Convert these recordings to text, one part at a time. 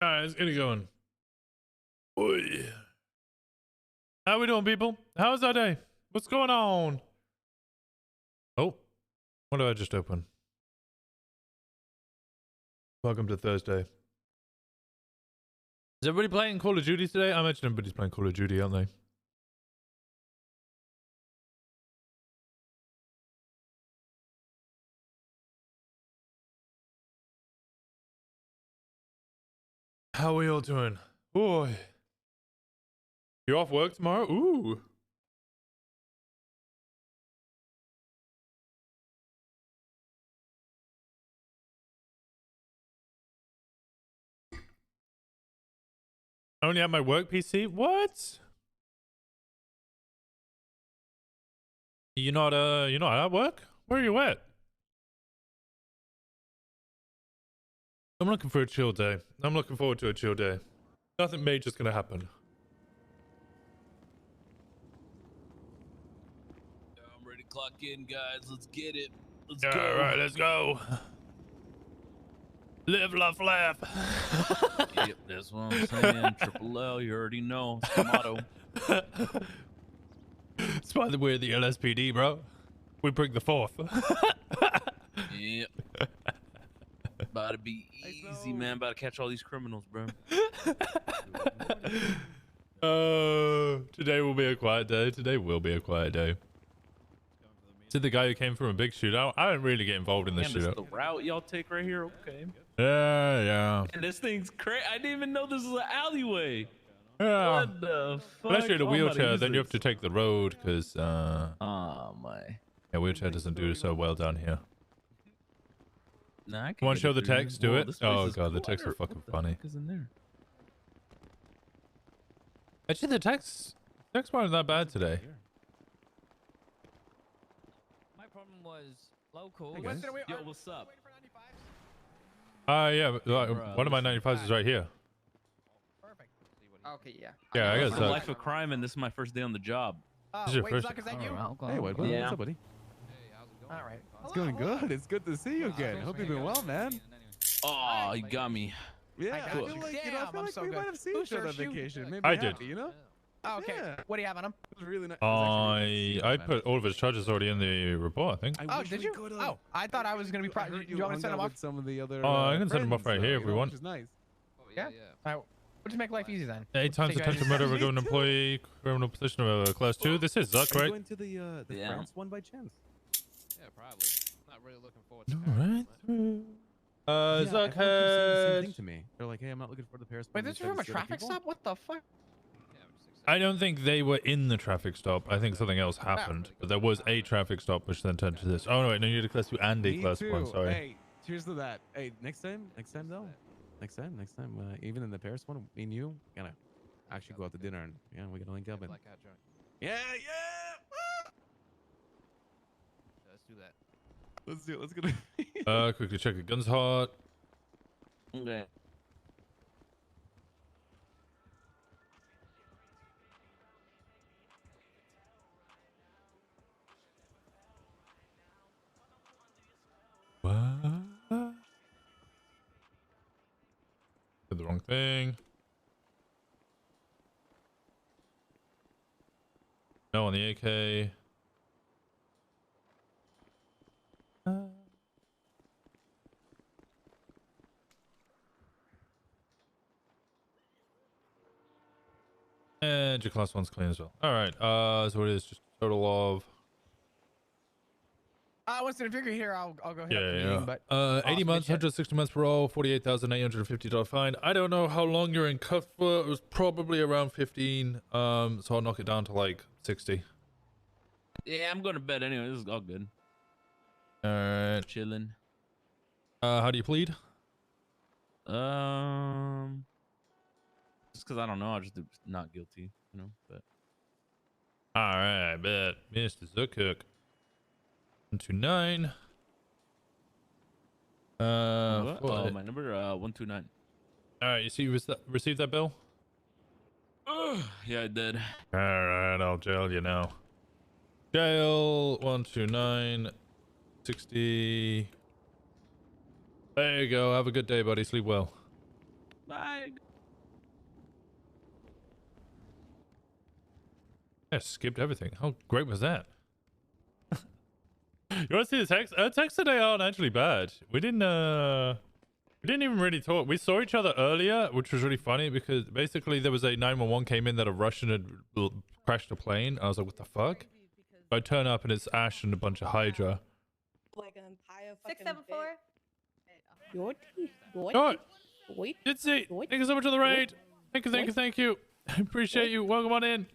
All right, let's get it going. Oy. How we doing, people? How's our day? What's going on? Oh, what did I just open? Welcome to Thursday. Is everybody playing Call of Duty today? I imagine everybody's playing Call of Duty, aren't they? How are we all doing? Boy. You off work tomorrow? Ooh. I only have my work PC? What? You're not at work? Where are you at? I'm looking for a chill day. I'm looking forward to a chill day. Nothing major's gonna happen. I'm ready to clock in, guys. Let's get it. Let's go. All right, let's go. Live, laugh, laugh. Yep, that's what I'm saying. Triple L, you already know. It's the motto. That's why we're the LSPD, bro. We bring the fourth. Yep. About to be easy, man. About to catch all these criminals, bro. Today will be a quiet day. Today will be a quiet day. To the guy who came from a big shootout, I didn't really get involved in this Damn, this is shootout. the route y'all take right here. Okay. Yeah. And this thing's crazy. I didn't even know this was an alleyway. Yeah. What the fuck? Unless you're in a Oh, I'm about to wheelchair, use then you have this. to take the road, because, Oh, my. yeah, wheelchair doesn't do so well down here. Nah, I You want to show the through. text? Do Whoa, it? this place Oh, is God, the cool. texts are What fucking the funny. fuck is in there? Actually, the text wasn't that bad today. My problem was local. Hey, Winston, Yo, what's up? Yeah, one of my 95s is right here. Perfect. Okay, yeah. Yeah, I guess I'm that. life of crime, and this is my first day on the job. This is your Wait, first- Zuck, is that you? Hey, What's Yeah. up, buddy? All right. It's going good. It's good to see you again. Hope you've been well, man. Oh, you got me. Yeah, I I got feel you. like, I Damn, feel I'm like so we good. might have seen Who each other on searched you? vacation. Maybe I happy, did. you know? Oh, okay. Yeah. What do you have on him? It was really nice. It was actually really nice to see I you, man. put all of his charges already in the report, I think. Oh, wish did we you? could've. Oh, I thought I was gonna be. I heard Do you want me to send hung him out off? with some of the other. I can send him off friends, right here if we want. Which is nice. Yeah. All right. We'll just make life easy then. 8 times Take you attempted guys- murder of a government employee, criminal position of a class 2. This is Zuck, Are you right? going to the Yeah. France one by chance? Yeah, probably. Not really looking forward to Alright. Yeah, Zuck everyone keeps saying the same had... thing to me. They're like, "Hey, I'm not looking for the Paris." Wait, one this is because from a it's the other traffic people." stop? What the fuck? I don't think they were in the traffic stop. I think something else happened. But there was a traffic stop which then turned to this. Oh, no, wait. No, you need a class 2 and a Me class too. 1. Sorry. Hey, cheers to that. Hey, next time though. Next time. Even in the Paris one, me and you gonna actually go out to dinner and yeah, we're gonna link up and Blackout joint. yeah. Let's do that. Let's do it. Let's go. Quickly check it. Guns hot. Okay. What? Did the wrong thing. No on the AK. And your class 1's clean as well. Alright, so it is just a total of... Winston, if you're here, I'll go ahead. Yeah. But 80 months, bitch. 160 months parole, $48,850 fine. I don't know how long you're in cuffs for. It was probably around 15. So I'll knock it down to like 60. Yeah, I'm going to bed anyway. This is all good. Alright. Chilling. How do you plead? Just because I don't know, I just do not guilty, you know. But Alright, I bet. Mr. Zuckhook. 129. what? What? Oh, my number 129. Alright, you see you received that bill? Yeah, I did. Alright, I'll jail you now. Jail 129 60. There you go. Have a good day, buddy. Sleep well. Bye. Yeah, skipped everything. How great was that? You want to see the text? Texts today aren't actually bad. We didn't even really talk. We saw each other earlier, which was really funny because basically there was a 911 came in that a Russian had crashed a plane. I was like, what the fuck? I turn up and it's Ash and a bunch of Hydra. Like an entire fucking 674. Oh, it's it. Thank you so much for the raid. Thank you, thank you, thank you. I appreciate you. Welcome on in.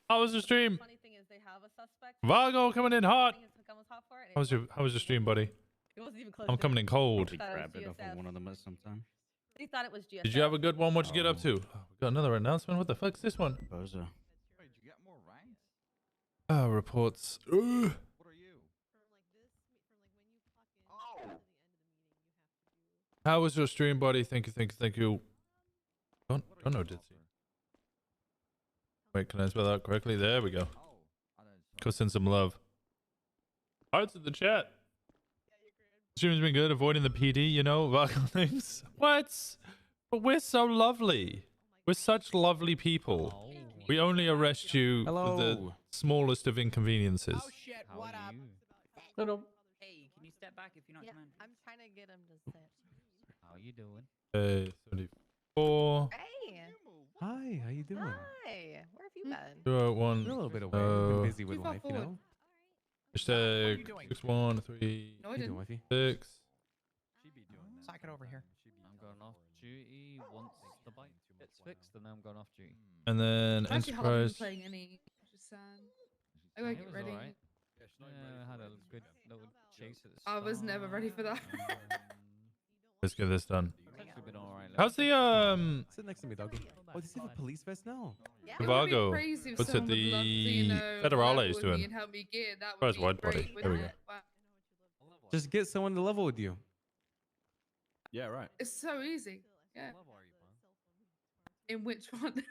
How was the stream? Funny thing is they have a suspect. Vago coming in hot. Gun was hot for it, and How was your stream, buddy? it wasn't even close I'm to coming it. in cold. He thought it was Grabbed it off GSF. of one of them at some time. He thought it was GSF. Did you have a good one? What'd you get up to? Oh, we got another announcement. What the fuck's this one? Bozo. Wait, you get more ranks? Reports. Ugh. What are you? How was your stream, buddy? Thank you, thank you, thank you. Don't know, did he? Wait, can I spell that correctly? There we go. Go send some love. Hearts in the chat. Stream's been good. Avoiding the PD, you know, Vago things. What? But we're so lovely. We're such lovely people. We only arrest you for the smallest of inconveniences. Oh shit, what up? Hey, can you step back if you're not Yeah, commanding? I'm trying to get him to sit. How you doing? 74. Hey. Hi, how you doing? Hi. Where have you been? 201. We're a little bit away. We've been busy with life, you know. Hashtag you doing? 613 No, I How you didn't. doing, wifey? 6. She be doing that. Sock it over here. I'm going off duty once the bike gets fixed, and then I'm going off duty. And then I actually haven't been Enterprise. playing any. Just sad. I gotta It get was ready. alright. Yeah, I had a good little chase at the I was never ready for that. Let's get this done. It's actually been alright. How's the Sit next to me, doggy. Oh, does he have a police vest now? Yeah. It would be Vago? crazy if What's it, someone would love to, you the know, Federale level is with me doing? and help me get. That Where's would be White Body? great, There we wouldn't go. it? Wow. Just get someone to level with you. Yeah, right. It's so easy. Yeah. In which one?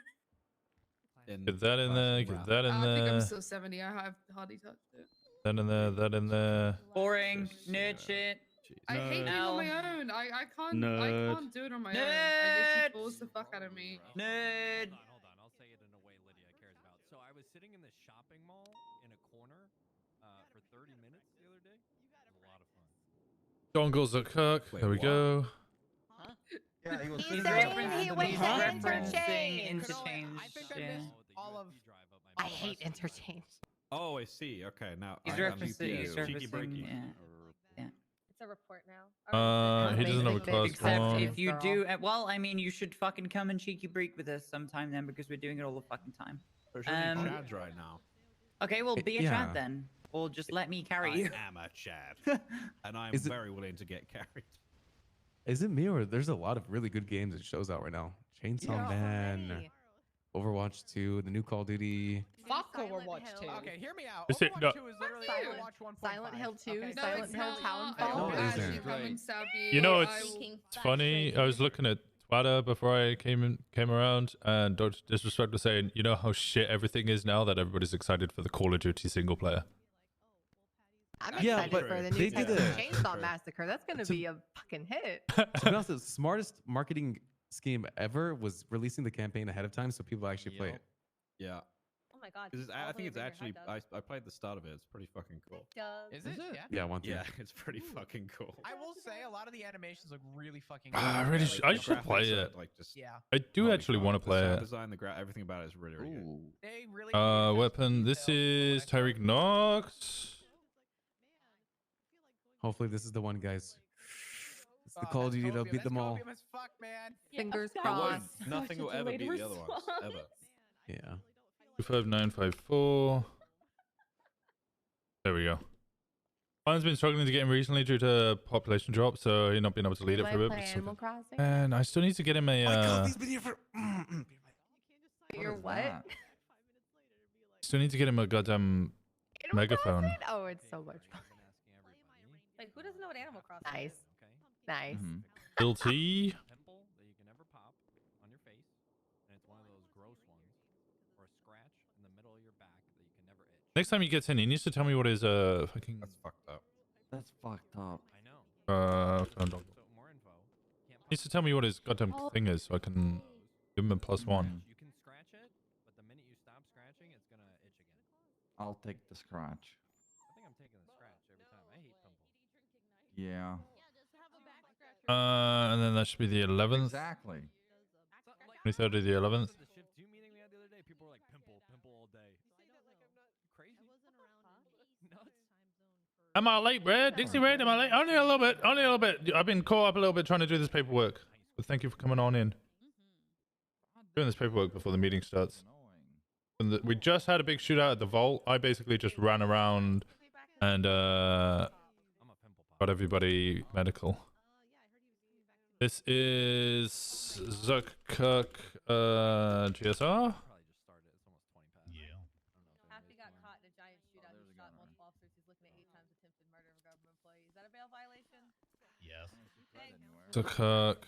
Get that in there, get that in I think I'm there, still 70. I have hardly touched it. that in there, that in there. Boring, nerd shit. I hate being on my own. I can't do it on my own. I literally force the fuck out of me. Nerd. Hold on. I'll say it in a way Lydia cares about. So I was sitting in the shopping mall in a corner for 30 minutes the other day. It was a lot of fun. Dongles at Kirk. There we go. Yeah, he was He's saying saying he that. went to Referencing interchange. I think I missed all of. I hate interchange. Oh, I see. Okay, now He's I'm referencing. confused. Cheeky breaky. It's a report now. He doesn't have a class Except one. if you do, well, I mean, you should fucking come and cheeky break with us sometime then, because we're doing it all the fucking time. There's only Um, Chads right now. Okay, well, be a Yeah. Chad then, or just let me carry you. I am a Chad, and I'm Is it- very willing to get carried. Is it me or there's a lot of really good games and shows out right now? Chainsaw Man, Overwatch 2, the new Call of Duty. Fuck Silent Overwatch Hill. 2. Okay, hear me out. Is it- Overwatch no. 2 is literally Silent- Overwatch 1.5. Silent Hill 2, Okay, No, Silent it's Hill not. Townfall. I will No, it actually isn't. come and stab you. You know, I it's will- funny. I was looking at Twitter before I came around, and don't disrespect was saying, you know how shit everything is now that everybody's excited for the Call of Duty single player. I'm Yeah, excited but for the they new did a- Chainsaw Massacre. That's gonna To- be a fucking hit. To be honest, the smartest marketing scheme ever was releasing the campaign ahead of time so people actually play it. Yeah, Oh my god. because all I the think way it's over your actually head I played the start of it. It's pretty fucking cool. does. Is it? Yeah. Yeah, one thing. Yeah, it's pretty fucking cool. I will say a lot of the animations look really fucking. Ah, I good. really Like, sh- I The should play graphics are, it. Like just Yeah. I do holy actually fuck, want to the play sound it. design, everything about it is really, really good. They really. Weapon. This is Tyreek Knox. Hopefully this is the one, guys. It's the Oh, Call of that's Duty that'll copium, beat them that's all. copium as fuck, man. Fingers It won't. crossed. Nothing will ever beat the other ones ever. Yeah. 25954. There we go. Mine's been struggling to get him recently due to population drop, so he's not been able to lead it Do for a I bit. play but still Animal good. Crossing? And I still need to get him a. He's been here for. You're what? Still need to get him a goddamn Animal megaphone. Crossing? Oh, it's so much fun. Like, who doesn't know what Animal Crossing Nice. is? Nice. Guilty. Pimple that you can never pop on your face, and it's one of those gross ones, or a scratch in the middle of your back that you can never itch. Next time he gets in, he needs to tell me what his fucking That's fucked up. That's fucked up. I know. phone dog. So more info. Can't needs to tell me what his goddamn thing is so I can give him a +1. You can scratch it, but the minute you stop scratching, it's gonna itch again. I'll take the scratch. I think I'm taking the scratch every time. I hate pimples. Yeah. And then that should be the 11th. Exactly. 23rd of the 11th. The shift 2 meeting we had the other day, people were like, pimple all day. Crazy? Nuts? Am I late, Red? Dixie Red, am I late? Only a little bit. Only a little bit. I've been caught up a little bit trying to do this paperwork. But thank you for coming on in. Doing this paperwork before the meeting starts. And we just had a big shootout at the vault. I basically just ran around and got everybody medical. This is Zuck Cook GSR. Happy got caught in a giant shootout. He shot multiple officers. He's looking at 8 times attempted murder of a government employee. Is that a bail violation? Yes. Zuck Cook.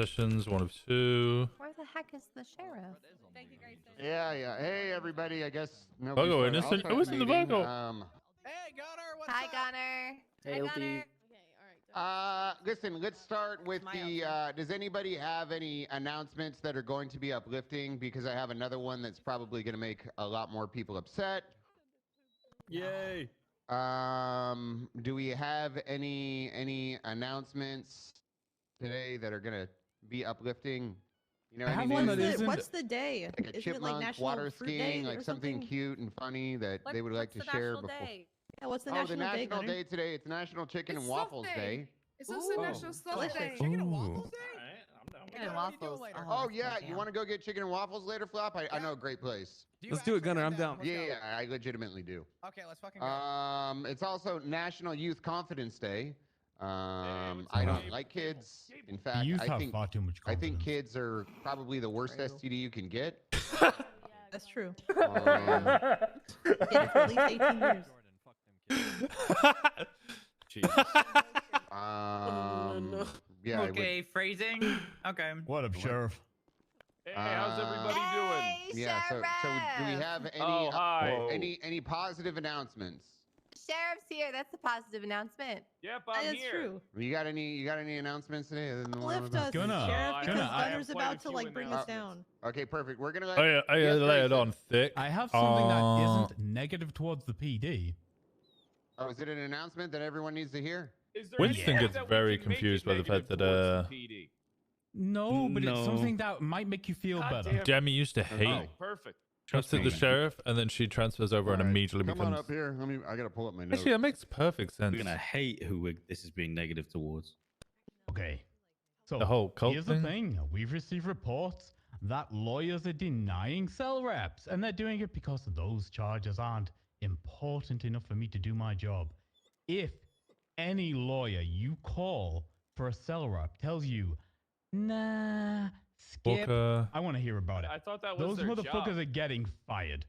Sessions 1 of 2. Where the heck is the sheriff? Thank you, Grayson. Yeah. Hey, everybody. I guess no. Virgo, innocent. Who was in the Virgo? Hey, Gunner, what's Hi, up? Gunner. Hey, Hi, LT. Gunner. Listen, let's start with the, does anybody have any announcements that are going to be uplifting? Because I have another one that's probably going to make a lot more people upset. Yay. Do we have any announcements today that are going to be uplifting? You know, any news? What's the day? Like a Isn't chipmunk it like National water Fruit skiing, Day like or something cute and funny that they would like to share before. Yeah, what's the Oh, the National Day? National Gunner? Day today. It's National Chicken It's and Waffles Stuff Day. Day. It's also National Stuff Day. Chicken and waffles day? Chicken and waffles. Oh yeah, you want to go get chicken and waffles later, Flop? I know a great place. Let's do it, Gunner. I'm down. Yeah, I legitimately do. Okay, let's fucking go. It's also National Youth Confidence Day. I don't like kids. In fact, Youth I have think far too much I think confidence. kids are probably the worst STD you can get. That's true. Um, Yeah, for at least 18 years. Yeah. Okay, phrasing. Okay. What up, Sheriff? Hey, how's everybody doing? Yeah. So do we have any any positive announcements? Sheriff's here. That's a positive announcement. Yep, That's true. You got any announcements today? Other than the one Lift about- us, Gunner, Sheriff, because Gunner, I Gunner's about to like bring us down. Okay, perfect. We're gonna let. Oh yeah, Yes, lay it Grayson. on thick. I have something that isn't negative towards the PD. Oh, is it an announcement that everyone needs to hear? Winston gets very confused by the fact that No, but it's something that might make you feel better. Jamie used to hate perfect. trusted the sheriff, and then she transfers over and immediately Come becomes. on up here. I gotta pull up my notes. Actually, that makes perfect sense. We're gonna hate who this is being negative towards. Okay. So The whole cult here's thing? the thing. We've received reports that lawyers are denying cell reps, and they're doing it because those charges aren't important enough for me to do my job. If any lawyer you call for a cell rep tells you, nah, skip, Walker. I want to hear about it. I thought that was Those their motherfuckers job. are getting fired.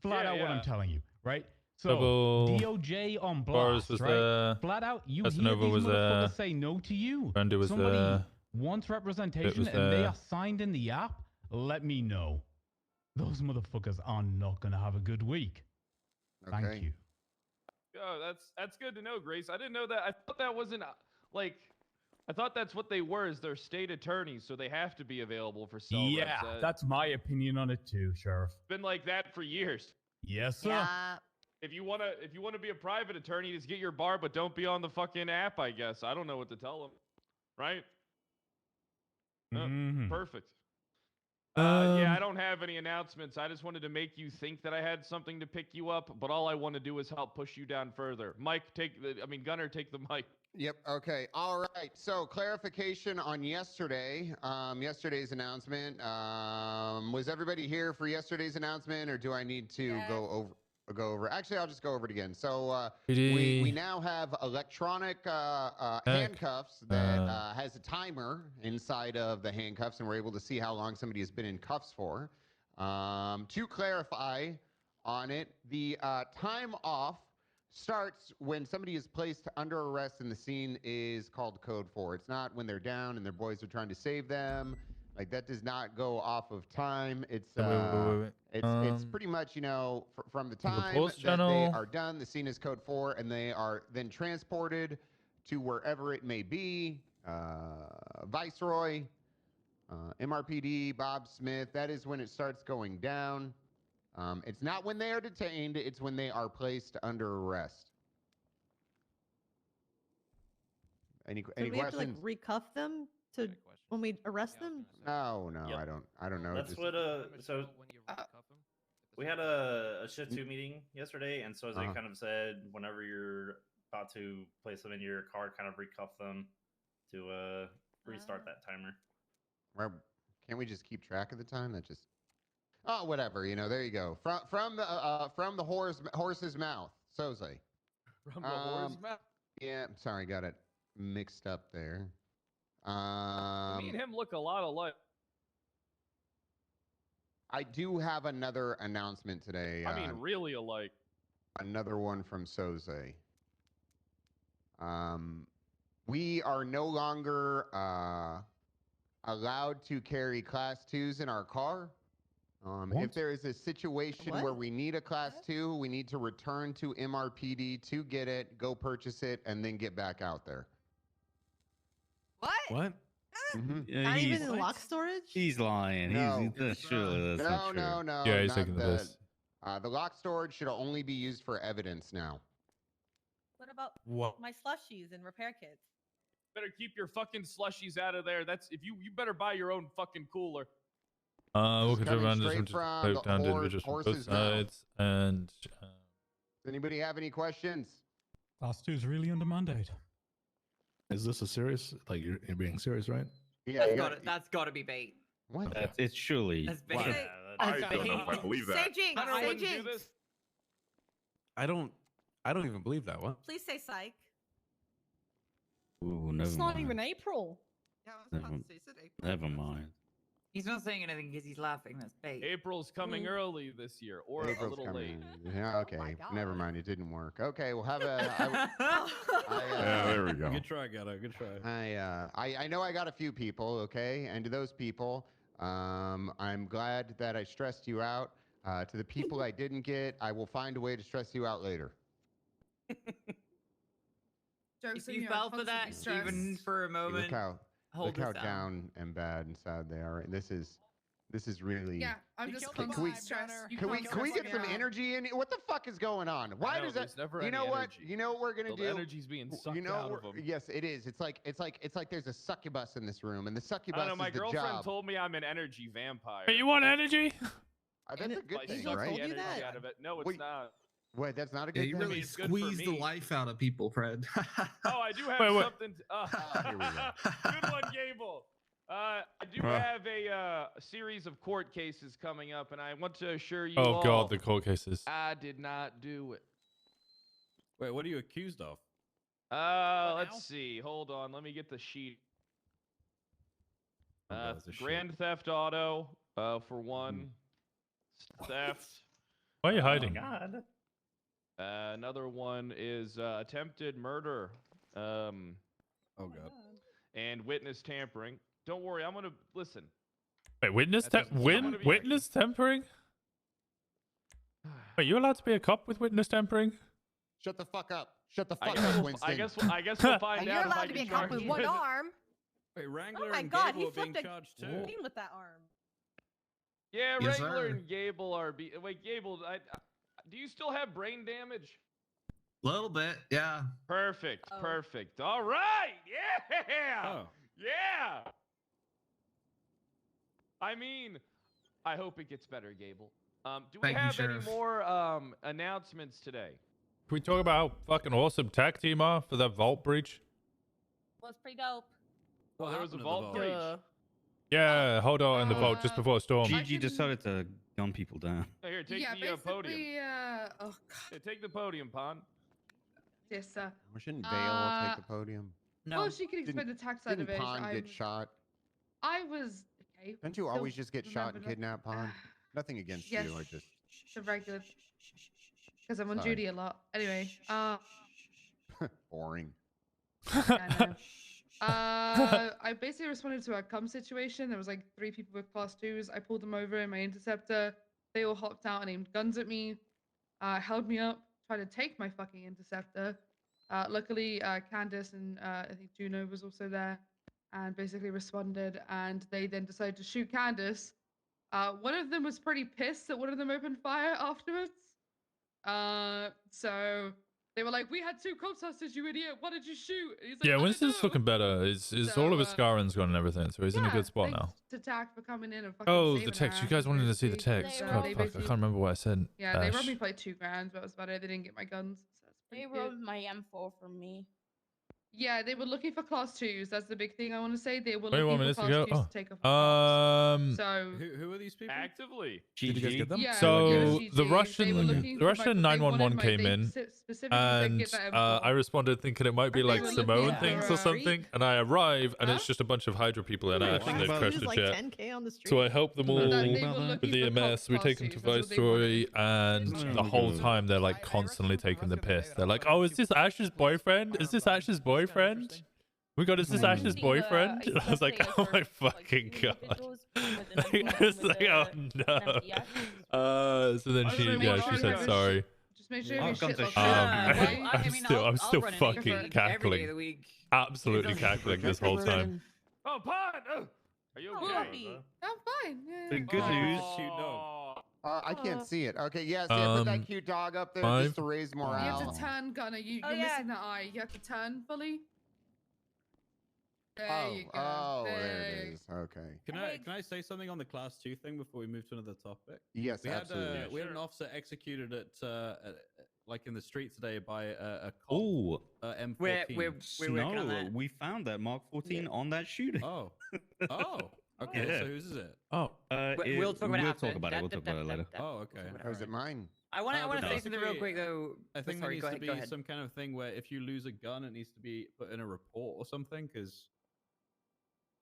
Flat out what I'm telling you, right? So Double DOJ on Boris blast, was right? there. Flat out, you Casanova hear these was motherfuckers there. say no to you. Randy was Somebody there. wants It representation was and they there. are signed in the app. Let me know. Those motherfuckers are not gonna have a good week. Okay. Thank you. Oh, that's good to know, Grace. I didn't know that. I thought that wasn't like. I thought that's what they were, is they're state attorneys, so they have to be available for cell Yeah, reps. that's my opinion on it too, Sheriff. Been like that for years. Yes, sir. Yeah. If you wanna be a private attorney, just get your bar, but don't be on the fucking app. I guess I don't know what to tell them. Right? Mhm. Perfect. Yeah, I don't have any announcements. I just wanted to make you think that I had something to pick you up, but all I want to do is help push you down further. Gunner, take the mic. Yep. Okay. All right. So clarification on yesterday. Yesterday's announcement. Was everybody here for yesterday's announcement, or do I need to go over? Actually, I'll just go over it again. So we now have electronic handcuffs that has a timer inside of the handcuffs, and we're able to see how long somebody has been in cuffs for. To clarify on it, the time off starts when somebody is placed under arrest and the scene is called code 4. It's not when they're down and their boys are trying to save them. Like, that does not go off of time. It's it's pretty much, from the time that they are done, the scene is code 4, and they are then transported to wherever it may be Viceroy, MRPD, Bob Smith. That is when it starts going down. It's not when they are detained. It's when they are placed under arrest. Any So do we have to questions? like recuff them to when we arrest them? No, Yep. I don't know. That's Just, what so we had a shift 2 meeting yesterday, and so as they kind of said, whenever you're about to place them in your car, kind of recuff them to restart that timer. Well, can't we just keep track of the time? That just whatever. You know, there you go. From the horse's mouth, Soze. From the horse's mouth. Yeah, sorry, got it mixed up there. Me and him look a lot alike. I do have another announcement today. I mean, really alike. Another one from Soze. We are no longer allowed to carry Class 2s in our car. If there is a situation where we need a Class 2, we need to return to MRPD to get it, go purchase it, and then get back out there. What? Yeah, Not even in lock storage? He's lying. No. Surely that's not true. No. Yeah, he's not taking the piss. The lock storage should only be used for evidence now. What about What? my slushies and repair kits? Better keep your fucking slushies out of there. That's if you better buy your own fucking cooler. Welcome to coming Random. straight Just from break the down to individuals from both horse's mouth. sides. And Does anybody have any questions? Class 2 is really under mandate. Is this a serious? Like you're being serious, right? Yeah, That's got to be bait. What? It's surely. That's bait. Wow. I don't know if I believe that. Say jinx. Hunter Say wouldn't do jinx. this. I don't even believe that. What? Please say psych. Ooh, never It's not mind. even April. Never mind. He's not saying anything because he's laughing. That's bait. April's coming early this year, or April's a little coming. late. Yeah, okay. Never mind. It didn't work. Okay, we'll have a. Yeah, there we go. Good try, Gato. Good try. I know I got a few people. Okay, and to those people, I'm glad that I stressed you out. To the people I didn't get, I will find a way to stress you out later. If you fell for that, even for a moment, Look how down and bad and sad they are. And this is really. Yeah, I'm just Can we stressed. can we get some energy in? What the fuck is going on? Why does that? You know what? You know what we're gonna do? The energy's being sucked out of them. Yes, it is. It's like there's a succubus in this room, and the I succubus don't know. My is the girlfriend job. told me I'm an energy vampire. hey, you want energy? That's a good thing, Suck right? the energy out of it. No, it's not. Wait, that's not a good you thing. really It's good for squeeze the me. life out of people, Fred. Oh, I do have Wait. something. Here we go. Good one, Gable. I do have a series of court cases coming up, and I want to assure you all. Oh God, the court cases. I did not do it. Wait, what are you accused of? Let's see. Hold on. Let me get the sheet. Grand theft auto, for one. Theft. Why are you hiding? God. Another one is attempted murder. Oh God. And witness tampering. Don't worry, I'm gonna listen. Wait, witness witness tampering? Wait, you allowed to be a cop with witness tampering? Shut the fuck up. Shut the fuck up, Winston. I guess we'll find And out. you're if I allowed to be a get cop charged with one arm. Wait, Wrangler Oh my and God, Gable he are being flipped a charged too. beam with that arm. Yeah, Yes, Wrangler sir. and Gable are. Wait, Gable, do you still have brain damage? Little bit, yeah. Perfect, Oh. perfect. All right, yeah, Oh. yeah. I mean, I hope it gets better, Gable. Do we Thank you, have any Sheriff. more announcements today? Can we talk about how fucking awesome tag team are for that vault breach? Was pretty dope. Oh, there was a happened to the vault vault? breach. Yeah, hold on in the vault just before a storm. Gigi decided to gun people down. Oh, here, take Yeah, the podium. basically, oh god, Hey, take the podium, Pon. yes, sir. Shouldn't Vale take the podium? Well, she can explain the tax side of Didn't it. Pond get shot? I was okay. Don't you still always just get shot and remember that. kidnapped, Pond? Nothing against Yes, you. I just. the regular. Because I'm on Sorry. duty a lot. Anyway, Boring. yeah, I basically responded to a cum situation. There was like 3 people with class 2s. I pulled them over in my interceptor. They all hopped out and aimed guns at me, held me up, tried to take my fucking interceptor. Luckily, Candace and I think Juno was also there. and basically responded, and they then decided to shoot Candace. One of them was pretty pissed that one of them opened fire afterwards. So they were like, "We had 2 cops hostage, you idiot! What did you shoot?" And he's like, Yeah, "I don't Winston's know." looking better. Is So, all of his scarring's gone and everything, so he's in a good spot thanks now. to TAC for coming in and fucking Oh, saving the text. her You guys ass, wanted to see the basically, text. 'cause, God, they fuck. I basically- can't remember what I said. Yeah, they robbed Dash. me for like 2 grand, but that was about it. They didn't get my guns. So that's They pretty robbed my M4 from me. Yeah, they were looking for class 2s. That's the big thing I want to say. They were 21 looking minutes for ago. class 2s Oh. to take off. So Who are these people? Actively. Did you guys get them? Yeah, So GG. the They were Russian looking the for Russian my- they 911 wanted my- came they in, specifically said and get that M4. I responded thinking it might be They like were Samoan looking things for, or something, and I arrive and it's just a bunch of Hydra people, and I Wow. actually So crashed it the was jet. like 10K on the street. So I help them all They were with looking the for EMS. We take them to Viceroy, and the whole time they're like constantly taking the piss. They're like, "Oh, is this Ash's boyfriend? Is this Ash's boyfriend? We got, is this Ash's boyfriend?" And I was like, "Oh my fucking god!" Like, I was like, "Oh no." So then she said sorry. Just make sure you I've gone shit to like shit. I'm still run it fucking every day of cackling, the week. absolutely cackling this whole time. Oh, Pod! Oh, are you okay? I'm fine. Yeah. The good news. I Oh. can't see it. Okay, yes, yeah, put that cute dog up there just to raise You morale. have to turn, Gunner. You're missing that eye. You have to turn fully. There you go. Oh, there it is. Okay. Can I say something on the class 2 thing before we move to another topic? Yes, we absolutely. Had, we had an officer executed like in the street today by a cop. Oh, M14. No, we found that Mark 14 on that shooting. Oh, okay. Yeah. So whose is it? Oh, we'll talk about it after. We'll talk about it later. Oh, okay. Or is it mine? I want to say basically, something real quick though. I think Sorry, there go needs to ahead. be Go ahead. some kind of thing where if you lose a gun, it needs to be put in a report or something. Because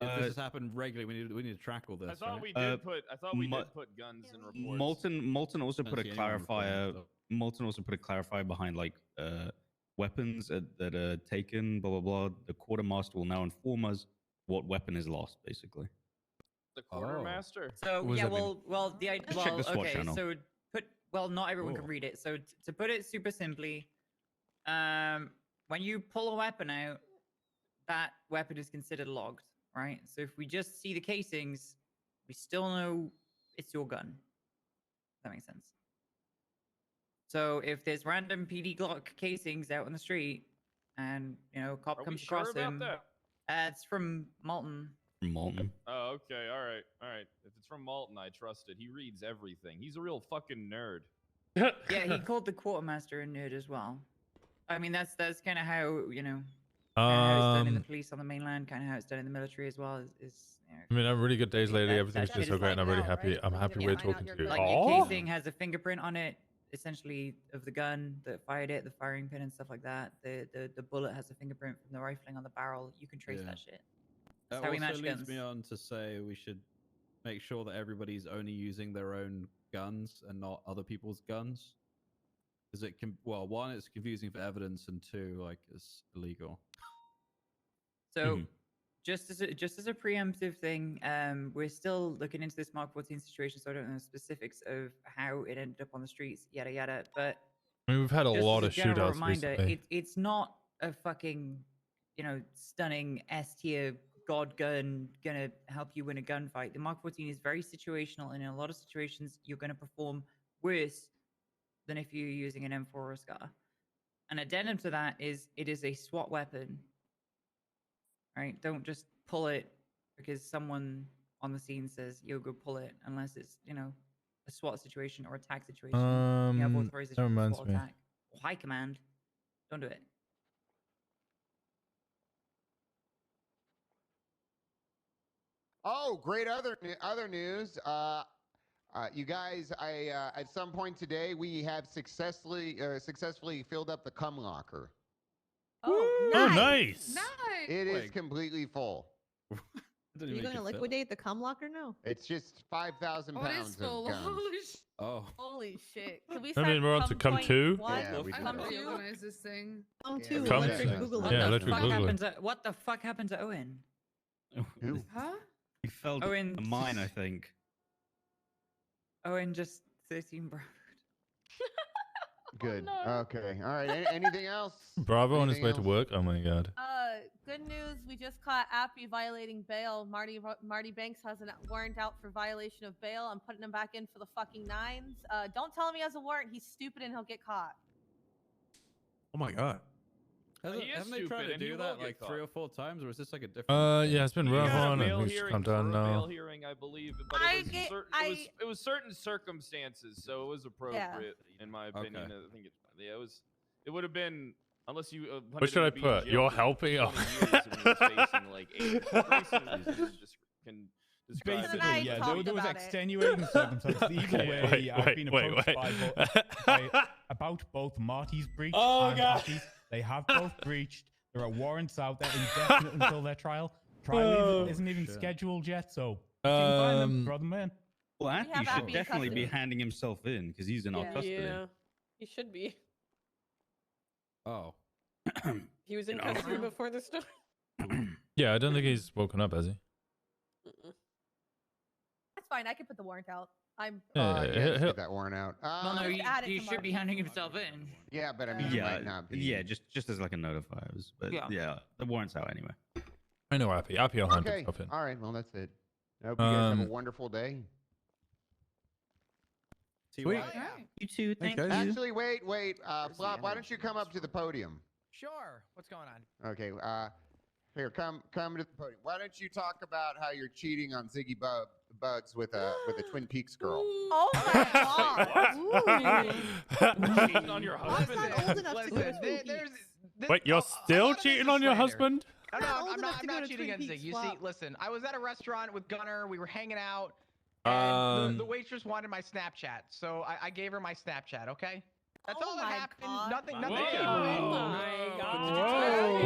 if this has happened regularly, we need to track all this. I thought right? we did put. I thought we did put guns in reports. Molten also put a see anyone reporting clarifier. stuff. Molten also put a clarifier behind like weapons that are taken. Blah blah blah. The quartermaster will now inform us what weapon is lost, basically. The quartermaster. So What does yeah, that mean? well, the idea. Check the SWAT Okay, channel. so not everyone can Cool. read it. So to put it super simply, when you pull a weapon out, that weapon is considered logged, right? So if we just see the casings, we still know it's your gun. That makes sense. So if there's random PD Glock casings out on the street, and a cop Are we comes sure across about them, it's from Malton. Molten. Oh, okay. All right. If it's from Malton, I trust it. He reads everything. He's a real fucking nerd. Yeah, he called the quartermaster a nerd as well. I mean, that's kind of how how it's done in the police on the mainland, kind of how it's done in the military as well. I mean, I'm really good days lately. Everything's that just shit so is great, and I'm really like happy. I'm happy we're find out talking your to you. gun. Like your casing has a fingerprint on it, essentially of the gun that fired it, the firing pin and stuff like that. The bullet has a fingerprint from the rifling on the barrel. You can trace that shit. That's That how we also match leads guns. me on to say we should make sure that everybody's only using their own guns and not other people's guns. Because it can, well, one, it's confusing for evidence, and two, like, it's illegal. So, just as a preemptive thing, we're still looking into this Mark 14 situation, so I don't know the specifics of how it ended up on the streets, yada yada. But I mean, we've had a just lot as of general shootouts reminder, recently. it's not a fucking stunning S tier god gun gonna help you win a gunfight. The Mark 14 is very situational, and in a lot of situations, you're gonna perform worse than if you're using an M4 or a SCAR. An addendum to that is it is a SWAT weapon. Right? Don't just pull it because someone on the scene says, "Yo, go pull it," unless it's a SWAT situation or a tag situation. You have authorization That for reminds SWAT me. attack. Or high command. Don't do it. Oh, great other news. You guys, at some point today we have successfully filled up the cum locker. Oh, nice. Nice. It is completely full. Are you going to liquidate the cum locker now? It's just 5,000 Oh, it pounds is full. of guns. Holy shit. Oh. Holy shit. Can we I mean, we're on to come two. Yeah, we Come did. to organize this thing. Come Yeah, to we Come did. electric to- boogaloo. yeah, electric boogaloo. What the fuck happened to Owen? Who? Huh? He fell Oh, in- a mine, I think. Owen just 13 bro. Good. Okay. All right. Anything else? Bravo on his Anything way to else? work. Oh my god. good news. We just caught Appy violating bail. Marty Banks has a warrant out for violation of bail. I'm putting him back in for the fucking 9s. Don't tell him he has a warrant. He's stupid and he'll get caught. Oh my god. Haven't they tried to do that like 3 or 4 times, or is this like a different? Yeah, it's been He rough had a on bail and he's hearing come for a down bail now. hearing, I believe, but it was certain circumstances, so it was appropriate in my opinion. Okay. I think it would have been unless you. What should I put? You're helping? Oh. Basically, yeah, there was extenuating circumstances. Either way, I've been approached by about both Marty's breach and Happy's. They have both breached. There are warrants out there indefinite until their trial. Trial isn't even scheduled yet, so you can find them, throw them in. Well, Happy should definitely be handing himself in because he's in our custody. Yeah, he should be. Oh. He was in custody before this story. Yeah, I don't think he's woken up, has he? That's fine. I can put the warrant out. I'm. Just get that warrant out. Well, no, he should be handing himself in. Yeah, but I mean, he might not be. Yeah, just as like a notifiers. But yeah, the warrant's out anyway. I know Happy. Happy will hand Okay. himself in. All right. Well, that's it. I hope you guys have a wonderful day. Sweet. You too. Thank you. Actually, wait. Flop, why don't you come up to the podium? Sure. What's going on? Okay. Here, come to the podium. Why don't you talk about how you're cheating on Ziggy Bugs with a Twin Peaks girl? Oh my god! Cheating on your husband? Wait, you're still cheating on your husband? No, I'm not cheating on Ziggy. You see, listen, I was at a restaurant with Gunner. We were hanging out. And the waitress wanted my Snapchat, so I gave her my Snapchat, okay? That's all that happened. Nothing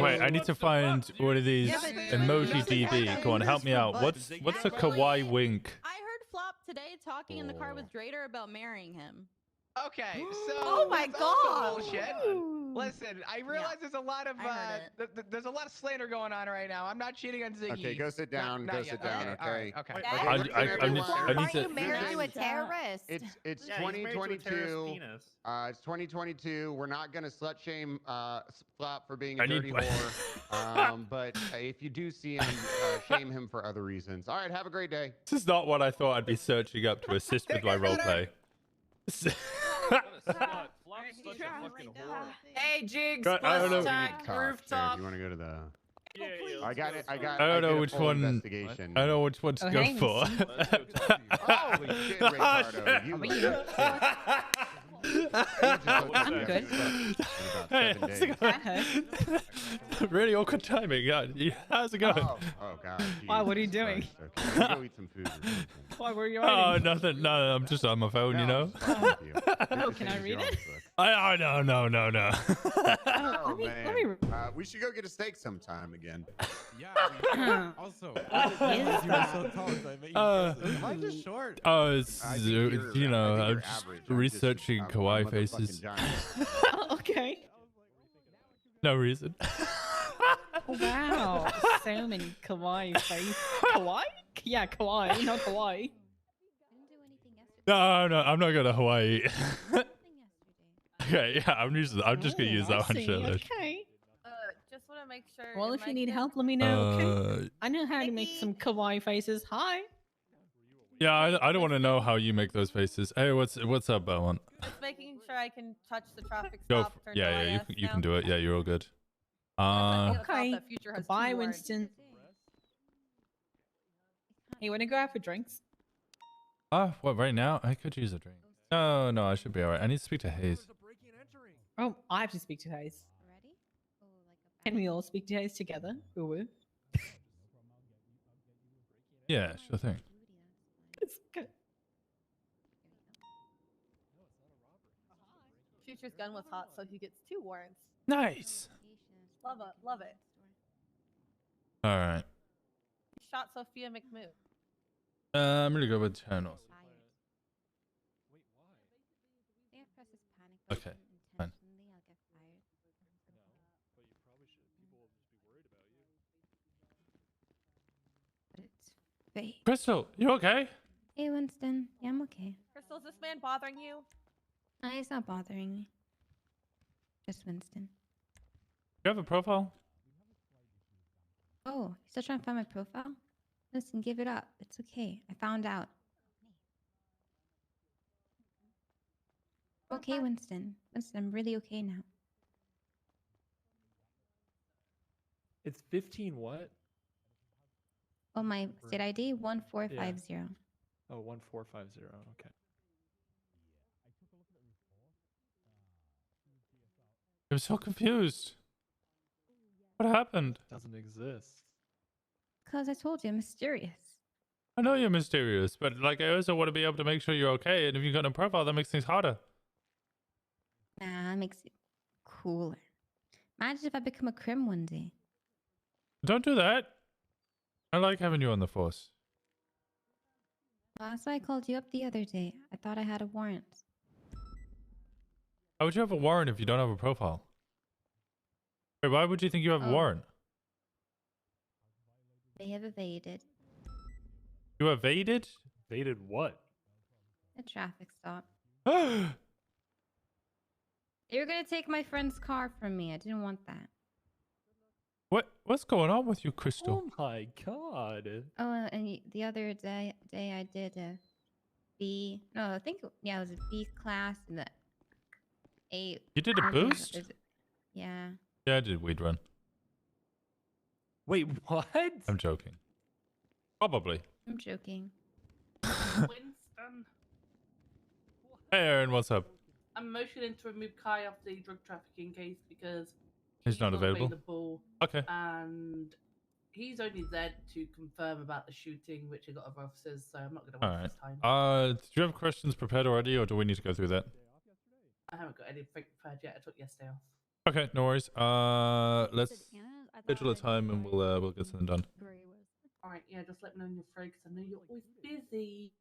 Wait, I need to find one of these emoji DB. Go on, help me out. What's a kawaii wink? I heard Flop today talking in the car with Drader about marrying him. Okay, so oh my that's god! also bullshit. Listen, I realize there's a lot of there's a lot of slander going on right now. I'm not cheating on Ziggy. Okay, go sit down. Go sit down. Okay. Okay. I need to. Married to a terrorist. It's 2022. It's 2022. We're not gonna slut shame Flop for being a dirty whore. But if you do see him, shame him for other reasons. All right. Have a great day. This is not what I thought I'd be searching up to assist with my roleplay. Hey, Jigs, I don't know. rooftop. You want to go to the? Yeah, I got it. I don't know which one. Investigation. I don't know which one to go for. Holy shit, Ricardo! I'm good. Hey, how's it going? Really awkward timing. How's it going? Oh god. Why? What are you doing? Okay, go eat some food. Why were you Oh, writing? nothing. No, I'm just on my phone, you know. Oh, can I read it? No. Oh man. We should go get a steak sometime again. Yeah. Also, you were so tall, so I bet you. Am I just short? Oh, it's you know, I'm just researching kawaii faces. Okay. No reason. Wow, so many kawaii faces. Kawaii? Yeah, kawaii, not kawaii. No, I'm not going to Hawaii. Okay, yeah, I'm just gonna use that one. Okay. Just want to make sure. Well, if you need help, let me know. Okay? I know how to make some kawaii faces. Hi. Yeah, I don't want to know how you make those faces. Hey, what's up, Bowen? Just making sure I can touch the traffic Go. stop. You can do it. Yeah, you're all good. Okay. Bye, Winston. Hey, wanna go out for drinks? What? Right now? I could use a drink. No, I should be alright. I need to speak to Hayes. Oh, I have to speak to Hayes. Can we all speak to Hayes together? Ooh. Yeah, sure thing. It's good. Future's gun was hot, so he gets 2 warrants. Nice. Love it. Love it. All right. Shot Sophia McMoon. I'm gonna go with 10 also. Okay, fine. Fake. Crystal, you okay? Hey, Winston. Yeah, I'm okay. Crystal, is this man bothering you? No, he's not bothering me. Just Winston. You have a profile? Oh, you're still trying to find my profile? Listen, give it up. It's okay. I found out. Okay, Winston. Winston, I'm really okay now. It's 15 what? Oh, my state ID 1450. Oh, 1450. Okay. I'm so confused. What happened? Doesn't exist. Because I told you, I'm mysterious. I know you're mysterious, but like I also want to be able to make sure you're okay. And if you've got no profile, that makes things harder. Nah, it makes it cooler. Imagine if I become a crim one day. Don't do that. I like having you on the force. Well, that's why I called you up the other day. I thought I had a warrant. How would you have a warrant if you don't have a profile? Wait, why would you think you have a warrant? They have evaded You evaded? Evaded what? a traffic stop. They were gonna take my friend's car from me. I didn't want that. What's going on with you, Crystal? Oh my god. Oh, and the other day I did a B. No, I think it was a B class in the A. You did a boost? Yeah. Yeah, I did weed run. Wait, what? I'm joking. Probably. I'm joking. Winston, Hey, Aaron, what's up? I'm motioning to remove Kai off the drug trafficking case because He's not available. Okay. And he's only there to confirm about the shooting, which I got other officers, so I'm not going to All waste right. his time. Do you have questions prepared already, or do we need to go through that? I haven't got anything prepared yet. I took yesterday off. Okay, no worries. Let's schedule a time and we'll get something done. All right, yeah, just let me know when you're free because I know you're always busy.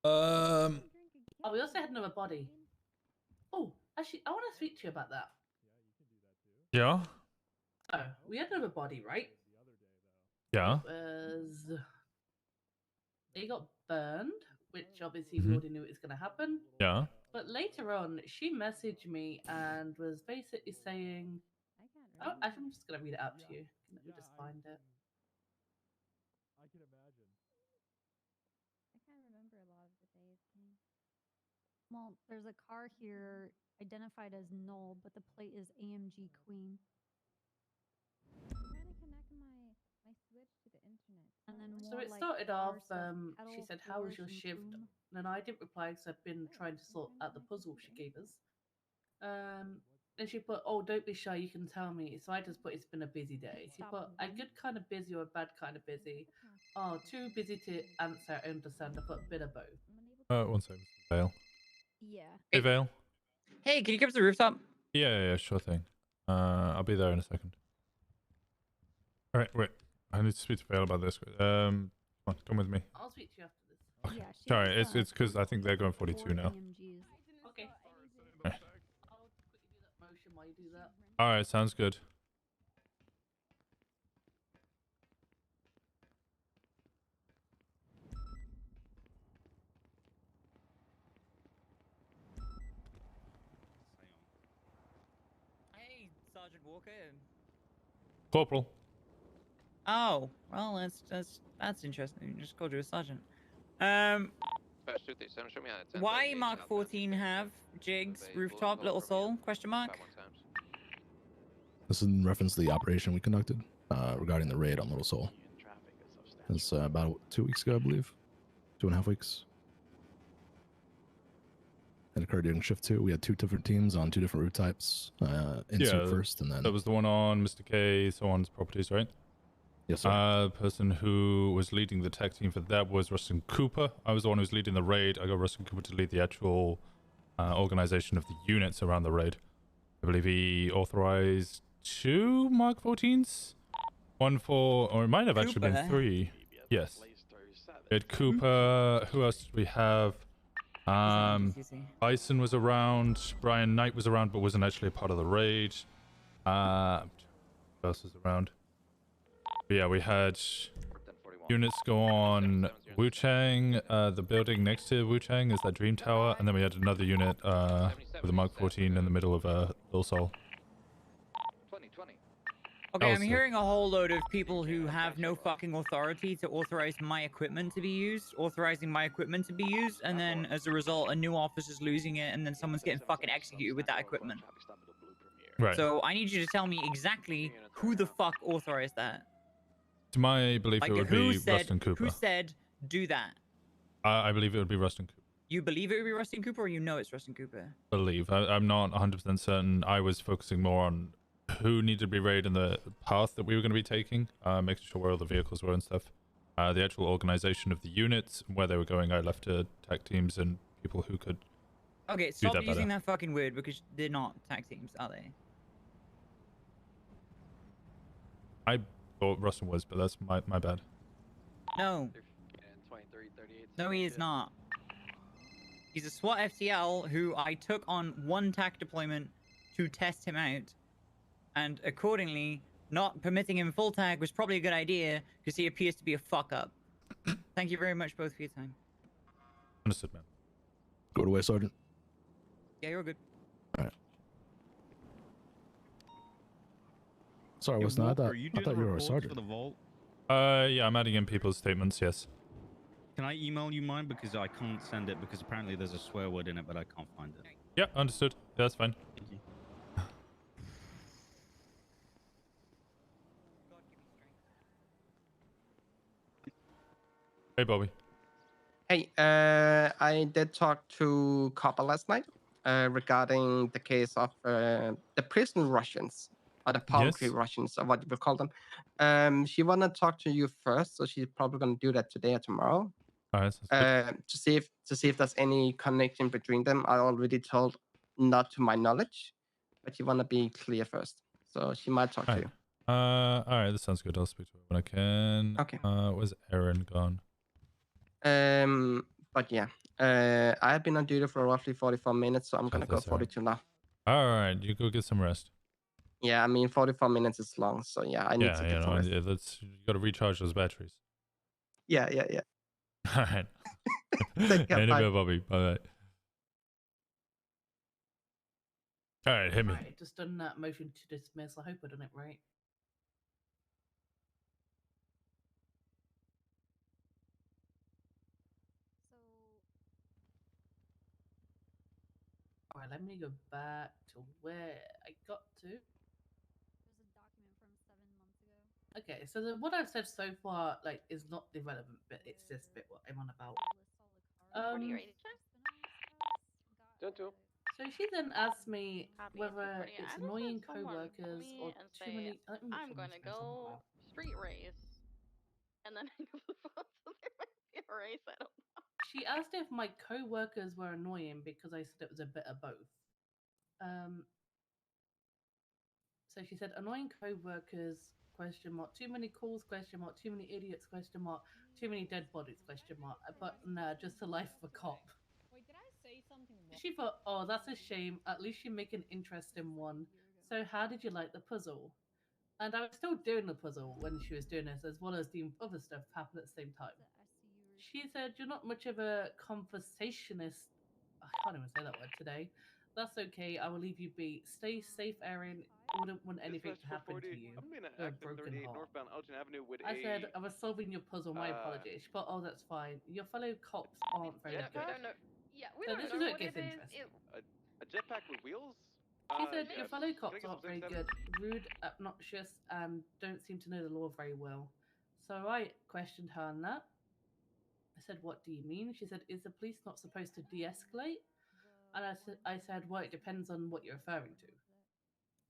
Oh, we also had another body. Oh, actually, I want to speak to you about that. Yeah. Oh, we had another body, right? Yeah. They got burned, which obviously we already knew it was going to happen. Yeah. But later on, she messaged me and was basically saying, oh, I'm just going to read it out to you. Let me just find it. I can imagine. I can't remember a lot of the days. Well, there's a car here identified as Null, but the plate is AMG Queen. I'm trying to connect my switch to the internet. And then So more it like started car off, stuff, she pedal, said, how was Porsche, your and shift? Plume. And I didn't reply because I've been trying to sort out the puzzle she gave us. Then she put, oh, don't be shy, you can tell me. So I just put, it's been a busy day. She put, a good kind of busy or a bad kind of busy. Oh, too busy to answer, I understand. I put a bit of both. 1 second. Vale. Yeah. Hey, Vale. Hey, can you come to the rooftop? Yeah, sure thing. I'll be there in a second. All right, wait. I need to speak to Vale about this. Come on, come with me. I'll speak to you after this. Yeah, she Sorry, has, it's because I think they're going 42 now. AMGs. Okay. Alright. I'll quickly do that motion while you do that. All right, sounds good. Hey, Sergeant Walker. Corporal. Oh, well, that's interesting. You just called you a sergeant. Why Mark 14 have jigs, rooftop, little soul? Question mark. This is in reference to the operation we conducted regarding the raid on Little Soul. It's about 2 weeks ago, I believe. 2.5 weeks. It occurred during shift 2. We had 2 different teams on 2 different route types. Insert first, and then that was the one on Mr. K, so on's properties, right? Yes, sir. The person who was leading the tech team for that was Rustin Cooper. I was the one who was leading the raid. I got Rustin Cooper to lead the actual organization of the units around the raid. I believe he authorized 2 Mark 14s. 1 for, or it might have actually been 3. Yes. We had Cooper. Who else did we have? Bison was around. Brian Knight was around, but wasn't actually a part of the raid. Who else was around? But yeah, we had units go on Wu Chang. The building next to Wu Chang is that Dream Tower, and then we had another unit with a Mark 14 in the middle of Little Soul. Okay, I'm hearing a whole load of people who have no fucking authority to authorize my equipment to be used, authorizing my equipment to be used, and then as a result, a new officer's losing it, and then someone's getting fucking executed with that equipment. Right. So I need you to tell me exactly who the fuck authorized that. To my belief, Like, it would who be said, Rustin Cooper. who said do that? I believe it would be Rustin Cooper. You believe it would be Rustin Cooper, or you know it's Rustin Cooper? I'm not 100% certain. I was focusing more on who needed to be raided and the path that we were going to be taking, making sure where all the vehicles were and stuff. The actual organization of the units, where they were going, I left to tech teams and people who could Okay, do stop that using better. that fucking word because they're not tag teams, are they? I thought Rustin was, but that's my bad. No. No, he is not. He's a SWAT FTL who I took on one TAC deployment to test him out. And accordingly, not permitting him full tag was probably a good idea because he appears to be a fuck up. Thank you very much both for your time. Understood, man. Go away, Sergeant. Yeah, you're good. Alright. Sorry, Winston, I thought you were a sergeant. For the vault? Yeah, I'm adding in people's statements, yes. Can I email you mine because I can't send it because apparently there's a swear word in it, but I can't find it. Yeah, understood. Yeah, that's fine. Thank you. Hey, Bobby. Hey, I did talk to Copper last night regarding the case of the prison Russians, or the poultry Yes. Russians, or what you would call them. She wanted to talk to you first, so she's probably going to do that today or tomorrow. All right, to see if there's any connection between them. I already told not to my knowledge, but you want to be clear first, so she might talk to you. All right, that sounds good. I'll speak to her when I can. Okay. Where's Aaron gone? But yeah, I have been on duty for roughly 44 minutes, so I'm gonna go That's all right. 42 now. All right, you go get some rest. Yeah, I mean 44 minutes is long, so yeah, I need to get some rest. You got to recharge those batteries. Yeah. All right. Take care, In a bye. bit, Bobby. Bye. All right, hit me. Right, just done that motion to dismiss. I hope I done it right. Alright, let me go back to where I got to. Okay, so what I've said so far, like, is not the relevant bit. It's this bit what I'm on about. So she then asked me whether it's annoying co-workers or too many. I'm gonna go street race, and then I go to the phone, so there might be a race. I don't know. She asked if my co-workers were annoying because I said it was a bit of both. So she said annoying co-workers ? Too many calls ? Too many idiots ? Too many dead bodies ? But nah, just the life of a cop. Wait, did I say something wrong? She thought, oh, that's a shame. At least you make an interesting one. So how did you like the puzzle? And I was still doing the puzzle when she was doing this, as well as doing other stuff happen at the same time. She said, you're not much of a conversationist. I can't even say that word today. That's okay. I will leave you be. Stay safe, Erin. I wouldn't want anything to happen to you. I'm being You're a active broken 38 heart. northbound Elgin Avenue with I said, I was solving your puzzle. My apologies. She thought, oh, that's fine. Your fellow cops aren't very good. Yeah, we So don't this know is where it what gets it is. interesting. a jetpack with wheels. She said your Yes. fellow Can I cops get aren't some very things good, rude, obnoxious, and don't seem to know the law very well. So I questioned her on that. I said, what do you mean? She said, is the police not supposed to de-escalate? And I said, well, it depends on what you're referring to.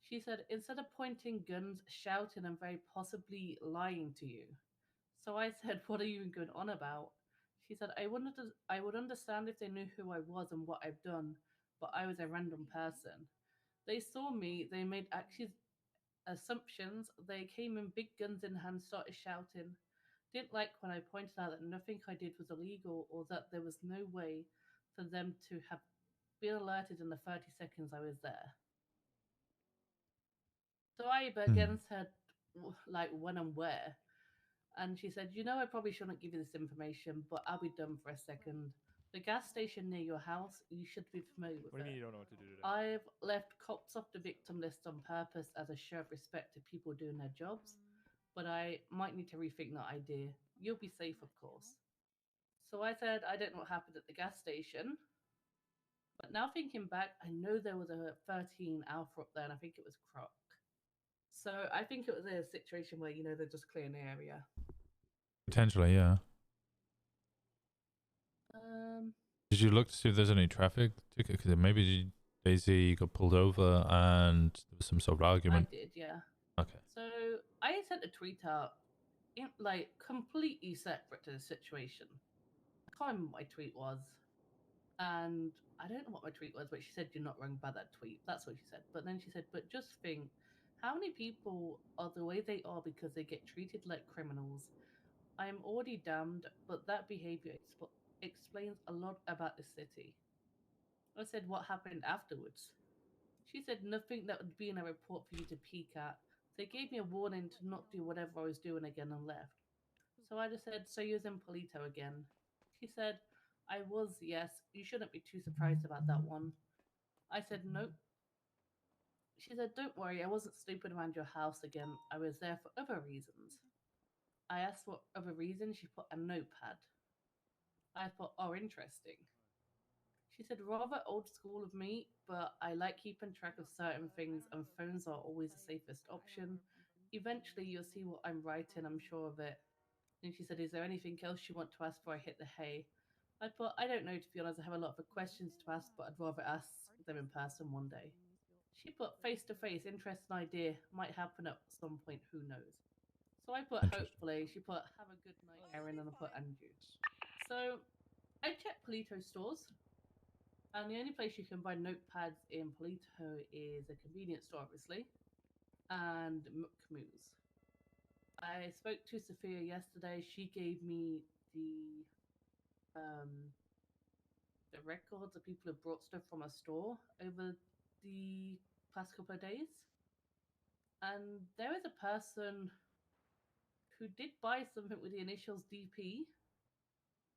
She said, instead of pointing guns, shouting, and very possibly lying to you. So I said, what are you even going on about? She said, I would understand if they knew who I was and what I've done, but I was a random person. They saw me, they made assumptions, they came in big guns in hand, started shouting. Didn't like when I pointed out that nothing I did was illegal or that there was no way for them to have been alerted in the 30 seconds I was there. So I again said, like, when and where. And she said, you know, I probably shouldn't give you this information, but I'll be done for a second. The gas station near your house, you should be familiar with What do you it. mean you don't know what to do today? I've left cops off the victim list on purpose as a show of respect to people doing their jobs, but I might need to rethink that idea. You'll be safe, of course. So I said, I don't know what happened at the gas station, but now thinking back, I know there was a 13 Alpha up there, and I think it was Croc. So I think it was a situation where, you know, they're just clearing the area. Potentially, yeah. Did you look to see if there's any traffic ticket? Because maybe Daisy got pulled over and there was some sort of argument. I did, yeah. Okay. So I sent a tweet out, like completely separate to the situation. I can't remember what my tweet was, and I don't know what my tweet was, but she said you're not wrong about that tweet. That's what she said. But then she said, but just think, how many people are the way they are because they get treated like criminals? I am already damned, but that behavior explains a lot about the city. I said, what happened afterwards? She said nothing that would be in a report for you to peek at. They gave me a warning to not do whatever I was doing again and left. So I just said, so you was in Polito again? She said, I was, yes. You shouldn't be too surprised about that one. I said, nope. She said, don't worry, I wasn't sleeping around your house again. I was there for other reasons. I asked what other reason. She put a notepad. I thought, oh, interesting. She said, rather old school of me, but I like keeping track of certain things, and phones are always the safest option. Eventually, you'll see what I'm writing, I'm sure of it. And she said, is there anything else you want to ask before I hit the hay? I thought, I don't know, to be honest. I have a lot of questions to ask, but I'd rather ask them in person one day. She put face to face, interesting idea, might happen at some point, who knows. So I put hopefully. She put have a good night, Erin, and I put Andrew. So I checked Polito stores, and the only place you can buy notepads in Polito is a convenience store, obviously, and McMoo's. I spoke to Sophia yesterday. She gave me the records of people who brought stuff from a store over the past couple of days. And there is a person who did buy something with the initials DP.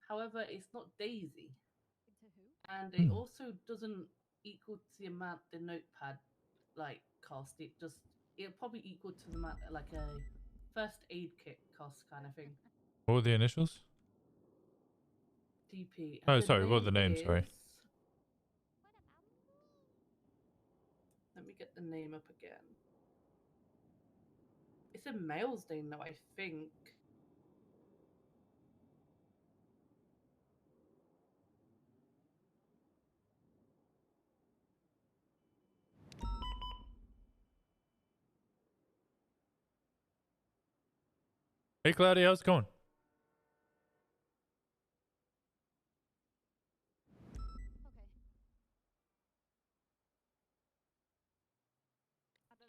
However, it's not Daisy. And it also doesn't equal to the amount the notepad cost. It'll probably equal to the amount like a first aid kit cost kind of thing. What were the initials? DP. Oh, sorry. What were the names? Sorry. Let me get the name up again. It's a male's name though, I think. Hey, Cloudy, how's it going?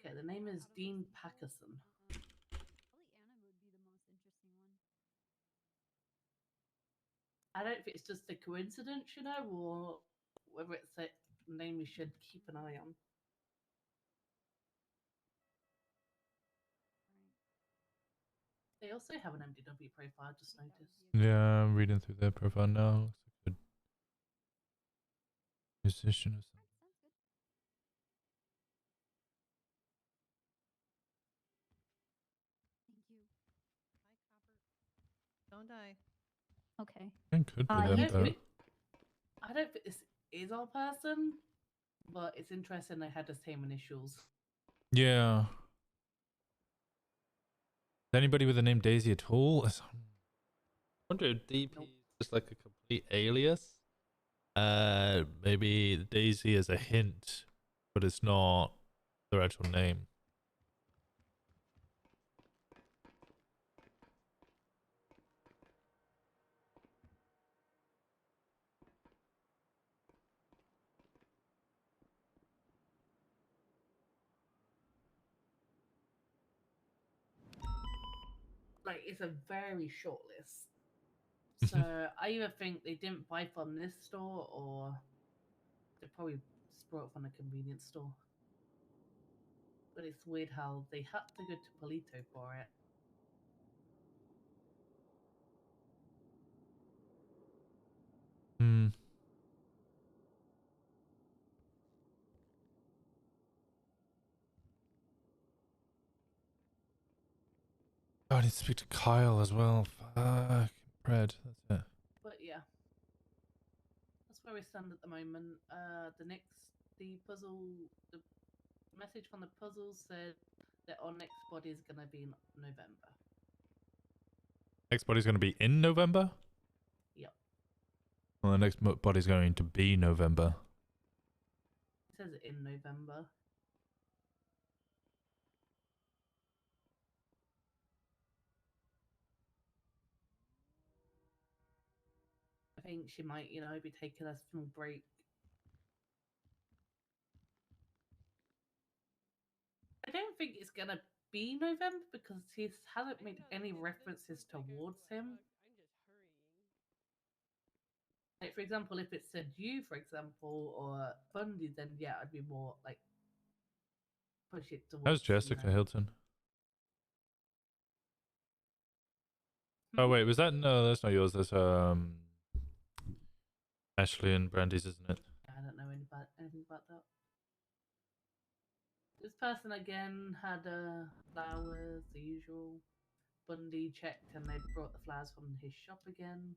Okay, the name is Dean Packerson. I don't think it's just a coincidence, you know, or whether it's a name we should keep an eye on. They also have an MDW profile, I just noticed. Yeah, I'm reading through their profile now. Looks like a musician or something. Don't die. Okay. It could be I them, don't though. think this is our person, but it's interesting they had the same initials. Yeah. Is anybody with the name Daisy at all? I wonder if DP is just like a complete alias. Maybe Daisy is a hint, but it's not their actual name. Like, it's a very short list. So I either think they didn't buy from this store, or they probably just brought it from a convenience store. But it's weird how they had to go to Polito for it. Oh, I need to speak to Kyle as well. Fuck. Bread. That's it. But yeah, that's where we stand at the moment. The message from the puzzle said that our next body is gonna be in November. Next body's going to be in November? Yep. Well, the next body's going to be November. It says in November. I think she might, be taking a small break. I don't think it's gonna be November because he hasn't made any references towards him. Like, for example, if it said you, for example, or Bundy, then yeah, I'd be more like push it towards. How's Jessica Hilton? Oh wait, was that no? That's not yours. That's Ashley and Brandy's, isn't it? I don't know anything about that. This person again had flowers, the usual. Bundy checked and they brought the flowers from his shop again.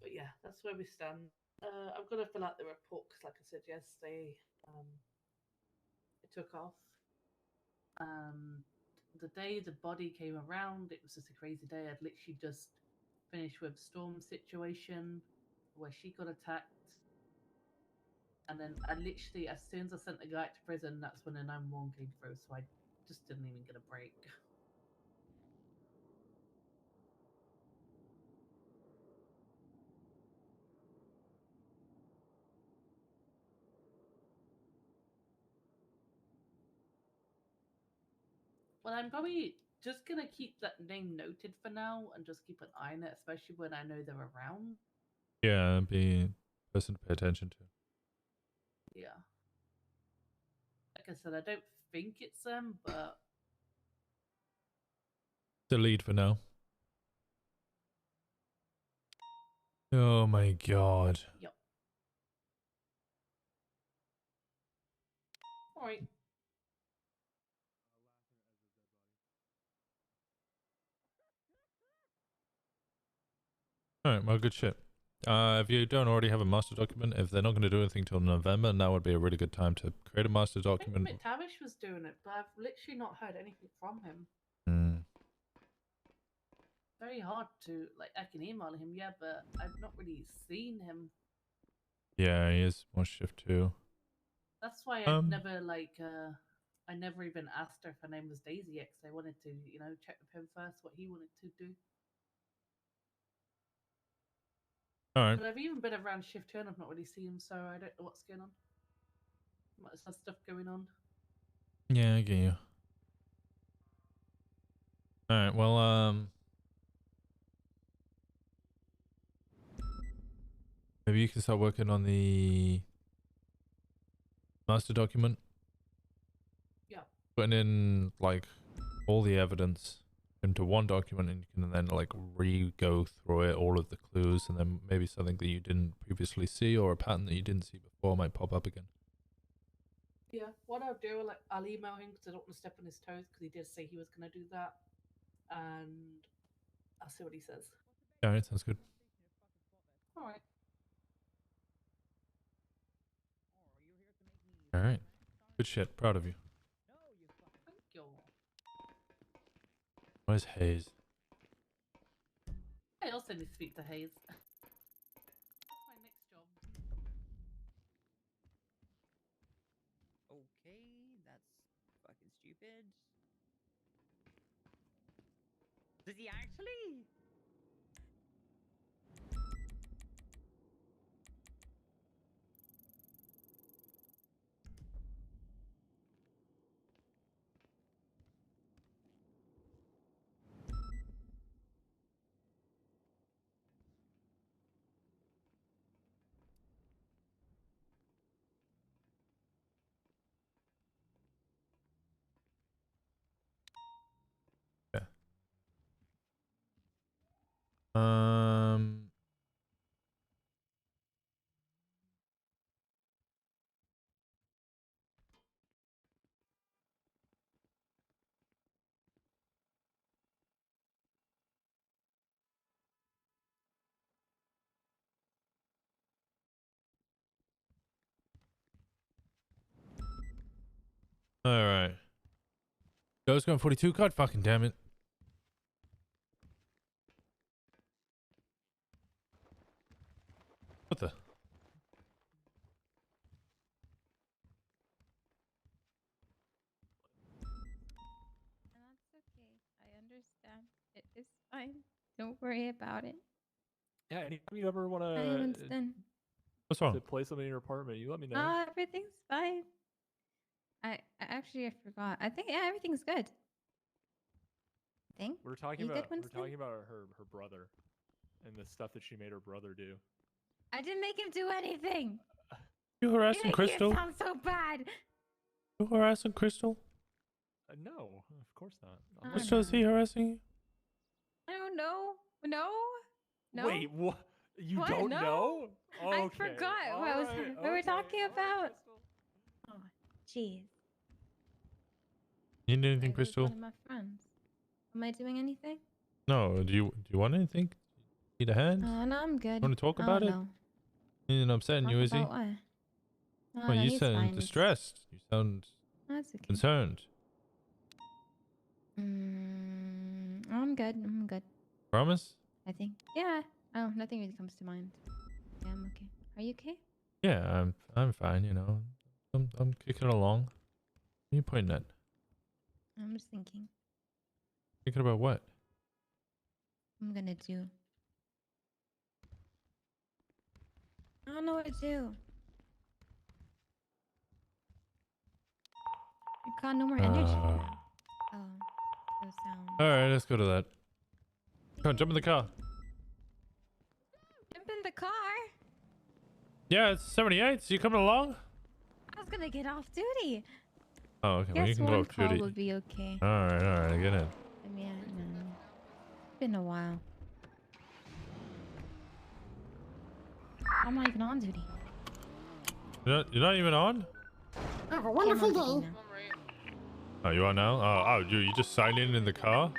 But yeah, that's where we stand. I'm gonna fill out the report because, like I said yesterday, it took off. The day the body came around, it was just a crazy day. I'd literally just finished with Storm situation where she got attacked. And then I literally, as soon as I sent the guy to prison, that's when the 911 came through. So I just didn't even get a break. Well, I'm probably just going to keep that name noted for now and just keep an eye on it, especially when I know they're around. Yeah, be a person to pay attention to. Yeah. Like I said, I don't think it's them, but Delete for now. Oh my god. yep. All right. Alright, well, good shit. If you don't already have a master document, if they're not going to do anything till November, now would be a really good time to create a master I think document. McTavish was doing it, but I've literally not heard anything from him. Very hard to, like, I can email him, yeah, but I've not really seen him. Yeah, he is more shift too. That's why I never, like, I never even asked her if her name was Daisy yet, because I wanted to, check with him first what he wanted to do. Alright. But I've even been around shift 2 and I've not really seen him, so I don't know what's going on. Might have some stuff going on. Yeah, I get you. Alright, well, maybe you can start working on the master document. Yeah. Putting in, like, all the evidence into one document, and you can then, like, re-go through it, all of the clues, and then maybe something that you didn't previously see or a pattern that you didn't see before might pop up again. Yeah, what I'll do, like, I'll email him because I don't want to step on his toes because he did say he was going to do that. And I'll see what he says. Alright, sounds good. Alright. Alright. Good shit. Proud of you. Thank you. Where's Hayes? I also need to speak to Hayes. What's my next job? Okay, that's fucking stupid. Does he actually? Um. All right. Ghost going 42. God fucking damn it. What the? That's okay. I understand. It is fine. Don't worry about it. Yeah, anytime you ever want Hi, to Winston. What's wrong? play something in your apartment, you let me know. Everything's fine. I actually I forgot. I think everything's good. I think. We're talking You good, about Winston? her brother and the stuff that she made her brother do. I didn't make him do anything. You You're harassing making Crystal? it sound so bad. You harassing Crystal? No, of course not. Crystal, is he harassing you? I don't know. No. No. Wait, what? You What? don't No. know? I Okay, forgot what we were talking about. Oh, jeez. You need anything, It was Crystal? one of my friends. Am I doing anything? No. Do you want anything? Need a hand? No, I'm good. Want to talk I about don't it? know. He's not upsetting Talk you, is he? about what? No, Well, no, you he's sound fine. distressed. You sound That's okay. concerned. I'm good. I'm good. Promise? I think. Yeah. Oh, nothing really comes to mind. Yeah, I'm okay. Are you okay? Yeah, I'm fine. You know, I'm kicking along. What are you pointing at? I'm just thinking. Thinking about what? I'm gonna do. I don't know what to do. I got no more energy. Oh, no sound. All right, let's go to that. Come on, jump in the car. Jump in the car. Yeah, it's 78. So you coming along? I was gonna get off duty. Oh, okay. Well, you Guess can go one off call duty. would be okay. All right, get in. I mean, no. It's been a while. I'm not even on duty. You're not even on? Have a wonderful day. Oh, you are now? Oh, you just signed in the car?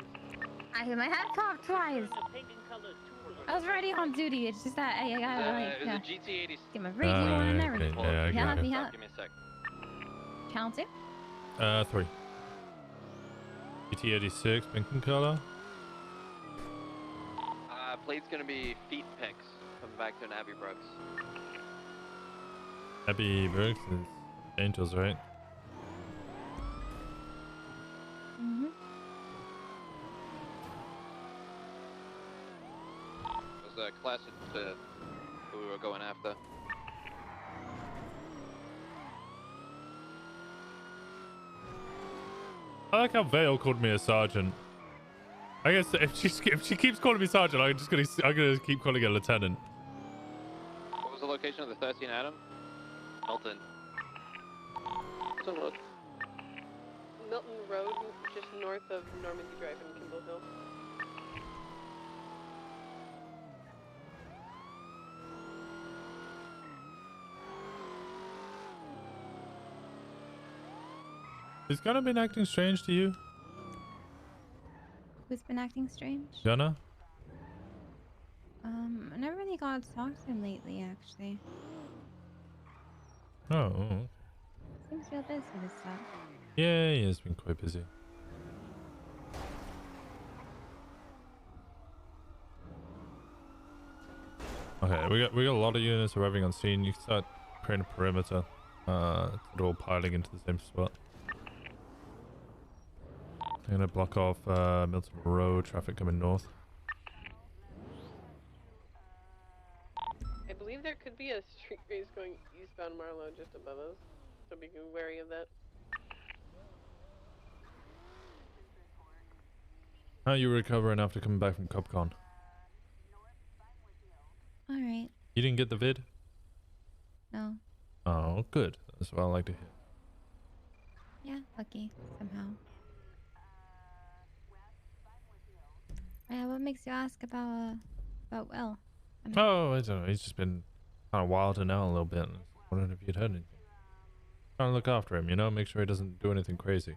I hit my head top twice. I was already on duty. It's just that I gotta like get my radio on and everything. Yeah, I got it. Yeah. Give me a sec. Channel 2? 3. GT86, pink in color. Plate's gonna be feet picks. Coming back to an Abbey Brooks. Abbey Brooks is Angels, right? Mm-hmm. It was a classic to who we were going after. I like how Vale called me a sergeant. I guess if she keeps calling me sergeant, I'm gonna keep calling her lieutenant. What was the location of the 13 Adam? Milton. Milton Road. Milton Road, just north of Normandy Drive in Kimball Hill. Is Gunnar been acting strange to you? Who's been acting strange? Gunnar? I never really got to talk to him lately, actually. Oh. Seems real busy with stuff. Yeah, he has been quite busy. Okay, we got a lot of units arriving on scene. You can start creating a perimeter. They're all piling into the same spot. I'm gonna block off Milton Road, traffic coming north. I believe there could be a street race going eastbound Marlow just above us, so be wary of that. How are you recovering after coming back from CopCon? Alright. You didn't get the vid? No. Oh, good. That's what I like to hear. Yeah, lucky, somehow. Yeah, what makes you ask about But well. Oh, I don't know. He's just been kind of wilding out a little bit. And wondering if you'd heard anything. Trying to look after him, you know, make sure he doesn't do anything crazy.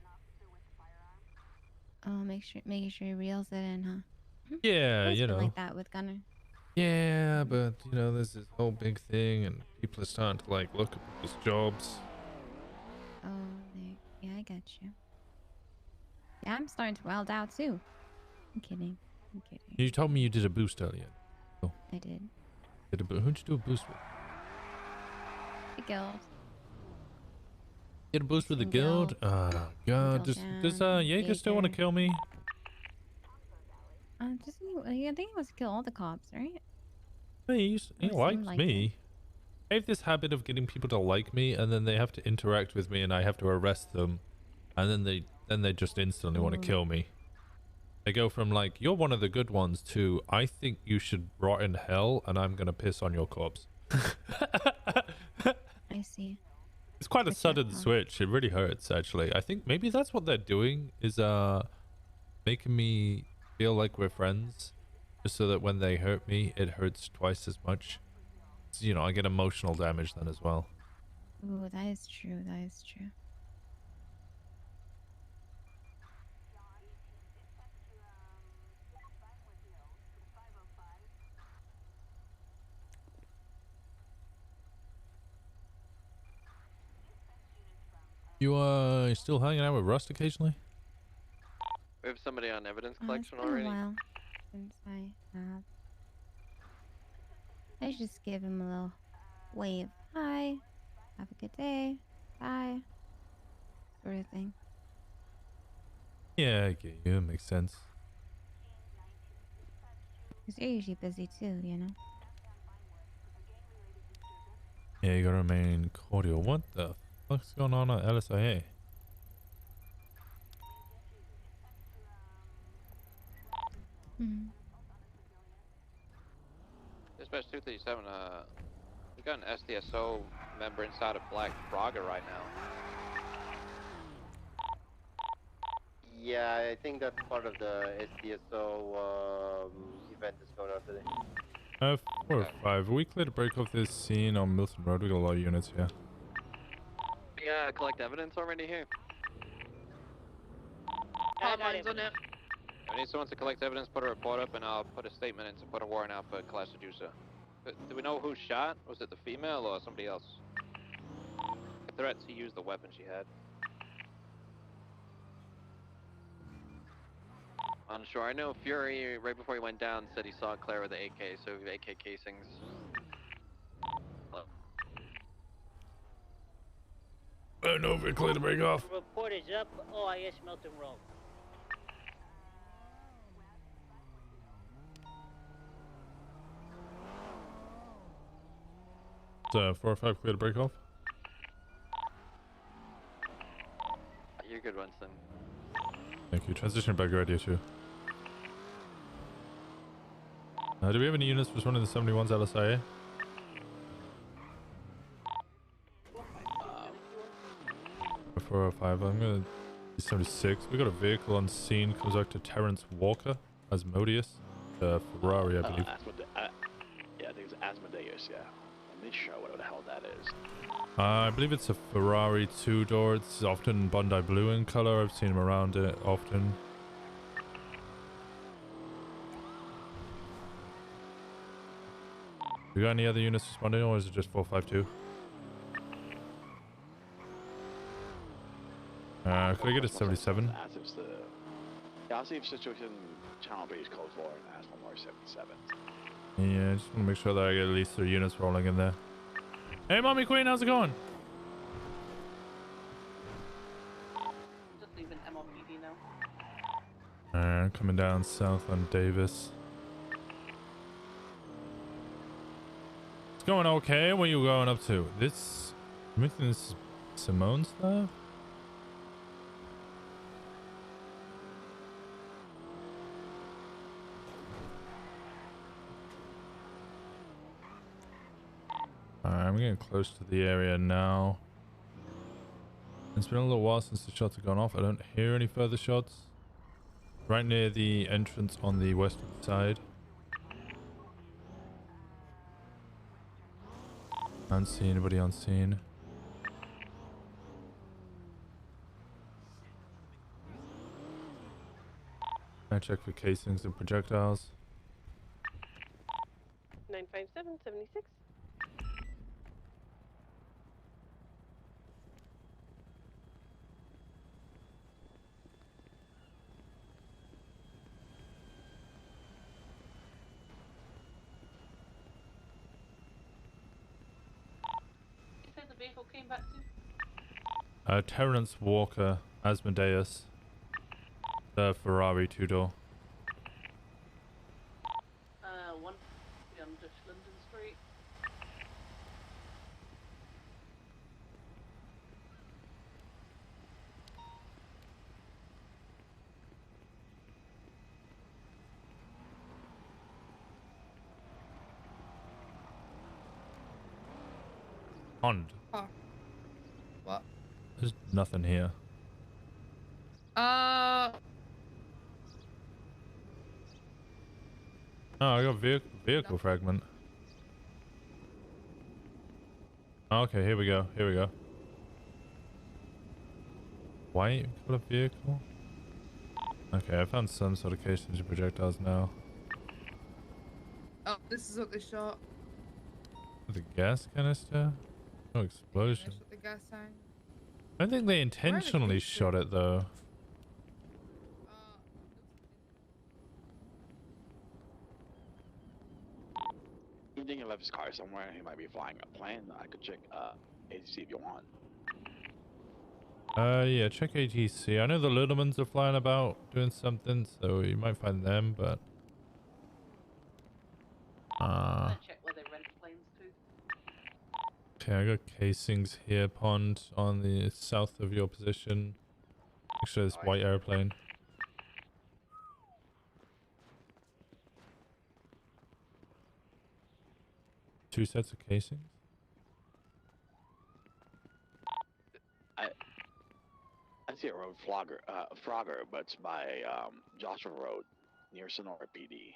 Oh, making sure he reels it in, huh? Yeah, Always you been know. like that with Gunner. Yeah, but you know, there's this whole big thing, and people are starting to like look at people's jobs. Oh, yeah, I get you. Yeah, I'm starting to wild out too. I'm kidding. I'm kidding. You told me you did a boost earlier. Oh. I did. Who'd you do a boost with? The guild. Get a boost with the guild? Oh god, does Jaeger still want to kill me? I think he wants to kill all the cops, right? He likes like me. I have this habit of getting people to like me, and then they have to interact with me, and I have to arrest them, and then they just instantly want to kill me. They go from like, you're one of the good ones, to I think you should rot in hell, and I'm gonna piss on your corpse. I see. It's quite a sudden switch. It really hurts, actually. I think maybe that's what they're doing, is making me feel like we're friends, just so that when they hurt me, it hurts twice as much. So, you know, I get emotional damage then as well. Ooh, that is true. That is true. You still hanging out with Rust occasionally? We have somebody on evidence It's collection been already. a while since I have. I just give him a little wave. Hi. Have a good day. Bye. Sort of thing. Yeah, I get you. It makes sense. Because you're usually busy too, you know? Yeah, you gotta remain cordial. What the fuck's going on at LSIA? Dispatch 237, we got an SDSO member inside of Black Braga right now. Yeah, I think that's part of the SDSO event that's going on today. 4 or 5. Are we clear to break off this scene on Milton Road? We got a lot of units here. Yeah, collect evidence already here. Mine's on it. If I need someone to collect evidence, put a report up, and I'll put a statement in to put a warrant out for Class Seducer. Do we know who shot? Was it the female or somebody else? A threat to use the weapon she had. Unsure. I know Fury, right before he went down, said he saw Claire with the AK, so we have AK casings. I know if we're clear to break off. Report is up, OIS Milton Road. It's 4 or 5 clear to break off. You're good, Winston. Thank you. Transition back radio 2. Do we have any units responding to the 71's LSIA? 405. I'm gonna be 76. We got a vehicle on scene. Comes out to Terrence Walker as Modius. Ferrari, I believe. Yeah, I think it's Asmodeus, yeah. I'm not sure what the hell that is. I believe it's a Ferrari 2-door. It's often Bondi blue in color. I've seen them around it often. We got any other units responding, or is it just 452? Could I get a 77? Yeah, I'll see if situation channel B is code 4 and ask for more 77. Yeah, I just want to make sure that I get at least 3 units rolling in there. Hey, Mommy Queen, how's it going? Just leaving MLPD now. Coming down south on Davis. It's going okay. What are you going up to? This... I'm thinking this is Simone's stuff? I'm getting close to the area now. It's been a little while since the shots have gone off. I don't hear any further shots. Right near the entrance on the western side. I don't see anybody on scene. I check for casings and projectiles. 95776. You said the vehicle came back to? Terrence Walker, Asmodeus. The Ferrari two-door. 1 on Dutch London Street. Pond. Oh. What? There's nothing here. Oh, I got vehicle fragment. Okay, here we go. Here we go. White color vehicle. Okay, I found some sort of casings and projectiles now. Oh, this is what they shot. The gas canister? No explosion. They shot the gas tank. I don't think they intentionally shot it though. You think he left his car somewhere? He might be flying a plane. I could check ATC if you want. Yeah, check ATC. I know the Littlemans are flying about doing something, so you might find them, but Check where they rent planes to. okay, I got casings here, Pond, on the south of your position. Actually, this white airplane. Two sets of casings? I see a road Frogger, but it's by Joshua Road near Sonora PD.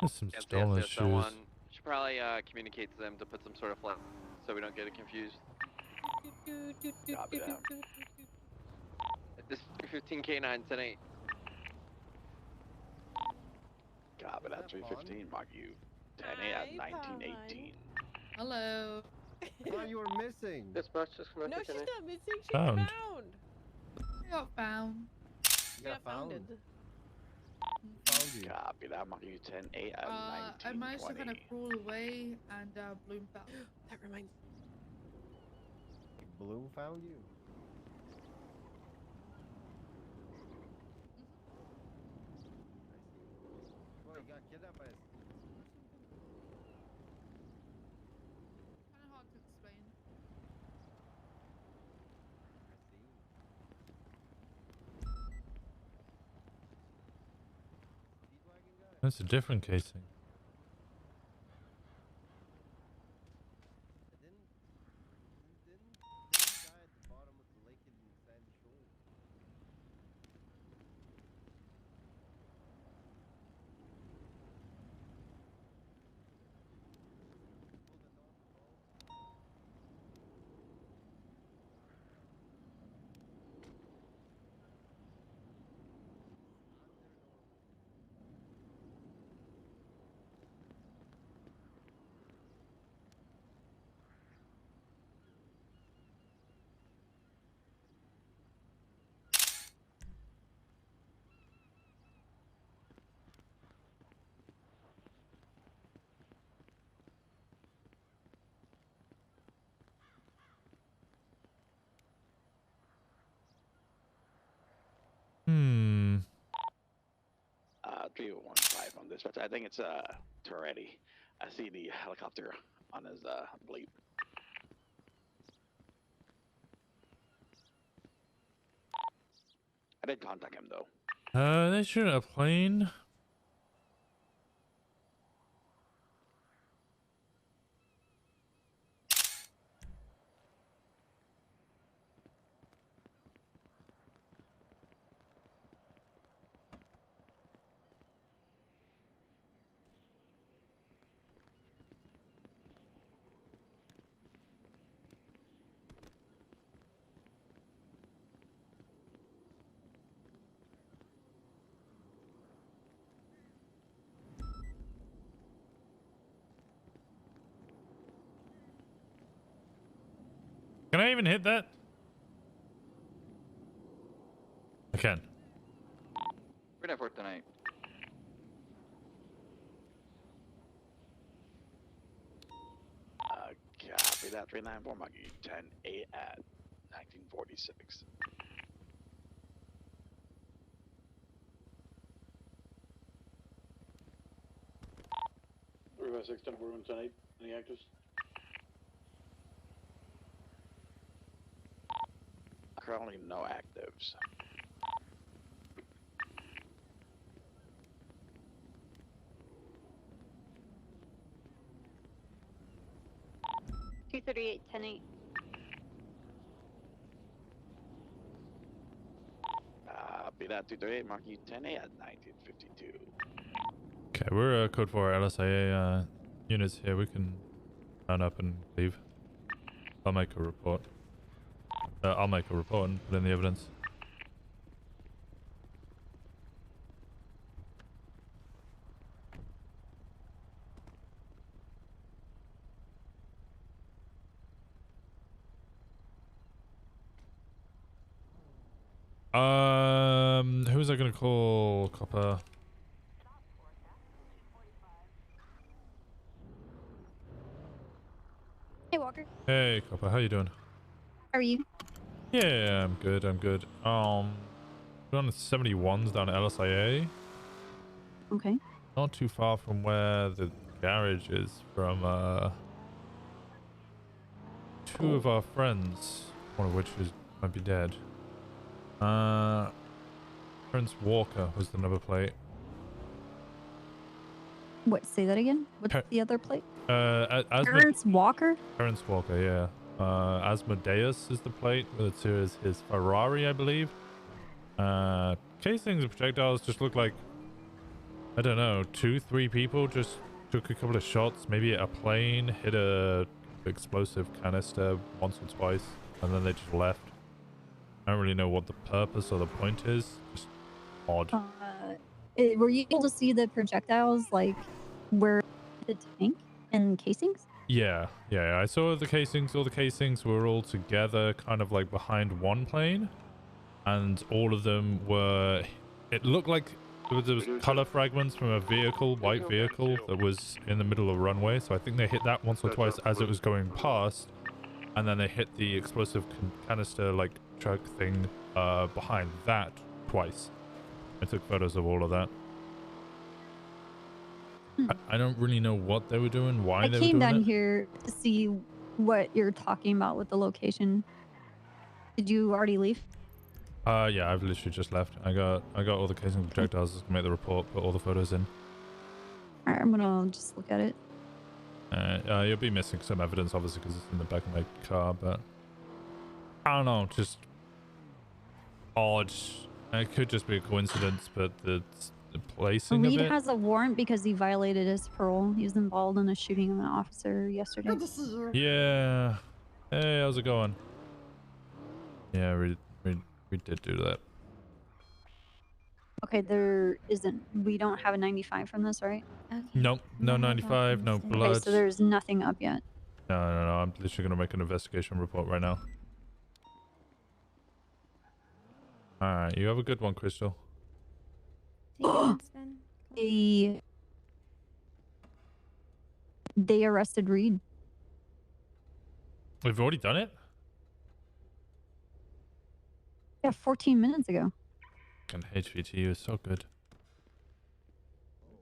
There's some Yes, stolen yes, shoes. someone should probably communicate to them to put some sort of flag so we don't get it confused. Copy that. This is 315K9, 10-8. Copy that. 315. Mark you 10-8 at 1918. Hello. Oh, you were missing. Dispatch just No, connected. she's not missing. She's Found. found. I got found. She got founded. Found you. Copy that. Mark you 10-8 at I managed to 1920. kind of crawl away and Bloom found. That reminds me. Bloom found you. Well, you got kidnapped by a Kind of hard to explain. That's a different casing. didn't die at the bottom of the lake in Sandy Shore. Hmm. 3015 on this, but I think it's Toretti. I see the helicopter on his bleep. I did contact him though. They shoot a plane. Can I even hit that? I can. We're there for tonight. Copy that. 394 Monkey 10-8 at 1946. River 6 10 4 tonight. Any actors? Currently no actives. Two 38-10-8. Copy that. 238 Monkey 10-8 at 1952. Okay, we're code 4 LSIA units here. We can round up and leave. I'll make a report. I'll make a report and put in the evidence. Who's I gonna call? Copper. Hey, Walker. Hey, Copper. How you doing? How are you? Yeah, I'm good. I'm good. We're on the 71s down at LSIA. Okay. Not too far from where the garage is from two of our friends, one of which might be dead. Prince Walker was the number plate. What? Say that again. What's the other plate? Terrence Walker. Terrence Walker, yeah. Asmodeus is the plate. The two is his Ferrari, I believe. Casings and projectiles just look like, I don't know, 2-3 people just took a couple of shots, maybe a plane, hit a explosive canister once or twice, and then they just left. I don't really know what the purpose or the point is. Just odd. Were you able to see the projectiles, like where the tank and casings? Yeah. I saw the casings. All the casings were all together, kind of like behind one plane, and all of them were. It looked like there was color fragments from a vehicle, white vehicle, that was in the middle of the runway. So I think they hit that once or twice as it was going past, and then they hit the explosive canister like truck thing behind that twice. I took photos of all of that. I don't really know what they were doing, why they were doing it. I came down here to see what you're talking about with the location. Did you already leave? Yeah, I've literally just left. I got all the casing projectiles. Just make the report, put all the photos in. Alright, I'm gonna just look at it. You'll be missing some evidence, obviously, because it's in the back of my car, but I don't know, just odd. It could just be a coincidence, but the placing Reed of it. has a warrant because he violated his parole. He was involved in a shooting of an officer yesterday. Yeah. Hey, how's it going? Yeah, we did do that. Okay, there isn't. We don't have a 95 from this, right? Okay. Nope, no 95, no blood. Okay, so there's nothing up yet. No. I'm literally gonna make an investigation report right now. All right, you have a good one, Crystal. They arrested Reed. We've already done it? Yeah, 14 minutes ago. And HVTU is so good.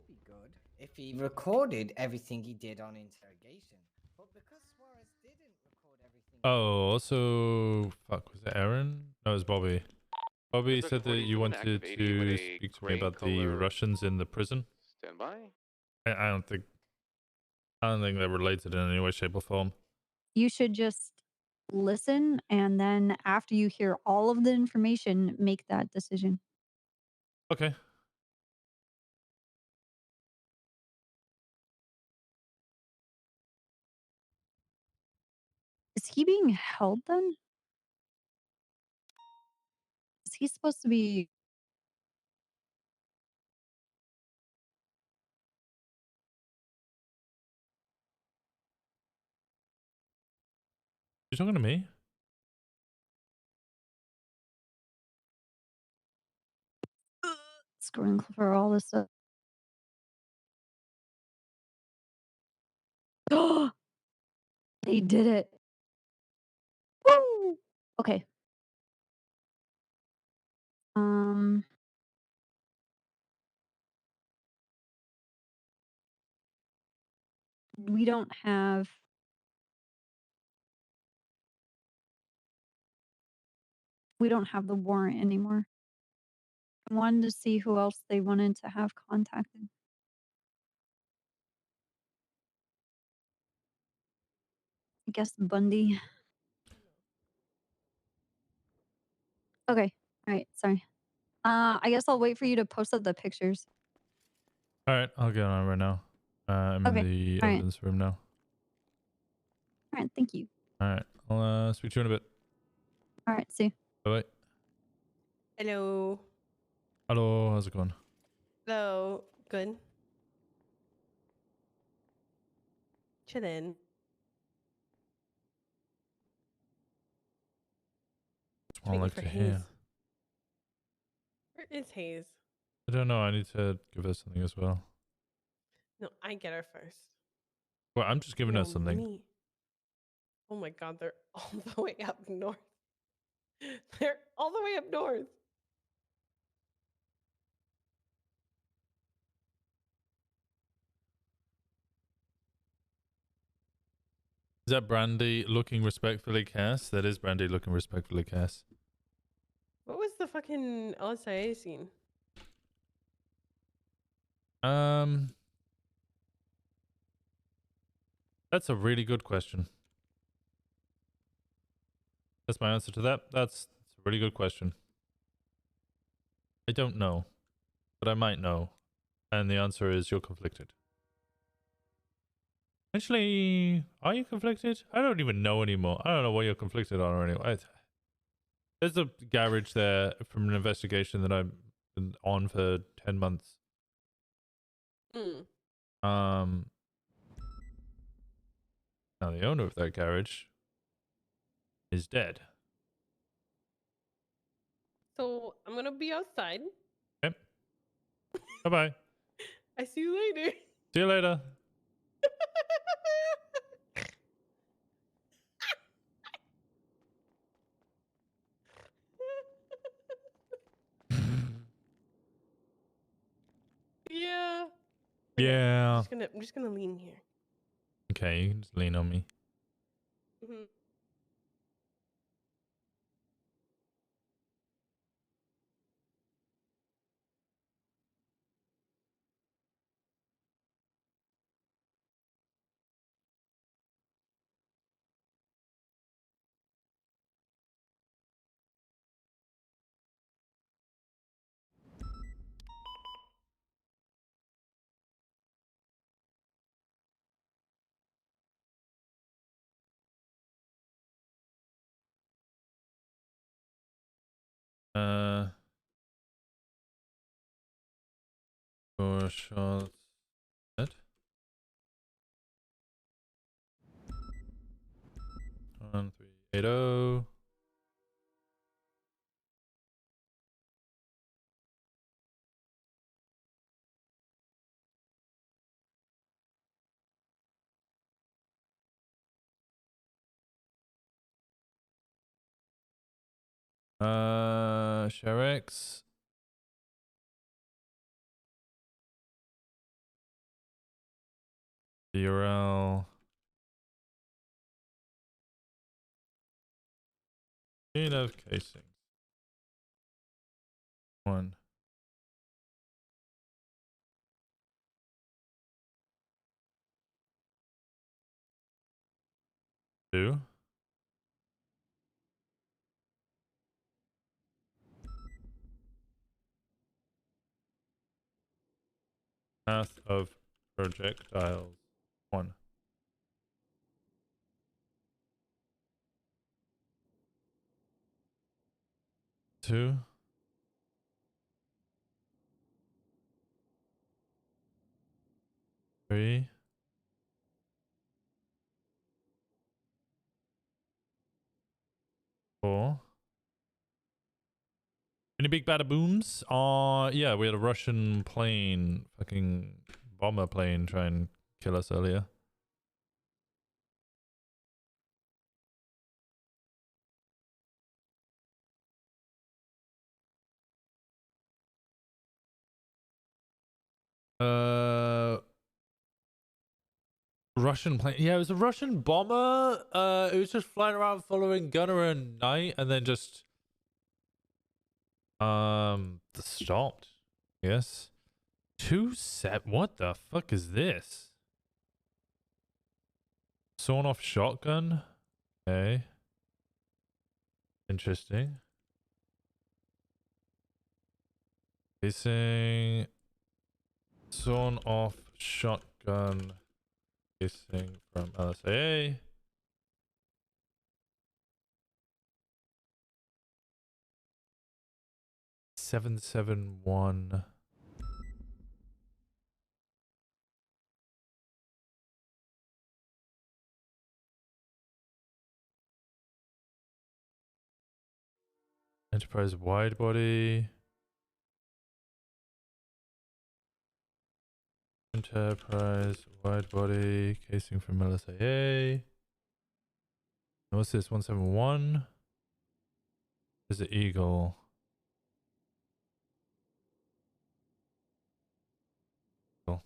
Be good if he recorded everything he did on interrogation. But because Suarez didn't record everything. Oh, also, fuck, was it Aaron? No, it was Bobby. Bobby said that you wanted to speak to me about the Russians in the prison. Stand by. I don't think they're related in any way, shape, or form. You should just listen, and then after you hear all of the information, make that decision. Okay. Is he being held then? Is he supposed to be? You talking to me? Screwing for all this stuff. Oh, they did it. Woo! Okay. Um. We don't have. We don't have the warrant anymore. I wanted to see who else they wanted to have contacted. I guess Bundy. Okay. All right. Sorry. I guess I'll wait for you to post up the pictures. All right, I'll get on it right now. I'm in Okay, the all right. evidence room now. All right. Thank you. All right, I'll speak to you in a bit. All right. See. Bye bye. Hello. Hello, how's it going? Hello. Good. Chillin'. That's what I Waiting like for to Hayes. hear. Where is Hayes? I don't know. I need to give her something as well. No, I get her first. Well, I'm just giving her No, something. me. Oh my god, they're all the way up north. They're all the way up north. Is that Brandy looking respectfully cast? That is Brandy looking respectfully cast. What was the fucking LSIA scene? That's a really good question. That's my answer to that. That's a really good question. I don't know, but I might know. And the answer is you're conflicted. Actually, are you conflicted? I don't even know anymore. I don't know what you're conflicted on or anyway. There's a garage there from an investigation that I've been on for 10 months. Now the owner of that garage is dead. So I'm gonna be outside. Okay. Bye-bye. I see you later. See you later. Yeah. Yeah. I'm just gonna lean here. Okay, you can just lean on me. Mm-hmm. Four shots. Dead. 1380. Sharex. URL. Chain of casings. 1. 2. Path of projectiles. 1. 2. 3. 4. Any big bada booms? Yeah, we had a Russian plane, fucking bomber plane, try and kill us earlier. Russian plane. Yeah, it was a Russian bomber. It was just flying around following Gunner at night, and then just stopped. Yes. What the fuck is this? Sawn off shotgun. Okay. Interesting. Casing. Sawn off shotgun. Casing from LSAA. $771. Enterprise wide body. Enterprise wide body casing from LSAA. What's this? 171. Is it Eagle? Cool.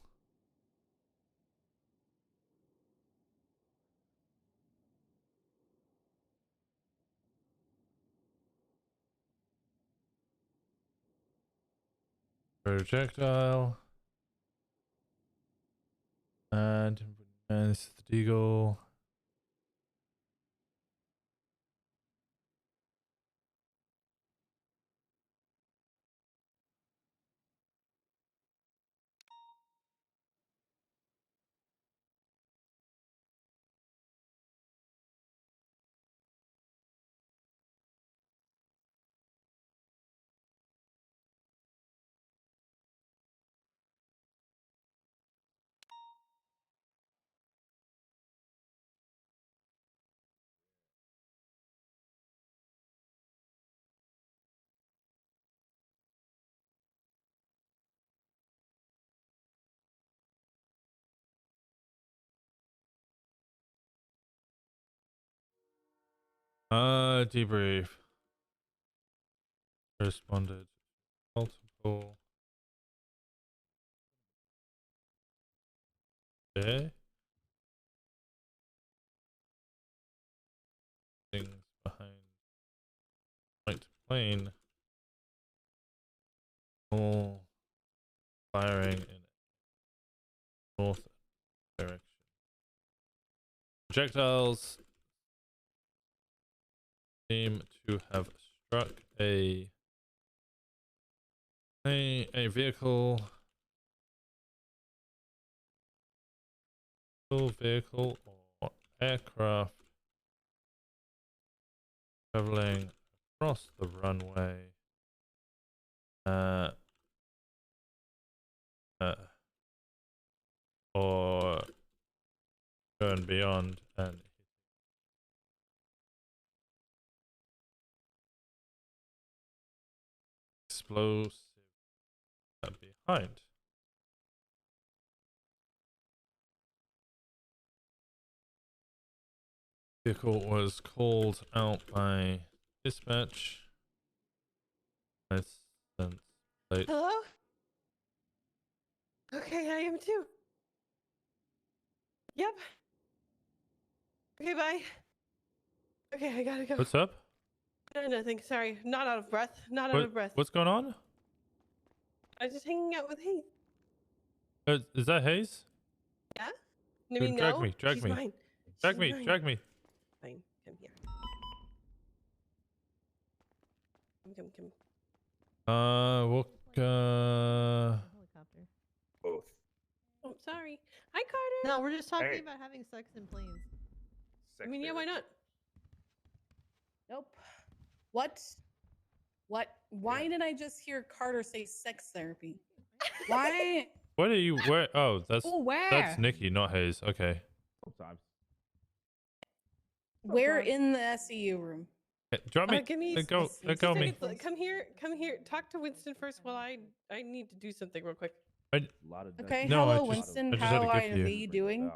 Projectile. And this is the Eagle. Debrief. Responded. Multiple. Okay. Things behind white plane. All firing in north direction. Projectiles seem to have struck a vehicle. Vehicle or aircraft traveling across the runway or going beyond and explosive behind. Vehicle was called out by dispatch. License plate. Hello? Okay, I am too. Yep. Okay, bye. Okay, I gotta go. What's up? No, nothing. Sorry. Not out of breath. Not out of breath. What's going on? I was just hanging out with Hayes. Is that Hayes? Yeah? I mean, Drag no. me, drag She's me. mine. Drag She's me, mine. drag me. Fine. Come here. Come. Helicopter. Both. Oh, sorry. Hi, Carter. No, we're just talking Hey. about having sex in planes. I mean, yeah, why not? Nope. What? Why did I just hear Carter say sex therapy? Why? What are you? Where? Oh, that's where? that's Nikki, not Hayes. Okay. Where in the SEU room? Okay, drop me. Can you Let go. Let go me. Come here. Come here. Talk to Winston first while I need to do something real quick. Okay, No, hello, I Winston. just had How a gift are for you. you doing?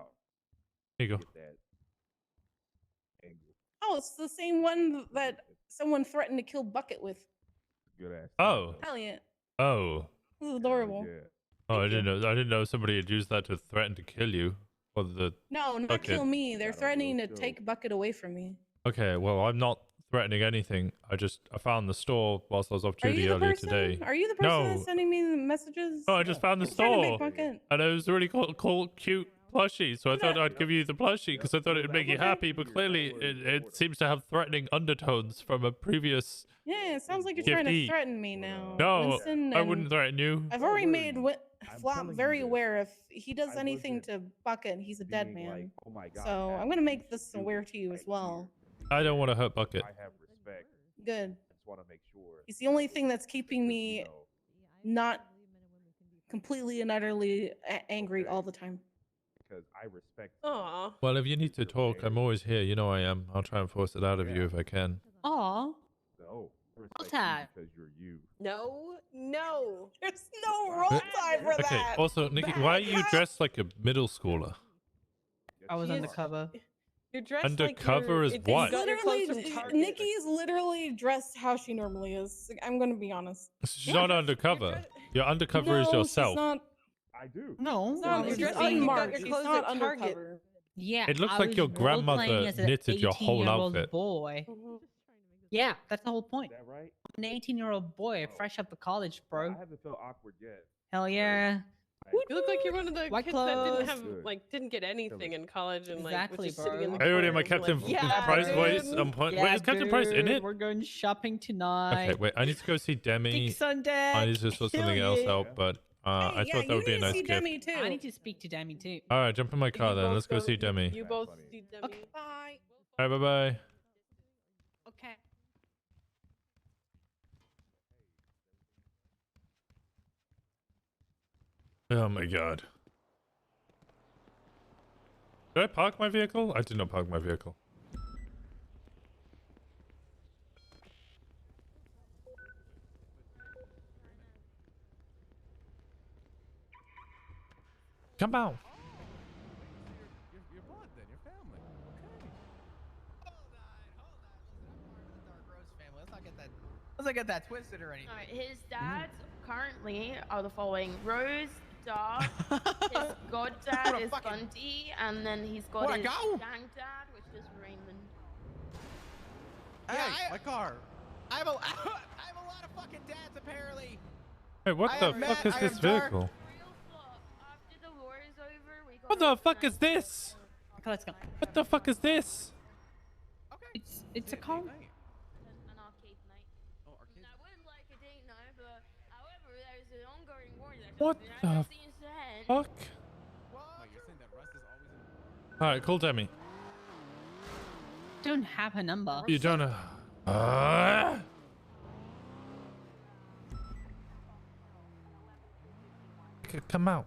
Here you go. Oh, it's the same one that someone threatened to kill Bucket with. Oh. Hell yeah. Oh. This is adorable. Oh, I didn't know. I didn't know somebody had used that to threaten to kill you. Or the No, not Bucket. kill me. They're threatening to take Bucket away from me. Okay, well, I'm not threatening anything. I found the store whilst I was off Are duty you the earlier person? today. Are you the person No. that's sending me the messages? No, I just found the You're trying to store. make Bucket. And it was a really cool, cute plushie. So I thought I'd give you the plushie because I thought it would make you happy. But clearly, it seems to have threatening undertones from a previous. Yeah, it sounds like you're trying to Giftee. threaten me now. No, Winston, I and wouldn't threaten you. I've already made Flop very aware if he does anything to Bucket, he's a dead man. So I'm gonna make this aware to you as well. I don't want to hurt Bucket. Good. It's the only thing that's keeping me not completely and utterly angry all the time. Aw. Well, if you need to talk, I'm always here. You know I am. I'll try and force it out of you if I can. Aw. No. Roll time. Because you're you. No, no. There's no roll time for Okay. that. Also, Nikki, why are you dressed like a middle schooler? I was undercover. You're dressed Undercover like is what? Nikki is literally dressed how she normally is. I'm gonna be honest. She's not undercover. Your undercover is No, yourself. She's not. I do. No, She's not, she's unmarked. She's not undercover. Yeah, It looks I like was your role-playing grandmother as an knitted your whole 18-year-old outfit. Boy. Yeah, that's the whole point. Is that right? An 18-year-old boy, fresh out of college, bro. I haven't felt awkward yet. Hell yeah. You look like you're one of the White kids that didn't clothes. have didn't get anything in college and Exactly, was just sitting in the Hey, already my corner and, Captain like, Price dude. voice on point. Wait, is Captain Price in it? We're going shopping tonight. Okay, wait. I need to go see Demi. Geeks on deck. I need to sort something Hell else yeah. out, but I thought that would be a nice gift. I need to speak to Demi too. All right, jump in my car then. Let's go see Demi. You both see Demi. Okay, bye. All right, bye bye. Okay. Oh my god. Did I park my vehicle? I did not park my vehicle. Come on. You're blood then, you're family. Okay. Let's not get that twisted or anything. Alright, his dads currently are the following: Rose, Dark, his goddad is Bunty, and then he's got Wanna his go? gang dad, which is Raymond. Hey, my car. I have a lot of fucking dads apparently. Hey, what I the am fuck Matt, is I this am Dark. vehicle? After the war is over, we got What the fuck is this? Okay, let's go. What the fuck is this? It's a car. an arcade night. And I would like a date night, but however, there's an ongoing war that What the seems to end. fuck? Oh, you're saying that Russ is always All right, call Demi. Don't have her number. You don't know. Come out.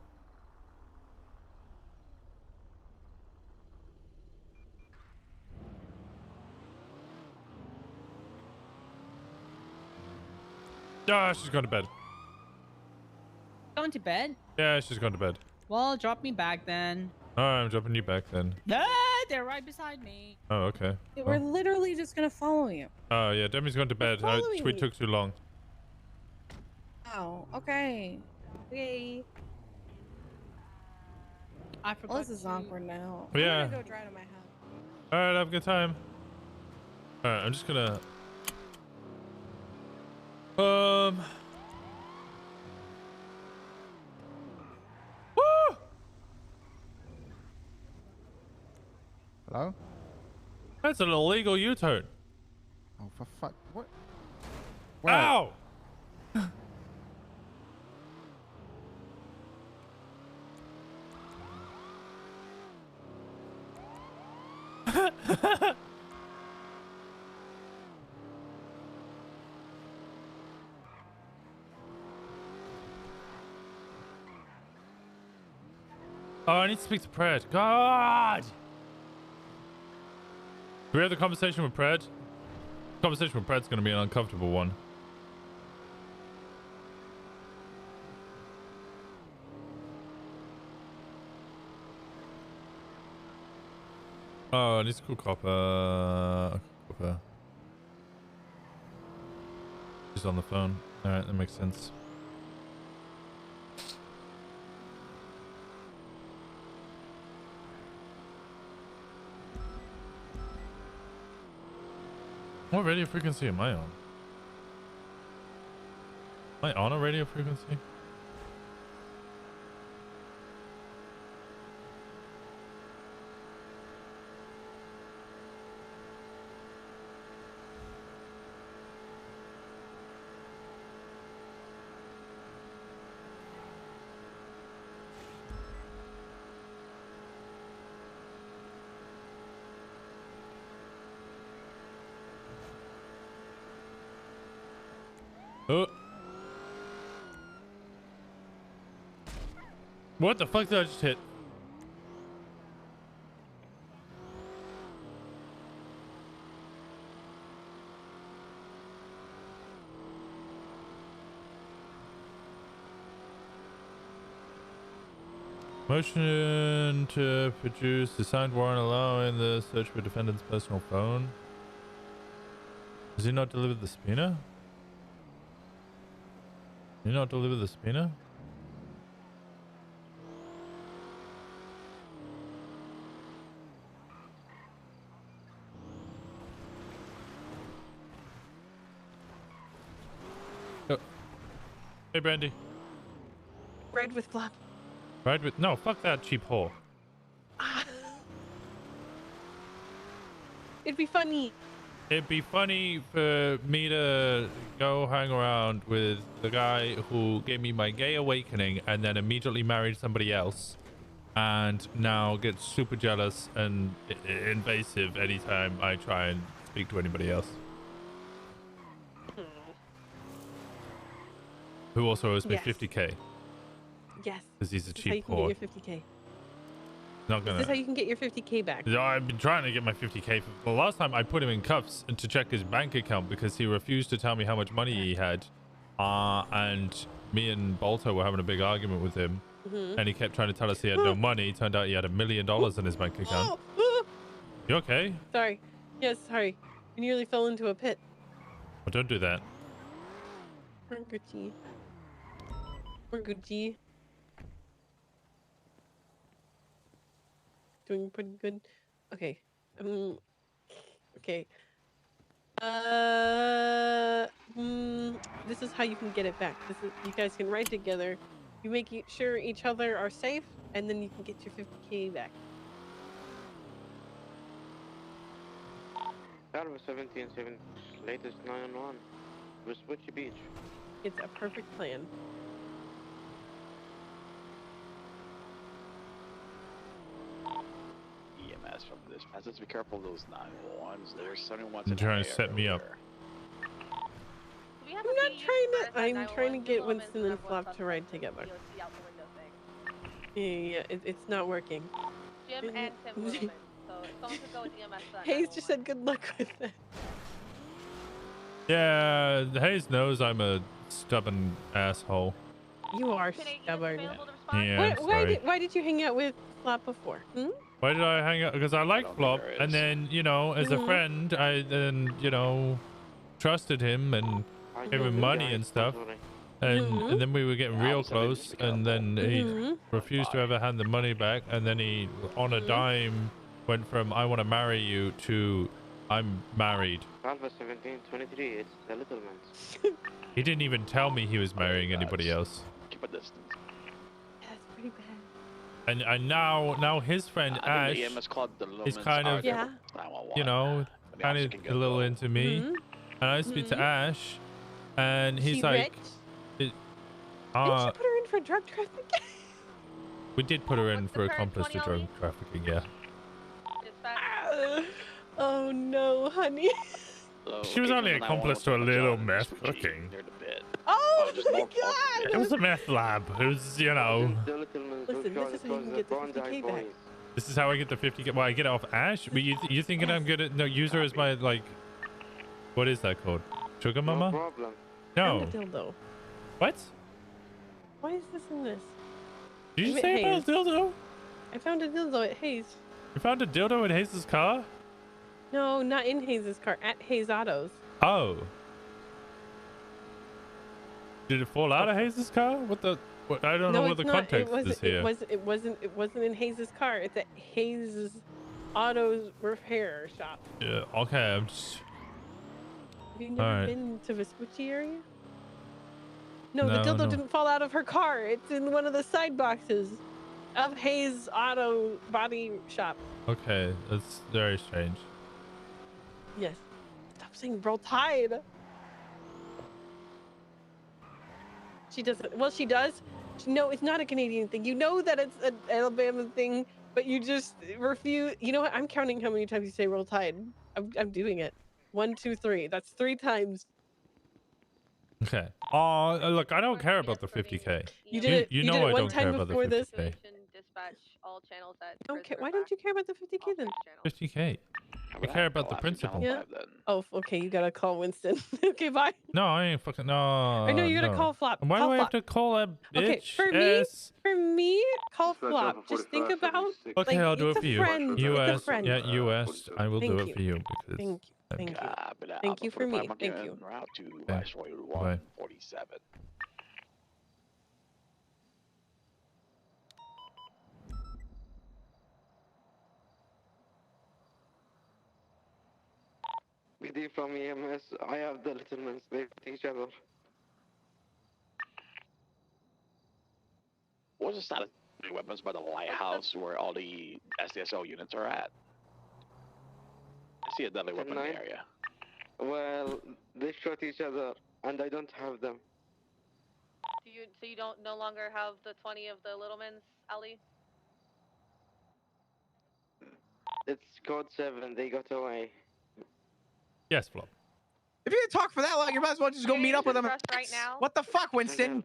Ah, she's gone to bed. Going to bed? Yeah, she's gone to bed. Well, drop me back then. All right, I'm dropping you back then. Ah, they're right beside me. Oh, okay. We're literally just gonna follow you. Oh, yeah, Demi's gone to bed. following We you. took too long. Oh, okay. Okay. I forgot. Well, this is awkward now. Yeah. I'm gonna go dry to my house. All right, have a good time. All right, I'm just gonna. Woo! Hello? That's an illegal U-turn. Oh, for fuck. What? Ow! Oh, I need to speak to Pred. God! Do we have the conversation with Pred? Conversation with Pratt's gonna be an uncomfortable one. Oh, this cool copper. She's on the phone. Alright, that makes sense. What radio frequency am I on? Am I on a radio frequency? Oh. What the fuck did I just hit? Motion to produce the signed warrant allowing the search for defendant's personal phone. Does he not deliver the subpoena? You not deliver the subpoena? Oh. Hey, Brandy. Ride with Flap. Ride with... No, fuck that cheap whore. It'd be funny. It'd be funny for me to go hang around with the guy who gave me my gay awakening and then immediately married somebody else and now gets super jealous and invasive anytime I try and speak to anybody else. Who also owes me 50k. Yes. Because he's a This is how you cheap can whore. get your 50k. Not gonna... This is how you can get your 50k back. Yeah, I've been trying to get my 50k. The last time I put him in cuffs to check his bank account because he refused to tell me how much money he had. And me and Bolter were having a big argument with him. And he kept trying to tell us he had no money. Turned out he had $1 million in his bank account. You okay? Sorry. Yes, sorry. We nearly fell into a pit. Well, don't do that. We're Gucci. We're Gucci. Doing pretty good. Okay. Okay. This is how you can get it back. This is, you guys can ride together. You make sure each other are safe, and then you can get your 50k back. Alpha 17-7, latest 911. Wiswichi Beach. It's a perfect plan. EMS from this. Let's be careful of those 911s. There's 71. You're trying to set me up. I'm not trying to. I'm trying to get Winston and Flop to ride together. Yeah, it's not working. Jim and Tim Wilman, so someone could go with EMS. Hayes just said good luck with it. Yeah, Hayes knows I'm a stubborn asshole. You are stubborn. Yeah, Why did you hang out with Flop before? Hmm? Why did I hang out? Because I like Flop, and then, you know, as a friend, I then, you know, trusted him and gave him money and stuff. And then we were getting real close, and then he refused to ever hand the money back, and then he, on a dime, went from I want to marry you to I'm married. Alpha 17-23, it's the little man. He didn't even tell me he was marrying anybody else. Keep a distance. That's pretty bad. And now his friend Ash is kind of, you know, kind of a little into me. And I speak to Ash, and he's like, Didn't you put her in for drug trafficking? we did put her in for accomplice to drug trafficking, yeah. Oh no, honey. She was only accomplice to a little meth cooking. Oh my god! It was a meth lab. It was, you know. Listen, this is how you can get the 50k back. This is how I get the 50k. Well, I get it off Ash? But you thinking I'm gonna use her as my, like, What is that called? Sugar No mama? problem. No. Found a dildo. What? Why is this in this? Did you I'm at say about Hayes. dildo? I found a dildo at Hayes. You found a dildo in Hayes' car? No, not in Hayes' car. At Hayes Autos. Oh. Did it fall out of Hayes' car? What the? What? I don't know what the context is here. It wasn't in Hayes' car. It's at Hayes Autos repair shop. Yeah. Okay. I'm just. Have you never Alright. been to Vespucci area? No, No, the dildo no. didn't fall out of her car. It's in one of the side boxes of Hayes Auto Body Shop. Okay. That's very strange. Yes. Stop saying Roll Tide. She doesn't. Well, she does. No, it's not a Canadian thing. You know that it's an Alabama thing, but you just refuse. You know what? I'm counting how many times you say Roll Tide. I'm doing it. 1, 2, 3. That's 3 times. Okay. Oh, look, I don't care about the 50k. You did it. You did know it I one don't time care about the before this. 50k. Dispatch all channels at Okay. Why don't you care about the 50k then? 50k. I care about the principle. Yeah. Oh, okay. You gotta call Winston. Okay, bye. No, I ain't fucking. No. I know you gotta call Flop. Why Call do I have Flop. to call a bitch? Okay, for me, call Flop. Just think about. Okay, like, I'll do it's it for a you. friend. It's a US. friend. Yeah, US. I will do Thank it for you because. Thank you. Thank you. But, Thank you for me. Thank en you. route to Okay. Viceroy Bye. 147. BD from EMS, I have the little men slave each other. What's the status of weapons by the lighthouse where all the SDSO units are at? I see a deadly weapon in the 10-9. area. Well, they shot each other, and I don't have them. So you don't no longer have the 20 of the Littlemans, Ali? It's code 7, they got away. Yes, Flop. If you're gonna talk for that long, you might as well just go meet up with them. Right now? What the fuck, Winston?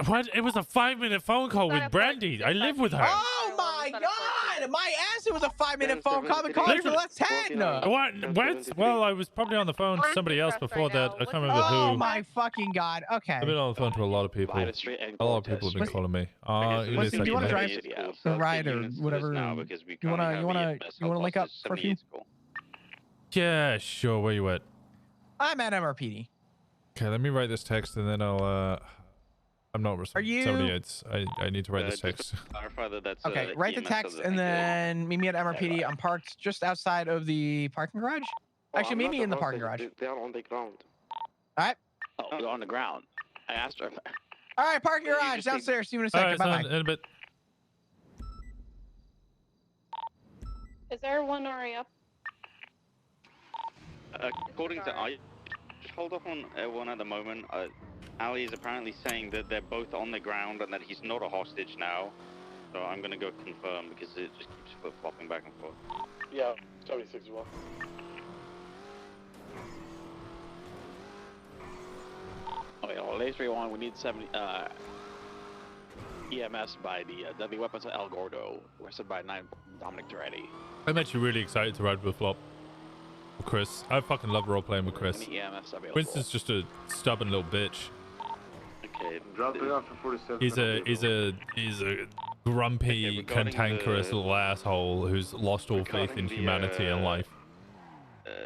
What? It was a 5-minute phone call with Brandy. I live with her. Oh my god! My ass! It was a 5-minute phone call. I've been calling you for the last 10. What? Well, I was probably on the phone to somebody else before that. I can't remember who. Oh my fucking god. Okay. I've been on the phone to a lot of people. A lot of people have been calling me. Give me a Do you want to drive second. the ride or whatever? You wanna link up for a few? Yeah, sure. Where you at? I'm at MRPD. Okay, let me write this text and then I'll. I'm not responsible. Somebody, I need to write this text. Clarify that that's Okay, write the text and then meet me at MRPD. I'm parked just outside of the parking garage. Actually, meet me in the parking garage. They're on the ground. All right. Oh, they're on the ground. I asked her. All right, parking garage downstairs. See you in a second. All right, Bye son, in a bit. Is there one already up? According to I, just hold off on one at the moment. Ali is apparently saying that they're both on the ground and that he's not a hostage now. So I'm gonna go confirm because it just keeps flip-flopping back and forth. Yeah, 76 as well. Okay, well, A31, we need 70 EMS by the deadly weapons of El Gordo, arrested by 9 Dominic Toretti. I'm actually really excited to ride with Flop. With Chris. I fucking love role playing with Chris. Any EMS available? Winston's just a stubborn little bitch. Okay. Dropping off for 47. He's a grumpy, cantankerous little asshole who's lost all faith in humanity and life.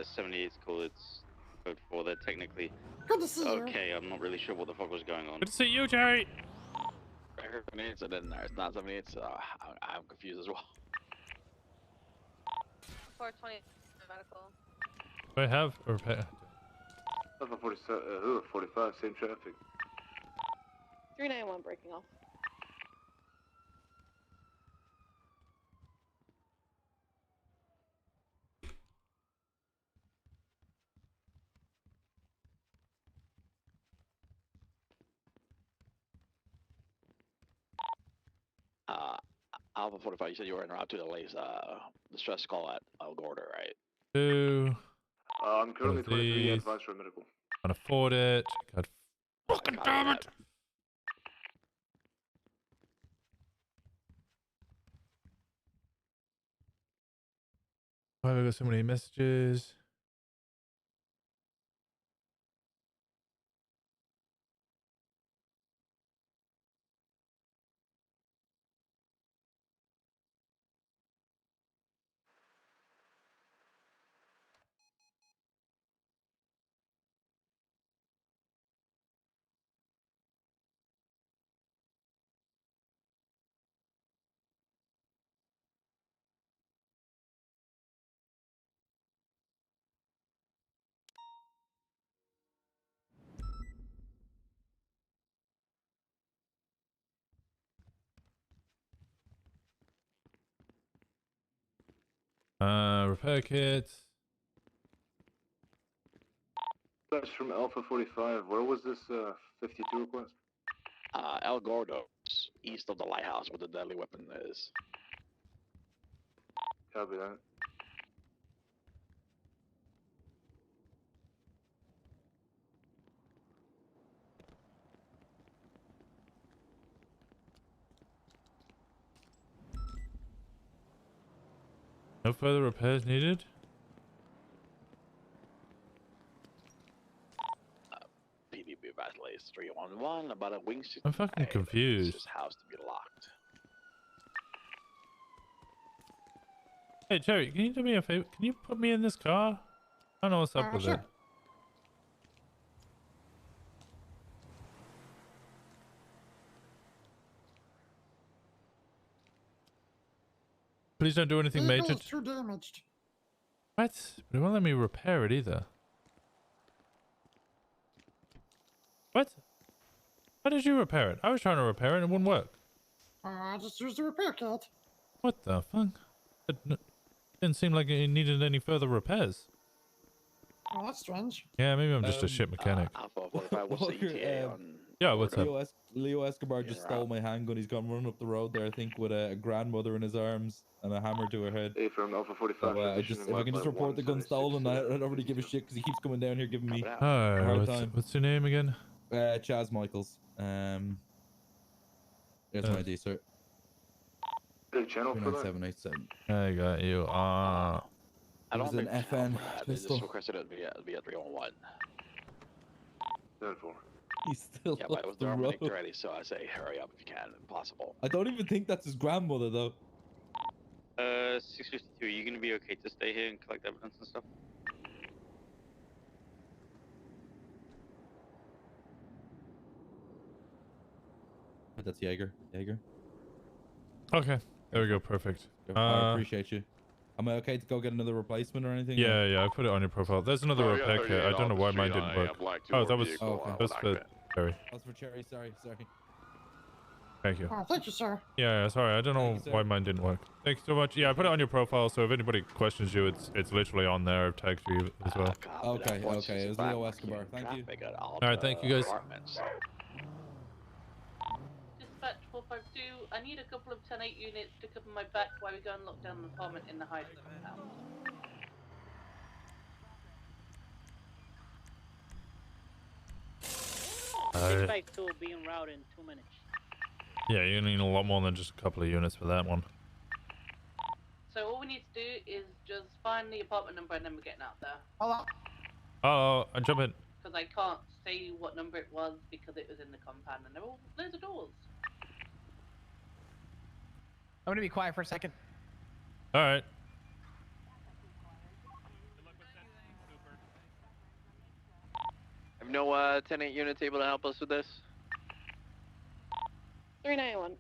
78 is cool. It's code 4 there technically. Good to see you. Okay, I'm not really sure what the fuck was going on. Good to see you, Jerry. I heard 78, so then it's not 78, so I'm confused as well. 420 medical. Do I have a repair? 45, same traffic. 391 breaking off. Alpha 45, you said you were en route to the latest distress call at El Gordo, right? I'm currently 23 advanced for medical. Can't afford it. God fucking damn it. Why have I got so many messages? Repair kit. That's from Alpha 45. Where was this 52 request? El Gordo, east of the lighthouse where the deadly weapon is. Copy that. No further repairs needed. PDB Battle is 311 about a Winston. I'm fucking confused. This house to be locked. Hey Cherry, can you do me a favor? Can you put me in this car? I don't know what's up with sure. it. Please don't do anything major. Too damaged. What? They won't let me repair it either. What? How did you repair it? I was trying to repair it and it wouldn't work. I just used the repair kit. What the fuck? It didn't seem like it needed any further repairs. Oh, that's strange. Yeah, maybe I'm just a shit mechanic. Alpha 45, what's the ETA on... Yeah, what's up? Leo Escobar just stole my handgun. He's gone running up the road there, I think, with a grandmother in his arms and a hammer to her head. Hey, from Alpha 45. So, if I can just report the gun stolen, I don't really give a shit because he keeps coming down here giving me a Hi, hard time. what's your name again? Chaz Michaels. There's my ID, sir. Channel for that? 29787. I got you. I It don't was an think FN they just pistol. requested it via 311. 10-4. He's still Yeah, but it was off the Dominic road. already, so I say hurry up if you can, if possible. I don't even think that's his grandmother, though. 652, are you gonna be okay to stay here and collect evidence and stuff? But that's Jaeger. Okay, there we go. Perfect. I appreciate you. Am I okay to go get another replacement or anything? Yeah, yeah, I put it on your profile. There's another repair kit. I don't know why mine didn't work. Oh, that was for Cherry. That's for Cherry. Sorry. Thank you. Oh, thank you, sir. Yeah, sorry. I don't know why mine didn't work. Thanks so much. Yeah, I put it on your profile, so if anybody questions you, it's literally on there. I've tagged you as well. Okay. It was Leo Escobar. Thank you. All right, thank you guys. Dispatch 452, I need a couple of 10-8 units to cover my back while we go and lock down the apartment in the Hyde house. Dispatch 2 will be en route in 2 minutes. Yeah, you're gonna need a lot more than just a couple of units for that one. So all we need to do is just find the apartment number and then we're getting out there. Hello. Oh, I jump in. Because I can't say what number it was because it was in the compound and there were loads of doors. I'm gonna be quiet for a second. All right. Have no 10-8 units able to help us with this? 391.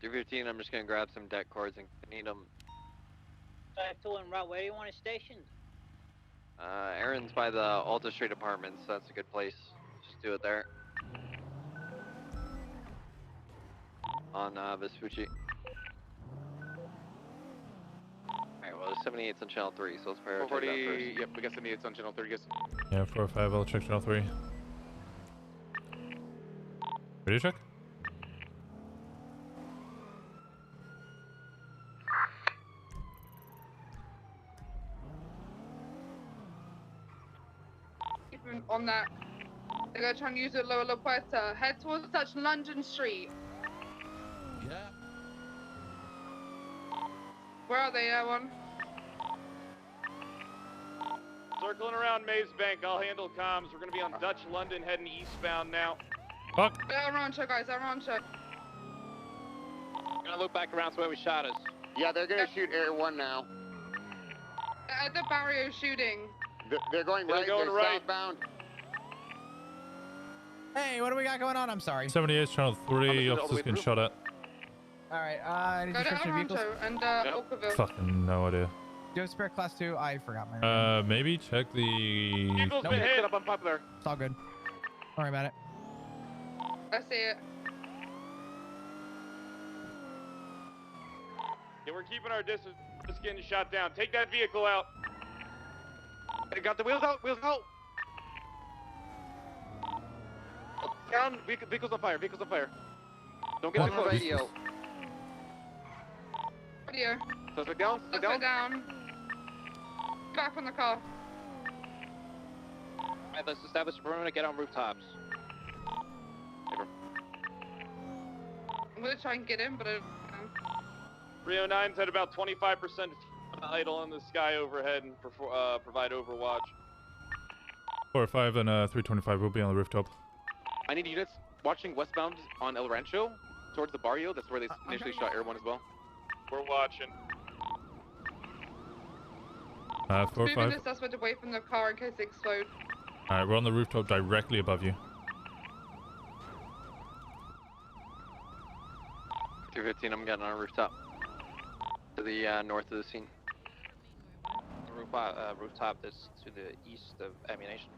315, I'm just gonna grab some deck cords and need them. Dispatch 2 en route. Where do you want it stationed? Aaron's by the Alta Street Apartments. That's a good place. Just do it there. On Vespucci. Alright, well, there's 78's on channel 3, so let's prioritize that first. Yep, we got 78's on channel 3, guys. Yeah, 4 or 5. I'll check channel 3. Radio check. Even on that, they're gonna try and use it lower La Puerta. Head towards Dutch London Street. Yeah. Where are they, one? Circling around Maves Bank, I'll handle comms. We're gonna be on Dutch London heading eastbound now. Fuck. Rancho, guys, Rancho. Gonna look back around so where we shot us. Yeah, they're gonna shoot Air 1 now. At the barrio shooting. They're going They're right. going They're right. southbound. Hey, what do we got going on? I'm sorry. 78 channel 3. Officers getting shot at. All right. Any Go to description of vehicles? Rancho and Oakville. Fucking no idea. Do you have spare class 2? I forgot my. Maybe check the. Vehicle's been hit up unpopular. It's all good. Don't worry about it. I see it. Yeah, we're keeping our distance. Just getting shot down. Take that vehicle out. Hey, got the wheels out. Wheels out. Down. Vehicles on fire. Vehicles on fire. Don't get too close. Radio. Suspect down. Suspect down. Back from the car. Alright, let's establish a perimeter, get on rooftops. I'm gonna try and get him, but I don't know. 309's at about 25% idle in the sky overhead and provide overwatch. 405 and 325 will be on the rooftop. I need units watching westbound on El Rancho towards the barrio. That's where they initially shot Air 1 as well. We're watching. 405. Moving the suspect away from the car in case they explode. Alright, we're on the rooftop directly above you. 215, I'm getting on a rooftop. To the north of the scene. Rooftop that's to the east of ammunition.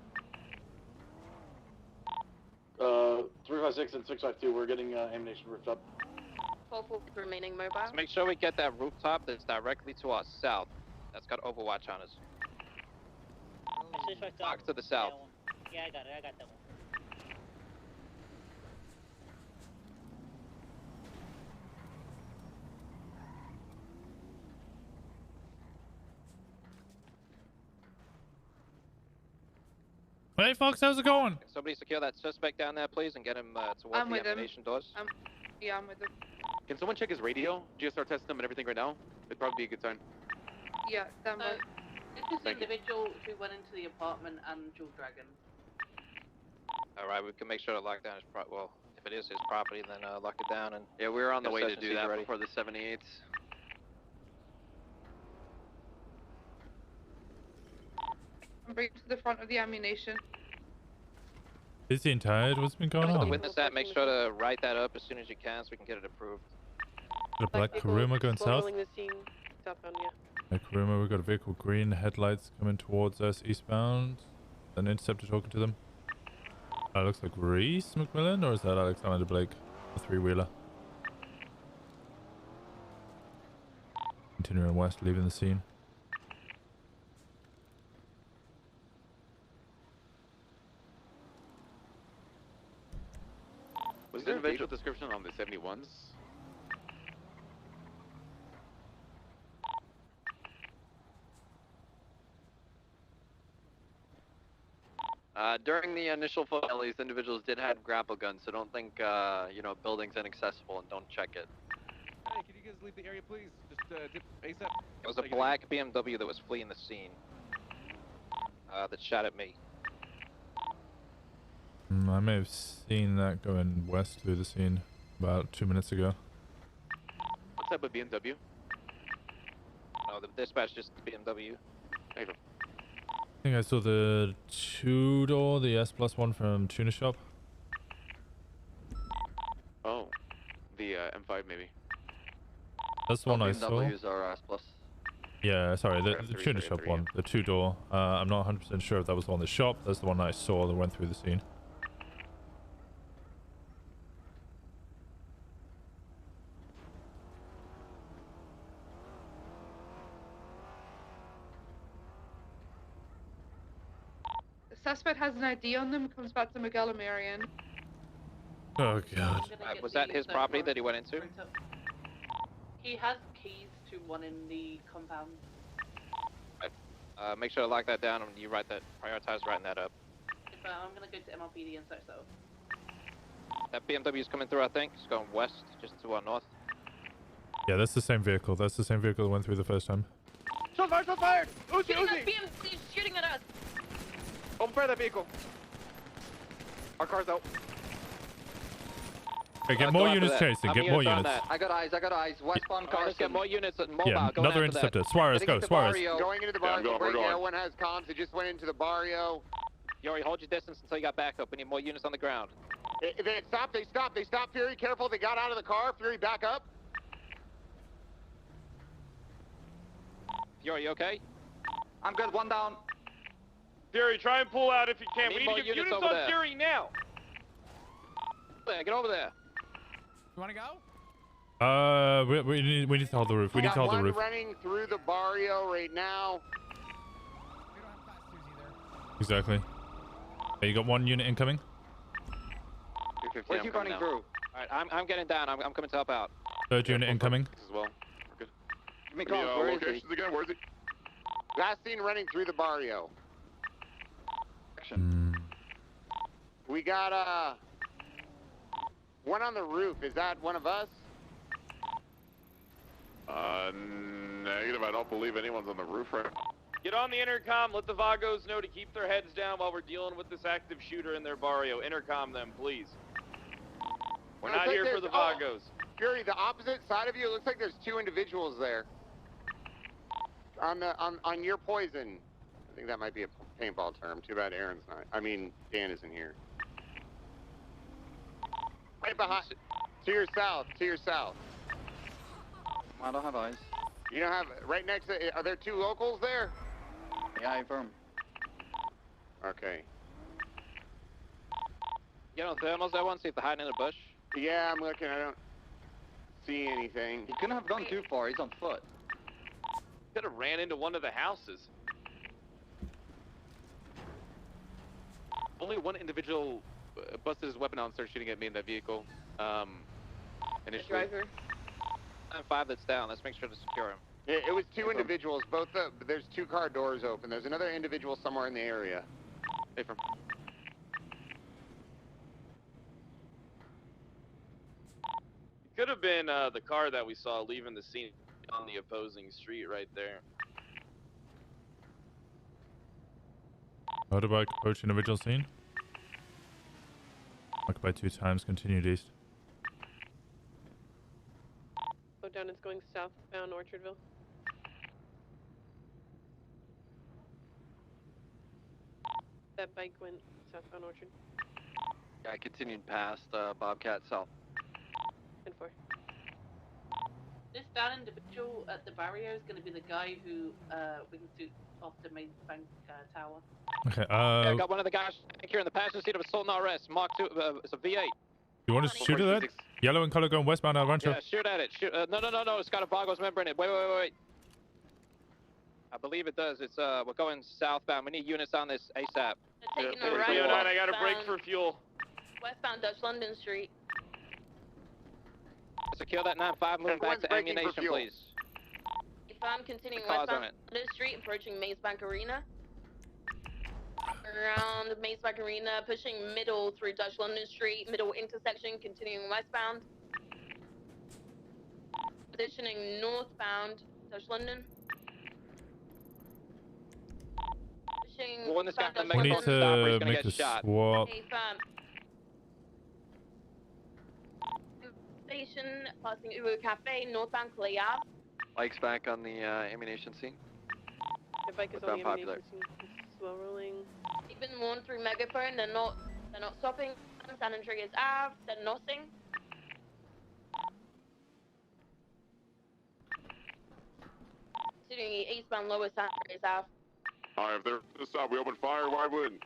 356 and 652, we're getting ammunition rooftop. 440 remaining mobile. Let's make sure we get that rooftop that's directly to our south. That's got overwatch on us. Box to the south. Yeah, I got it. I got that one. Hey, Fox, how's it going? Somebody secure that suspect down there, please, and get him towards I'm the with him. ammunition doors. Yeah, I'm with him. Can someone check his radio? GSR test him and everything right now. It'd probably be a good time. Yeah, stand by. This is the Thank you. individual who went into the apartment and Jewel Dragon. Alright, we can make sure to lock down his well, if it is his property, then lock it down and... Yeah, we were on the get way search to and do seize that ready. before the 78s. I'm bringing to the front of the ammunition. Busy and tired? What's been going To on? witness that, make sure to write that up as soon as you can so we can get it approved. Got a black Karuma going south. The scene. Southbound, yeah. Black Karuma, we've got a vehicle green, headlights coming towards us eastbound. An interceptor talking to them. Looks like Reese McMillan, or is that Alexander Blake? A three-wheeler. Continuing west, leaving the scene. Was there a visual description on the 71s? During the initial photo, these individuals did have grapple guns, so don't think, you know, building's inaccessible and don't check it. Hey, can you guys leave the area, please? Just dip ASAP. It was a black BMW that was fleeing the scene. That shot at me. I may have seen that going west through the scene about 2 minutes ago. What type of BMW? No, the dispatch just BMW. There you go. I think I saw the two-door, the S+1 from Tuna Shop. Oh, the M5 maybe. That's the one I saw. BMWs are S+. Yeah, sorry, the M3, Tuna sorry, Shop M3, one, the two-door. I'm not 100% sure if that was the one in the shop. That's the one I saw that went through the scene. The suspect has an ID on them, comes back to Miguel and Marion. Oh god. Was that his property that he went into? He has keys to one in the compound. Make sure to lock that down and you prioritize writing that up. I'm gonna go to MLPD and search that up. That BMW is coming through, I think. It's going west, just to our north. Yeah, that's the same vehicle. That's the same vehicle that went through the first time. Shot fired! Shot fired! Uzi! Shooting Uzi! at BMC, shooting at us. Open fire that vehicle. Our car's out. Okay, get more units chasing. Get more units. I got eyes. Westbound Alright, let's get more units at mobile. Yeah, going another after that. interceptor. Suarez, go. Suarez. Going into the barrio. Right now, one has comms. They just went into the barrio. Yori, hold your distance until you got backup. We need more units on the ground. They stopped. They stopped. They stopped. Fury, careful. They got out of the car. Fury, back up. Yori, you okay? I'm good. One down. Fury, try and pull out if you can. Need We need more to get units units over on there. Fury. Fury, now. Get over there. Get over there. You want to go? We need to hold the roof. We need to hold the roof. running through the barrio right now. Exactly. Okay, you got one unit incoming. Where's you running through? Alright, I'm getting down. I'm coming to help out. Third unit incoming. As well. Give me locations again. Where's he? Last seen running through the barrio. We got one on the roof. Is that one of us? Negative. I don't believe anyone's on the roof right now. Get on the intercom. Let the Vagos know to keep their heads down while we're dealing with this active shooter in their barrio. Intercom them, please. We're not here for the Vagos. Fury, the opposite side of you, it looks like there's two individuals there. On your poison. I think that might be a paintball term. Too bad Aaron's not. I mean, Dan isn't here. Right behind. To your south. To your south. I don't have eyes. You don't have. Right next to. Are there two locals there? Yeah, I affirm. Okay. Get on thermals that one, see if they're hiding in a bush. Yeah, I'm looking. I don't see anything. He couldn't have gone too far. He's on foot. Could have ran into one of the houses. Only one individual busted his weapon out and started shooting at me in that vehicle. Initially. Driver. And 5 that's down. Let's make sure to secure him. It was two individuals. There's two car doors open. There's another individual somewhere in the area. Hey, from. Could have been the car that we saw leaving the scene on the opposing street right there. Motorbike approach individual scene. Occupied 2 times. Continued east. Slow down. It's going southbound Orchardville. That bike went southbound Orchard. Yeah, I continued past Bobcat South. 10-4. This down individual at the barrio is going to be the guy who wingsuit off the main bank tower. Okay. Yeah, I got one of the guys here in the passenger seat of assault and arrest. Mark 2. It's a V8. You want to shoot at that? Yellow and color going westbound El Rancho. Yeah, shoot at it. Shoot. No. It's got a Vagos member in it. Wait. I believe it does. It's we're going southbound. We need units on this ASAP. They're taking a right. 309, I got a break for fuel. Westbound Dutch London Street. Secure that 9-5. Moving back to ammunition, please. If I'm continuing Cars on westbound London Street, approaching Maze Bank Arena. Around Maze Bank Arena, pushing middle through Dutch London Street, middle intersection, continuing westbound. Positioning northbound Dutch London. Pushing Well, this guy Dutch We need London. to make the swap. Okay, firm. Station, passing Uwu Cafe, northbound Clay Ave. Mike's back on the ammunition scene. The bike is Westbound on the Popular. ammunition scene. Slow rolling. Even warned through megaphone, they're not stopping. San Andreas Ave, they're nothing. Continuing eastbound lower San Andreas Ave. Alright, if they're this side, we open fire, why wouldn't?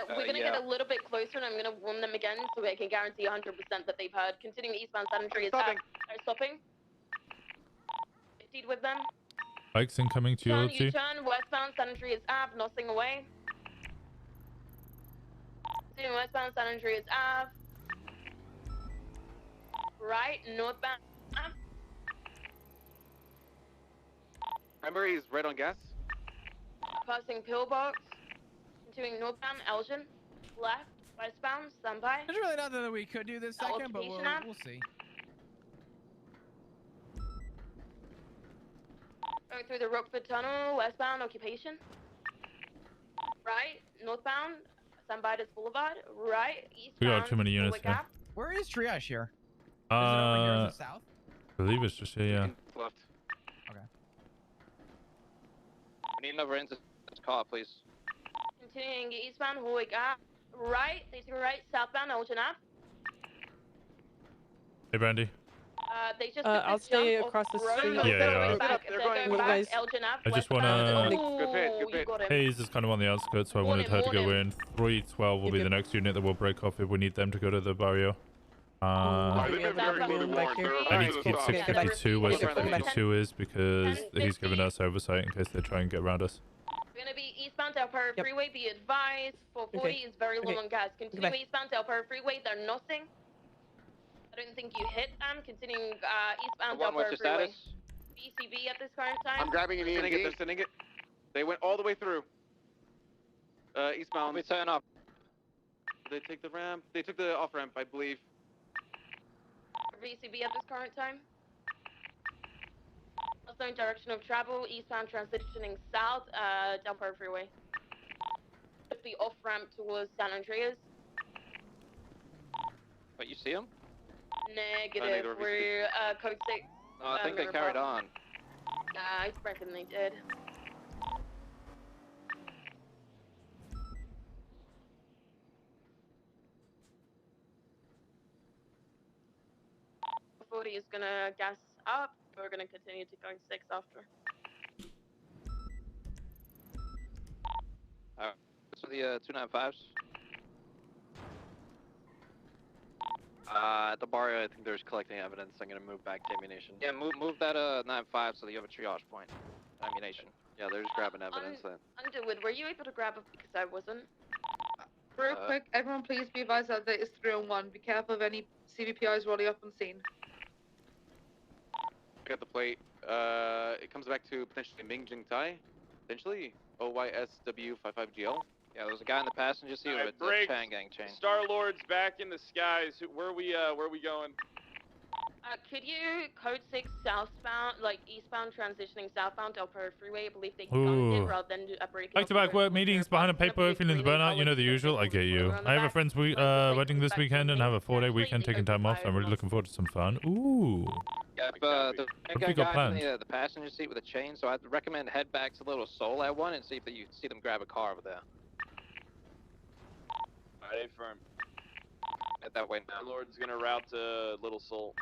We're gonna get a little bit closer and I'm gonna warn them again so I can guarantee 100% that they've heard. Continuing eastbound San Andreas Ave. They're stopping. 50 with them. Bikes incoming to your U-turn westbound San Andreas Ave, nothing away. Continuing westbound San Andreas Ave. Right, northbound Ave. Remember, he's right on gas. Passing Pillbox. Continuing northbound Elgin. Left, westbound, standby. There's really nothing that we could do this second, but Occupation app. we'll see. Going through the Rockford Tunnel, westbound occupation. Right, northbound, San Vitus Boulevard. Right, eastbound. We got too many units Warwick here. Ave. Where is triage here? Is it over here in the south? I believe it's just here, yeah. Left. Okay. We need another into this car, please. Continuing eastbound Warwick Ave. Right, facing right, southbound Elgin Ave. Hey, Brandy. They just I'll stay across the street. Yeah. They're going back, Elgin Ave. I just westbound. wanna. You got him. Hayes is kind of on the outskirts, so I wanted her to go in. 312 will be the next unit that will break off if we need them to go to the barrio. I need to keep 652 where 652 is because he's giving us oversight in case they try and get around us. We're gonna be eastbound Del Perro Freeway. Be advised, 440 is very low on gas. Continue eastbound Del Perro Freeway. They're nothing. I don't think you hit them. Continuing eastbound Del Perro Freeway. BCB at this current time. I'm grabbing an EMD. They're sending it. They went all the way through. Eastbound. We turn up. They take the ramp. They took the off ramp, I believe. BCB at this current time. Also in direction of travel, eastbound transitioning south, Del Perro Freeway. The off ramp towards San Andreas. But you see him? Negative. We're code 6. I think they carried on. I reckon they did. Is gonna gas up. We're gonna continue to code 6 after. Alright. So the 295s. At the bar, I think there's collecting evidence. I'm gonna move back to ammunition. Yeah, move that 95 so that you have a triage point. Ammunition. Yeah, they're just grabbing evidence then. Underwood, were you able to grab it because I wasn't? Real quick, everyone please be advised that there is 301. Be careful of any CVPIs rolling up on scene. Got the plate. It comes back to potentially Ming Jing Tai. Potentially OYSW55GL. Yeah, there was a guy in the passenger seat with the Chang Gang chain. Star-Lord's back in the skies. Where are we going? Could you code 6 southbound, like eastbound transitioning southbound Del Perro Freeway? I believe they can it rather than a break. Back-to-back work meetings, behind a paperwork, feeling the burnout, you know the usual. I get you. I have a friend's wedding this weekend and have a 4-day weekend taking time off. I'm really looking forward to some fun. Ooh. Yeah, the guy in the passenger seat with a chain, so I'd recommend head back to Little Soul at 1 and see if you see them grab a car over there. Alright, firm. Head that way now. Lord's gonna route to Little Soul.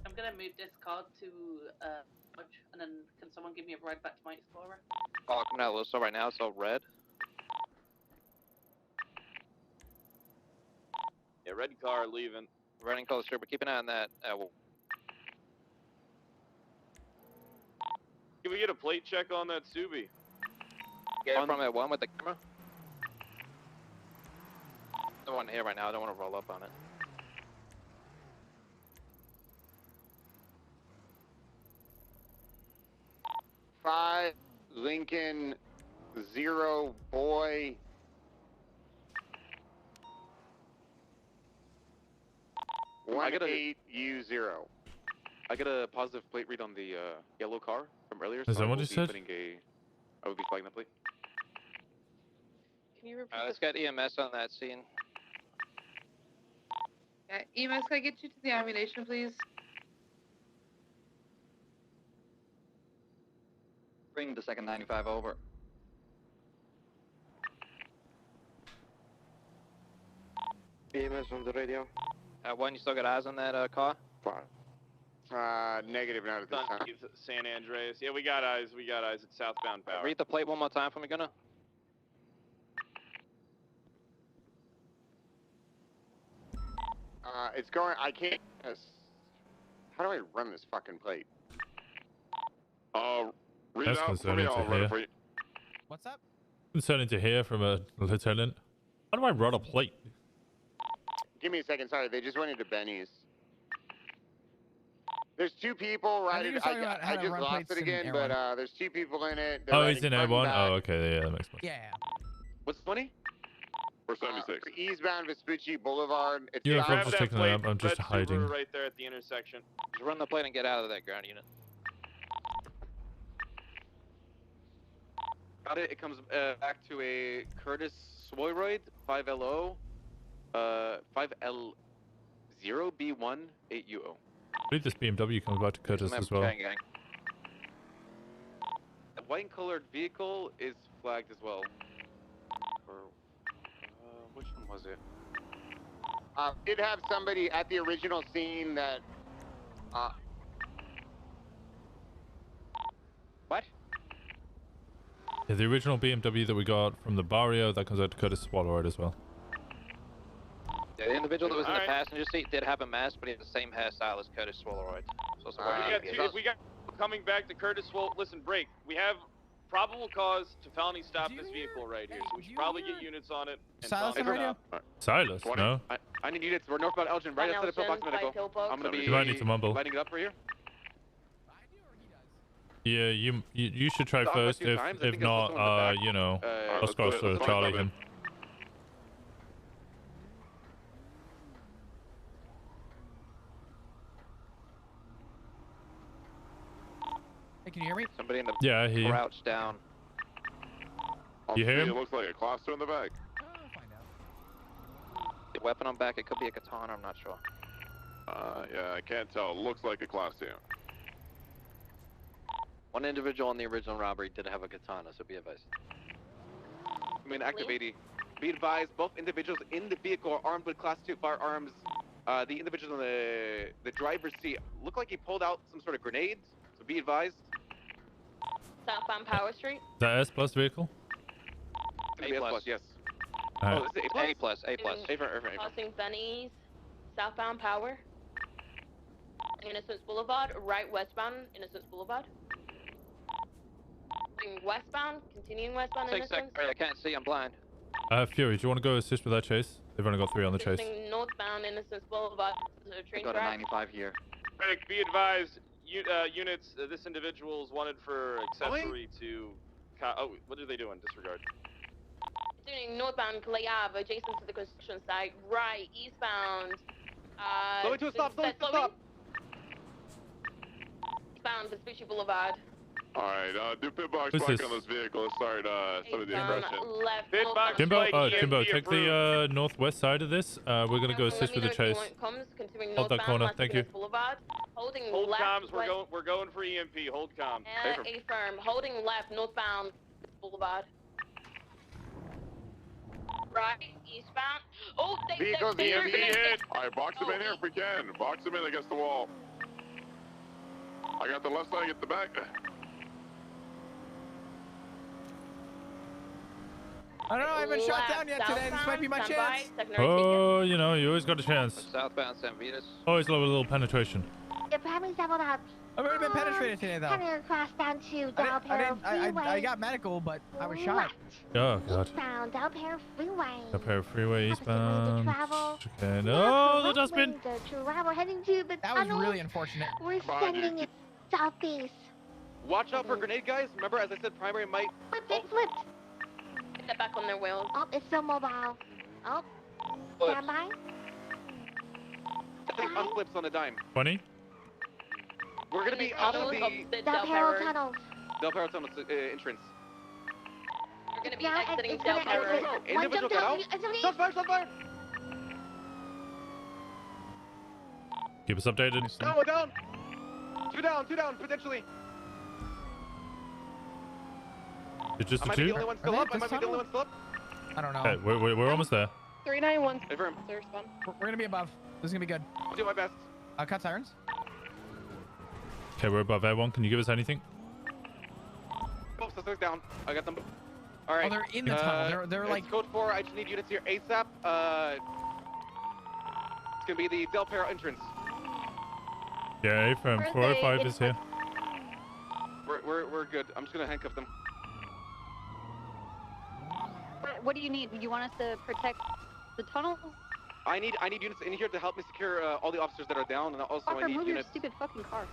I'm gonna move this card to Dodge, and then can someone give me a ride back to my Explorer? Oh, I'm coming out of Little Soul right now, so red. Yeah, red car leaving. Running closer, but keep an eye on that. Can we get a plate check on that Subi? Get it from at 1 with the camera. No one here right now. I don't want to roll up on it. Five Lincoln 0 boy. I got 18U0. I got a positive plate read on the yellow car from earlier. Is that what you said? I would be flagging that plate. Can you repeat Let's get EMS on that scene. Yeah, EMS, can I get you to the ammunition, please? Bring the second 95 over. EMS on the radio. 1, you still got eyes on that car? Negative, not at this time. San Andreas. Yeah, we got eyes. We got eyes. It's southbound power. Read the plate one more time for me, Gunnar. It's going. I can't. How do I run this fucking plate? Read it out for me. I'll run it for you. What's up? Concerning to hear from a lieutenant. How do I run a plate? Give me a second. Sorry, they just went into Benny's. There's two people riding. I just lost it again, but there's two people in it. Oh, he's in Airborne? Oh, okay. Yeah, that makes sense. Yeah. What's the money? 476. Eastbound Vespucci Boulevard. It's Yeah, I'm just taking it up. I'm just hiding. Right there at the intersection. Just run the plate and get out of that ground unit. Got it. It comes back to a Curtis Swoyroyd 5LO, 5L0B1 8UO. believe this BMW comes back to Curtis as well. The white colored vehicle is flagged as well. Or, which one was it? Did have somebody at the original scene that. What? Yeah, the original BMW that we got from the barrio, that comes out to Curtis Swalloward as well. Yeah, the individual that was in the passenger seat did have a mask, but he had the same hairstyle as Curtis Swallowroyd. So if we got coming back to Curtis listen, break. We have probable cause to felony stop this vehicle right here, so we should probably get units on it. And Silas on radio? Silas, no. I need units. We're northbound Elgin, right outside of Pillbox Medical. I'm gonna be You might need to mumble. lighting it up for you. Yeah, you should try first. If not, you know, let's go to Charlie him. Hey, can you hear me? Somebody in the I hear you. crouch down. You hear him? It looks like a class 2 in the back. The weapon on back, it could be a katana, I'm not sure. Yeah, I can't tell. It looks like a class 2. One individual in the original robbery did have a katana, so be advised. I mean, active 80. Be advised, both individuals in the vehicle are armed with class 2 firearms. The individual in the driver's seat looked like he pulled out some sort of grenades, so be advised. Southbound Power Street. Is that S plus vehicle? A plus, yes. Alright. Oh, this is A plus? A plus. A for Crossing Benny's, southbound Power. Innocence Boulevard, right westbound Innocence Boulevard. Westbound, continuing westbound Innocence. I can't see, I'm blind. Fury, do you want to go assist with that chase? They've only got 3 on the chase. Northbound Innocence Boulevard, train Got a track. 95 here. Rick, be advised, units, this individual is wanted for accessory to... Oh, what are they doing? Disregard. Doing northbound Clay Ave, adjacent to the construction site. Right, eastbound. Slow to a stop, stop. Eastbound Vespucci Boulevard. Alright, do pit box Who's blank this? on this vehicle. Let's start some of the impression. Left, Pit box Timbo, take the northwest side of this. We're gonna go assist with the chase. Hold that corner, thank you. Boulevard. Holding Hold left, comms, we're going for EMP. Hold comms. A-firm. Holding left, northbound Boulevard. Right, eastbound. Oh, Vehicles EMP hit. Alright, box them in here if we can. Box them in against the wall. I got the left side, get the back. I don't know, I haven't shot down yet today. This might be my chance. Oh, you know, you always got a chance. Southbound San Vitas. Always love a little penetration. Your family's leveled up. I've already been penetrated today, though. Coming across down to Del Perro Freeway. I got medical, but I was shot. Oh, God. Eastbound Del Perro Freeway. Del Perro Freeway eastbound. Travel. Okay. Oh, the dustbin. We're heading to the That was really unfortunate. We're sending it southeast. Watch out for grenade, guys. Remember, as I said, primary might... It flipped. Get back on their wheels. Oh, it's still mobile. Oh, stand by. I think unflips on a dime. 20? We're gonna be off of the Del Perro tunnels. Del Perro tunnels entrance. We're gonna be exiting Del Perro. Individual got out. Shot fire, shot fire! Keep us updated. No, we're down! Two down, potentially. It's just I a might be 2? the only one still up. I might be the only one still up. I don't know. Okay, we're almost there. 391. Confirm. We're gonna be above. This is gonna be good. I'll do my best. Cut sirens. Okay, we're above everyone. Can you give us anything? Both suspects down. I got them. All right. Oh, they're in the tunnel. They're like... Code 4, I just need units here ASAP. It's gonna be the Del Perro entrance. Yeah, from 405 is here. We're good. I'm just gonna handcuff them. What do you need? You want us to protect the tunnel? I need units in here to help me secure all the officers that are down, and also Fucker, I need move units. your stupid fucking car.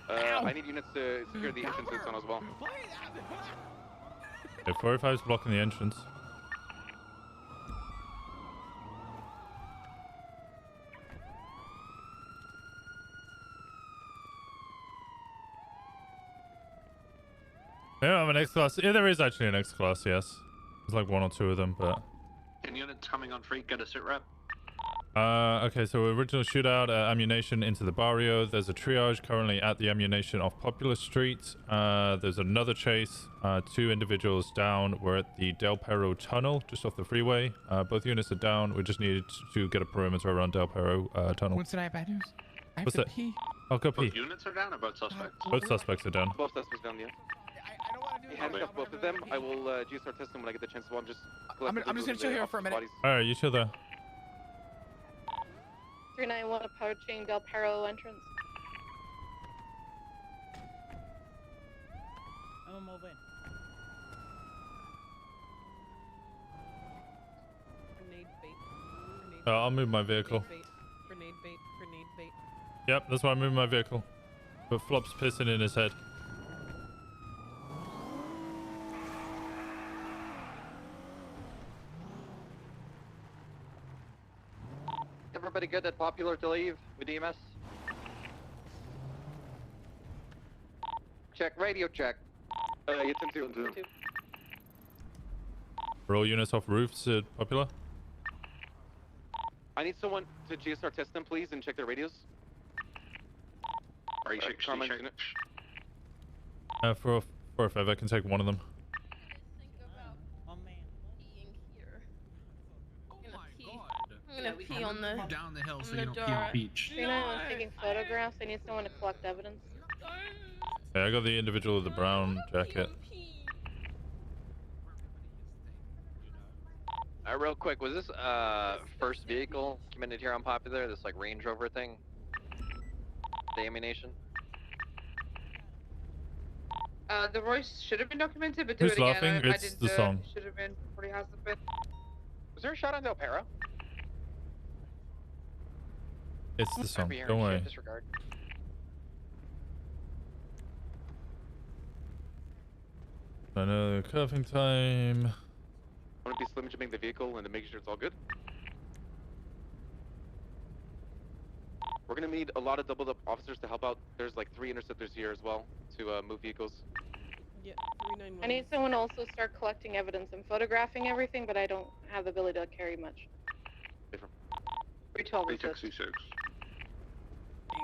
I need units to secure the entrance to the tunnel as well. Okay, 405 is blocking the entrance. Yeah, I'm an X class. Yeah, there is actually an X class, yes. There's like 1 or 2 of them, but... Can units coming on free get a sit rep? Okay, so original shootout, ammunition into the barrio. There's a triage currently at the ammunition off Popular Street. There's another chase. 2 individuals down. We're at the Del Perro tunnel, just off the freeway. Both units are down. We just needed to get a perimeter around Del Perro tunnel. Winston, I have bad news. I have What's to that? pee. I'll go pee. Both units are down or both suspects? Both suspects are down. Both suspects down, yeah. You handcuff both of them. I will GSR test them when I get the chance. Well, I'm just. I'm just gonna chill here for a minute. Alright, you chill there. 391 approaching Del Perro entrance. I'm gonna move in. Grenade bait. I'll move my vehicle. Grenade bait. Grenade bait. Yep, that's why I'm moving my vehicle. But Flop's pissing in his head. Everybody good at Popular to leave with EMS? Check, radio check. Yeah, 10-2. Roll units off roofs at Popular. I need someone to GSR test them, please, and check their radios. Are you check? 4 or 5, I can take one of them. I'm gonna pee on the down the hill so on you the don't pee on door. the beach. 391 taking photographs. I need someone to collect evidence. Yeah, I got the individual with the brown jacket. Real quick, was this first vehicle committed here on Popular? This like Range Rover thing? The ammunition? The Royce should have been documented, but do Who's it again. laughing? I It's didn't the do song. It. Should have been. Probably hasn't been. Was there a shot on Del Perro? It's the song. Hearing Don't shit, worry. Disregard. Another cuffing time. I'm gonna be slim jimming the vehicle and to make sure it's all good. We're gonna need a lot of doubled up officers to help out. There's like 3 interceptors here as well to move vehicles. Yeah, 391. I need someone to also start collecting evidence. I'm photographing everything, but I don't have the ability to carry much. 312 is this. 366.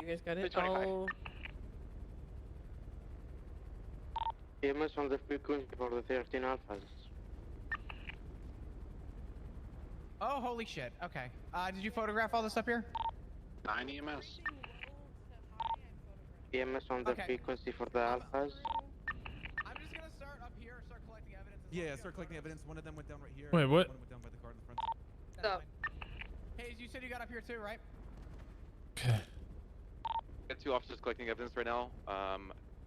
You guys got it? 325. Oh. EMS on the frequency for the 13 alphas. Oh, holy shit. Okay. Did you photograph all this up here? 9 EMS. EMS on the Okay. frequency for the alphas. I'm just gonna start up here, start collecting evidence. Yeah, start collecting evidence. One of them went down right here. Wait, what? One went down by the car in the front. So. Hey, you said you got up here too, right? Okay. Got 2 officers collecting evidence right now.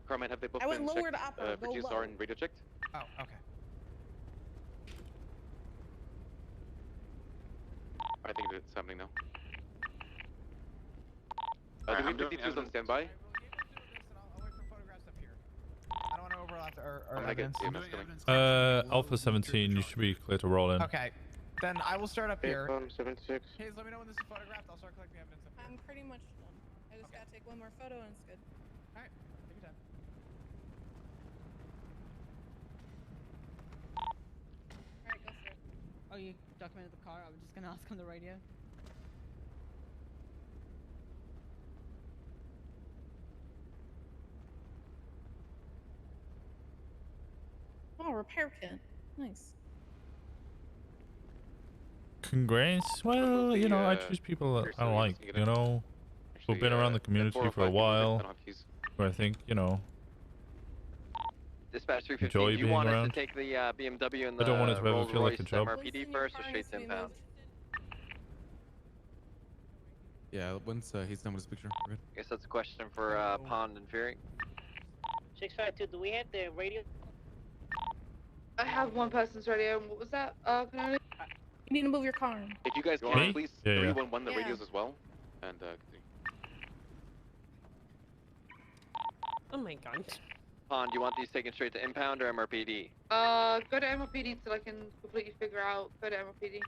Carmine, have they both I went been lower checked to upper, for go GSR low. and radio checked? Oh, okay. I think it's happening now. Alright, Do I'm we have doing 52s on standby? I'll wait for photographs up here. I don't want to overlap our I'm gonna get evidence. EMS coming. Alpha 17, you should be clear to roll in. Okay. Then I will start up here. 76. Hayes, let me know when this is photographed. I'll start collecting evidence up here. I'm pretty much done. I just gotta take one more photo and it's good. Alright, take your time. Alright, go for it. Oh, you documented the car? I was just gonna ask on the radio. Oh, repair kit. Nice. Congrats. Well, you know, I choose people that I like, you know, who've been around the community for a while, who I think, you know, Dispatch enjoy 315, do you being want us around. to take the BMW and the I don't want it to ever Rolls feel like Royce a job. MRPD first or straight to impound? Yeah, once he's done with his picture, we're good. I guess that's a question for Pond and Fury. 652, do we have the radio? I have one person's radio. What was that? Can I? You need to move your car. If you guys Me? can, please Yeah, yeah. 311 the Yeah. radios as well. And Oh my god. Pond, do you want these taken straight to impound or MRPD? Go to MLPD till I can completely figure out. Go to MLPD.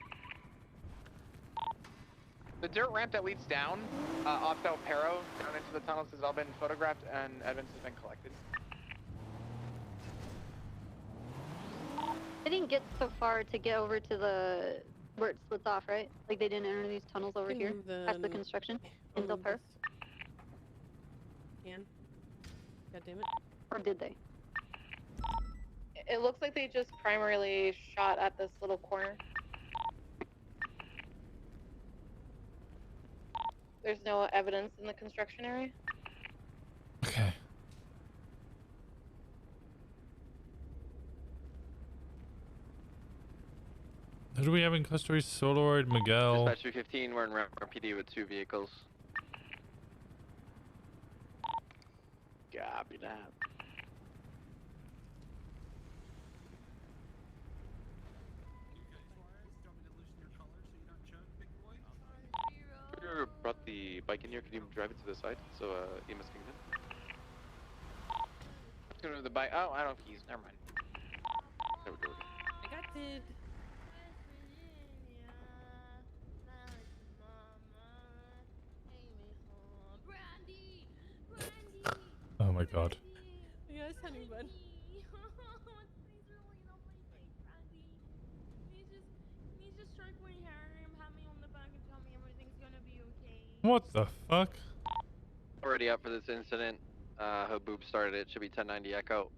The dirt ramp that leads down off Del Perro down into the tunnels has all been photographed and evidence has been collected. I didn't get so far to get over to the where it splits off, right? Like they didn't enter these tunnels over Can here move past the the- construction in Del Perro, Can. God damn it. or did they? It looks like they just primarily shot at this little corner. There's no evidence in the construction area. Okay. Who do we have in custody? Soloid, Miguel. Dispatch 315, we're in RPD with 2 vehicles. Copy that. Whoever brought the bike in here, can you drive it to the side so EMS can get in? Let's go to the bike. Oh, I don't have keys. Never mind. There we go. I got it. Oh my god. Yes, honey bun. What the fuck? Already up for this incident. Haboob started it. Should be 1090 Echo.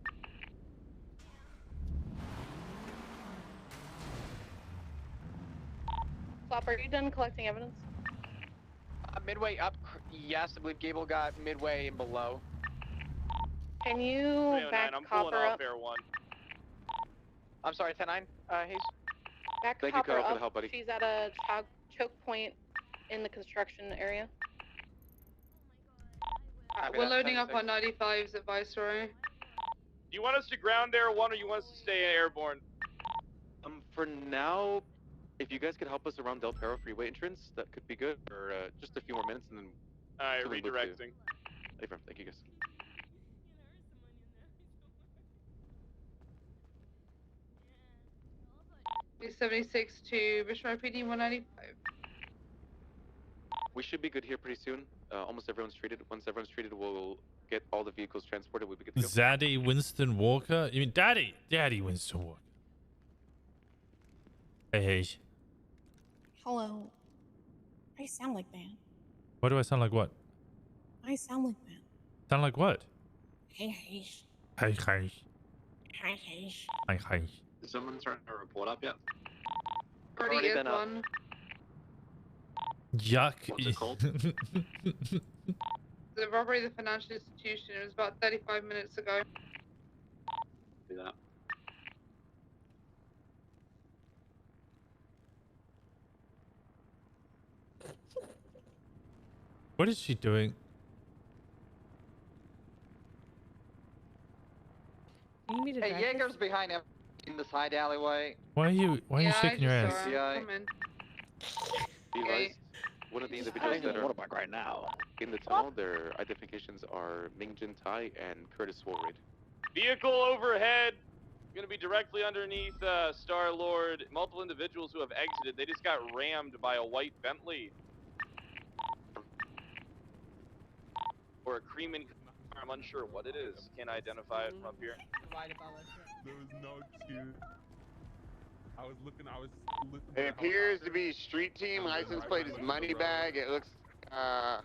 Flop, are you done collecting evidence? Midway up. Yes, I believe Gable got midway and below. Can you 309, back I'm pulling Copper off up? Air 1. I'm sorry, 10-9, Hayes. Back Thank you, Copper Kyle, for up. the help, buddy. She's at a choke point in the construction area. Copy We're that, loading up 10-6. on 95s at Viceroy. Do you want us to ground Air 1 or you want us to stay airborne? For now, if you guys could help us around Del Perro Freeway entrance, that could be good. Or just a few more minutes and then. Alright, till we move to- redirecting. Affirm. Thank you guys. B76 to Viceroy PD 195. We should be good here pretty soon. Almost everyone's treated. Once everyone's treated, we'll get all the vehicles transported. We'll be good to go. Zaddy Winston Walker? You mean Daddy? Daddy Winston Walker. Hey. Hello. I sound like that. What do I sound like what? I sound like that. Sound like what? Hey, hey. Hey, hey. Hey, hey. Hey, hey. Is someone trying to report up yet? Already is been up. one. Yuck. What's it called? The robbery of the financial institution. It was about 35 minutes ago. Do that. What is she doing? You need me to Hey, drive this? Jaeger's behind him in the side alleyway. Why are you shaking your ass? Yeah. Come in. Be advised, one of the individuals that are motorbike right now. in the tunnel, their identifications are Mingjin Tai and Curtis Woolraid. Vehicle overhead. Gonna be directly underneath Star Lord. Multiple individuals who have exited. They just got rammed by a white Bentley. Or a Creeman car. I'm unsure what it is. Can't identify it from up here. There was no cue. I was looking. It appears to be street team. License plate is money bag. It looks. I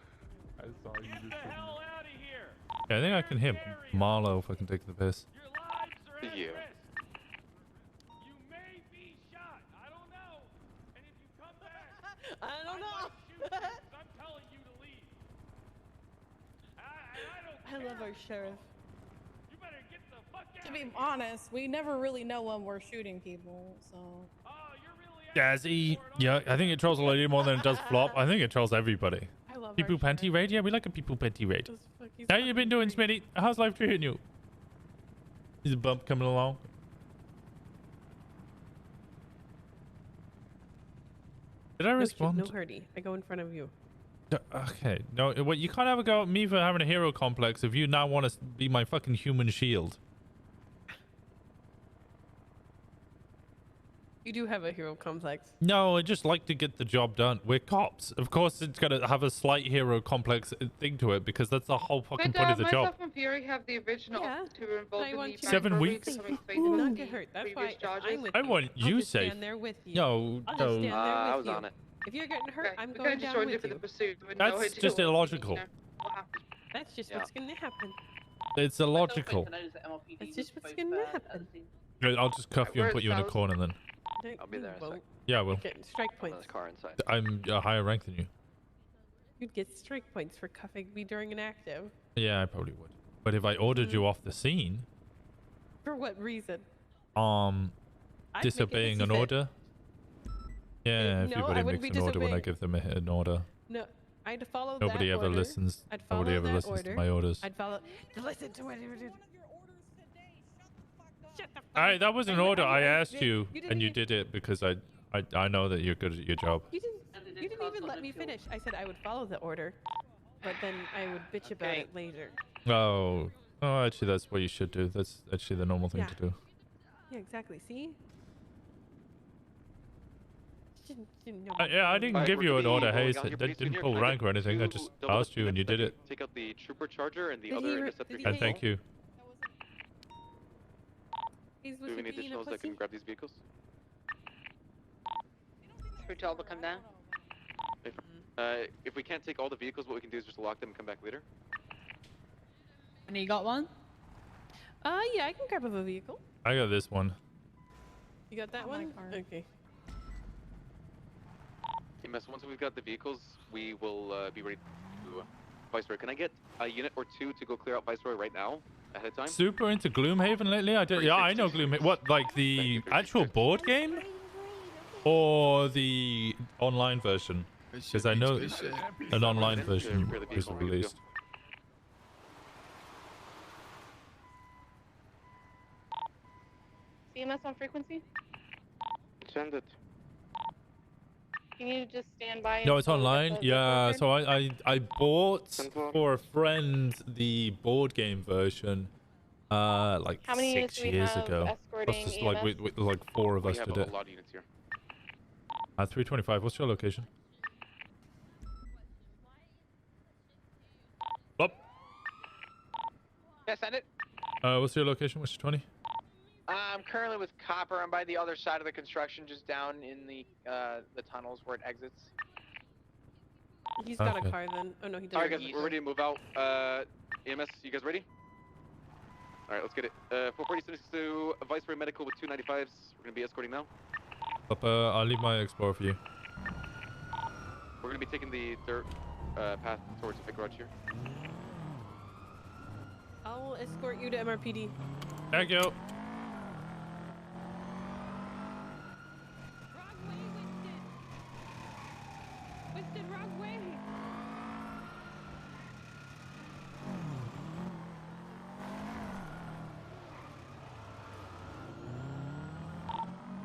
saw you Get the hell out of here! Yeah, I think I can hit Marlo if I can take the piss. Your lives are at Yeah. risk. You may be shot. I don't know. And if you come back, I don't I know. might shoot you 'cause I'm telling you to leave. I don't I love care. our sheriff. You better get the fuck out. To be honest, we never really know when we're shooting people, so. Jazzy. Yeah, I think it trolls a lady more than it does flop. I think it trolls everybody. I love People our panty raid? Yeah, we like a people panty raid. Those fucking How you been doing, Smitty? How's life treating you? Is a bump coming along? Did I respond? No hurdy. I go in front of you. Okay, no, what you can't have a go at me for having a hero complex if you now want to be my fucking human shield. You do have a hero complex. No, I just like to get the job done. We're cops. Of course, it's gonna have a slight hero complex thing to it because that's the whole fucking point of the job. Myself and Fury have the original who were involved in the 7 weeks. Not get hurt. That's why I'm with I want you just safe. stand there with you. No, I'll no. just stand there with I was you. on it. If you're getting hurt, I'm we going kinda just down joined with in you. for the pursuit. with That's no idea just what- illogical. what happened. That's just what's gonna happen. It's illogical. That's just what's gonna happen. I'll just cuff you and put you in a corner then. I'll be there in a sec. Yeah, I will. Getting strike points. The car inside. I'm a higher rank than you. You'd get strike points for cuffing me during an active. Yeah, I probably would. But if I ordered you off the scene, For what reason? I'd make a disobeying hissy an fit. order. Yeah, no, I everybody wouldn't makes be an order when I disobeying. give them an order. No, I'd follow Nobody that ever order. listens. I'd follow Nobody ever that listens to order. my orders. I'd follow. Listen to what you did. Alright, that was an order. I asked you, You didn't and you even- did it because I know that you're good at your job. You didn't even let me finish. I said I would follow the order, but then I would bitch about it later. Oh, actually, that's what you should do. That's actually the normal thing Yeah. to do. Yeah, exactly. See? Didn't know Yeah, I didn't Alright, give we're you gonna an be order. rolling Hey, out here that pretty soon didn't here. pull Can I rank get or anything. I two just double asked you, and you did units it. Take out the trooper charger and the Did other he- interceptor. did he And pay thank you. He's Do we have any additionals that can grab these vehicles? For 12 to come down. If we can't take all the vehicles, what we can do is just lock them and come back later. And you got one? Yeah, I can grab a vehicle. I got this one. You got that one? Okay. EMS, once we've got the vehicles, we will be ready to Viceroy. Can I get a unit or two to go clear out Viceroy right now, ahead of time? Super into Gloomhaven lately. Yeah, I know Gloomhaven. What, like the actual board game, or the online version? Because I know an online version was released. CMS on frequency? Send it. Can you just stand by? No, and it's see what online. the Yeah, record? so I bought for a friend the board game version, like How many units 6 do we years have ago. escorting Us just like EMS? with like 4 of We us have did a it. lot of units here. 325. What's your location? Up. Yeah, send it. What's your location? What's your 20? I'm currently with Copper. I'm by the other side of the construction, just down in the tunnels where it exits. He's got Okay. a car then. Oh no, he doesn't. Alright guys, we're ready to move out. EMS, you guys ready? Alright, let's get it. 440 sends to Viceroy Medical with 295s. We're gonna be escorting now. Up, I'll leave my Explorer for you. We're gonna be taking the dirt path towards the big garage here. I'll escort you to MRPD. Thank you. Winston, wrong way.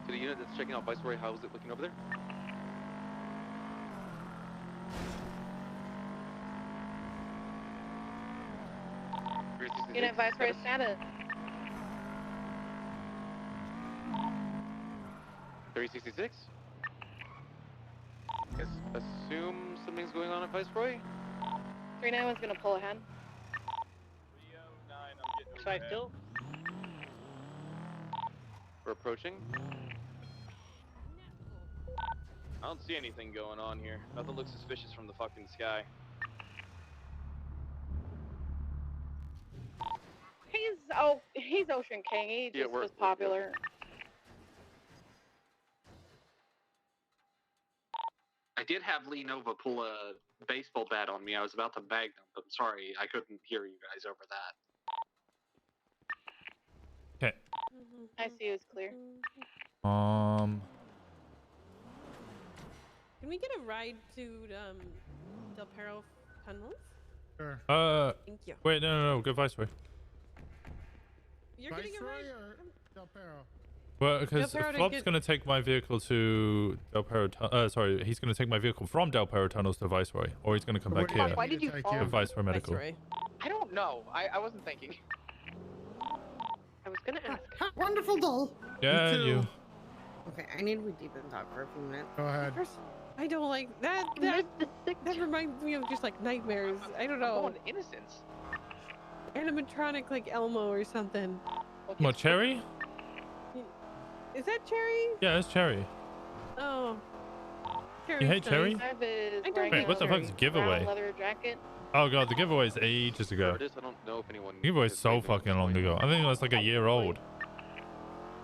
To the unit that's checking out Viceroy, how is it looking over there? Unit Viceroy status. 366. Guess assume something's going on at Viceroy. 391's gonna pull ahead. 5 still? We're approaching. I don't see anything going on here. Nothing looks suspicious from the fucking sky. He's Ocean King. He just was popular. I did have Lee Nova pull a baseball bat on me. I was about to bag them, but I'm sorry, I couldn't hear you guys over that. Okay. I see it's clear. Um. Can we get a ride to Del Perro tunnels? Sure. Thank you. Wait, no, go Viceroy. You're getting a ride. Del Perro? Well, because Del Perro to Flop's get- gonna take my vehicle to Del Perro. Sorry, he's gonna take my vehicle from Del Perro tunnels to Viceroy, or he's gonna come back here. Why did you to follow Viceroy Medical. I don't know. I wasn't thinking. I was gonna ask. Wonderful doll. Yeah, Me too. you. Okay, I need to be deep in talk for a few minutes. Go ahead. I don't like that. That reminds me of just like nightmares. I don't know. Innocence. Animatronic like Elmo or something. What, Cherry? Is that Cherry? Yeah, it's Cherry. Oh. You hate Cherry? I don't Wait, what the fuck's giveaway? Leather jacket. Oh god, the giveaway's ages ago. I don't know if anyone. The giveaway's so fucking long ago. I think it was like a year old.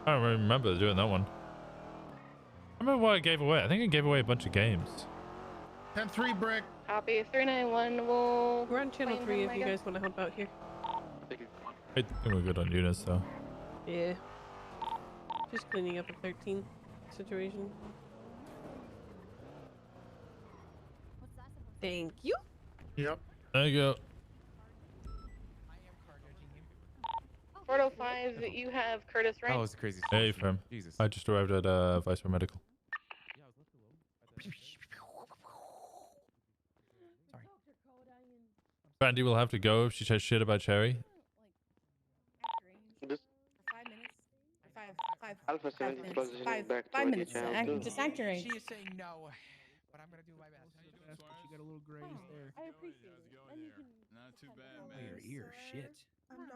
I don't really remember doing that one. I remember what I gave away. I think I gave away a bunch of games. 10-3 brick. Copy 391. We're on channel 3 if you guys want to help out here. I think we're good on units though. Yeah. Just cleaning up a 13 situation. Thank you. Yep. There you go. 405, you have Curtis, right? Oh, it's crazy. Hey, firm. Jesus. I just arrived at Vice for Medical. Sorry. Brandy will have to go if she says shit about Cherry. Alpha 7 5 minutes. Just act your age. She is saying no, but I'm gonna do my best. She got a little graze there. I appreciate it. Not too bad, Oh, man. your ear, shit.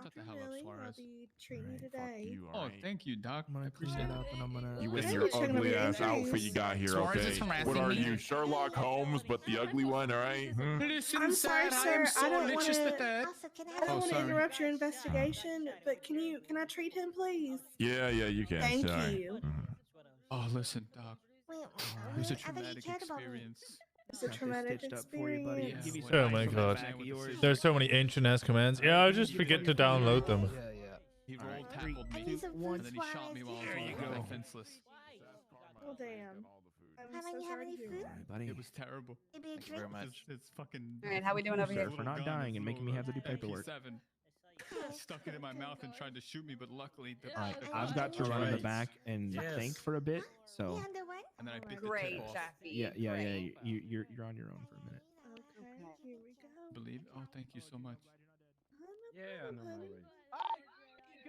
Shut the hell up, Suarez. Treating you today. Oh, thank you, Doc. I'm gonna clean it up and I'm gonna. You in your ugly ass outfit you got here, Suarez okay? is harassing What are me. you, Sherlock Holmes, but the ugly one, all right? Hmm? Listen, I'm sorry, sir. I don't want to. I don't want to interrupt your investigation, but can I treat him, please? Yeah, you can. Thank Sorry. you. Oh, listen, Doc. It was a traumatic experience. It's a traumatic experience. Oh my god. There's so many ancient ass commands. Yeah, I just forget to download them. He rolled, tackled me, and then he shot me while I was defenseless. Oh damn. I'm so sorry to hear that. Buddy. It was terrible. Thank you very much. It's fucking. All right, how we doing over here? For not dying and making me have to do paperwork. MP7. He stuck it in my mouth and tried to shoot me, but luckily. All right, I've got to run in the back and think for a bit. So. And then I bit Great, the tip off. Jackie. Yeah. You're on your own for a minute. Okay, here we go. Believe. Oh, thank you so much. Yeah, no worries.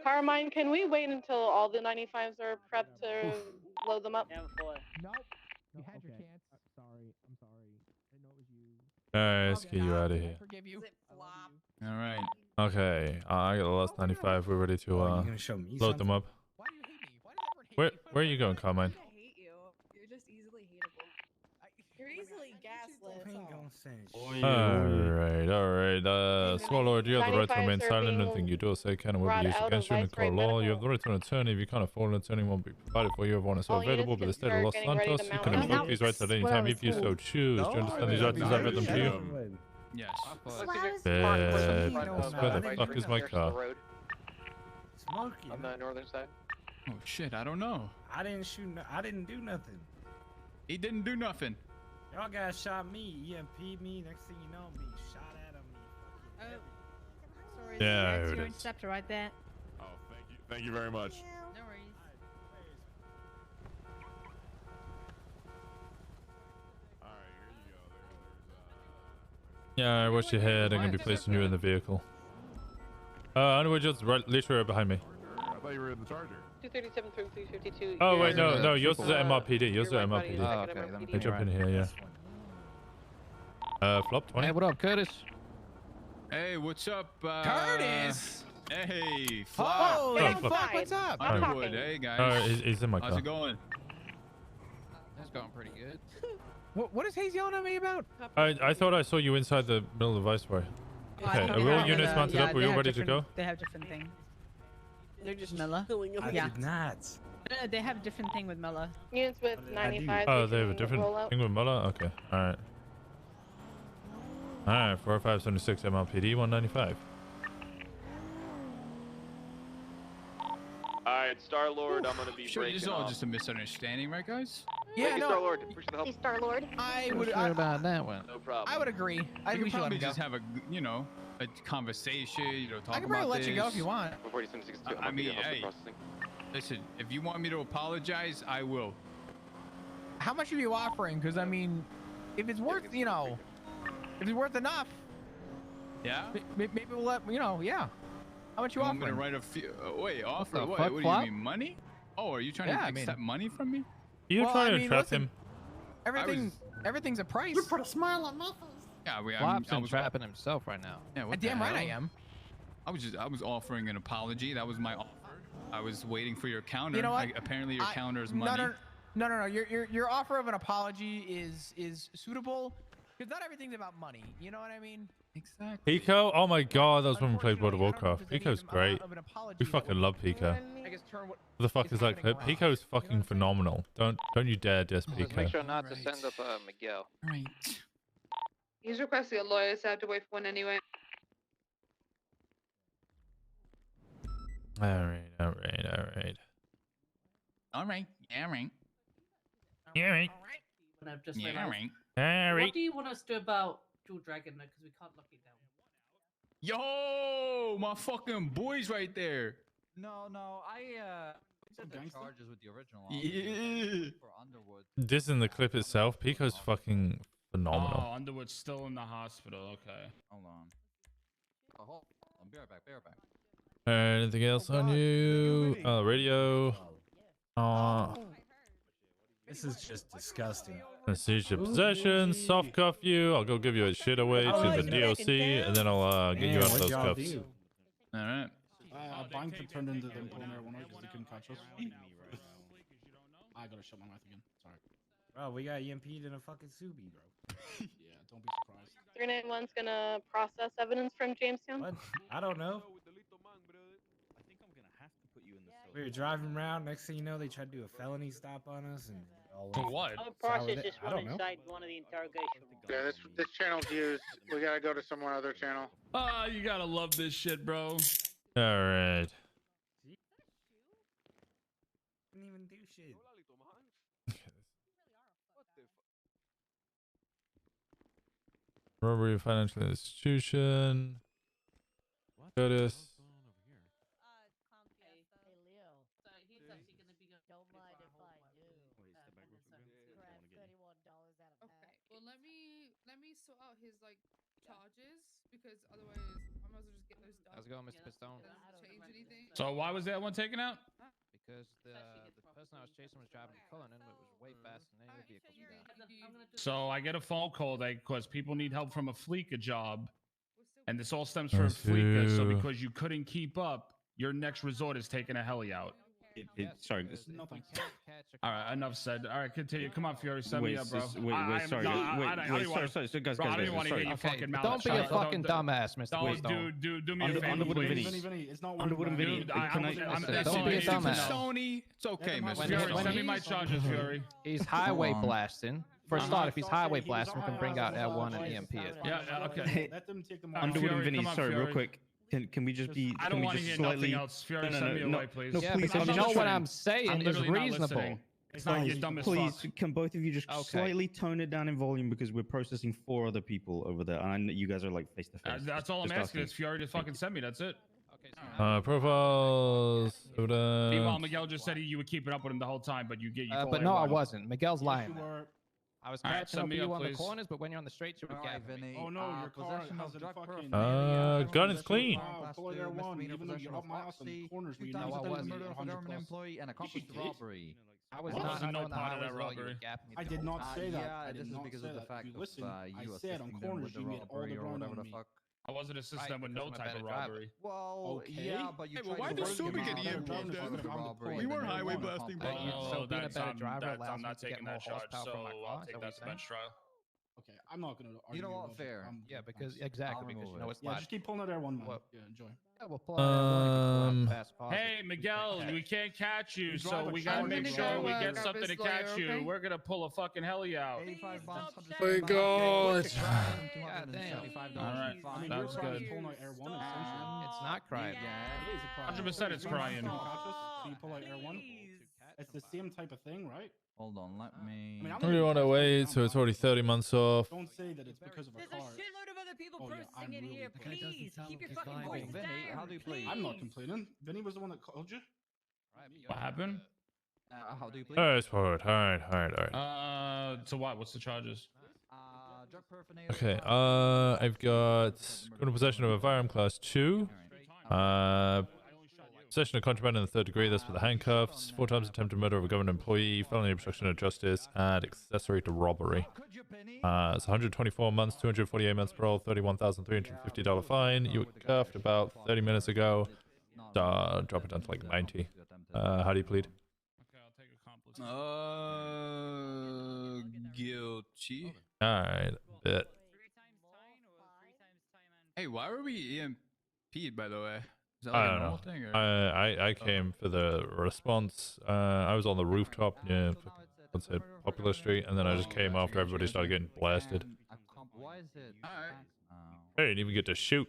Carmine, can we wait until all the 95s are prepped to load them up? Nope. You had your chance. Sorry. I'm sorry. I know it was you. Alright, let's get you out of here. Forgive you. All right. Okay, I got the last 95. We're ready to load them up. Where are you going, Carmine? I hate you. You're just easily hateable. You're easily gaslit. Alright. Small Lord, you have the right to remain 95s are silent. being Anything you do or say can and will brought be used out against of you in the court of Vice law. You have the right to an attorney. If you can't afford an attorney, won't be provided for you. Have one is All available, units but the can state of start Los getting ready Santos. to You mount can up. invoke these rights at any time if you so choose. Do you understand these rights as I've read them to you? Yes. Where the fuck is my car? Smoky. On the northern side. Oh shit, I don't know. I didn't shoot. I didn't do nothing. He didn't do nothing. Y'all guys shot me, EMP'd me. Next thing you know, I'm being shot at. I'm being Sorry, Yeah, I that's heard your it. interceptor right there. Oh, thank you very much. No worries. Yeah, I watch your head. I'm gonna be placing you in the vehicle. Anyway, just literally right behind me. I thought you were in the Charger. 237 through 352. Oh wait, no, yours is at MRPD. Yours is at MRPD. Oh, okay. Let me I jump in here, yeah. Flop 20. Hey, what up, Curtis? Hey, what's up, Curtis? Hey, Flop. Oh, Oh, hey, fuck. Fuck, what's up? I'm talking. good. Hey, guys. He's in my How's car. it going? That's going pretty good. What is Hayes yelling at me about? I thought I saw you inside the middle of the Viceroy. I Okay, think are they all have units the- mounted yeah, up? Are they you have ready to go? different- They have different thing. They're just Miller? filling up. I Yeah. did not. No, they have a different thing with Miller. Units with 95. Oh, they have a different thing with Muller? Okay, alright. Alright, 4576 MLPD 195. Alright, Star Lord, I'm gonna be Sure, this is breaking all off. just a misunderstanding, right, guys? Yeah, Thank you, no. Star-Lord. Appreciate the help. Hey, Star-Lord. I Not would. sure about that one. No problem. I would agree. I We think we could should let probably him go. just have a conversation, talk I can about probably let this. you go if you want. 4762. I mean, hey, processing. listen, if you want me to apologize, I will. How much are you offering? Because I mean, if it's worth, if it's worth enough, Yeah? maybe we'll let yeah. How much you I'm offering? gonna write a few. Wait, offer the what? fuck, What do you Flop? mean, money? Oh, are you trying to accept money from me? You trying to trap him? Everything's a price. You put a smile on my face. Yeah, Flop's trapping himself right now. Yeah, what Damn the right I hell? am. I was offering an apology. That was my offer. I was waiting for your counter. You know what? Apparently your counter is money. No. Your offer of an apology is suitable because not everything's about money. You know what I mean? Exactly. Pico? Oh my god, that was when we played World of Warcraft. Pico's great. We fucking love Pico. What the fuck is that clip? Pico's fucking phenomenal. Don't you dare diss Just Pico. make sure not to send up Miguel. Right. He's requesting a lawyer, so I have to wait for one anyway. Alright. All right. What do you want us to do about Dual Dragon though? Because we can't lock it down. Yo, my fucking boys right there. No, I did the charges with the original. Yeah. For Underwood. This in the clip itself, Pico's fucking phenomenal. Oh, Underwood's still in the hospital. Okay. Hold on. Oh, I'll be right back. Anything else on you? Radio. This is just disgusting. Seize your possession, soft cuff you. I'll go give you a shit away to the DOC, and then I'll get you out of those cuffs. All right. A bank had turned into the employer one because they couldn't catch us. I gotta shut my mouth again. Sorry. Bro, we got EMP'd in a fucking Subi, bro. Yeah, don't be surprised. 391's gonna process evidence from Jamestown. What? I don't know. We were driving around. Next thing you know, they tried to do a felony stop on us. And For what? I'll process this one inside one of the interrogation rooms. Yeah, this channel's used. We gotta go to some other channel. Ah, you gotta love this shit, bro. Alright. Didn't even do shit. Robbery of financial institution. Curtis. Well, let me sort out his like charges because otherwise I might as well just get those done. How's it going, Mr. Pistone? Change anything? So why was that one taken out? Because the person I was chasing was driving Cullen, and it was way faster than any of the vehicles we got. So I get a phone call that because people need help from a Fleeca job, and this all stems from Fleeca. So because you couldn't keep up, your next resort is taking a heli out. Sorry. No thanks. All right, enough said. All right, continue. Come on, Fury, send me up, bro. Sorry. So guys, I don't even want to hear your Okay, fucking mouth. don't be a fucking dumbass, Mr. Don't do me a favor, Underwood and please. Vinny. It's not Underwood and Vinny. Don't be a dumbass. Sony, it's okay, Mr. Fury, When send me my charges, Fury. He's highway blasting. For a start, if he's highway blasting, we can bring out L1 and EMP it. Yeah, okay. Let them take them Underwood and Vinny. Sorry, real quick. Can we just be? I don't want to hear nothing else. Fury, send me away, please. Yeah, because you know what I'm saying is reasonable. It's not you're dumb as Please, fuck. can both of you just slightly tone it down in volume because we're processing 4 other people over there, and I know you guys are like face to face. That's all I'm asking. Is Fury to fucking send me. That's it. Profiles. Meanwhile, Miguel just said you were keeping up with him the whole time, but you get. But no, I wasn't. Miguel's lying. I was All right, catching up send with me you up, on the please. corners, but when you're on the straights, you're gapping me. Oh no, your car has a fucking. Gun is clean. Pull it one, even though you help my ass on the corners. We No, I wasn't. Murder of a government employee and accomplice to robbery. I was Well, not wasn't no on the part of highways that while you were robbery. gapping me I the did whole not time. say that. Yeah, I this did is not because say of the that. fact You of listen. you I said on assisting them corners with the you made all robbery the or ground whatever on the me. fuck. I wasn't assisting with no because I'm a type of better driver. robbery. Well, yeah, but you Hey, well, tried why to does work Subi him get out EMP'd of then? the robbery. We weren't highway blasting, bro. So being a better driver allows I'm me not to get taking more that charge, horsepower so from my car. I'll take that to bench trial. Okay, I'm not gonna argue. You know your what? logic. Fair. Yeah, because exactly because you know it's Yeah, live. just keep pulling out there one man. What? Yeah, enjoy. Yeah, we'll pull out L1 fast pause. Hey, Miguel, we can't catch you, You so drive a we gotta truck, make bro. sure we get Grab something his to catch lawyer, you. okay? We're gonna pull a fucking heli out. 85 bucks. My God. God damn. All right, I mean, that's you're good. pulling out Air One, It's not crying. It is a crying. 100% it's crying. So you pull out Air 1. It's the same type of thing, right? Hold on, let me. We want to wait, so it's already 30 months off. Don't say that it's because of a car. shitload of other people Oh, yeah, I'm in really here. pissed. Please keep your fucking Wait, voice Vinny, down. how do you plead? I'm not complaining. Vinny was the one that called you. What happened? How do you plead? Alright, alright. So what? What's the charges? Drug paraphernalia. Okay, I've got criminal possession of a firearm class 2. Possession of contraband in the third degree, that's for the handcuffs. 4 times attempted murder of a government employee, felony obstruction of justice, and accessory to robbery. It's 124 months, 248 months parole, $31,350 fine. You were cuffed about 30 minutes ago. Drop it down to like 90. How do you plead? Guilty. Alright, bit. Hey, why were we EMP'd, by the way? Is that I like a don't normal know. thing? Or? I came for the response. I was on the rooftop near what's it, Popular Street, and then I just came after everybody started getting blasted. Why is it? I didn't even get to shoot.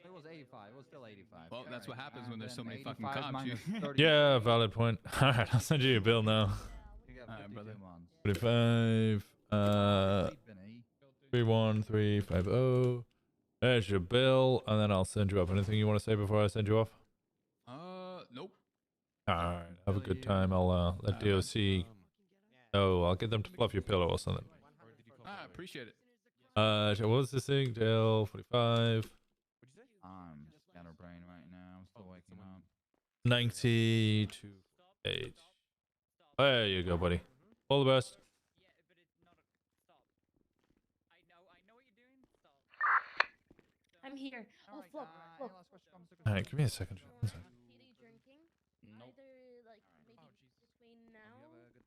It was 85. It was still 85. Well, that's what happens when there's so many fucking cops. Yeah, valid point. Alright, I'll send you a bill now. Alright, brother. 45, 31350. There's your bill, and then I'll send you up. Anything you want to say before I send you off? Nope. Alright, have a good time. I'll let DOC know. I'll get them to fluff your pillow or something. I appreciate it. What was this thing? Jail 45. I'm scatterbrained right now. I'm still waking up. 92.8. There you go, buddy. All the best. I'm here. Oh, look, look. Alright, give me a second. One second. Drinking. Either like maybe between now, like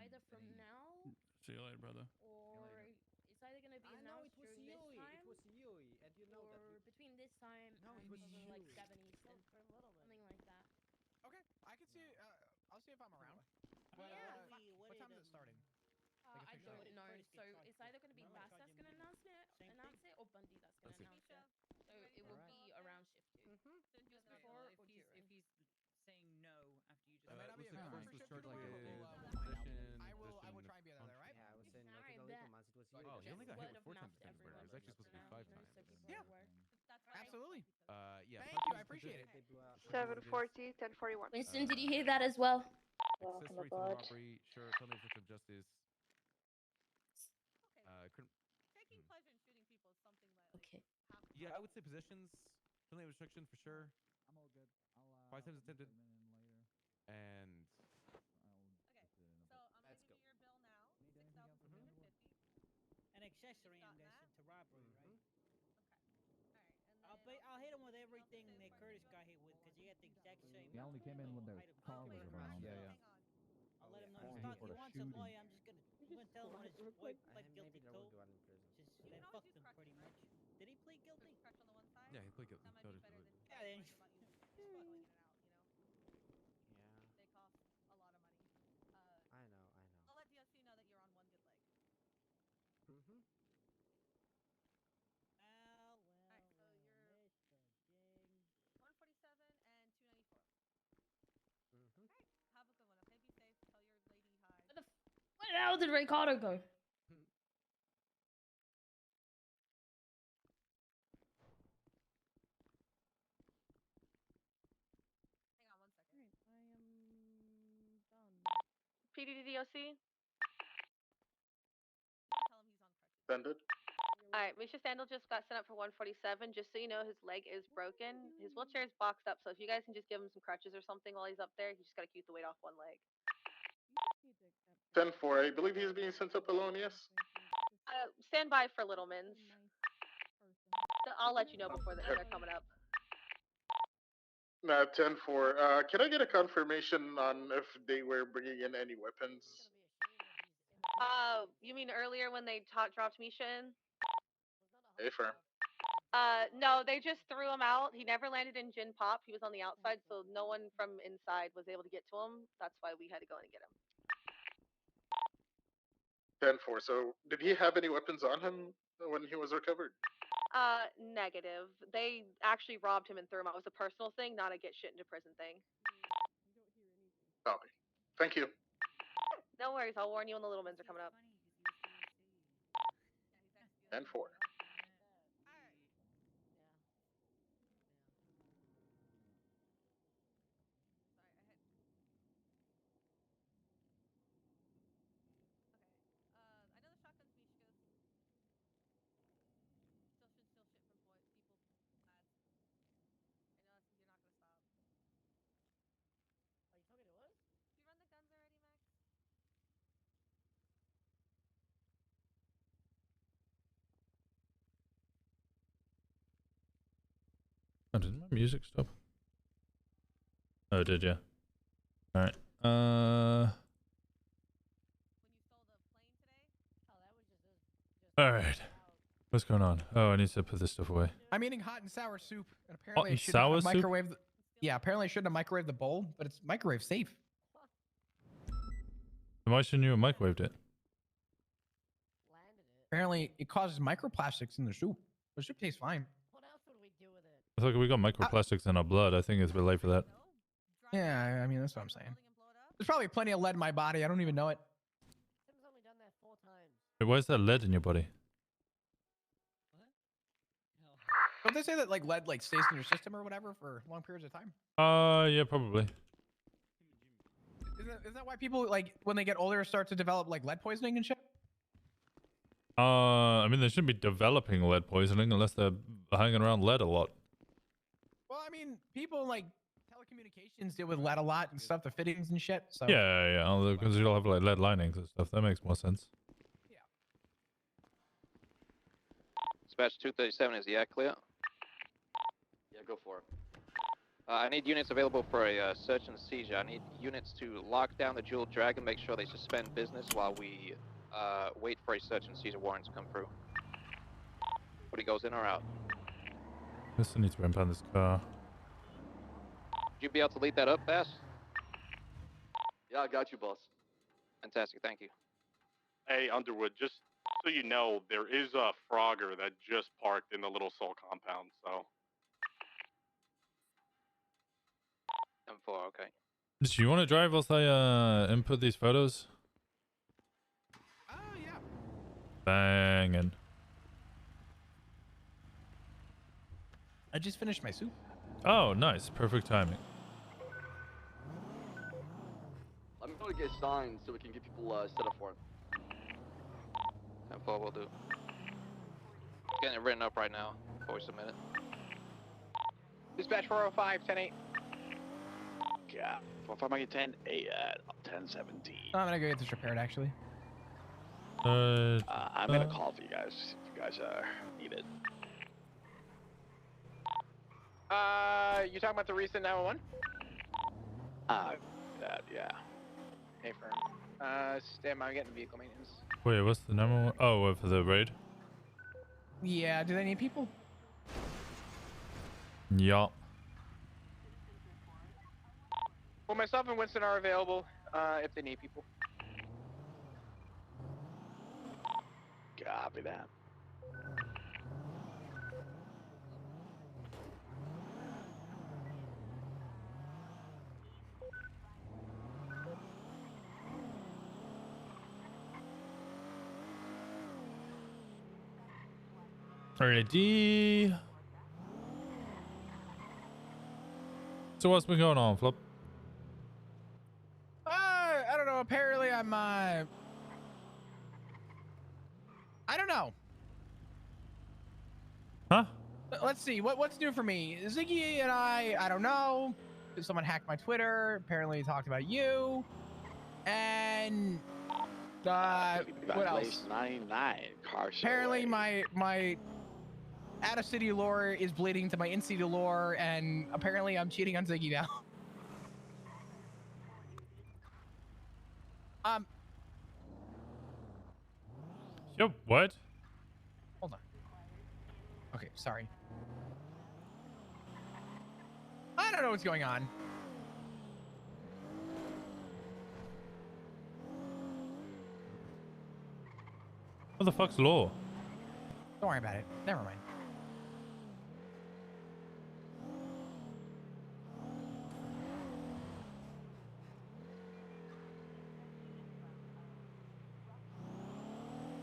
either from now. See you later, brother. Or it's either gonna be announced during this time. Or between this time and like 7 Eastern, something like that. Okay, I can see. I'll see if I'm around. But, what time is it starting? I don't know. So it's either gonna be Bass that's gonna announce it, or Bundy that's gonna announce it. So it will be around shift 2. Just before or during. If he's saying no after you just. That may not be a Looks very like short first shift, was but charged like we'll a find out. I will try and be there, right? Yeah, I was saying no to the legal months. It was you. Oh, he only got hit with 4 times the murder. It was actually supposed to be 5 times. Yeah. Absolutely. Yeah. Thank you. I appreciate it. 740, 1041. Winston, did you hear that as well? Accessory to robbery, sure, felony obstruction of justice. Okay. Yeah, I would say possessions, felony obstruction for sure. I'm all good. 5 times attempted. And Let's go. An accessory, I'm guessing, to robbery, right? I'll hit him with everything that Curtis got hit with, because he had the exact same. He only came in when the car was around. yeah. I'll let him know. Only Stock, for he the wants some shooting. money. I'm gonna tell him when his wife pled guilty too. Just they fucked him pretty much. Did he plead guilty? Yeah, he played guilty. Yeah, then. Where the hell did Ricardo go? PDDOC? Suspended. Alright, Misha Sandal just got sent up for 147. Just so you know, his leg is broken. His wheelchair is boxed up, so if you guys can just give him some crutches or something while he's up there, he's just gotta keep the weight off one leg. 10-4. I believe he's being sent up alone, yes? Stand by for Littlemans. I'll let you know before they're coming up. 10-4. Can I get a confirmation on if they were bringing in any weapons? You mean earlier when they dropped Misha in? Hey, firm. No, they just threw him out. He never landed in Gin Pop. He was on the outside, so no one from inside was able to get to him. That's why we had to go in and get him. 10-4. So, did he have any weapons on him when he was recovered? Negative. They actually robbed him and threw him out. It was a personal thing, not a get shit into prison thing. Copy. Thank you. No worries. I'll warn you when the Littlemans are coming up. 10-4. Oh, did my music stop? Oh, it did, yeah. All right. All right. What's going on? Oh, I need to put this stuff away. I'm eating hot and sour soup, and apparently I and should not have sour soup? microwaved. Yeah, apparently I shouldn't have microwaved the bowl, but it's microwave safe. Then why shouldn't you have microwaved it? Apparently, it causes microplastics in the soup. The soup tastes fine. I thought we got microplastics in our blood. I think it's a bit late for that. Yeah, I mean, that's what I'm saying. There's probably plenty of lead in my body. I don't even know it. Wait, why is there lead in your body? Don't they say that like lead like stays in your system or whatever for long periods of time? Yeah, probably. Isn't that why people like when they get older start to develop like lead poisoning and shit? I mean, they shouldn't be developing lead poisoning unless they're hanging around lead a lot. Well, I mean, people like telecommunications deal with lead a lot and stuff, the fittings and shit. So Yeah, because you'll have like lead linings and stuff. That makes more sense. Dispatch 237 is the act clear? Yeah, go for it. I need units available for a search and seizure. I need units to lock down the Jewel Dragon, make sure they suspend business while we wait for a search and seizure warrant to come through. But he goes in or out. I still need to impound this car. Would you be able to lead that up, Bass? Yeah, I got you, boss. Fantastic, thank you. Hey, Underwood, just so you know, there is a Frogger that just parked in the Little Soul compound, so. M4, okay. Do you want to drive whilst I input these photos? Oh, yeah. Banging. I just finished my soup. Oh, nice. Perfect timing. Let me know to get signs so we can get people set up for it. M4 will do. Getting it written up right now before we submit it. Dispatch 405, 10-8. Yeah, 405 10 at 1017. I'm gonna go get this repaired actually. I'm gonna call for you guys if you guys need it. You talking about the recent 911? Yeah. Hey, firm. Stand by, I'm getting vehicle maintenance. Wait, what's the number one? Oh, for the raid? Yeah, do they need people? Yeah. Well, myself and Winston are available if they need people. Copy that. Ready. So what's been going on, Flip? I don't know. Apparently, I'm I don't know. Huh? Let's see. What's new for me? Ziggy and I don't know. Someone hacked my Twitter. Apparently, he talked about you. And what else? 99 car show. Apparently, my out of city lore is bleeding to my in city lore, and apparently, I'm cheating on Ziggy now. Yo, what? Hold on. Okay, sorry. I don't know what's going on. What the fuck's law? Don't worry about it. Never mind.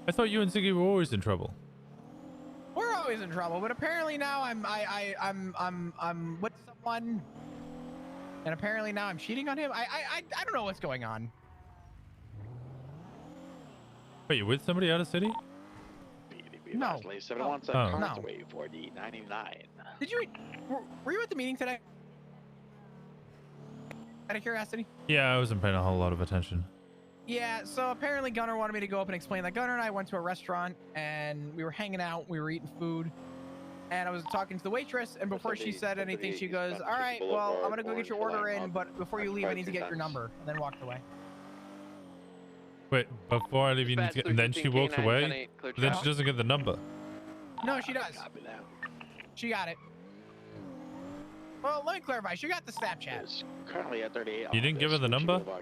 I thought you and Ziggy were always in trouble. We're always in trouble, but apparently now I'm with someone, and apparently now I'm cheating on him. I don't know what's going on. Wait, you with somebody out of city? No. 717 Oh. Causeway for the 99. Did you? Were you at the meeting today? Out of curiosity. Yeah, I wasn't paying a whole lot of attention. Yeah, so apparently Gunnar wanted me to go up and explain that Gunnar and I went to a restaurant and we were hanging out, we were eating food, And I was talking to the waitress, and before she said anything, she goes, "All right, well, I'm gonna go get your order in, but before you leave, I need to get your number." And then walked away. Wait, before I leave, you need to get, and then she walks away. But then she doesn't get the number. No, she does. She got it. Well, let me clarify. She got the Snapchat. Currently at 38. You didn't give her the number? Well,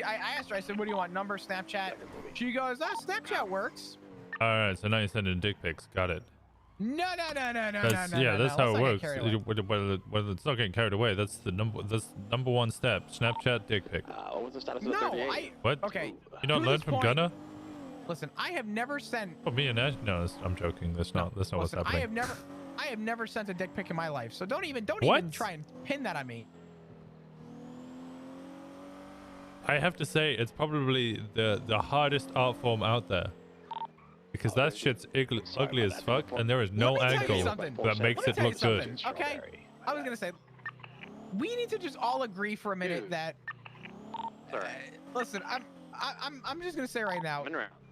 I asked her. I said, "What do you want? Number, Snapchat?" She goes, Snapchat works." All right, so now you're sending dick pics. Got it. No. Yeah, that's how it works. Whether it's not getting carried away, that's the number one step. Snapchat dick pic. What was the status of No, the 38? What? Okay. You don't learn from Gunner? Listen, I have never sent. Oh, me and Ash? No, I'm joking. That's not what's Listen, happening. I have never sent a dick pic in my life, so don't even try and pin that on me. I have to say, it's probably the hardest art form out there. Because that shit's ugly as fuck, and there is no angle that makes it look good. Okay, I was gonna say, we need to just all agree for a minute that. Listen, I'm just gonna say right now,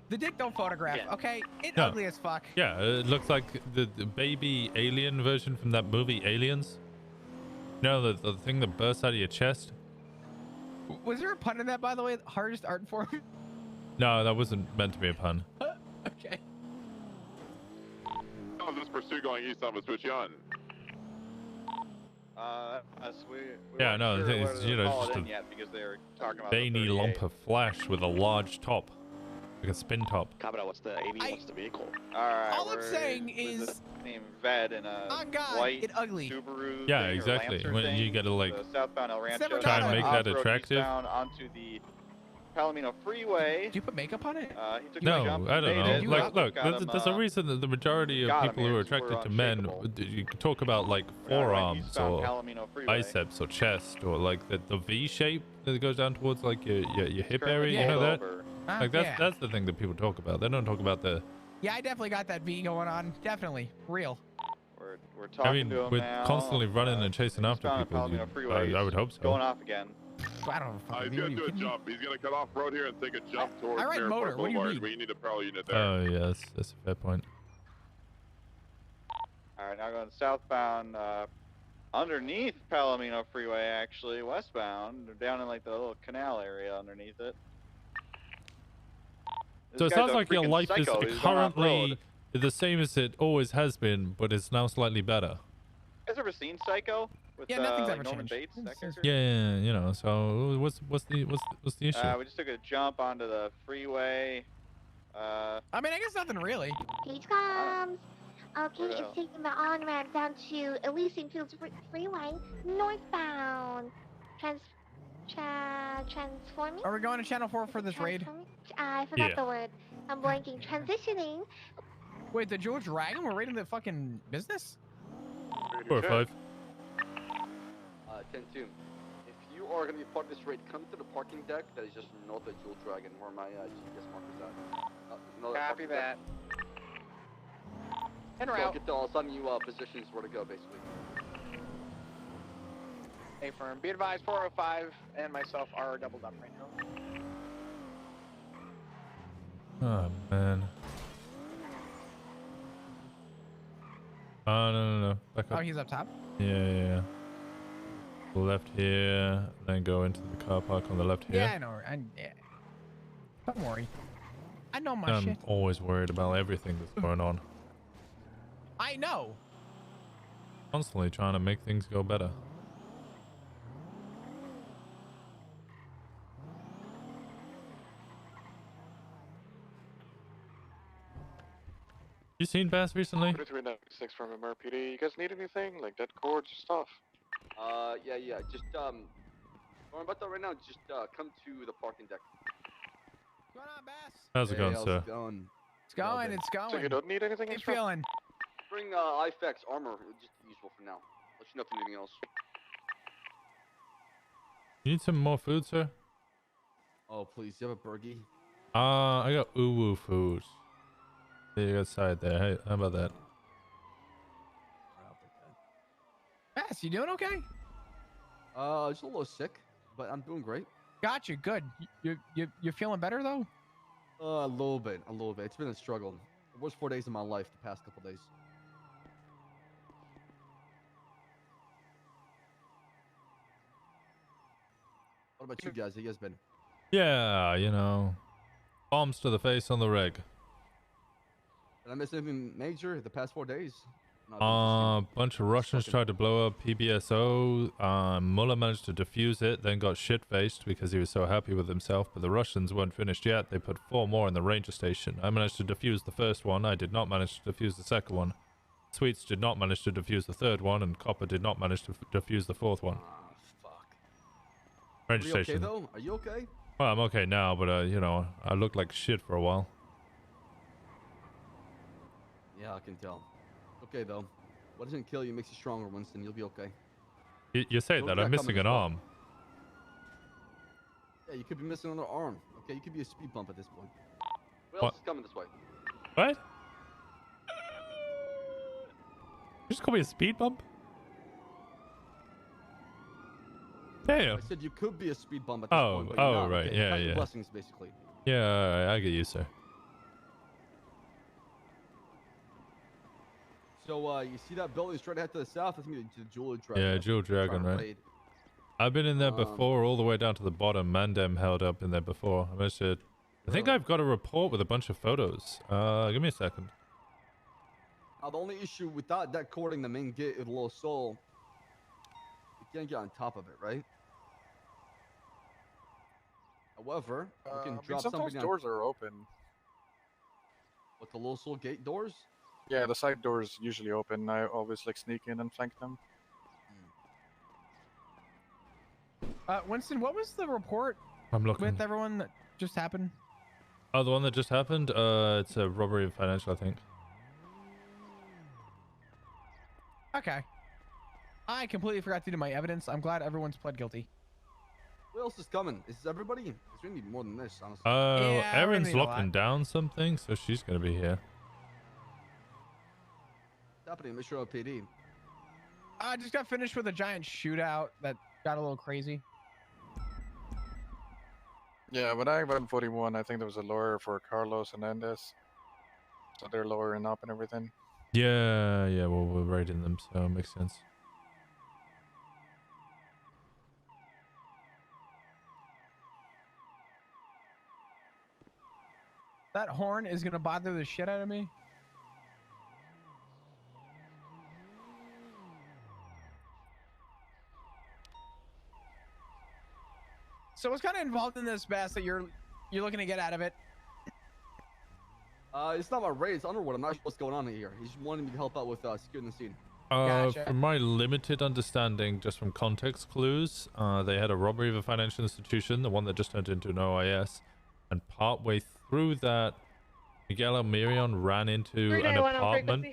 the dick don't photograph. Okay, it's ugly as fuck. Yeah, it looks like the baby alien version from that movie Aliens. You know, the thing that bursts out of your chest. Was there a pun in that, by the way? Hardest art form? No, that wasn't meant to be a pun. Okay. How's this pursuit going east on switch you on? Yeah, no, the thing is, you know, just a veiny lump of flesh with a large top, like a spin top. Cabra, what's the AB? What's the vehicle? All I'm saying is, named Ved in a white it's ugly. Subaru. Yeah, exactly. When you gotta like southbound El Rancho, try and make that off-road attractive. eastbound onto the Palomino Freeway. Did you put makeup on it? He took No, a jump, I don't made know. it, Like, look, got him, there's a reason that the majority of got him people who here, are so we're attracted to men, unshakable. you can talk about like forearms eastbound or Palomino Freeway. biceps or chest or like the V shape that goes down towards like your hip currently area. You know that? pulled over. Like that's the thing that people talk about. They don't talk about the. Yeah, I definitely got that V going on. Definitely real. We're talking I mean, to him we're now. constantly running and chasing after eastbound people. Palomino Freeway. I would hope so. Going off again. I don't know. He's gonna do a jump. He's gonna cut off road here and take a jump towards I ride Fair motor. Park What do you Boulevard. mean? We need a prowl unit there. Oh yeah, that's a fair point. All right, now going southbound, underneath Palomino Freeway, actually westbound. They're down in like the little canal area underneath it. So it sounds like your life is psycho. He's going currently the same as it always has been, but it's now slightly better. You guys ever seen Psycho? With, Yeah, nothing's like ever Norman changed. Bates, that character? Yeah, you know. So what's the issue? We just took a jump onto the freeway. I mean, I guess nothing really. Page comes. Okay, Where the it's taking the on-ramp down to Elysian Fields Freeway, northbound. Transforming? Are we going to Channel 4 for this raid? I forgot Yeah. the word. I'm blanking. Transitioning. Wait, the George Dragon? We're raiding the fucking business? 4 or 5. 10-2. If you are going to be part of this raid, come to the parking deck that is just north of Jewel Dragon, where my GPS marker's at. Copy that. En route. So get all sudden you positions where to go, basically. Hey, firm. Be advised, 405 and myself are doubled up right now. Oh man. Oh no. Back up. Oh, he's up top? Yeah. Left here, then go into the car park on the left here. Yeah, I know. Yeah. Don't worry. I know my I'm shit. always worried about everything that's going on. I know. Constantly trying to make things go better. You seen Bass recently? 3396 from MRPD. You guys need anything? Like dead cords or stuff? Yeah. Just, going about that right now, just, come to the parking deck. What's going on, Bass? How's it going, sir? It's going. So you don't need anything How you extra? feeling? Bring, IFX armor, just the usual for now. Let you know if you need anything else. You need some more food, sir? Oh, please. You have a burgie? I got uwu food. There you got side there. Hey, how about that? Bass, you doing okay? Just a little sick, but I'm doing great. Gotcha, good. You're feeling better though? A little bit. It's been a struggle. The worst 4 days of my life the past couple days. What about you guys? How you guys been? Yeah, you know, bombs to the face on the reg. Did I miss anything major the past 4 days? No, Bunch of Russians tried to blow up PBSO. Muller managed to defuse it, then got shit-faced because he was so happy with himself. But the Russians weren't finished yet. They put 4 more in the ranger station. I managed to defuse the first one. I did not manage to defuse the second one. Sweets did not manage to defuse the third one, and Copper did not manage to defuse the fourth one. Fuck. Are Ranger you okay station. though? Are you okay? Well, I'm okay now, but you know, I looked like shit for a while. Yeah, I can tell. Okay though. What doesn't kill you makes you stronger, Winston. You'll be okay. You say that. I'm missing an arm. Yeah, you could be missing another arm. Okay, you could be a speed bump at this point. Who else is coming this way? What? You just call me a speed bump? Damn. I said you could be a speed bump at this point. But you're not, Right. Okay? Yeah, Count your yeah. blessings, basically. Yeah, I get you, sir. So, you see that building straight ahead to the south? That's me, the Jewel Dragon. Yeah, That's Jewel what I'm trying Dragon, to right? raid. I've been in there before, all the way down to the bottom. Mandem held up in there before. I think I've got a report with a bunch of photos. Give me a second. Now, the only issue with that cording the main gate of the Little Soul, you can't get on top of it, right? However, you can drop sometimes something doors are open. With the Little Soul gate doors? Yeah, the side doors usually open. I always like sneak in and flank them. Winston, what was the report I'm looking. with everyone that just happened? Oh, the one that just happened? It's a robbery of financial, I think. Okay. I completely forgot to do my evidence. I'm glad everyone's pled guilty. Who else is coming? Is this everybody? There's gonna be more than this, honestly. Yeah, we're Erin's gonna need a locking lot. down something, so she's gonna be here. What's happening in Mission PD? I just got finished with a giant shootout that got a little crazy. Yeah, when I went 41, I think there was a lawyer for Carlos Hernandez. So they're lawyering up and everything. Yeah, well, we're raiding them, so it makes sense. That horn is gonna bother the shit out of me. So what's kind of involved in this, Bass, that you're looking to get out of it? It's not my raid, it's Underwood. I'm not sure what's going on here. He's wanting me to help out with securing the scene. From my limited understanding, just from context clues, they had a robbery of a financial institution, the one that just turned into an OIS, and partway through that, Miguel Almirion ran into an apartment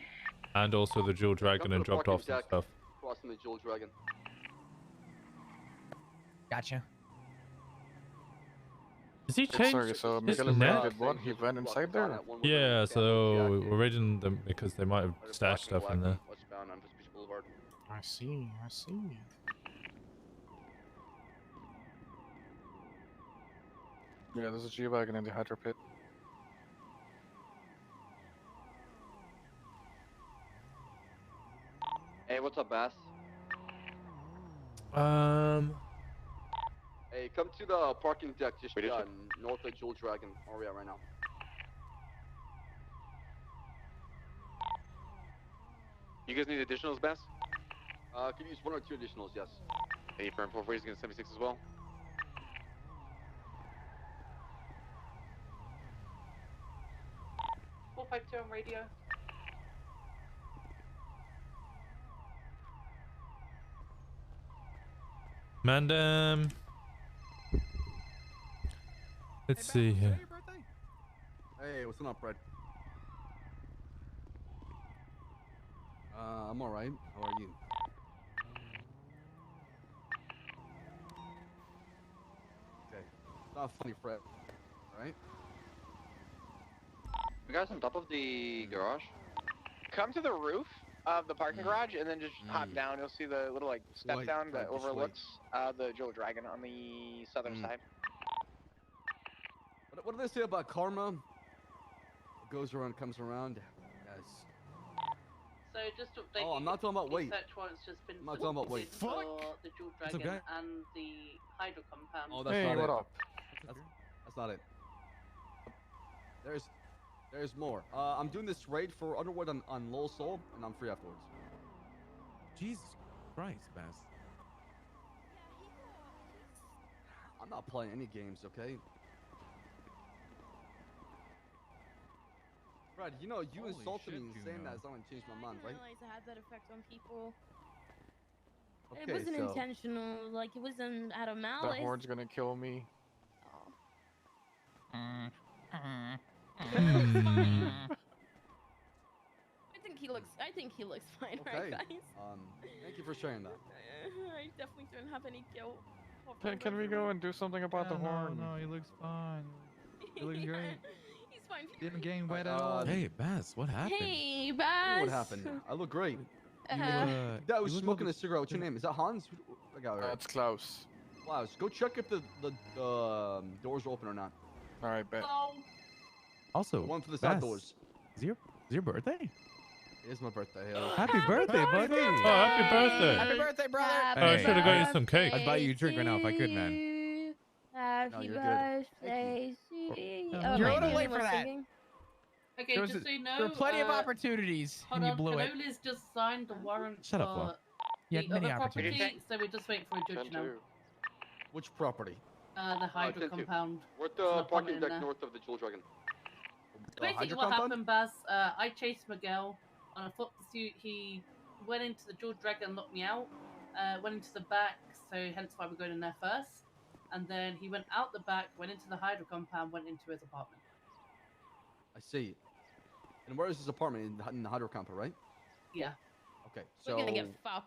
and also the Jewel Dragon and dropped off some stuff. Crossing the Jewel Dragon. Gotcha. Is he Oh, changed sorry, so his Miguel net? did what? He went inside there? Yeah, so we're raiding them because they might have stashed stuff in there. Westbound on Vespucci Boulevard. I see. Yeah, there's a G-Wagon in the hydro pit. Hey, what's up, Bass? Hey, come to the parking deck just north of Jewel Dragon. Where are we at right now? You guys need additionals, Bass? Could use 1 or 2 additionals, yes. Any firm 440s against 76 as well? on radio. Mandem. Let's see here. Hey, what's up, Fred? I'm alright. How are you? Okay. Not funny, Fred. Alright? You guys on top of the garage? Come to the roof of the parking garage and then just hop down. You'll see the little like step Wait, down that Fred, just overlooks the Jewel Dragon on the southern side. What do they say about karma? It goes around, comes around. Yes. So just to update Oh, I'm not talking about the weight. search warrant's just been I'm not talking about weight. submitted for the Jewel What's up, Dragon guy? and the Hydro Compound. Oh, that's Hey, not what it. up? That's not it. There's more. I'm doing this raid for Underwood on Lowell Soul, and I'm free afterwards. Jesus Christ, Bass. I'm not playing any games, okay? Brad, you know you Holy insulted shit, me saying Juno. that it's not gonna change my mind, I right? didn't realize it had that effect on people. Okay, It wasn't so intentional. Like, it wasn't out of That malice. horn's gonna kill me. I think he looks fine, okay. right, guys? Thank you for sharing that. I definitely don't have any guilt. Can we go and do something about the horn? No, he looks fine. He looks great. He's fine. Didn't gain weight at all. Hey, Bass, what happened? Hey, You know Bass. what happened? I look great. Uh, That was smoking a cigarette. What's your name? Is that Hans? That's Klaus. Klaus. Go check if the doors are open or not. All right, bet. Also, One for the side Bass, doors. Is your birthday? It is my birthday. Happy birthday, buddy! Oh, happy birthday! Happy birthday, brother! Oh, I should have got you some cake. I'd buy you a drink right now if I could, man. Happy you're good. birthday to you. Oh, You're am I a little the late only for one that. singing? Okay, There was just so you know, there were plenty of opportunities, Hold and you on, blew it. Canola's just signed the warrant Shut up, for Flo. You had the many other property, opportunities. so we're just waiting for a judge now. Which property? The Hydro 10-2. Compound. We're at There's an the parking apartment in deck there. north of the Jewel Dragon. Basically, what happened, Baz? I chased Miguel on a foot pursuit. He went into the Jewel Dragon and knocked me out. Went into the back, so hence why we're going in there first. And then he went out the back, went into the Hydro Compound, went into his apartment. I see. And where is this apartment? In the Hydro Compound, right? Yeah. Okay, so We're gonna get fucked.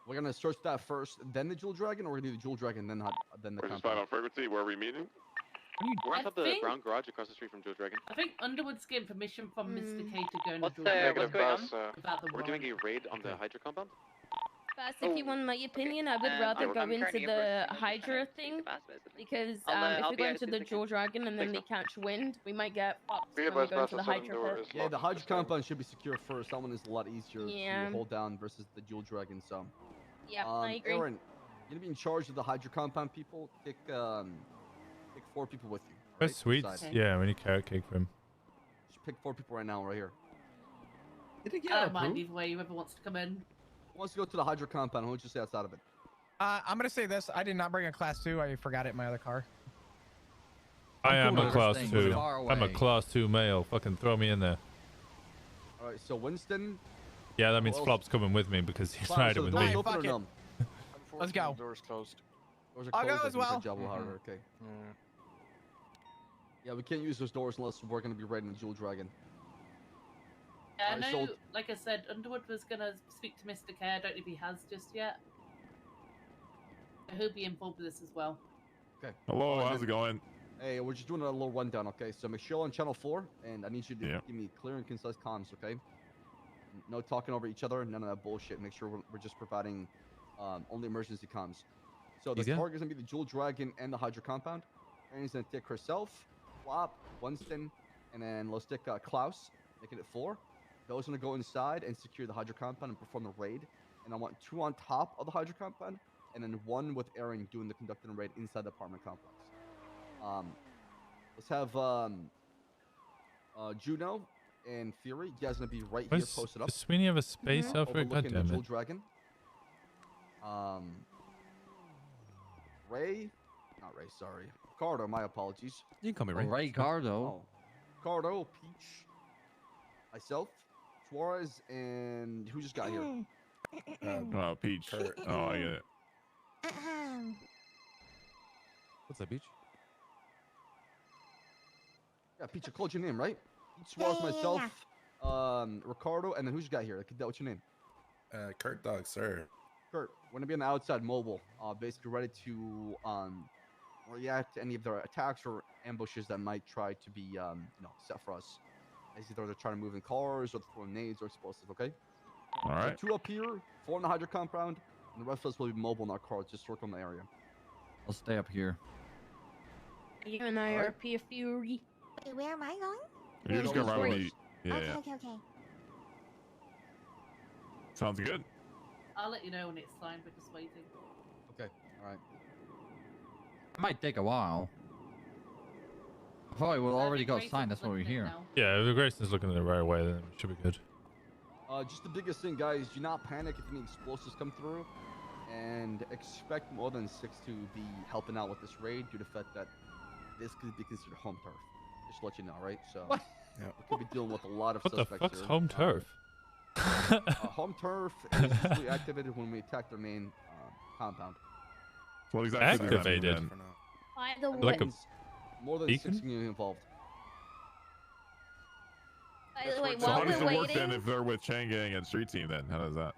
we're gonna search that first, then the Jewel Dragon, or we're gonna do the Jewel Dragon, then the Where's this compound. on frequency? Where are we meeting? We're I at the think- brown garage across the street from Jewel Dragon. I think Underwood's getting permission from Mr. K to go in What's the Jewel Dragon. what's going on? Without the We're doing warrant. a raid on the Hydro Compound. Bass, if you want my opinion, I would rather go into the Hydra thing because if I'll we be go out into the Jewel Dragon and then they catch wind, we might get fucked when we go into the Hydra pit. Yeah, the Hydro Compound should be secure first. That one is a lot easier Yeah. to hold down versus the Jewel Dragon. So, Yeah, I agree. Aaron, you're gonna be in charge of the Hydro Compound people. Pick 4 people with you. all That's right? sweet. Decide. Yeah, we need carrot cake for him. Just pick 4 people right now, right here. I don't mind either way, whoever wants to come in. Who wants to go to the Hydro Compound? Who wants to stay outside of it? I'm gonna say this. I did not bring a class 2. I forgot it in my other car. I am cool a with class staying 2. far I'm a away. class 2 male. Fucking throw me in there. All right, so Winston. Yeah, that means else? Flop's coming with me because he's Fine, riding so the with doors me. open or Fuck it. no? Let's go. Doors closed. Doors are I'll go closed, as I think, well. for Jabba Harder, okay. Yeah, we can't use those doors unless we're gonna be raiding the Jewel Dragon. Yeah, I Alright, know, so- like I said, Underwood was gonna speak to Mr. K. I don't know if he has just yet. He'll be involved with this as well. Okay. Hello, Alright, how's then- it going? Hey, we're just doing a little rundown, okay? So Michelle on channel 4, and I need you to Yeah. give me clear and concise comms, okay? No talking over each other, none of that bullshit. Make sure we're just providing only emergency comms. So the Easy. target is gonna be the Jewel Dragon and the Hydro Compound. Erin's gonna take herself, Flop, Winston, and then let's take Klaus, making it 4. Those gonna go inside and secure the Hydro Compound and perform the raid. And I want 2 on top of the Hydro Compound, and then 1 with Erin doing the conducting raid inside the apartment complex. Let's have Juno and Fury. You guys gonna be right here Where's- posted up. does Sweeney have a space out for it? God overlooking the damn Jewel it. Dragon. Ray, not Ray. Sorry, Ricardo. My apologies. You can call me Ray. Oh, Ricardo, Peach, myself, Suarez, and who just got here? Oh, Peach. Oh, I get it. What's that, Beach? Yeah, Peach. I called your name, right? Peach, Suarez, myself, Ricardo, and then who just got here? What's your name? Kurt Dog, sir. Kurt, we're gonna be on the outside mobile, basically ready to react to any of their attacks or ambushes that might try to be set for us. As either they're trying to move in cars or throwing nades or explosives. Okay. All right. So 2 up here, 4 in the Hydro Compound, and the rest of us will be mobile in our cars, just circling the area. I'll stay up here. You and I are Pia Fury. Wait, where am I going? You're just gonna ride with me. Yeah. Okay, yeah. okay, okay. Sounds good. I'll let you know when it's signed. We're just waiting. Okay. All right. It might take a while. Probably will already got Grayson's signed. That's why we're looking at it here. now. Yeah, if Grayson's looking the right way, then it should be good. Just the biggest thing, guys. Do not panic if any explosives come through, and expect more than 6 to be helping out with this raid due to the fact that this could be considered home turf. Just to let you know, right? So we could be dealing with a lot of What the suspects fuck's here. home turf? Home turf is usually activated when we attack their main compound. What exactly does that mean Activated. then? By the Like way, a More than beacon? 6 units involved. by the way, So how while does we're it work then waiting, if they're with Chain Gang and Street Team then? How does that?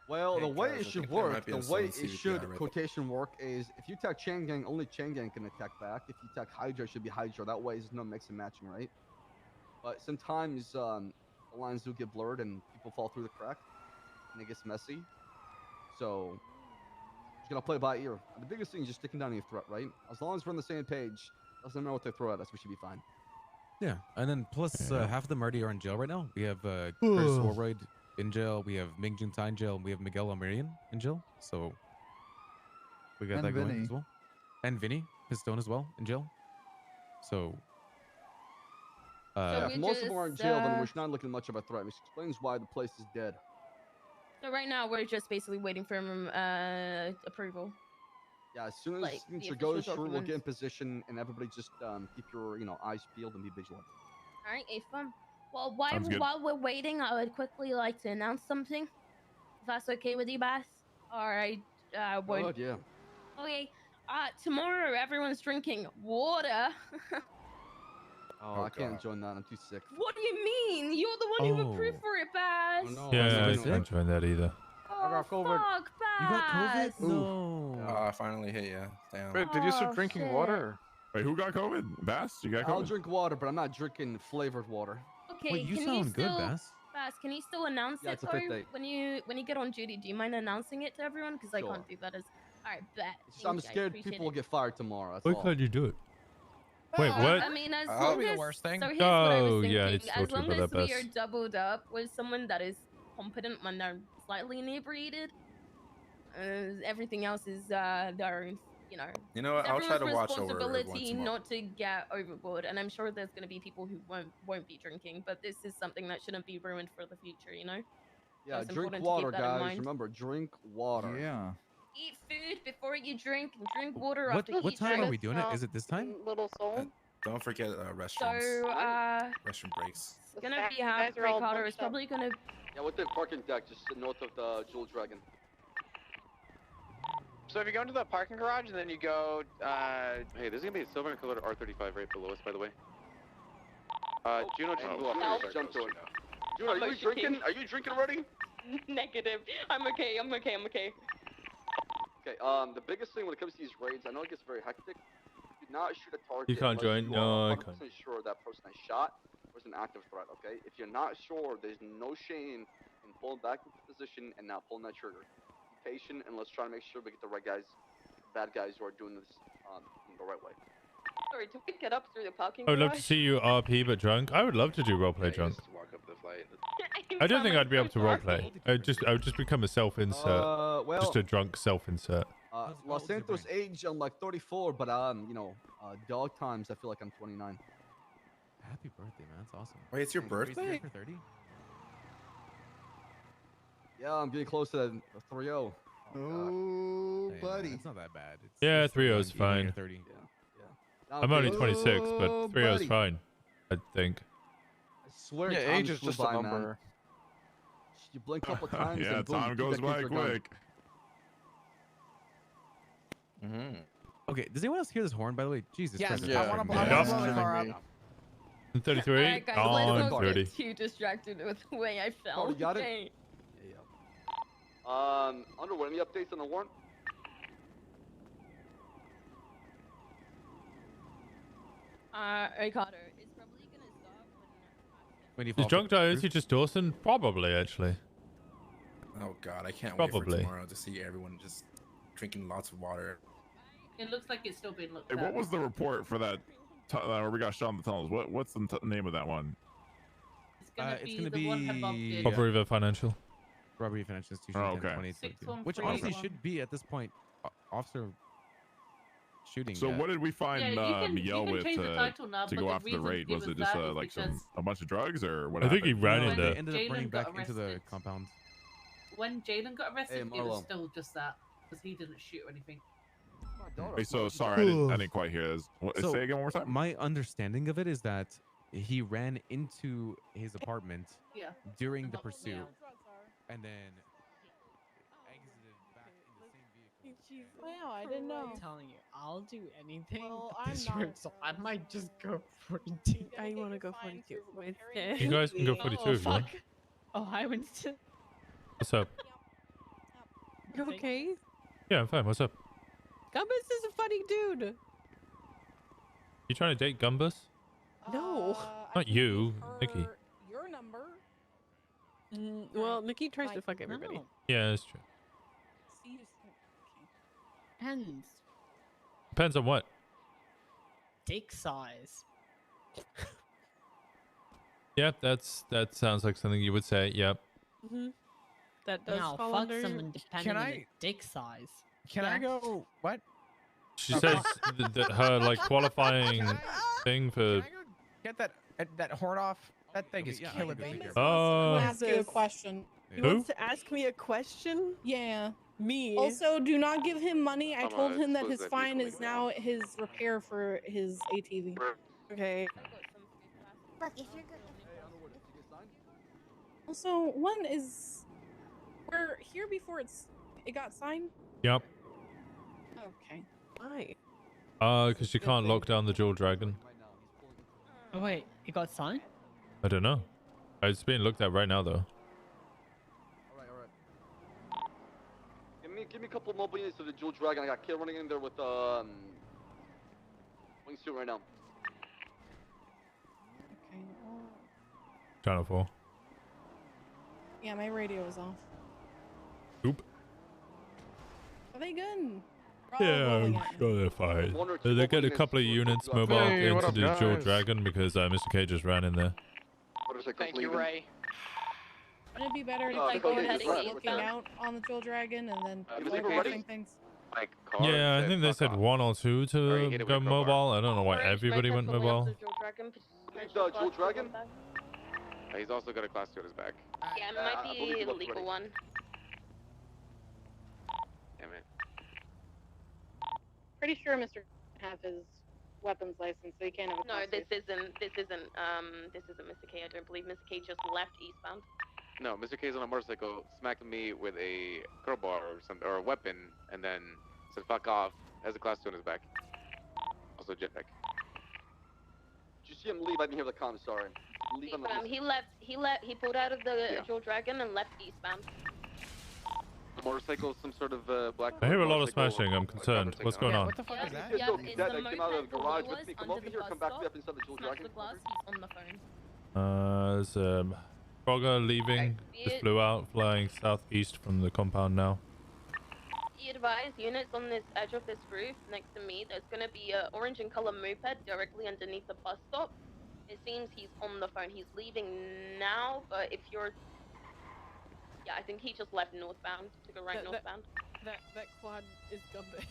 Well, the Hey, way guys, it I should think there work, might be the a way solid it CVP should already. quotation work is if you attack Chain Gang, only Chain Gang can attack back. If you attack Hydra, it should be Hydra. That way, there's no mix and matching, right? But sometimes the lines do get blurred and people fall through the crack, and it gets messy. So, just gonna play by ear. The biggest thing is just sticking down your threat, right? As long as we're on the same page, doesn't matter what they throw at us, we should be fine. Yeah, and then plus Yeah. half of them already are in jail right now. We have Curtis Warroyd in jail. We have Ming Jun Tai in jail. And we have Miguel Almerian in jail. So we got And that going Vinny. as well. And Vinny Pistone as well in jail. So Yeah, we if most of them are in just, jail, then we're not looking much of a threat, which explains why the place is dead. so right now we're just basically waiting for approval. Yeah, as soon as Like, the signature official goes through, we'll get in documents. position, and everybody just keep your eyes peeled and be vigilant. All right, Afam. Well, Sounds good. while we're waiting, I would quickly like to announce something. If that's okay with you, Bass? All right. Go ahead, yeah. Okay. Tomorrow everyone's drinking water. Oh, I can't join that. I'm too sick. What do you mean? You're the one who approved for it, Bass. Oh, no. Yeah, I sick. can't join that either. Oh, got COVID. fuck, you got Bass. COVID? No. Oh, I finally hit you. Damn. Wait, did you start Oh, drinking shit. water? Wait, who got COVID? Bass? You got I'll COVID? drink water, but I'm not drinking flavored water. Okay, Wait, you can sound you good, still, Bass. Bass, can you still announce Yeah, it it's a fifth though date. when you get on duty? Do you mind announcing it to everyone? Because I Sure. can't do that as. All right, bet. It's just, I'm Thank you, I scared appreciate people will it. get fired tomorrow. That's Why all. can't you do it? Wait, Well, what? I mean, as That'll long be the as worst thing. so here's what I was Oh, thinking. yeah, I need to talk As to you long about as that, we are Bess. doubled up with someone that is competent when they're slightly inebriated, everything else is their, You know what? I'll try to everyone's watch over everyone responsibility tomorrow. not to get overboard. And I'm sure there's going to be people who won't be drinking, but this is something that shouldn't be ruined for the future. You know. Yeah, it's drink important to keep water, that in guys. mind. Remember, drink water. Yeah. Eat food before you drink, and drink water What after what each time drink. are we doing it? Is it this time? Little soul. Don't forget restrooms. So, Restroom breaks. it's gonna be half. guys are all Ricardo is bunched up. probably gonna. Yeah, with the parking deck just north of the Jewel Dragon. So if you go into the parking garage and then you go, Hey, there's gonna be a silver and colored R35 right below us, by the way. Juno just blew No. up. Jump to it. Juno, are you drinking? Are you drinking already? Negative. I'm okay. I'm okay. I'm okay. Okay, the biggest thing when it comes to these raids, I know it gets very hectic. Do not shoot a target. You can't unless join? you No, are I 100% can't. sure that person I shot was an active threat, okay? If you're not sure, there's no shame in pulling back into position and not pulling that trigger. Be patient and let's try to make sure we get the right guys, bad guys who are doing this the right way. Sorry, do we get up through the parking I would love to garage? see you RP but drunk. I would love to do roleplay drunk. Walk up the flight. I don't think I'd be able to roleplay. I would just become a self-insert. Well, Just a drunk self-insert. Los Santos age, I'm like 34, but dog times, I feel like I'm 29. Happy birthday, man. That's awesome. Wait, it's your Are you crazy birthday? for 30? Yeah, I'm getting close to the 3-0. Oh, Hey, buddy. man, it's not that bad. It's, Yeah, it's 3-0 is even when you're fine. 30. I'm only 26, but Oh, 3-0 is buddy. fine. I think. I swear, Yeah, time age is flew just a by, man. number. You blink a couple times Yeah, and boom, time 2 goes decades by are gone. quick. Mm-hmm. Okay, does anyone else hear this horn, by the way? Jesus Yes, Christ. Yeah, I want to yeah. blow the car up. 33? Alright, guys, let's On not 30. get too distracted with the way I felt. Oh, you got it? Okay. Underwood, any updates on the warrant? Ricardo, it's probably gonna stop When you Is fall drunk off the diet roof? he just Dawson? Probably, actually. Oh god, I can't wait Probably. for tomorrow to see everyone just drinking lots of water. It looks like it's still being looked Hey, at. what was the report for that where we got shot in the tunnels? What's the name of that one? It's gonna it's be gonna the one above be- the. Upper River Financial. Robbery financial institution. Oh, okay. 2822. Which honestly should be at this point, officer shooting. So what did we find Miguel with change the title now, to but go the after the reason raid? he Was was it just that is like because a bunch of drugs or what? I think he happened? ran in They there. ended up Jalen running back got into the arrested. compound. When Jalen got arrested, it was Marlo. still just that because he didn't shoot or anything. Wait, so sorry, I didn't quite hear this. So, say again one more time. My understanding of it is that he ran into his apartment Yeah. during the pursuit, and then exited back in the same vehicle. Wow, I didn't know. I'm telling you, I'll do anything. Well, but I'm this not. room, so I might just go 42. I want to go 42. You guys can go 42 if you want. Oh, hi, Winston. What's up? You okay? Yeah, I'm fine. What's up? Gumbus is a funny dude. You trying to date Gumbus? No. Not you, Nikki. Your number. Well, Nikki tries to fuck everybody. No. Yeah, that's true. Depends. Depends on what. Dick size. Yep, that sounds like something you would say. Yep. That does I'll fall fuck under. someone depending on the dick size. Can I go? What? She says that her like qualifying thing for. Get that horn off. That thing is killing me. Ask you a question. He Who? wants to ask me a question? Yeah. Me. Also, do not give him money. I told him that his fine is now his repair for his ATV. Okay. Look, if you're good. Also, one is we're here before it got signed. Yep. Okay. Why? Because she can't lock down the Jewel Dragon. Oh wait, it got signed? I don't know. It's being looked at right now though. Alright. Give me a couple mobile units to the Jewel Dragon. I got kid running in there with wingsuit right now. Okay. Channel 4. Yeah, my radio is off. Oop. Are they good? We're all Yeah, rolling I'm at me. sure they're fine. They get a couple of units mobile Hey, what into up, the Jewel guys? Dragon because Mr. K just ran in there. Thank you, Ray. Wouldn't it be better to Oh, keep go going ahead, looking eastbound. out on the Jewel Dragon and then is it photographing ready? things? Like, Yeah, I think they said one or two to go mobile. I don't know why everybody went mobile. Leave the Jewel Dragon? He's also got a class 2 on his back. Yeah, it might be a legal one. Damn it. Pretty sure Mr. have his weapons license, so he can't have a No, class this isn't Mr. K. I don't believe Mr. K just left eastbound. No, Mr. K's on a motorcycle, smacked me with a crowbar or a weapon, and then said "fuck off." Has a class 2 on his back. Also jetpack. Did you see him leave? I didn't hear the comms. Sorry. Leave on the He pulled out of the Jewel Dragon and left eastbound. Motorcycle, some sort of black. I hear a lot of motorcycle, smashing. I'm like, concerned. What's going on? What the fuck is that? Yeah, it's that the came out of the moped garage that with me. Come was over under here. the Come bus back stop. up inside the Jewel Smashed Dragon. the glass. He's on the phone. There's Frogger leaving. Just flew out, flying southeast from the compound now. Be advised, units on this edge of this roof next to me, there's going to be an orange in color moped directly underneath the bus stop. It seems he's on the phone. He's leaving now, but if you're... Yeah, I think he just left northbound, to go right northbound. That quad is Gumbus.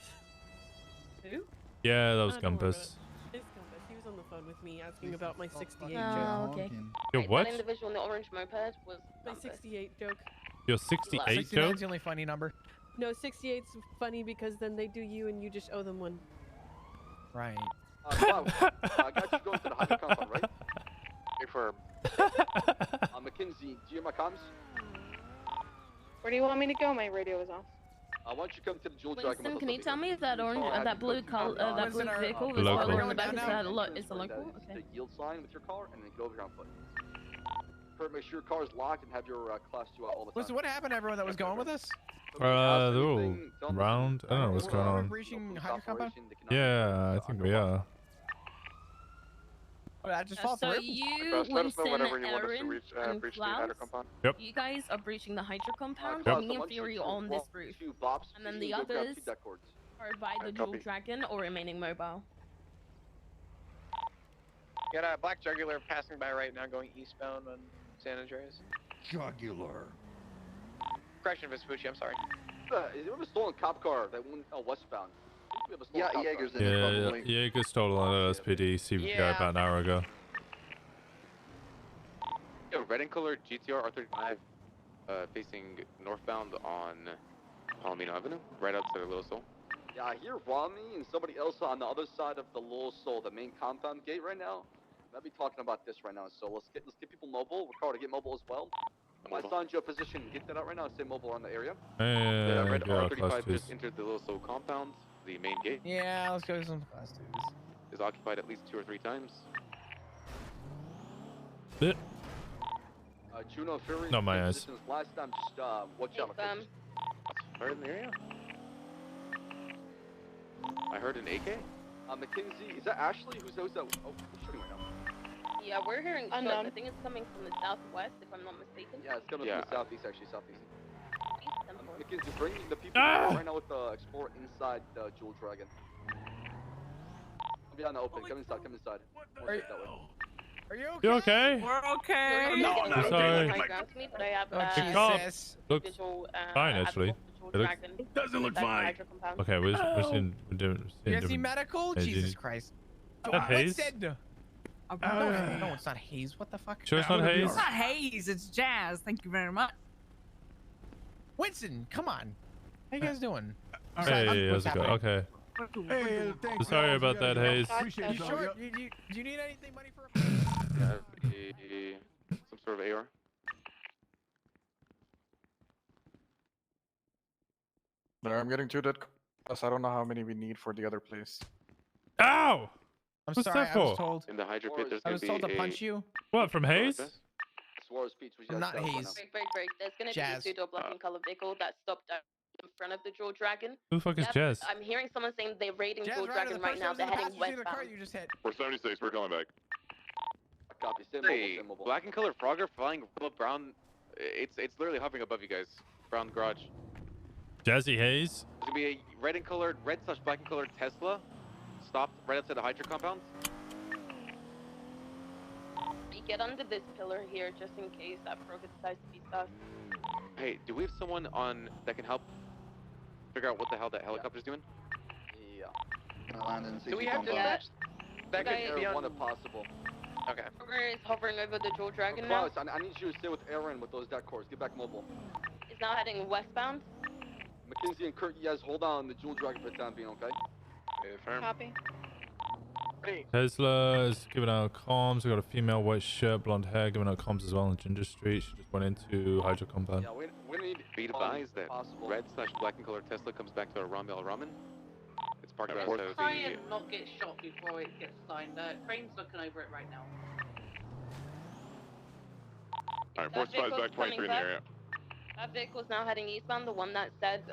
Who? Yeah, that was I don't worry about Gumbus. it. It's Gumbus. He was on the phone with me asking about my 68 Oh, joke. okay. Your what? That individual in the orange moped was My 68 joke. Your 68 69's joke? the only funny number. No, 68's funny because then they do you and you just owe them one. Right. Wow. I got you going to the Hunter compound, right? Confirm. Mackenzie, do you hear my comms? Where do you want me to go? My radio is off. Why don't you come to the Jewel Dragon? Winston, can you tell me if that orange, that blue color, that blue vehicle was Local. following on the back? Is that is a local? Okay. The yield sign with your car, and then get over here on foot. Make sure your car is locked and have your class 2 out all the time. Listen, what happened to everyone that was going with us? They're all round. I don't know what's going We're on. reaching Hydro compound? Yeah, I think we are. I just fall So through. you, Winston, Aaron, and Klaus, Yep. you guys are breaching the Hydro compound, Yep. me and Fury on this roof. And then the others are by the Jewel Dragon or remaining mobile. Got a black jugular passing by right now, going eastbound on San Andreas. Jugular. Correction, Vespucci, I'm sorry. Is there a stolen cop car that went westbound? We have a stolen cop Jaeger's car. in it Yeah, probably. Jaeger stole on SPD CVPI about an hour ago. Yo, red and colored GTR R35 facing northbound on Palomino Avenue, right outside of Little Seoul. Yeah, I hear Rami and somebody else on the other side of the Little Seoul, the main compound gate right now. I'll be talking about this right now. So let's get people mobile. We're called to get mobile as well. If I assigned you a position, get that out right now. Stay mobile on the area. Yeah, red yeah, R35 clusters. just entered the Little Seoul compound. The main gate. Yeah, let's go to some class twos. Is occupied at least 2 or 3 times. Juno Fury. Not my eyes. Positions last time, just watch out. Okay? Fire in the area. I heard an AK. McKinsey, is that Ashley? Who's that? Oh, we're shooting right now. Yeah, we're hearing shots. Unknown. I think it's coming from the southwest, if I'm not mistaken. Yeah, it's coming from the southeast, actually, southeast. East Temple. McKinsey, bring the people right now with the Explorer inside the Jewel Dragon. I'll be on the open. Come inside, come inside. Are you okay? You okay? We're okay. No, I'm sorry. But I have Your cough looks visual, fine, actually. It looks, doesn't look fine. okay, we're doing You guys see medical? Hey, Jesus Gene. Christ. Is that Hayes? No, it's not Hayes. What the fuck? Sure it's not Hayes? It's not Hayes, it's Jazz. Thank you very much. Winston, come on. How you guys doing? Hey, how's it going? Okay. Hey, thanks. Sorry about that, Hayes. You sure? Do you need anything, money for a... Yeah, some sort of AR. There, I'm getting to that class. I don't know how many we need for the other place. Ow! I'm What's sorry, that I was for? told. In the Hydro Pit, there's I going was to be told to punch you. What, from Hayes? Suarez Beach, which I'm not Hayes. Break. There's gonna Jazz. be a pseudo black and color vehicle that stopped in front of the Jewel Dragon. Who the fuck is Jazz? I'm hearing someone saying they're raiding Jazz, Jewel right Dragon on the right person now. who's They're in the heading passenger seat of the car westbound. you just hit. We're 76. We're coming back. Copy. Stay mobile. Hey, Stay mobile. black and colored Frogger flying above brown. It's literally hovering above you guys. Brown garage. Jazzy Hayes? There's gonna be a red/black and colored Tesla stopped right outside the Hydro compound. We get under this pillar here just in case that Frogger decides to be sus. Hey, do we have someone on that can help figure out what the hell that helicopter's doing? Yeah. Do we have dispatch? That could be Air on. one if possible. Okay. Frogger is hovering over the Jewel Dragon now. Klaus, I need you to stay with Aaron with those deck cores. Get back mobile. Is now heading westbound. McKinsey and Kurt, you guys hold on the Jewel Dragon for the time being, okay? Firm. Copy. Tesla is giving out comms. We got a female, white shirt, blonde hair, giving out comms as well on Ginger Street. She just went into Hydro compound. Yeah, we need Be advised that red/black and colored Tesla comes back to a Ramen Ramen. It's parked Let's outside of try the. and not get shot before it gets signed. Crane's looking over it right now. Alright, 45 back, 23 in the area. That vehicle's now heading eastbound, the one that said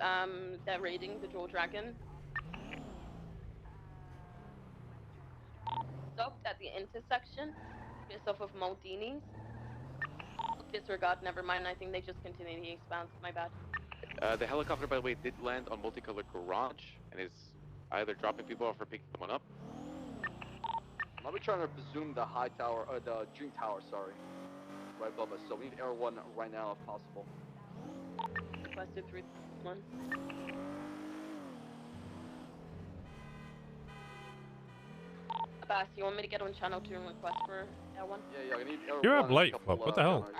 they're raiding the Jewel Dragon. Stopped at the intersection, just off of Maldini's. Disregard, never mind, I think they just continued eastbound, my bad. The helicopter, by the way, did land on multicolored garage and is either dropping people off or picking someone up. I'll be trying to presume the high tower, or the Dream Tower, sorry. Right above us, so we need Air 1 right now if possible. Requested 3-1. Abbas, you want me to get on channel 2 and request for L1? Yeah, I need Air 1. You're up late, Flop. What the hell?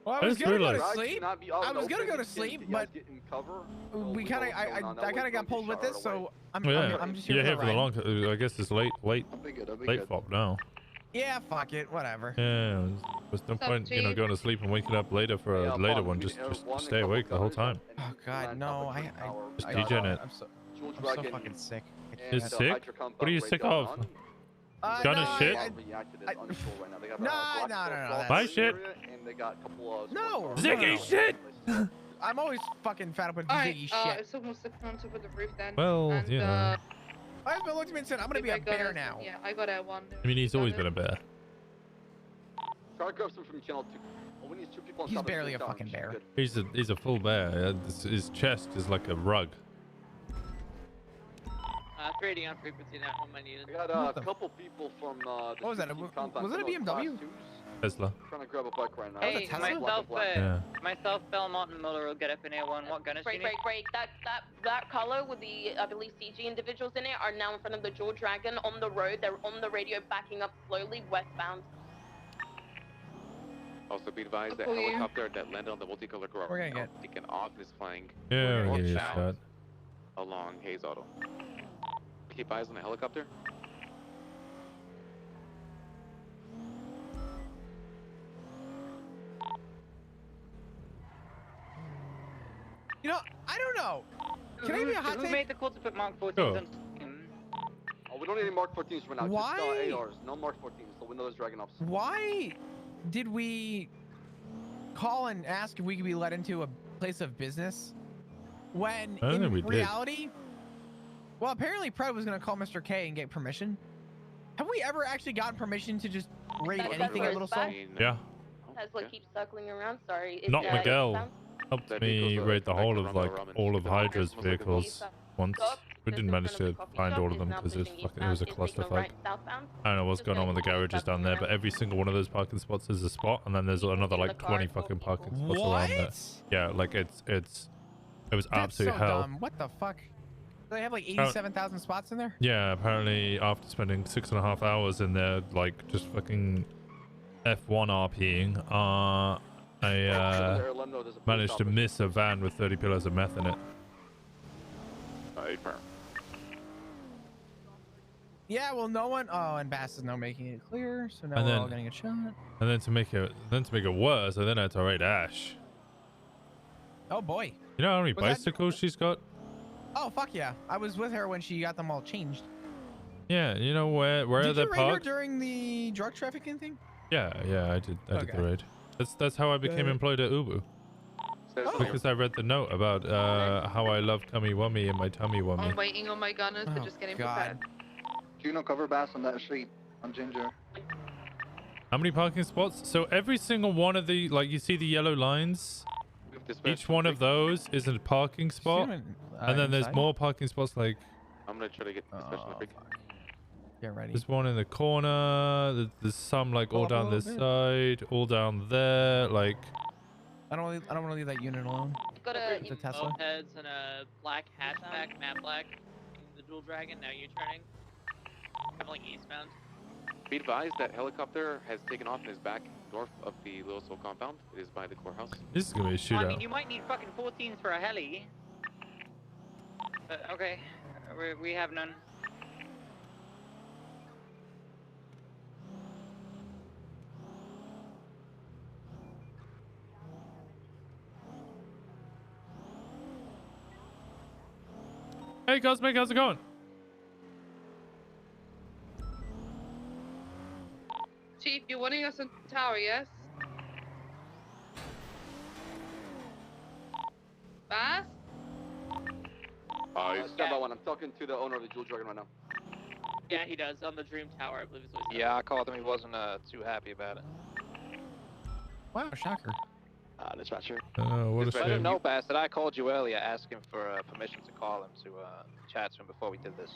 Well, I I was just gonna go to realized- sleep. I was gonna go to sleep, but we kind of, I kind of got pulled with this, so I'm just here You're for here the for the ride. long. I guess it's late flop now. Yeah, fuck it, whatever. Yeah, there's no point, going to sleep and waking up later for a later one. Just stay awake the whole time. Oh God, no, Just degen it. I'm so fucking sick. You're sick? What are you sick of? Gun is shit? No. My shit? No. Ziggy shit! I'm always fucking fed up with Alright, Ziggy shit. it's almost on top of the roof then. Well, and, you know. My husband looked at me and said, I'm gonna be a bear now. Yeah, I got a 1. I mean, he's always been a bear. Try to grab some from channel 2. Oh, we need 2 people on He's top of the barely a tower. fucking bear. He's a full bear. His chest is like a rug. Trading on frequency now on my unit. I got a couple people from What was that? Was it a BMW? Tesla. Trying to grab a bike right now. Hey, myself, Belmont, and Muller will get up in A1. What gun is Break. That color with the, I believe, CG individuals in it are now in front of the Jewel Dragon on the road. They're on the radio backing up slowly westbound. Also be advised that helicopter that landed on the multicolored garage We're gonna get taken off and is flying Yeah, we're gonna get shot. along Hayes Auto. Keep eyes on the helicopter. You know, I don't know. Can I be a hot Who take? made the call to put Mark 14s Oh. on? Oh, we don't need any Mark 14s right now. Why? Just ARs. No Mark 14s. The Windows Dragon officer. Why did we call and ask if we could be let into a place of business when I don't in think we did. reality, well, apparently Pred was going to call Mr. K and get permission. Have we ever actually gotten permission to just raid anything at Little Soul? Yeah. Tesla keeps circling around. Sorry. Not Miguel. Helped me raid the whole of like all of Hydra's vehicles once. We didn't manage to find all of them because it was a clusterfuck. I don't know what's going on with the garages down there, but every single one of those parking spots is a spot, and then there's another like 20 fucking parking spots around there. Yeah, like it was absolute That's so hell. dumb. What the fuck? Do they have like 87,000 spots in there? Yeah, apparently after spending 6.5 hours in there, like just fucking F1 RPing, I managed to miss a van with 30 kilos of meth in it. Yeah, well, no one. Oh, and Bass is now making it clear, so now And we're then- all getting a shot. And then to make it worse, I then had to raid Ash. Oh boy. You know how many Was that- bicycles she's got? Oh fuck yeah! I was with her when she got them all changed. Yeah, you know where Did they're you raid her parked? during the drug trafficking thing? Yeah, I did the Okay. raid. That's how I became employed at Ubu. Because I read the note about how I love tummy wummy and my tummy wummy. I'm waiting on my gunners. They're just getting prepared. Juno, cover Bass on that street on Ginger. How many parking spots? So every single one of the, like, you see the yellow lines? Each one of those is a parking spot. And then there's inside? more parking spots, like, I'm gonna try to get dispatch on the freak. Get ready. there's one in the corner. There's some, like, all Pull up a down this little side, all down there, like... I don't want to leave that unit alone. Got a The Tesla. Heads and a black hatchback, matte black. The Dual Dragon. Now you're turning. Traveling eastbound. Be advised that helicopter has taken off and is back north of the Little Soul compound. It is by the courthouse. This is gonna be a I mean, shootout. you might need fucking 14s for a heli. But okay, we have none. Hey, Cosmic, how's it going? Chief, you're wanting us on tower, yes? Bass? Stand by one. I'm talking to the owner of the Jewel Dragon right now. Yeah, he does on the Dream Tower, I believe is what he said. Yeah, I called him. He wasn't too happy about it. Wow, shocker. Dispatcher. What a Let him shame. know, Bass, that I called you earlier asking for permission to call him to chat to him before we did this.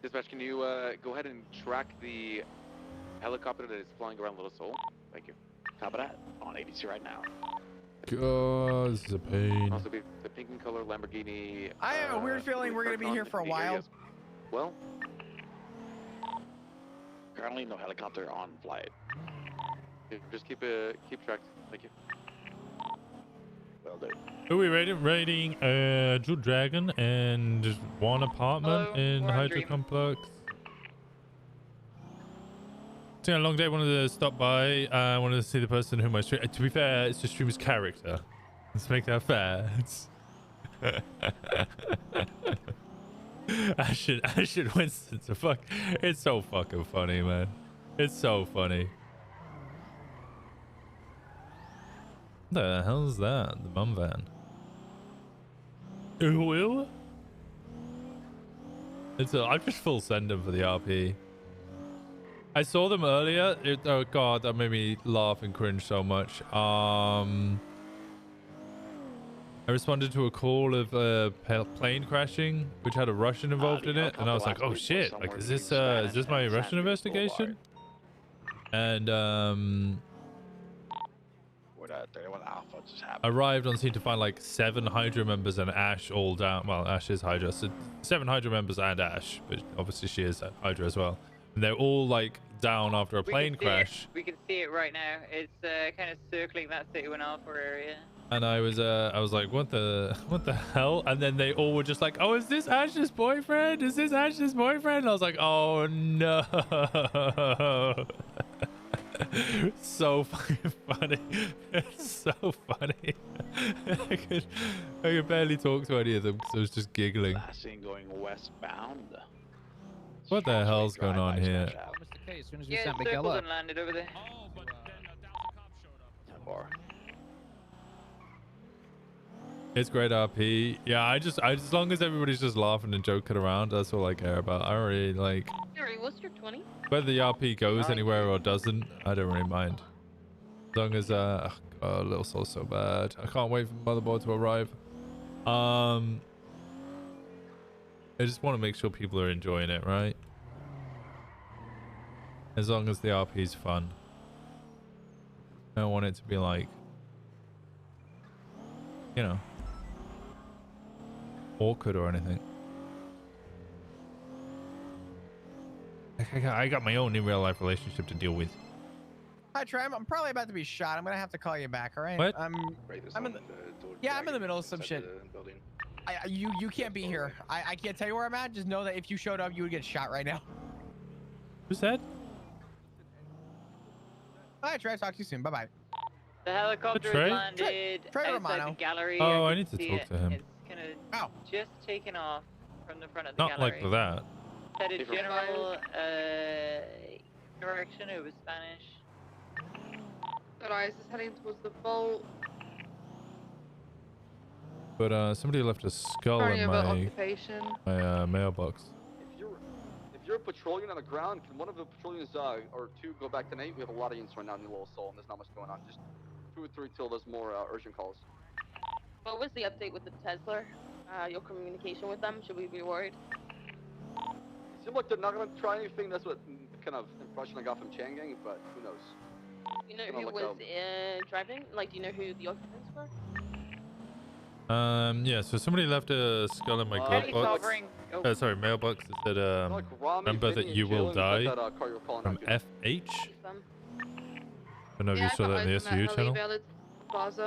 Dispatch, can you go ahead and track the helicopter that is flying around Little Soul? Thank you. Copy that. On 82 right now. God, this is a pain. Also, be the pink and color Lamborghini. I have a weird feeling we're gonna be here for a while. Well, Currently, no helicopter on flight. just keep track. Thank you. Will do. Who are we raiding Jewel Dragon and just one apartment Hello, in we're on Hydra Dream. Complex. It's been a long day. Wanted to stop by. I wanted to see the person whom I stream. To be fair, it's the streamer's character. Let's make that fair. I should Winston to fuck. It's so fucking funny, man. It's so funny. What the hell's that? The mum van. Ooh. I just full send them for the RP. I saw them earlier. Oh god, that made me laugh and cringe so much. I responded to a call of a plane crashing, which had a Russian involved in it, and I was like, "Oh shit! Like, is this my Russian investigation?" And What 31 Alpha just happened? arrived on scene to find like 7 Hydra members and Ash all down. Well, Ash is Hydra, so 7 Hydra members and Ash, but obviously she is Hydra as well. And they're all like down after a plane crash. We can see it right now. It's kind of circling that 31 Alpha area. And I was like, what the hell? And then they all were just like, oh, is this Ash's boyfriend? Is this Ash's boyfriend? And I was like, oh no. So fucking funny. It's so funny. I could barely talk to any of them because I was just giggling. Last seen going westbound. What the hell's going on here? As soon as we Yeah, sent circled Miguel up. and landed over there. It's great RP. Yeah, I just as long as everybody's just laughing and joking around, that's all I care about. I don't really like Gary, what's your 20? whether the RP goes anywhere or doesn't. I don't really mind. As long as oh, Little Soul's so bad. I can't wait for Motherboard to arrive. I just want to make sure people are enjoying it, right? As long as the RP is fun. I don't want it to be like, you know, awkward or anything. I got my own in real life relationship to deal with. Hi, Trey. I'm probably about to be shot. I'm gonna have to call you back. All right? What? I'm in the, yeah, I'm in the middle of some shit. You can't be here. I can't tell you where I'm at. Just know that if you showed up, you would get shot right now. Who's that? All right, Trey. Talk to you soon. Bye bye. The helicopter Trey? has landed Trey outside Romano. the gallery. Oh, I can need to see talk it. to him. It's kind of just taken off from the front of the Not gallery. like that. Headed general direction. It was Spanish. Alright, is heading towards the vault. But somebody left a skull Sorry in about my occupation. mailbox. If you're patrolling on the ground, can one of the patrollians or two go back tonight? We have a lot of units right now in the Little Soul, and there's not much going on. Just 2 or 3 till there's more urgent calls. What was the update with the Tesla? Your communication with them? Should we be worried? It seemed like they're not going to try anything. That's what kind of impression I got from Changang, but who knows? You know Kinda who like was driving? Like, do you know who the occupants were? Yeah, so somebody left a skull in my glove box. Sorry, mailbox. It said, remember that you will die from FH. I don't know if you saw that in the SU channel.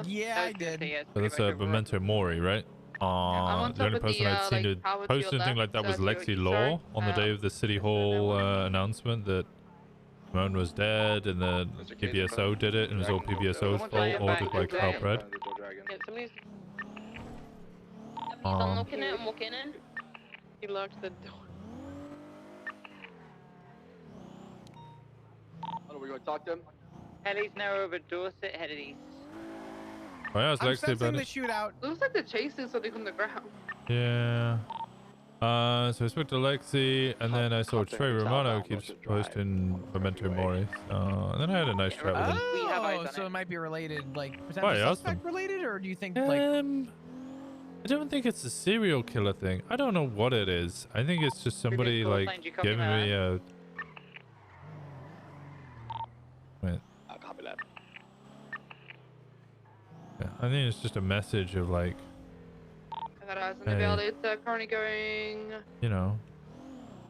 Yeah, I did. So that's a Memento Mori, right? The only person I'd seen to post anything like that was Lexi Law on the day of the City Hall announcement that Simone was dead and the PBSO did it and it was all PBSO's fault, ordered by Carl Pred. Yeah, somebody's unlocking it and walking in. He locked the door. Are we going to talk to him? Heli's now over Dorset, headed east. Oh yeah, it's I'm Lexi sensing about the it. shootout. Looks like they're chasing something from the ground. Yeah. So I spoke to Lexi, and then I saw Trey Romano keeps posting Memento Mori. And then I had a nice chat with him. Oh, so it might be related, like Oh, potential I asked suspect him. related, or do you think like? I don't think it's a serial killer thing. I don't know what it is. I think it's just somebody like giving me a. Wait. I'll copy that. Yeah, I think it's just a message of like, I got eyes on the building. It's currently going you know,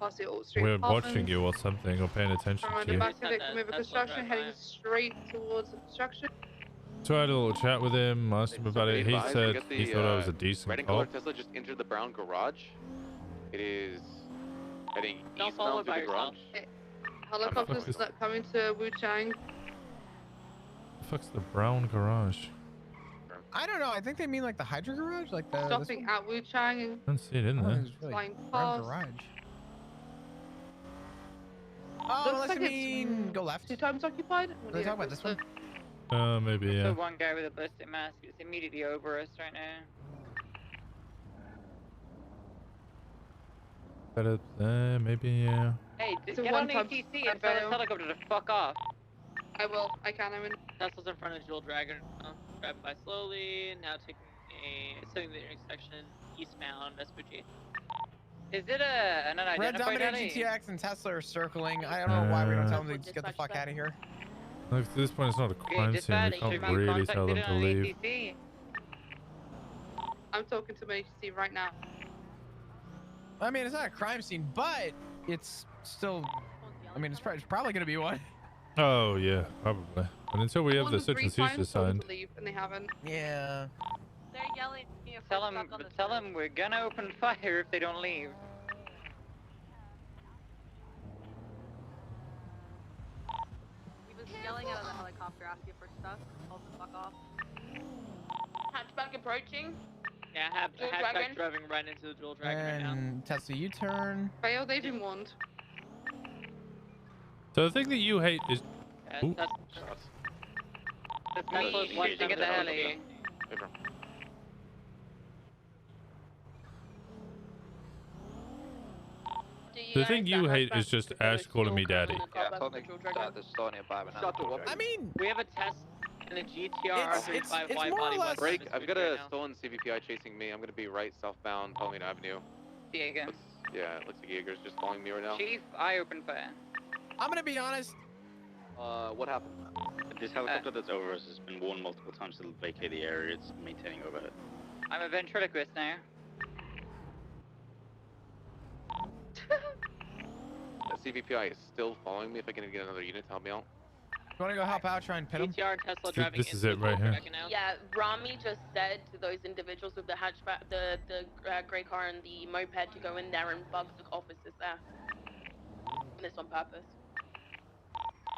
past the Old Street. we're Apartments. watching you or something or paying attention Around to the you. back of it, come over construction, heading straight towards the construction. So I had a little chat with him, asked him about it. He Advised, we said got he the, thought I was a red decent and color cop. Tesla just entered the brown garage. It is heading Don't eastbound follow to by the garage. Helicopters that coming to Wuchang. The fuck's the brown garage? I don't know. I think they mean like the Hydra garage, like the. Stopping at Wuchang and I don't see it in Oh, there. it's really flying brown past. garage. Oh, Looks unless like you mean go left. 2 times occupied. Are we talking about this one? Maybe, yeah. The one guy with a ballistic mask is immediately over us right now. Maybe, yeah. Hey, It's a get on one-time ATC and tell this helicopter to fuck off. I will. I can. I'm in. Tesla's in front of Jewel Dragon. Driving by slowly. Now taking a setting the intersection eastbound SPG. Is it an Red unidentified Dominate heli? GTX and Tesla are circling. I don't know why we don't tell them to just get the fuck out of here. Look, at this point, it's not a crime scene. We can't really tell them to leave. I'm talking to my agency right now. I mean, it's not a crime scene, but it's still. I mean, it's probably going to be one. Oh yeah, probably. But until we have the search and seizure signed. And they haven't. Yeah. They're yelling. Tell them we're gonna open fire if they don't leave. He was yelling out of the helicopter asking for stuff. Hold the fuck off. Hatchback approaching. Yeah, hatchback driving right into the Jewel Dragon right now. And Tesla U-turn. Fail, they've been warned. So the thing that you hate is. Ooh. That's me shooting at the heli. The thing you hate is just Ash calling me daddy. Yeah, I told me that there's still nearby, but now I mean, we have a test in a GTR 35Y body west. Break. I've got a stolen CVPI chasing me. I'm gonna be right southbound Palomino Avenue. Diego. Yeah, it looks like Jaeger's just following me right now. Chief, I open fire. I'm gonna be honest. What happened? This helicopter that's over us has been warned multiple times to vacate the area. It's maintaining overhead. I'm a ventriloquist now. That CVPI is still following me. If I can get another unit to help me out. You wanna go help out, try and pin him? GTR Tesla driving This is it right here. Yeah, Rami just said to those individuals with the hatchback, the grey car and the moped to go in there and bug the officers there. And this on purpose.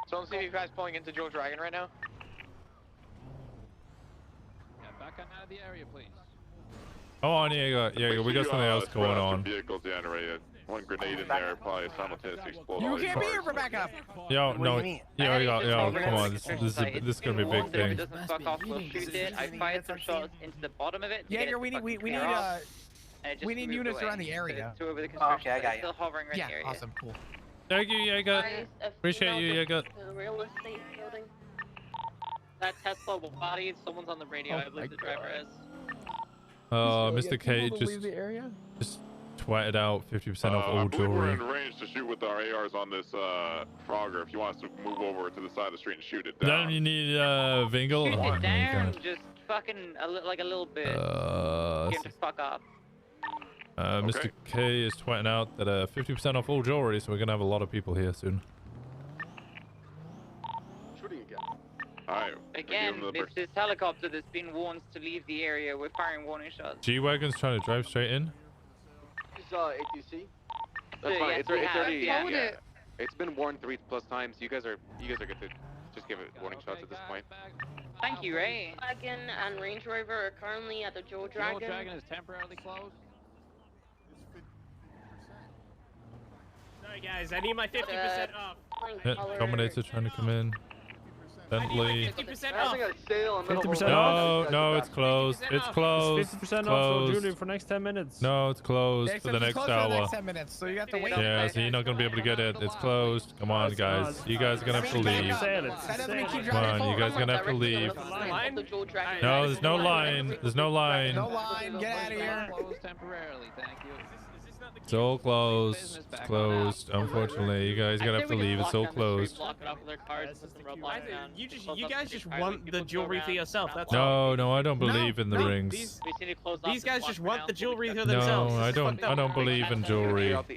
So CVPI's pulling into Jewel Dragon right now. Yeah, back on out of the area, please. Come on, Jaeger, we got something else going on. Vehicles generated. One grenade in there, probably simultaneously explode. You can't be here for backup. Yo, no, yo, come on, this is gonna be a big thing. If it doesn't fuck off, we'll shoot it. I fired some shots into the bottom of it. Yeah, we need units around the area. Okay, I got you. Still hovering around the area. Awesome, cool. Thank you, Jaeger. Appreciate you, Jaeger. The real estate building. That Tesla body, someone's on the radio. I believe the driver is. Mr. K just twatted out 50% off all I believe we're jewelry. in range to shoot with our ARs on this Frogger. If you want us to move over to the side of the street and shoot it down. Then you need Vingle. Shoot Oh it my down, God. just fucking like a little bit. Get the fuck up. Mr. K is twatting out that 50% off all jewelry, so we're gonna have a lot of people here soon. Shooting again. Alright. Again, it's this helicopter that's been warned to leave the area. We're firing warning shots. G-Wagon's trying to drive straight in. He's ATC. That's fine. Yes, It's we already. have. Yeah. It's been warned 3+ times. You guys are good to just give it warning shots at this point. Thank you, Ray. Wagon and Range Rover are currently at the Jewel Dragon. Jewel Dragon is temporarily closed. Sorry guys, I need my 50% off. Dominator trying to come in. Bentley. 50% off. No, it's closed. It's closed. 50% off Closed. jewelry for next 10 minutes. No, it's closed for the next For the hour. next 10 minutes, so you have to wait. Yeah, so you're not gonna be able to get it. It's closed. Come on, guys. You guys are gonna have to leave. Come on, you guys are gonna have to leave. No, there's no line. There's no line. No line. Get out of here. Closed temporarily, thank you. It's all closed. It's closed. Unfortunately, you guys are gonna have to leave. It's all closed. You guys just want the jewelry for yourself. That's No, no, I don't believe in the rings. These guys just want the jewelry for No, themselves. I don't believe in jewelry. I've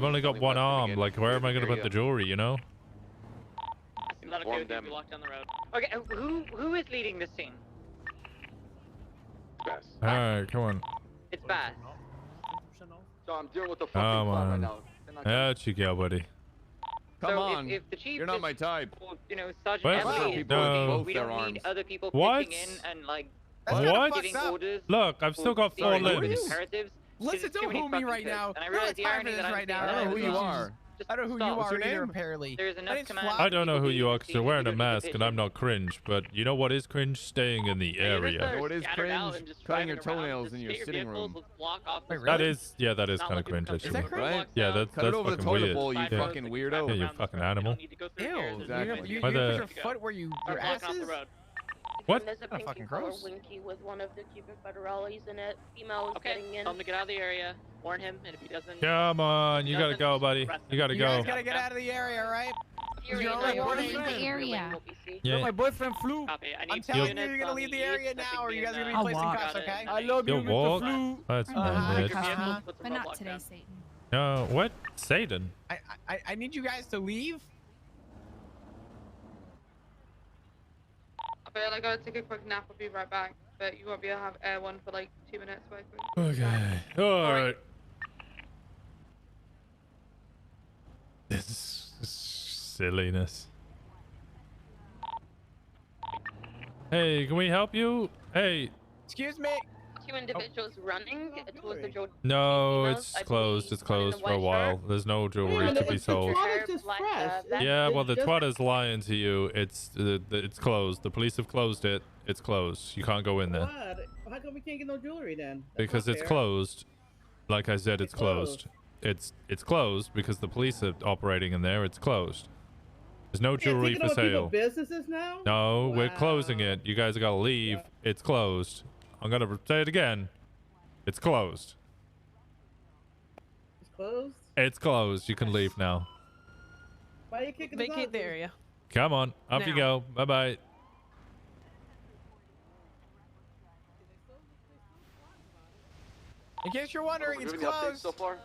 only got one arm. Like, where am I gonna put the jewelry? You know? Not okay with you, we walk down the road. Okay, who is leading this scene? Bass. All right, come on. It's Bass. So I'm dealing with the fucking Come plan right on. now. Out you go, buddy. Come on. If the chief You're not my type. You know, Sergeant What? Emily is No. working, we don't need other people What? pitching in and like What? giving orders. Look, I've still got for 4 these limbs. imperatives. Listen to who me right now. And I I realize don't the have time irony for this that I'm right now. saying I don't know who you is are. I don't know who stop. you What's are your either, name? apparently. There's enough My name's command. Flash. I don't know who you are because you're wearing a People need to mask and I'm not cringe, but you know what is cringe? Staying in the area. What is cringe? Cutting your toenails in your sitting room. That is, yeah, that is kind of cringe. Is that Actually. cringe? Right? Yeah, that's Cut it over the fucking toilet weird. bowl, you Yeah. fucking weirdo. Yeah, you fucking animal. Ew. Exactly. You Why put the- your foot where your ass is? What? There's a Kinda pink fucking color gross. Winky with one of the Cuban federales in it. Female is Okay, getting in. tell him to get out of the area. Warn him, and if he doesn't... Come on, you gotta go, buddy. You gotta You go. guys gotta get out of the area, right? Fury You're and already I will leaving be the area. Yeah. My boyfriend flew. Copy. I I'm need telling you, units you're gonna on leave the east. area I think now, or you me guys are and, gonna be placing got cuffs, it. okay? I love You'll walk. That's fine, Uh-huh. But not today, Satan. No, what? Satan? I need you guys to leave. I feel like I gotta take a quick nap. I'll be right back. But you won't be able to have air one for like 2 minutes. So I can... Okay. All right. This is silliness. Hey, can we help you? Hey. Excuse me. 2 individuals running towards the George. No, it's closed. It's closed for a while. There's no jewelry to be sold. Yeah, well, the twat is lying to you. It's closed. The police have closed it. It's closed. You can't go in there. How come we can't get no jewelry then? Because it's closed. Like I said, it's closed. It's closed because the police are operating in there. It's closed. There's no jewelry for sale. Businesses now? No, we're closing it. You guys gotta leave. It's closed. I'm gonna say it again. It's closed. It's closed? It's closed. You can leave now. Why are you kicking us Vacate out? the area. Come on. Off you go. Bye-bye. In case you're wondering, it's Giving the updates closed. so far.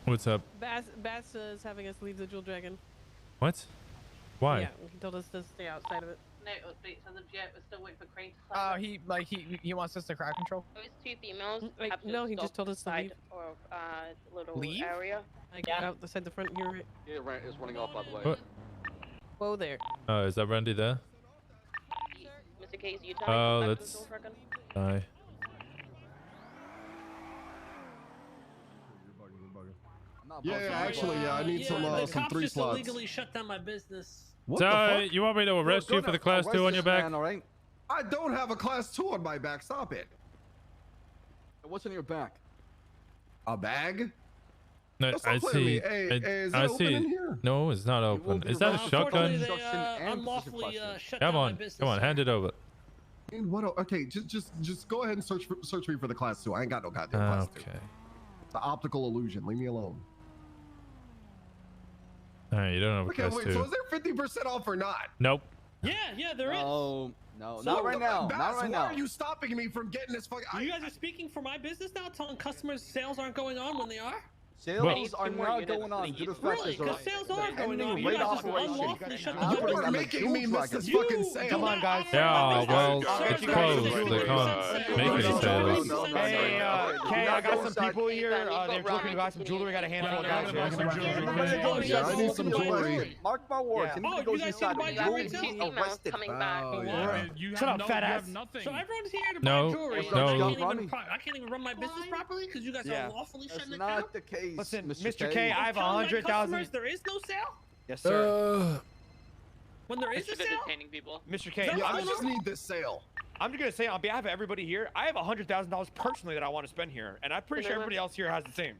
What's up? Bass is having us leave the Jewel Dragon. What? Why? Yeah, he told us to stay outside of it. No, it was beat to the jet. We're still waiting for Crane to sign. He wants us to crowd control. Those 2 females Like, have to no, he stop just told us to outside leave. Of, little Leave? area. Like outside the front here. Yeah, right. It's running off by the way. What? Whoa there. Is that Randy there? Mr. Case, you Oh, that's... Hi. Actually, I need some 3 just slots. illegally shut down my business. What the fuck? You want me to arrest you for the class 2 on your back? Man, all right? I don't have a class 2 on my back. Stop it. What's on your back? A bag? No, Don't I stop playing see. with me. Hey, is it I open see. in here? No, it's not open. Is that a shotgun? They unlawfully shut Come down my on, business. come on, hand it over. What? Okay, just go ahead and search me for the class 2. I ain't got no goddamn class 2. Okay. It's an optical illusion. Leave me alone. All right, you don't have a Okay, class wait. 2. So is there 50% off or not? Nope. Yeah, there is. No, So not right now. Bass, Not right why now. are you stopping me from getting this fucking? You guys are speaking for my business now, telling customers sales aren't going on when they are? Sales are not going on due to the fact Really? that Because sales are going on. You rate guys just operation. unlawfully shut You down my are business. making me miss this fucking sale. Come on, guys. Yeah, well, I'll it's get you guys closed. to They can't make any sales. Hey, Kay, I got some people here. They're looking to buy some jewelry. I got a handful of guys here. Yeah, I need some jewelry. Mark my words. Yeah. Anything goes inside, you will be arrested. Shut up, fat ass. So everyone's here to No, buy jewelry. no. I can't even run my business properly because you guys are unlawfully shutting it down. That's not the case. Listen, Mr. Mr. K, I have 100,000. There is no sale? Yes, sir. When there is a sale? Detaining people. Mr. K, Yeah, I just need this sale. I'm just gonna say on behalf of everybody here, I have $100,000 personally that I want to spend here, and I'm pretty sure everybody else here has the same.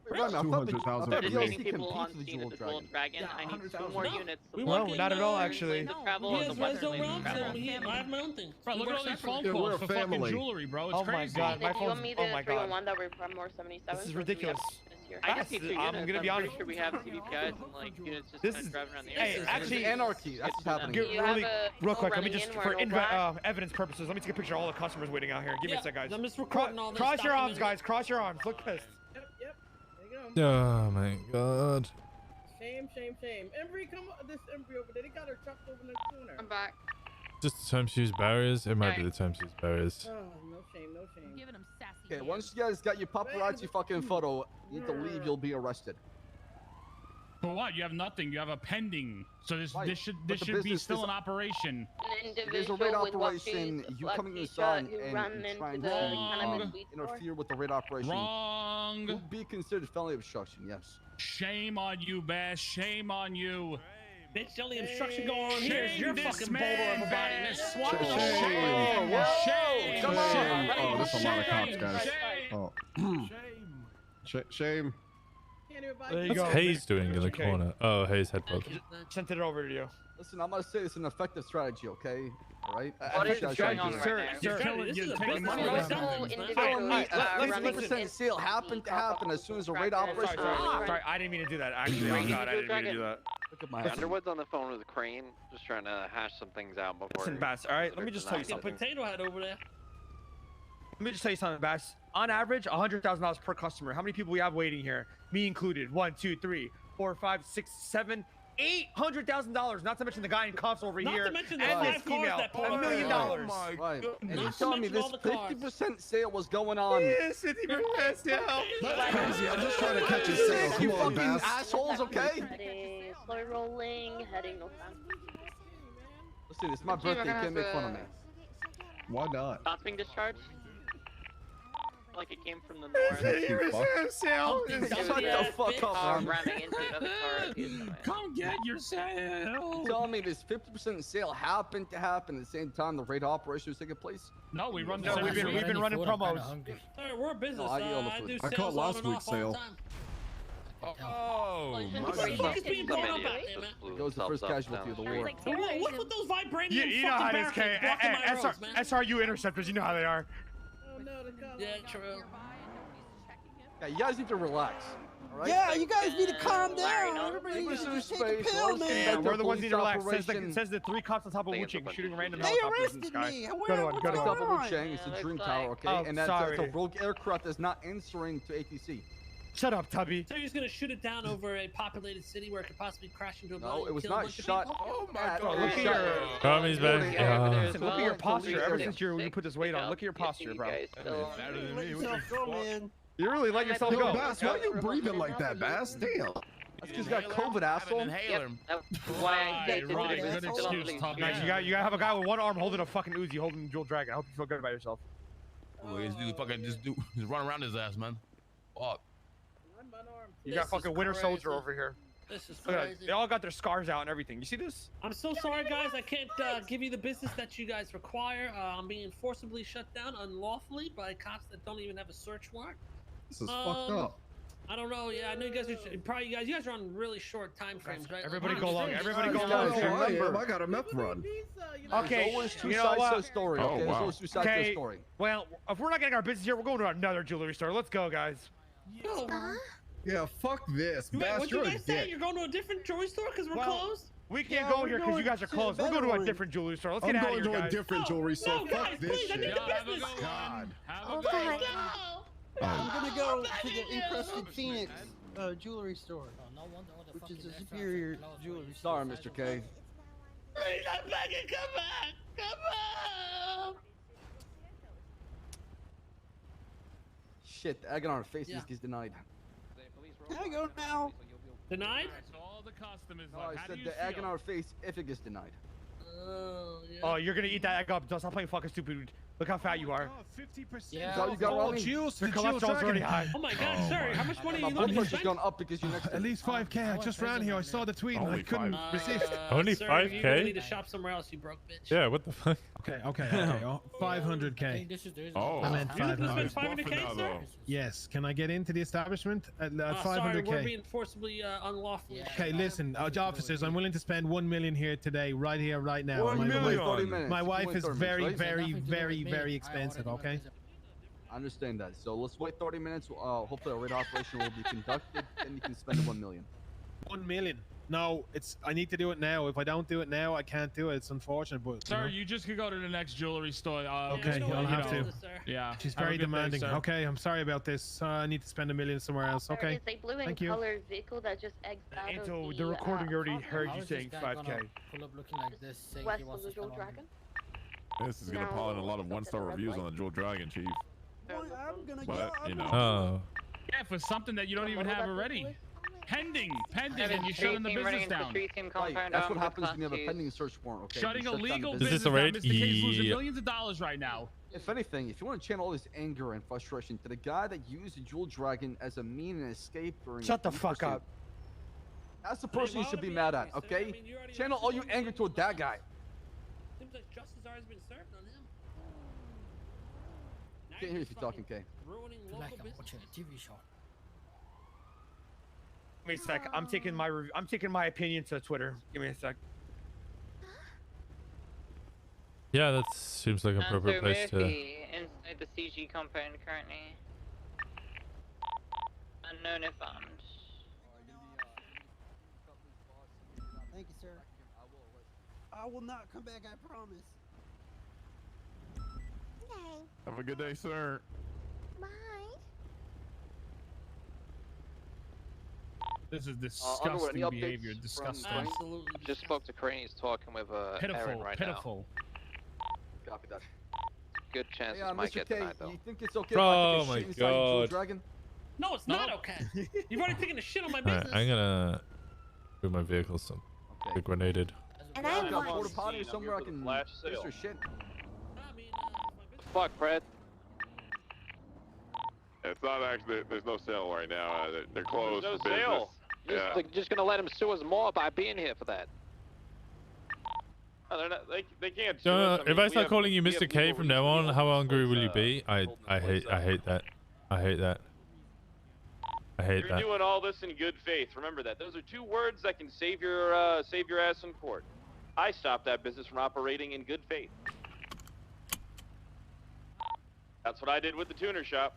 Really? I thought the- I thought $200,000 DLC Detaining people on competes with the scene Jewel at the Jewel Dragon. Dragon. I need 2 more units. No, not at all, actually. The travel He and has the red weather zone lanes rounds, travel. and I have my own thing. Bro, look at all these phone Yeah, we're calls a for fucking family. jewelry, bro. It's Oh my crazy. god, my If you want phone's. me Oh to my 301 god. that we're from more 77. This is ridiculous. I just need 2 I'm units. gonna be honest. Pretty sure we have CVPIs and like units just This kind is- of driving around the hey, area. actually- Anarchy. That's what's happening. Get You have really, a real quick, let me running just, in for where no black. evidence purposes, let me take a picture of all the customers waiting out here. Give me a sec, guys. I'm just recording all this. Cross your arms, documenting. guys. Cross your arms. Look pissed. Yep. There you go. Oh my god. Shame. Embry, come on. This Embry over there. They got her chucked over in the corner. I'm back. Just the time to use barriers? It might be the time to use barriers. Oh, no shame. Giving him sassy. Okay, once you guys got your paparazzi fucking photo, you need to leave, you'll be arrested. For what? You have nothing. You have a pending. So this Right, should but the be business still is- in operation. An It is a individual raid with what operation. shoes, You black coming t-shirt inside who and ran into trying the to cannabis weed store. interfere with the raid operation Wrong. would be considered felony obstruction. Yes. Shame on you, Bass. Shame on you. Bitch, the only obstruction going on here is your Shame this fucking man, boulder of a body. Bass. Miss Swallow. Shame. Shame. Come on. Oh, that's a lot of cops, Shame. guys. Shame. Oh. Shame. Can't even buy There you What's go. Hayes doing in the Okay. corner? Oh, Hayes headphones. Sent it over to you. Listen, I'm gonna say it's an effective strategy, okay? All right. What is going on Sir, right now? sir, You're taking money from them. Telling me 50% sale happened to happen as soon as the raid operation. Sorry, I didn't mean to do that. Actually, oh god, I didn't mean to do that. Look at my Underwood's on the phone with Crane, just trying to hash some things out before. Listen, Bass. All right, let me just tell you something. Potato head over there. Let me just tell you something, Bass. On average, $100,000 per customer. How many people we have waiting here? Me included. 1, 2, 3, 4, 5, 6, 7, $800,000. Not to mention the guy in cuffs over here. Not to mention the and this 5 cars female. that pulled $1 up. million. Right. And Not you to telling me mention this all the cars. 50% sale was going on? Yes, 50% sale. Crazy, I'm just trying to catch a sale. You Come on, fucking Bass. assholes, okay? Heading, slow rolling, heading northbound. Listen, it's my birthday. You can't make fun of me. Why not? Shots being discharged? Like it came from the north. 50% sale. Shut the fuck up, man. Ramming into another car. Come get your sale. You telling me this 50% sale happened to happen at the same time the raid operation was taking place? No, we run. No, we've been running promos. Sorry, we're a business. No, I eat all the I food. do I sales caught on last and off week's all the sale. time. Oh, What the fuck is being blown up out there, man? It was the first casualty of the war. What's with those vibranium You know how it is, K. blocking my roads, man? SRU interceptors, you know how they are. Oh no, the cop. Yeah, true. Yeah, you guys need to relax. All right? Yeah, you guys need to calm down. Everybody Give needs us to some take a space. pill, Let's man. get We're the ones police need to relax. operation. Says the 3 cops on top of Wu Ching shooting random They helicopters in the arrested sky. me. Good one, good It's one. up at Wu Chang. It's a dream tower, okay? Oh, And that's sorry. a rogue aircraft that's not answering to ATC. Shut up, Tubby. So you're just gonna shoot it down over a populated city where it could possibly crash into a No, building it and was kill a not bunch of shot. people? Oh my God. Look at your. Tommy's back. Listen, look at your posture. Ever since you put this weight on, look at your posture, bro. You really let yourself Yo, go. Bass, why are you breathing like that, Bass? Damn. That's because you got COVID, asshole. Why I Right, good excuse, Tommy. Nice, you gotta have a guy with one arm holding a fucking Uzi, holding dual dragon. I hope you feel good about yourself. This dude fucking just run around his ass, man. Fuck. You got fucking Winter Soldier over here. This is Look at crazy. that. They all got their scars out and everything. You see this? I'm so sorry, guys. I can't give you the business that you guys require. I'm being forcibly shut down unlawfully by cops that don't even have a search warrant. This is fucked up. I don't know. Yeah, I know you guys are probably. You guys are on really short time frames, right? Everybody Like, go I'm along. serious. Everybody go I along. know I am. I got a meth run. Okay, There's always two you know sides to what? a story, Oh, okay? There's wow. always two sides to a Okay, story. well, if we're not getting our business here, we're going to another jewelry store. Let's go, guys. Yo, Yeah, fuck this. wait, Bass, what'd you're you a guys say? dick. You're going to a different jewelry store because we're Well, closed? We can't Yeah, go we're here because going you guys are to closed. the We're going to better a one. different jewelry store. Let's I'm get out of going here, to a guys. different jewelry store. No, Fuck guys, this please, I need shit. the business. God. Oh, fine. I'm gonna go to the Encrusted Phoenix jewelry store, which is a superior jewelry store. Sorry, Mr. K. Please, I'm begging, come back. Come on. Shit, the egg on our faces gets denied. Can I go now? Denied? All the customers. No, I said the egg on our face if it gets denied. Oh, you're going to eat that egg up. Stop playing fucking stupid. Look how fat you are. 50%. Yeah. So you got Oh, Raleigh? Jules, Your the Jules cholesterol's already Dragon. high. Oh my God, sir! How much money are My you blood looking to pressure's spend? gone up because you're next to At me. least 5K. I just ran here. I saw the tweet and I Only couldn't resist. Only Sir, 5K? You really need to shop somewhere else, you broke bitch. Yeah, what the fuck? Okay. Oh, 500K. Oh, I meant You looking to 500. spend 500K, sir? Yes. Can I get into the establishment at Sorry, we're 500K? being forcibly unlawfully. Okay, listen, officers, I'm willing to spend 1 million here today, right here, right now. 1 million. 30 minutes. My wife Wait is 30 very, minutes, right? very expensive, okay? I understand that. So let's wait 30 minutes. Hopefully a raid operation will be conducted, and you can spend the 1 million. 1 million. No, I need to do it now. If I don't do it now, I can't do it. It's unfortunate, but Sir, you just could go to the next jewelry store. Okay, I'll have to. Yeah. She's Have a very good day, demanding. sir. Okay, I'm sorry about this. I need to spend 1 million somewhere else. Okay. There is a blue and Thank you. colored vehicle that just exits out Angel, of the recording already heard you saying 5K. Pull up looking like this, saying west he of wants the to Jewel spend on Dragon. This is gonna No, pile in a lot of it's one-star a red reviews light. on the Jewel Dragon, Chief. I'm gonna But you know. Oh. Yeah, for something that you don't even have already. Pending, and you're Street shutting the team running business into the down. street team Right, compound, that's what with happens class when you have a twos. pending search warrant, okay? Shutting You shut down the illegal business. Is this business a down. raid? Mr. K's losing Yeah. millions of dollars right now. If anything, if you want to channel all this anger and frustration to the guy that used the Jewel Dragon as a mean and escape during Shut the police fuck pursuit, up. that's the person you should be mad at, okay? Channel all your anger toward that guy. Seems like justice already been served on him. Can't hear if you're talking, Kay. Ruining Like local I'm watching business. a TV show. Give me a sec. I'm taking my opinion to Twitter. Give me a sec. Yeah, that seems like an appropriate place to. Inside the CG compound currently. Unknown if armed. Thank you, sir. I will not come back, I promise. Okay. Have a good day, sir. Bye. This is Underwood, disgusting any updates behavior. from Disgusting. Frank? Absolutely. Just spoke to Crane. He's talking with Aaron Pitiful. right Pitiful. Copy that. now. Good chances Hey, might Mr. get K, denied though. you think it's okay if I take a shit inside the Jewel Dragon? No, it's not okay. You've already taken a shit on my Alright, business. I'm gonna move my vehicle some. Get grenaded. And I I got a want. porta potty or somewhere I can piss or shit. Fuck, Fred. It's not actually. There's no sale right now. They're closed There's for no business. sale. Yeah. They're just gonna let him sue us more by being here for that. No, they're not. They can't. Sue us. I If mean, I we start have- calling you we Mr. have K legal from now on, reasons how to hold angry this will you place, be? I hate that. I hate that. I hate You're that. doing all this in good faith. Remember that. Those are two words that can save your ass in court. I stopped that business from operating in good faith. That's what I did with the tuner shop.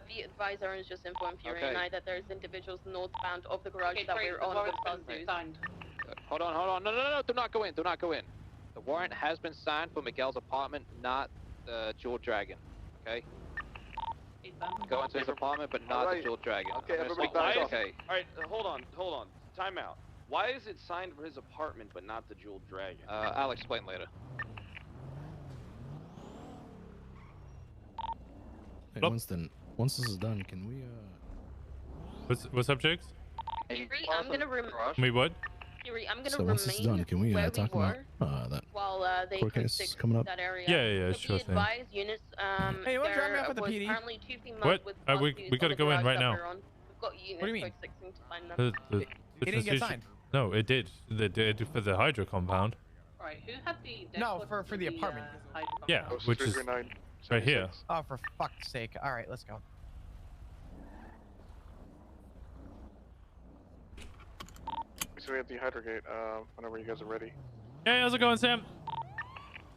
Be advised, Aaron's just informed Fury Okay. and I that there's individuals northbound of the garage Okay, that great, we're the on warrant's with been buses. signed. Hold on. No. Do not go in. Do not go in. The warrant has been signed for Miguel's apartment, not the Jewel Dragon. Okay. Go into his apartment, but not the Jewel Dragon. Okay, I'm gonna everybody speak to back Mr. off. K. All right, hold on. Time out. Why is it signed for his apartment but not the Jewel Dragon? I'll explain later. Hey, Winston, once this is done, can we What's up, Jakes? Fury, I'm gonna Me what? Fury, I'm gonna so once this is remain done, can we where we talk were about that while they court come case fix coming up? that area. Yeah, So sure be thing. advised, units, Hey, you wanna drive me off with the was PD? currently 2 females What? with We buses gotta on the go in garage right that now. we're on. We've got units What do you mean? code 16 to find them. The It didn't get signed. No, it did. They did for the Hydra compound. Right, who had the No, for the apartment. Yeah, which is right here. Oh, for fuck's sake. All right, let's go. So we have the Hydra gate, whenever you guys are ready. Hey, how's it going, Sam?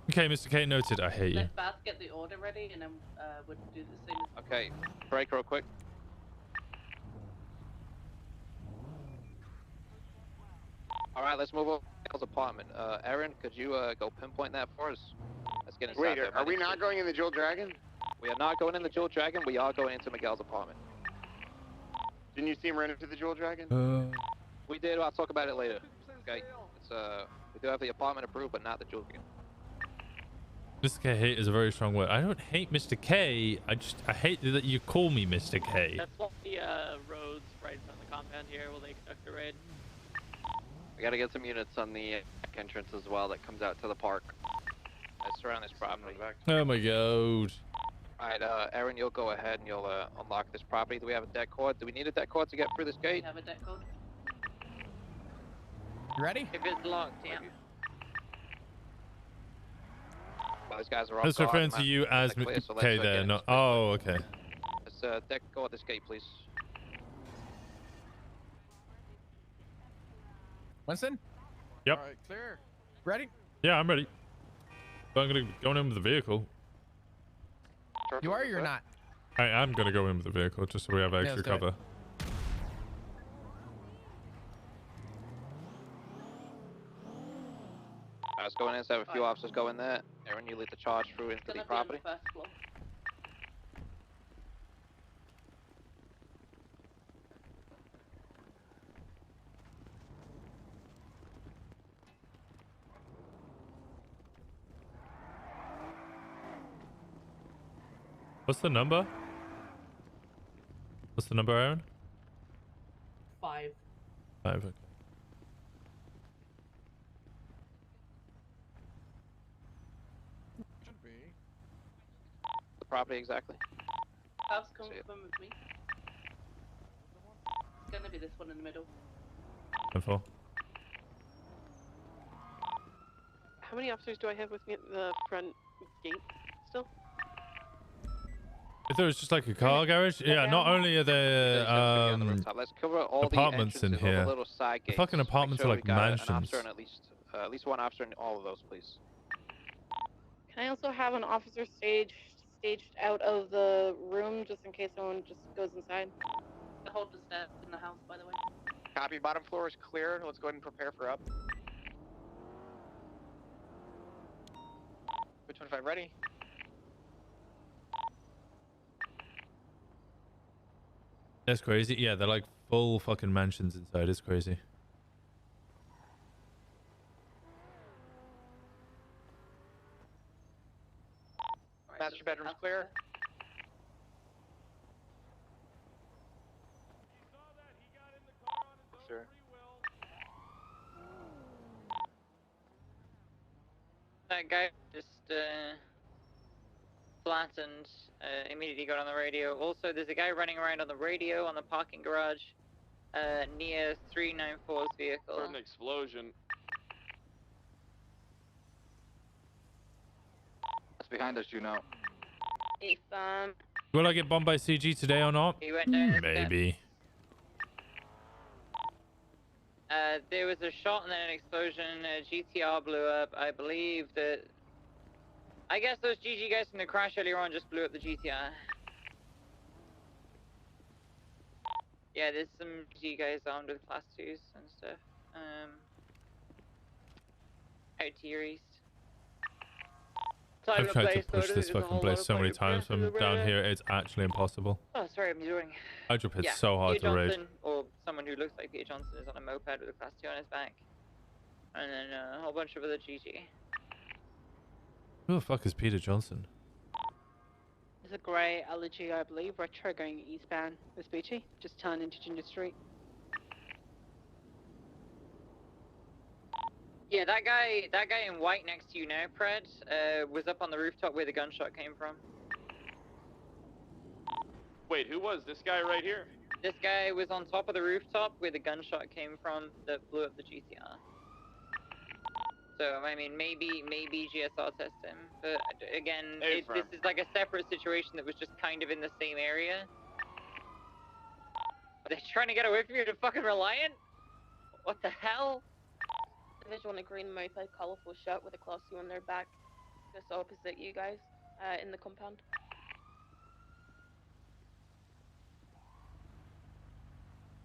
Okay, Mr. K noted. I hate you. Let Bath get the order ready, and then we'll do the same as. Okay, break real quick. All right, let's move over to Miguel's apartment. Aaron, could you go pinpoint that for us? Let's get inside. Wait, there, are we man. not going in the Jewel Dragon? We are not going in the Jewel Dragon. We are going into Miguel's apartment. Didn't you see him run into the Jewel Dragon? We did. I'll talk about it later. Okay. It's we do have the apartment approved, but not the Jewel Dragon. Mr. K hate is a very strong word. I don't hate Mr. K. I hate that you call me Mr. K. That's what the roads right on the compound here. Will they conduct a raid? We gotta get some units on the entrance as well that comes out to the park. That's around this property. Oh my god. Alright, Aaron, you'll go ahead and you'll unlock this property. Do we have a deck cord? Do we need a deck cord to get through this gate? We have a deck code. You ready? If it's locked, yeah. Those guys are off That's guard. referring to you as Clear, so let's, K get there, in. not. Oh, okay. Let's deck cord this gate, please. Winston? Yep. All right, clear. Ready? Yeah, I'm ready. But I'm gonna go in with the vehicle. You are or you're not? I'm gonna go in with the vehicle just so we have extra let's do it. cover. Let's go in and have a few officers go in there. Aaron, you lead the charge through into the property. First floor. What's the number? What's the number, Aaron? 5. 5. Okay. Should be. The property exactly. House come with me. It's gonna be this one in the middle. Info. How many officers do I have with me at the front gate still? I thought it was just like a car garage. Yeah, not only are there Let's cover all apartments the in entrances, all here. the little side The gates. fucking Make apartments sure are we like got an mansions. officer and at least one officer in all of those, please. Can I also have an officer staged out of the room just in case someone just goes inside? The hold the stairs in the house, by the way. Copy. Bottom floor is clear. Let's go ahead and prepare for up. 25 ready. That's crazy. Yeah, they're like full fucking mansions inside. It's crazy. Master bedroom's clear. Sir. That guy just flattened, immediately got on the radio. Also, there's a guy running around on the radio on the parking garage near 394's vehicle. Heard an explosion. That's behind us, you know. If Will I get bombed by CG today or not? He went down. Maybe. There was a shot and then an explosion. GTR blew up. I believe that. I guess those GG guys from the crash earlier on just blew up the GTR. Yeah, there's some GG guys armed with class 2s and stuff. Out to your east. I've tried to push this fucking place so many times from down here. It's actually impossible. Oh, sorry, I'm doing. Hydrop hits so hard to raid. Or someone who looks like Peter Johnson is on a moped with a class 2 on his back. And then a whole bunch of other GG. Who the fuck is Peter Johnson? There's a grey LG, I believe, retro going eastbound with Beachy. Just turned into Ginger Street. Yeah, that guy in white next to you now, Pred, was up on the rooftop where the gunshot came from. Wait, who was this guy right here? This guy was on top of the rooftop where the gunshot came from that blew up the GTR. So, I mean, maybe GSR test him, but again, this is like a separate situation that was just kind of in the same area. Are they trying to get away from you to fucking Reliant? What the hell? Visual on a green moped, colourful shirt with a class 2 on their back, just opposite you guys, in the compound.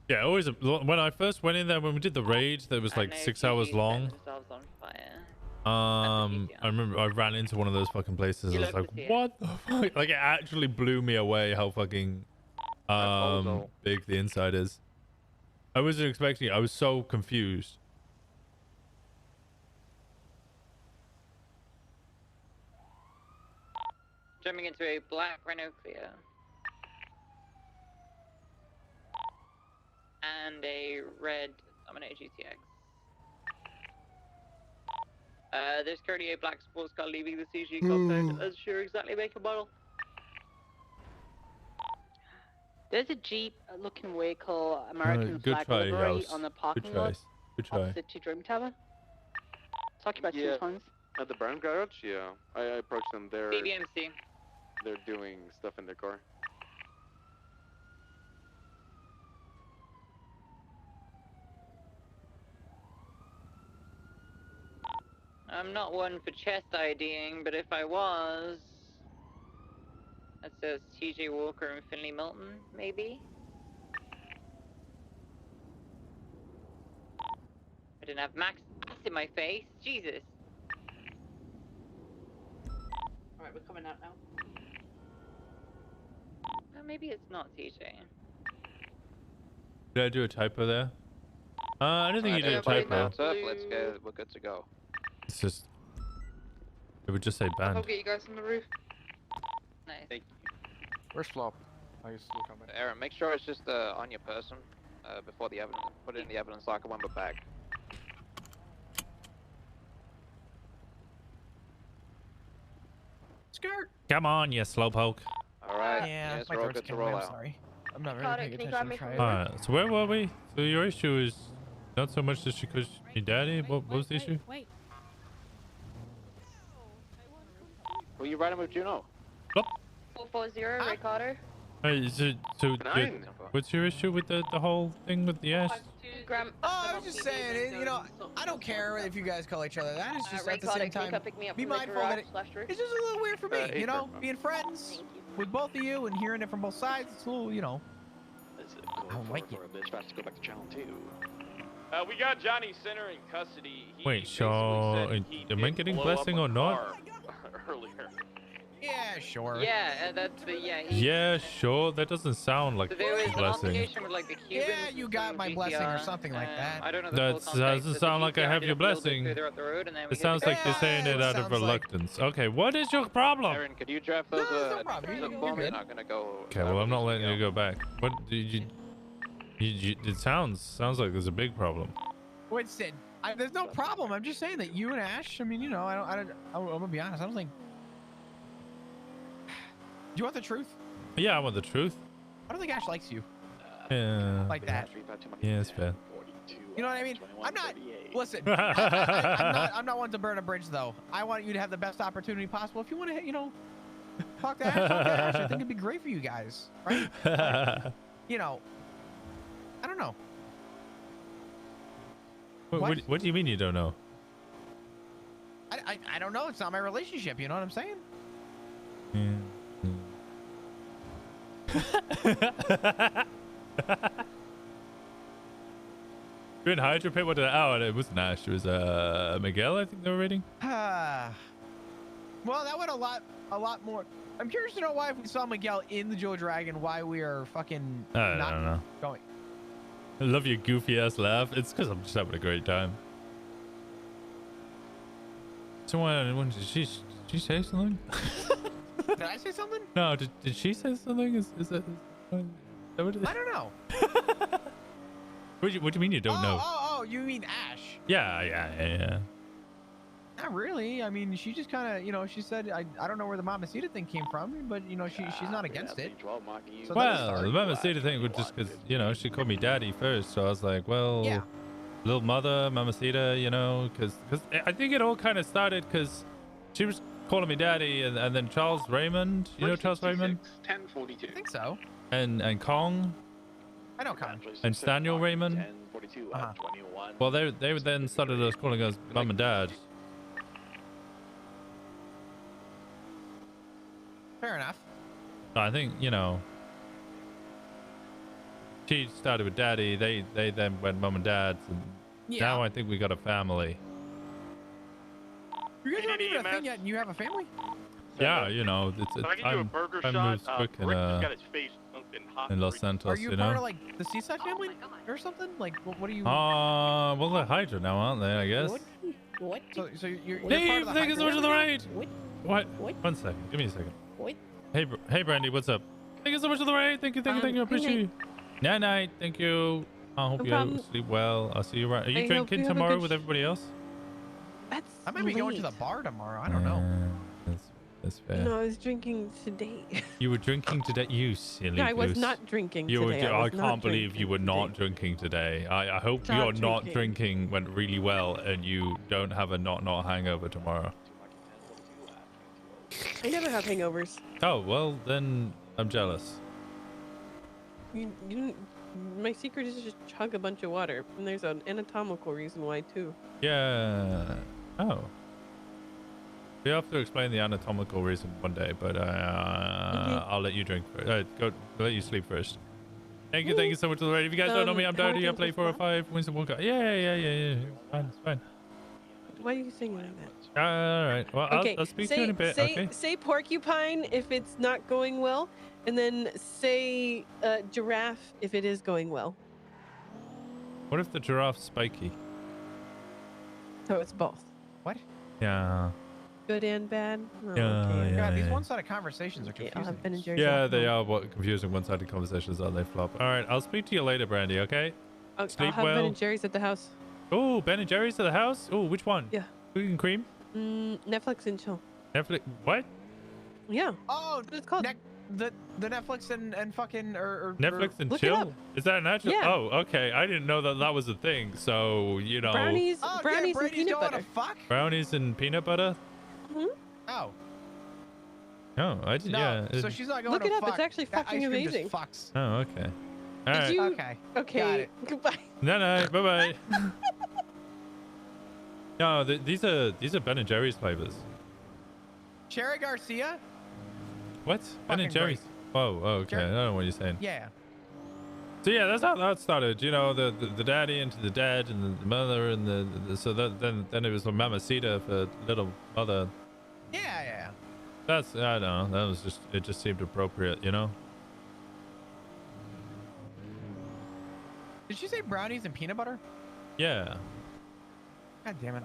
Yeah, always. When I first went in there, when we did the raid, that was like 6 hours long. I remember I ran into one of those fucking places. I was like, what the fuck? Like, it actually blew me away how fucking big the inside is. I wasn't expecting it. I was so confused. Jumping into a black Renault Clio. And a red Dominator GTX. There's currently a black sports car leaving the CG compound. Not sure exactly make and model. There's a Jeep looking vehicle, American good flag try, livery House. on the parking Good try. lot Good try. opposite to Dream Tower. Talked about 2 times. At the brown garage, yeah. I approached them there. BBMC. They're doing stuff in their car. I'm not one for chest IDing, but if I was... That says TJ Walker and Finley Milton, maybe? I didn't have Max in my face, Jesus! Alright, we're coming out now. Maybe it's not TJ. Did I do a typo there? I don't think you did a typo. Let's go. We're good to go. It's just... It would just say I'll banned. get you guys on the roof. Nice. Thank you. Where's Flop? I used to come in. Aaron, make sure it's just on your person before the evidence. Put it in the evidence locker when we're back. Skirt. Come on, you slowpoke. Alright. Yeah, yes, my we're all throat's good to killing me. roll I'm out. sorry. I'm not really Carter, paying can you attention. grab me Try from it. Alright, so where were we? So your issue is not so much just because your daddy? What was the issue? Wait. Who you riding with, Juno? 440, Ricardo. Hey, what's your issue with the whole thing with the ash? Oh, I was just saying, you know, I don't care if you guys call each other that. It's just at the same time, be mindful that it's just a little weird for me, you know, being friends with both of you and hearing it from both sides. It's a little, you know. I don't like it. We got Johnny Center in custody. He Wait, so am I getting blow blessing up a or not? car earlier. Yeah, sure. Yeah, that's the Yeah, sure. That doesn't sound like So there was an blessing. altercation with like the Cubans. Yeah, you got my blessing or something like that. I don't know the That full context, doesn't but sound the like I GTR have did your a little bit blessing. further up the road, and then we It hit sounds the like you're saying it out of sounds like- reluctance. Okay, what is your problem? Aaron, could you draft those no problem. those You're forms? good. Not gonna go. Okay, well I'm not letting you go back. What did you it sounds like there's a big problem. Winston, there's no problem. I'm just saying that you and Ash. I mean, you know, I'm gonna be honest. I don't think. Do you want the truth? Yeah, I want the truth. I don't think Ash likes you Yeah. like that. Yeah, it's fair. You know what I mean? I'm not. Listen, I'm not one to burn a bridge, though. I want you to have the best opportunity possible. If you want to, you know, talk to Ash, I think it'd be great for you guys, right? Like, you know, I don't know. What do you mean you don't know? I don't know. It's not my relationship. You know what I'm saying? You're in Hydro Pit? What did it wasn't Ash. It was Miguel, I think they were rating. Well, that went a lot more. I'm curious to know why, if we saw Miguel in the Joe Dragon, why we are fucking I not don't know. going. I love your goofy ass laugh. It's because I'm just having a great time. So when did she say something? Did I say something? No, did she say something? Is that what it is? I don't know. What do you mean you don't know? Oh, you mean Ash? Yeah. Not really. I mean, she just kind of, you know, she said, I don't know where the Mamacita thing came from, but, you know, she's not against it. So Well, the Mamacita thing was just because, you know, she called me daddy first. So I was like, well, yeah. Little mother, Mamacita, you know, because I think it all kind of started because she was calling me daddy and then Charles Raymond, you know Charles Raymond? 1042. I think so. And Kong. I know Kong. And Staniel Raymond. 1042, 21. Well, they then started us calling us mum and dad. Fair enough. So I think, you know, she started with daddy. They then went mum and dad. And now I think we got a family. You guys aren't even a thing yet, and you have a family? Yeah, you know, it's Can I get you a burger shot? moves quick Rick just got his face dunked in hot in Los grease. Santos, Are you part of, like, the Seaside family or something? Like, what do you... Well, they're Hydra now, aren't they, I guess? What? So you're part Dave, of the thank you so much Hydra for the family? raid. What? 1 second. Give me a second. What? Hey, Brandy, what's up? Thank you so much for the raid. Thank you. I appreciate you. Night. Thank you. I hope you sleep well. I'll see you around. Are you drinking tomorrow with everybody else? I might be going to the bar tomorrow. I don't know. That's fair. No, I was drinking today. You were drinking today, you silly No, I was goose. not drinking You were. today. I can't believe you were not drinking today. I hope Stop your not drinking. drinking went really well and you don't have a not hangover tomorrow. I never have hangovers. Oh well, then I'm jealous. My secret is just chug a bunch of water, and there's an anatomical reason why too. Yeah. Oh. We have to explain the anatomical reason one day, but I'll let you drink first. I'll let you sleep first. Thank you so much for the raid. If you guys don't know me, I'm Dodie. I play 405 Winston Walker. Yeah. It's fine. Why are you singing like that? All right. Well, Okay, I'll speak to you in a bit. say porcupine if it's not going well, and then say giraffe if it is going well. What if the giraffe's spiky? So it's both. What? Yeah. Good and bad? Oh, Yeah, okay. God, these one-sided conversations are Okay, confusing. I'll have Ben and Jerry's Yeah, off they now. are. What confusing one-sided conversations are they, Flop? All right, I'll speak to you later, Brandy. Okay. I'll Sleep have Ben well. and Jerry's at the house. Oh, Ben and Jerry's at the house. Oh, which one? Yeah. Cookies and cream. Netflix and chill. Netflix. What? Yeah. Oh, it's called. The Netflix and fucking or Netflix and Look it chill. up. Is that an actual? Yeah. Oh, okay. I didn't know that was a thing. So you know. Brownies and peanut butter. Fuck. Brownies and peanut butter. Hmm? Oh. Oh, I did. No, Yeah. so she's not going Look to it up. fuck. It's actually That fucking ice cream just amazing. fucks. Oh, okay. All Did right. you? Okay. Got Okay. it. Goodbye. No. Bye bye. No, these are Ben and Jerry's flavors. Cherry Garcia? What? Ben and Fucking Jerry's. Oh, okay. I don't know what you're saying. Yeah. So yeah, that's how that started. You know, the daddy into the dad and the mother and the so that then it was a mamacita for little mother. Yeah. That's I don't know. That was just it just seemed appropriate, you know. Did she say brownies and peanut butter? Yeah. God damn it.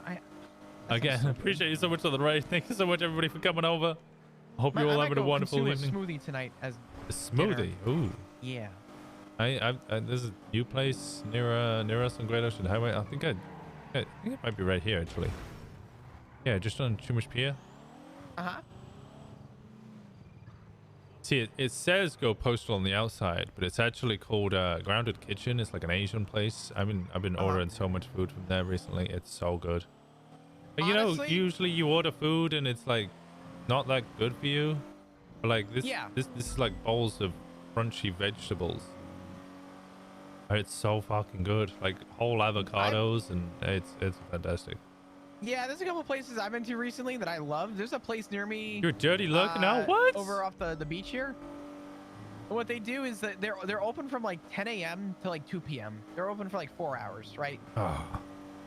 Again, appreciate you so much on the right. Thank you so much, everybody, for coming over. I hope you all having a wonderful evening. A smoothie tonight as a smoothie. Dinner. Ooh. Yeah. I there's a new place near us on Great Ocean Highway. I think it might be right here actually. Yeah, just on Chumash Pier. See, it says Go Postal on the outside, but it's actually called Grounded Kitchen. It's like an Asian place. I've been ordering so much food from there recently. It's so good. But, you know, usually you order food and it's like not that good for you. But like this is like bowls of crunchy vegetables. It's so fucking good. Like whole avocados and it's fantastic. Yeah, there's a couple places I've been to recently that I love. There's a place near me. You're dirty looking now. What? Over off the beach here. And what they do is that they're open from like 10 a.m. to like 2 p.m. They're open for like 4 hours, right? Oh.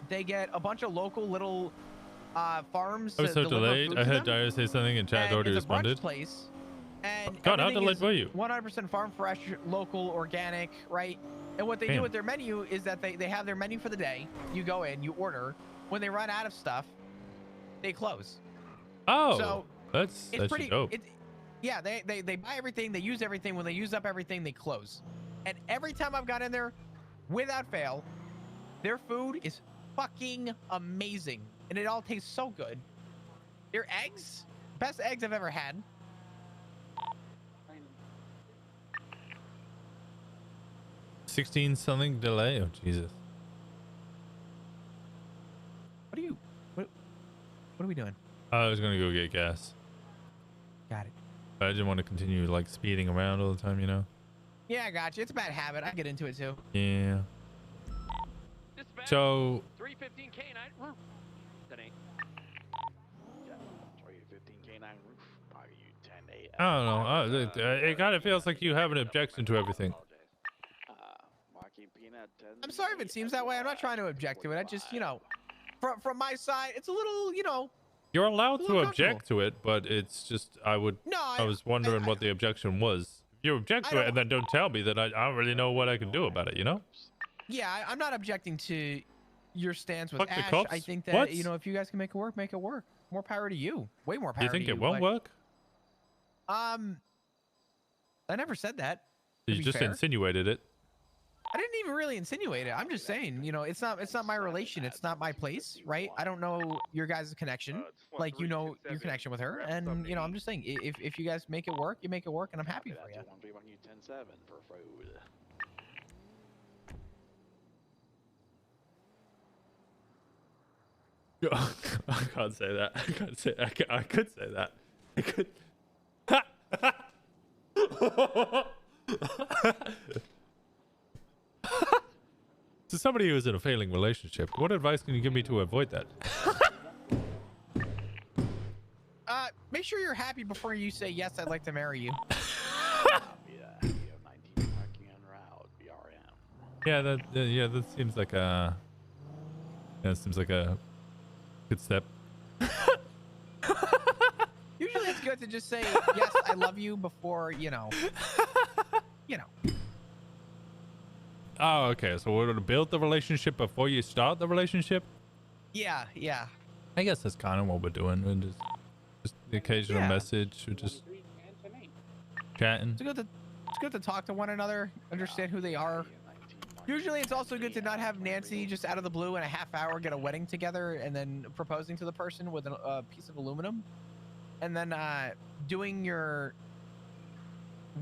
They get a bunch of local little farms. I was so delayed. I heard Dyer Dyer say something and Chad already responded. It's a brunch place. And God, how delayed were you? 100% farm fresh, local, organic, right? And what they do with their menu is that they have their menu for the day. You go in, you order. When they run out of stuff, they close. Oh, so that's pretty dope. Yeah, they buy everything, they use everything. When they use up everything, they close. And every time I've gone in there, without fail, their food is fucking amazing. And it all tastes so good. Their eggs, best eggs I've ever had. 16 something delay. Oh Jesus. What are we doing? I was gonna go get gas. Got it. But I didn't want to continue like speeding around all the time, you know. Yeah, I got you. It's a bad habit. I get into it too. Yeah. So 315 K9 roof. That ain't. 315 K9 roof. Are you 10 8? I don't know. It kind of feels like you have an objection to everything. I'm sorry if it seems that way. I'm not trying to object to it. I just, you know, from my side, it's a little, you know. You're allowed to object to it, but it's just I was wondering what the objection was. If you object to it and then don't tell me, then I don't really know what I can do about it, you know? Yeah, I'm not objecting to your stance with Fuck the Ash. cops? I think that, What? you know, if you guys can make it work, make it work. More power to you. Way more power to you. You think it won't work? I never said that. You just insinuated it. I didn't even really insinuate it. I'm just saying, you know, it's not my relation. It's not my place, right? I don't know your guys' connection, like you know your connection with her, and you know, I'm just saying, if you guys make it work, you make it work, and I'm happy for you. I can't say that. I can't say. I could say that. I could. To somebody who is in a failing relationship, what advice can you give me to avoid that? Make sure you're happy before you say yes. I'd like to marry you. Yeah, that seems like a. That seems like a good step. Usually, it's good to just say yes, I love you before you know. You know. Oh, okay. So we're going to build the relationship before you start the relationship? Yeah. I guess that's kind of what we're doing. We're just the occasional message. We're just chatting. It's good to talk to one another, understand who they are. Usually it's also good to not have Nancy just out of the blue in a half hour get a wedding together and then proposing to the person with a piece of aluminum. And then doing your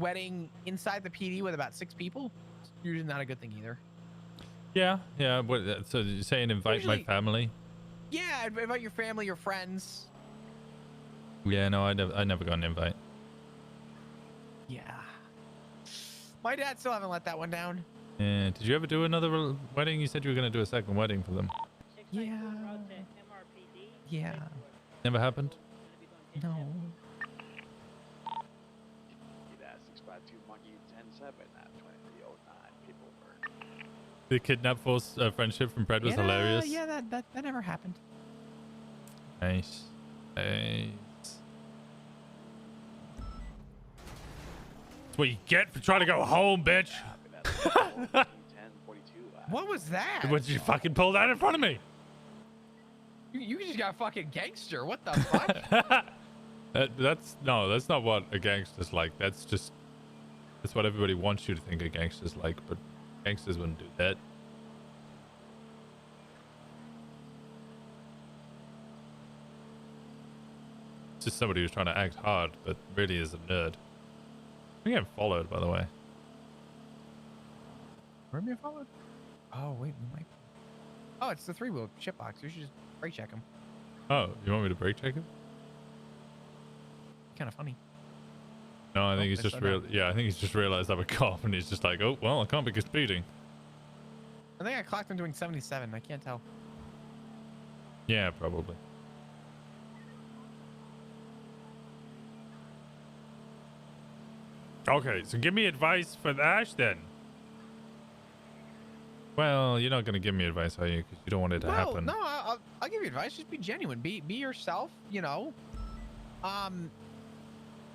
wedding inside the PD with about 6 people. Usually not a good thing either. Yeah. What, so you're saying invite my family? Yeah, invite your family, your friends. Yeah, no, I never got an invite. Yeah. My dad still haven't let that one down. Yeah. Did you ever do another wedding? You said you were going to do a second wedding for them. Yeah. Yeah. Never happened? No. The kidnap force friendship from Pred was hilarious. Yeah, that never happened. Nice. Nice. That's what you get for trying to go home, bitch. What was that? What, you fucking pull that in front of me? You just got fucking gangster. What the fuck? That's not what a gangster's like. That's what everybody wants you to think a gangster's like, but gangsters wouldn't do that. It's just somebody who's trying to act hard, but really is a nerd. I'm getting followed, by the way. We're being followed? Oh, wait, we might. Oh, it's the 3-wheel shitbox. You should just brake check him. Oh, you want me to brake check him? Kind of funny. No, I think he's just I think he's just realized I'm a cop, and he's just like, oh, well, I can't be speeding. I think I clocked him doing 77. I can't tell. Yeah, probably. Okay, so give me advice for Ash then. Well, you're not gonna give me advice, are you? Because you don't want it to happen. No, I'll give you advice. Just be genuine. Be yourself. You know.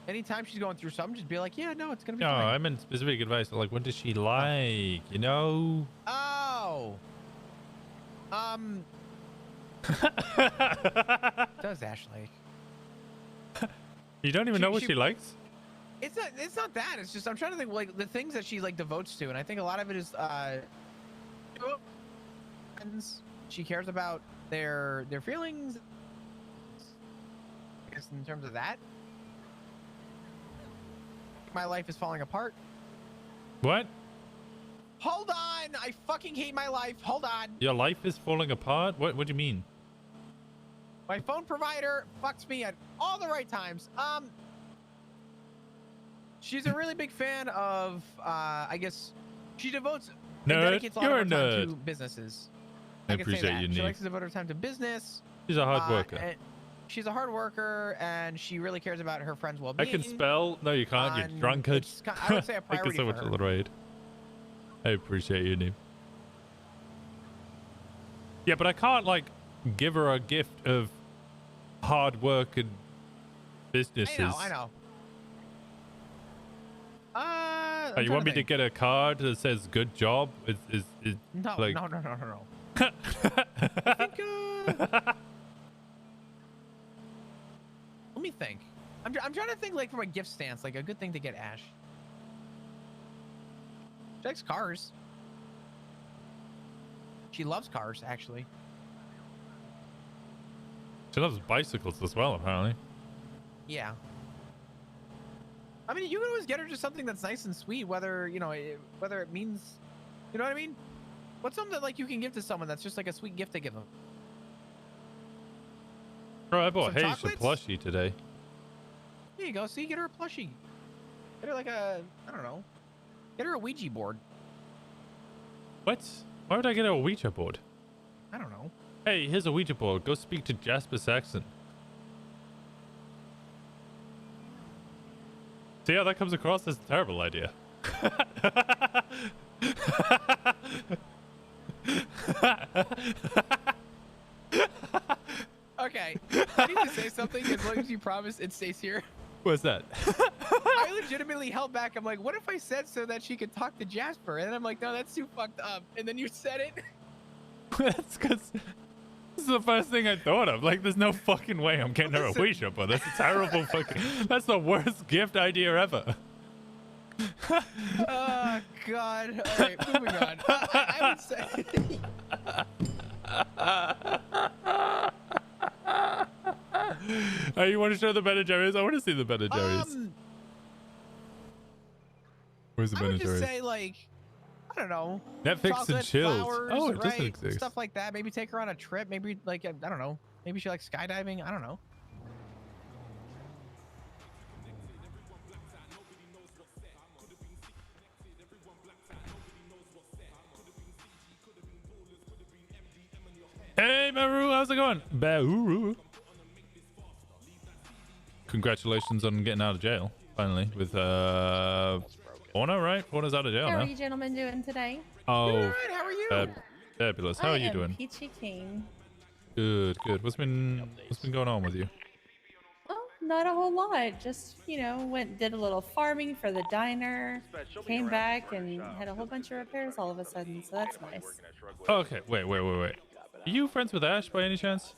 Anytime she's going through something, just be like, yeah, no, it's gonna be fine. I meant specific advice. Like, what does she like? You know. Oh. Does Ash like? You don't even know what she likes? It's not that. It's just I'm trying to think like the things that she like devotes to, and I think a lot of it is friends. She cares about their feelings. I guess in terms of that. My life is falling apart. What? Hold on! I fucking hate my life. Hold on. Your life is falling apart? What do you mean? My phone provider fucks me at all the right times. She's a really big fan of I guess she dedicates a lot of her time to businesses. I appreciate you, She Neve. likes to devote her time to business. She's a hard worker. She's a hard worker, and she really cares about her friends' well-being. I can spell. No, you can't. You're drunkard. I would say a Thank priority you so much for for her. the raid. I appreciate you, Neve. Yeah, but I can't like give her a gift of hard work and businesses. I know. Oh, you want me to get a card that says "good job"? Is No, like... no. I think, let me think. I'm trying to think like from a gift stance, like a good thing to get Ash. She likes cars. She loves cars, actually. She loves bicycles as well, apparently. Yeah. I mean, you can always get her just something that's nice and sweet, whether whether it means, you know what I mean? What's something that like you can give to someone that's just like a sweet gift to give them? Bro, I bought Some Hayes a chocolates? plushie today. There you go. See, get her a plushie. Get her like a, I don't know. Get her a Ouija board. What? Why would I get a Ouija board? I don't know. Hey, here's a Ouija board. Go speak to Jasper Saxon. See how that comes across as a terrible idea. Okay, I need to say something as long as you promise it stays here. What's that? I legitimately held back. I'm like, what if I said so that she could talk to Jasper? And then I'm like, no, that's too fucked up. And then you said it. That's because this is the first thing I thought of. Like, there's no fucking way I'm getting her a Ouija board. That's a terrible fucking... That's the worst gift idea ever. Oh, God. All right, moving on. I would say... Oh, you want to show the Ben & Jerry's? I want to see the Ben & Jerry's. Where's the Ben & I would just Jerry's? say, like, I don't know. Netflix and chocolate, chills. flowers, Oh, it doesn't right? exist. Stuff like that. Maybe take her on a trip. Maybe, like, I don't know. Maybe she likes skydiving. I don't know. Meru. How's it going? Meru. Congratulations on getting out of jail finally with Fauna, right? Fauna's out of jail How now. are you gentlemen doing today? Oh, Good. How are you? Fabulous. How are you doing? Peachy King. Good, good. What's been going on with you? Oh, not a whole lot. Just, did a little farming for the diner, came back and had a whole bunch of repairs all of a sudden, so that's nice. Okay, wait. Are you friends with Ash by any chance?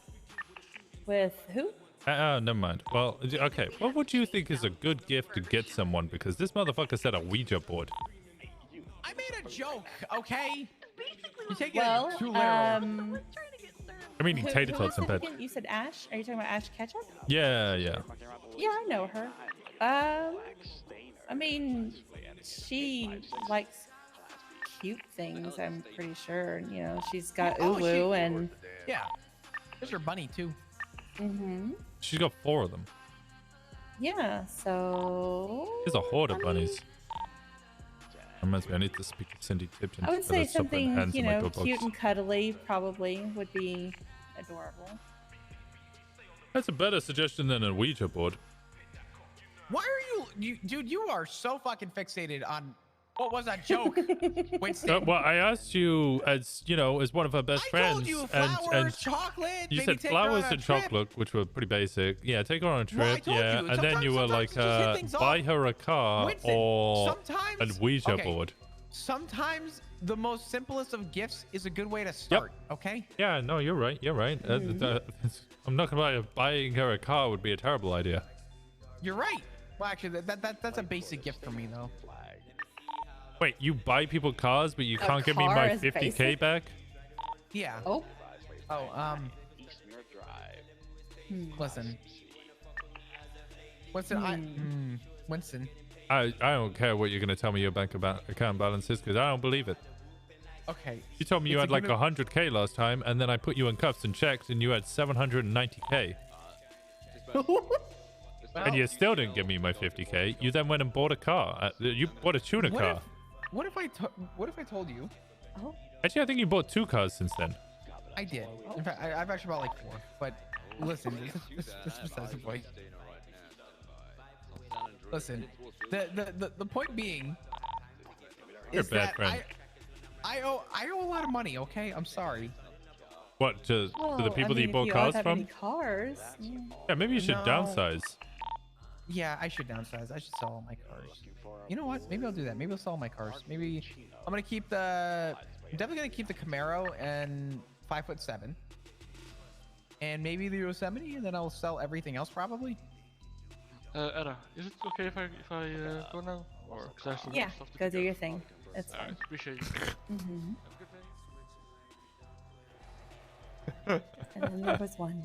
With who? Never mind. Well, okay. What would you think is a good gift to get someone? Because this motherfucker said a Ouija board. I made a joke, okay? You take Well, it too literal. I'm eating tater who tots in was it bed. again? You said Ash? Are you talking about Ash Ketchup? Yeah. Yeah, I know her. I mean, she likes cute things, I'm pretty sure. She's got Ulu and... Yeah. There's her bunny, too. Mm-hmm. She's got 4 of them. Yeah, so... She's a horde of bunnies. Reminds me, I need to speak to Cindy Tipton. I would say Stop putting something, hands in my good cute books. and cuddly probably would be adorable. That's a better suggestion than a Ouija board. Why are you, dude? You are so fucking fixated on what was that joke, Winston? Well, I asked you as one of her best friends, told you flowers, chocolate. You maybe said take her on flowers a and trip. chocolate, which were pretty basic. Yeah, take her on a Well, I trip. told Yeah, you. and then you were like, Sometimes you just hit things buy off. her a car Winston, or a Ouija okay, board. Sometimes the most simplest of gifts is a good way to start. Okay. Yeah, no, you're right. You're right. I'm not gonna lie. Buying her a car would be a terrible idea. You're right. Well, actually, that's a basic gift for me though. Wait, you buy people cars, but you A can't give me car my is 50K basic? back? Yeah. Oh. Listen. Winston. I don't care what you're gonna tell me your bank account balance is, because I don't believe it. Okay. You told me you It's had a like good- 100K last time, and then I put you in cuffs and checked, and you had 790K. And you still didn't give me my 50K. You then went and bought a car. You bought a tuner car. What if I told you? Oh. Actually, I think you bought 2 cars since then. I did. In fact, I've actually bought like 4. But listen, this is besides the point. Listen, the point being You're is a bad that friend. I owe a lot of money. Okay, I'm sorry. What, to the people that you bought if cars have from? any cars. Yeah, maybe you should No. downsize. Yeah, I should downsize. I should sell all my cars. You know what? Maybe I'll do that. Maybe I'll sell all my cars. Maybe I'm gonna keep I'm definitely gonna keep the Camaro and 5'7", and maybe the Yosemite, and then I'll sell everything else probably. Anna, is it okay if I go now? Or cause I have some Yeah, stuff to go pick do up? your thing. That's Alright, fine. appreciate you. Mm-hmm. And then there was one.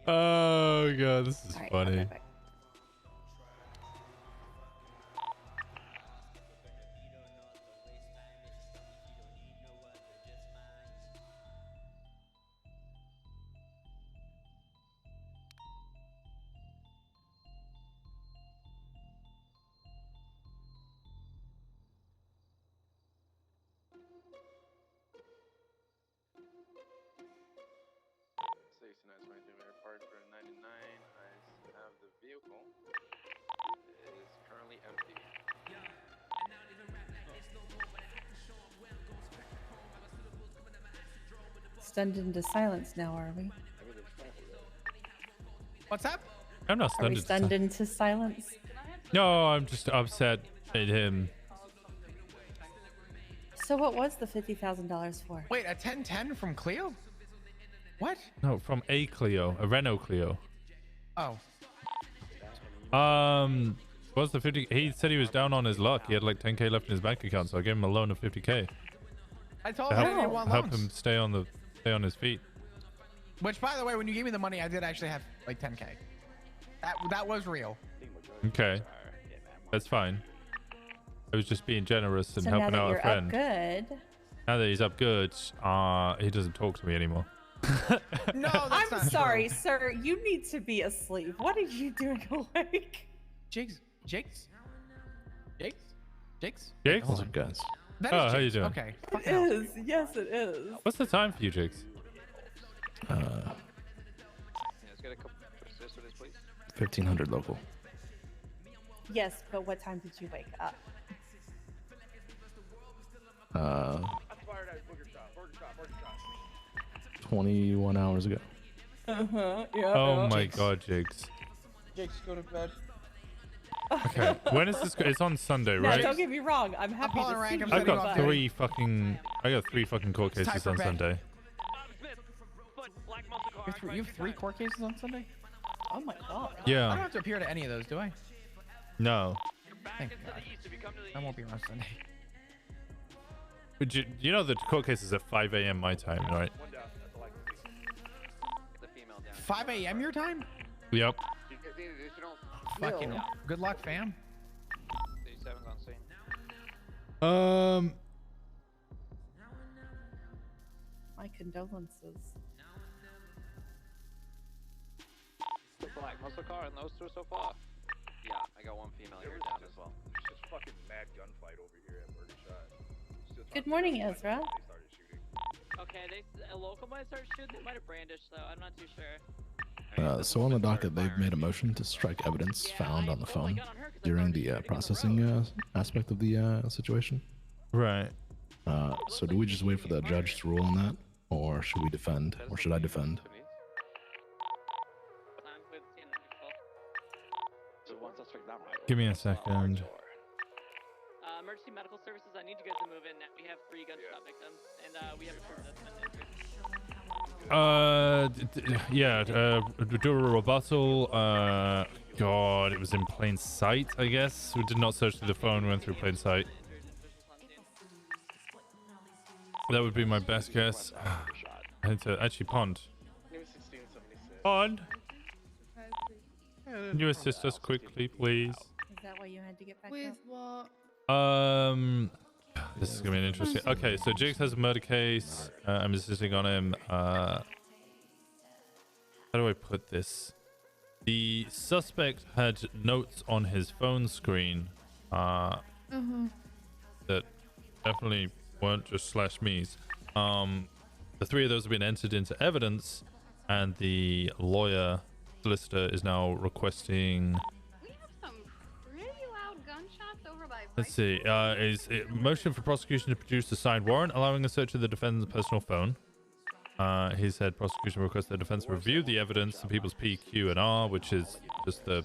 Oh god, this is All right, funny. I'll be right back. Parked for 99. I have the vehicle. It is currently empty. Stunned into silence now, are we? What's up? I'm not Are stunned. we stunned into silence? No, I'm just upset at him. So what was the $50,000 for? Wait, a 1010 from Cleo? What? No, from a Clio, a Renault Clio. Oh. What's the 50? He said he was down on his luck. He had like 10K left in his bank account, so I gave him a loan of 50K. I told to him I help, didn't want help loans. him stay on his feet. Which, by the way, when you gave me the money, I did actually have like 10K. That was real. Okay, that's fine. I was just being generous and So now helping that out you're a friend. up good. Now that he's up good, he doesn't talk to me anymore. No, I'm sorry, sir. You need to be asleep. What are you doing awake? Jakes? Jakes? What's up, guys? That Oh, is how you Jakes. doing? Okay. It is. Yes, it is. What's the time for you, Jakes? 1500 local. Yes, but what time did you wake up? 21 hours ago. Yeah. Oh my god, Jigs. Jake's go to bed. Okay, when is this? It's on Sunday, No, right? don't get me wrong. I'm happy Paul and to Rank, see I'm you. I've got but- three fucking court It's time cases for on bed. Sunday. You have 3 court cases on Sunday? Oh my god. I don't Yeah. have to appear to any of those, do I? No. Thank God. I won't be around Sunday. But you know the court case is at 5 a.m. my time, right? 5 a.m. your time? Yep. Fucking good luck, fam. 87's on scene. My condolences. Black muscle car and those two so far. Yeah, I got one female here down as well. There's just fucking mad gunfight over here at Murder Shot. Good morning, Ezra. Okay, a local might start shooting. They might have brandished though. I'm not too sure. So on the docket, they've made a motion to strike evidence found on the phone during the processing aspect of the situation. Right. So do we just wait for the judge to rule on that, or should we defend, or should I defend? Give me a second. Emergency medical services. I need you guys to move in. We have 3 gunshot victims, and we have Do a rebuttal. God, it was in plain sight, I guess. We did not search through the phone, we went through plain sight. That would be my best guess. I need to actually Pond. Pond, can you assist us quickly, please? Is that why you had to get back With up? what? This is gonna be an interesting. Okay, so Jigs has a murder case. I'm assisting on him. How do I put this? The suspect had notes on his phone screen that definitely weren't just /me's. The 3 of those have been entered into evidence, and the lawyer solicitor is now requesting. We have some pretty loud gunshots over by. Let's see. Is it motion for prosecution to produce a signed warrant allowing a search of the defendant's personal phone. He said prosecution requests the defense review the evidence in people's P, Q, and R, which is just the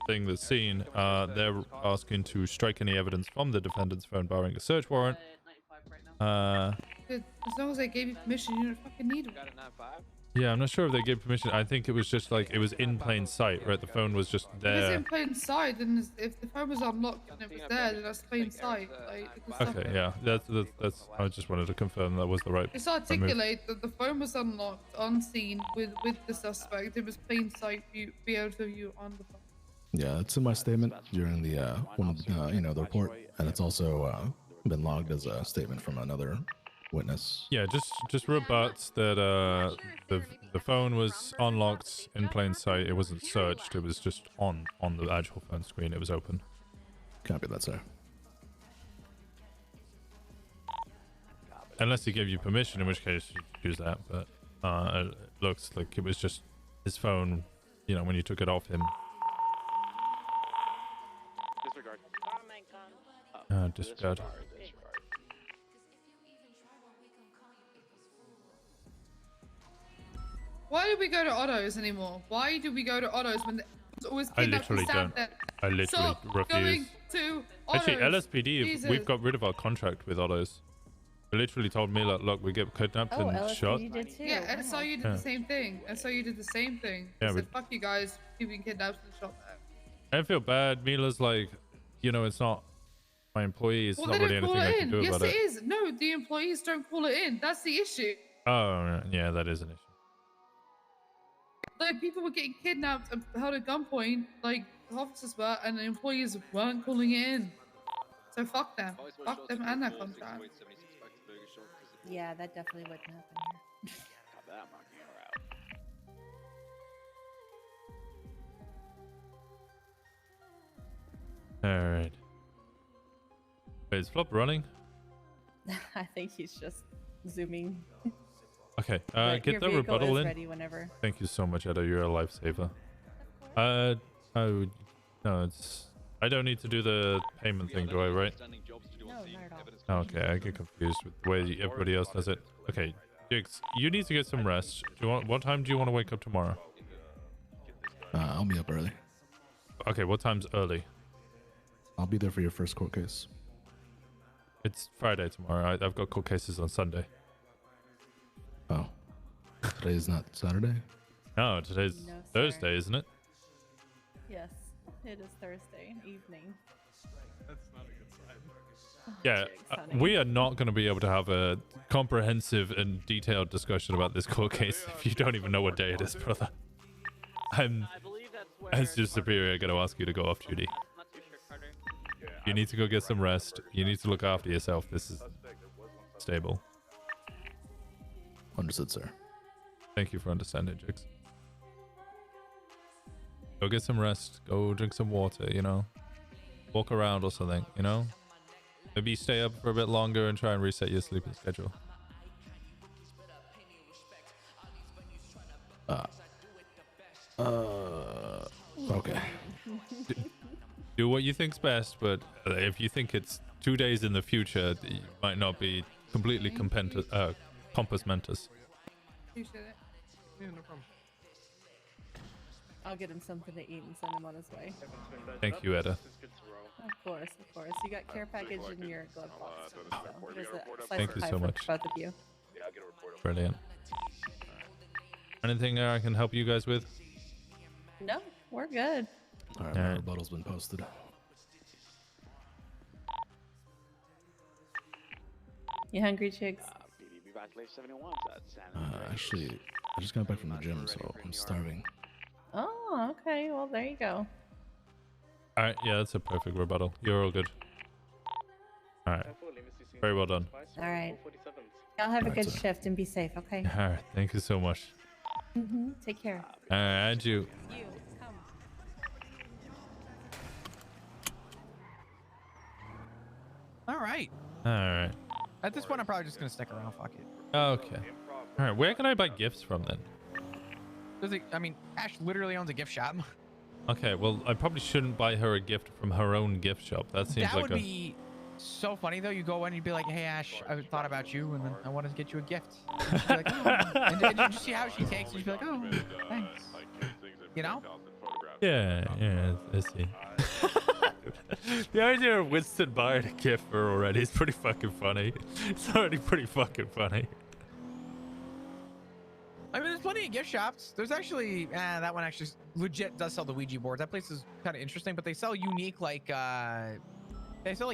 thing that's seen. They're asking to strike any evidence from the defendant's phone barring a search warrant. As long as I gave you permission, you don't fucking need it. Yeah, I'm not sure if they gave permission. I think it was just like it was in plain sight, right? The phone was just If it's there. in plain sight, then if the phone was unlocked and it was there, then that's plain sight. Like, Okay, yeah, that's. I just wanted to confirm that was the right. It's move. articulate that the phone was unlocked, unseen, with the suspect. It was plain sight for you be able to view on the phone. Yeah, it's in my statement during the the report, and it's also been logged as a statement from another witness. Yeah, just rebut that the phone was unlocked in plain sight. It wasn't searched. It was just on the actual phone screen. It was open. Copy that, sir. Unless he gave you permission, in which case you use that. But it looks like it was just his phone. You know, when you took it off him. Disregard. Disregard. Why do we go to autos anymore? Why do we go to autos when there's always I kidnapped and literally stabbed don't. there? I literally Stop refuse. going to autos. Actually, LSPD, Jesus. we've got rid of our contract with autos. They literally told me, look, we get kidnapped and shot. did too. Yeah, and so you did Yeah. the same thing. And so you did the same thing. Yeah, Yeah, we- said, fuck you guys, people being kidnapped and shot there. I feel bad. Mila's like, it's not my employee. It's Well, not they really don't call anything I it can in. do Yes, about it is. No, the employees don't call it in. That's the issue. Oh, yeah, that is an issue. Like, people were getting kidnapped and held at gunpoint, like officers were, and the employees weren't calling it in. So fuck them. Fuck them and their contract. Yeah, that definitely wouldn't happen here. All right. Wait, is Flop running? I think he's just zooming. Okay, But get your the vehicle rebuttal is in. ready whenever. Thank you so much, Edo. You're a lifesaver. Oh, no, it's... I don't need to do the payment thing, do I, right? No, not at all. Okay, I get confused with the way everybody else does it. Okay, Jigs, you need to get some rest. Do you want? What time do you want to wake up tomorrow? I'll be up early. Okay, what time's early? I'll be there for your first court case. It's Friday tomorrow. I've got court cases on Sunday. Oh. Today is not Saturday? No, today's Thursday, isn't it? Yes, it is Thursday evening. That's not a good sign. Yeah, we are not going to be able to have a comprehensive and detailed discussion about this court case if you don't even know what day it is, brother. I'm, as your superior, going to ask you to go off duty. You need to go get some rest. You need to look after yourself. This is stable. Understood, sir. Thank you for understanding, Jigs. Go get some rest. Go drink some water, you know. Walk around or something, you know. Maybe stay up for a bit longer and try and reset your sleeping schedule. Okay. Do what you think's best, but if you think it's 2 days in the future, you might not be completely compass mentis. Appreciate it. Yeah, no problem. I'll get him something to eat and send him on his way. Thank you, Eda. Of course, of course. You got care package in your glove box. So there's a slice Thank of you pie so for much. both of you. Brilliant. Anything I can help you guys with? No, we're good. Alright, my rebuttal's been posted. You hungry, Chicks? Actually, I just got back from the gym, so I'm starving. Oh, okay. Well, there you go. Alright, yeah, that's a perfect rebuttal. You're all good. Alright. Very well done. All right. Y'all have a good shift and be safe, okay? Alright, thank you so much. Take care. Alright, and you. You, come. All right. Alright. At this point, I'm probably just gonna stick around. Fuck it. Okay. Alright, where can I buy gifts from then? I mean, Ash literally owns a gift shop. Okay, well, I probably shouldn't buy her a gift from her own gift shop. That seems That like would be so funny, though. You go in and you'd be like, "Hey, Ash, I thought about you, and then I wanted to get you a gift." And she'd be like, "Oh." And then you see how she takes, and she'd be like, "Oh, thanks." You know? Yeah, I see. The idea of Winston buying a gift for her already is pretty fucking funny. It's already pretty fucking funny. I mean, there's plenty of gift shops. There's actually, that one actually legit does sell the Ouija boards. That place is kind of interesting, but they sell unique, like,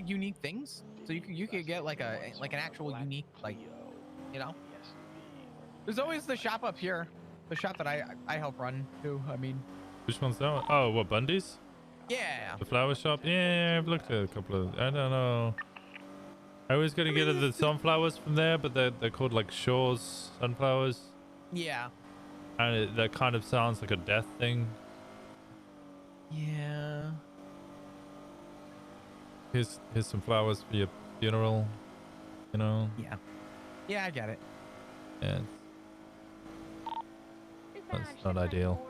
unique things. So you could get like an actual unique, like, you know. There's always the shop up here, the shop that I help run too. I mean, Which one's that one? Oh, what, Bundy's? yeah. The flower shop? Yeah, I've looked at a couple of... I don't know. I always gotta get the sunflowers from there, but they're called like Shaw's sunflowers. Yeah. And that kind of sounds like a death thing. Yeah. Here's some flowers for your funeral. You know? Yeah. Yeah, I get it. Yeah. That's not ideal.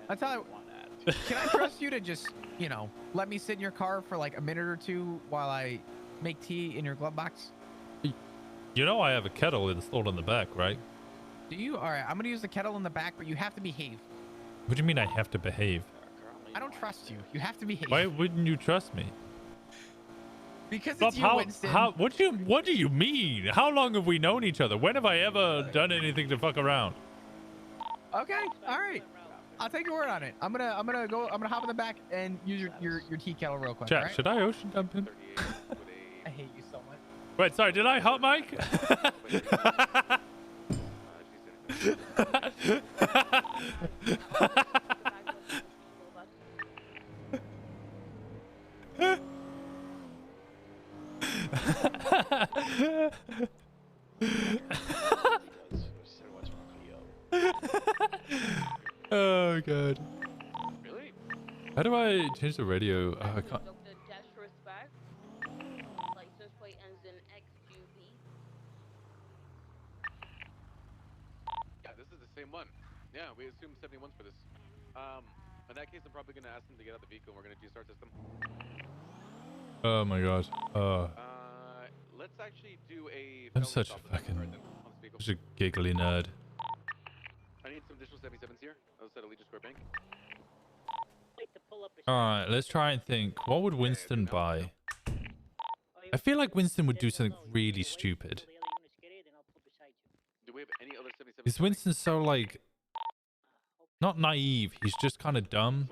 That's how. Can I trust you to just, you know, let me sit in your car for like a minute or two while I make tea in your glove box? You know I have a kettle installed in the back, right? Do you? All right, I'm gonna use the kettle in the back, but you have to behave. What do you mean I have to behave? I don't trust you. You have to behave. Why wouldn't you trust me? Because Bob, it's you, Winston. What do you mean? How long have we known each other? When have I ever done anything to fuck around? Okay, all right. I'll take your word on it. I'm gonna hop in the back and use your tea kettle real quick. Chat, right? should I ocean dump him? I hate you so much. Wait, sorry, did I hot mic? Oh god. Really? How do I change the radio? I can't. Dr. Jasper back. License plate ends in assume 71's for this. In that case, I'm probably gonna ask them to get out the vehicle. And we're gonna G-start system. Oh my god. Let's actually do a. I'm such a fucking such a giggly nerd. I need some additional 77s here. Outside of Legion Square Bank. All right, let's try and think. What would Winston buy? I feel like Winston would do something really stupid. Do we have any other 77s? Is Winston so like not naive? He's just kind of dumb.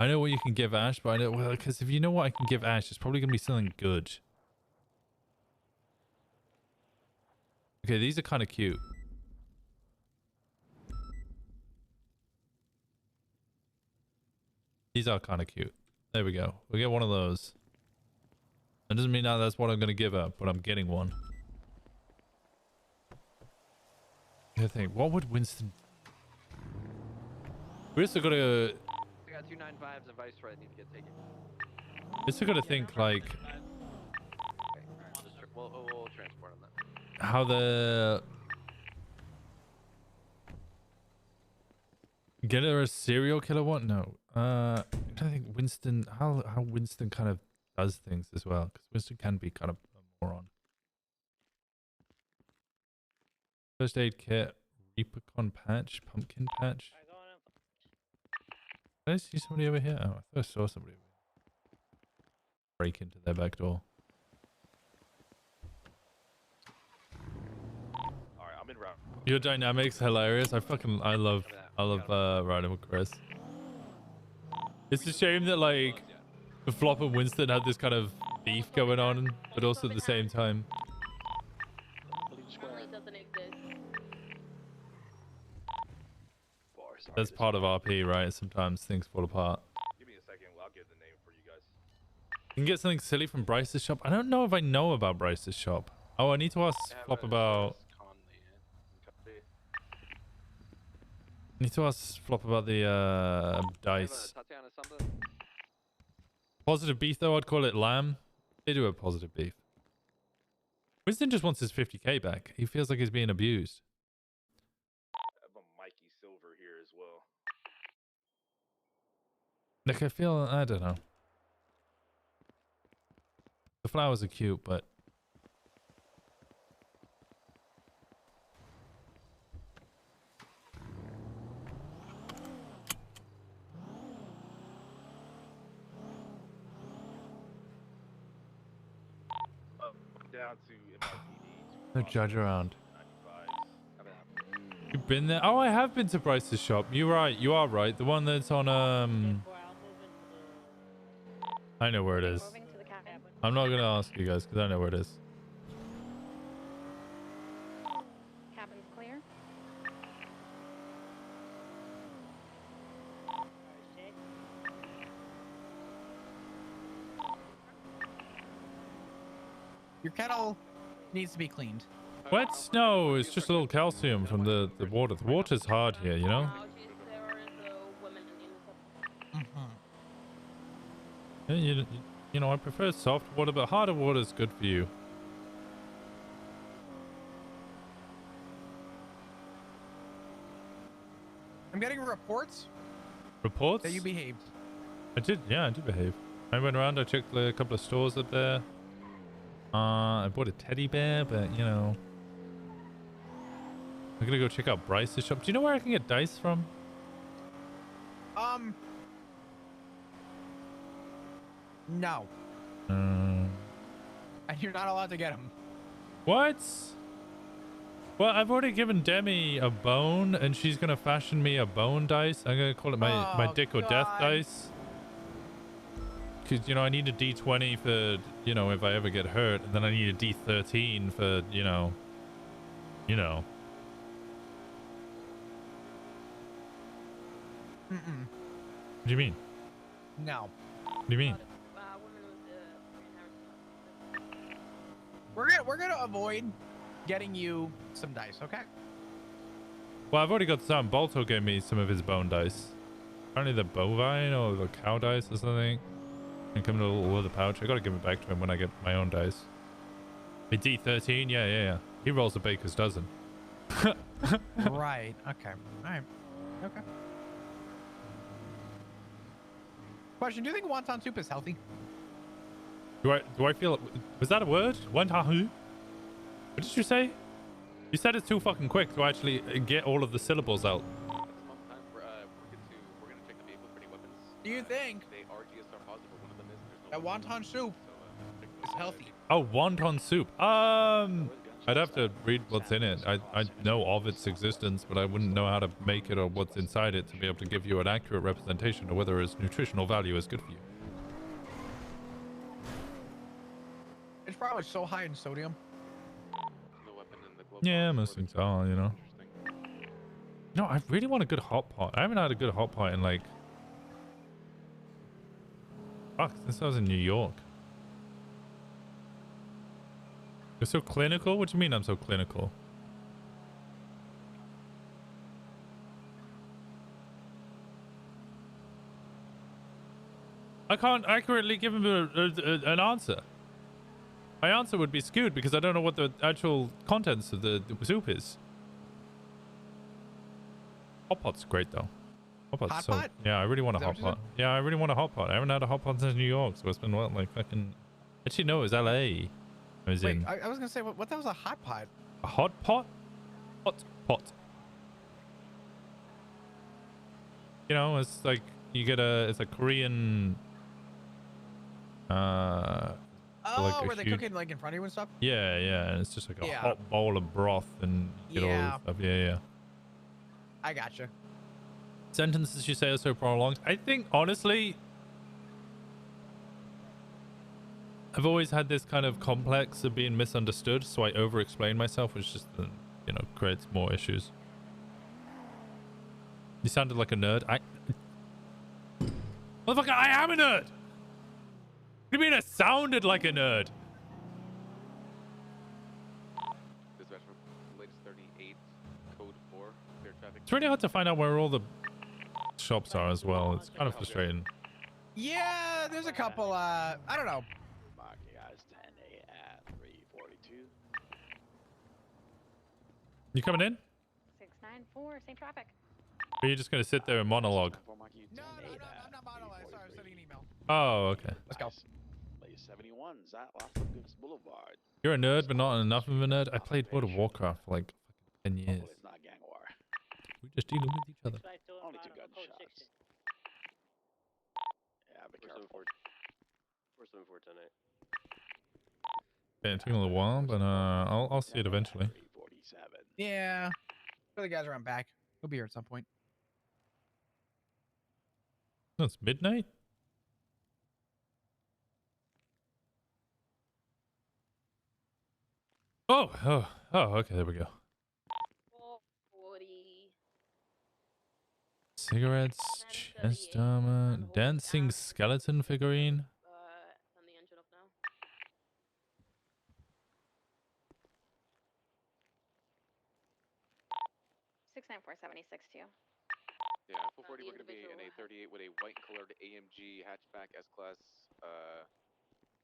I know what you can give Ash, but I know, well, because if you know what I can give Ash, it's probably gonna be something good. Okay, these are kind of cute. These are kind of cute. There we go. We'll get one of those. That doesn't mean that's what I'm going to give up, but I'm getting one. I think, what would Winston... We also got to... I got 295s of Viceroy that need to get taken. We also got to think, like... Okay, we'll transport on that. How the... Get her a serial killer one? No. I don't think Winston... How Winston kind of does things as well. Because Winston can be kind of a moron. First aid kit. Repicon patch. Pumpkin patch. Did I see somebody over here? Oh, I thought I saw somebody over here. Break into their back door. Alright, I'm in route. Your dynamic's hilarious. I love riding with Chris. It's a shame that like Flop and Winston had this kind of beef going on, but also at the same time. That's part of RP, right? Sometimes things fall apart. Give me a second, I'll get the name for you guys. You can get something silly from Bryce's shop. I don't know if I know about Bryce's shop. Oh, I need to ask Flop about... I need to ask Flop about the dice. Positive beef though, I'd call it lamb. They do have positive beef. Winston just wants his 50k back. He feels like he's being abused. I have a Mikey Silver here as well. Like I feel, I don't know. The flowers are cute, but... Down to MIPD. No judge around. You've been there? Oh, I have been to Bryce's shop. You're right. You are right. The one that's on I know where it is. I'm not gonna ask you guys because I know where it is. Cabin's clear. Your kettle needs to be cleaned. What? No, it's just a little calcium from the water. The water's hard here, you know? Yeah, you know, I prefer soft water, but harder water is good for you. I'm getting reports. Reports? That you behaved. I did, yeah, I did behave. I went around, I checked a couple of stores up there. I bought a teddy bear, but you know. I'm gonna go check out Bryce's shop. Do you know where I can get dice from? No. And you're not allowed to get them. What? Well, I've already given Demi a bone, and she's gonna fashion me a bone dice. I'm gonna call it my dick or death dice. Because, you know, I need a D20 for, you know, if I ever get hurt, and then I need a D13 for, you know. Mm-mm. What do you mean? No. What do you mean? We're gonna avoid getting you some dice, okay? Well, I've already got some. Balto gave me some of his bone dice. Apparently the bovine or the cow dice or something. And come in a little leather pouch. I gotta give it back to him when I get my own dice. A D13? Yeah. He rolls a baker's dozen. Right. Okay. All right. Okay. Question: do you think wonton soup is healthy? Do I feel? Was that a word? Wonton? What did you say? You said it too fucking quick to actually get all of the syllables out. Do you think that wonton soup is healthy? Oh, wonton soup. I'd have to read what's in it. I know of its existence, but I wouldn't know how to make it or what's inside it to be able to give you an accurate representation of whether its nutritional value is good for you. It's probably so high in sodium. Yeah, most things are, you know. No, I really want a good hot pot. I haven't had a good hot pot in like... Fuck, since I was in New York. You're so clinical? What do you mean I'm so clinical? I can't accurately give him an answer. My answer would be skewed because I don't know what the actual contents of the soup is. Hot pot's great though. Hot pot's hot so... pot? Yeah, I really want a hot pot. Yeah, I really want a hot pot. I haven't had a hot pot since New York, so it's been what, like fucking... Actually, no, it was LA. I was in... I was gonna say, what that was a hot pot? A hot pot? Hot pot. You know, it's like you get it's a Korean... Oh, where they cook it like in front of you and stuff? Yeah, and it's just like a hot bowl of broth and you get all this stuff. Yeah. I gotcha. Sentences you say are so prolonged. I think, honestly, I've always had this kind of complex of being misunderstood, so I over-explain myself, which just, you know, creates more issues. You sounded like a nerd. Motherfucker, I am a nerd! What do you mean I sounded like a nerd? Dispatch from latest 38, code 4, clear traffic. It's really hard to find out where all the shops are as well. It's kind of frustrating. Yeah, there's a couple, I don't know. You coming in? 694, same traffic. Or are you just going to sit there and monologue? No, I'm not monologuing. Sorry, I was sending an email. Oh, okay. Let's go. 71's at Las Vegas Boulevard. You're a nerd, but not enough of a nerd. I played World of Warcraft for like 10 years. It's not gang war. We're just dealing with each other. Only 2 gunshots. Yeah, be careful. 474 tonight. Yeah, it took a little while, but I'll see it eventually. Yeah. For the guys around back. He'll be here at some point. No, it's midnight? Oh, okay, there we go. 40. Cigarettes, chest armor, dancing skeleton figurine. Turn the engine off now. 694-76-2. Yeah, 440, we're going to be in a 38 with a white-colored AMG hatchback S-Class.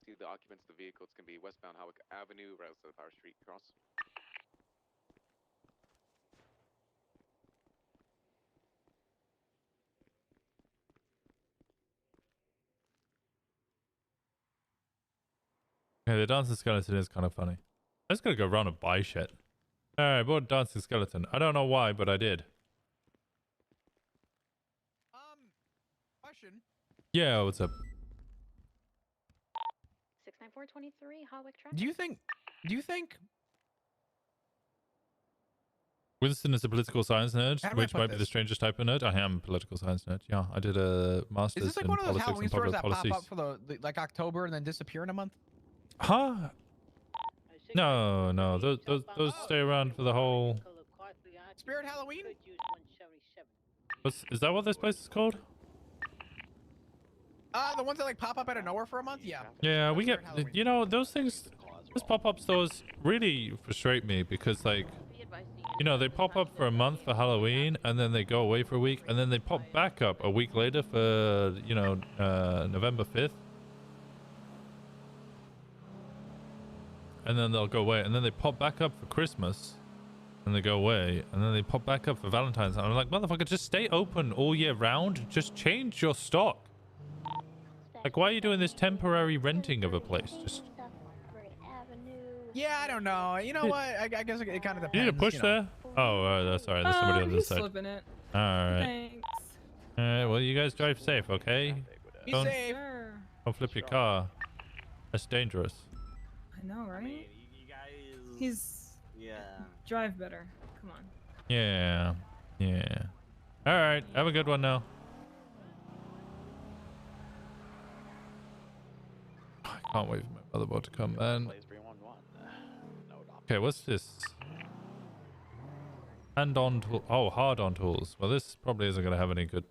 See the occupants of the vehicle. It's going to be westbound Howick Avenue, right outside the Power Street cross. Okay, the dancing skeleton is kind of funny. I just gotta go around and buy shit. Alright, I bought a dancing skeleton. I don't know why, but I did. Question. Yeah, what's up? 694-23, Hawick traffic. Do you think Winston is a political science nerd, How do I which put might be the this? strangest type of nerd. I am a political science nerd. Yeah, I did a master's is this like in one of those politics Halloween and stores public that policies. pop up for the like October and then disappear in a month? Huh? No, those stay around for the whole. Spirit Halloween? Is that what this place is called? The ones that like pop up out of nowhere for a month? Yeah. Yeah, we get, you know, those things, those pop-up stores really frustrate me because, like, you know, they pop up for a month for Halloween and then they go away for a week and then they pop back up a week later for, you know, November 5th. And then they'll go away and then they pop back up for Christmas and they go away, and then they pop back up for Valentine's. And I'm like, motherfucker, just stay open all year round. Just change your stock. Like, why are you doing this temporary renting of a place? Just Yeah, I don't know. You know what? I guess it kind of depends. you need a push there. Oh, that's all right. There's somebody on this He's side. slipping it. All right. Thanks. All right. Well, you guys drive safe, okay? Be Don't, safe. don't flip your car. That's dangerous. I know, right? You guys. He's Yeah. drive better. Come on. Yeah. Yeah. All right. Have a good one now. I can't wait for my motherboard to come, man. Okay, what's this? Hand-on tool. Oh, hard-on tools. Well, this probably isn't gonna have any good.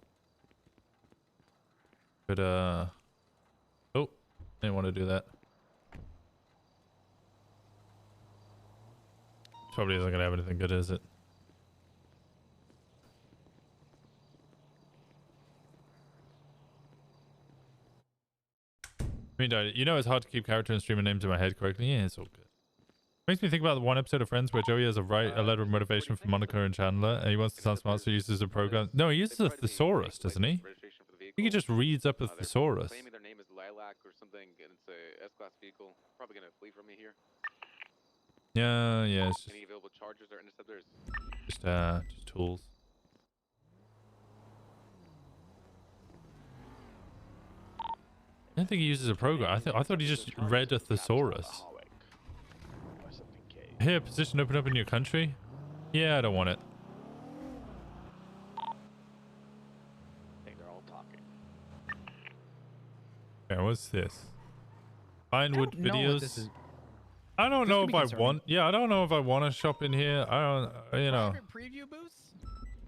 Oh, didn't want to do that. Probably isn't gonna have anything good, is it? I mean, you know it's hard to keep character and streamer names in my head correctly. Yeah, it's all good. Makes me think about the one episode of Friends where Joey has a letter of motivation for Monica and Chandler, and he wants to sound smart, so he uses a program. No, he uses a thesaurus, doesn't he? I think he just reads up a thesaurus. Claiming their name is Lilac or something, and it's a S-class vehicle. Probably gonna flee from me here. Yeah, yeah. It's just, Any available chargers or interceptors? just tools. I don't think he uses a program. I thought he just read a thesaurus. Here, position open up in your country? Yeah, I don't want it. I think they're all talking. Okay, what's this? Vinewood know what this videos. is. I don't This know could if be I concerning. want. Yeah, I don't know if I want to shop in here. I don't. You know. Private preview booths?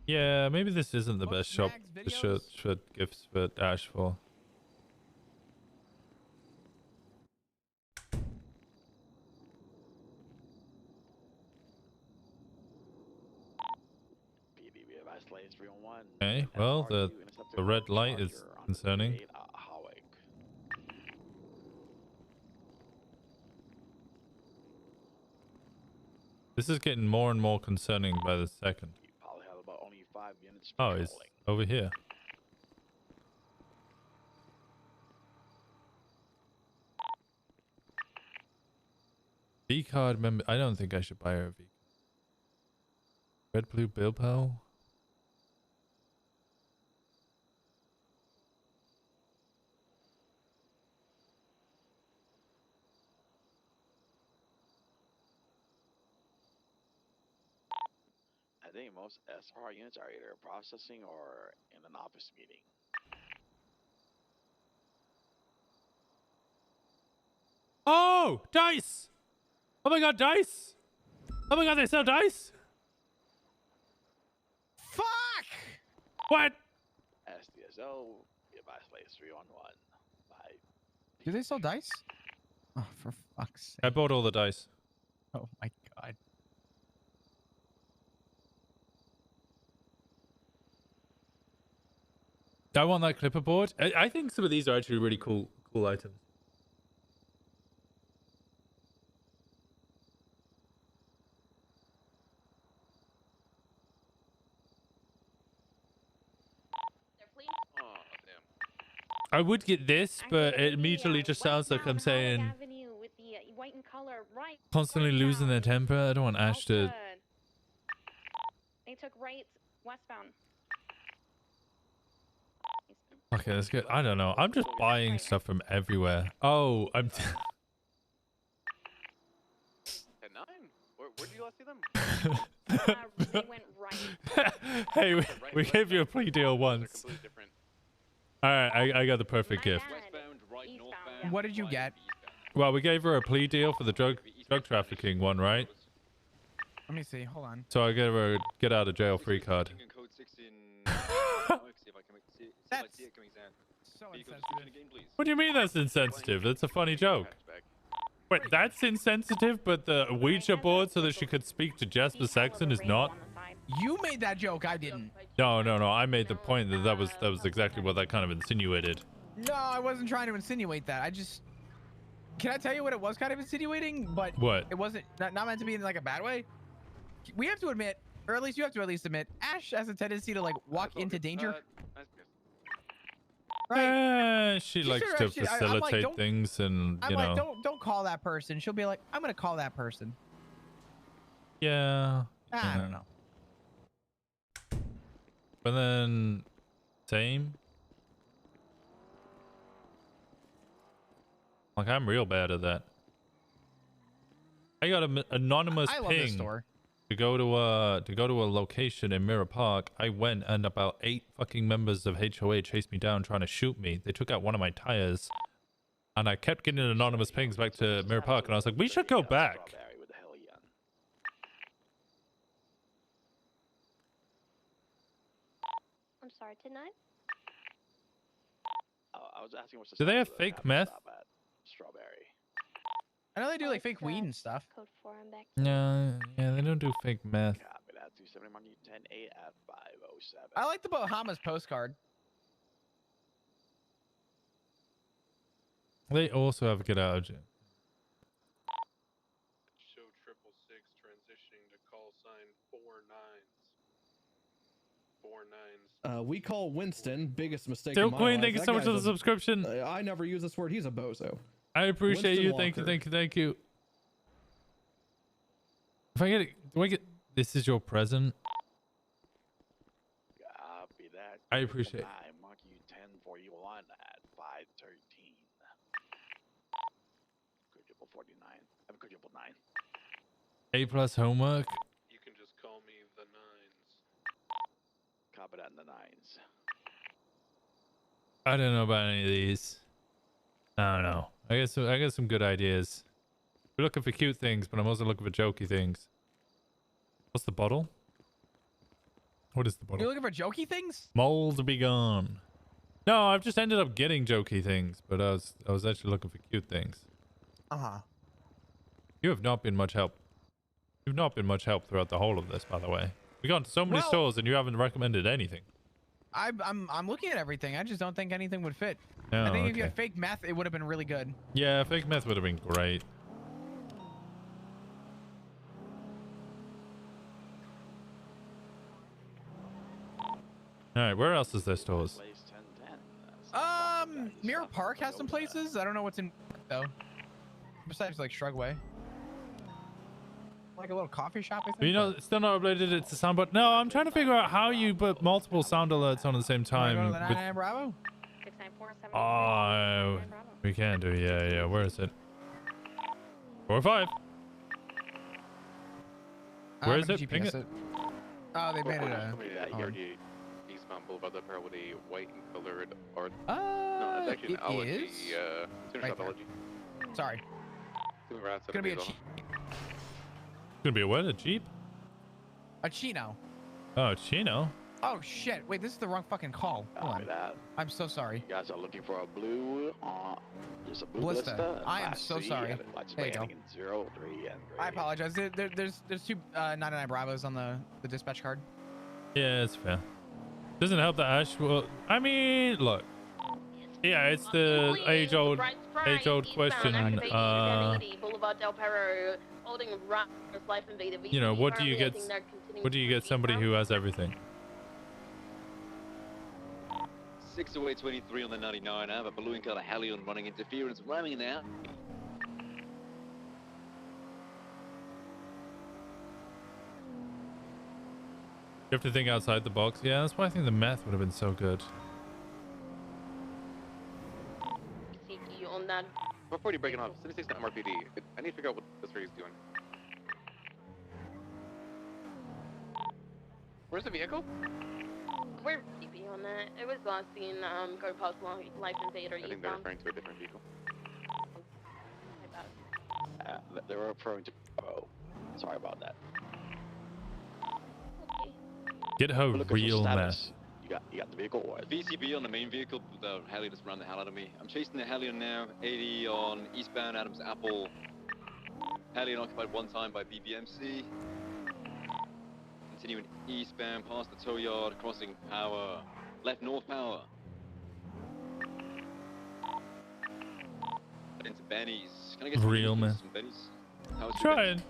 Yeah, maybe this isn't the best shop Max to should gifts for Dash for. PD, we have isolated 301. Okay, well the red light is concerning. This is getting more and more concerning by the second. Probably have about only 5 units. Oh, it's over here. V card member. I don't think I should buy her a V. Red blue bill pal. I think most SR units are either processing or in an office meeting. Oh, dice! Oh my god, dice! Oh my god, they sell dice? Fuck! What? SDSO, we have isolated 311. Bye. Do they sell dice? Oh, for fuck's sake. I bought all the dice. Oh my god. I want that clipper board. I think some of these are actually really cool items. Oh, damn. I would get this, but it immediately just sounds like I'm saying Avenue with the white in color, right? constantly losing their temper. I don't want Ash to. They took right westbound. Okay, that's good. I don't know. I'm just buying stuff from everywhere. Oh, I'm. 10-9? Where did you last see them? They went right. Hey, we gave you a plea deal once. All right, I got the perfect gift. What did you get? Well, we gave her a plea deal for the drug trafficking one, right? Let me see. Hold on. So I gave her a get out of jail free card. That's so insensitive. What do you mean that's insensitive? That's a funny joke. Wait, that's insensitive, but the Ouija board so that she could speak to Jasper Saxon is not? You made that joke. I didn't. No. I made the point that was exactly what that kind of insinuated. No, I wasn't trying to insinuate that. I just. Can I tell you what it was kind of insinuating? But What? It wasn't not meant to be in like a bad way. we have to admit, or at least you have to at least admit, Ash has a tendency to like walk into danger. Right? She She's likes sort to of- I'm like, facilitate don't- things, and I'm you like, know. don't call that person. She'll be like, I'm gonna call that person. Yeah. I don't know. But then, same. Like I'm real bad at that. I got an anonymous I love this ping store. to go to a location in Mirror Park. I went and about 8 fucking members of HOA chased me down trying to shoot me. They took out one of my tires, and I kept getting anonymous pings back to Mirror Park, and I was like, we should go back. I'm sorry, tonight. I was asking what's the Do they have status of the fake habit meth? stop at Strawberry. I know they do like fake weed and stuff. Code 4, I'm back. No, yeah, they don't do fake meth. Copy that. 270 Monday 10-8 at 507. I like the Bahamas postcard. They also have get out of jail. Show 666 transitioning to call sign 49s. We call Winston biggest mistake. Still of my Queen, life. thank you That so much guy's for the a- subscription. I never use this word. He's a bozo. I appreciate Winston you. Walker. Thank you. If I get it, do I get this is your present? Copy that. I appreciate it. I mark you 1041 at 513. Quadruple 49. I'm quadruple 9. A+ homework. You can just call me the Nines. Copy that in the 9s. I don't know about any of these. I don't know. I got some good ideas. We're looking for cute things, but I'm also looking for jokey things. What's the bottle? What is the bottle? You're looking for jokey things? Mold be gone. No, I've just ended up getting jokey things, but I was actually looking for cute things. Uh-huh. You have not been much help. You've not been much help throughout the whole of this, by the way. We gone to so many stores and you haven't recommended anything. I'm looking at everything. I just don't think anything would fit. Oh, I think if you okay. had fake meth, it would have been really good. Yeah, fake meth would have been great. All right, where else is there stores? Mirror Park has some places. I don't know what's in though. Besides like Shrugway. Like a little coffee shop, I think. You know, it's still not uploaded. It's a sound, but no, I'm trying to figure out how you put multiple sound alerts on at the same time. Wanna go to the with- 99 Bravo? 694 Oh, we can do. Yeah. Where is it? 4 or 5. Where is it? Ping it. Oh, they made it Eastbound Boulevard up here with a white and colored art. No, it's actually an it allergy. is? Tuna Right shop there. allergy. Sorry. Two rats. It's gonna be a It's gonna be a what? A Jeep? A Chino. Oh, Chino. Oh shit! Wait, this is the wrong fucking call. Hold on. That. I'm so sorry. You guys are looking for a blue, just a blue Blister. blister. I am Class so C, sorry. and it lights There you go. in 0, 3, and 3. I apologize. There's 2 99 Bravos on the dispatch card. Yeah, it's fair. Doesn't help that Ash will. I mean, look. Yeah, it's the age-old question. Boulevard Del Perro, holding Rat, Life Invader. You know, what do you get? What do you get? Somebody who has everything. 60823 on the 99. I have a balloon color Hellion running interference, ramming now. You have to think outside the box. Yeah, that's why I think the meth would have been so good. CT on that. Before you break it off, 76 MRPD. I need to figure out what this rig is doing. Where's the vehicle? We're CP on that. It was last seen go past Life Invader. I think they're referring to a different vehicle. They were referring to. Oh, sorry about that. Get her Look at your real status. meth. You got the vehicle. Or? VCB on the main vehicle. The Hellion just ran the hell out of me. I'm chasing the Hellion now. 80 on eastbound Adams Apple. Hellion occupied one time by BBMC. Continuing eastbound past the tow yard, crossing Power. Left North Power. Into Benny's. Can I get some Real Benny's? meth. Some Benny's? How's your Trying.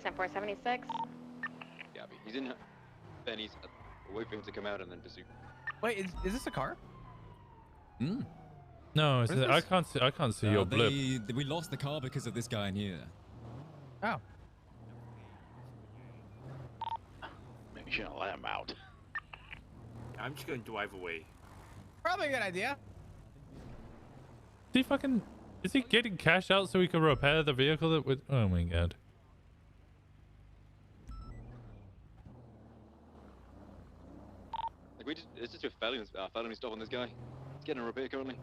69476. Yeah, he's in Benny's. Wait for him to come out and then pursue. Wait, is this a car? Hmm. No, it's, I can't see your blip. We lost the car because of this guy in here. Oh. Maybe you shouldn't let him out. I'm just gonna drive away. Probably a good idea. Is he getting cash out so he can repair the vehicle that would? Oh my god. Like it's just a felony stop on this guy. He's getting a repair currently.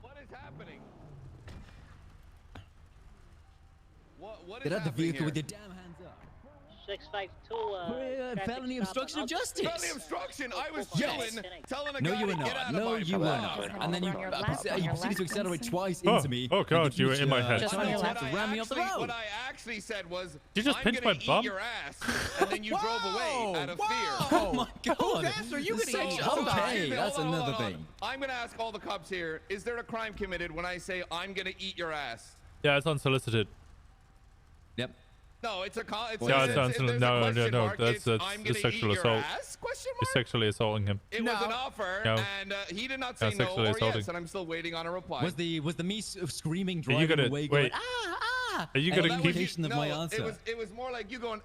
What is happening? What is Get out the happening vehicle here? with your damn hands up. 652, felony obstruction of justice. Felony obstruction. I was Yes. chilling, telling a No, guy you were to get not. out No, of my you were way. not. And then you proceeded to accelerate twice Oh, into me. oh god, you were in my head. Just when you have to ram me off the road. What I actually said was, You just I'm pinched gonna my eat bum? your ass, and then you drove away out of fear. Oh my god. Whose ass are you gonna eat? Okay, that's another thing. I'm gonna ask all the cops here, is there a crime committed when I say I'm gonna eat your ass? Yeah, it's unsolicited. Yep. No, it's a call. It's Yeah, a, it's unsolicited. No, that's I'm gonna sexual eat your assault. ass? Question You're sexually assaulting him. It was an offer, No. and he did not say no sexually or assaulting. yes, and I'm still waiting on a reply. Was the me screaming, Are you driving gonna away, going, wait? ah? Are you an gonna keep? indication of my answer? It was more like you going,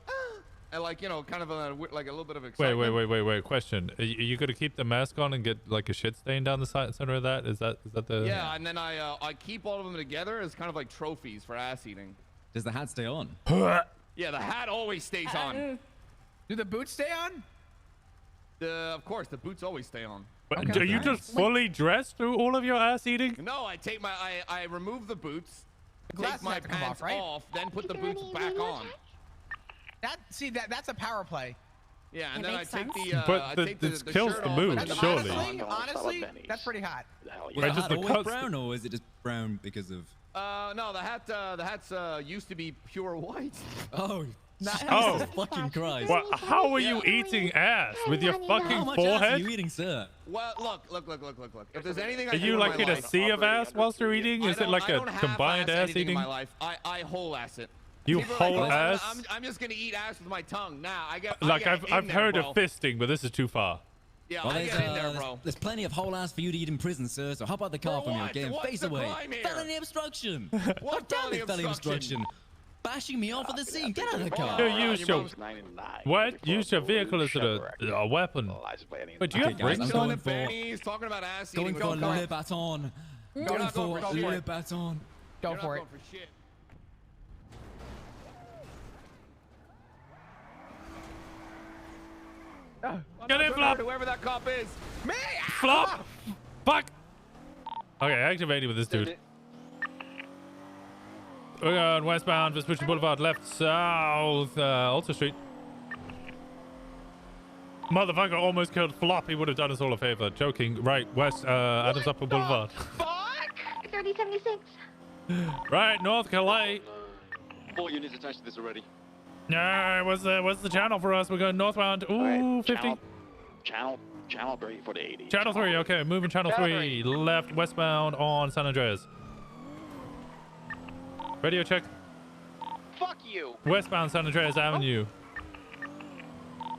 and like, you know, kind of like a little bit of Wait, excitement. wait. Question: Are you gonna keep the mask on and get like a shit stain down the center of that? Is that the? Yeah, and then I keep all of them together as kind of like trophies for ass eating. Does the hat stay on? Yeah, the hat always stays on. Do the boots stay on? Of course, the boots always stay on. But are you just fully dressed through all of your ass eating? No, I take my I remove the boots, The glasses take my have to come pants off, right? off, then put the boots back on. That's a power play. Yeah, and It then I makes take sense. the But I the- take this the kills shirt the off mood, and then surely. Honestly, that's pretty hot. Was Right, the just hat the always cuts- brown, or is it just brown because of? No, the hat's used to be pure white. Oh. Oh, Jesus fucking Christ! Well, how are you eating ass with your How fucking much ass are forehead? you eating, sir? Well, look. If there's anything I Are do you in like my in a life, sea of ass whilst you're eating? Is it like I a don't combined half-ass ass anything eating? in my life. I whole ass it. You People are whole like, ass? I'm just gonna eat ass with my tongue. Nah, I get. Like I get in I've there, heard bro. of fisting, but this is too far. Yeah, Well, I get in there, there's, bro. there's plenty of whole ass for you to eat in prison, sir. So hop out the car from here, what? get him What's face the away. crime here? Felony obstruction. What Damn it, felony obstruction? obstruction. Bashing me off at the scene. Get out of the You car. use your what? Use your vehicle as a weapon. Wait, do you have guys, rings I'm on? going for He's talking about ass going eating. for Go Le Baton. You're Going not going for for Le it. Baton. Go You're not for it. going for shit. Get in, Flop! Whoever that cop is. Me! Flop! Fuck! Okay, activating with this dude. We're going westbound, Vespucci Boulevard, left, south, Alta Street. Motherfucker almost killed Flop. He would have done us all a favor. Joking. Right, west, Adams Upper Boulevard. 3076. Right, North Calais. 4 units attached to this already. Yeah, what's the channel for us? We're going northbound. Ooh, 50. Channel 3 for the 80. Channel 3, okay. Moving channel 3. Left, westbound on San Andreas. Radio check. Fuck you. Westbound San Andreas Avenue.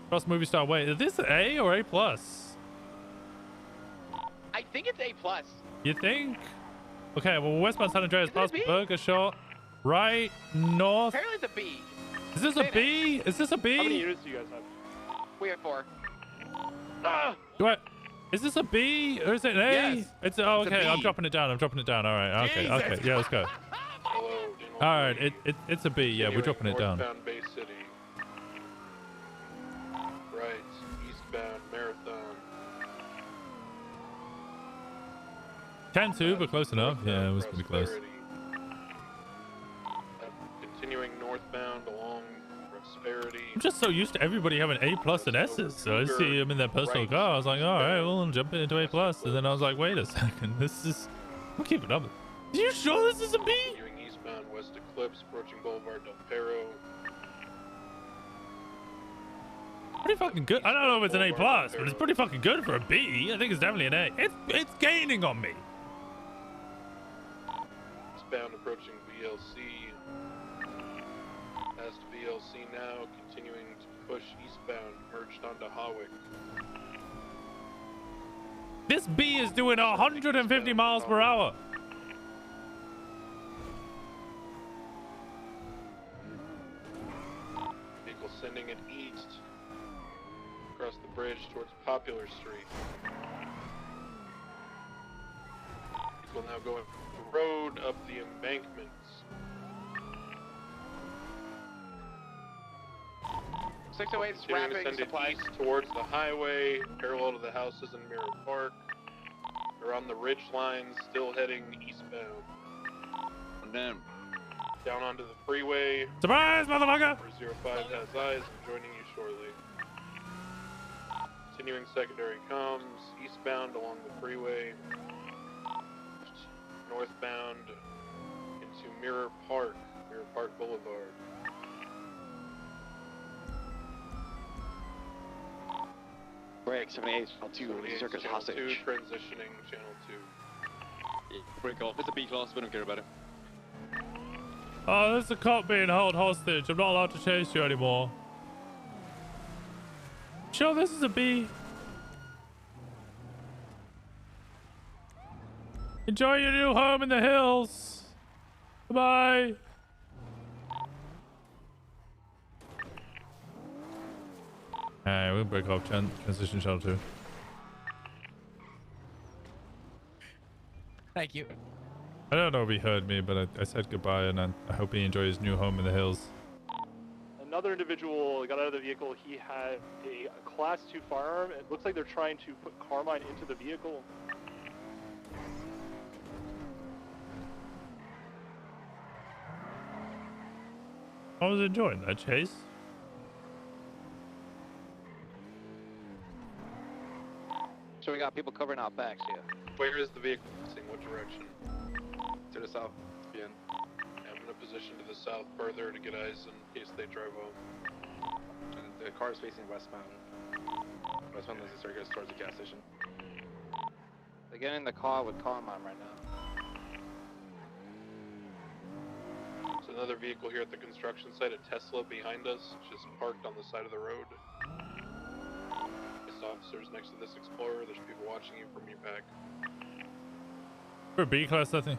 Cross Movie Star Way. Is this A or A+? I think it's A+. You think? Okay, well, westbound San Andreas past Burger Shot. Right, north. Apparently it's a B. Is this a B? Is this a B? How many units do you guys have? We have 4. What? Is this a B or is it an A? Yes. It's oh, It's a okay. I'm B. dropping it down. I'm dropping it down. All right. Okay. Okay. Yeah, let's go. All right. It's a B. Yeah, we're dropping it down. Northbound Bay City. Right, eastbound Marathon. 10-2, but close enough. Yeah, it was pretty close. Continuing northbound along Prosperity. I'm just so used to everybody having A+ and S's. So I see them in their personal car. I was like, all right, well, I'm jumping into A+. And then I was like, wait a second. This is... I'm keeping up. Are you sure this is a B? Continuing eastbound West Eclipse, approaching Boulevard Del Perro. Pretty fucking good. I don't know if it's an A+, but it's pretty fucking good for a B. I think it's definitely an A. It's gaining on me. eastbound approaching VLC. Past VLC now, continuing to push eastbound, merged onto Hawick. This B is doing 150 miles per hour. Vehicle sending it east, across the bridge towards Popular Street. Vehicle now going the road up the embankments. 608 's Continuing to wrapping send it supplies. east towards the highway, parallel to the houses in Mirror Park. They're on the ridge line, still heading eastbound. Damn. Down onto the freeway. Surprise, motherfucker! 405 has eyes. I'm joining you shortly. Continuing secondary comms, eastbound along the freeway. Northbound into Mirror Park Boulevard. Break 78 channel 2 circuit Channel hostage. 2 transitioning channel 2. Break off. It's a B class. We don't care about it. Oh, there's a cop being held hostage. I'm not allowed to chase you anymore. Sure, this is a B. Enjoy your new home in the hills. Bye. Alright, we'll break off transition channel 2. Thank you. I don't know if he heard me, but I said goodbye, and I hope he enjoys his new home in the hills. Another individual got out of the vehicle. He had a Class 2 firearm. It looks like they're trying to put Carmine into the vehicle. I was enjoying that chase. So we got people covering our backs here. Where is the vehicle passing? What direction? To the south. Again. I'm in a position to the south further to get eyes in case they drive home. And the car is facing westbound. Westbound as it circles towards the gas station. They're getting in the car with Carmine right now. There's another vehicle here at the construction site, a Tesla behind us, just parked on the side of the road. There's officers next to this Explorer. There's people watching you from your back. For a B class, that thing.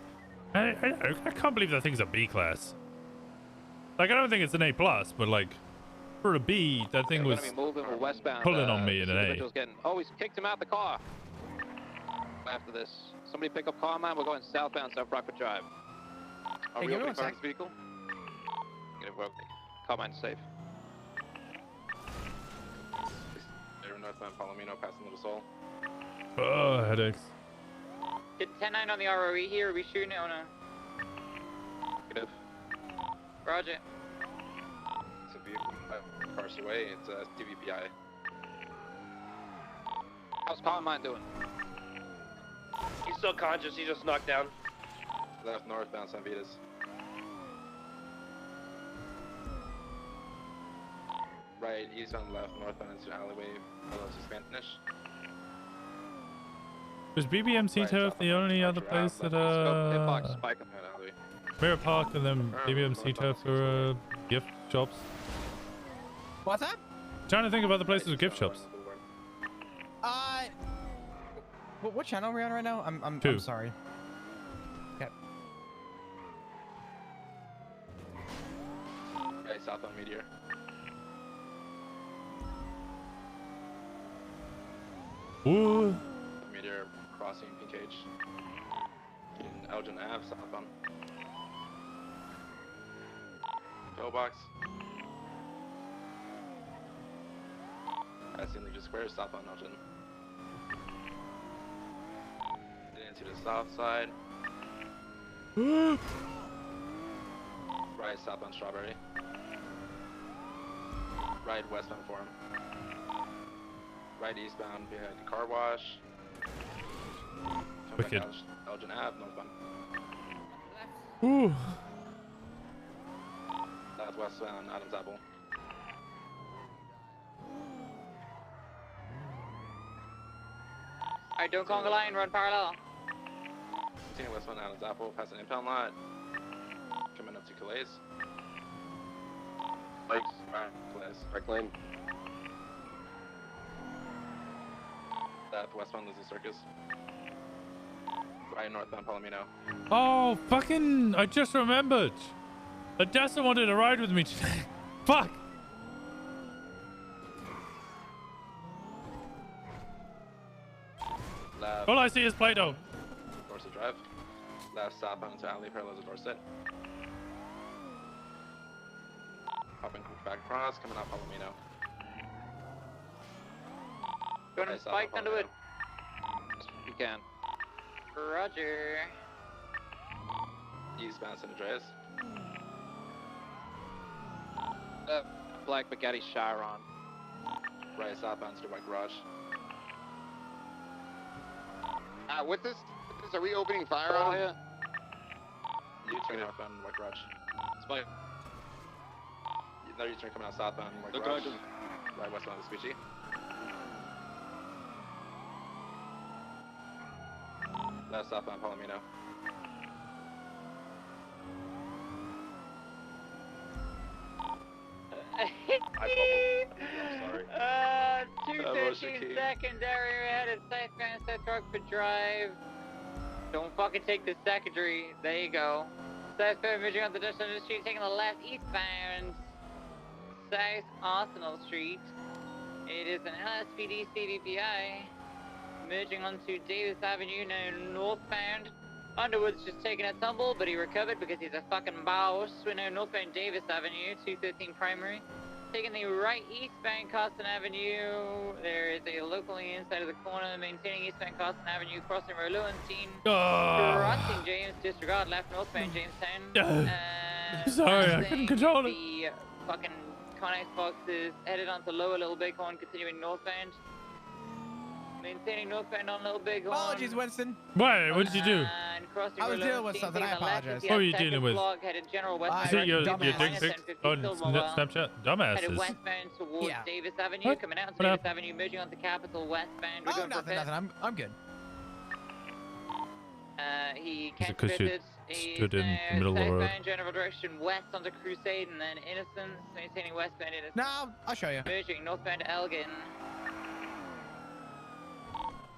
I can't believe that thing's a B class. Like, I don't think it's an A plus, but like, for a B, that thing was westbound, pulling on me in an A. Oh, he's kicked him out the car. After this, somebody pick up Carmine. We're going southbound, South Rockford Drive. Are Hey, we give me opening 1 fire on sec. this vehicle? Get it broke. Carmine's safe. They're northbound Palomino, passing Little Soul. Oh, headaches. Get 10-9 on the ROE here. Are we shooting it on a... Negative. Roger. It's a vehicle 5 cars away. It's a CVPI. How's Carmine doing? He's still conscious. He's just knocked down. Left northbound San Vitas. Right, eastbound left, northbound into alleyway, below to Spanish. Was BBMC Turf the only other place that Mirror Park and then BBMC Turf for gift shops? What's that? Trying to think of other places with gift shops. What channel are we on right now? I'm 2. I'm sorry. Okay. Right, southbound Meteor. Ooh. Meteor crossing Pink H. In Elgin Ave, southbound. Pillbox. Passing Legion Square, southbound Elgin. Into the south side. Right, southbound Strawberry. Right, westbound Forum. Right, eastbound behind the car wash. Wicked. Elgin Ave, northbound. Ooh. Southwestbound Adams Apple. Alright, don't conga line. Run parallel. Continue westbound. Westbound Adams Apple, past an impound lot. Coming up to Calais. Thanks. Calais. Right lane. Westbound Lizzie Circus. Right northbound Palomino. Oh, fucking! I just remembered. Odessa wanted to ride with me today. Fuck. Left. All I see is Play-Doh. Dorset Drive. Left southbound to alley parallel to Dorset. Hopping back across, coming out Palomino. Going to spike under it. You can. Roger. Eastbound San Andreas. Black Bugatti Chiron. Right southbound to the White Garage. With this, are we opening fire on here? U-turn northbound White Garage. Spike. Another U-turn coming out southbound White Look Garage. right. Right westbound Vespucci. Left southbound Palomino. I'm sorry. 213 secondary ahead of southbound South Rockford Drive. Don't fucking take the secondary. There you go. Southbound moving on the Dutchland Street, taking the left eastbound South Arsenal Street. It is an LSPD CVPI. Merging onto Davis Avenue, now northbound. Underwood's just taking a tumble, but he recovered because he's a fucking boss. We're now northbound Davis Avenue, 213 Primary. Taking the right eastbound Carson Avenue. There is a locally inside of the corner, maintaining eastbound Carson Avenue, crossing road Lowenstein. Crossing James, disregard left northbound Jamestown. Sorry, I couldn't control it. The fucking Connex boxes headed onto Lower Little Bighorn, continuing northbound. Maintaining northbound on Little Bighorn. Apologies, Winston. Wait, what did you do? I was dealing with something. I apologize. What were you dealing with? Is it your dick pic on Snapchat? Dumbasses. Headed westbound towards Davis Avenue, What? coming out What to Davis happened? Avenue, merging onto Capitol westbound. We're Oh, going for a nothing. I'm good. He Is it 'cause you counterfeited. stood in the middle of the road? Southbound general direction west onto Crusade and then Innocence, maintaining westbound Innocence. No, I'll show you. Merging northbound Elgin.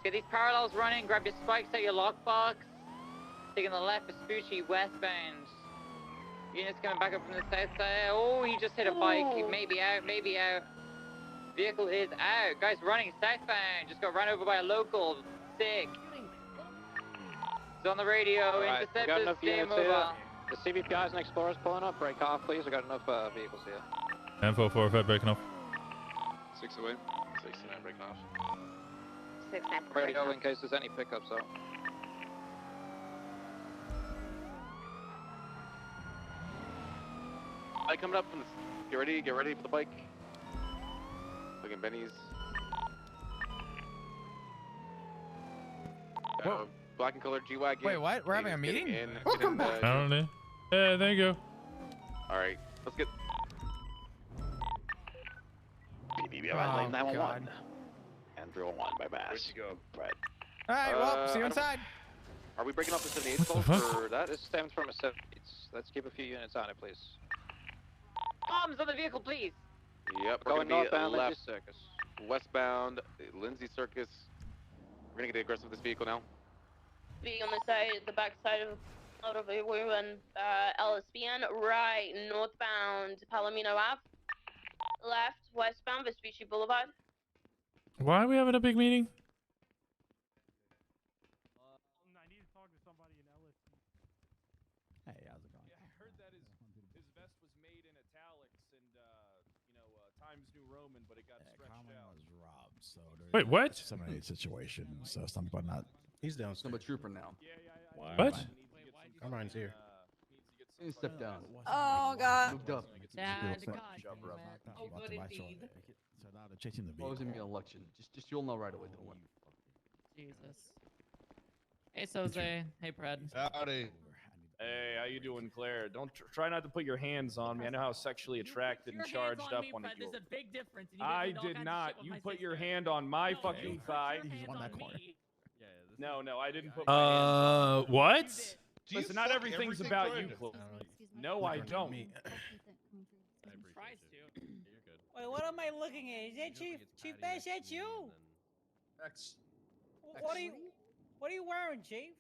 Get these parallels running, grab your spikes out your lockbox. Taking the left Vespucci westbound. Units coming back up from the south side. Oh, he just hit a bike. He may be out, maybe out. Vehicle is out. Guys running southbound. Just got run over by a local. Sick. It's on the radio. Alright, we got Interceptors, enough stay units mobile. here. The CVPIs and Explorers pulling up. Break off, please. We got enough vehicles here. Info 405 breaking off. 6 away. 69 breaking off. Radio in case there's any pickups out. Bike coming up from the. Get ready for the bike. Looking Benny's. Black and colored G-Wagon. Wait, what? We're having a meeting? Welcome back. I don't know. Yeah, there you go. Alright, let's get. PBB, Oh, lane 911. God. And 301 by Bass. Where'd you go? Right. All right, well, see you inside. Are we breaking off the 78 What the calls fuck? for that? This stems from a 70. Let's keep a few units on it, please. Bombs on the vehicle, please. Yep, we're Going gonna be northbound left, Lindsay Circus. westbound Lindsay Circus. We're gonna get aggressive with this vehicle now. Be on the side, the back side of out of the way when LSPN, right, northbound Palomino Ave, left, westbound Vespucci Boulevard. Why are we having a big meeting? Hey, how's it going? Yeah, I heard that his vest was made in italics and Times New Roman, but it got stretched out. Was robbed, so Wait, what? 7-8 situation, so some people not. He's down. I'm a trooper now. What? Carmine's here. Step down. Oh god. Moved up. Dad, Moved up. God. Oh, good indeed. So now they're chasing the vehicle. Closing me an election. Just you'll know right away. Don't worry. Jesus. Hey, Soze. Hey, Pred. Howdy. Hey, how you doing, Claire? Don't try not to put your hands on me. I know how sexually attracted and charged up on you. There's a big difference. I did not. You put your hand on my fucking thigh. He's on that corner. No, I didn't put my hands on. What? Do you Listen, not fuck everything's everything about good? you, Chloe. No, I don't. Tries to. Wait, what am I looking at? Is that Chief? Chief Bash, that's you? What are you wearing, Chief?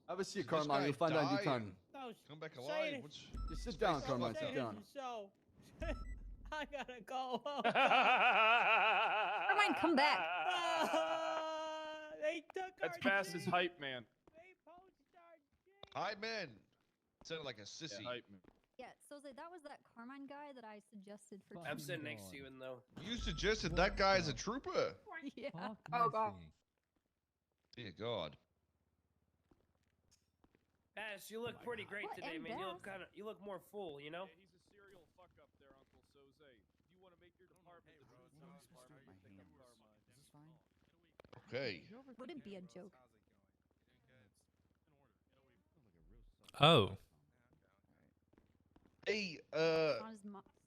Have a seat, Did this Carmine. guy You'll find out in die due time. and No, Come back say alive. it. What's... Just sit down, Say Carmine. Say Sit it down. isn't so. I gotta go. Carmine, come back. They took That's our fast thing. as hype, man. They poached our Hi, man. Sounded like a sissy. Yeah, hype, man. Yeah, so that was that Carmine guy that I suggested for. I'm sitting next to you, and though. You suggested that guy is a trooper. Yeah. Oh god. Dear God. Bash, you look pretty great What, today, and man. Bash? You look more full, you know? Yeah, he's a serial fuck up there, Uncle Soze. Do you want to make your department the truth department? Is this fine? Okay. Wouldn't be a joke. Oh. Hey, Not as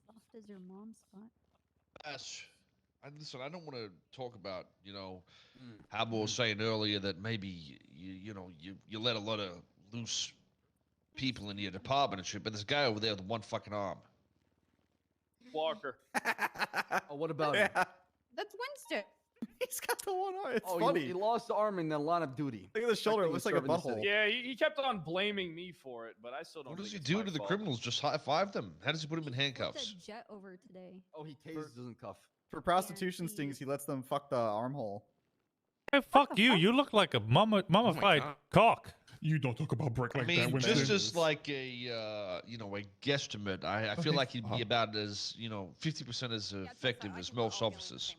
soft as your mom's spot. Ash, listen, I don't want to talk about, how we were saying earlier that maybe, you let a lot of loose people in your department and shit, but this guy over there with one fucking arm. Walker. Oh, what about him? That's Winston. He's got the one arm. It's Oh, funny. he lost the arm in the line of duty. Look at the shoulder. It looks like a serving the butthole. city. Yeah, he kept on blaming me for it, but I still don't. What does think he it's do my to the fault. criminals? Just high-five them? How does he put them in Flipped handcuffs? a jet over today. Oh, he tases, doesn't cuff. For prostitution stings, he lets them fuck the armhole. Hey, fuck you. You look like a mummified cock. You don't talk about Brick like I mean, that. Winston. just as like a, a guesstimate, I feel like he'd be about as, 50% as effective as most officers.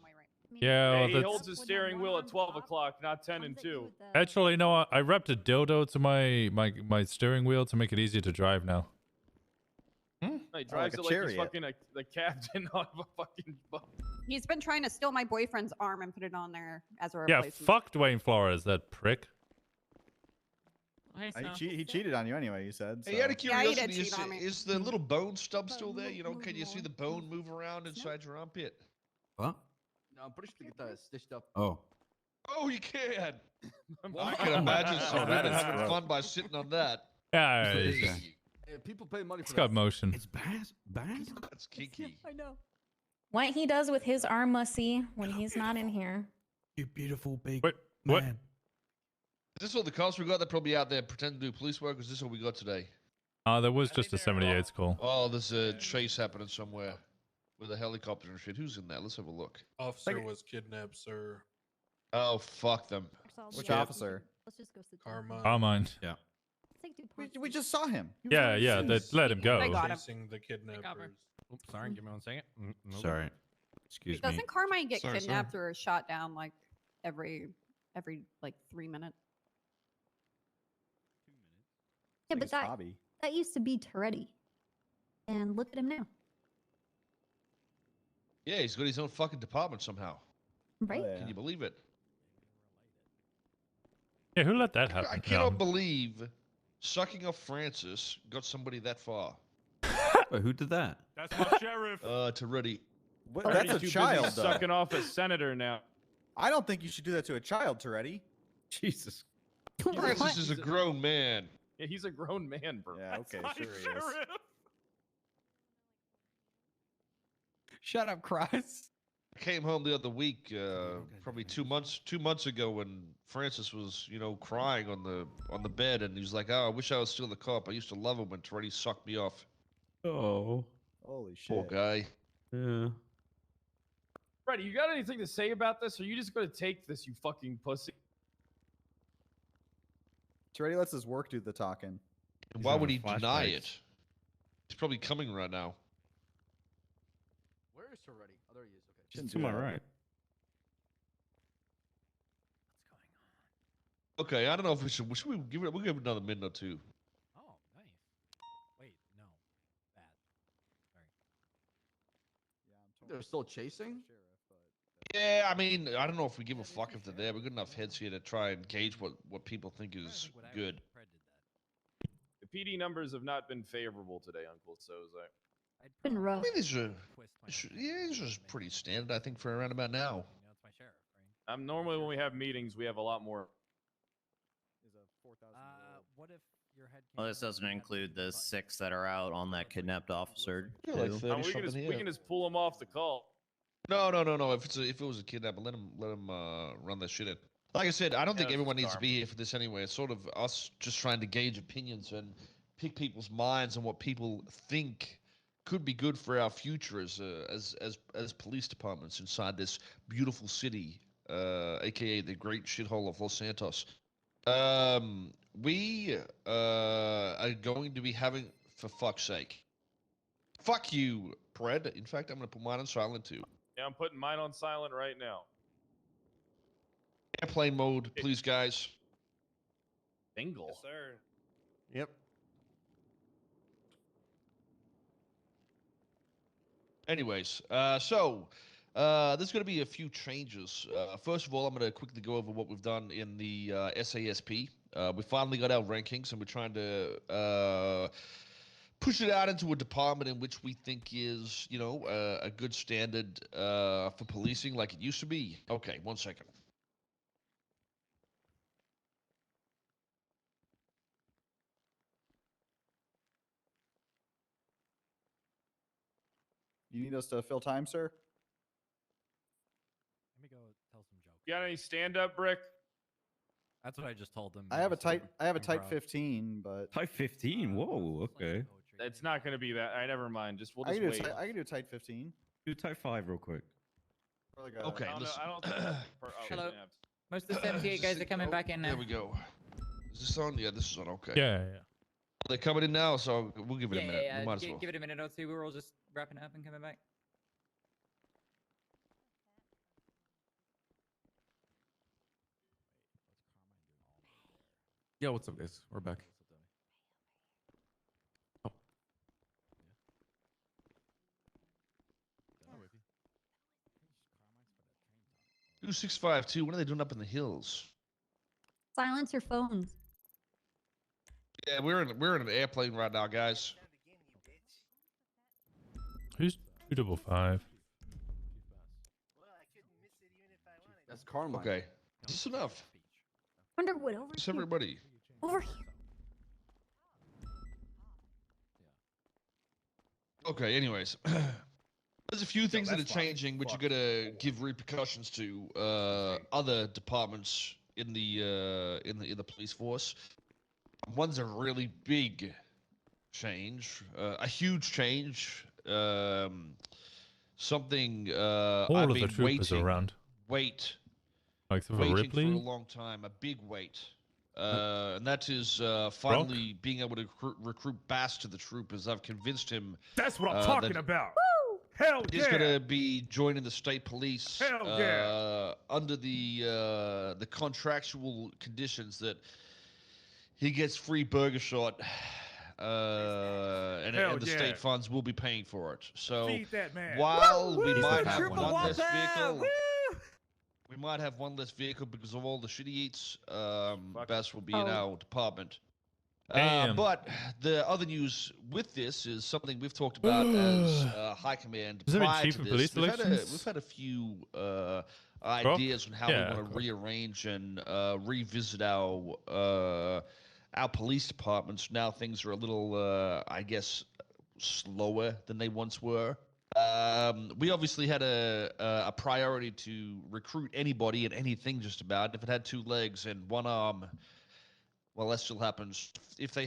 Yeah, Hey, well, he that's... holds his steering wheel at 12 o'clock, not 10 and 2. Actually, no, I wrapped a dildo to my steering wheel to make it easier to drive now. He drives like a it like he's chariot. fucking the captain of a fucking boat. He's been trying to steal my boyfriend's arm and put it on there as a Yeah, replacement. fuck Dwayne Flores, that prick. Hey, He cheated on you anyway, you said. Hey, out of Yeah, he curiosity, did cheat on me. is the little bone stub still there? Can you see the bone move around inside your armpit? What? No, I'm pretty sure they get that stitched up. Oh. Oh, you can! I can imagine some that women is having gross. fun by sitting on that. Yeah, Hey, people pay money it's for got that. motion. It's Bass? That's kinky. I know. What he does with his arm mussy when he's not in here. You beautiful big Wait, what? man. Is this all the cops we got? They're probably out there pretending to do police work. Or is this all we got today? There was just a 78's call. Oh, there's a chase happening somewhere with a helicopter and shit. Who's in there? Let's have a look. Officer was kidnapped, sir. Oh, fuck them. Which officer? Let's just go sit down. Carmine. Yeah. Take DuPont. We just saw him. He was Yeah, on yeah, the they scene. let him go. I got him. Chasing the kidnappers. Oops, sorry, give me 1 second. Nope. Sorry. Excuse me. Doesn't Carmine get Sorry, kidnapped or shot down like every like 3 minutes? Yeah, but His that hobby. used to be Toretti. And look at him now. Yeah, he's got his own fucking department somehow. Right? Can you believe it? Yeah, who let that happen? I cannot believe sucking off Francis got somebody that far. Wait, who did that? That's my sheriff. Toretti. What, Already that's a too busy child, though. sucking off a senator now. I don't think you should do that to a child, Toretti. Jesus. Francis is a grown man. Yeah, he's a grown man, bro. Yeah, okay, That's my sure he is. sheriff. Shut up, Christ. I came home the other week, probably 2 months ago, when Francis was, crying on the bed, and he was like, "Oh, I wish I was still the cop. I used to love him when Toretti sucked me off." Oh. Holy shit. Poor guy. Yeah. Freddie, you got anything to say about this, or are you just gonna take this, you fucking pussy? Toretti lets his work do the talking. And why would he deny it? He's probably coming right now. Where is Toretti? Oh, there he is. Okay. Shouldn't To do my that. right. Okay, I don't know if we should we give it? We'll give it another minute or two. Oh, nice. Wait, no. Bad. Sorry. They're still chasing? Yeah, I mean, I don't know if we give a fuck if they're there. We've got enough heads here to try and gauge what people think is good. The PD numbers have not been favorable today, Uncle Soze. It's been I rough. mean, these are pretty standard, I think, for around about now. Normally when we have meetings, we have a lot more. Well, this doesn't include the 6 that are out on that kidnapped officer. Yeah, like too. 30 we something here. can just pull him off the call. No. If it was a kidnapper, let him run that shit in. Like I said, I don't think everyone needs to be here for this anyway. It's sort of us just trying to gauge opinions and pick people's minds and what people think could be good for our future as police departments inside this beautiful city, aka the great shithole of Los Santos. We are going to be having, for fuck's sake. Fuck you, Pred. In fact, I'm going to put mine on silent too. Yeah, I'm putting mine on silent right now. Airplane mode, please, guys. Bingle. Yes, sir. Yep. Anyways, there's going to be a few changes. First of all, I'm going to quickly go over what we've done in the SASP. We finally got our rankings, and we're trying to push it out into a department in which we think is, a good standard for policing like it used to be. Okay, 1 second. You need us to fill time, sir? Let me go tell some jokes. You got any stand-up, Brick? That's what I just told them. I have a type 15, but Type 15. Whoa. Okay. It's not going to be that. Never mind. We'll I just can wait. I can do type 15. Do type 5 real quick. Okay, I don't think Hello. Most of the 78 guys are coming back in now. There we go. Is this on? Yeah, this is on. Okay. Yeah. They're coming in now, so we'll give it a minute. Yeah, We might as well. give it a minute or two. We're all just wrapping up and coming back. Yeah, what's up, guys? We're back. Oh. 2652. What are they doing up in the hills? Silence your phones. Yeah, we're in an airplane right now, guys. Who's 255? That's Carmine. Okay. Is this enough? Wonder what over It's here. everybody. Over here. Okay, anyways. There's a few things that are changing, which are going to give repercussions to other departments in the police force. One's a really big change, a huge change. Something All I've of the been troopers are around. waiting Like for for Ripley? a long time, a big wait. And that is finally being able to recruit Bass to the troopers. I've convinced him. That's what I'm talking about. Hell He's going to be joining the state police. Hell yeah. Under the contractual conditions that he gets free burger shot, and the state funds will be paying for it. So Feed that man. while Woo! we He's might the have trooper one less whopper! vehicle, Woo! we might have one less vehicle because of all the shit he eats. Bass will be in our department. Damn. But the other news with this is something we've talked about as High Command. Has there been prior chief to of this. police We've had a few ideas on how we want to rearrange and revisit our police departments. Now things are a little, I guess, slower than they once were. We obviously had a priority to recruit anybody and anything just about. If it had 2 legs and 1 arm, well, that still happens. If they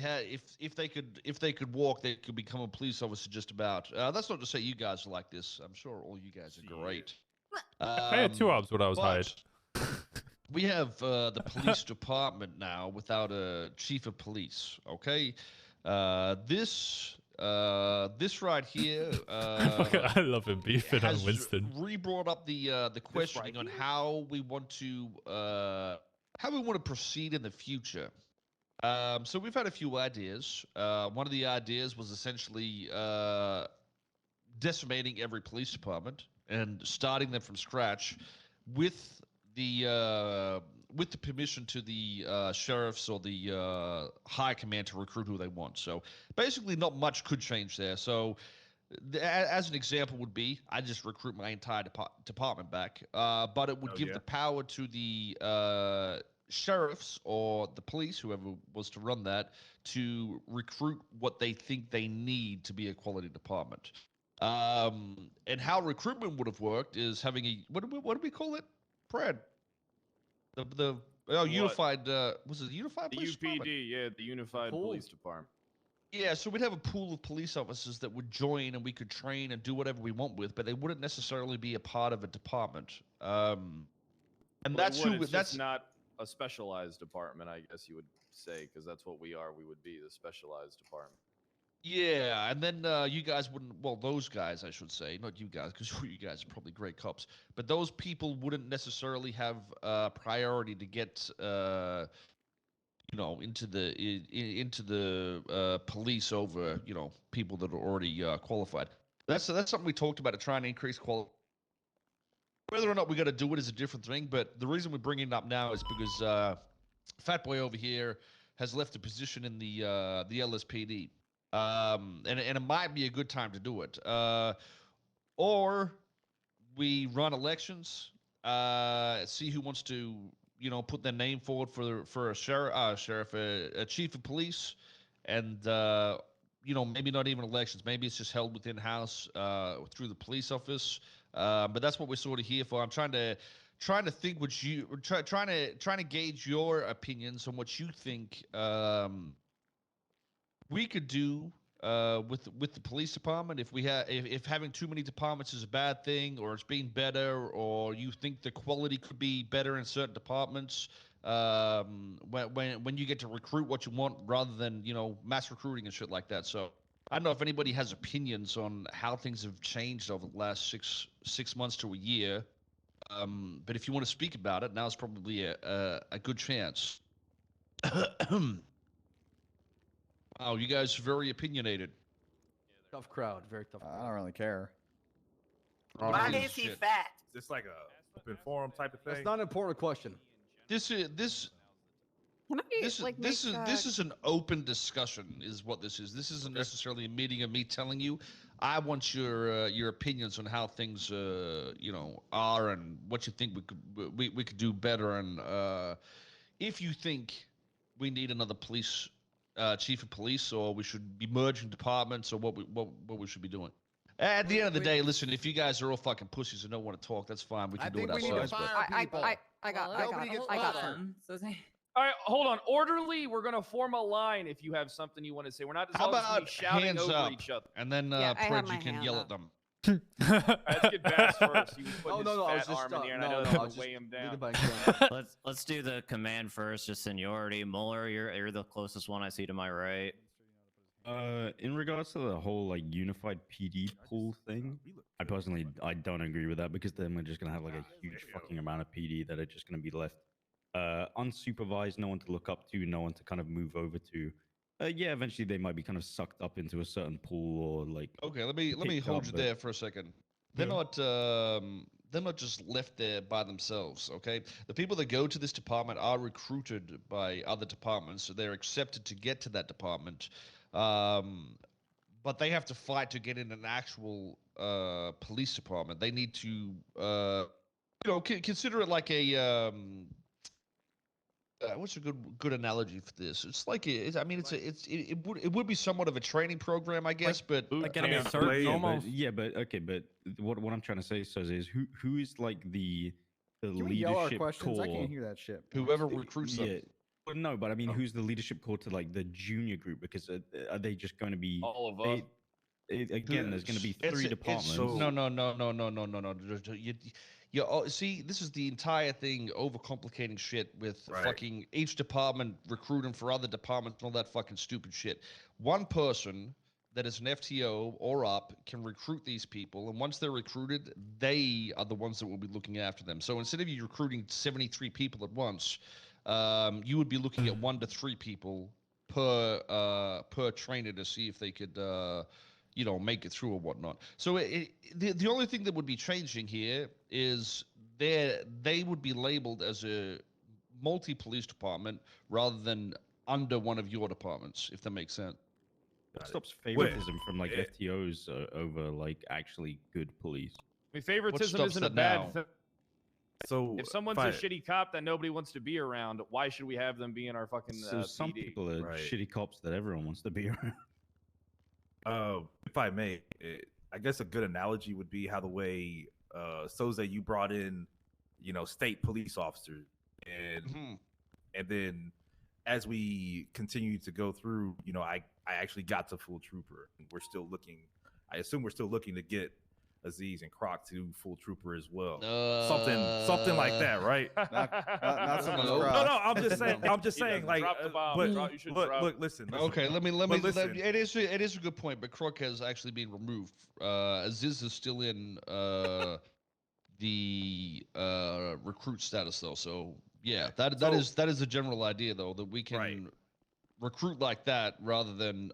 could walk, they could become a police officer just about. That's not to say you guys are like this. I'm sure all you guys are great. I had 2 arms when I was hired. We have the police department now without a chief of police. Okay, this right here. I love him beefing on has Winston. Re-brought up the questioning on how we want to proceed in the future. So we've had a few ideas. One of the ideas was essentially decimating every police department and starting them from scratch with the permission to the sheriffs or the high command to recruit who they want. So basically not much could change there. So as an example would be, I just recruit my entire department back, but it would give the power to the sheriffs or the police, whoever was to run that, to recruit what they think they need to be a quality department. And how recruitment would have worked is having a what do we call it, Brad? Unified was it unified The police department? UPD, yeah, the Unified Police Department. Yeah, so we'd have a pool of police officers that would join, and we could train and do whatever we want with, but they wouldn't necessarily be a part of a department. And Well, that's they would, who. it's That's just not a specialized department, I guess you would say, because that's what we are. We would be the specialized department. yeah. And then you guys wouldn't. Well, those guys, I should say, not you guys, because you guys are probably great cops. But those people wouldn't necessarily have priority to get. Into the police over people that are already qualified. That's something we talked about to try and increase quality. Whether or not we got to do it is a different thing, but the reason we're bringing it up now is because Fat Boy over here has left a position in the LSPD, and it might be a good time to do it. Or we run elections, see who wants to put their name forward for a sheriff, a chief of police, and maybe not even elections. Maybe it's just held within house through the police office. But that's what we're sort of here for. I'm trying to think what you trying to gauge your opinions on what you think we could do with the police department. If having too many departments is a bad thing, or it's being better, or you think the quality could be better in certain departments. When you get to recruit what you want rather than mass recruiting and shit like that. So I don't know if anybody has opinions on how things have changed over the last six months to a year. But if you want to speak about it, now's probably a good chance. Wow, you guys are very opinionated. Tough crowd, very tough crowd. I don't really care. Why is he fat? Is this like a open forum type of thing? That's not an important question. This is an open discussion, is what this is. This isn't necessarily a meeting of me telling you. I want your opinions on how things are and what you think we could do better, and if you think we need another police chief of police, or we should be merging departments, or what we should be doing. At the end of the day, listen, if you guys are all fucking pussies and don't want to talk, that's fine. We can do it ourselves. I got some. So All right, hold on. Orderly, we're going to form a line if you have something you want to say. We're not just How all just about shouting hands over up, each other. and then Yeah, I have Pridge, my you can hand yell up. at them. Let's get Bass first. He was putting No, I was his fat just, arm in the air, and I no, know no, that's I going was to weigh him down. leading by example. Let's do the command first, just seniority. Mueller, you're the closest one I see to my right. In regards to the whole like unified PD pool thing, I personally don't agree with that, because then we're just gonna have like a huge fucking amount of PD that are just gonna be left unsupervised, no one to look up to, no one to kind of move over to. Yeah, eventually they might be kind of sucked up into a certain pool, or like. Okay, let me hold you there for a second. They're not just left there by themselves. Okay, the people that go to this department are recruited by other departments, so they're accepted to get to that department. But they have to fight to get in an actual police department. They need to consider it like a what's a good analogy for this? It's like it would be somewhat of a training program, I guess, but yeah, but okay, but what I'm trying to say, is who is like the Can we yell our leadership questions? core? I can't hear that shit. Whoever recruits them. Yeah. Well, no, but I mean, who's the leadership core to like the junior group? Because are they just going to be all of us? Again, there's going to be three departments. No. See, this is the entire thing overcomplicating shit with fucking each department recruiting for other departments and all that fucking stupid shit. One person that is an FTO or up can recruit these people, and once they're recruited, they are the ones that will be looking after them. So instead of you recruiting 73 people at once, you would be looking at 1 to 3 people per trainer to see if they could make it through or whatnot. So the only thing that would be changing here is they would be labeled as a multi-police department rather than under one of your departments, if that makes sense. That stops favoritism from like FTOs over like actually good police. I mean, favoritism isn't a bad thing. So if someone's a shitty cop that nobody wants to be around, why should we have them be in our fucking So some PD? people are shitty cops that everyone wants to be around. if I may, I guess a good analogy would be how the way Soze, you brought in, state police officers, and then as we continue to go through, I actually got to full trooper, and we're still looking. I assume we're still looking to get Aziz and Croc to full trooper as well. Something like that, right? Not so much no, Croc. no. I'm just saying. I'm just saying. Like, drop the bomb. but You should look, drop. look, listen. Okay, let me. listen. It is a good point, but Croc has actually been removed. Aziz is still in the recruit status though. So yeah, that is the general idea though, that we can recruit like that rather than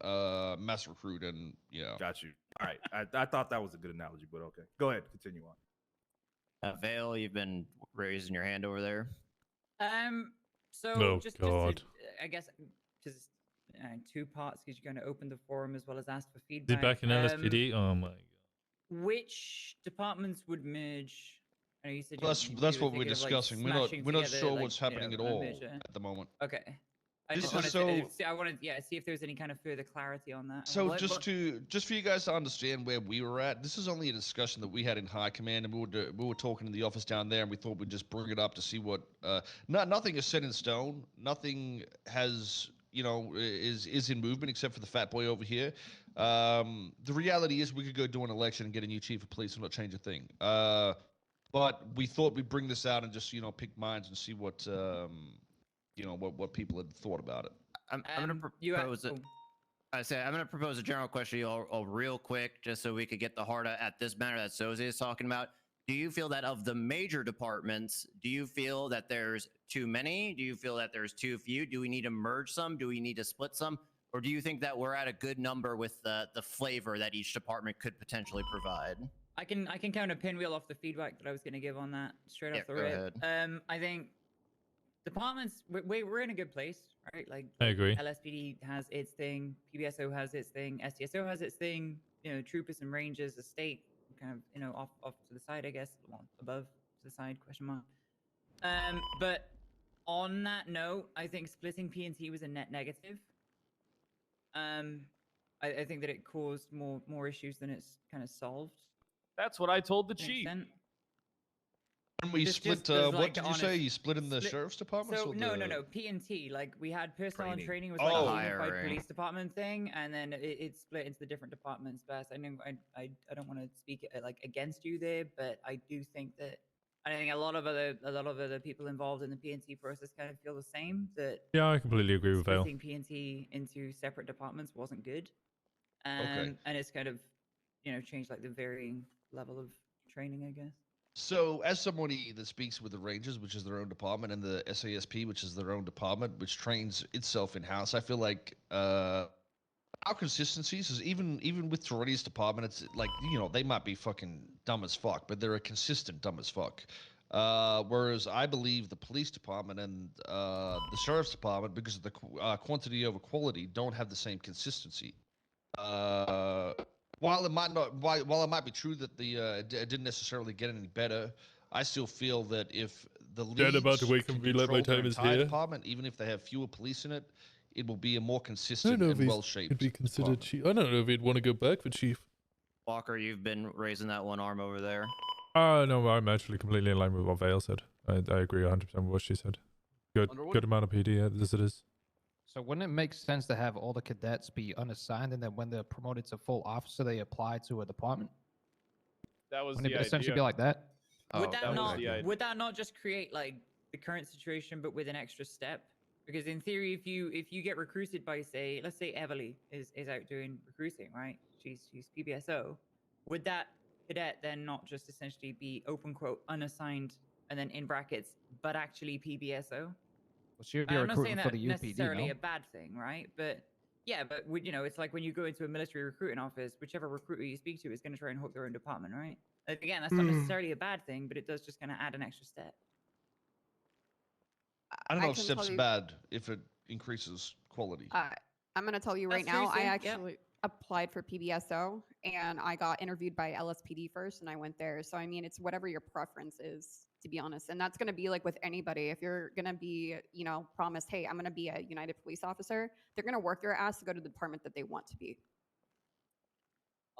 mass recruit, and Got you. All right, I thought that was a good analogy, but okay, go ahead, continue on. Vale, you've been raising your hand over there. So Oh, just God. to, I guess, just two parts, because you're going to open the forum as well as ask for Is feedback. he back in LSPD? Oh my god. Which departments would merge? I know you said That's what we're discussing. We're not sure what's happening at all at the moment. Okay. I This just is wanted so- to see, I wanted see if there was any kind of further clarity on that. So just for you guys to understand where we were at, this is only a discussion that we had in high command, and we were talking in the office down there, and we thought we'd just bring it up to see what. Nothing is set in stone. Nothing has is in movement except for the fat boy over here. The reality is we could go do an election and get a new chief of police and not change a thing. But we thought we'd bring this out and just pick minds and see what what people had thought about it. I'm going to propose it. I'm going to propose a general question to you all real quick, just so we could get the heart at this matter that Soze is talking about. Do you feel that of the major departments, do you feel that there's too many? Do you feel that there's too few? Do we need to merge some? Do we need to split some? Or do you think that we're at a good number with the flavor that each department could potentially provide? I can kind of pinwheel off the feedback that I was going to give on that straight off the go rip. ahead. I think departments, we're in a good place, right? Like I agree. LSPD has its thing, PBSO has its thing, STSO has its thing. Troopers and Rangers, the state, kind of off to the side, I guess, well, above to the side, question mark. But on that note, I think splitting P&T was a net negative. I think that it caused more issues than it's kind of solved. That's what I told the chief. And we split. What did you say? You split in the sheriff's department? So no. P&T, like we had personnel and training was Oh. like a unified police department thing, and then it split into the different departments. But I know I don't want to speak like against you there, but I do think that I think a lot of other people involved in the P&T process kind of feel the same. That Yeah, I completely agree with Vale. splitting P&T into separate departments wasn't good, Okay. and it's kind of changed like the varying level of training, I guess. So, as somebody that speaks with the Rangers, which is their own department, and the SASP, which is their own department, which trains itself in house, I feel like our consistencies is even with Toretti's department, it's like they might be fucking dumb as fuck, but they're a consistent dumb as fuck. Whereas I believe the police department and the sheriff's department, because of the quantity over quality, don't have the same consistency. While it might be true that it didn't necessarily get any better, I still feel that if the leads about to wake up and be like, my control their time is entire here. department, even if they have fewer police in it, it will be a more I don't consistent know if and he's well-shaped. could be considered chief. I don't know if he'd want to go back for chief. Walker, you've been raising that one arm over there. No, I'm actually completely in line with what Vale said. I agree 100% with what she said. Good amount of PD as it is. So wouldn't it make sense to have all the cadets be unassigned, and then when they're promoted to full officer, they apply to a department? That was Wouldn't the it essentially idea. be like that? Would that would that not just create like the current situation but with an extra step? Because in theory, if you get recruited by let's say Everly is out doing recruiting, right? She's PBSO. Would that cadet then not just essentially be open quote unassigned and then in brackets but actually PBSO? Well, she would be I'm not saying recruiting for that the UPD, necessarily no? a bad thing, right? But yeah, but it's like when you go into a military recruiting office, whichever recruiter you speak to is going to try and hook their own department, right? Like, again, that's not necessarily a bad thing, but it does just kind of add an extra step. I don't know if can step's tell you- bad if it increases quality. I'm going to tell you right That's now, true, I Sam. actually applied for PBSO and I got interviewed by LSPD first and I went there. So, I mean, it's whatever your preference is. to be honest. And that's going to be like with anybody. If you're going to be, you know, promised, hey, I'm going to be a United police officer, they're going to work their ass to go to the department that they want to be.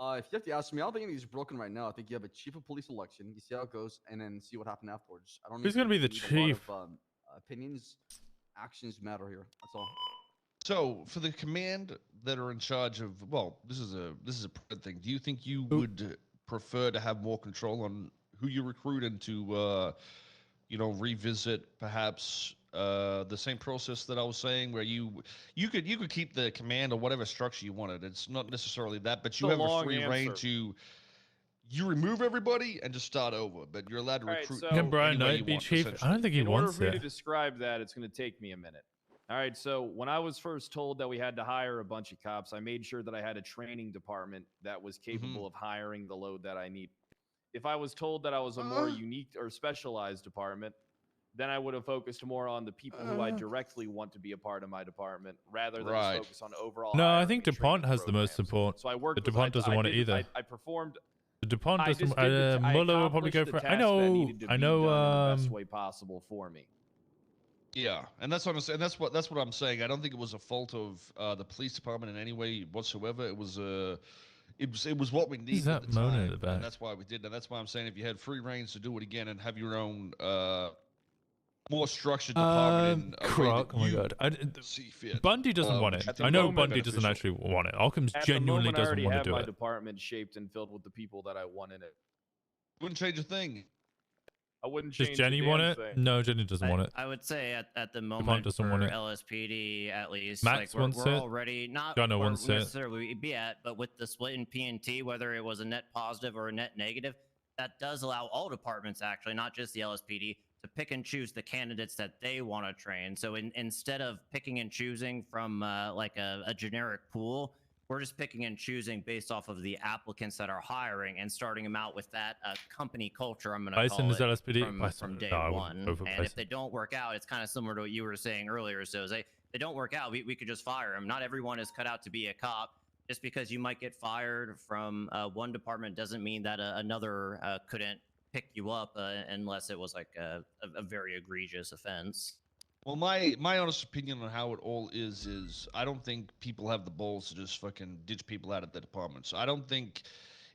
If you have to ask me, I don't think anything's broken right now. I think you have a chief of police election. You see how it goes, and then see what happened afterwards. I don't. Who's gonna be the think you need a lot chief? of, opinions, actions matter here. That's all. So, for the command that are in charge of, well, this is a private thing. Do you think you would prefer to have more control on who you recruit and to, you know, revisit perhaps the same process that I was saying, where you could keep the command or whatever structure you wanted. It's not necessarily that, but you have a free reign to. You remove everybody and just start over, but you're allowed to recruit. Can Brian Knight be chief? I don't think he in order wants for me it. to describe that, it's going to take me a minute. All right, so when I was first told that we had to hire a bunch of cops, I made sure that I had a training department that was capable of hiring the load that I need. If I was told that I was a more unique or specialized department, then I would have focused more on the people who I directly want to be a part of my department, rather than just focus on overall. No, I think DuPont has the most support. So I worked. But DuPont doesn't want it either. I performed. DuPont I doesn't. just did the I Mueller will probably go accomplished for. the I task that know. needed to I be know. done in the best way possible for me. Yeah, and that's what I'm saying. That's what I'm saying. I don't think it was a fault of the police department in any way whatsoever. It was it was what we needed at the time, and that's why we did. And that's why I'm saying if you had free reigns to do it again and have your own more structured department in a way Croc, that oh my you god. see fit. Bundy doesn't want it. At the I know moment- Bundy doesn't actually want it. Alkham's At genuinely the moment, I doesn't already want have to do my it. department shaped and filled with the people that I want in it. Wouldn't change a thing. I wouldn't Does change. Jenny a want damn it? thing. No, Jenny doesn't want it. I would say at the DuPont moment doesn't for want it. LSPD, at least, Max like wants we're it. already not Gunner where wants it. necessarily be at, but with the split in P&T, whether it was a net positive or a net negative, that does allow all departments, actually, not just the LSPD, to pick and choose the candidates that they want to train. So instead of picking and choosing from like a generic pool, we're just picking and choosing based off of the applicants that are hiring and starting them out with that company culture, I'm going to Bison call is it, LSPD? from day No, I wouldn't one. vote for And Bison. if they don't work out, it's kind of similar to what you were saying earlier. So they don't work out, we could just fire them. Not everyone is cut out to be a cop. Just because you might get fired from one department doesn't mean that another couldn't pick you up unless it was like a very egregious offense. Well, my honest opinion on how it all is I don't think people have the balls to just fucking ditch people out of the departments. I don't think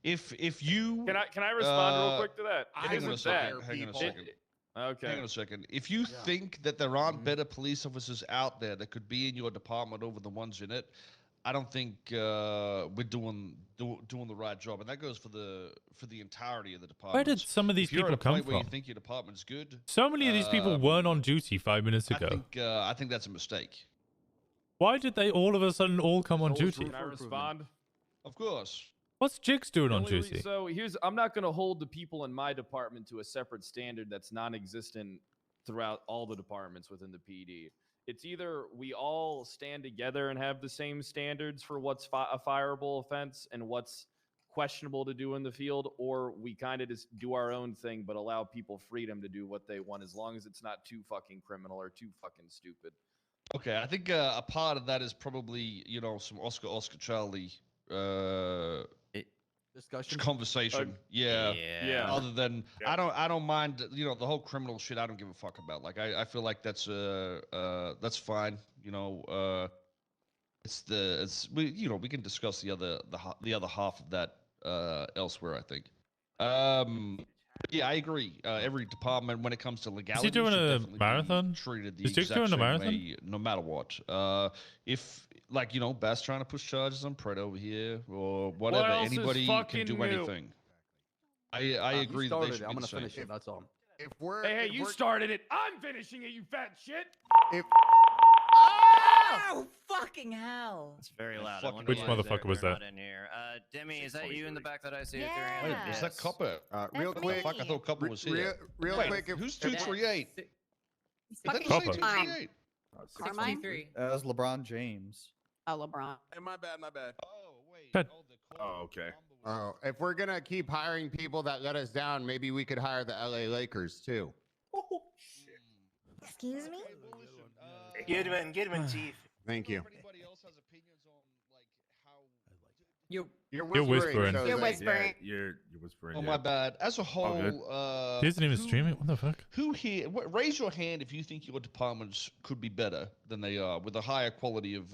if you Can I respond real quick to that? Hang on a second. Hang on a second. Okay. Hang on a second. If you think that there aren't better police officers out there that could be in your department over the ones in it, I don't think we're doing the right job, and that goes for the entirety of the department. Where did some of these if you're people at a come point where you from? think your department's good, So many of these people weren't on duty 5 minutes ago. I think that's a mistake. Why did they all of a sudden all come on duty? Can I respond? Of course. What's Jigs doing on Only duty? So I'm not going to hold the people in my department to a separate standard that's non-existent throughout all the departments within the PD. It's either we all stand together and have the same standards for what's a fireable offense and what's questionable to do in the field, or we kind of just do our own thing but allow people freedom to do what they want as long as it's not too fucking criminal or too fucking stupid. Okay, I think a part of that is probably, you know, some Oscar Charlie discussion conversation. Yeah. Other than Yeah. I don't mind, you know, the whole criminal shit. I don't give a fuck about. Like I feel like that's fine. You know, we can discuss the other half of that elsewhere. I think. Yeah, I agree. Every department, when it comes to legality, doing should a definitely be marathon? treated the Is Dick exact doing a same marathon? way, no matter what. If, like, you know, Bass trying to push charges on Pred over here or whatever, else is anybody can fucking do new? anything. I agree that they should I'm be gonna the same. finish it. That's all. If we're Hey, if you we're- started it. I'm finishing it, you fat shit. If Oh, fucking hell. It's very loud. fucking I wonder Which why motherfucker was they're that? not in here. Demi, is that you in the back that I see with your hand? Wait, is that Copper? real That's quick, Fuck, I thought Copper was here. real Wait, quick, who's if- 238? Is that Fucking Copper. 238? Carmine? 63. That was LeBron James. LeBron. Hey, my bad. Oh, wait. Good. Oh, okay. Oh, if we're gonna keep hiring people that let us down, maybe we could hire the LA Lakers too. Excuse me? Good one, Chief. Thank you. Anybody else has opinions on, like, how You're whispering. You're whispering. Yeah, you're whispering. Oh, yeah. my bad. As a All good. whole, He isn't even streaming. What the fuck? Who here? Raise your hand if you think your departments could be better than they are with a higher quality of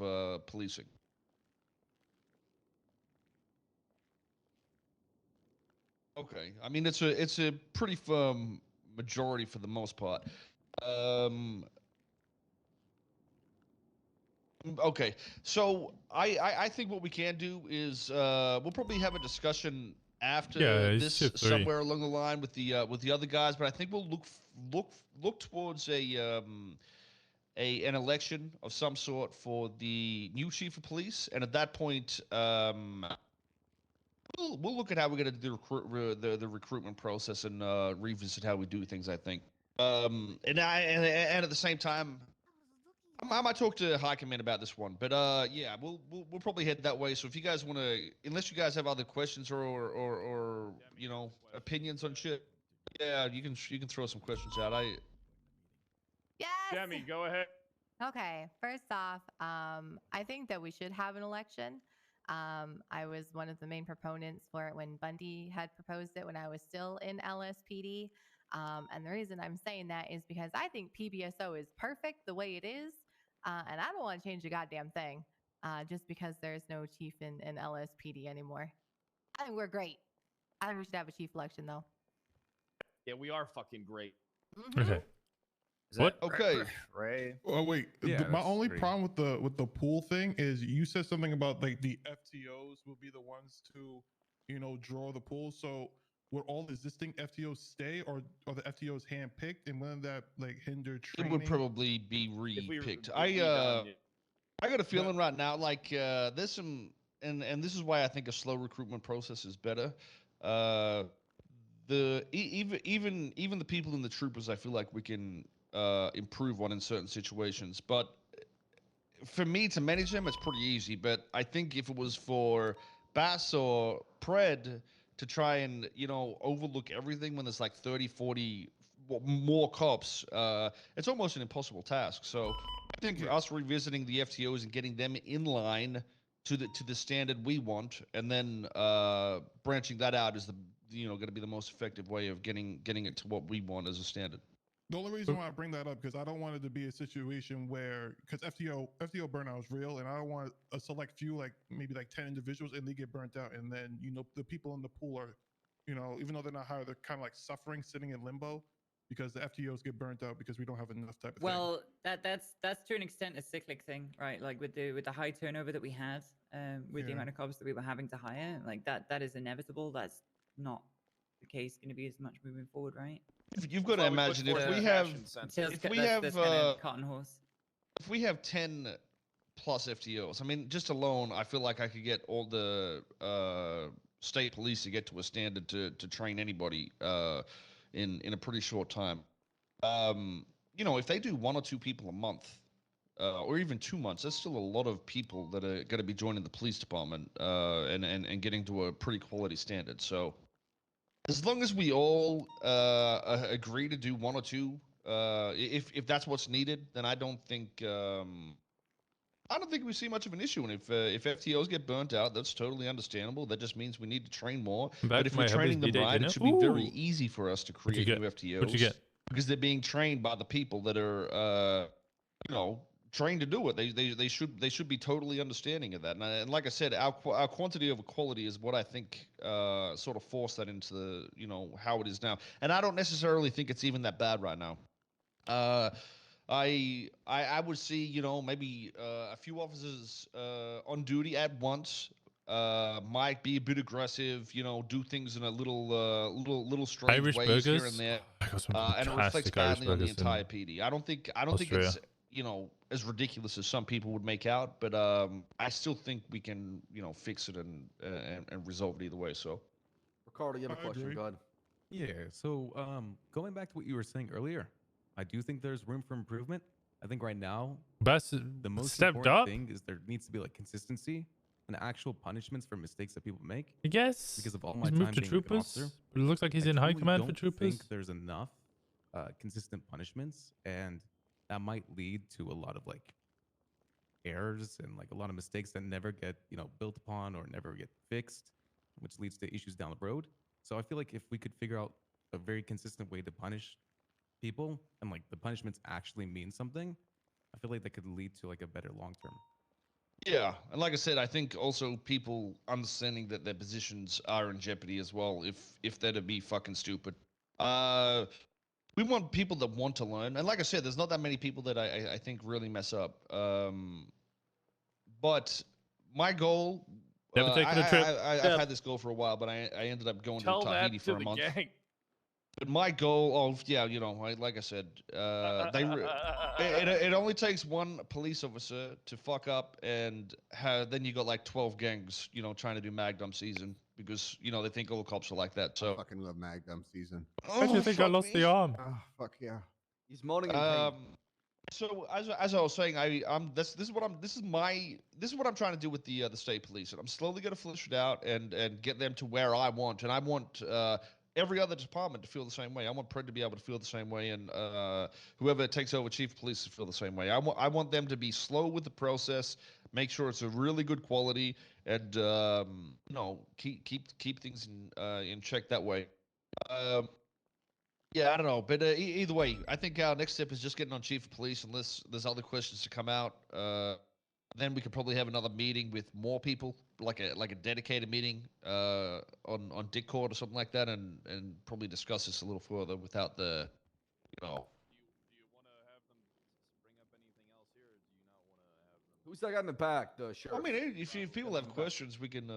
policing. Okay, I mean it's a pretty firm majority for the most part. Okay, so I think what we can do is we'll probably have a discussion after this shift 3. somewhere along the line with the other guys, but I think we'll look towards an election of some sort for the new chief of police, and at that point, we'll look at how we're gonna do the recruitment process and revisit how we do things. I think, and at the same time, I might talk to High Command about this one, but yeah, we'll probably head that way. So if you guys want to, unless you guys have other questions or you know opinions on shit, yeah, you can throw some questions out. Yes. Demi, go ahead. Okay. First off, I think that we should have an election. I was one of the main proponents for it when Bundy had proposed it when I was still in LSPD. And the reason I'm saying that is because I think PBSO is perfect the way it is. And I don't want to change a goddamn thing just because there's no chief in LSPD anymore. I think we're great. I think we should have a chief election, though. Yeah, we are fucking great. Okay. What? Okay. Ray. Oh wait, Yeah, my that's only great. problem with the pool thing is you said something about like the FTOs will be the ones to, draw the pool. So would all existing FTOs stay, or are the FTOs handpicked, and wouldn't that like hinder training? It would probably be re-picked. if I we done it. got a feeling right now, like there's some, and this is why I think a slow recruitment process is better. Even the people in the troopers, I feel like we can improve on in certain situations. But for me to manage them, it's pretty easy. But I think if it was for Bass or Pred to try and overlook everything when there's like 30, 40 more cops, it's almost an impossible task. So I think us revisiting the FTOs and getting them in line to the standard we want, and then branching that out is the going to be the most effective way of getting it to what we want as a standard. The only reason why I bring that up because I don't want it to be a situation where because FTO burnout is real, and I don't want a select few, like maybe like 10 individuals, and they get burnt out, and then the people in the pool are, even though they're not hired, they're kind of like suffering, sitting in limbo because the FTOs get burnt out because we don't have enough type of thing. Well, that's to an extent a cyclic thing, right? Like with the high turnover that we had, with the amount of cops that we were having to hire, like that is inevitable. That's not the case going to be as much moving forward, right? You've got to imagine if we have cotton horse. If we have 10 plus FTOs, I mean, just alone, I feel like I could get all the state police to get to a standard to train anybody in a pretty short time. If they do 1 or 2 people a month, or even 2 months, that's still a lot of people that are going to be joining the police department and getting to a pretty quality standard. So as long as we all agree to do 1 or 2, if that's what's needed, then I don't think we see much of an issue. And if FTOs get burnt out, that's totally understandable. That just means we need to train more. But if we're training them right, it should be very easy for us to create new FTOs. What'd you get? Because they're being trained by the people that are, trained to do it. They should be totally understanding of that. And like I said, our quantity over quality is what I think sort of forced that into the how it is now. And I don't necessarily think it's even that bad right now. I would see maybe a few officers on duty at once might be a bit aggressive, do things in a little strange Irish ways burgers? here and there, I got some and it reflects fantastic Irish badly on the burgers in entire PD. I don't think it's as ridiculous as some people would make out, but I still think we can fix it and resolve it either way. So, Ricardo, you have a question. Go ahead. Yeah. So, going back to what you were saying earlier, I do think there's room for improvement. I think right now, the most stepped important up. thing is there needs to be like consistency and actual punishments for mistakes that people make. I guess because of all he's my time moved to being like an troopers, officer, but it looks like he's in high command for troopers. I think there's enough consistent punishments, and that might lead to a lot of like errors and like a lot of mistakes that never get built upon or never get fixed, which leads to issues down the road. So I feel like if we could figure out a very consistent way to punish people and like the punishments actually mean something, I feel like that could lead to like a better long term. Yeah, and like I said, I think also people understanding that their positions are in jeopardy as well. If they're to be fucking stupid, we want people that want to learn. And like I said, there's not that many people that I think really mess up. But my goal. Never taken a trip. I've had this goal for a while, but I ended up going Tell to that Tahiti for to a the month. gang. But my goal, like I said, it only takes one police officer to fuck up, and then you got like 12 gangs, trying to do Magdum season because they think all cops are like that. So I fucking love Magdum season. How do you think I lost the arm? Oh fuck yeah. He's moaning in pain. So as I was saying, this is what I'm trying to do with the state police, and I'm slowly going to flesh it out and get them to where I want, and I want every other department to feel the same way. I want Pred to be able to feel the same way, and whoever takes over chief of police to feel the same way. I want them to be slow with the process, make sure it's a really good quality, and keep things in check that way. Yeah, I don't know, but either way, I think our next step is just getting on chief of police, unless there's other questions to come out. Then we could probably have another meeting with more people, like a dedicated meeting on Discord or something like that, and probably discuss this a little further without the, Who's that guy in the back? The sheriff. I mean, if people have questions, we can.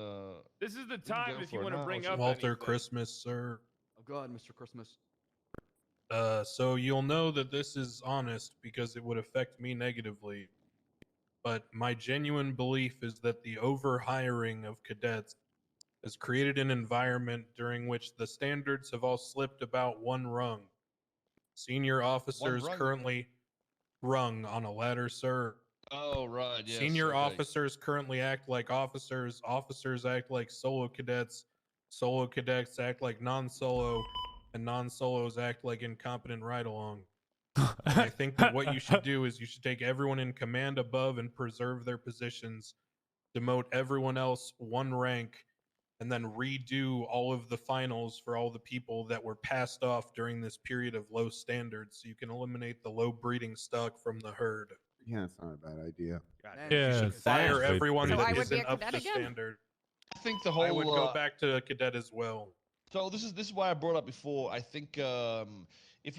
This is the we can time go if you for it want to now. bring up Walter anything. Christmas, sir. Oh, go ahead, Mr. Christmas. So you'll know that this is honest because it would affect me negatively. But my genuine belief is that the overhiring of cadets has created an environment during which the standards have all slipped about one rung. Senior officers rung? currently rung on a ladder, sir. Oh, right. Yes, Senior okay. officers currently act like officers. Officers act like solo cadets. Solo cadets act like non-solo. And non-solos act like incompetent ride-along. And I think that what you should do is you should take everyone in command above and preserve their positions, demote everyone else one rank, and then redo all of the finals for all the people that were passed off during this period of low standards so you can eliminate the low breeding stock from the herd. Yeah, that's not a bad idea. You should fire everyone So I that would be a isn't up cadet to again? standard. I think the whole. I would go back to cadet as well. So this is why I brought up before. I think if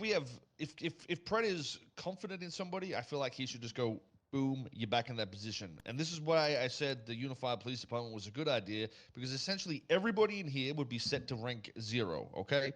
Pred is confident in somebody, I feel like he should just go boom, you're back in that position. And this is why I said the Unified Police Department was a good idea, because essentially everybody in here would be set to rank 0. Okay.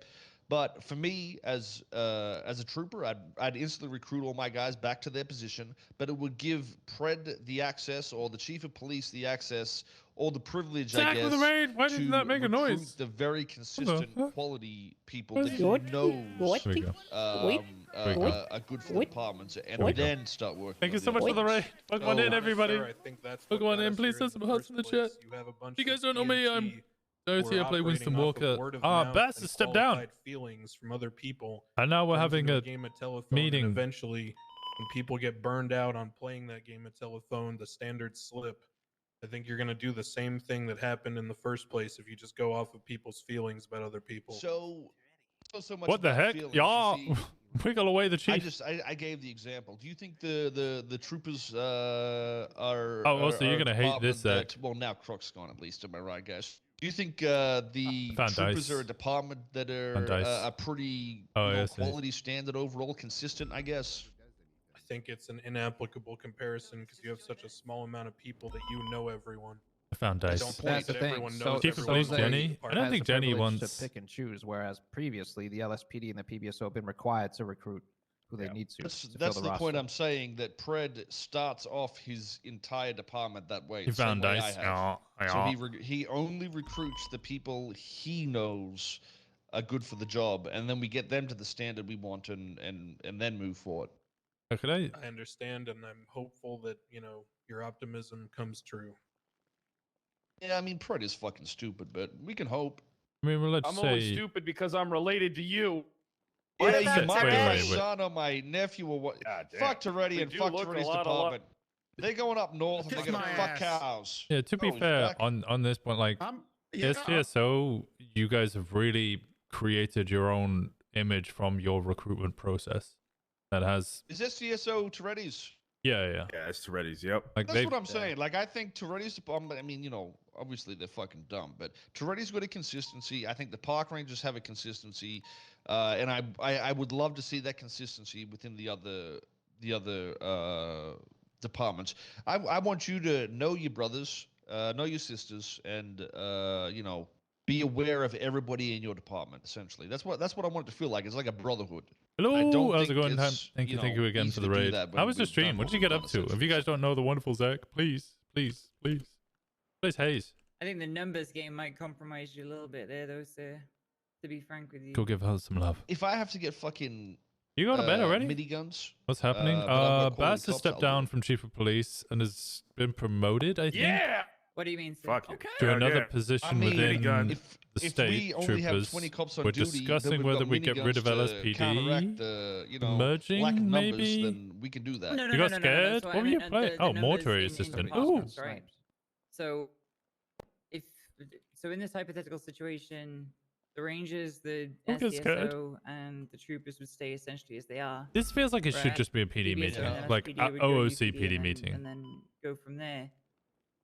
But for me, as a trooper, I'd instantly recruit all my guys back to their position. But it would give Pred the access, or the chief of police the access, or the privilege, I guess, with the rain. Why didn't that make a recruit noise? the very consistent quality people Where's that he? you know There we go. are good for the departments, and then start working. Thank you on so the much for the others. rain. Plug one in, everybody. Sir, I think that's Plug what one got in. us Please here send in some hearts in the first chat. place. You have a bunch You guys of don't know me. I'm TNT Dorothy. who I are play Winston operating off Walker. of word of Ah, mouth Bass and has stepped down. qualified feelings from other people. And now we're turns having into a game of telephone, meeting. and eventually, when people get burned out on playing that game of telephone, the standards slip. I think you're going to do the same thing that happened in the first place if you just go off of people's feelings about other people. So much What the about heck? feelings, Y'all you see. wiggle away the chief. I gave the example. Do you think the troopers are? Oh, so you're are a gonna hate this, department that, well, now Croc's gone at least. Am I right, guys? Do you think the Found troopers dice. are a department that Found are dice. a pretty Oh, yes, quality standard overall, consistent? I guess. I think it's an inapplicable comparison because you have such a small amount of people that you know everyone. I found I dice. don't think That's the that thing. everyone So, knows Chief of everyone Police in the Jenny? police I don't department. think has the Jenny privilege wants- to pick and choose, whereas previously the LSPD and the PBSO have been required to recruit who they need to. That's to fill the the roster. point I'm saying, that Pred starts off his entire department that way. He the same found way dice. I have. Yeah, So yeah. he only recruits the people he knows are good for the job, and then we get them to the standard we want, and then move forward. Could I? I understand, and I'm hopeful that your optimism comes true. Yeah, I mean, Pred is fucking stupid, but we can hope. I mean, well, let's I'm say. only stupid because I'm related to you. Yeah, you might be my wait. son or my nephew or what. God damn. Fuck Toretti They and do fuck look a Toretti's lot alike. department. They're going up north and they're Kiss gonna my fuck ass. cows. Yeah, to be Oh, he's fair, back. on this point, like Yeah, STSO, you guys have really created your own image from your recruitment process. That has Is STSO Toretti's? yeah. Yeah, it's Toretti's. Yep. Like That's they've what I'm saying. Like, I think Toretti's department, I mean, you know, obviously they're fucking dumb, but Toretti's got a consistency. I think the park rangers have a consistency. And I would love to see that consistency within the other departments. I want you to know your brothers, know your sisters, and you know, be aware of everybody in your department. Essentially, that's what I want it to feel like. It's like a brotherhood. Hello, I don't how's it think going? it's, Thank you know, again easy for the to do raid. that How when was the we've stream? done What did you we've get done, up to? If you essentially. guys don't know the wonderful Zach, please, Hayes. I think the numbers game might compromise you a little bit there, though, sir. To be frank with you. Go give her some love. If I have to get fucking You go to bed already? miniguns. What's happening? but I've got quality Bass has cops, stepped I'll do down it. from chief of police and has been promoted, I think. What do you mean, sir? Fuck it. To Yeah, another yeah. position I mean, within if the state we only troopers. have 20 cops on We're duty, then discussing we've whether got we get rid of miniguns to counteract LSPD. the, you know, merging, lack of numbers, maybe. then we can do that. No, no, You no, got no, no, scared? that's What I were you meant, playing? the Oh, numbers mortuary in assistant. departments, Ooh. right? So, in this hypothetical situation, the Rangers, the Don't get scared. SDSO, and the troopers would stay essentially as they are. This feels like it should whereas just be a PD PBSO meeting, and like LSPD would go OOC UPD PD and then- meeting. and then go from there.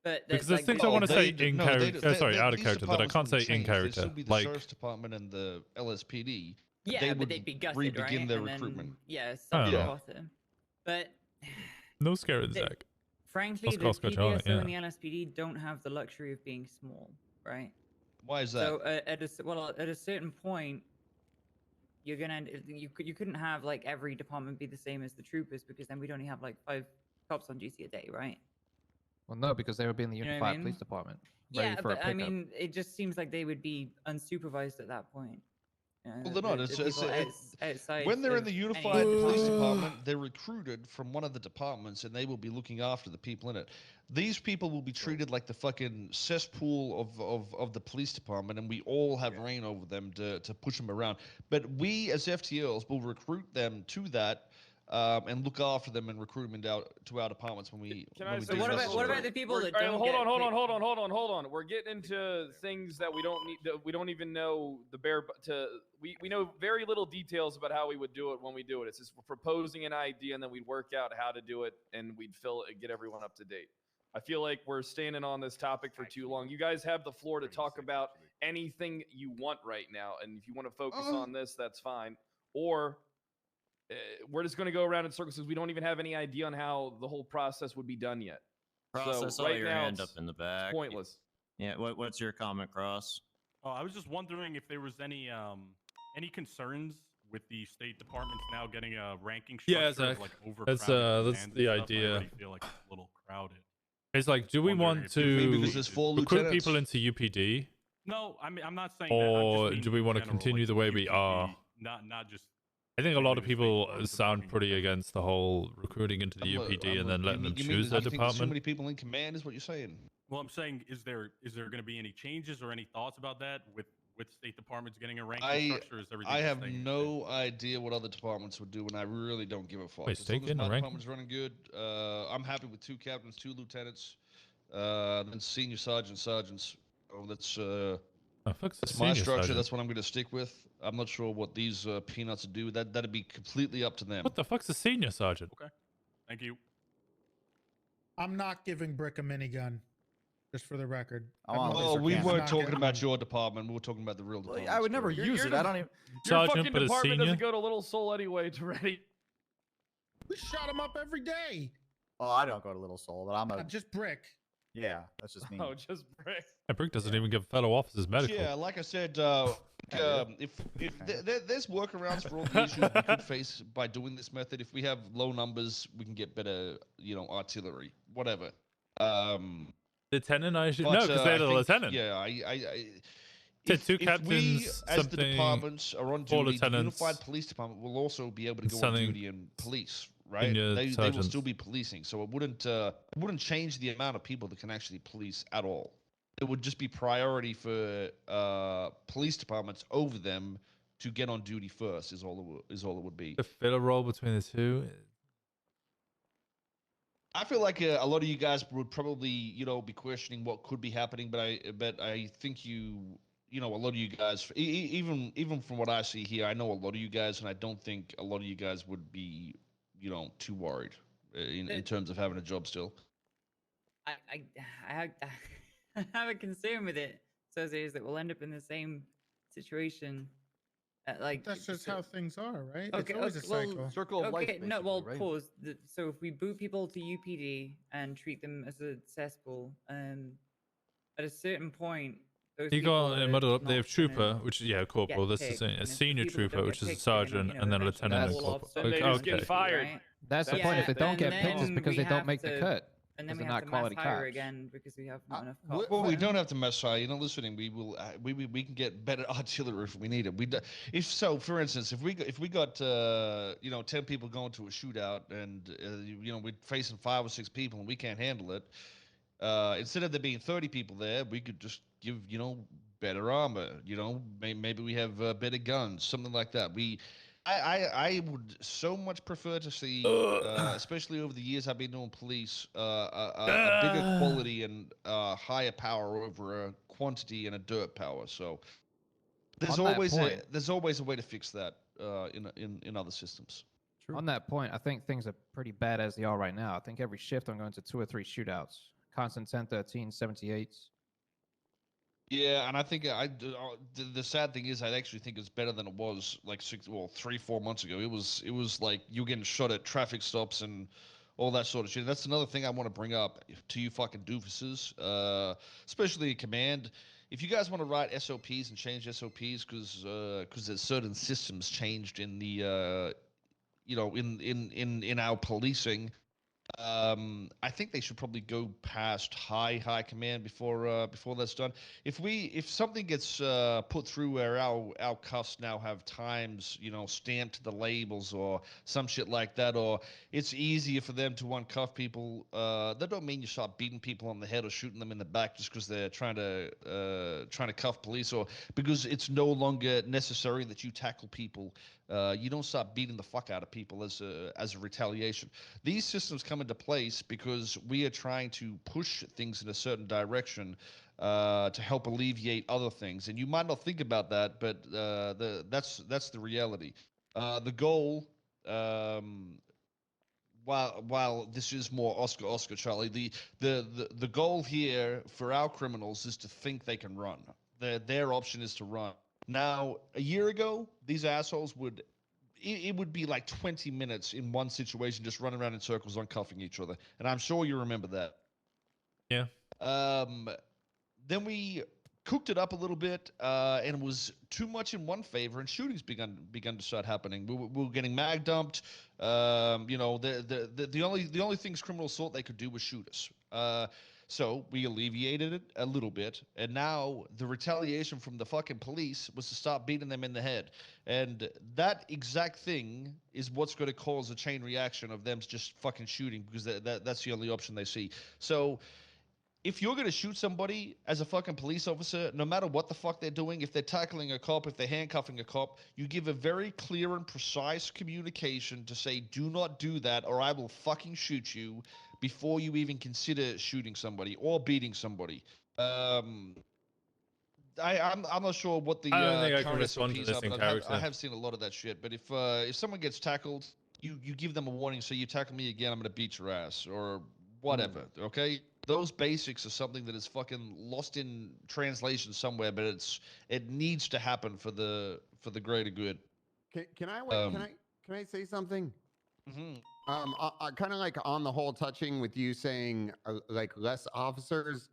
But Because that's there's things like I want to say they- in no, character. they- Sorry, out of these character that I departments can't say wouldn't in change. They'd character. still be the Like sheriff's department and the LSPD. Yeah, they but would they'd be gutted, re-begin right? their And then, recruitment. yeah, I start don't at the know. bottom. But no scaring the- Zach. frankly, Let's the call Scotch PBSO Island, yeah. and the LSPD don't have the luxury of being small, right? Why is that? So at a certain point, you're gonna you couldn't have like every department be the same as the troopers because then we'd only have like 5 cops on duty a day, right? Well, no, because they would be in the You know what I unified mean? police department. ready Yeah, for a but I pickup. mean, it just seems like they would be unsupervised at that point. Well, they're not. The It's people outside when they're in of the any unified police department. department, they're recruited from one of the departments, and they will be looking after the people in it. These people will be treated like the fucking cesspool of the police department, and we all have reign over them to push them around. But we, as FTLs, will recruit them to that. And look after them and recruit them to our departments when we. Can when I we say do what necessary. about the people that All right, don't hold get on, hold paid? on, hold on. We're getting into things that we don't need. That we don't even know the we know very little details about how we would do it when we do it. It's just we're proposing an idea and then we'd work out how to do it and we'd get everyone up to date. I feel like we're standing on this topic for too long. You guys have the floor to talk about anything you want right now, and if you want to focus on this, that's fine. Or we're just going to go around in circles because we don't even have any idea on how the whole process would be done yet. Cross, I so saw right your now hand up it's in the back. pointless. Yeah, what's your comment, Cross? Oh, I was just wondering if there was any concerns with the State Departments now getting a ranking structure Yeah, of, Zach. like That's overcrowded that's demands the and stuff. I idea. already feel like it's a little crowded. It's like, do we Wondering want if there's to maybe because there's 4 recruit lieutenants. people into UPD, No, I'm not saying that. I'm or just do we meaning want to in general, continue like the way we UPD, are? Not just. I think a lot of people sound pretty against the whole recruiting into the I'm look- UPD I'm and look- then letting them you mean choose their you think there's too department. many people in command, is what you're saying? Well, I'm saying, is there going to be any changes or any thoughts about that with State Departments getting a ranking structure? Is everything I just have staying- no idea what other departments would do, and I really don't give a fuck. Wait, As long state as getting my a ranking? department's running good, I'm happy with 2 captains, 2 lieutenants, then senior sergeants. Oh, that's fuck's that's a my senior structure. sergeant? That's what I'm going to stick with. I'm not sure what these peanuts would do. That'd be completely up to them. What the fuck's a senior sergeant? Okay, thank you. I'm not giving Brick a minigun, just for the record. Oh, we weren't talking about your department. We were talking about the real department. I would never use it. I don't even. Your fucking department doesn't go to Little Soul anyway to ready. We shot him up every day. Oh, I don't go to Little Soul, but I'm a. Just Brick. Yeah, that's just me. Oh, just Brick. That Brick doesn't even give fellow officers medical. Yeah, like I said, if there's workarounds for all the issues we could face by doing this method. If we have low numbers, we can get better, artillery, whatever. Lieutenant, I should But, no, because they're I the think- lieutenant. Yeah, I Said two if we, captains, as the something, departments are on 4 duty, the lieutenants, Unified Police Department will also be able to go on something duty and police, right? senior They will sergeants. still be policing, so it wouldn't change the amount of people that can actually police at all. It would just be priority for police departments over them to get on duty first. Is all it would be. The filler role between the two. I feel like a lot of you guys would probably, be questioning what could be happening, but I think a lot of you guys, even from what I see here, I know a lot of you guys, and I don't think a lot of you guys would be, too worried in terms of having a job still. I have a concern with it. So is that we'll end up in the same situation. Like That's just how things are, right? Okay, it's always a cycle. well, Circle of life, okay, no, well, basically, right? pause. So if we boot people to UPD and treat them as a cesspool, at a certain point, those You people got are muddled up. not They have gonna trooper, which is corporal. get That's the picked, same. and A if the senior people that trooper, don't which get is a picked are gonna, sergeant, and then a eventually lieutenant and fall off corporal. some Then they just get Okay. fired. right? That's the That's point. it. If they don't And get picked, it's then because we they don't have make the to- cut. And then Because we they're have not to quality mass hire cops. again because we have not enough cops. Well, we don't have to mess high. Listening, we will. We can get better artillery if we need it. If so, for instance, if we got 10 people going to a shootout, and we're facing 5 or 6 people, and we can't handle it. Instead of there being 30 people there, we could just give better armor. Maybe we have better guns, something like that. I would so much prefer to see, especially over the years I've been doing police, a bigger quality and higher power over a quantity and a dirt power. So there's On that always point- there's always a way to fix that in other systems. On that point, I think things are pretty bad as they are right now. I think every shift I'm going to 2 or 3 shootouts. Constant 10, 13, 78s. Yeah, and I think the sad thing is I actually think it's better than it was like 3-4 months ago. It was like you getting shot at traffic stops and all that sort of shit. That's another thing I want to bring up to you fucking doofuses, especially in command. If you guys want to write SOPs and change SOPs because there's certain systems changed in the in our policing. I think they should probably go past high command before that's done. If something gets put through where our cuffs now have times stamped to the labels or some shit like that, or it's easier for them to uncuff people, that don't mean you start beating people on the head or shooting them in the back just because they're trying to cuff police, or because it's no longer necessary that you tackle people. You don't start beating the fuck out of people as a retaliation. These systems come into place because we are trying to push things in a certain direction to help alleviate other things. And you might not think about that, but that's the reality. The goal, while this is more Oscar Charlie, the goal here for our criminals is to think they can run. Their option is to run. Now, a year ago, these assholes would be like 20 minutes in one situation, just running around in circles, uncuffing each other. And I'm sure you remember that. Yeah. Then we cooked it up a little bit, and it was too much in one favor, and shootings begun to start happening. We were getting mag dumped. The only things criminals thought they could do was shoot us. So we alleviated it a little bit, and now the retaliation from the fucking police was to start beating them in the head. And that exact thing is what's going to cause a chain reaction of them just fucking shooting, because that's the only option they see. So if you're going to shoot somebody as a fucking police officer, no matter what the fuck they're doing, if they're tackling a cop, if they're handcuffing a cop, you give a very clear and precise communication to say, do not do that, or I will fucking shoot you, before you even consider shooting somebody or beating somebody. I'm not sure what the I don't think I can current respond to SOPs this are, in but character. I have seen a lot of that shit. But if someone gets tackled, you give them a warning. So you tackle me again, I'm gonna beat your ass or whatever. Okay, those basics are something that is fucking lost in translation somewhere, but it needs to happen for the greater good. Can I say something? Kind of like on the whole touching with you saying like less officers,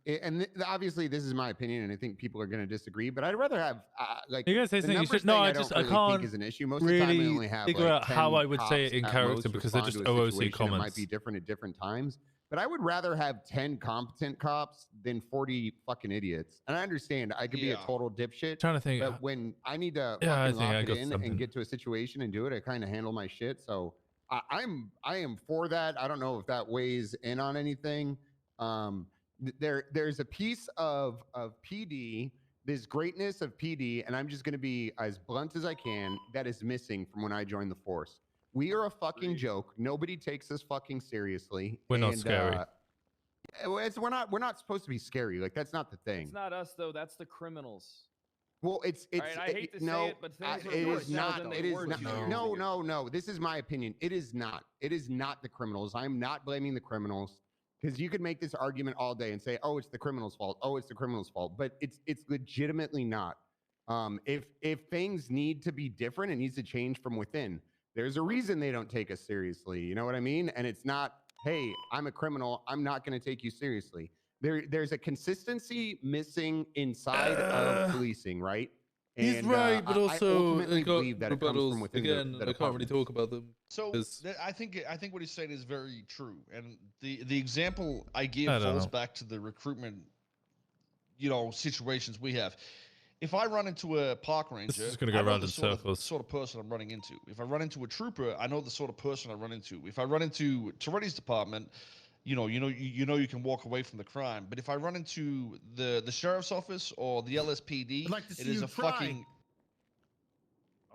obviously this is my opinion, and I think people are going to disagree. But I'd rather have like You guys say the something you numbers should. No, thing I don't just I really can't think is an issue. Most of the time, we really only have figure like out how 10 I would say it cops in at character most because they're respond just to a OOC situation. It might comments. be different at different times. But I would rather have 10 competent cops than 40 fucking idiots. And I understand I could be a total dipshit. Trying to think. But when I need to Yeah, I fucking think I lock it got in something. and get to a situation and do it, I kind of handle my shit. So I am for that. I don't know if that weighs in on anything. There's a piece of PD, this greatness of PD, and I'm just going to be as blunt as I can, that is missing from when I joined the force. We are a fucking joke. Nobody takes us fucking seriously. We're not scary. We're not supposed to be scary. Like that's not the thing. It's not us though. That's the criminals. Well, it's All right, I hate to no, say it, but things are it worse is now not. than It they is were not. 2 years No, ago. no. This is my opinion. It is not. It is not the criminals. I'm not blaming the criminals because you could make this argument all day and say, "Oh, it's the criminals' fault. Oh, it's the criminals' fault." But it's legitimately not. If things need to be different, it needs to change from within. There's a reason they don't take us seriously. You know what I mean? And it's not, "Hey, I'm a criminal. I'm not going to take you seriously." There's a consistency missing inside of policing, right? He's And, right, but I also ultimately they got believe that it comes rebuttals from within again. the I can't really department. talk about them. So 'cause- I think what he's saying is very true, and the example I give I don't falls know. back to the recruitment, situations we have. If I run into a park ranger, is gonna go I know round the in sort circles. of person I'm running into. If I run into a trooper, I know the sort of person I run into. If I run into Toretti's department, you can walk away from the crime. But if I run into the sheriff's office or the LSPD, I'd like to see it is you a try. fucking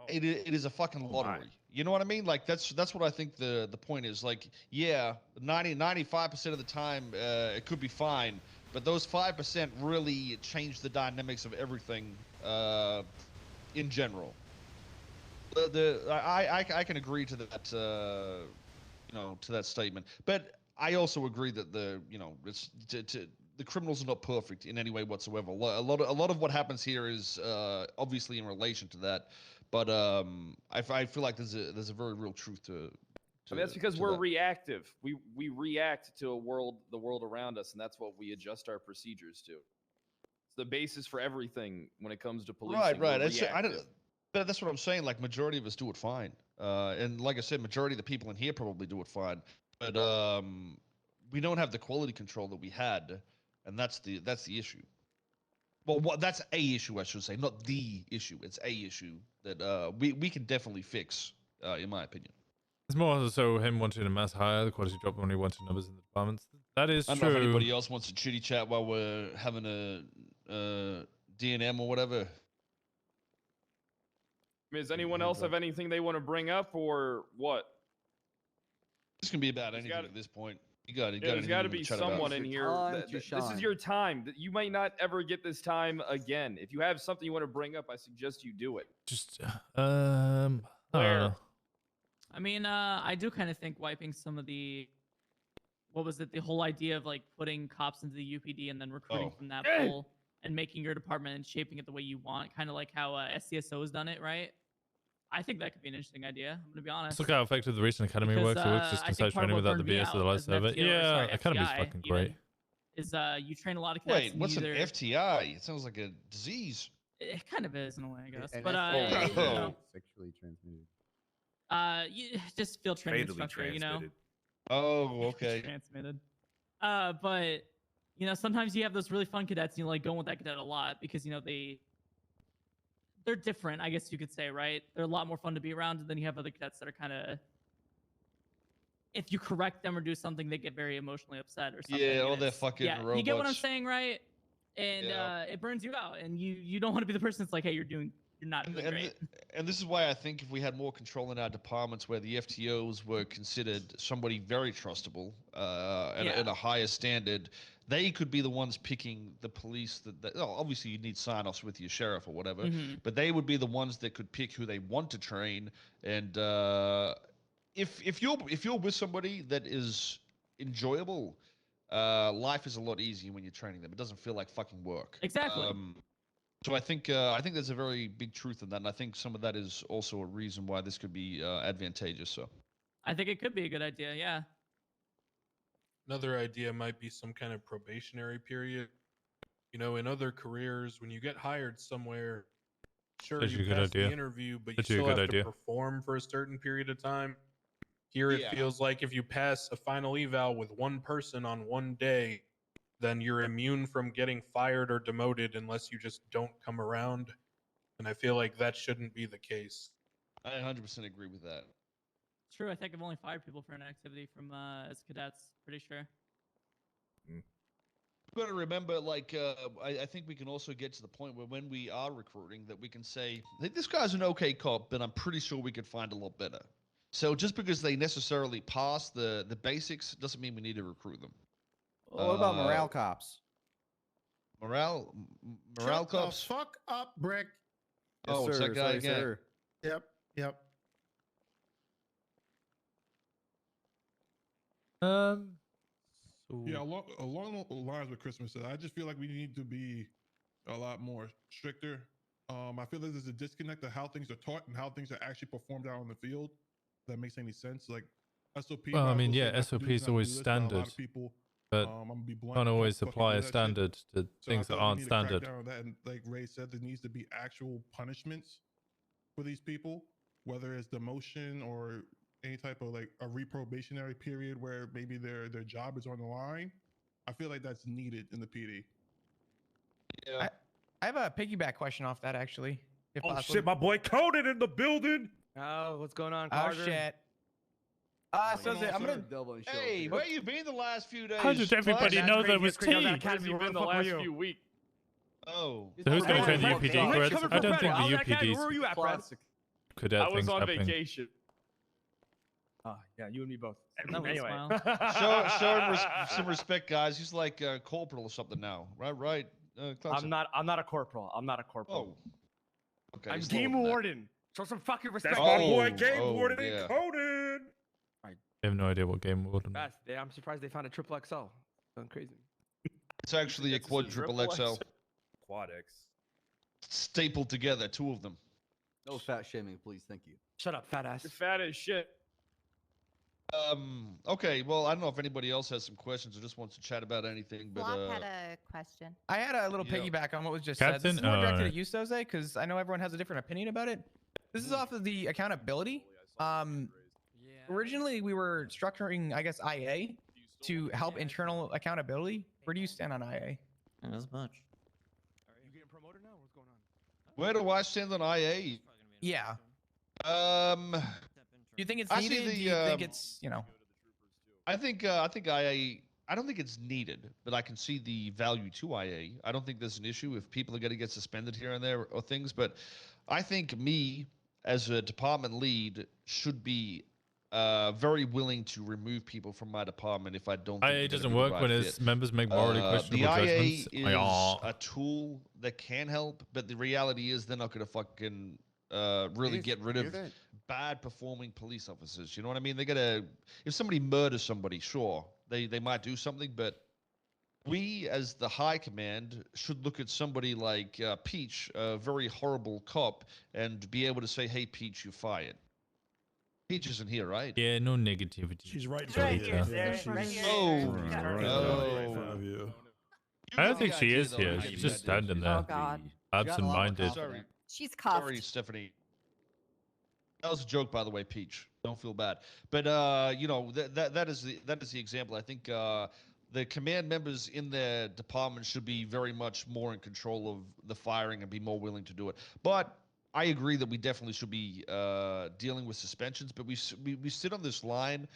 it is a fucking lottery. You know what I mean? Like that's what I think the point is. Like, yeah, 95% of the time it could be fine, but those 5% really change the dynamics of everything in general. I can agree to that to that statement, but I also agree that the criminals are not perfect in any way whatsoever. A lot of what happens here is obviously in relation to that, but I feel like there's a very real truth to. I mean, that's because to we're that. reactive. We react to the world around us, and that's what we adjust our procedures to. It's the basis for everything when it comes to policing. Right. We're But that's what I'm saying. Like, majority of us do it fine, and like I said, majority of the people in here probably do it fine. But we don't have the quality control that we had, and that's the issue. Well, that's a issue, I should say, not the issue. It's a issue that we can definitely fix, in my opinion. It's more so him wanting a mass hire, the quality drop when he wanted numbers in the departments. That is I don't true. know if anybody else wants to chitty chat while we're having a D&M or whatever. I mean, does anyone else have anything they want to bring up, or what? This can be about anything at this point. You got it. There's got to be someone in here. This is your time. You might not ever get this time again. If you have something you want to bring up, I suggest you do it. Just I don't know. I mean, I do kind of think wiping some of the, what was it? The whole idea of like putting cops into the UPD and then recruiting from that pool and making your department and shaping it the way you want, kind of like how SCSO has done it, right? I think that could be an interesting idea. I'm gonna be honest. Let's look how effective the recent academy Because, works. It works just I think inside part of training what without the burned me BS of the out life as an of it. FTO, or Yeah, sorry, academy's FTI fucking even, great. Is you train a lot of cadets. Wait, and what's an either, FTI? It sounds like a disease. It kind of is in a way, I guess. An But STI, you know, sexually transmitted. just field training Fatally instructor, you know. transmitted. Oh, okay. Transmitted. But sometimes you have those really fun cadets, and you like going with that cadet a lot because they're different, I guess you could say, right? They're a lot more fun to be around, and then you have other cadets that are kind of, if you correct them or do something, they get very emotionally upset or something. Yeah, all and that it's- fucking yeah, you get what I'm robots. saying, right? And Yeah. it burns you out, and you don't want to be the person that's like, hey, you're not doing great. And this is why I think if we had more control in our departments where the FTOs were considered somebody very trustable and a higher standard, they could be the ones picking the police obviously you need sign-offs with your sheriff or whatever, Mhm. but they would be the ones that could pick who they want to train. And if you're with somebody that is enjoyable, life is a lot easier when you're training them. It doesn't feel like fucking work. Exactly. So I think there's a very big truth in that, and I think some of that is also a reason why this could be advantageous. So I think it could be a good idea, yeah. Another idea might be some kind of probationary period. In other careers, when you get hired somewhere, sure, That's a you good pass the idea. interview, but you That's a still good have idea. to perform for a certain period of time. Here, it Yeah. feels like if you pass a final eval with one person on one day, then you're immune from getting fired or demoted unless you just don't come around. And I feel like that shouldn't be the case. I 100% agree with that. True, I think I've only fired people for an activity from as cadets, pretty sure. You've got to remember, like, I think we can also get to the point where when we are recruiting that we can say, this guy's an okay cop, but I'm pretty sure we could find a lot better. So just because they necessarily pass the basics doesn't mean we need to recruit them. Well, what about morale cops? Morale Shut cops. the fuck up, Brick. Oh, it's that guy Sorry, again. sir. Yep. Yeah, along the lines with Christmas said, I just feel like we need to be a lot more stricter. I feel like there's a disconnect of how things are taught and how things are actually performed out on the field. If that makes any sense. Like SOP. Well, I mean, Bible yeah, says not to SOP do this, is not to always do this, but a lot standard, of people, but I'm gonna be blunt, can't don't always fucking apply do a that shit. standard to So I things that feel like we aren't need to crack standard. down on that, and like Ray said, there needs to be actual punishments for these people, whether it's demotion or any type of like a reprobationary period where maybe their job is on the line. I feel like that's needed in the PD. Yeah. I have a piggyback question off that actually. If Oh possible. shit, my boy Conan in the building. Oh, what's going on, Oh Carter? shit. So I'm gonna. Hey, where you been the last few days? How did everybody know there was tea? Academy within the last few weeks. Oh. So who's going to train the UPD, Fred? I don't think the Where were you UPD's at, Fred? cadet I was thing's on happening. vacation. Oh, yeah, you and me both. No, Anyway. Show him some respect, guys. He's like corporal or something now, right? I'm not a corporal. I'm not a corporal. Oh. Okay. I'm slow game down. warden. Show some fucking respect. That's my boy Oh, Game Warden yeah. Conan. I have no idea what game warden. Fast. Yeah, I'm surprised they found a triple XL. Going crazy. It's actually a quadruple XL. Quad X. Stapled together, two of them. No fat shaming, please. Thank you. Shut up, fat ass. You're fat as shit. Okay, well, I don't know if anybody else has some questions or just wants to chat about anything, but Flop had a question. I had a little Yeah. piggyback on what was just said. This Captain? is more directed Alright. at you, Soze, because I know everyone has a different opinion about it. This is off of the accountability. Originally, we were structuring, I guess, IA to help internal accountability. Where do you stand on IA? Not as much. You getting promoted now? What's going on? where do I stand on IA? Yeah. Do you think it's I see needed? the, Do you think it's, you know? I think IA. I don't think it's needed, but I can see the value to IA. I don't think there's an issue if people are going to get suspended here and there or things, but I think me as a department lead should be very willing to remove people from my department if I don't think IA they're doesn't gonna be the work right when its fit. members make morally questionable The IA judgments. is a tool that can help, but the reality is they're not going to fucking really get rid of bad performing police officers. You know what I mean? They gotta, if somebody murders somebody, sure, they might do something, but we as the high command should look at somebody like Peach, a very horrible cop, and be able to say, hey, Peach, you're fired. Peach isn't here, right? Yeah, no negativity. She's right Sorry, here, sir. sir. Right here. Oh, Right in front of you. I don't think she is here. She's just standing there, Oh, God. absent-minded. Sorry. She's cuffed. Sorry, Stephanie. That was a joke, by the way, Peach. Don't feel bad. But you know, that is the example. I think the command members in their department should be very much more in control of the firing and be more willing to do it. But I agree that we definitely should be dealing with suspensions. But we sit on this line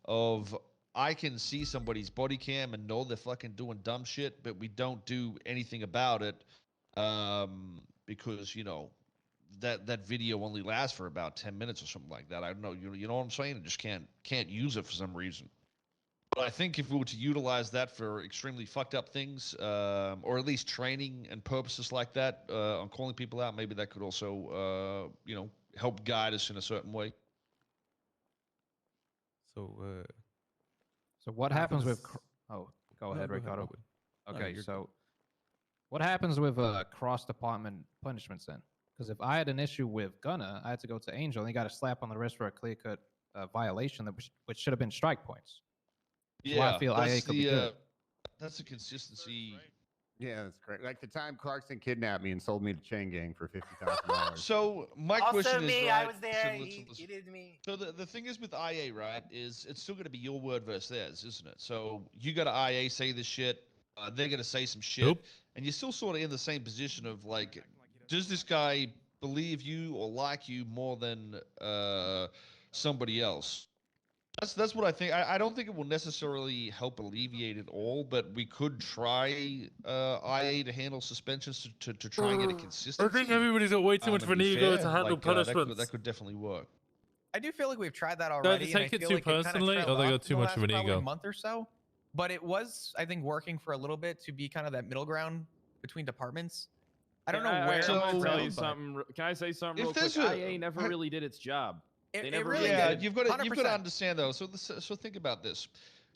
of I can see somebody's body cam and know they're fucking doing dumb shit, but we don't do anything about it because, you know, that video only lasts for about 10 minutes or something like that. I don't know. You know what I'm saying? I just can't use it for some reason. But I think if we were to utilize that for extremely fucked up things, or at least training and purposes like that, on calling people out, maybe that could also, you know, help guide us in a certain way. So, So what happens with? Oh, go ahead, Ricardo. Okay, so what happens with cross-department punishments then? Because if I had an issue with Gunna, I had to go to Angel, and he got a slap on the wrist for a clear-cut violation that which should have been strike points. So I feel IA could be good. That's a consistency. Yeah, that's correct. Like the time Clarkson kidnapped me and sold me to Chain Gang for $50,000. So my Also question me, is, I right, was there. listen. He did me. So the thing is with IA, right, is it's still going to be your word versus theirs, isn't it? So you got to IA say this shit, they're going to say some shit, and you're still sort of in the same position of like, does this guy believe you or like you more than somebody else? That's what I think. I don't think it will necessarily help alleviate it all, but we could try IA to handle suspensions to try and get a consistency. I think everybody's got way too much of an ego to handle punishments. That could definitely work. I do feel like we've tried that Do already. they and I take it feel too like kinda personally, or trailed they off got in too the much of last an probably ego? month or so. But it was, I think, working for a little bit to be kind of that middle ground between departments. I don't know where. I'm gonna tell you trailed, but something. Can I say something If real quick? there's a- IA never really did its job. It- They it never really really Yeah, did. you've got to 100%. understand though. So think about this.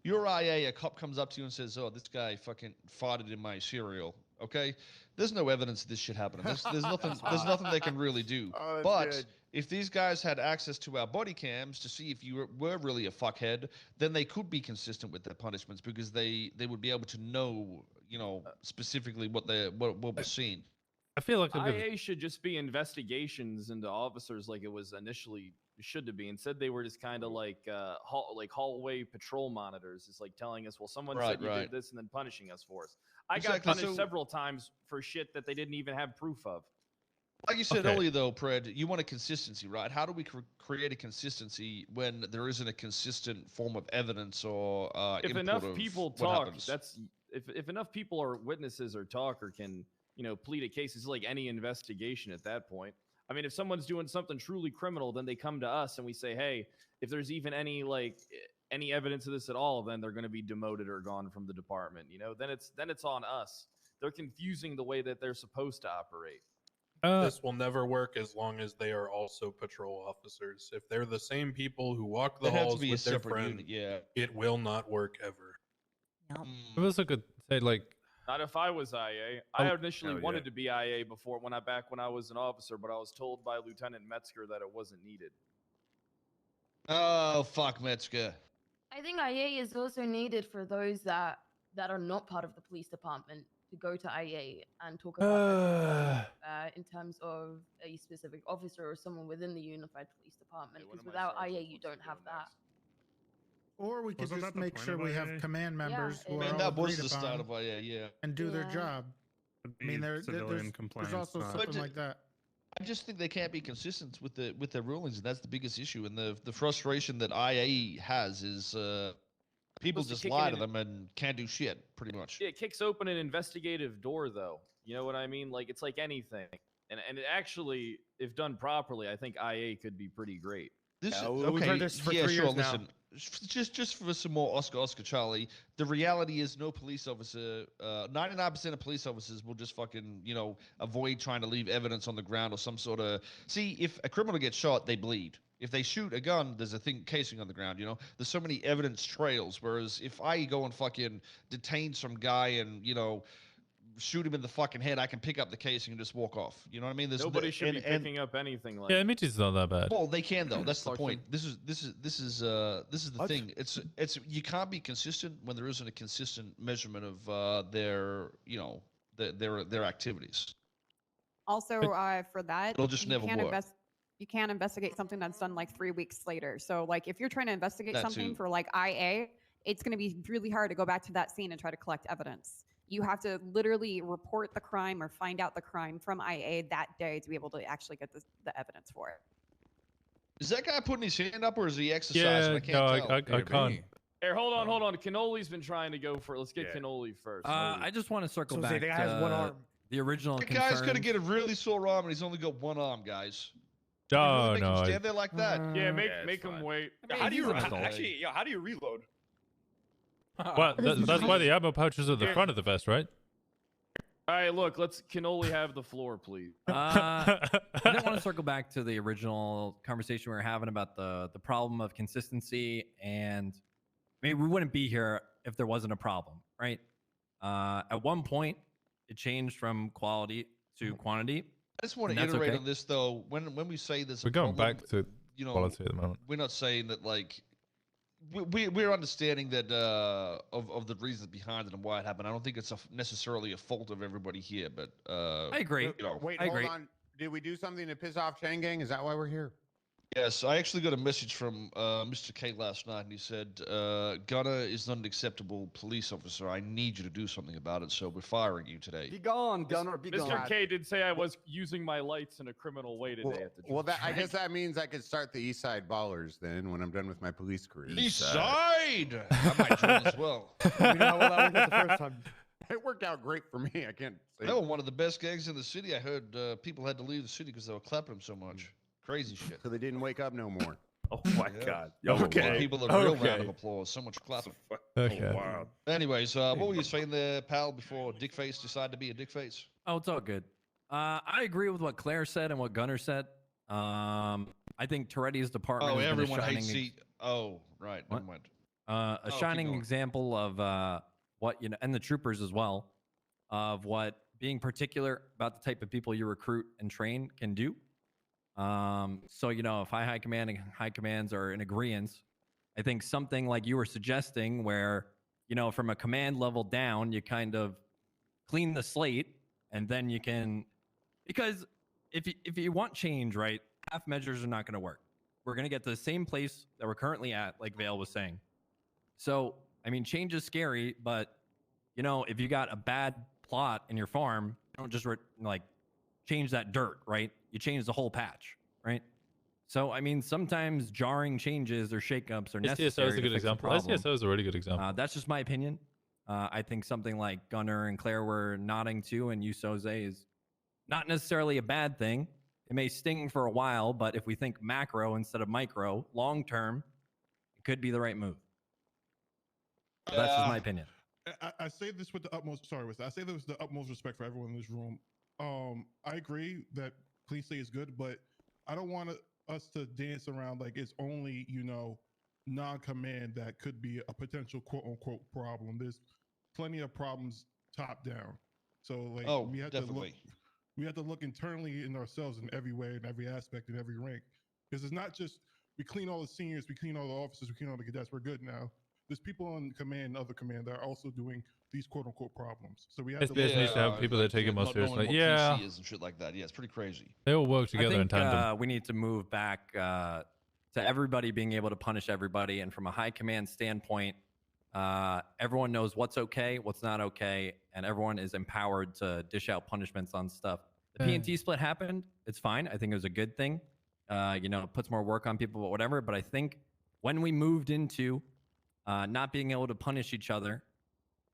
You're IA, a cop comes up to you and says, "Oh, this guy fucking farted in my cereal." Okay, there's no evidence of this shit happening. There's nothing. There's nothing they can really do. Oh, that's But good. if these guys had access to our body cams to see if you were really a fuckhead, then they could be consistent with their punishments because they would be able to know, specifically what was seen. I feel like IA should just be investigations into officers like it was initially should to be. Instead, they were just kind of like hallway patrol monitors. It's like telling us, well, someone said you did this and then punishing us for us. I got Exactly, punished so- several times for shit that they didn't even have proof of. Like you said Okay. earlier, though, Pred, you want a consistency, right? How do we create a consistency when there isn't a consistent form of evidence or If input enough of people what talk, happens? that's if enough people are witnesses or talk or can plead a case, it's like any investigation at that point. I mean, if someone's doing something truly criminal, then they come to us and we say, hey, if there's even any evidence of this at all, then they're going to be demoted or gone from the department. Then it's on us. They're confusing the way that they're supposed to operate. This will never work as long as they are also patrol officers. If they're the same people who walk the It has to halls be a with their separate friend, unit, yeah. it will not work ever. I also could say like, Not if I was IA. I initially hell yeah. wanted to be IA before when I was an officer, but I was told by Lieutenant Metzger that it wasn't needed. Oh, fuck, Metzger. I think IA is also needed for those that are not part of the police department to go to IA and talk about in terms of a specific officer or someone within the unified police department. Because without IA, you don't have that. Or we could Wasn't just that the make point sure of we have IA? command members it who is. are I mean, all that was agreed the start upon of IA, yeah. and do their Yeah. job. I mean, there's also something like that. I just think they can't be consistent with their rulings, and that's the biggest issue. And the frustration that IA has is people Supposed to just kick lie in to them and can't do shit, pretty much. It kicks open an investigative door, though. You know what I mean? Like, it's like anything. And it actually, if done properly, I think IA could be pretty great. This Yeah, is, we've okay, heard this for yeah, 3 sure. years now. Listen, just for some more Oscar Charlie. The reality is, no police officer, 99% of police officers will just fucking, avoid trying to leave evidence on the ground or some sort of. See, if a criminal gets shot, they bleed. If they shoot a gun, there's a casing on the ground. There's so many evidence trails. Whereas if I go and fucking detain some guy and shoot him in the fucking head, I can pick up the casing and just walk off. You know what I mean? Nobody should be picking up anything like yeah, Mitch's not that bad. Well, they can though. That's the point. This is the thing. It's you can't be consistent when there isn't a consistent measurement of their activities. Also, for that, It'll just you never can't work. You can't investigate something that's done like 3 weeks later. So, like, if you're trying to investigate That something too. for like IA, it's going to be really hard to go back to that scene and try to collect evidence. You have to literally report the crime or find out the crime from IA that day to be able to actually get the evidence for it. Is that guy putting his hand up or is he exercising? Yeah, I can't no, tell. I can't. Here, hold on. Cannoli's been trying to go for it. Let's get Cannoli first. I just want to circle So back the guy has one to arm. the original That guy's gonna concerns. get a really sore arm and he's only got one arm, guys. Oh, Make him no. stand there like that. Yeah, make him wait. How do you he's an adult. actually? Yo, how do you reload? Well, that's why the ammo pouches are at the front of the vest, right? All right, look, let's Cannoli have the floor, please. I didn't want to circle back to the original conversation we were having about the problem of consistency, and maybe we wouldn't be here if there wasn't a problem, right? At one point, it changed from quality to quantity. I just want to and that's iterate okay. on this though. When we say there's a We're going problem, back to quality at the moment. we're not saying that like we're understanding that of the reasons behind it and why it happened. I don't think it's necessarily a fault of everybody here, but I agree. Wait, I hold agree. on. Did we do something to piss off Chang Gang? Is that why we're here? Yes, I actually got a message from Mr. K last night, and he said, Gunner is not an acceptable police officer. I need you to do something about it, so we're firing you today. Be gone, Gunner. Be gone. Mr. K did say I was using my lights in a criminal way today at the Well, job. I guess that means I could start the East Side Ballers then when I'm done with my police career. East Side! I might join as well. You know how well that worked out the first time. It worked out great for me. I can't say. They were one of the best gigs in the city. I heard people had to leave the city because they were clapping them so much. Crazy shit. So they didn't wake up no more. Oh my Yeah. God. Give people a real round of applause. So much clapping. Okay. Oh, wow. Anyways, what were you saying there, pal, before Dickface decided to be a Dickface? Oh, it's all good. I agree with what Claire said and what Gunner said. I think Toretti's department Oh, has been a everyone shining hates Oh, right. What? Never mind. a keep shining going. example of what, you know, and the troopers as well, of what being particular about the type of people you recruit and train can do. So, you know, if high command and high commands are in agreement, I think something like you were suggesting where, you know, from a command level down, you kind of clean the slate, and then you can, because if you want change, right, half measures are not going to work. We're going to get to the same place that we're currently at, like Vale was saying. So, I mean, change is scary, but, you know, if you got a bad plot in your farm, don't just like change that dirt, right? You change the whole patch, right? So, I mean, sometimes jarring changes or shakeups are necessary. SDSO is a good example. SDSO is a really good example. That's just my opinion. I think something like Gunner and Claire were nodding to, and Soze is not necessarily a bad thing. It may sting for a while, but if we think macro instead of micro, long term, it could be the right move. So that's just my opinion. I say this with the utmost. Sorry, I say this with the utmost respect for everyone in this room. I agree that clean slate is good, but I don't want us to dance around like it's only, you know, non-command that could be a potential quote-unquote problem. There's plenty of problems top down. So like we have to look internally in ourselves in every way, in every aspect, in every rank. Because it's not just we clean all the seniors, we clean all the officers, we clean all the cadets, we're good now. There's people on command and other command that are also doing these quote-unquote problems. So we have SBS needs to have people that take it more seriously. Yeah. PC is and shit like that. Yeah, it's pretty crazy. They all work together in tandem. We need to move back to everybody being able to punish everybody. And from a high command standpoint, everyone knows what's okay, what's not okay, and everyone is empowered to dish out punishments on stuff. The P&T split happened. It's fine. I think it was a good thing. You know, it puts more work on people, but whatever. But I think when we moved into not being able to punish each other,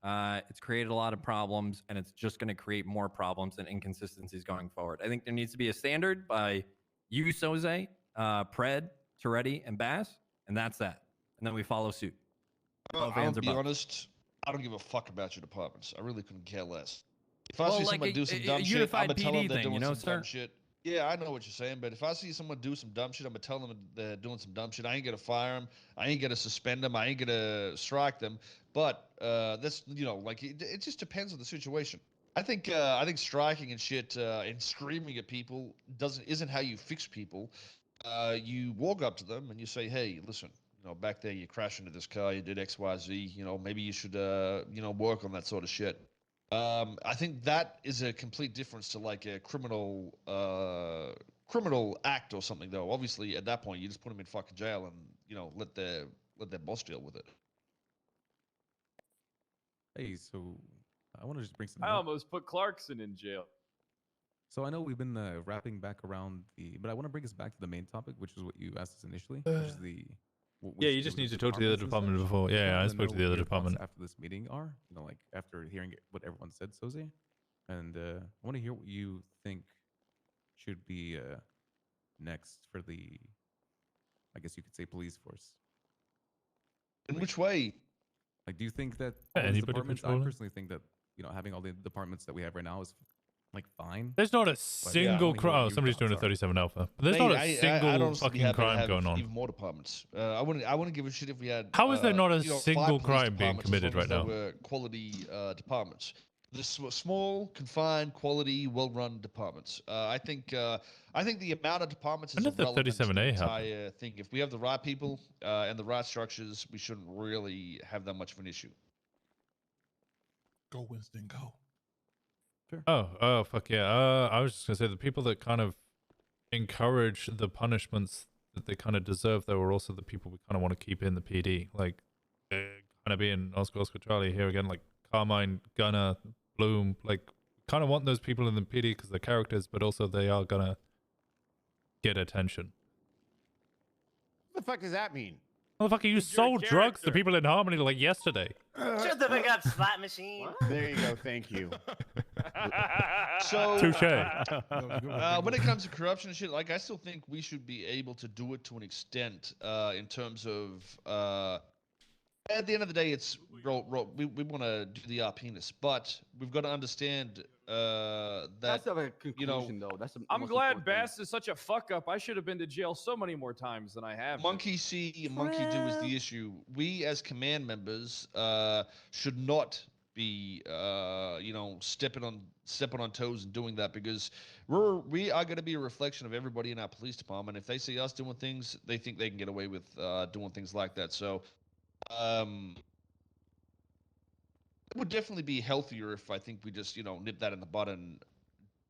it's created a lot of problems, and it's just going to create more problems and inconsistencies going forward. I think there needs to be a standard by you, Soze, Pred, Toretti, and Bass, and that's that. And then we follow suit. I'll be honest, I don't give a fuck about your departments. I really couldn't care less. If I see someone do some dumb shit, I'm gonna tell them they're doing some dumb shit. Yeah, I know what you're saying, but if I see someone do some dumb shit, I'm gonna tell them they're doing some dumb shit. I ain't gonna fire them. I ain't gonna suspend them. I ain't gonna strike them. But that's, you know, like it just depends on the situation. I think striking and shit and screaming at people isn't how you fix people. You walk up to them and you say, hey, listen, you know, back there you crashed into this car, you did X, Y, Z. You know, maybe you should you know, work on that sort of shit. I think that is a complete difference to like a criminal act or something, though. Obviously, at that point, you just put them in fucking jail and, you know, let their boss deal with it. Hey, so I want to just bring some. I almost put Clarkson in jail. So I know we've been wrapping back around but I want to bring us back to the main topic, which is what you asked us initially, which is the. Yeah, you just need to talk to the other department before. Yeah, I spoke to the other department. After this meeting you know, like after hearing what everyone said, Soze, and I want to hear what you think should be next for the, I guess you could say, police force. In which way? Like, do you think that all these departments? I personally think that, you know, having all the departments that we have right now is like fine. There's not a single crime. Oh, somebody's doing a 37 alpha. But there's not a single fucking crime going on. Even more departments. I wouldn't give a shit if we had. How is there not a single crime being committed right now? Quality departments. The small, confined, quality, well-run departments. I think the amount of departments is irrelevant to the entire thing. If we have the right people and the right structures, we shouldn't really have that much of an issue. Go, Winston, go. Sure. Oh, fuck yeah. I was just gonna say the people that kind of encourage the punishments that they kind of deserve, though, are also the people we kind of want to keep in the PD. Like, kind of being Oscar Charlie here again, like Carmine, Gunner, Bloom. Like, kind of want those people in the PD because they're characters, but also they are gonna get attention. What the fuck does that mean? Motherfucker, you sold drugs to people in Harmony like yesterday. Shut the fuck up, slot machine. There you go. Thank you. So, Touche. when it comes to corruption and shit, like I still think we should be able to do it to an extent. In terms of, at the end of the day, it's we want to do the penis, but we've got to understand that That's a conclusion, though. That's I'm most glad important Bass is such a fuck up. I should have been to jail so many more times than I have. monkey see and monkey do is the issue. We as command members should not be stepping on toes and doing that, because we are going to be a reflection of everybody in our police department. If they see us doing things, they think they can get away with doing things like that. So it would definitely be healthier if I think we just nip that in the bud and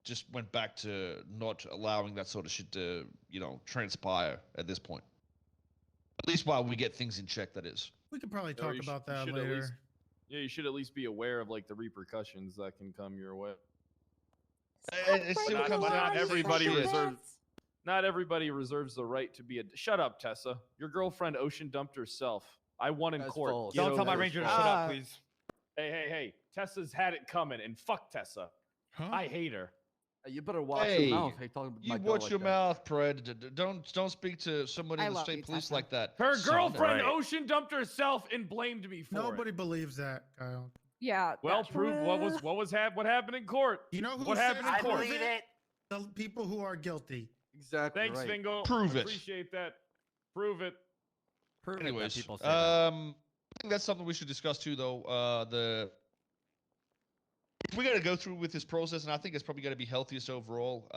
just went back to not allowing that sort of shit to transpire at this point. At least while we get things in check, that is. We could probably Or talk you about should that at later. least- yeah, you should at least be aware of like the repercussions that can come your way. It still Not, comes not down to the same everybody shit. reserves. Not everybody reserves the right to be a. Shut up, Tessa. Your girlfriend ocean dumped herself. I won in That's court. false. Don't Get tell my over it. ranger to shut up, please. Hey. Tessa's had it coming, and fuck Tessa. I hate her. Hey, you better watch Hey, your mouth. Hey, talking about you my girl watch like your that. mouth, Pred. Don't speak to somebody I in the love state you, police Tessa. like that. Her son. girlfriend Right. ocean dumped herself and blamed me for Nobody it. believes that, Kyle. Yeah. Well, that's prove what happened in court. You know who What happened in says I court? believe it. The people who are guilty. Exactly. Thanks, right. Fingo. Prove it. Appreciate that. Prove it. Prove it that Anyways, people say that. I think that's something we should discuss too, though. If we got to go through with this process, and I think it's probably going to be healthiest overall.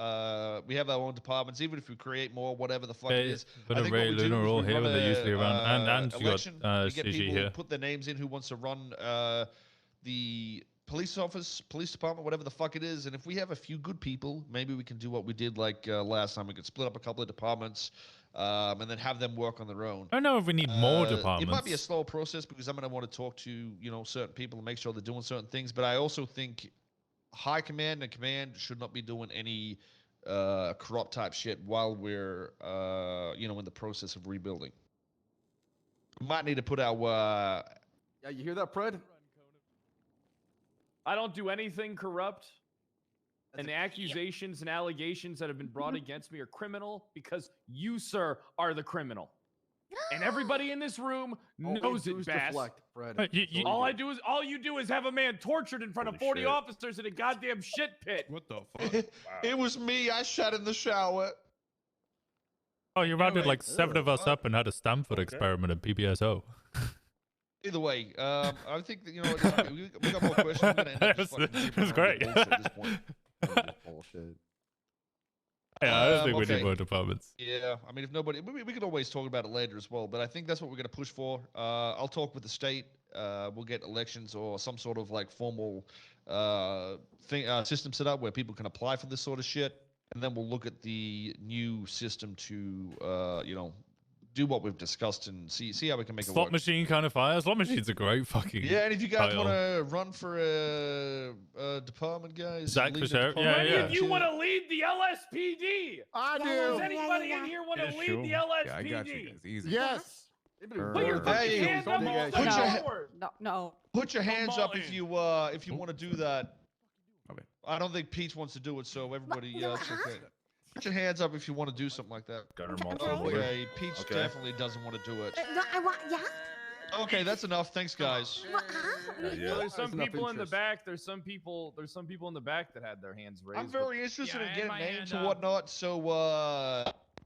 We have our own departments, even if we create more, whatever the fuck it is. But I a think Ray what we do Luna is all we here, run but they're usually a, around. And you election. got We get CG people here. put their names in who wants to run the police office, police department, whatever the fuck it is. And if we have a few good people, maybe we can do what we did like last time. We could split up a couple of departments. And then have them work on their own. I don't know if we need more It might be a departments. slow process because I'm going to want to talk to certain people and make sure they're doing certain things. But I also think high command and command should not be doing any corrupt type shit while we're in the process of rebuilding. We might need to put our Yeah, you hear that, Pred? I don't do anything corrupt. That's And the a- accusations and allegations that have been brought against me are criminal because you, sir, are the criminal. And everybody in this room All we knows do it, is Bass. deflect, Fred. All you do is have a man tortured in front of 40 officers in a goddamn shit pit. What the fuck? It was me. I shot in the shower. Oh, you rounded like 7 of us fuck. up and had a Stanford experiment at PBSO. Either way, I think that we got more questions. We're gonna end up just fucking It was great. bullshit at this point. Bullshit. Yeah, I don't think we okay. need more departments. Yeah, I mean, if nobody, we could always talk about it later as well. But I think that's what we're going to push for. I'll talk with the state. We'll get elections or some sort of like formal system set up where people can apply for this sort of shit, and then we'll look at the new system to do what we've discussed and see how we can make it Slot work. machine kind of fire. Slot machine's a great fucking. Yeah, and if you guys title. want to run for a department, guys, Zach lead for the sheriff? department, Many Yeah. of you want to lead the LSPD? I Does do. anybody in here want to Yeah, lead sure. the Yeah, LSPD? I got you guys. Easy. Yes. Put your Hey, fucking hands up put all your- the put your- forward. No. Put your hands up if Martin. you want to do that. Okay. I don't think Pete wants to do it, so everybody, it's okay. Put your hands up if you want to do something like that. Gunner multiple. Okay, Pete Okay. definitely doesn't want to do it. No, I want, yeah. Okay, that's enough. Thanks, guys. Well, there's some There's enough people in the interest. back. There's some people in the back that had their hands raised. I'm very interested Yeah, in getting my names hand and up. whatnot, so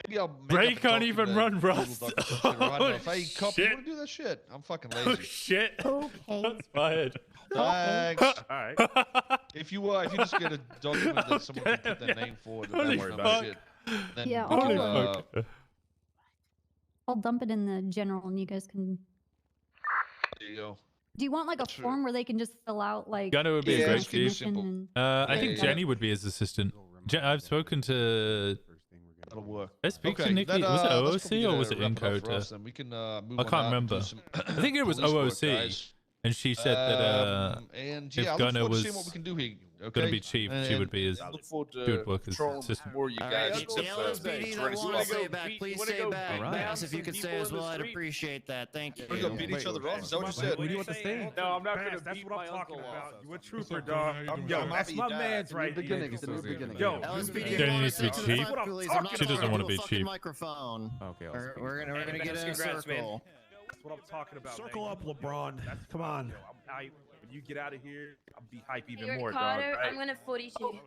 maybe I'll make Ray up a can't talk even in the run Google Rust. Doc or some shit, or I don't know. If Oh, hey, cop, you shit. want to do that shit? I'm fucking Oh lazy. shit! Okay. That's fired. Thanks. All right. If you just get a document that someone can put their name forward, Holy that's fuck. shit. Then Yeah, we can, Holy fuck! I'll dump it in the general and you guys can. there you go. Do you want like a True. form where they can just fill out like. Gunner would be Yeah, a great just keep it chief. simple. and- I Yeah, think yeah. Jenny would be his assistant. I've spoken to. That'll work. I speak to Okay, Nikki. that, Was it that's OOC probably or gonna was it wrap up for Encoder? us, then. We can move I on can't out and do remember. some I think it was police work, OOC, guys. and she said that And if yeah, I look Gunner forward to was seeing what we can do here. Okay. Gonna be chief. She would be as Look forward she would work as patrolling assistant. more you All guys. right, the LSPD that want to stay back, please stay back. All right. Bass, if you could stay as well, I'd appreciate that. Thank you. We're gonna beat each other off. Is that what you said? Who do you want to stay? No, I'm not going to That's beat what my I'm talking uncle about. off. You a trooper, dog. Yo, I'm that's happy my you died. man's right New here. beginnings. The new beginnings. Yo, Yeah. LSPD Danny want needs to to stay be to the chief. back, please. She I'm not doesn't gonna wanna do be a fucking chief. microphone. Okay. We're gonna get in a Congrats, man. circle. That's what I'm talking about. Circle man. up, LeBron. Come on. Yo, I'm hype. When you get out of here, I'll be hype even Hey, more, Ricardo, dog. I'm gonna 42.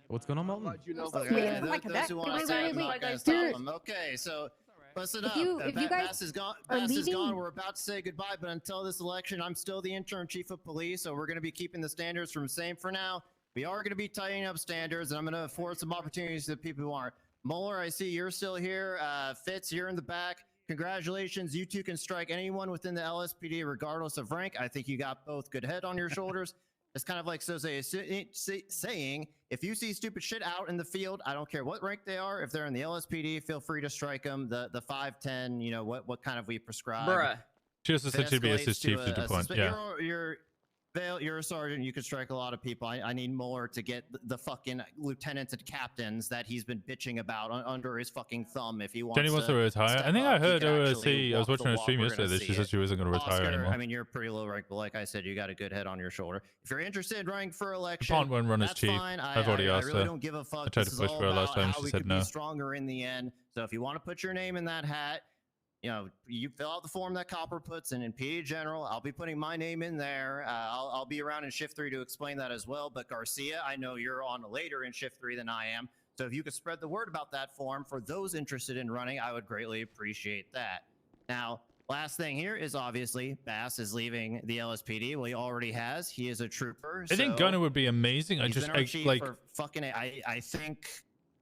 What's going on, Melton? You know, Okay, Yeah. those who want to Wait, stay, wait, I'm wait, not wait. gonna Here- stop them. Okay, so listen If up. you- if you guys Bass is gone. are Bass is gone. leaving- We're about to say goodbye, but until this election, I'm still the interim chief of police, so we're going to be keeping the standards from same for now. We are going to be tightening up standards, and I'm going to afford some opportunities to people who aren't. Mueller, I see you're still here. Fitz, you're in the back. Congratulations. You two can strike anyone within the LSPD, regardless of rank. I think you got both good head on your shoulders. It's kind of like Soze is saying, if you see stupid shit out in the field, I don't care what rank they are. If they're in the LSPD, feel free to strike them. The 5-10, you know, what kind of we prescribe. Bruh. She also said she'd be escalates assist chief to to the point. Yeah. You're Vale, you're a sergeant. You could strike a lot of people. I need Mueller to get the fucking lieutenants and captains that he's been bitching about under his fucking thumb if he wants. Jenny wants to retire. I step think up, I he heard could her actually say I was walk watching the her walk. stream We're yesterday gonna that she see said it. she wasn't going to retire Oscar, anymore. I mean, you're pretty low rank, but like I said, you got a good head on your shoulder. If you're interested in running for election, Pont won't run as that's chief. fine. I've already I asked really her. don't give a fuck. I tried This to is push all for her last about time. how She we said could no. be stronger in the end. So if you want to put your name in that hat, you know, you fill out the form that Copper puts in PD General. I'll be putting my name in there. I'll be around in Shift 3 to explain that as well. But Garcia, I know you're on later in Shift 3 than I am. So if you could spread the word about that form for those interested in running, I would greatly appreciate that. Now, last thing here is obviously Bass is leaving the LSPD. Well, he already has. He is a trooper. I think so Gunner would be amazing. I he's just been our chief like for fucking I think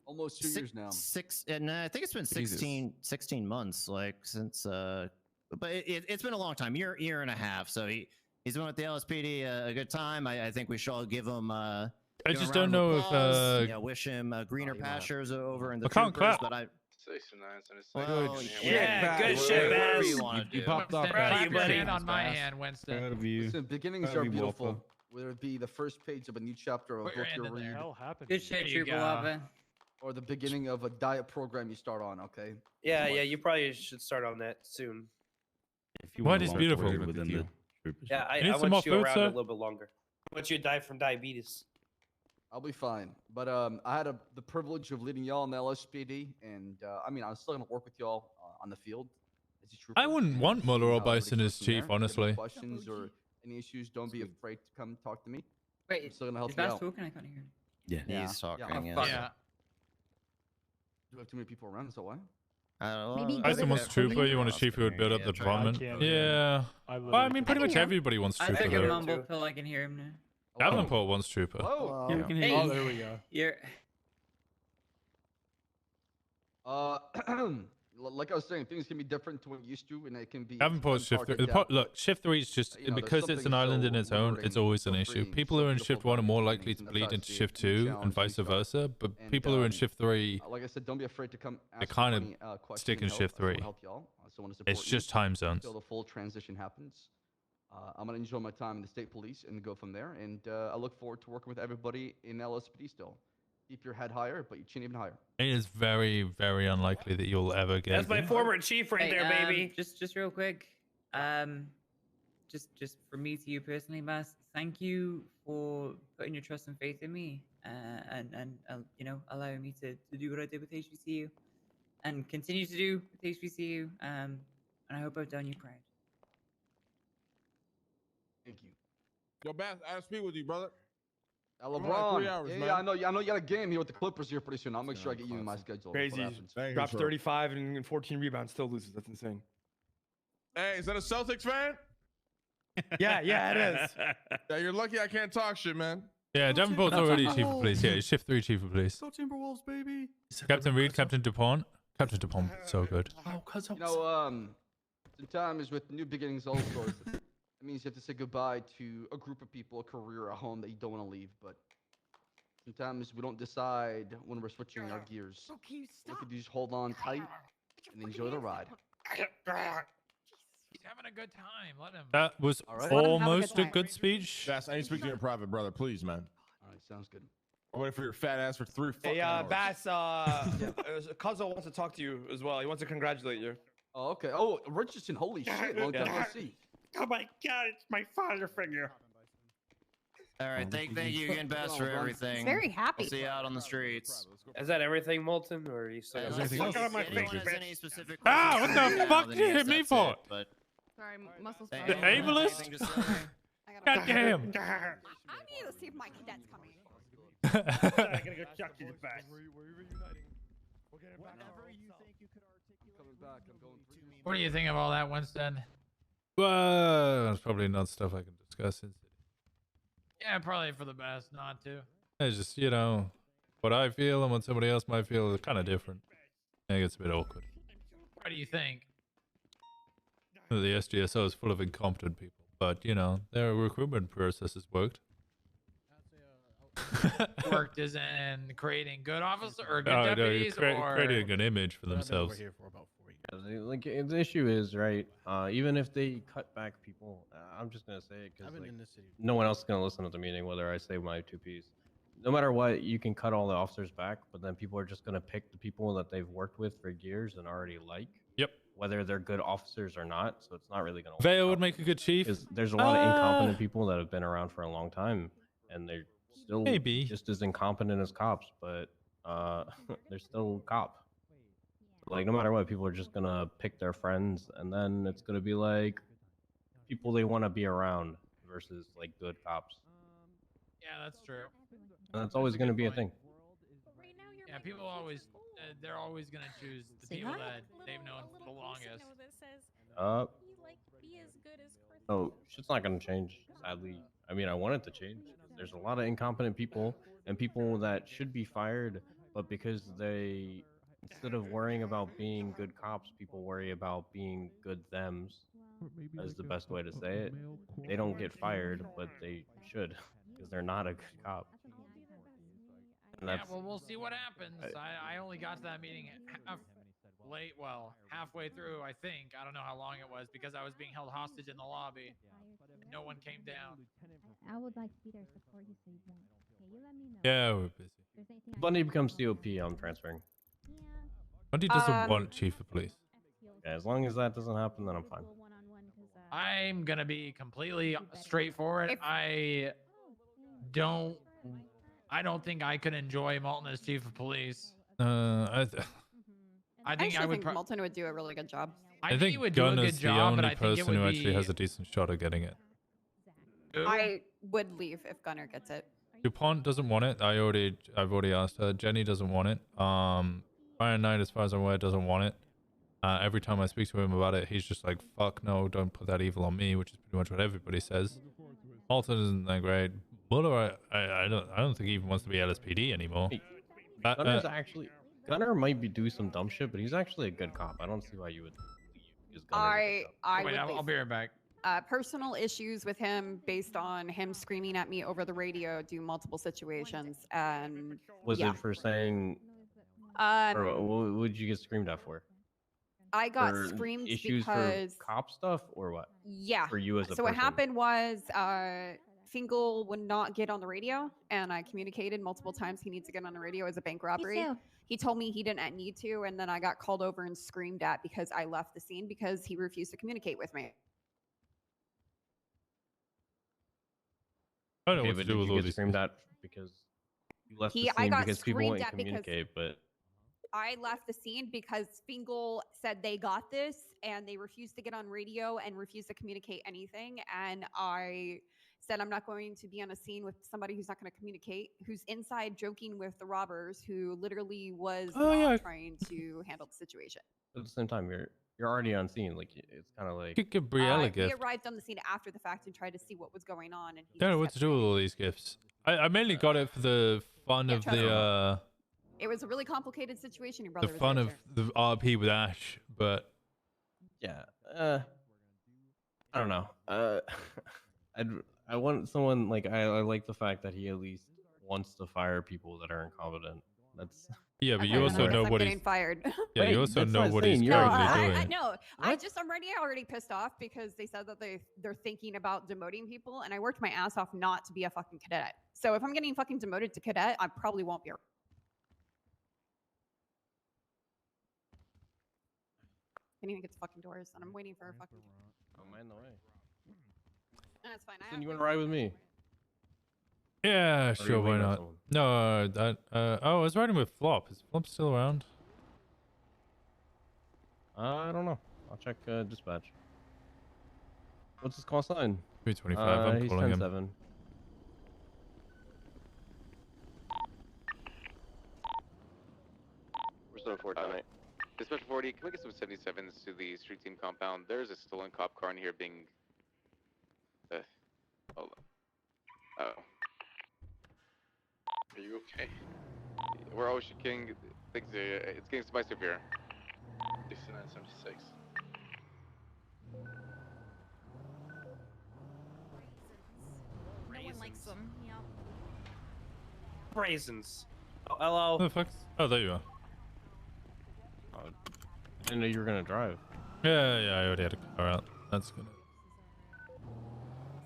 almost 2 years now. And I think it's been 16 months, like since but it's been a long time, year and a half. So he's been with the LSPD a good time. I think we should all give him I give him just a round don't of know if applause, you know, wish him greener pastures over in the I can't troopers, clap. but I Well, well, yeah, good shit, whatever Bass. you want to You do. popped off. Proud of you, buddy. Hand on my hand, Winston. Proud of you. Listen, beginnings Proud are of you, beautiful. Walker. Whether it be the first page of a new chapter of a Put your book hand you in there. read, hell happened? Good shit, There you Trooper go. Lava. or the beginning of a diet program you start on. Okay. Yeah, yeah, you probably should start on that soon. What is beautiful? Yeah, I need some want more you food, around sir? a little bit longer. I want you to die from diabetes. I'll be fine. But I had the privilege of leading y'all in the LSPD, and I mean, I'm still gonna work with y'all on the field. As a trooper, I wouldn't and want see Mueller or how everybody Bison goes as from chief, there. If you have honestly. any questions or any issues, don't be afraid to come talk to me. I'm Wait, still gonna help is you Bass out. talking? I can't hear him. Yeah, he's talking. Yeah. Yeah. Do we have too many people around? So why? Maybe Bison wants trooper. You want a chief who would build up the department? Yeah. Well, I mean, pretty much everybody wants I trooper. think I'm though. mumble till I can hear him now. Davenport wants trooper. Hello. Yeah, we can hear Oh, you. there we go. You're... Like I was saying, things can be different to what you used to, and it can be. Davenport's shift hard to 3. adapt, Look, shift 3 is just you know, there's because it's an something island in so its own. It's liberating, always an so issue. freeing, People so who are in beautiful shift 1 are about more these likely things to in the bleed past into year, shift it's been 2 and challenging vice stuff. versa. But And, people who are in shift 3, like I said, don't be afraid to come. they Ask kind of any, questions stick in and help. shift I just wanna 3. help y'all. I just want to support It's you just time zones. until the full transition happens. I'm gonna enjoy my time in the state police and go from there. And I look forward to working with everybody in LSPD still. Keep your head higher, but your chin even higher. It is very, very unlikely that you'll ever get. That's my former chief right Hey, there, baby. Just real quick. Just from me to you personally, Bass. Thank you for putting your trust and faith in me, and you know, allowing me to do what I did with HBCU, and continue to do with HBCU. And I hope I've done you proud. Thank you. Yo, Bass, I gotta speak with you, brother. LeBron. 3 hours, yeah, man. yeah, I know you got a game here with the Clippers here pretty soon. I'll make sure I get you in my schedule. Crazy. Drops 35 and 14 rebounds, still loses. That's insane. Hey, is that a Celtics fan? Yeah, it is. Yeah, you're lucky I can't talk shit, man. Yeah, Davenport's already chief of police. Yeah, he's shift 3 chief of police. Go Timberwolves, baby. Captain Reed, Captain DuPont. Captain DuPont, so good. You know, sometimes with new beginnings also, it means you have to say goodbye to a group of people, a career, a home that you don't want to leave. But sometimes we don't decide when we're switching our gears. We could just hold on tight and enjoy the ride. He's having a good time. Let him. That was right. Let him have a good almost a time. good speech. Bass, I need to speak to you in private, brother. Please, man. All right, sounds good. I'll wait for your fat ass for 3 fucking Hey, hours. Bass, Kazo wants to talk to you as well. He wants to congratulate you. Oh, okay. Oh, Richardson, holy shit. Long time no see. Oh my god, it's my father figure. All right, thank you again, Bass, for everything. He's very happy. I'll see you out on the streets. Is that everything, Molten, or are you still got Unless anything else? anyone has any specific Ah, what questions for the me fuck now, did you then hit me that's for? it, But Sorry, muscles. The ableist? anything to say? God damn. I need to see if my cadet's coming. I gotta go chuck you the back. What do you think of all that, Winston? Well, it's probably not stuff I can discuss. Yeah, probably for the best not to. It's just, you know, what I feel and what somebody else might feel is kind of different. I think it's a bit awkward. What do you think? The SGSO is full of incompetent people, but, you know, their recruitment processes worked. Worked as in creating good officers or good No, deputies, or creating an image for themselves. Like the issue is right. Even if they cut back people, I'm just gonna say it because like, no one else is gonna listen to the meeting, whether I say my 2 Ps. No matter what, you can cut all the officers back, but then people are just gonna pick the people that they've worked with for years and already like. Yep. Whether they're good officers or not, so it's not really gonna. Vale would make a good chief. There's a lot of incompetent people that have been around for a long time, and they're still Maybe. just as incompetent as cops, but they're still cop. Like no matter what, people are just gonna pick their friends, and then it's gonna be like people they want to be around versus like good cops, yeah, that's true. and that's always gonna be a thing. Yeah, people always they're always gonna choose the people that they've known for the longest. Oh, shit's not gonna change, sadly. I mean, I want it to change. There's a lot of incompetent people and people that should be fired, but because they, instead of worrying about being good cops, people worry about being good thems, is the best way to say it. They don't get fired, but they should, because they're not a good cop. And Yeah, that's, well, we'll see what happens. I only got to that meeting halfway through, I think. I don't know how long it was because I was being held hostage in the lobby. No one came down. I would like to be there to support you, so you won't. Okay, you let me know. Yeah, we're busy. Bundy becomes COP, I'm transferring. Bundy doesn't want chief of police. Yeah, as long as that doesn't happen, then I'm fine. I'm gonna be completely straightforward. I don't think I could enjoy Malton as chief of police. I I think I would. Malton would do a really good job. I think he would do a Gunn good is the job, but only I think it person who would actually be. has a decent shot at getting it. I would leave if Gunner gets it. DuPont doesn't want it. I've already asked her. Jenny doesn't want it. Ryan Knight, as far as I'm aware, doesn't want it. Every time I speak to him about it, he's just like, "Fuck no, don't put that evil on me," which is pretty much what everybody says. Malton isn't that great. Muller, I don't think he even wants to be LSPD anymore. Gunner's actually Gunner might be do some dumb shit, but he's actually a good cop. I don't see why you would leave. Because Gunner's a good cop. I Wait, would I'll leave. be right back. Personal issues with him based on him screaming at me over the radio due multiple situations, and Was yeah. it for saying? Um, Or what would you get screamed at for? I got For screamed issues because for cop stuff or what? yeah. For you as a so what person? happened was Fingal would not get on the radio, and I communicated multiple times he needs to get on the radio as a bank robbery. too. He told me he didn't need to, and then I got called over and screamed at because I left the scene because he refused to communicate with me. I don't know Okay, what to but do did with you all get these screamed at because you left the I scene got because people screamed wouldn't at because- communicate, but I left the scene because Fingal said they got this and they refused to get on radio and refused to communicate anything. And I said, I'm not going to be on a scene with somebody who's not going to communicate, who's inside joking with the robbers, who literally was not trying to handle the situation. at the same time, you're already on scene. Like it's kind of like Give Gabriella a He gift. arrived on the scene after the fact and tried to see what was going on. And he Don't know what to do with all these gifts. I mainly got it for the fun of trust me. the It was a really complicated situation. Your brother the was fun right of there. the RP with Ash, but yeah. I don't know. I want someone like I like the fact that he at least wants to fire people that are incompetent. That's Yeah, but Okay, you then also I guess know I'm what getting he's. fired. Yeah, Wait, you also that's know not what he's saying you're currently already- doing. No, I'm already pissed off because they said that they're thinking about demoting people, and I worked my ass off not to be a fucking cadet. So if I'm getting fucking demoted to cadet, I probably won't be. Can't even get to fucking doors, and I'm waiting for a fucking. I'm in the way. That's fine. Then you want to ride with me? Yeah, Or sure, you why waiting on not? someone? No, oh, I was riding with Flop. Is Flop still around? I don't know. I'll check dispatch. What's his call sign? 325. I'm he's calling him. 10-7. We're still 4 tonight. Dispatch 40, can we get some 77s to the street team compound? There's a stolen cop car in here being... hold on. Oh. Are you okay? We're Ocean King. Things it's getting spicy up here. 6976. No one likes them. Yeah. Raisins. Oh, hello. Who the fuck's... Oh, there you are. I didn't know you were gonna drive. Yeah, I already had a car out. That's good.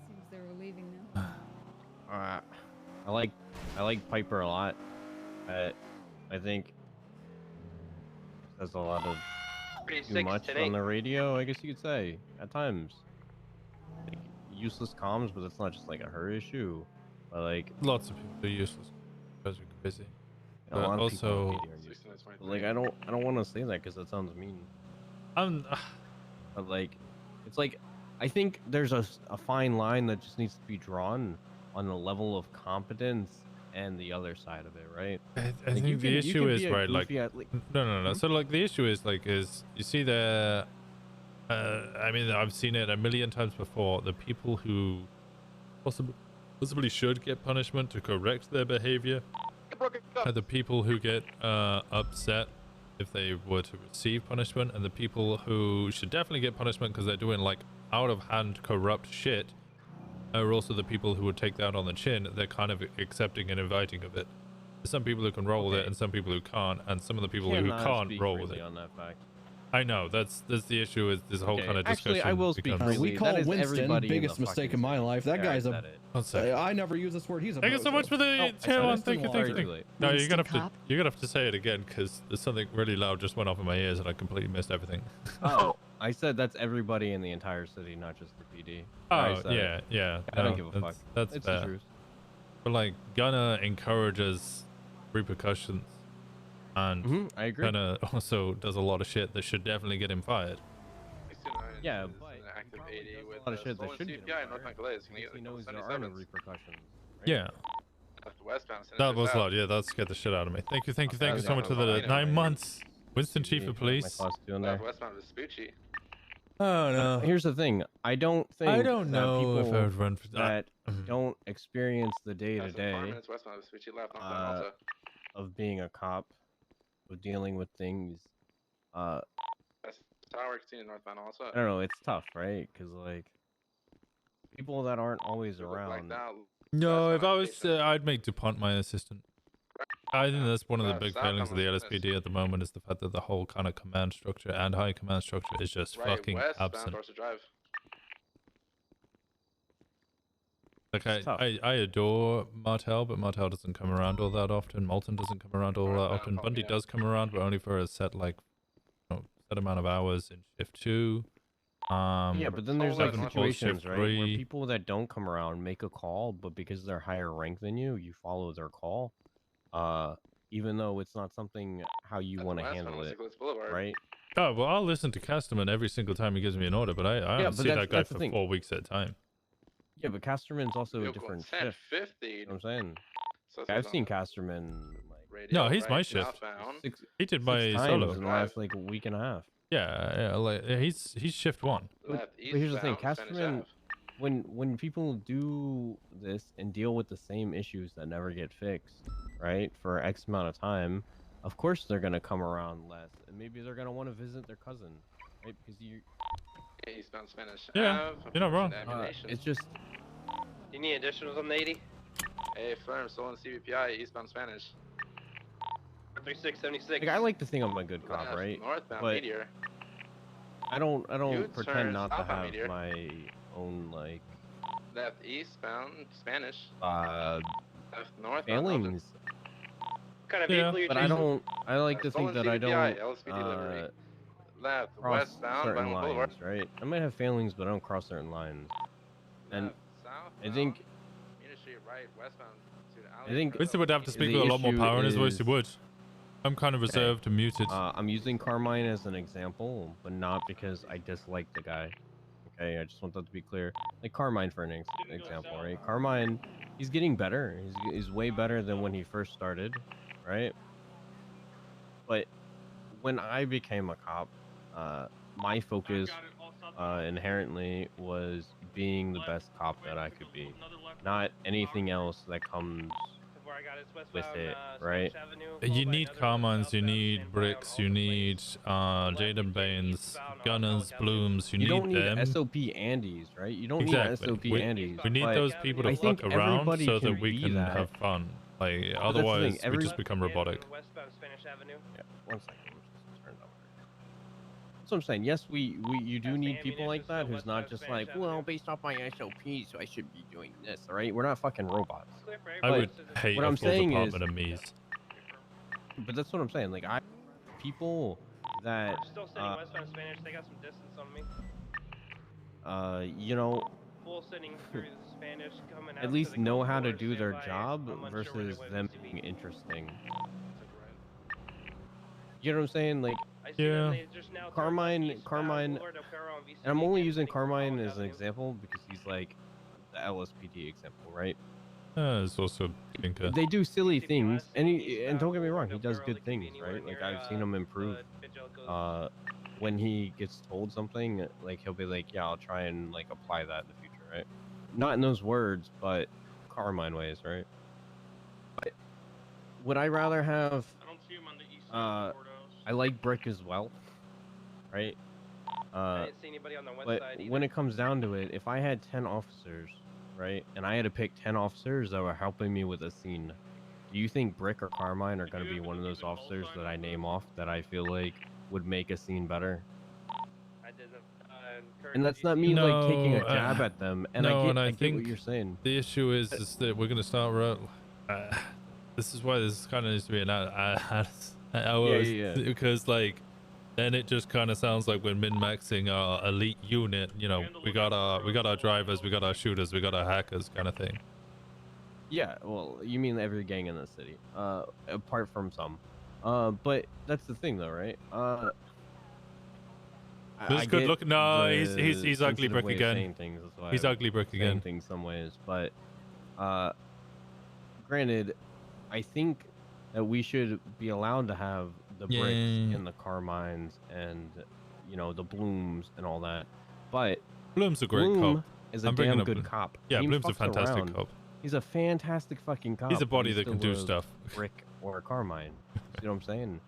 Seems they were leaving now. I like Piper a lot. I think there's a lot of too 36, much 10-8. on the radio, I guess you could say, at times. Like, useless comms, but it's not just like a her issue. But like Lots of people are useless because we're busy. a But lot of people also, on PD are useless. But, like I don't want to say that because that sounds mean. But like, it's like I think there's a fine line that just needs to be drawn on the level of competence and the other side of it, right? I think the issue is right, like no. So like the issue is like is you see the, I mean I've seen it a million times before. The people who possibly should get punishment to correct their behavior are the people who get upset if they were to receive punishment, and the people who should definitely get punishment because they're doing like out of hand corrupt shit are also the people who would take that on the chin. They're kind of accepting and inviting of it. There's some people who can roll with it and some people who can't, and some of the people who can't roll with it. On that fact. I know that's the issue is this whole kind of discussion. Actually, I will speak becomes- freely. We call That is Winston everybody in biggest the mistake fucking in my city. life. That Yeah, guy's I a. said it. One second. I never use this word. He's a. Thank you so much for the tier one. Thank you. Winston No, you're gonna Cop. have to say it again because there's something really loud just went off in my ears and I completely missed everything. Oh, I said that's everybody in the entire city, not just the PD. Oh yeah. I don't No, give a fuck. That's It's fair. the truth. But like Gunner encourages repercussions, and I agree. Gunner also does a lot of shit that should definitely get him fired. Yeah, An but active 80 with a lot of shit that stolen should get him CPI in North fired. Nicolais. Can you He get knows like there are no 77s? repercussions. Yeah. Left westbound, send it That to was south. loud. Yeah, that scared the shit out of me. Thank you so much for the Yeah. 9 months. Winston, Chief of Police. Left westbound Vespucci. Oh no. Here's the thing. I don't think I don't that know people if I would run for that. that don't experience the day to 4 day minutes westbound Vespucci left, not Alta. of being a cop, of dealing with things. That's Tower 16 northbound Alta. I don't know. It's tough, right? Because like people that aren't always around. No, if I was, I'd make DuPont my assistant. I think that's one of the big South failings of the almost LSPD at the moment is the fact that the whole kind of command structure and high command structure is just Right fucking westbound absent. Dorset Drive. Like I adore Martel, but Martel doesn't come around all that often. Moulton doesn't come around all that often. Bundy does come around, but only for a set set amount of hours in shift 2. Yeah, but then there's like 7 full situations, shift right, where 3. people that don't come around make a call, but because they're higher rank than you, you follow their call, even though it's not something how you want to handle it, right? Oh well, I'll listen to Casterman every single time he gives me an order, but I Yeah, don't but see that's- that guy that's the for thing. 4 weeks at a time. Yeah, but Casterman's also a Vehicle different 10, shift. 50. You know what I'm saying? So it's I've like seen Casterman like No, he's my right, shift. southbound. He did my six times solo. in the last like a week and a half. Yeah, like he's shift 1. But here's the thing, Casterman, when people do this and deal with the same issues that never get fixed, right, for X amount of time, of course they're gonna come around less, and maybe they're gonna want to visit their cousin, right? Because you. Eastbound Spanish. Yeah, you're not wrong. It's just. You need additionals on the 80? Hey, firm, stolen CBPI, eastbound Spanish. 3676. Like, I like to think I'm a good cop, Left, right? northbound But meteor. I don't U-turn, pretend not to southbound have meteor. my own like Left eastbound Spanish. uh Left northbound. failings. What kind of Yeah. vehicle you But I chasing? don't. I like to think Stolen that I CVPI, don't LSPD delivery. Left, cross westbound, certain Vineland Boulevard. lines, right? I might have failings, but I don't cross certain lines. And Left, I think Unit Street, right, westbound to the alley. I think Winston would have to speak the with a lot more issue power in his voice. is- He would. I'm kind of reserved and muted. I'm using Carmine as an example, but not because I dislike the guy. Okay, I just want that to be clear. Like Carmine, for an example, right? Carmine, he's getting better. He's way better than when he first started, right? But when I became a cop, my focus inherently was being the best cop that I could be, not anything else that comes with it, right? You need Carmines, you need Bricks, you need Jaden Baines, Gunners, Blooms, you don't need need them. SOP Andes, right? You don't Exactly. need SOP Andes. We need but those people to I think fuck around everybody so can that we be can that. have fun. Like, But that's the otherwise, thing, we just become robotic. Yeah, 1 second. Let's just turn it over. That's what I'm saying. Yes, you do need people like that who's not just like, well, based off my SOP, so I should be doing this, all right? We're not fucking robots. I But would hate what a I'm full saying department is, of me's. but that's what I'm saying. Like, people that Still sitting westbound Spanish, they got some distance on me. you know, Full sitting through the Spanish, coming out at to least the know Gulf how to War, do their standby. job I'm unsure where versus they them went. being interesting. You know what I'm saying? Like, Yeah. Carmine, and I'm only using Carmine as an example because he's like the LSPD example, right? It's also Tinker. They do silly things, and don't get me wrong, he does good things, right? Like I've seen him improve. When he gets told something, like he'll be like, "Yeah, I'll try and like apply that in the future," right? Not in those words, but Carmine ways, right? But would I rather have? I like Brick as well, right? I didn't see anybody on the west But side either. when it comes down to it, if I had 10 officers, right, and I had to pick 10 officers that were helping me with a scene, do you think Brick or Carmine are going to be one of those officers that I name off that I feel like would make a scene better? I didn't. And that's not me like taking a No, jab at them. And no, I get think what you're saying. the issue is that we're gonna start. This is why this kind of needs to be an Yeah. because like then it just kind of sounds like we're min-maxing our elite unit. You know, we got our drivers, we got our shooters, we got our hackers, kind of thing. Yeah, well, you mean every gang in the city, apart from some. But that's the thing, though, right? This could look no. He's ugly Brick again. He's ugly Brick again. Things some ways, but granted, I think that we should be allowed to have the Bricks and the Carmines and you know the Blooms and all that. But Bloom's a great Bloom cop. is a I'm bringing damn up good Bloom. cop. Yeah, He Bloom's a fucks fantastic around. cop. He's a fantastic fucking cop. He's a but body that can still do a stuff. Brick or a Carmine. You know what I'm saying?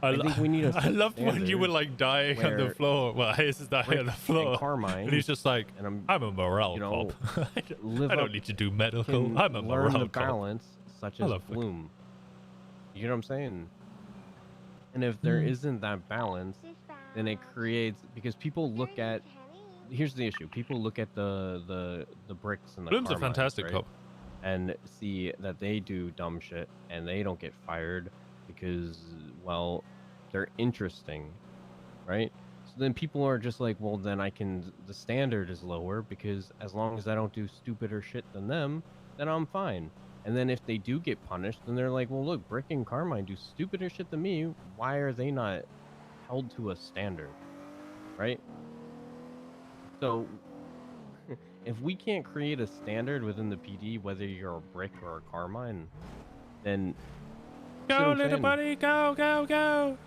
I lo- think we need a I loved when you were standard like dying on the where floor. Well, Hayes is dying Brick on the and floor. Carmine, and he's just like, and I'm a morale you know, cop. live I up- don't need to do medical. can I'm a learn morale the cop. balance, such I as love Brick. Bloom. You know what I'm saying? And if there Mm. isn't that balance, then it creates because people look at. Here's the issue: people look at the Bricks and the Bloom's a Carmines, fantastic right? cop. And see that they do dumb shit and they don't get fired because, well, they're interesting, right? So then people are just like, well, then the standard is lower because as long as I don't do stupider shit than them, then I'm fine. And then if they do get punished, then they're like, well, look, Brick and Carmine do stupider shit than me. Why are they not held to a standard, right? So if we can't create a standard within the PD, whether you're a Brick or a Carmine, then see what Go, I'm little saying? buddy, go, go, go.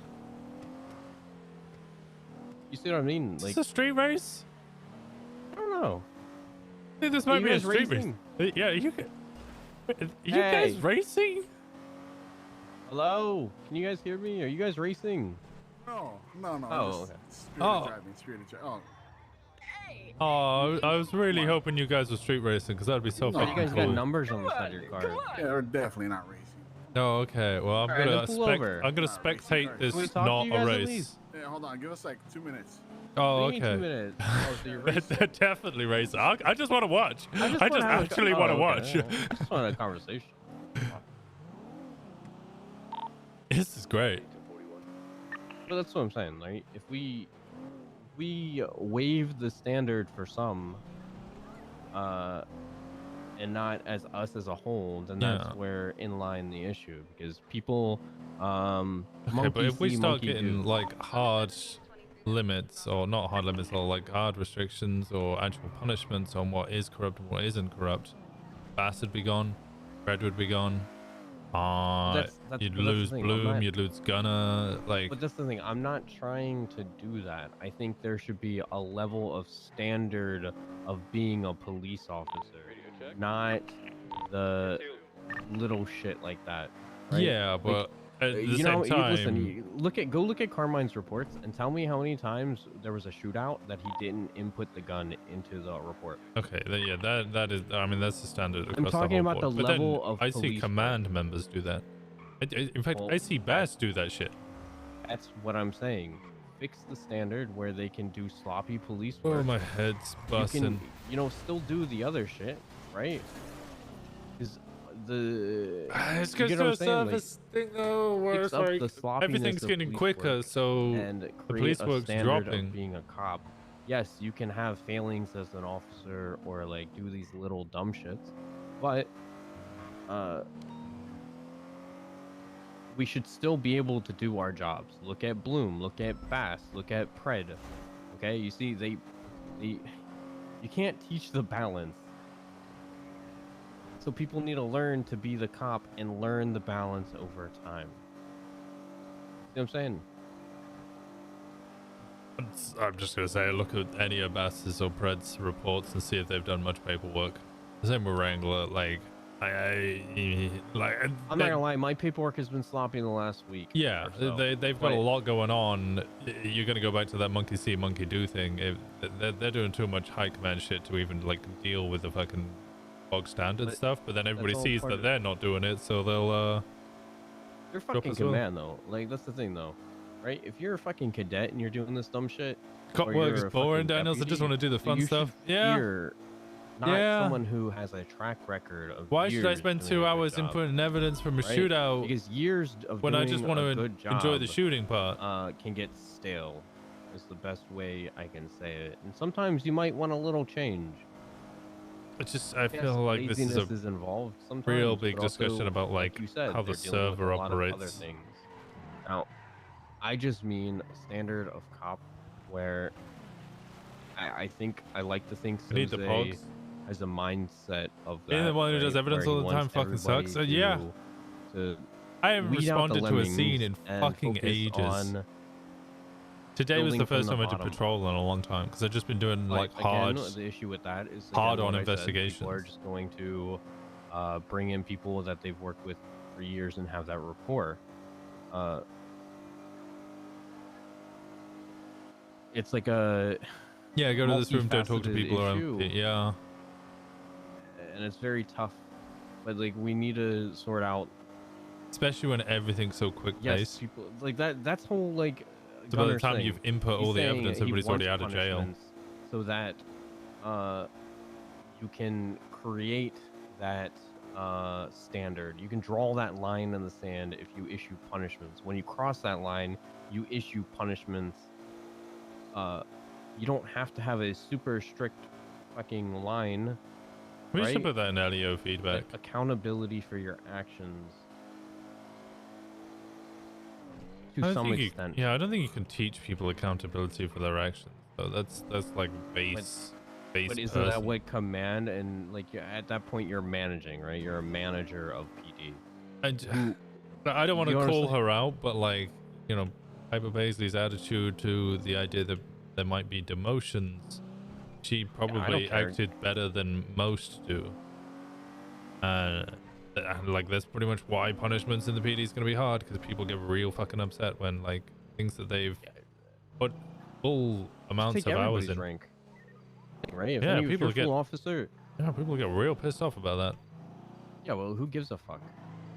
You see what I mean? Is Like, this a street race? I don't know. I think this Are might you be a guys street racing? race. Yeah, you Hey. guys racing? Hello? Can you guys hear me? Are you guys racing? No. Oh, just okay. Spirit driving. Oh. Oh, I was really hoping you guys were street racing because that'd be so No, fucking You guys cool. got numbers on the side of your car. Yeah, we're definitely not racing. Oh, okay. Well, I'm Alright, gonna then pull over. I'm gonna spectate this, Can we talk to not you a guys at race. least? Yeah, hold on. Give us like 2 minutes. Oh, What do you mean okay. 2 minutes? Oh, so you're racing. They're definitely racing. I just want to watch. I just wanna have a- actually want to oh, watch. okay. I just want a conversation. This is great. But that's what I'm saying. Like, if we waive the standard for some, and not as us as a whole, then that's Yeah. where inline the issue, because people Okay, but if we start getting like hard limits, or not hard limits, or like hard restrictions or actual punishments on what is corrupt and what isn't corrupt, Bass would be gone, Fred would be gone. You'd lose Bloom, you'd lose Gunner, like. But that's the thing. I'm not trying to do that. I think there should be a level of standard of being a police officer, not the little shit like that. Right? Yeah, but at the you same know, time, listen. Go look at Carmine's reports and tell me how many times there was a shootout that he didn't input the gun into the report. Okay, yeah, that is. I mean, that's the standard across talking the whole about board. the But then level of I see police command members do that. In fact, I see Bass do that shit. That's what I'm saying. Fix the standard where they can do sloppy police Oh, work. my head's You busting. can, still do the other shit, right? Because the It's you because get what to I'm a saying, like, service thing though, where fix it's up like the sloppiness everything's of getting police quicker, work so and the create police a work's standard dropping. of being a cop. Yes, you can have failings as an officer or like do these little dumb shits, but we should still be able to do our jobs. Look at Bloom, look at Bass, look at Pred. Okay, you see you can't teach the balance. So people need to learn to be the cop and learn the balance over time. See what I'm saying? I'm just gonna say, look at any of Bass's or Pred's reports and see if they've done much paperwork. The same with Wrangler. Like, I'm not gonna lie, my paperwork has been sloppy in the last week. Yeah, or so. they've got a lot going on. You're gonna go back to that monkey see, monkey do thing. They're doing too much high command shit to even like deal with the fucking bog standard stuff. But then everybody all sees part that of- they're not doing it, so they'll You're drop fucking as well. command though. Like that's the thing though, right? If you're a fucking cadet and you're doing this dumb shit, Cop or work you're is a boring, fucking Daniels. I just deputy, want to do the fun you should stuff. Yeah. fear not Yeah. someone who has a track record of. Why should I years spend doing 2 a good hours job, inputting evidence from a right? shootout Because years of when I doing just want a to good job, enjoy the shooting part? Can get stale. Is the best way I can say it. And sometimes you might want a little change. It's just I Yes, feel like this is laziness a involved sometimes, real big but discussion also, about like you said, how the they're dealing with server a lot of other operates. things. Now, I just mean a standard of cop where I think I like to think We need the Soze pogs. has a mindset of that. Being the one who does right, evidence where all he the time wants fucking sucks. everybody Yeah. to I haven't weed out the responded to a scene lemmings in and fucking focus ages. on Today was building the from first the time I did bottom. patrol in a long time because I've just been doing like again, hard, the issue with that is hard again, on what I said, investigations. People are just going to bring in people that they've worked with for years and have that rapport. It's like a Yeah, go to this room, don't talk to multifaceted people around. issue, Yeah. and it's very tough. But like we need to sort out, Especially when everything's so quick yes, paced. people like that. That's whole like. So by the Gunner's time thing. you've input He's all the saying evidence, he everybody's already wants out of jail. punishments so that you can create that standard. You can draw that line in the sand if you issue punishments. When you cross that line, you issue punishments. You don't have to have a super strict fucking line. We right? should put that in LEO feedback. Accountability for your actions. I To don't some think you- extent. yeah, I don't think you can teach people accountability for their actions. So that's like base. But isn't that what command and like at that point you're managing, right? You're a manager of PD. I don't want to You call understand? her out, but like, you know, Piper Paisley's attitude to the idea that there might be demotions, she probably care. acted better than most do. And like that's pretty much why punishments in the PD is going to be hard, because people get real fucking upset when like things that they've put full amounts Take of hours everybody's in. rank. Right? If Yeah, if people you're get full officer. Yeah, people get real pissed off about that. Yeah, well, who gives a fuck?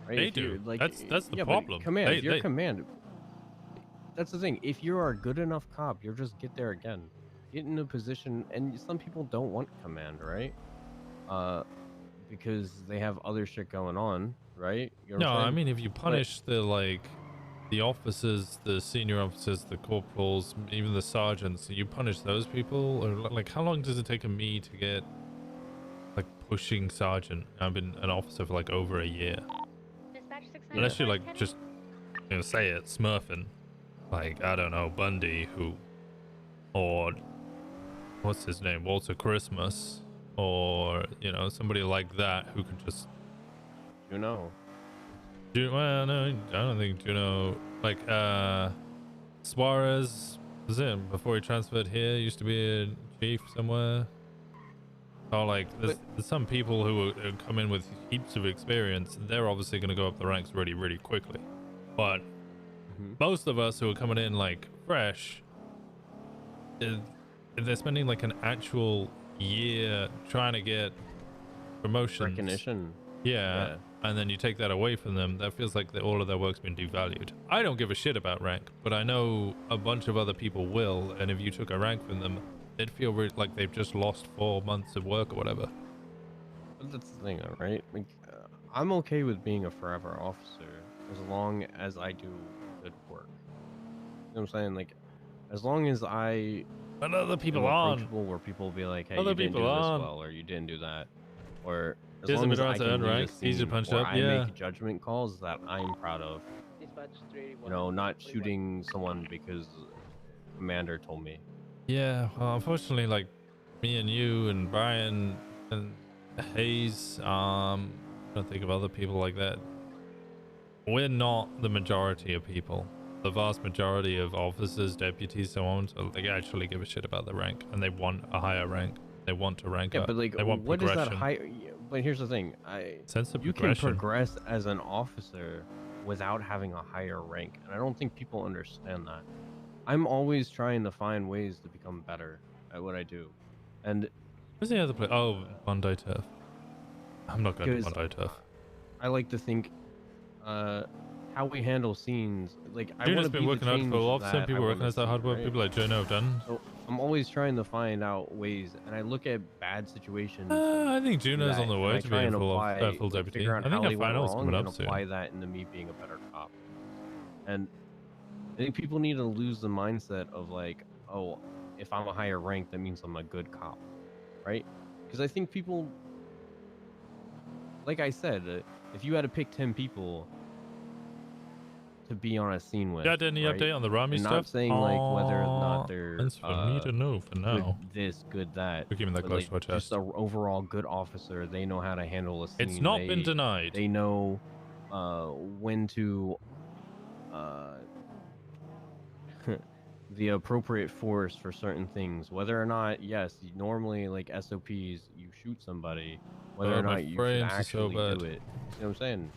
Right? They If you're, do. Like, That's the yeah, but problem. Command, They- you're they- command. That's the thing. If you are a good enough cop, you'll just get there again. Get in a position, and some people don't want command, right? Because they have other shit going on, right? You know No, what I'm I saying? mean if you But- punish the officers, the senior officers, the corporals, even the sergeants, you punish those people, or like how long does it take me to get like pushing sergeant? I've been an officer for like over a year. Unless you're like just say it, smurfing, like I don't know, Bundy, or what's his name, Walter Christmas, or somebody like that who could just Juno. Well, no, I don't think Juno. Like Suarez was it before he transferred here? Used to be a chief somewhere. Or like there's some people who come in with heaps of experience. They're obviously going to go up the ranks really, really quickly. But most of us who are coming in like fresh, they're spending like an actual year trying to get promotions. Recognition. Yeah. And then you take that away from them, that feels like all of their work's been devalued. I don't give a shit about rank, but I know a bunch of other people will, and if you took a rank from them, they'd feel like they've just lost 4 months of work or whatever. But that's the thing, though, right? Like, I'm okay with being a forever officer as long as I do good work. You know what I'm saying? Like, as long as I But other people am aren't. approachable where people will be like, hey, Other you didn't do people this aren't. well, or you didn't do that, or as Here's a long bit as I around to can earn lead a rank, easy to scene punch where up, I yeah. make judgment calls that I'm proud of. You know, not shooting someone because commander told me. Yeah, well, unfortunately, like me and you and Brian and Hayes, I don't think of other people like that. We're not the majority of people. The vast majority of officers, deputies, so on, so they actually give a shit about the rank, and they want a higher rank. They want to rank Yeah, up. but like, they want what is progression. that high? But here's the thing: Sense of you can progression. progress as an officer without having a higher rank, and I don't think people understand that. I'm always trying to find ways to become better at what I do, and Where's the other place? Oh, Bondi Turf. I'm not going to because Bondi Turf. I like to think how we handle scenes. Like, I Dude want has to been be the working hard change for officer. that I People wanna recognize that see, hard work. right? People like Jono have done. So I'm always trying to find out ways, and I look at bad situations. I think do Juno's that, on the and way I to try being and full apply, full like, deputy. figure out I think how a they went final's wrong coming and up soon. apply that into me being a better cop. And I think people need to lose the mindset of like, oh, if I'm a higher rank, that means I'm a good cop, right? Because I think people, like I said, if you had to pick 10 people to be on a scene with, Got any right? update on the Rami and stuff? not saying like whether or not they're That's for me to know for now. good this, good that. We're keeping that but, close like, to our just chest. an overall good officer. They know how to handle a scene. It's not been They- denied. They know when to the appropriate force for certain things. Whether or not, yes, normally like SOPs, you shoot somebody. Whether or my not you should frames are so actually bad. do it. You know what I'm saying?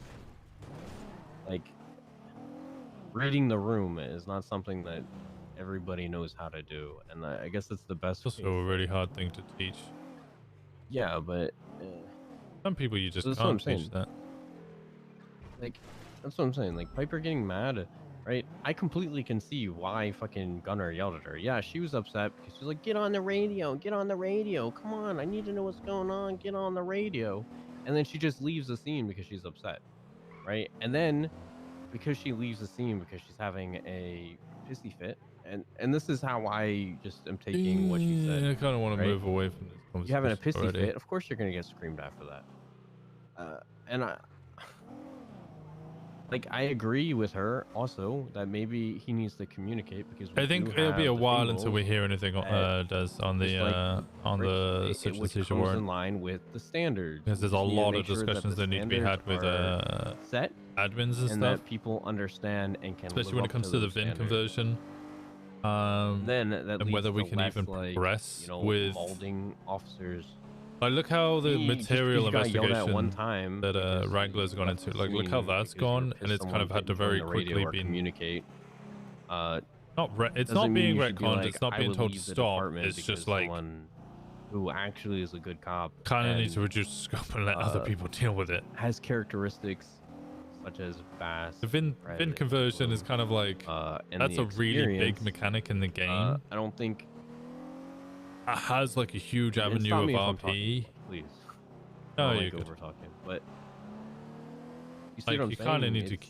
Like, reading the room is not something that everybody knows how to do, and I guess that's the best. It's also a really hard thing to teach. Yeah, but some people you just that's what I'm can't teach saying. that. Like, that's what I'm saying. Like, Piper getting mad, right? I completely can see why fucking Gunner yelled at her. Yeah, she was upset because she's like, get on the radio, get on the radio. Come on, I need to know what's going on. Get on the radio. And then she just leaves the scene because she's upset, right? And then because she leaves the scene because she's having a pissy fit, and this is how I just am taking what she said. I kind of want right? to move away from this conversation. You having a pissy already. fit, of course you're gonna get screamed at for that. And I agree with her also that maybe he needs to communicate because we I think do it'll be have a the while until we singles hear anything does on the search and which seizure comes warrant. in line with the standards. Because there's We a just need to lot make of sure that discussions the that need to be had standards with are set admins and and stuff. that people understand and can Especially live when it up comes to the those VIN standards. conversion. Then that and leads whether we to can less, even like, progress you know, with molding officers. like look how the Me, just material because you got yelled at investigation one time that because Wrangler's you gone left into, the like look how scene that's because you were gone, and pissed it's kind someone of had to didn't join very the radio quickly or be communicate. it's doesn't not mean being you should be retconned. like, It's not I being would told to leave the stop. department It's just because like someone who actually is a good cop kind of need and, to reduce the scope and let other people deal with it. has characteristics such as Bass. The VIN Reddit, conversion is Bloom, kind of like and that's the a really big experience, mechanic in the game. I don't think It has like a huge and avenue stop of me if I'm RP. talking, please. No, I don't you're like good. over talking, but you see Like what I'm you saying? kind of need to It's,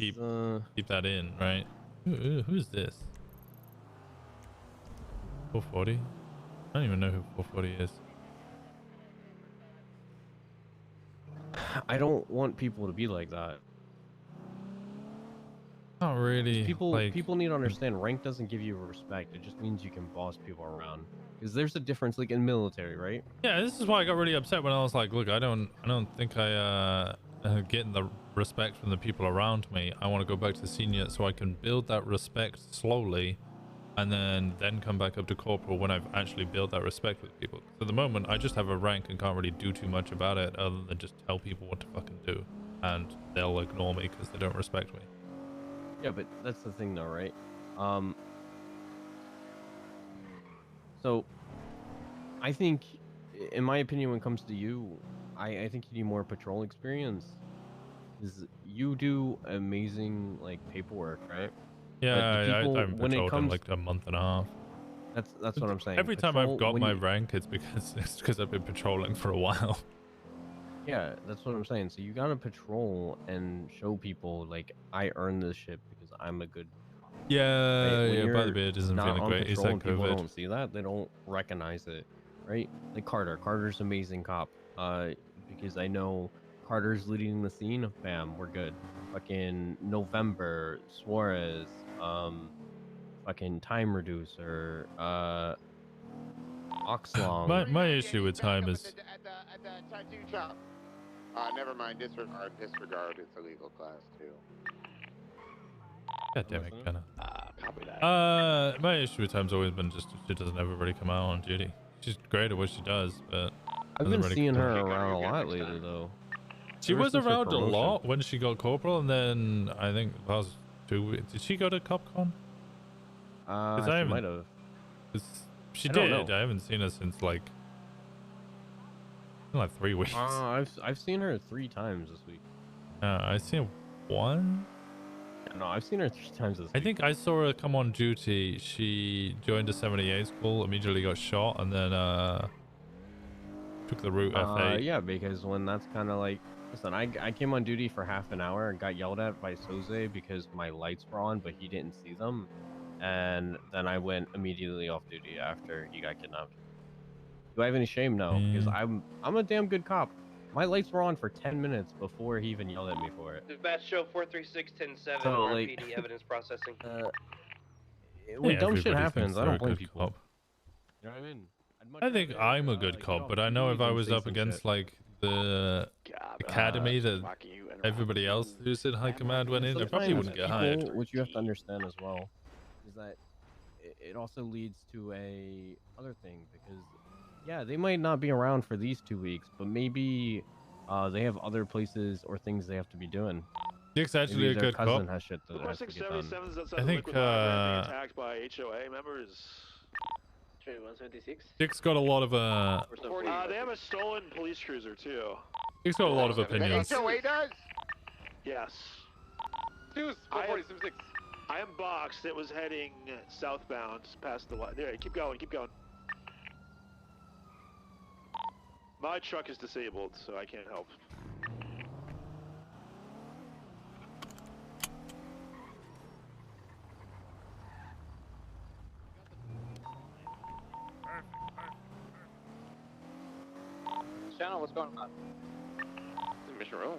keep that in, right? Who's this? 440? I don't even know who 440 is. I don't want people to be like that. Not really. People need to understand rank doesn't give you respect. It just means you can boss people around. Because there's a difference, like in military, right? Yeah, this is why I got really upset when I was like, look, I don't think I getting the respect from the people around me. I want to go back to senior so I can build that respect slowly, and then come back up to corporal when I've actually built that respect with people. So at the moment, I just have a rank and can't really do too much about it other than just tell people what to fucking do, and they'll ignore me because they don't respect me. Yeah, but that's the thing though, right? So I think, in my opinion, when it comes to you, I think you need more patrol experience. Because you do amazing like paperwork, right? Yeah, But I'm when it patrolled in comes, like a month and a half. that's what I'm saying. Every time I've Patrol, got when my you- rank, it's because I've been patrolling for a while. Yeah, that's what I'm saying. So you gotta patrol and show people like I earned this shit because I'm a good cop. Yeah, When yeah. By the you're beard isn't not feeling on great. He's patrol had and people COVID. don't see that, they don't recognize it, right? Like Carter's amazing cop. Because I know Carter's leading the scene. Bam, we're good. Fucking November, Suarez, fucking Time Reducer, Oxlong. My issue with time is At the tattoo shop. Never mind. Disregard. It's a legal class too. God damn it, Kenna. Copy that. My issue with time's always been just she doesn't ever really come out on duty. She's great at what she does, but I've doesn't been really seeing come her out. around a lot lately, though. She Ever was since her around a promotion. lot when she got corporal, and then I think last 2 weeks. Did she go to CopCon? She might have. She I don't did. know. I haven't seen her since like 3 weeks. I've seen her 3 times this week. I've seen her one. No, I've seen her 3 times this week. I think I saw her come on duty. She joined a 78 school, immediately got shot, and then took the route F8. Yeah, because when that's kind of like, listen, I came on duty for half an hour and got yelled at by Soze because my lights were on, but he didn't see them, and then I went immediately off duty after he got kidnapped. Do I have any shame? No, because I'm a damn good cop. My lights were on for 10 minutes before he even yelled at me for it. Dispatch show 436-10-7 So, like, RPD evidence processing. When dumb shit everybody happens, thinks I they're a don't blame good people. cop. You know what I mean? I think I'm a good cop, but I know if I was up against like the academy that everybody else who's in high command went in, I probably wouldn't get hired. What you have to understand as well is that it also leads to a other thing, because yeah, they might not be around for these 2 weeks, but maybe they have other places or things they have to be doing. Dick's actually Maybe a their good cousin cop. has shit that has to get done. I think attacked by HOA members. 176. Dick's got a lot of They have a stolen police cruiser too. Dick's got a lot of opinions. The HOA does? Yes. Deuce, 446. I am boxed. It was heading southbound past the line. There, keep going, keep going. My truck is disabled, so I can't help. Channel, what's going on? Mission room.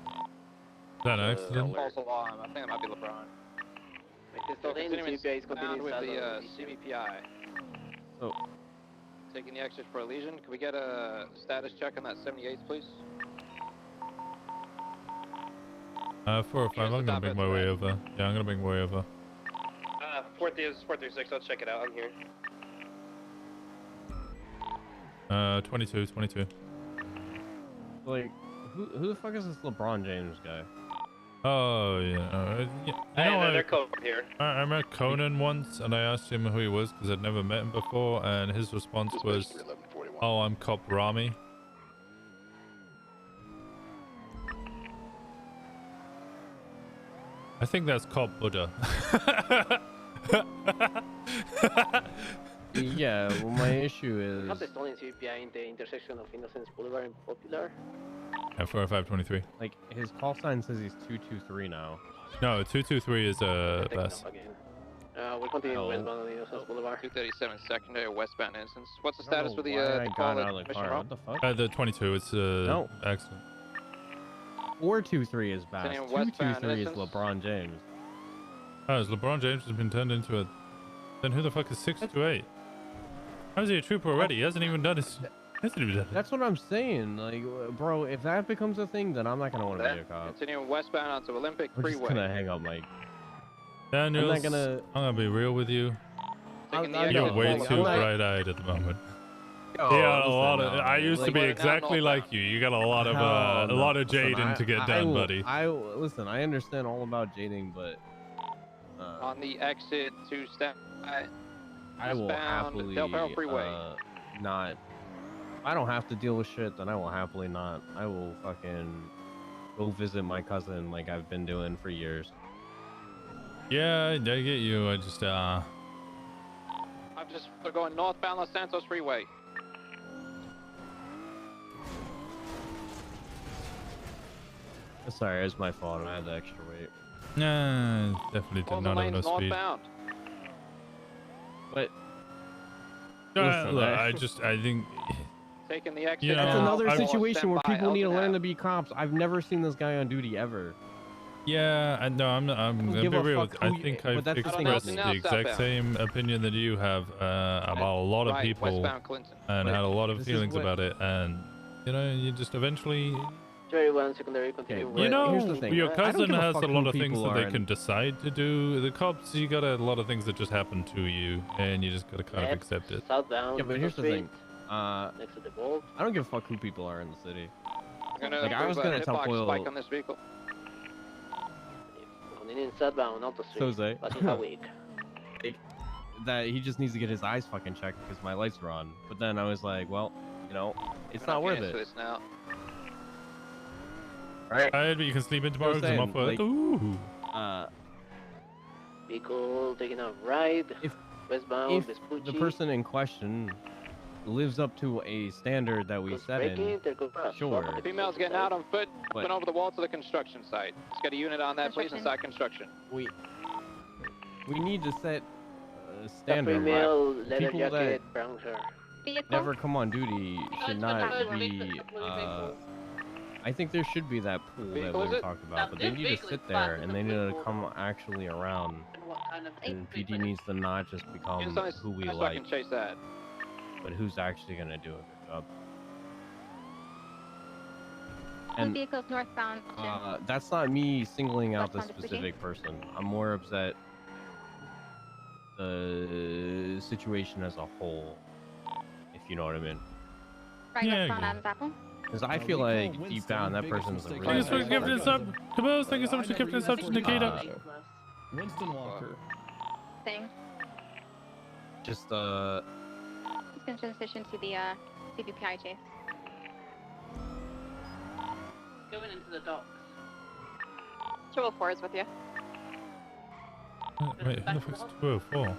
Is that an accident? False alarm. I think it might be LeBron. Continuing sound with the CBPI. Oh. Taking the exit for a lesion. Can we get a status check on that 78th, please? 405. I'm gonna make my way over. Yeah, I'm gonna make my way over. 436. I'll check it out. I'm here. 22. Like, who the fuck is this LeBron James guy? Oh yeah. Yeah. They're code here. I met Conan once, and I asked him who he was because I'd never met him before, and his response was, "Oh, I'm Cop Rami." I think that's called Buddha. Yeah, well, my issue is. Have the stolen CVPI in the intersection of Innocence Boulevard and Popular. At 40523. Like, his call sign says he's 223 now. No, 223 is best. We're continuing westbound on Innocence Boulevard. 237 secondary westbound instance. What's the I don't status know with the why I call got at out of the Mission car. Row? What the fuck? The 22, it's No. accident. 423 is Bass. Continuing westbound 223 is instance. LeBron James. Oh, is LeBron James has been turned into a... Then who the fuck is 628? How is he a trooper already? He hasn't even done his... That's what I'm saying. Like, bro, if that becomes a thing, then I'm not gonna want to be a cop. Continuing westbound onto Olympic I'm just Freeway. gonna hang up, Mike. Daniels, I'm gonna be real with you. Taking the You're exit way forward. too bright-eyed at the moment. Yo, You got a listen, lot of. I used to like- be exactly like you. You got a lot of Hell no. Listen, jading to get done, buddy. Listen, I understand all about jading, but On the exit to step. I will Westbound happily Del Perro Freeway. not. If I don't have to deal with shit, then I will happily not. I will fucking go visit my cousin like I've been doing for years. Yeah, I get you. I just I'm just going northbound Los Santos Freeway. Sorry, it's my fault. I had the extra weight. Nah, definitely did All the not have lanes enough speed. northbound. But Look, I think. Taking the exit. You know, that's another I- situation where Stand by people need to Elgin learn Ave. to be cops. I've never seen this guy on duty ever. Yeah, I know. I'm gonna give be a real. fuck I who you- think but I've that's the thing. expressed Now the exact southbound. same opinion that you have about a lot of Right, people, westbound Clinton. and But had a lot of this is feelings what- about it, and you know, you just eventually. Cherry 1 secondary continue. Okay, You but know, here's the thing. your I don't cousin give a has fuck a lot who of things people that they are can in- decide to do. The cops, you got a lot of things that just happen to you, and you just gotta kind of Left, accept it. Southbound. Yeah, but here's the Street, thing. Next to the vault. I don't give a fuck who people are in the city. I'm gonna Like, I was approve a gonna tell hitbox Coyle- spike on this vehicle. Continuing southbound Alto Street. Jose. Passing Hawig. That he just needs to get his eyes fucking checked because my lights are on. But then I was like, well, you know, it's We're not worth getting it. into this now. Right? But you can sleep in tomorrow because I'm off work. Like, Ooh. Vehicle taking a ride. Westbound If Vespucci. the person in question lives up to a standard that we Goes set braking, in, there goes cross. sure. The female's getting out on foot, But- went over the wall to the construction site. It's got a unit on that, please, inside construction. we need to set a The standard. female, Right? leather People jacket, brown hair. that never come on duty should not be. I think there should be that pool that Vehicle is we it? talked about, but they need to sit there and they need to come actually around. And PD needs to not just become who we Let's like, fucking chase that. but who's actually gonna do a good job. Two And vehicles northbound. that's not me singling out this Westbound Vespucci. specific person. I'm more upset the situation as a whole, if you know what I mean. Right Yeah, westbound yeah. Adams Apple. Because I feel like deep down that person's a really Thank you so much for gifting this up. Cabos, thank you so much for gifting this up to Nikita. Winston Walker. Thing. Just He's gonna transition to the CVPI chase. Going into the docks. 204 is with you. Wait, who the fuck's 204?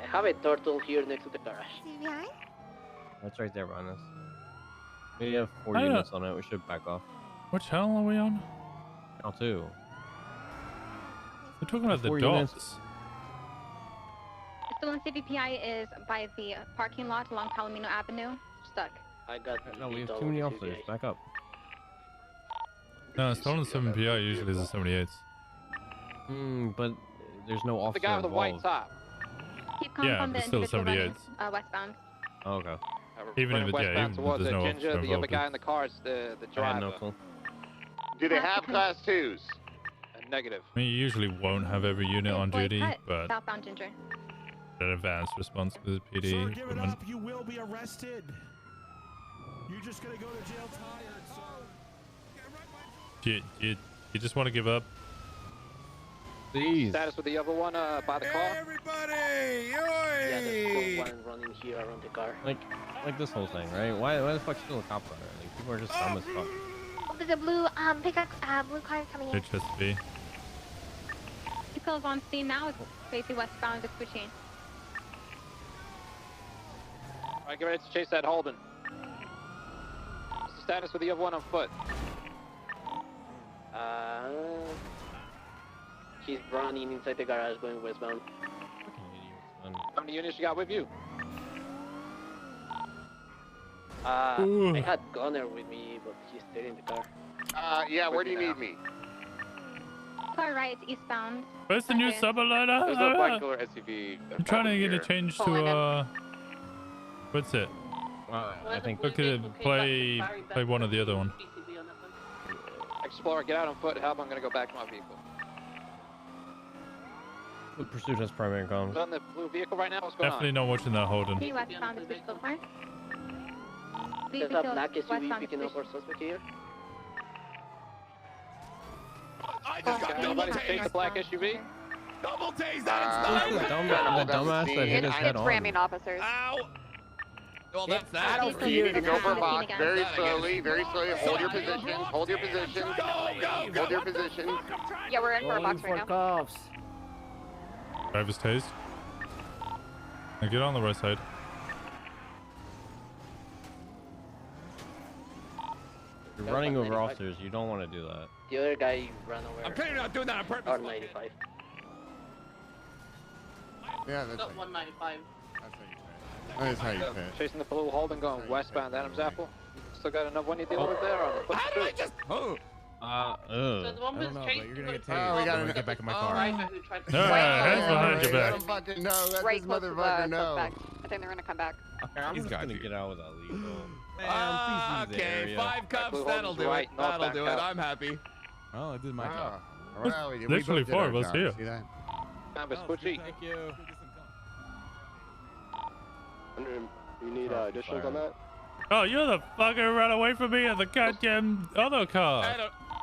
I have a turtle here next to the garage. that's right there behind us. We have 4 I don't- units on it. We should back off. Which channel are we on? Now 2. We're talking about the 4 units. docks. The stolen CVPI is by the parking lot along Palomino Avenue. Stuck. I got. No, we have too many officers. Back up. No, stolen 7PI usually is a 78s. But there's no The officer guy with the white involved. top. Keep calm Yeah, from the but still individual running, 78s. westbound. Oh, okay. Even if Running it- yeah, westbound even if towards there's the no Ginger, officer the other involved, guy in the car is the I had driver. no clue. Do they have class 2s? Negative. I mean, you usually won't have every unit on Boy duty, cut, but southbound Ginger. an advanced response to the PD. Sir, give it equipment. up. You will be arrested. You're just gonna go to jail tired, sir. You just want to give up? Please. Status with the other one by the car. Everybody! Yeah, there's still one running here around the car. Like this whole thing, right? Why the fuck still a cop on it? Like, people are just dumb as fuck. there's a blue pickup, blue car coming in. HSV. Vehicle's on scene now. It's facing westbound. It's pushing. All right, get ready to chase that Holden. What's the status with the other one on foot? She's running inside the garage going westbound. How many units you got with you? I had Gunner with me, but he's still in the car. Yeah, where do you need me? Car right, eastbound. Where's the new subalert? There's a black color SUV. I'm trying to get it changed to what's it? I think. Look at it. Play one of the other one. Explorer, get out on foot. Help! I'm gonna go back to my vehicle. The pursuit has primary comms. On the blue vehicle right now. What's going Definitely on? not watching that Holden. Hey, westbound is vehicle car. There's a black SUV picking up our suspect here. I just got double Anybody take the tased. black SUV? Double tased. The dumbass that hit his head It's on. ramming officers. Ow. Well, that's that. You need to go for a box very slowly, very slowly. Hold your position. Hold your position. Hold your position. Yeah, we're in for a box right now. Driver's tased. Now get on the right side. You're running over officers. You don't want to do that. The other guy ran over. I'm clearly not doing that on purpose. R95. Yeah, that's Got 195. That is how you say it. Chasing the blue Holden going westbound Adams Apple. Still got another one you dealing with there on the foot How did I street? just? Oh. So the one was chased. You're gonna get Oh, tased. we got to get back in my car. driver who tried to. Hands behind your back. Let him fucking know. Let Right this close to the motherfucker know. suspect. I think they're gonna come back. Okay, I'm He's just got gonna you. get out without leave. Man, please leave the Okay, area. 5 cups. Blue That'll Holden's do right, it. not That'll back do it. out. I'm happy. Well, I did my job. Well, we Literally both did 4 our of us job. here. See that? Canvas, Pucci. Thank you. You need additionals on that? Oh, you're the fucker ran away from me in the goddamn other car.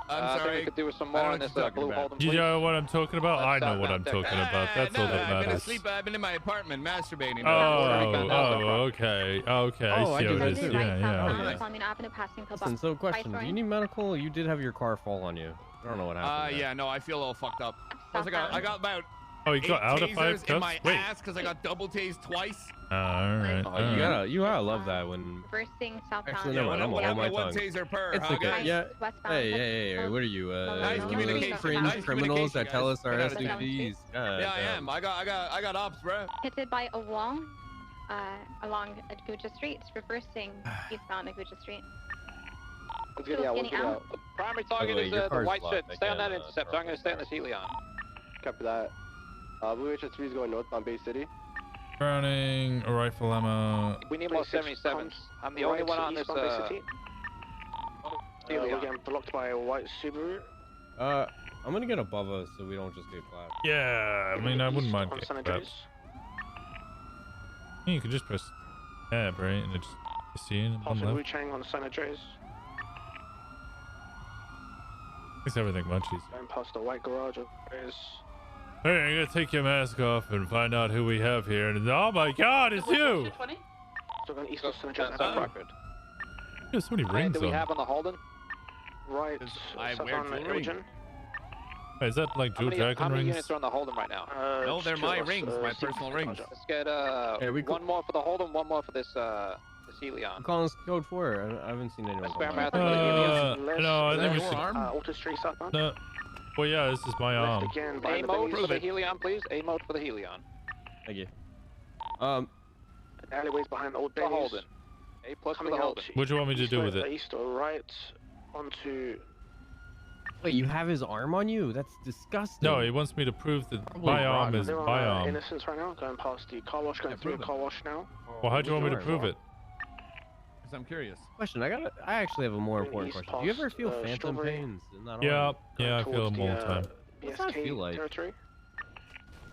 I'm I think we sorry. could do with some I more don't on know this what you're talking blue about. Holden, You please. know what I'm talking about? I know what I'm talking about. That's all that I've been matters. asleep. I've been in my apartment masturbating. Okay. Okay. I Oh, I see do what that it is. too. Yeah, Right yeah. southbound, yeah. Palomino Avenue, passing pillbox. Listen, so question. Do you need medical? You did have your car fall on you. I don't know what happened. there. Yeah, no, I feel a little fucked up. Plus, I got about Oh, you 8 got out of 5 tasers in cups? my Wait. ass because I got double tased twice. Alright. Oh, you gotta love that when. Reversing southbound. Actually, never mind. I'm gonna hold my one tongue. taser per. It's huh, okay. guys? Yeah. Westbound, Hey, what are you? Nice communication. Cringe Nice criminals communication, that tell us our guys. Get out of SUVs. Yeah, I am. I got ops, bro. Hit by a wall along Aguja Street, reversing eastbound Aguja Street. Getting out, Getting out. Primary target way, is your the car's white locked. shit. I Stay on can't, that interceptor. I'm going to stay on this Helion. Copy that. Blue HS3 is going northbound Bay City. Browning, rifle ammo. We need more 77s. I'm the only one on this. We're getting blocked by a white Subaru. I'm gonna get above us so we don't just get clapped. Yeah, I mean, I wouldn't mind On getting San clapped. Andreas. You could just press tab, right? And it just you see it on Passing left. Wu Chang on San Andreas. Makes everything much easier. Going past the white garage. Hey, I'm gonna take your mask off and find out who we have here. And oh my God, it's you! Still going east of San That's Andreas. on record. There's so many How many rings do we on. have on the Holden? Right. I wear southbound jewelry. Elgin. Wait, is that like How Jewel many Dragon units rings? are on the Holden right now? No, they're just my to us, rings, my personal rings. Let's get we one more for the Holden, one more for this Helion. I'm calling code 4. I haven't seen anyone. Spare go mouth by. No, I think we should. Alta Street southbound. No. Well, yeah, this is my arm. Left again A by the mode for the base. Helion, please. A mode for the Helion. Thank you. Alleyways behind Old The Bays. Holden. A plus for Coming the out Holden. What do you want me to do with it? East or right onto. Wait, you have his arm on you? That's disgusting. No, he wants me to prove that my arm is They're my on arm. Innocence right now. Going past the car wash. Going through a car wash now. Well, how do you want me to prove it? Because I'm curious. Question. I actually have a more important East question. Do you ever past, feel phantom Strawberry. pains in that Yeah, arm? yeah, I feel them all the time. What's that feel like? Territory.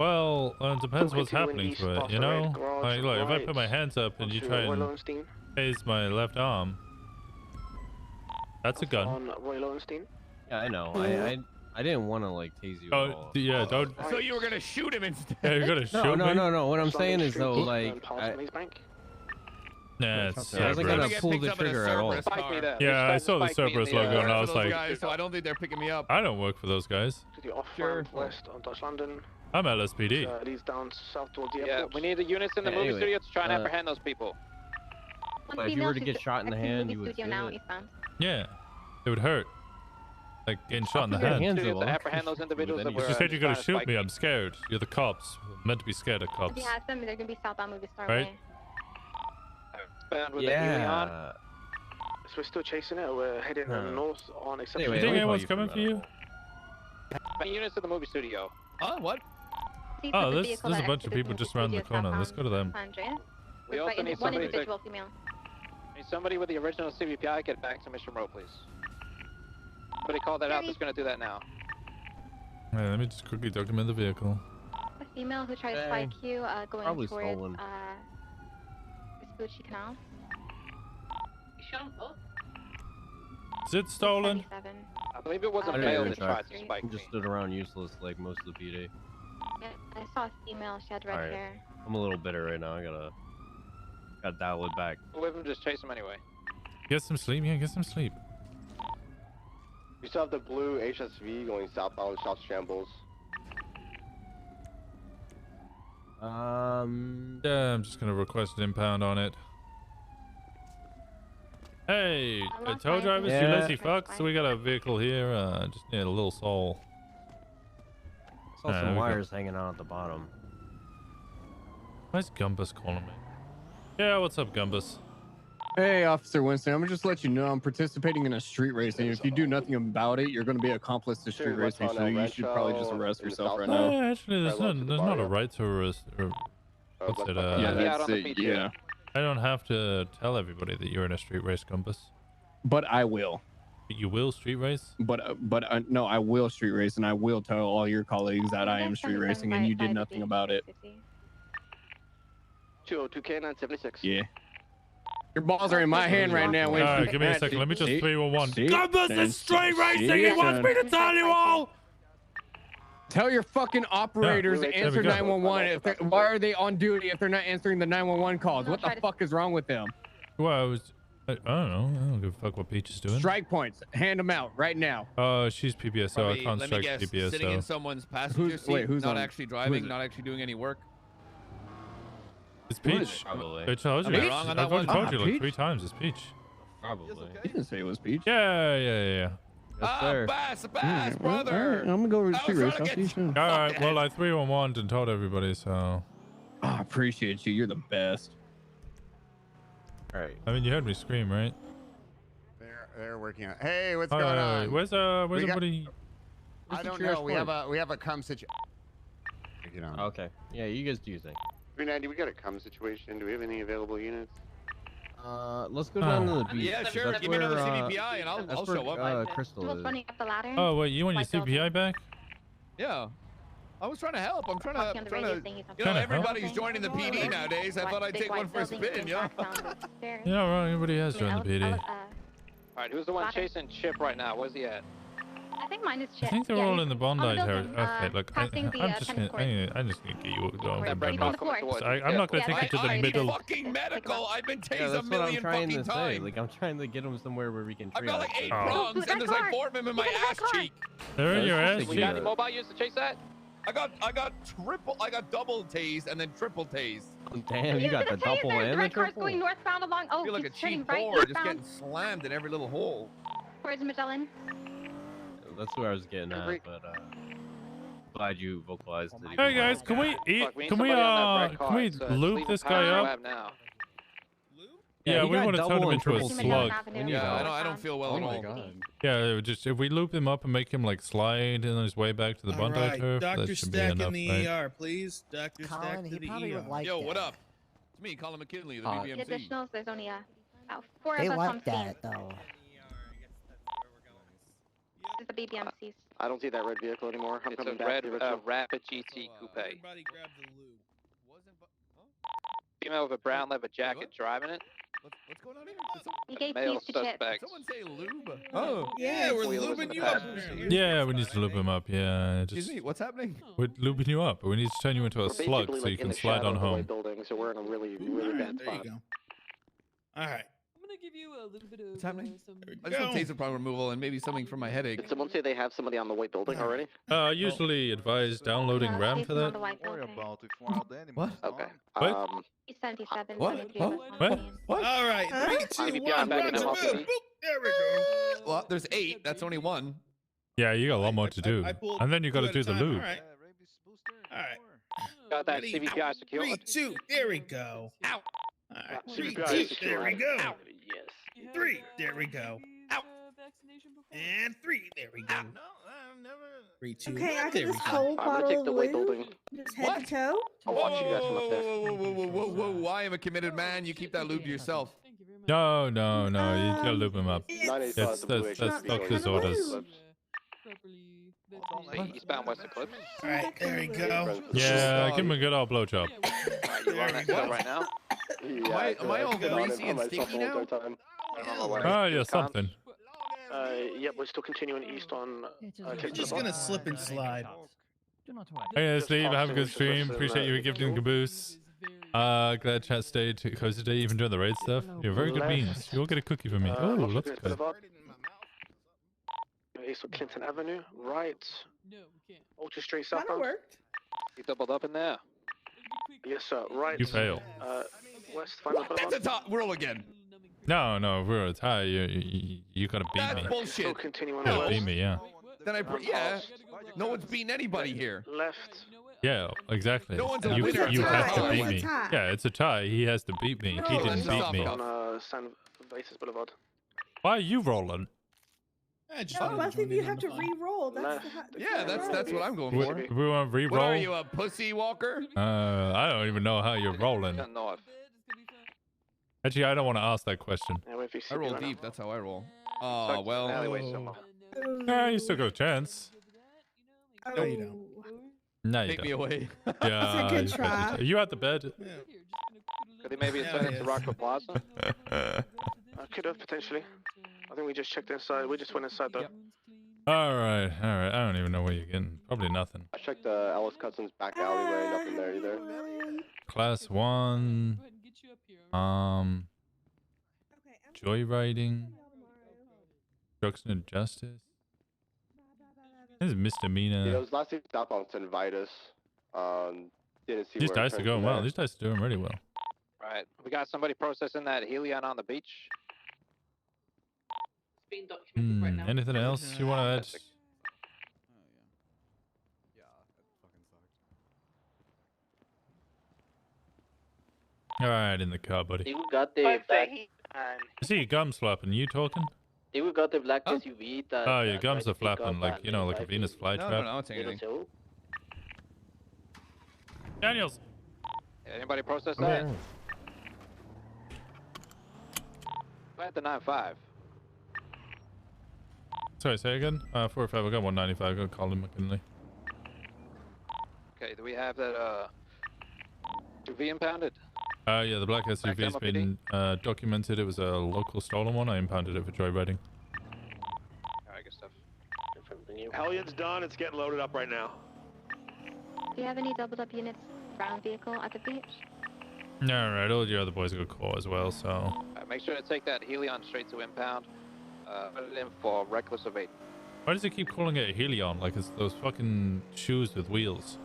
Well, it depends what's 452 happening east to it, past you the red know? garage, Like, look, if I put right my hands up and you onto try Roy and Lowenstein. phase my left arm, that's a gun. On Roy Lowenstein. Yeah, I know. I didn't want to like tase you. Oh, at all. yeah, don't. So you were gonna shoot him instead? Yeah, you're gonna shoot me? No. What I'm Sun saying is Street, though, going like, past Maze Bank. Nah, it's I wasn't gonna Cerberus. pull the trigger at all. Yeah, I saw the Cerberus logo and I was like, guys, so I don't think they're picking me up. I don't work for those guys. To the off-ramp west on Dutch London. I'm LSPD. Leads down south towards the Yeah, airport. we need the units in the movie Anyway, studio to try and apprehend those people. But if you were to get shot in the hand, you would feel it. Yeah, it would hurt. Like getting shot in the your hand. hands To apprehend those individuals that were You said you're gonna trying to shoot spike me. I'm scared. You're the cops. I'm meant to be scared of If cops. you have them, they're gonna be southbound movie star Right? way. Bound with the helion. Yeah. So we're still chasing it. We're heading north on You exception. think anyone's coming for you? Many units in the movie studio. What? Oh, there's a bunch of people just around the corner. Let's go to them. We also need one somebody individual female. Need somebody with the original CVPI. Get back to Mission Row, please. Somebody call that out. That's gonna do that now. Alright, let me just quickly document the vehicle. A female who tried to spike you, going Probably towards stolen. Vespucci Canal. You shot them both? Is it stolen? 77. I believe it was a I didn't male even that try. tried to spike I me. just stood around useless like most of the PD. Yeah, I saw a female. She had red Alright. hair. I'm a little bitter right now. I gotta dial it back. With him, just chase him anyway. Get some sleep. Yeah, get some sleep. We still have the blue HSV going southbound South Shambles. Yeah, I'm just gonna request an impound on it. Hey, tow drivers, you lazy fucks. So we got a vehicle here. Just need a little soul. I saw some wires hanging out at the bottom. Why's Gumbus calling me? Yeah, what's up, Gumbus? Hey, Officer Winston, I'm gonna just let you know I'm participating in a street racing. If you do nothing about it, you're gonna be accomplice to street racing, so you should probably just arrest yourself right now. Actually, there's not a right to arrest. Or, what's it? Yeah, that's it, yeah. I don't have to tell everybody that you're in a street race, Gumbus. But I will. You will street race? But no, I will street race, and I will tell all your colleagues that I am street racing, and you did nothing about it. 202K976. Yeah. Your balls are in my hand right now, Winston. Alright, give me a second. Let me just 311. Gumbus is street racing! He wants me to tell you all! Tell your fucking operators to answer 911. Why are they on duty if they're not answering the 911 calls? What the fuck is wrong with them? Well, I don't know. I don't give a fuck what Peach is doing. Strike points. Hand them out right now. She's PPSO. I can't Let me strike guess, PPSO. sitting in someone's passenger seat, who's not on? actually driving, not actually doing any work. It's Peach. I told you. Am I wrong on that I've already one? told you like Peach? 3 times. It's Peach. Probably. You didn't say it was Peach. Yeah. Bass, All brother. right, I'm gonna go street race. I'll see you soon. All right. Well, I 311 and told everybody, so. I appreciate you. You're the best. All right. I mean, you heard me scream, right? They're working on. Hey, what's Oh, going yeah, on? where's everybody? I don't know. We have a cum situation. Okay. Yeah, you guys do your thing. 390, we got a cum situation. Do we have any available units? Let's go down to the beach. Yeah, 'cause sure. that's Give me another where, CVPI and I'll that's show where, up. Crystal is. Running up the ladder. Oh, wait, you want your CPI back? Yeah. I was trying to help. I'm trying Talking on to, the radio saying he's on you know, Trying to help? everybody's joining the PD nowadays. I thought I'd take one for a spin, yo. Yeah, well, everybody has joined the PD. Alright, who's the one chasing Chip right now? Where's he at? I think mine is I Chip. think they're all in the Bondi building, territory. Okay, look, I'm passing the, just tennis gonna, I just gonna get you going. Right, I'm not gonna take you to the middle. Fucking medical. I've been tased Yeah, a that's what I'm million trying fucking to say. times. Like, I'm trying to get them somewhere where we can. I've got like 8 Oh. prongs and there's like 4 of them in my ass cheek. They're in your ass We got any mobile units to chase that? I got double tased and then triple tased. Damn, you got the double and the red car's triple. going northbound along. I Oh, feel like a he's turning cheap right whore just northbound. getting slammed in every little hole. Where's Magellan? That's where I was getting at, but glad you vocalized it. Hey guys, can we loop this guy up? Yeah, we want to turn him into a slug. Yeah, I don't feel well at all. Yeah, just if we loop him up and make him like slide in his way back to the Bondi turf, that Dr. should be Stack enough, in the right? ER, please. Dr. Stack to the ER. Yo, what up? It's me, Colin McKinley, the The BBMC. additionals, there's only about 4 They of us on like scene. that though. This is the BBMCs. I don't see that red vehicle anymore. I'm It's coming a back red to the original. Rapid GT Coupe. Everybody grab the lube. Female with a brown leather jacket driving it. What's going on here? You gave Male keys to Chip. suspect. Someone say lube. Oh, yeah, we're lubing you up. Yeah, we need to loop him up. Yeah, Excuse just me, what's happening? we're looping you up. We need to turn you into a We're slug basically, so you like, in can the slide shadow on of the white home. building, so we're in a really bad There you spot. go. All right. I'm gonna give you a little bit of What's happening? some. I just want taser problem removal and maybe something for my headache. Did someone say they have somebody on the white building already? I usually advise downloading No, RAM she's for not that. the white building. What? Okay. What? He's 77. What? 73, What? that's What? fine. What? All right. 3, 2, CVPR 1. back in Roger, MLCD. boop. There we go. Well, there's 8. That's only 1. Yeah, you got a lot more to do. I pulled And then you got to 2 at do a the time. loop. All right. All right. Got that Ready? CVPI secured. 3, 2. There we go. Out. All right. 3, CVPI 2. is There we secured. go. Yes. 3. There we go. Out. And 3. There we go. 3, 2, Okay, 1. after There we this go. whole I'm gonna bottle take of the white lube, building. just head to toe. I'll watch you guys from up there. Whoa. I am a committed man. You keep that lube to yourself. No. You gotta loop him up. That's doctor's orders. Eastbound Western Clips. All right. There we go. Yeah, give him a good old blowjob. You're on that stuff right now. Am I all greasy and sticky now? Oh, yeah, something. Yep, we're still continuing east on. Just gonna slip and slide. Hey, Steve, have a good stream. Appreciate you gifting Caboose. Glad chat stayed cozy today, even during the raid stuff. You're very good beans. You'll get a cookie from me. Oh, that's good. East of Clinton Avenue, right. No, we can't. Ultra Street Kind of southbound. worked. You doubled up in there. Yes, sir. Right. You fail. West Final What? That's a top roll again. No, we're a tie. You gotta beat That's me. bullshit. Still continuing You gotta west. beat me, yeah. Then yeah. No one's beating anybody here. Left. Yeah, exactly. No one's a You winner. have to It's a beat tie. me. It's a tie. Yeah, it's a tie. He has to beat me. He No, didn't that's beat not me. On San Basis Boulevard. Why are you rolling? No, I think you have to re-roll. That's Yeah, that's what I'm going We, for. we want to What are re-roll? you, a pussy walker? I don't even know how you're rolling. North. Actually, I don't want to ask that question. I roll deep. That's how I roll. Oh well. Yeah, you still got a chance. No, you don't. No, you Take don't. me away. Yeah, It's a good you try. are you at the bed? Could he maybe turn into Rockford Plaza? Could have potentially. I think we just checked inside. We just went inside though. All right. I don't even know where you're getting. Probably nothing. I checked Ellis Cousins back alleyway. Nothing there either. Class 1. Joyriding. Obstruction of justice. This is misdemeanor. Yeah, it was last week stop on to invite us. Didn't see These where it dice are turned going from well. there. These dice are doing really well. Right. We got somebody processing that helion on the beach. It's being documented right now. Anything else you want to add? All right, in the car, buddy. You got the black. I see your gums flapping. You talking? You got the black SUV. That, Oh, your gums are flapping like, you know, like a Venus flytrap. No, I don't take anything. Daniels. Anybody process that? At the 9-5. Sorry, say again? 405, I got 195. I got Colin McKinley. Okay, do we have that SUV impounded? Yeah, the black SUV's been documented. It was a local stolen one. I impounded it for joyriding. Alright, good stuff. Hellion's done. It's getting loaded up right now. Do you have any doubled up units around vehicle at the beach? Alright, all your other boys got a call as well, so... Make sure to take that helion straight to impound. Put it in for reckless evade. Why does he keep calling it a Helion? Like it's those fucking shoes with wheels.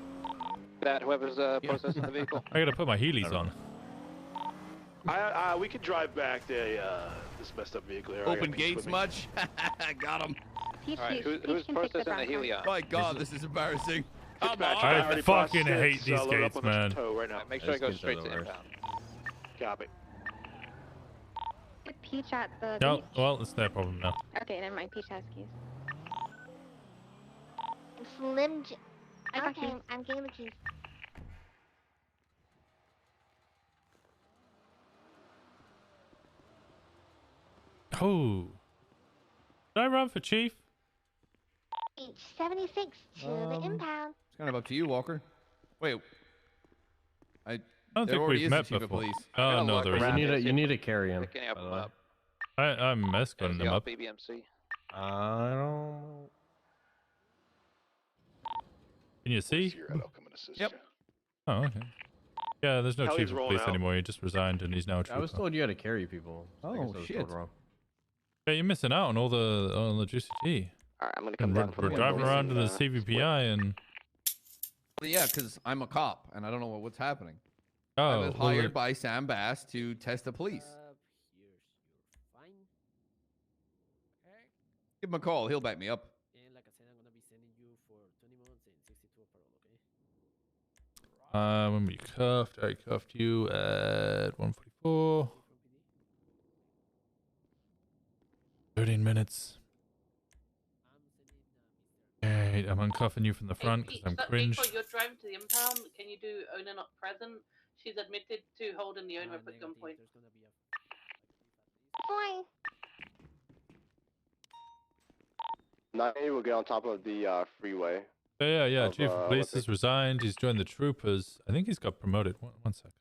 That whoever's processing the vehicle. I gotta put my Heelys on. We could drive back this messed up vehicle here. I Open got peace gates with me. much? Got him. Alright, who's processing the helion? My God, this is embarrassing. Come Dispatch, on. I already fucking processed. hate these Load up gates, on the man. tow right now. Make sure it goes straight to impound. Copy. Peach at the No, beach? well, it's their problem now. Okay, never mind. Peach has keys. Slim J. I got Okay, keys. I'm getting the keys. Oh. Did I run for chief? H76 to the impound. It's kind of up to you, Walker. Wait. I don't there think already we've is a met chief of before. police. Oh, no, there isn't. You need to carry him. Picking up by the him way. up. I'm escorting them up. BBMC. I don't. Can you see? Yep. Oh, okay. Yeah, there's no Kelly's chief of rolling police out. anymore. He just resigned and he's now a I was trooper. told you had to carry people. So I guess Oh, I was told shit. wrong. Yeah, you're missing out on all the juicy tea. Alright, I'm gonna And come down for we're the driving one around in the racing, CVPI and Well, yeah, because I'm a cop and I don't know what's happening. oh, I was well, hired by Sam Bass to test the police. Give him a call. He'll back me up. And like I said, I'm gonna be sending you for 20 months and 62 parole, okay? when we cuffed, I cuffed you at 1:44. 13 minutes. Alright, I'm uncuffing you from the front because I'm cringe. Before you're driving to the impound, can you do owner not present? She's admitted to holding the owner at gunpoint. Fine. 90 will get on top of the freeway. Yeah. Of, Chief of Police Olympic. has resigned. He's joined the troopers. I think he's got promoted. One second.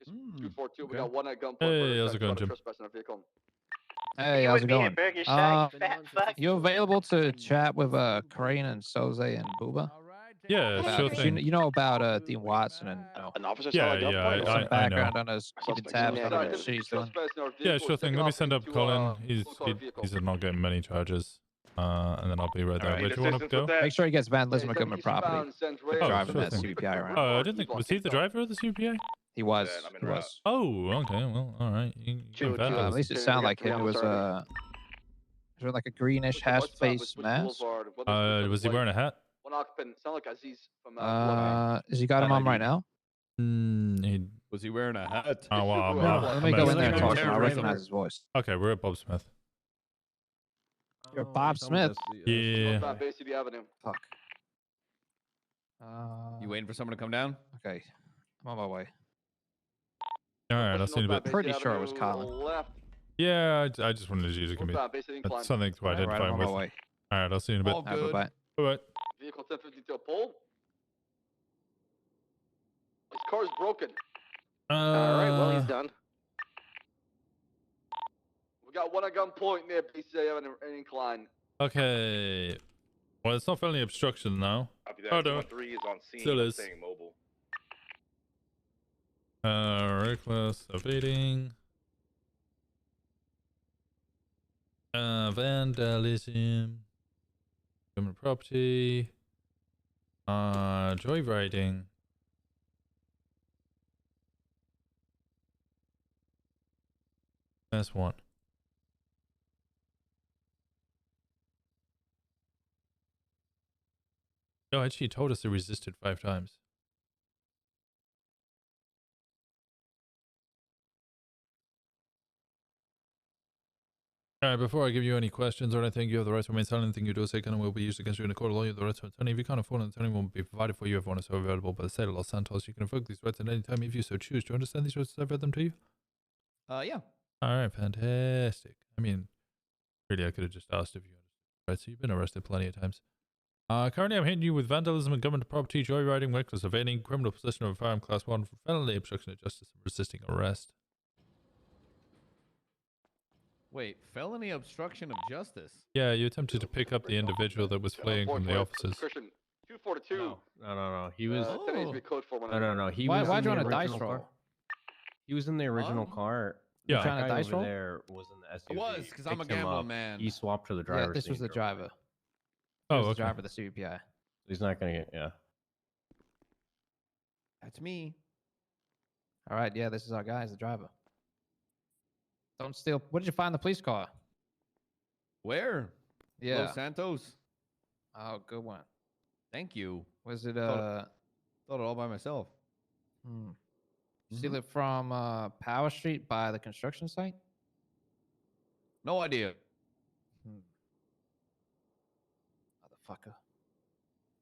242. We got one at gunpoint. Hey, how's it going, Jim? Hey, how's it going? You available to chat with Crane and Soze and Booba? Yeah, sure 'cause thing. You know about Dean Watson and an officer. Yeah, some I background know. on us keeping tabs on what she's doing. Yeah, sure thing. Let me send up Colin. He's not getting many charges. And then I'll be right there. Where do you want to go? Make sure he gets vandalism of government property for Oh, driving sure that thing. CVPI around. Oh, I didn't think. Was he the driver of the CVPI? He was. He was. Oh, okay. Well, all right. At least it sounded like him. It was was it like a greenish hash face mask? Was he wearing a hat? One occupant. Sound like Aziz from Is he got him on right now? Was he wearing a hat? Oh, wow. Let me go in there and talk to him. I recognize his voice. Okay, we're at Bob Smith. You're Bob Smith. Yeah. Bay City Avenue. Fuck. You waiting for someone to come down? Okay, I'm on my way. All right, I'll see you in a bit. Pretty sure it was Colin. Yeah, I just wanted you to give me something to identify him with. All right, I'll see you in a bit. All good. Bye. Vehicle 1052 pole. His car's broken. Alright, well, he's done. We got one at gunpoint near BCA and an incline. Okay. Well, it's not felony obstruction now. Oh, no. 3 is on scene. Still is. Staying mobile. Reckless evading. Vandalism. Government property. Joyriding. That's one. Oh, actually, he told us he resisted 5 times. Alright, before I give you any questions or anything, you have the right to remain silent. Anything you do or say can and will be used against you in a court of law. You have the right to an attorney. If you can't afford an attorney, one will be provided for you. Everyone is so available by the state of Los Santos. You can invoke these rights at any time if you so choose. Do you understand these rights as I've read them to you? Yeah. Alright, fantastic. I mean, really, I could have just asked if you understood. Right, so you've been arrested plenty of times. Currently, I'm hitting you with vandalism and government property, joyriding, reckless evading, criminal possession of a firearm class 1, for felony obstruction of justice, and resisting arrest. Wait, felony obstruction of justice? Yeah, you attempted to pick up the individual that was fleeing from the officers. Christian, 242. No. He was. That needs to be code for one. No. He Why- was. why'd in you the want a dice original roll? car. He was in the original car. Yeah. The trying to guy dice over roll? there was in the SUV. was, 'cause I'm a picked him gambling up. man. He swapped to the Yeah, driver. this was the driver. Oh, This was okay. the driver of the CVPI. He's not gonna get. Yeah. That's me. All right, yeah, this is our guy, he's the driver. Don't steal. What did you find in the police car? Where? Yeah. Los Santos. Oh, good one. Thank you. Was it Thought it all by myself. Steal it from Power Street by the construction site? No idea. Motherfucker.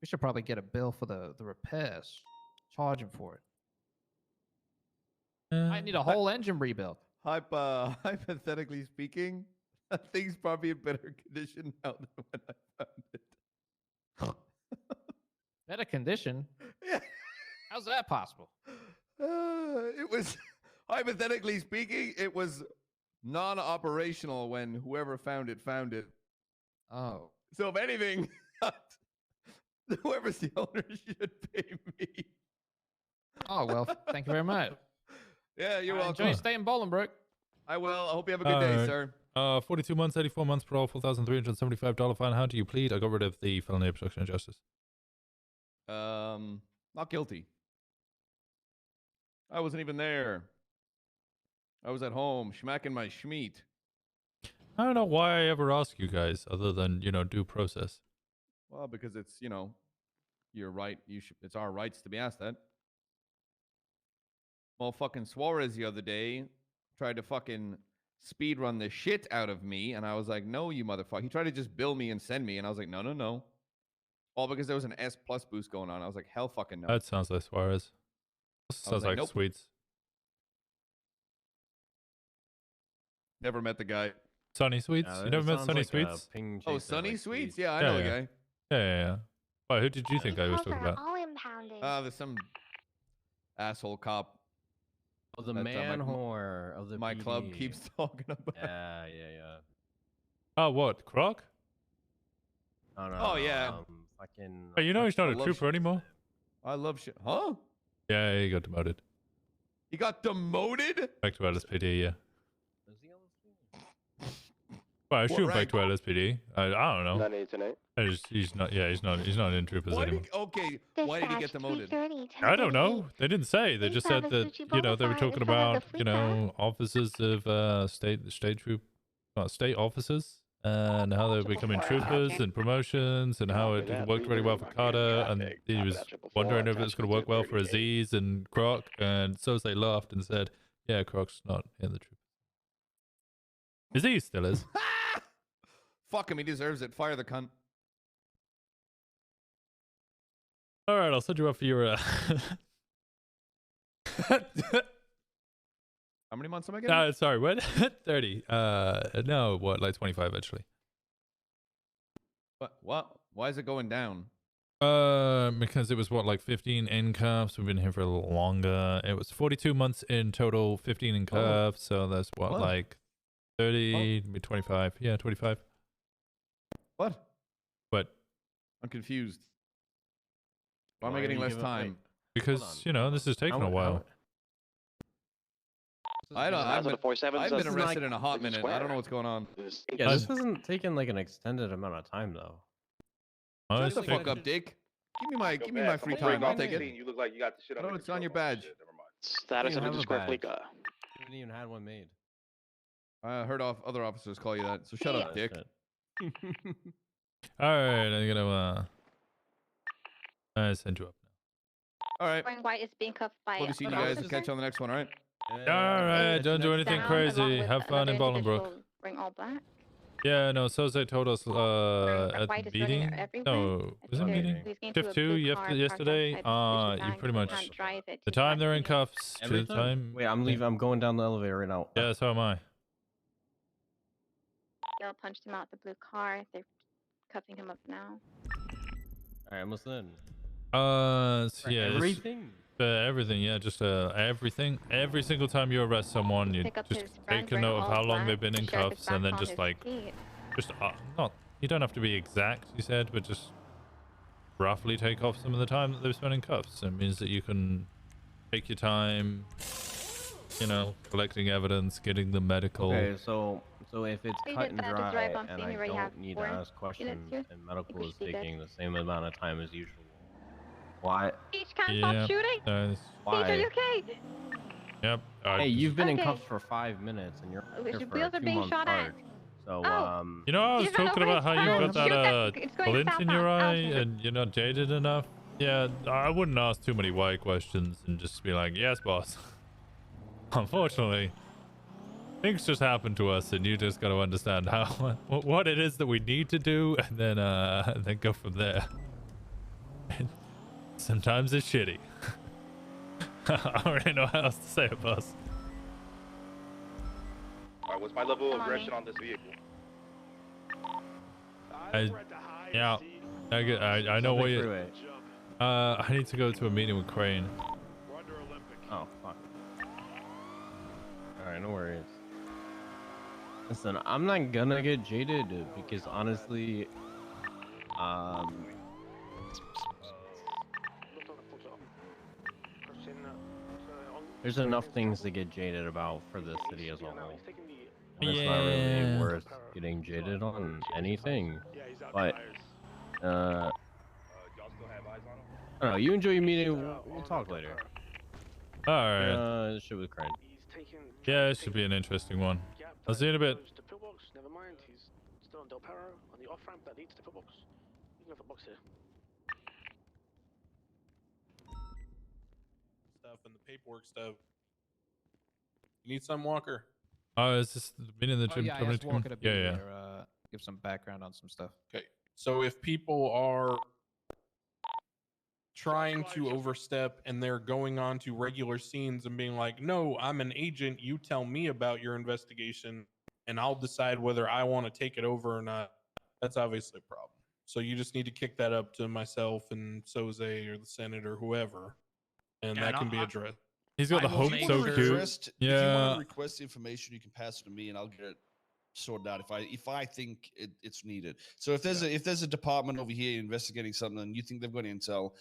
We should probably get a bill for the repairs. Charge him for it. I need a whole engine rebuilt. Hypothetically speaking, that thing's probably in better condition now than when I found it. Better condition? Yeah. How's that possible? It was, hypothetically speaking, it was non-operational when whoever found it. Oh. So if anything, whoever's the owner should pay me. Oh well, thank you very much. Yeah, you're welcome. Enjoy staying in Bolingbrook. I will. I hope you have a good day, sir. 42 months, 84 months parole, $4,375 fine. How do you plead? I got rid of the felony obstruction of justice. Not guilty. I wasn't even there. I was at home, schmacking my schmeat. I don't know why I ever ask you guys, other than, you know, due process. Well, because it's, you know, your right. It's our rights to be asked that. Well, fucking Suarez the other day tried to fucking speed run the shit out of me, and I was like, no, you motherfucker. He tried to just bill me and send me, and I was like, no. All because there was an S+ boost going on. I was like, hell fucking no. That sounds like Suarez. Sounds like nope. Sweets. Never met the guy. Sunny Sweets? You never met Sunny Sweets? Oh, Sunny Sweets? Yeah, I know the guy. Yeah. Why, who did you think I was talking about? All impounding. There's some asshole cop. Oh, the man whore of the my PD. club keeps talking about. Yeah. Oh, what? Croc? Oh, yeah. Fucking. Hey, you know he's not a trooper anymore? I love shit. Huh? Yeah, he got demoted. He got demoted? Back to LSPD, yeah. Well, I shoot him back to LSPD. I don't know. 9-8 tonight. He's not in troopers anymore. Why did he get demoted? I don't know. They didn't say. They just said that, you know, they were talking about, you know, officers of state officers and how they're becoming troopers and promotions and how it worked really well for Carter, and he was wondering if it's going to work well for Aziz and Croc, and so they laughed and said, yeah, Croc's not in the troopers. Aziz still is. Fuck him, he deserves it. Fire the cunt. All right, I'll send you up for your. How many months am I getting? Sorry, what? 30. No, what? Like 25 actually. What? Why is it going down? Because it was what, like 15 in cuffs. We've been here for a little longer. It was 42 months in total, 15 in cuffs. So that's what, like 30, maybe 25. Yeah, 25. What? What? I'm confused. Why am I getting less time? Because, you know, this is taking a while. I've been arrested in a hot minute. I don't know what's going on. Yeah, this isn't taking like an extended amount of time though. Shut the fuck up, Dick. Give me my free time. I'll take it. You look like you got the shit No, it's on your badge. Status of the square fleet. You haven't even had one made. I heard other officers call you that, so shut up, Dick. All right, I'm gonna I send you up now. All right. Wearing white is being cuffed by. Love to see you guys. Catch you on the next one. All right. All right, don't do anything crazy. Have fun in Bolingbrook. Wearing all black. Yeah, no, Soze told us at the meeting. No, was it meeting? Shift 2 yesterday. You pretty much the time they're in cuffs to the time. Wait, I'm leaving. I'm going down the elevator right now. Yeah, so am I. They'll punched him out the blue car. They're cuffing him up now. All right, I'm listening. So yeah, everything. Everything, yeah, just everything. Every single time you arrest someone, you just take a note of how long they've been in cuffs, and then just like, not. You don't have to be exact, you said, but just roughly take off some of the time that they've spent in cuffs. It means that you can take your time, you know, collecting evidence, getting the medical. Okay, so if it's cut and dry and I don't need to ask questions and medical is taking the same amount of time as usual, why? Peach can't stop shooting. Why? Peach, are you okay? Yep. Hey, you've been in cuffs for 5 minutes and you're here for a 2-month charge. So, you know, I was talking about how you got that glint in your eye and you're not jaded enough. Yeah, I wouldn't ask too many why questions and just be like, yes, boss. Unfortunately, things just happen to us, and you just got to understand how what it is that we need to do, and then go from there. And sometimes it's shitty. I already know how else to say it, boss. Alright, what's my level of aggression on this vehicle? I know what you. I need to go to a meeting with Crane. Oh fuck. Alright, no worries. Listen, I'm not gonna get jaded because honestly, there's enough things to get jaded about for the city as a whole. And it's not Yeah. really worth getting jaded on anything. But I don't know. You enjoy your meeting. We'll talk later. All right. This shit with Crane. Yeah, it should be an interesting one. I'll see you in a bit. The pillbox, never mind. He's still on Del Perro on the off ramp that leads to pillbox. You can have the box here. Stuff and the paperwork stuff. You need some, Walker? Is this been in the gym? Yeah, I asked Walker to be here, give some background on some stuff. Okay. So if people are trying to overstep and they're going on to regular scenes and being like, no, I'm an agent, you tell me about your investigation and I'll decide whether I want to take it over or not, that's obviously a problem. So you just need to kick that up to myself and Soze or the Senate or whoever, and that can be addressed. He's got the hope so cute. If you want Yeah. to request the information, you can pass it to me, and I'll get it sorted out if I think it's needed. So if there's a department over here investigating something and you think they've got intel,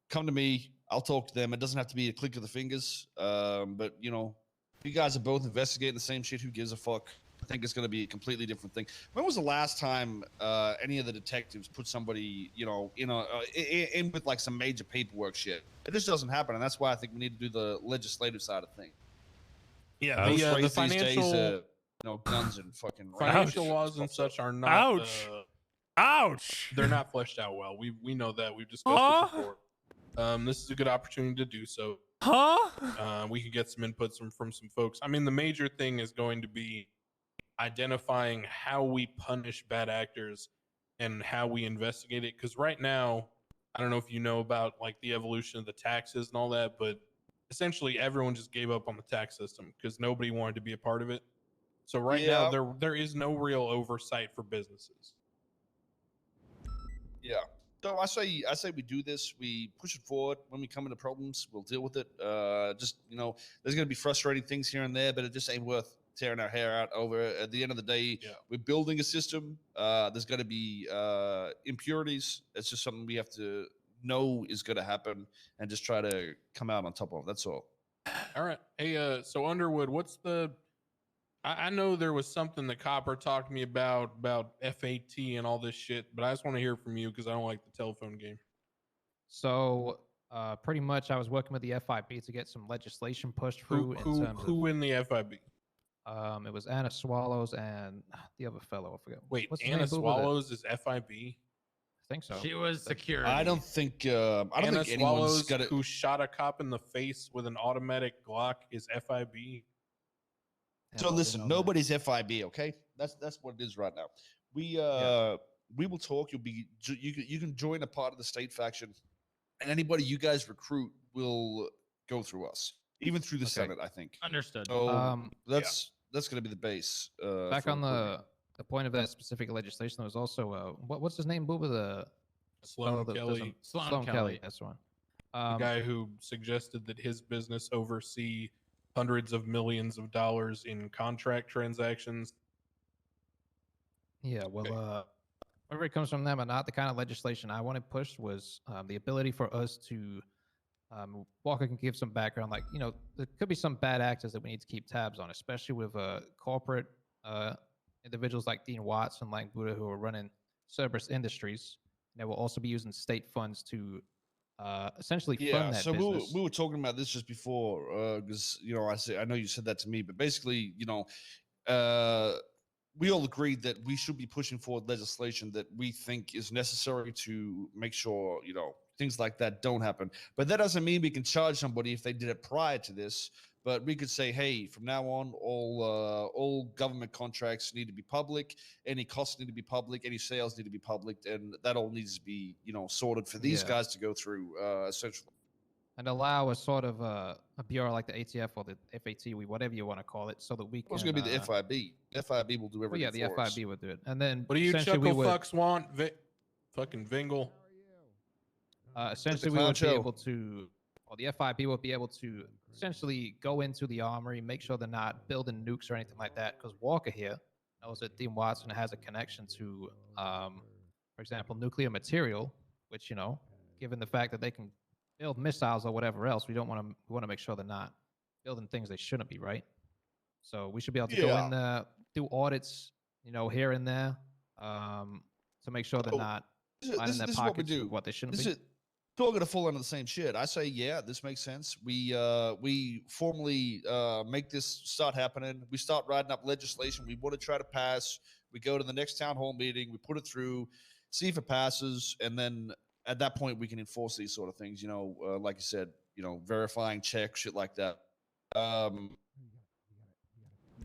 come to me. I'll talk to them. It doesn't have to be a click of the fingers. But you know, if you guys are both investigating the same shit, who gives a fuck? I think it's going to be a completely different thing. When was the last time any of the detectives put somebody, you know, in with like some major paperwork shit? It just doesn't happen, and that's why I think we need to do the legislative side of things. Yeah, the financial, guns and fucking financial laws and such are not. Ouch! Ouch! They're not fleshed out well. We know that. We've discussed it before. This is a good opportunity to do so. We could get some inputs from some folks. I mean, the major thing is going to be identifying how we punish bad actors and how we investigate it. Because right now, I don't know if you know about like the evolution of the taxes and all that, but essentially everyone just gave up on the tax system because nobody wanted to be a part of it. So right now there is no real oversight for businesses. Yeah. So I say we do this. We push it forward. When we come into problems, we'll deal with it. Just there's going to be frustrating things here and there, but it just ain't worth tearing our hair out over. At the end of the day, we're building a system. There's going to be impurities. It's just something we have to know is going to happen and just try to come out on top of. That's all. All right. Hey, so Underwood, what's the? I know there was something that Copper talked to me about FAT and all this shit, but I just want to hear from you because I don't like the telephone game. So pretty much, I was working with the FIB to get some legislation pushed through. Who in the FIB? It was Anna Swallows and the other fellow. I forget. Wait, What's his Anna name? Swallows is FIB? I think so. She was security. I don't think Anna anyone's Swallows, got it. who shot a cop in the face with an automatic Glock, is FIB. So listen, nobody's FIB, okay? That's what it is right now. We will talk. You can join a part of the state faction, and anybody you guys recruit will go through us, even through the Senate, I think. Understood. So that's going to be the base. Back on the point of that specific legislation, there was also what's his name? Booba, Sloan Kelly. Sloan Kelly. That's one. The guy who suggested that his business oversee hundreds of millions of dollars in contract transactions. Yeah, well, wherever it comes from them or not, the kind of legislation I wanted pushed was the ability for us to, Walker can give some background, like, there could be some bad actors that we need to keep tabs on, especially with corporate individuals like Dean Watts and like Buddha who are running Cerberus Industries. They will also be using state funds to essentially fund that business. We were talking about this just before because I know you said that to me, but basically we all agreed that we should be pushing forward legislation that we think is necessary to make sure things like that don't happen. But that doesn't mean we can charge somebody if they did it prior to this. But we could say, hey, from now on, all government contracts need to be public. Any costs need to be public. Any sales need to be public, and that all needs to be, sorted for these guys to go through, essentially. And allow a sort of a bureau like the ATF or the FAT, whatever you want to call it, so that we can. It's going to be the FIB. FIB will do everything. The FIB will do it, and then what do you chuckle fucks want? Fucking Vingle. Essentially, we would be able to. Well, the FIB will be able to essentially go into the armory, make sure they're not building nukes or anything like that. Because Walker here knows that Dean Watson has a connection to, for example, nuclear material, which, given the fact that they can build missiles or whatever else, we want to make sure they're not. building things they shouldn't be, right? So we should be able to go in there, do audits, here and there, to make sure they're not lining their pockets with what they shouldn't be. We're all gonna fall under the same shit. I say, yeah, this makes sense. We formally make this start happening. We start writing up legislation we want to try to pass. We go to the next town hall meeting. We put it through, see if it passes, and then at that point we can enforce these sort of things. Like you said, verifying checks, shit like that.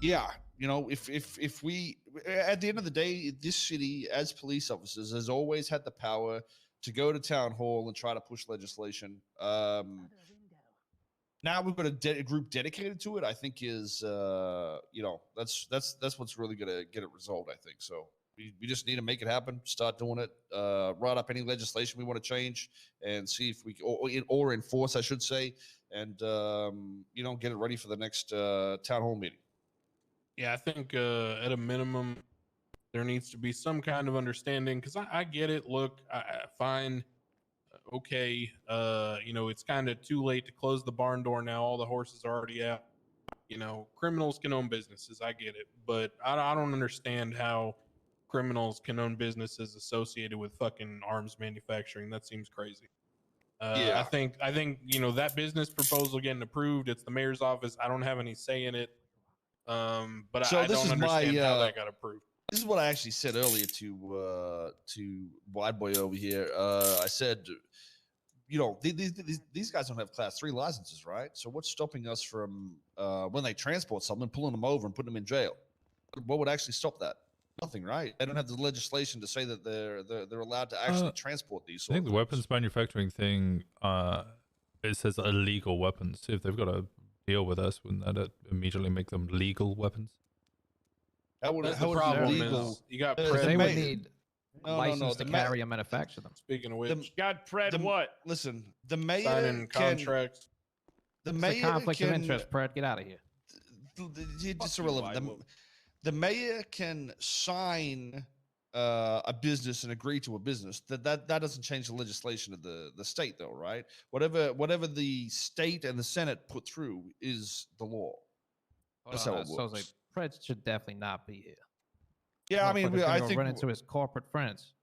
Yeah, if we, at the end of the day, this city as police officers has always had the power to go to town hall and try to push legislation. Now we've got a group dedicated to it. I think is that's what's really gonna get it resolved. I think so. We just need to make it happen. Start doing it. Write up any legislation we want to change and see if we or enforce, I should say, and get it ready for the next town hall meeting. Yeah, I think at a minimum, there needs to be some kind of understanding, because I get it. Look, I fine, okay. It's kind of too late to close the barn door now. All the horses are already out. Criminals can own businesses. I get it, but I don't understand how criminals can own businesses associated with fucking arms manufacturing. That seems crazy. I think that business proposal getting approved, it's the mayor's office. I don't have any say in it. But so I don't understand how that got approved. This is what I actually said earlier to Wide Boy over here. I said, these guys don't have class 3 licenses, right? So what's stopping us from when they transport something, pulling them over and putting them in jail? What would actually stop that? Nothing, right? They don't have the legislation to say that they're allowed to actually transport these. I think the weapons manufacturing thing, it says illegal weapons. If they've got a deal with us, wouldn't that immediately make them legal weapons? That's the problem. Is you got they would need a license to carry and manufacture them. Speaking of which, got Pred what? Listen, the mayor signing contracts. The mayor conflict of interest, Pred. Get out of here. It's irrelevant. The mayor can sign a business and agree to a business. That doesn't change the legislation of the state, though, right? Whatever the state and the Senate put through is the law. That's how it works. So Pred should definitely not be here. Yeah, I mean, I think run into his corporate friends.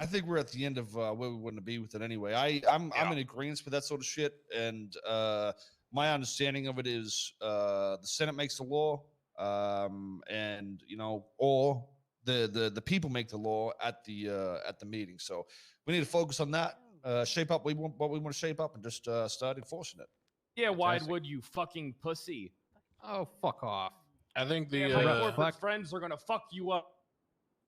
I think we're at the end of where we want to be with it anyway. I'm in agreement with that sort of shit, and my understanding of it is the Senate makes the law, and or the people make the law at the meeting. So we need to focus on that, shape up what we want to shape up, and just start enforcing it. Yeah, why would you fucking pussy? Oh, fuck off. I think the corporate friends are gonna fuck you up.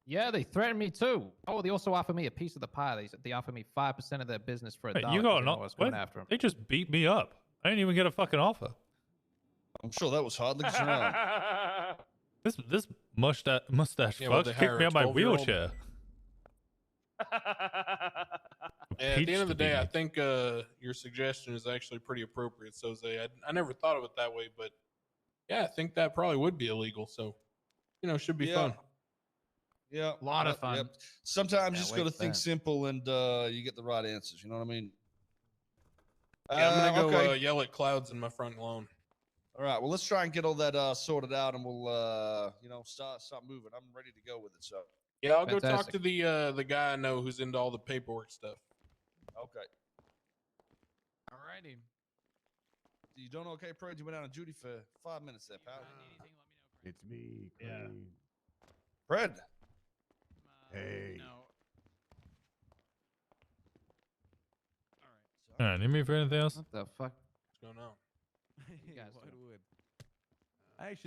Yeah, they threatened me too. Oh, they also offered me a piece of the pie. They offered me 5% of their business for $1. You got what? After them. They just beat me up. I didn't even get a fucking offer. I'm sure that was hard. Look at around. This mustache fuck kicked me out my wheelchair. At the end of the day, I think your suggestion is actually pretty appropriate, Soze. I never thought of it that way, but yeah, I think that probably would be illegal. So, should be fun. Yeah, a lot of fun. Yep. Sometimes you just got to think simple, and you get the right answers. You know what I mean? Yeah, I'm gonna go yell at clouds in my front lawn. All right. Well, let's try and get all that sorted out, and we'll start moving. I'm ready to go with it. So yeah, I'll go talk to the guy I know who's into all the paperwork stuff. Okay. All righty. You doing okay, Pred? You went out on duty for 5 minutes there, pal. It's me, Crane. Yeah. Pred. Hey. All right, need me for anything else? What the fuck? What's going on?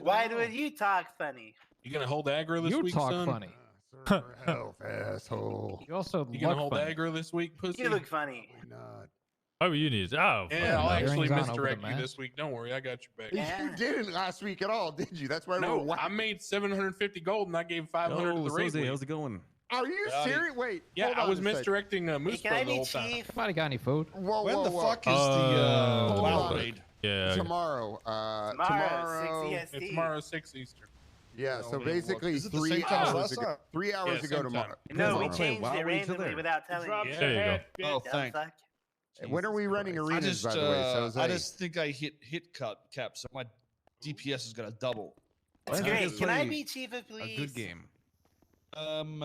Why would you talk funny? You gonna hold aggro this week, talk son? funny. Health, asshole. You also You gonna hold funny. aggro this week, pussy? You look funny. Not. Oh, you need. Oh, yeah, I'll actually Earrings on over misdirect the you mask. this week. Don't worry, I got your back. Yeah. You didn't last week at all, did you? That's why No, we're I made 750 gold and I gave 500 to the raid. How's it going? Are you serious? Wait. Yeah, hold I on was a sec. misdirecting Moose Can Pro I the be whole time. chief? Somebody got any food? Whoa, When whoa, the whoa. fuck is the Hold WoW on. raid? Yeah. Tomorrow. Tomorrow, 6 EST. It's tomorrow 6 Eastern. Yeah, so basically Is it the 3 same time as hours last ago. time? 3 hours Yeah, ago same tomorrow. time. No, we Play changed WoW it with each randomly other. without telling Drop you. There you go. Oh, Dumb thanks. fuck. When are we running I arenas, just, by the way? So I just think I hit cap, so my DPS is gonna double. That's great. Can I be chief of police? A good game. No,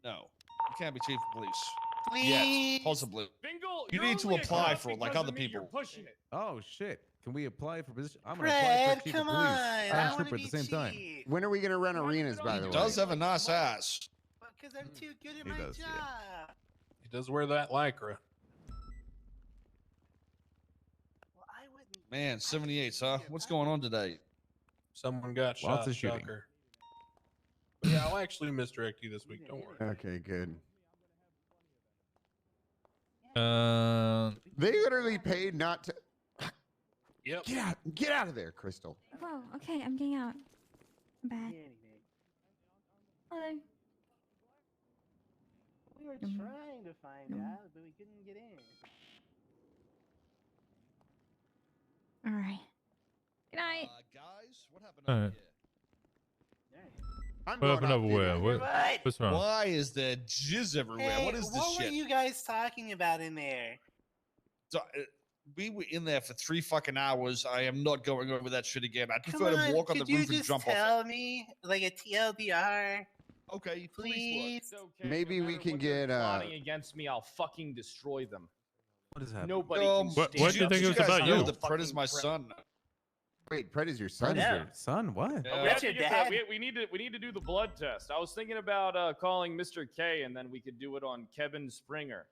you can't be chief of police. Please. Yes, possibly. Bingle, You need to apply for it like other people. Pushing it. Oh shit! Can we apply for position? I'm gonna apply Fred, for chief come of police on. I and want trooper to at the same time. when are we gonna run arenas? By the He way, does have a nice ass. Because I'm too good at He my does, job. yeah. He does wear that lycra. Well, I wouldn't. Man, 78, huh? What's going on today? Someone got Lots shot. of shooting. Shocker. But yeah, I'll actually misdirect you this week. Don't worry. okay, good. They They literally paid not to. Yep. Get out of there, Crystal. Whoa, okay, I'm getting out. I'm bad. Hello. We were trying to find out, but we couldn't get in. All right. Good night. Guys, what happened All over right. here? I'm What happened going over off where? dinner. What? What's wrong? Why is there jizz everywhere? Hey, What is this what shit? were you guys talking about in there? So, we were in there for 3 fucking hours. I am not going over that shit again. I Come prefer on, to walk on the could you roof and just jump off tell me, like a TLDR? it. Okay, Please. Maybe we can get plotting against me. I'll fucking destroy them. What is happening? Nobody. What do you think it was guys about know you? that Fred is my son? Wait, Pred is your son? Yeah. Your son? What? Yeah. We, have That's to your get that- dad? we need to do the blood test. I was thinking about calling Mr. K, and then we could do it on Kevin Springer.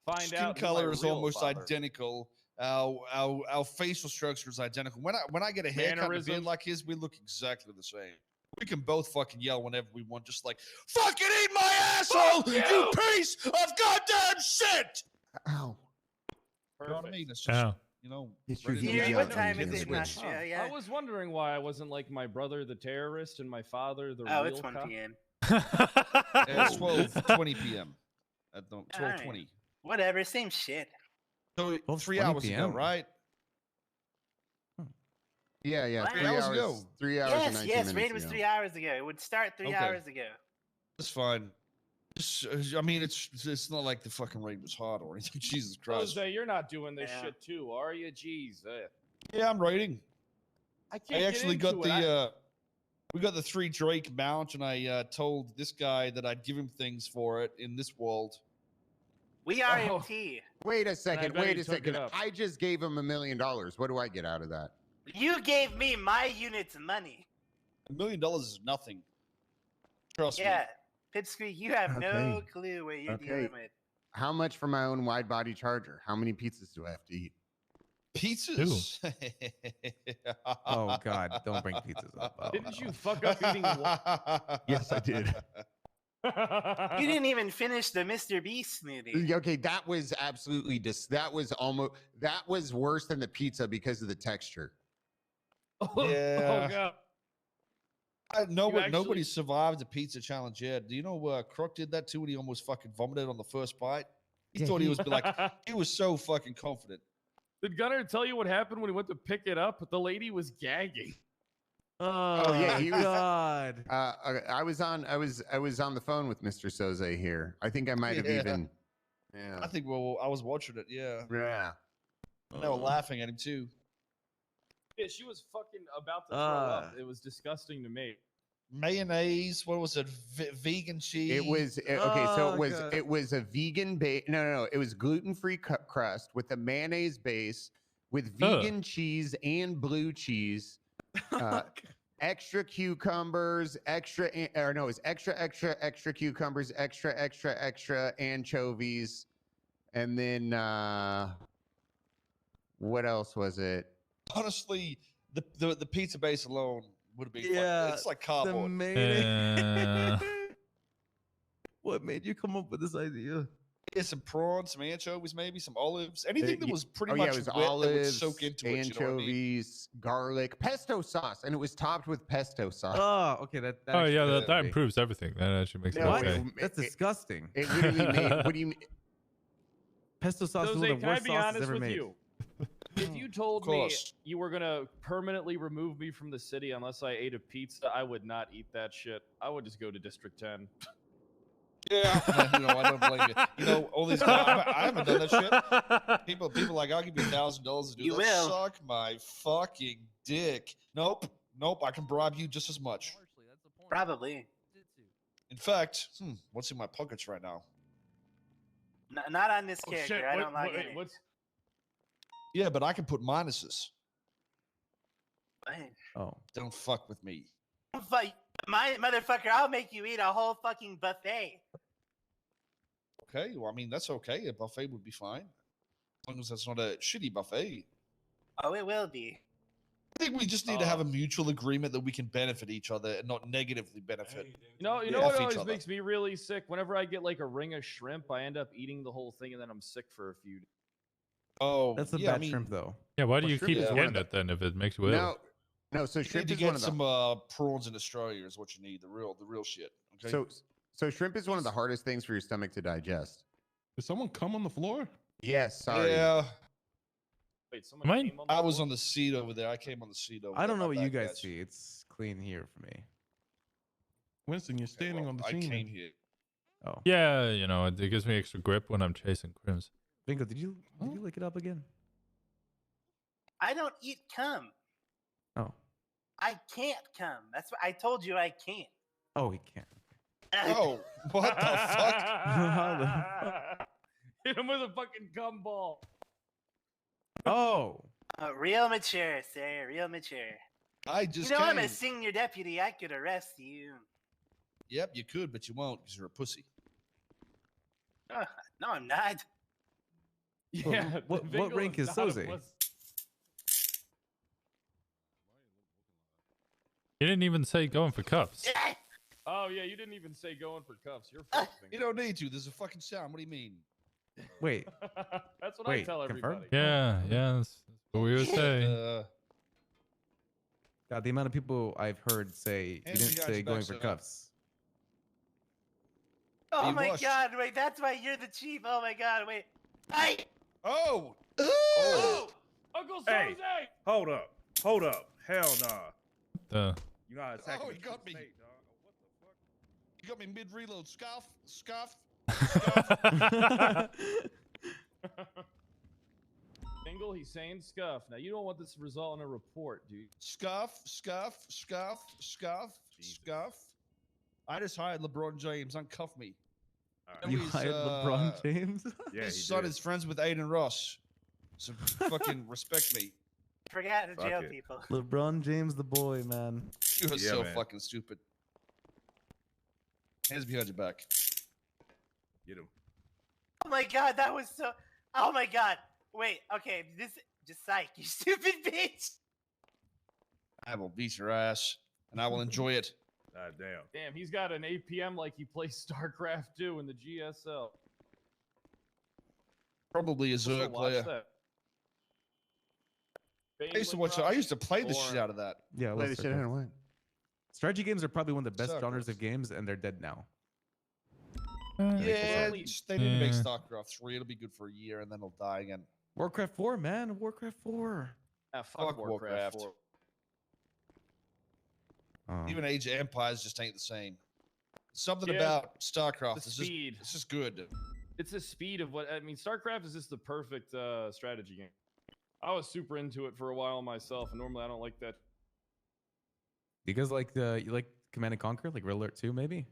Find Skin out. who my color is real almost father- identical. Our facial structure is identical. When I get a haircut and a beard Mannerisms. like his, we look exactly the same. We can both fucking yell whenever we want, just like "fucking eat my asshole, you piece of goddamn shit." Ow. You know what I mean? It's just Ow. you know. It's your ready to Yeah, Yeah, what go. time I'm is it? kidding. Not Switch. sure, I yeah. was wondering why I wasn't like my brother, the terrorist, and my father, the Oh, real it's 1 cop. p.m. It's 12:20 p.m. At 12:20. Whatever, same shit. So 3 12:20 hours ago, p.m. right? Yeah. What? 3 3 hours hours ago. 3 hours and Yes, 19 yes, minutes raid was ago. 3 hours ago. It would start 3 Okay. hours ago. That's fine. I mean, it's not like the fucking raid was hard or anything. Jesus Christ. Jose, you're not doing this Yeah. shit too, are you? Jeez. Yeah, I'm raiding. I can't I actually get got into the it. we got the 3 Drake mount, and I told this guy that I'd give him things for it in this world. We are MT. Wait a second. bet Wait he a took it second. up. I just gave him $1 million. What do I get out of that? You gave me my unit's money. $1 million is nothing. Trust me. Yeah. Pipsqueak, you have no Okay. clue what you're Okay. dealing with. How much for my own wide body charger? How many pizzas do I have to eat? Pizzas. Oh God! Don't bring pizzas up. Oh, Didn't no. you fuck up eating one? Yes, I did. You didn't even finish the Mr. Beast smoothie. Okay, that was absolutely that was worse than the pizza because of the texture. Yeah. Oh god. Nobody survived the pizza challenge yet. Do you know Croc did that too when he almost fucking vomited on the first bite? He thought he was like he was so fucking confident. Did Gunnar tell you what happened when he went to pick it up? The lady was gagging. Oh yeah, he was. God. I was on the phone with Mr. Soze here. I think I might have Yeah. even. Yeah. I think I was watching it. Yeah. Yeah. And they were laughing at him too. Yeah, she was fucking about to throw up. It was disgusting to me. Mayonnaise. What was it? Vegan cheese. It was okay. So it was a vegan base. No. It was gluten-free crust with a mayonnaise base with vegan cheese and blue cheese. Extra cucumbers, extra cucumbers, extra anchovies, and then what else was it? Honestly, the pizza base alone would have been. Yeah, it's like cardboard. What made you come up with this idea? Yeah, some prawns, some anchovies, maybe some olives. Anything that was pretty Oh, much yeah, it was wet that would olives, soak into it. anchovies, You know what I mean? garlic, pesto sauce, and it was topped with pesto sauce. Oh, okay. That Oh yeah, actually that could be. improves everything. That actually makes it No, okay. That's disgusting. It literally made. What do you mean? Pesto sauce is Jose, one of the can I worst be sauces honest ever with made. you? If you told Of me course. you were gonna permanently remove me from the city unless I ate a pizza, I would not eat that shit. I would just go to District 10. Yeah, I don't blame you. You know, all these guys, I haven't done that shit. People like, I'll give you $1,000 to do You that. will. Suck my fucking dick. Nope. I can bribe you just as much. Probably. In fact, what's in my pockets right now? Not on this Oh, character. shit. I don't like it. What's? Yeah, but I can put minuses. Oh. Don't fuck with me. Fight, my motherfucker! I'll make you eat a whole fucking buffet. Okay, well, I mean, that's okay. A buffet would be fine. As long as that's not a shitty buffet. Oh, it will be. I think we just need to have a mutual agreement that we can benefit each other and not negatively benefit. You know off what each always other. makes me really sick? Whenever I get like a ring of shrimp, I end up eating the whole thing and then I'm sick for a few days. Oh, That's a yeah, bad shrimp, though. Yeah, why do you shrimp keep is one getting of the- it then if it makes you ill? No, so You shrimp need is to one get of the some prawns in Australia is what you need. The real shit. Okay. so shrimp is one of the hardest things for your stomach to digest. Did someone come on the floor? Yes, sorry. Yeah. Wait, someone came on the I was floor? on the seat over there. I came on the seat over there. I don't know My what you bad, guys see. It's clean here for me. Winston, you're standing on the I scene. came here. Oh. Yeah, you know, it gives me extra grip when I'm chasing crims. Bingo, did you lick it up again? I don't eat cum. Oh. I can't cum. That's what I told you. I can't. Oh, he can't. Oh, what the fuck? Hit him with a fucking gum ball. Oh. Real mature, sir. Real mature. I just You know, I'm came. a senior deputy. I could arrest you. Yep, you could, but you won't because you're a pussy. No, I'm not. Yeah. What Bingo rank is not a Soze? pussy. You didn't even say going for cuffs. Oh yeah, you didn't even say going for cuffs. You're fucked, You don't need to. There's a fucking sound. What do you mean? Wait. That's what I Wait, tell confirm? everybody. Yeah, that's what we would say. God, the amount of people I've heard say you Hands didn't behind say your going back, for sir. cuffs. Oh You my washed. god, wait, that's why you're the chief. Oh my god, wait. Hey! Oh! Uncle Hey, Soze! hold up. Hell nah. The You know how to attack Oh, me. he got me. You got me mid-reload. Scuff. Bingle, he's saying scuff. Now you don't want this to result in a report, dude. Scuff. I just hired LeBron James. Uncuff me. You hired LeBron James? Yeah, His he son did. is friends with Aiden Ross. So fucking respect me. Forgot to Fuck jail it. people. LeBron James, the boy, man. You are Yeah, so man. fucking stupid. Hands behind your back. Get him. Oh my god, that was so. Oh my god. Wait, okay, this. Just psych, you stupid bitch. I will beat your ass, and I will enjoy it. God damn. Damn, he's got an APM like he plays StarCraft 2 in the GSL. Probably a Also Zerg watch player. that. I used to watch. I used to play the shit out of that. Yeah, I Play love the shit out of StarCraft. what? Strategy games are probably one of the best genres StarCraft. of games, and they're dead now. Yeah, they didn't make Yeah. StarCraft 3. It'll be good for a year, and then it'll die again. Warcraft 4, man. Warcraft 4. Ah, fuck Warcraft 4. Oh. Even Age of Empires just ain't the same. Something Yeah, about StarCraft the is just, speed. it's just good. It's the speed of what I mean. StarCraft is just the perfect strategy game. I was super into it for a while myself, and normally I don't like that. You guys like you like Command and Conquer, like Red Alert 2, maybe?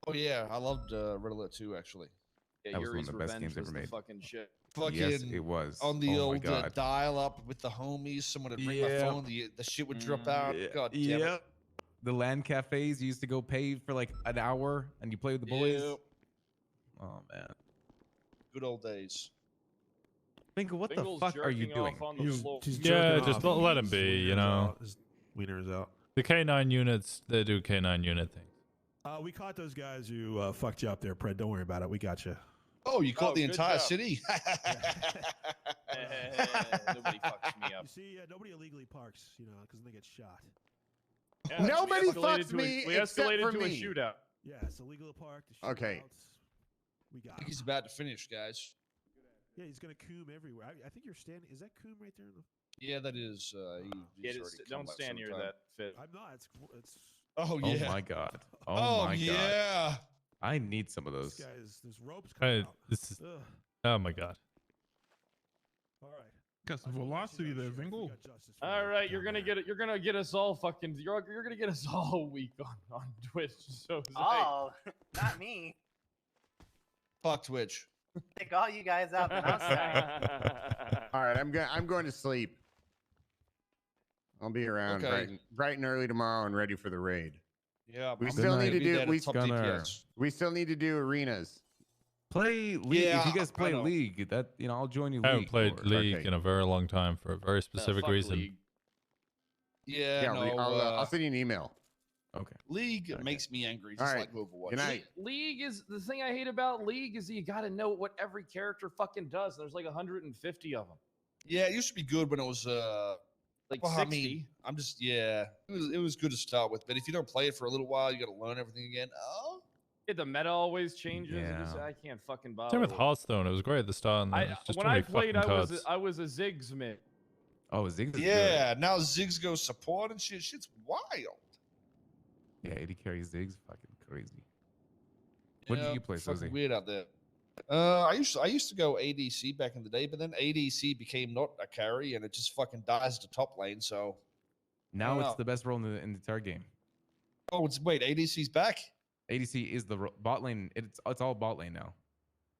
Oh yeah, I loved Red Alert 2 actually. Yeah, That was one Yuri's of the best Revenge games ever was the made. fucking shit. Fucking Yes, it was. on the Oh my old God. dial-up with the homies. Someone would ring my Yeah. phone. The shit would drop out. God damn it. The LAN cafes, you used to go pay for like an hour, and you play with the boys. Yep. Oh man, Good old days. Bingo, what Bingle's the fuck are you jerking off doing? on the floor. Yeah, just let him be, you know. His wiener's out. The K9 units, they do K9 unit things. We caught those guys who fucked you up there, Pred. Don't worry about it. We got you. Oh, you caught the good entire job. city. Nobody fucks me up. You see, nobody illegally parks, you know, because they get shot. Yeah, we Nobody escalated fucks to me We except escalated for to me. a shootout. Yeah, it's illegal to park. The Okay. shootouts. We I got think him. he's about to finish, guys. Yeah, he's gonna coom everywhere. I think you're standing. Is that coom right there? Yeah, that is. Yeah, He's already come don't back stand near sometime. that fit. I'm not. It's Oh Oh yeah. my god. Oh, my god. yeah. I need some of those. There's ropes coming out. This is. Ugh. Oh my god. All right. Got some velocity there, Vingle. All right, you're gonna get it. You're gonna get us all fucking. You're gonna get us all weak on Twitch. So Zach. Oh, not me. Fuck Twitch. Take all you guys out. But I'm sorry. All right, I'm going to sleep. I'll be around Okay. bright and early tomorrow and ready for the raid. Yeah, We I'm still gonna need to be do there we, at top Gunner. DPS. we still need to do arenas. Play League. Yeah, if you guys I play know. League, that I'll join you. I haven't League played or- League okay. in a very long time for a very specific fuck reason. League. Yeah, Yeah, no, I'll send you an email. Okay. League makes me angry, All just right. like Overwatch. Good night. League is the thing I hate about League is you got to know what every character fucking does. There's like 150 of them. Yeah, it used to be good when it was Like well, 60. I mean, I'm just it was good to start with, but if you don't play it for a little while, you got to learn everything again. Oh, Yeah, the meta always changes. Yeah. I can't fucking bother. Same with it. Hearthstone. It was great at the start. And then it's just when too I many played, fucking I cards. was a Ziggs mid. Oh, Ziggs is yeah. Now Ziggs goes support and shit. Shit's wild. good. Yeah, 80 carry Ziggs, fucking crazy. What Yeah, did you play, fucking Susie? weird out there. I used to go ADC back in the day, but then ADC became not a carry, and it just fucking dies to top lane. So Now don't it's know. the best role in the entire game. oh, wait, ADC's back. ADC is the bot lane. It's all bot lane now.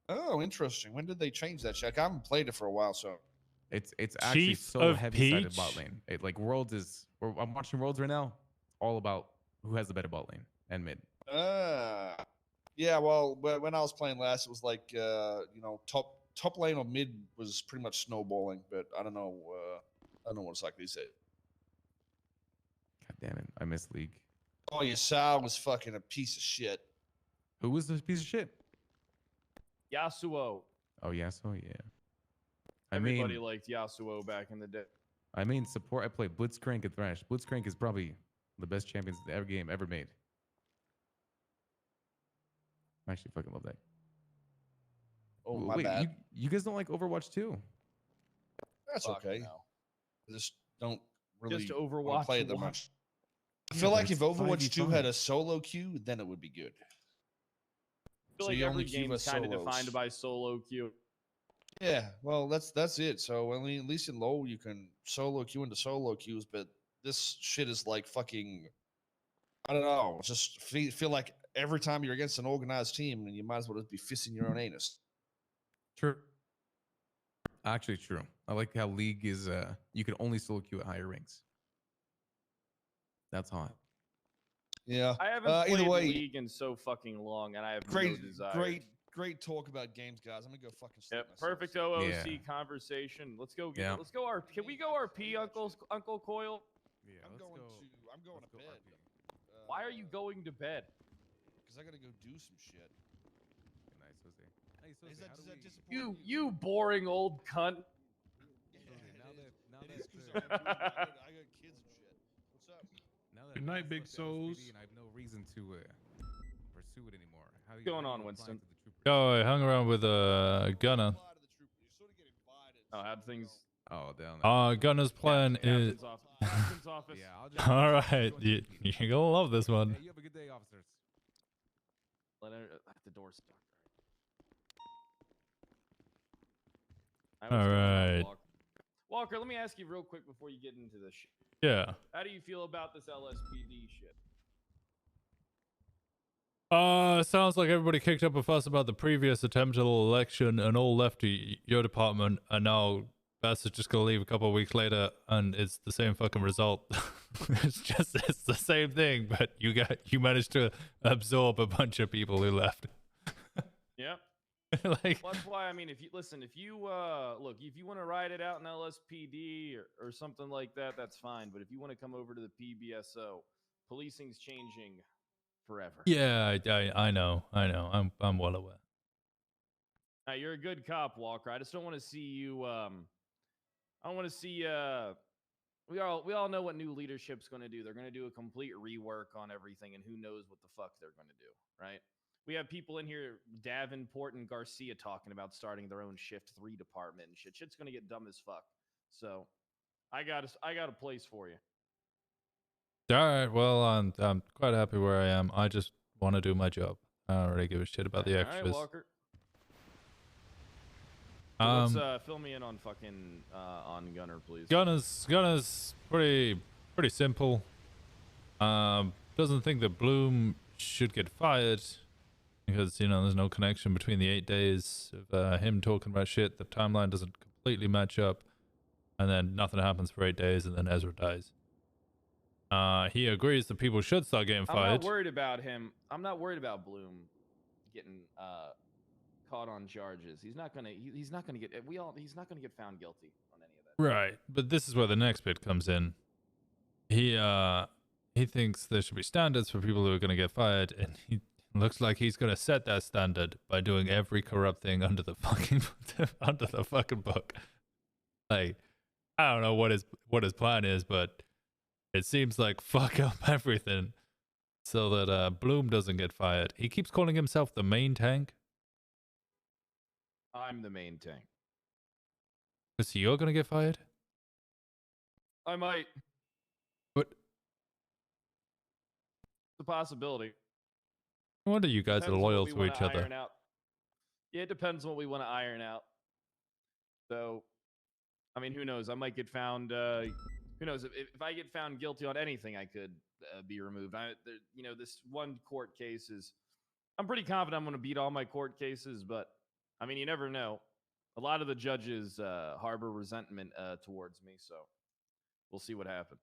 Oh, interesting. When did they change that shit? I haven't played it for a while, so It's actually Chief so of heavy sided Peach? bot lane. Like Worlds is. I'm watching Worlds right now. All about who has the better bot lane and mid. yeah. Well, when I was playing last, it was like top lane or mid was pretty much snowballing, but I don't know. I don't know what it's like these days. God damn it! I miss League. Oh, Yasuo was fucking a piece of shit. Who was this piece of shit? Yasuo. Oh yeah, so yeah. Everybody liked Yasuo back in the day. I mean support. I play Blitzcrank and Thresh. Blitzcrank is probably the best champions the game ever made. I actually fucking love that. Oh, my Wait, bad. You guys don't like Overwatch 2? That's Fuck okay. no. I just don't really Just wanna Overwatch play it that 1. much. I Yeah, feel but like if it's Overwatch 2 5v5. had a solo queue, then it would be good. I feel So like you every only queue game as is kind of solos. defined by solo queue. Yeah, well, that's it. So I mean, at least in LoL you can solo queue into solo queues, but this shit is like fucking. I don't know. Just feel like every time you're against an organized team, and you might as well just be fisting your own anus. True. Actually, true. I like how League is. You can only solo queue at higher ranks. That's hot. Yeah. I haven't either played way, League in so fucking long, and I have no desire. Great talk about games, guys. I'm gonna go fucking sleep. Yep, perfect OOC Yeah. conversation. Let's go. Yeah. Let's go. Can we go RP, Uncle Coil? Yeah, I'm going to bed. Why are you going to bed? Because I gotta go do some shit. Nice, Jose. Hey, Jose, Is that, how does do that we- disappoint You boring old cunt. Now It is that, 'cause I got kids and shit. What's up? now that Good night, I've Big left the LSPD Souls. and I have no reason to pursue it anymore. How What's going how on, you apply Winston? to the troopers? Oh, I hung around with Gunner. Oh, how'd things? Oh, down. Gunner's plan is. Captain's office. Yeah, I'll just. All right, you're gonna love this one. Hey, you have a good day, officers. Let her, the door stuck. All right. Walker, let me ask you real quick before you get into this shit. Yeah. How do you feel about this LSPD shit? Sounds like everybody kicked up a fuss about the previous attempted election and all left to your department, and now Bass is just gonna leave a couple of weeks later, and it's the same fucking result. it's the same thing, but you managed to absorb a bunch of people who left. Yep. Like, Well, that's why I mean, if you look, if you want to ride it out in LSPD or something like that, that's fine. But if you want to come over to the PBSO, policing's changing forever. yeah, I know, I'm well aware. Now, you're a good cop, Walker. I just don't want to see you. I don't want to see. We all know what new leadership's going to do. They're going to do a complete rework on everything, and who knows what the fuck they're going to do, right? We have people in here, Davenport and Garcia, talking about starting their own Shift 3 department and shit. Shit's going to get dumb as fuck. So, I got a place for you. All right. Well, I'm quite happy where I am. I just want to do my job. I don't really give a shit about the All extras. right, Walker. So let's fill me in on fucking on Gunner, please. Gunner's pretty simple. Doesn't think that Bloom should get fired because, you know, there's no connection between the 8 days of him talking about shit. The timeline doesn't completely match up, and then nothing happens for 8 days, and then Ezra dies. He agrees that people should start getting fired. I'm not worried about him. I'm not worried about Bloom getting caught on charges. He's not gonna get. He's not gonna get found guilty on any of that. Right, but this is where the next bit comes in. He thinks there should be standards for people who are going to get fired, and he looks like he's going to set that standard by doing every corrupt thing under the fucking book. Like, I don't know what his plan is, but it seems like fuck up everything so that Bloom doesn't get fired. He keeps calling himself the main tank. I'm the main tank. So you're going to get fired? I might. But it's a possibility. No wonder you guys are loyal to each other. Yeah, it depends on what we want to iron out. So, I mean, who knows? I might get found. Who knows? If I get found guilty on anything, I could be removed. This one court case is. I'm pretty confident I'm going to beat all my court cases, but I mean, you never know. A lot of the judges harbor resentment towards me, so we'll see what happens.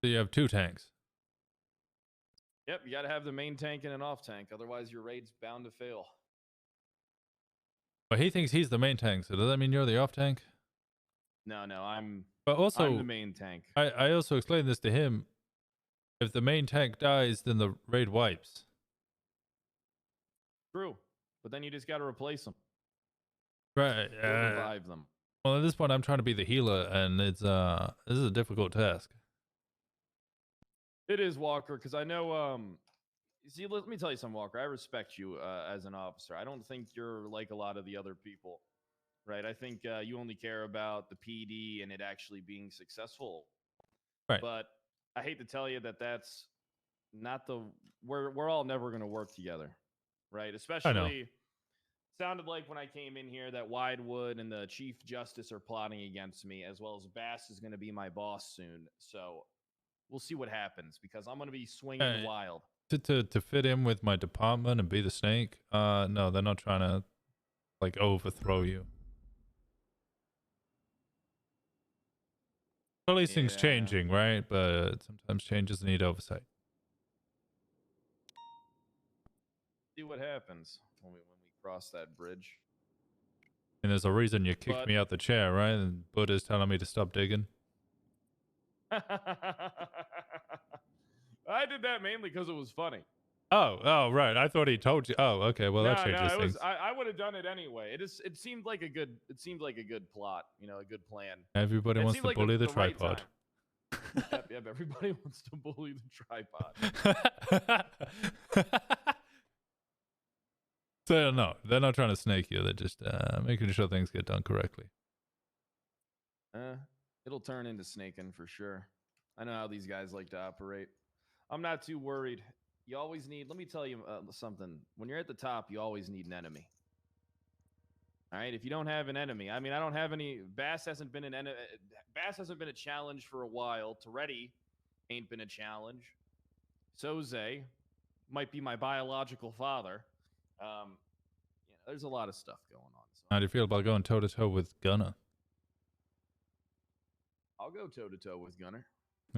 So you have 2 tanks. Yep, you got to have the main tank and an off tank, otherwise your raid's bound to fail. But he thinks he's the main tank, so does that mean you're the off tank? No, I'm the main tank. I also explained this to him. If the main tank dies, then the raid wipes. True, but then you just got to replace them. Right. Revive them. Well, at this point, I'm trying to be the healer, and it's this is a difficult task. It is, Walker, because I know. See, let me tell you something, Walker. I respect you as an officer. I don't think you're like a lot of the other people, right? I think you only care about the PD and it actually being successful. Right. But I hate to tell you that's not the. We're all never going to work together, right? Especially. Sounded like when I came in here that Widewood and the Chief Justice are plotting against me, as well as Bass is going to be my boss soon. So we'll see what happens because I'm going to be swinging wild. To fit in with my department and be the snake? No, they're not trying to like overthrow you. Policing's changing, right? But sometimes changes need oversight. See what happens when we cross that bridge. And there's a reason you kicked me out the chair, right? And Buddha's telling me to stop digging. I did that mainly because it was funny. Oh, right. I thought he told you. Oh, okay. Well, that changes things. I would have done it anyway. It seemed like a good. It seemed like a good plot. A good plan. Everybody wants to bully the tripod. Right yep. Everybody wants to bully the tripod. So no, they're not trying to snake you. They're just making sure things get done correctly. It'll turn into snaking for sure. I know how these guys like to operate. I'm not too worried. You always need. Let me tell you something. When you're at the top, you always need an enemy. All right. If you don't have an enemy, I mean, I don't have any. Bass hasn't been Bass hasn't been a challenge for a while. Toretti ain't been a challenge. Soze might be my biological father. There's a lot of stuff going on. So How do you feel about going toe to toe with Gunner? I'll go toe to toe with Gunner.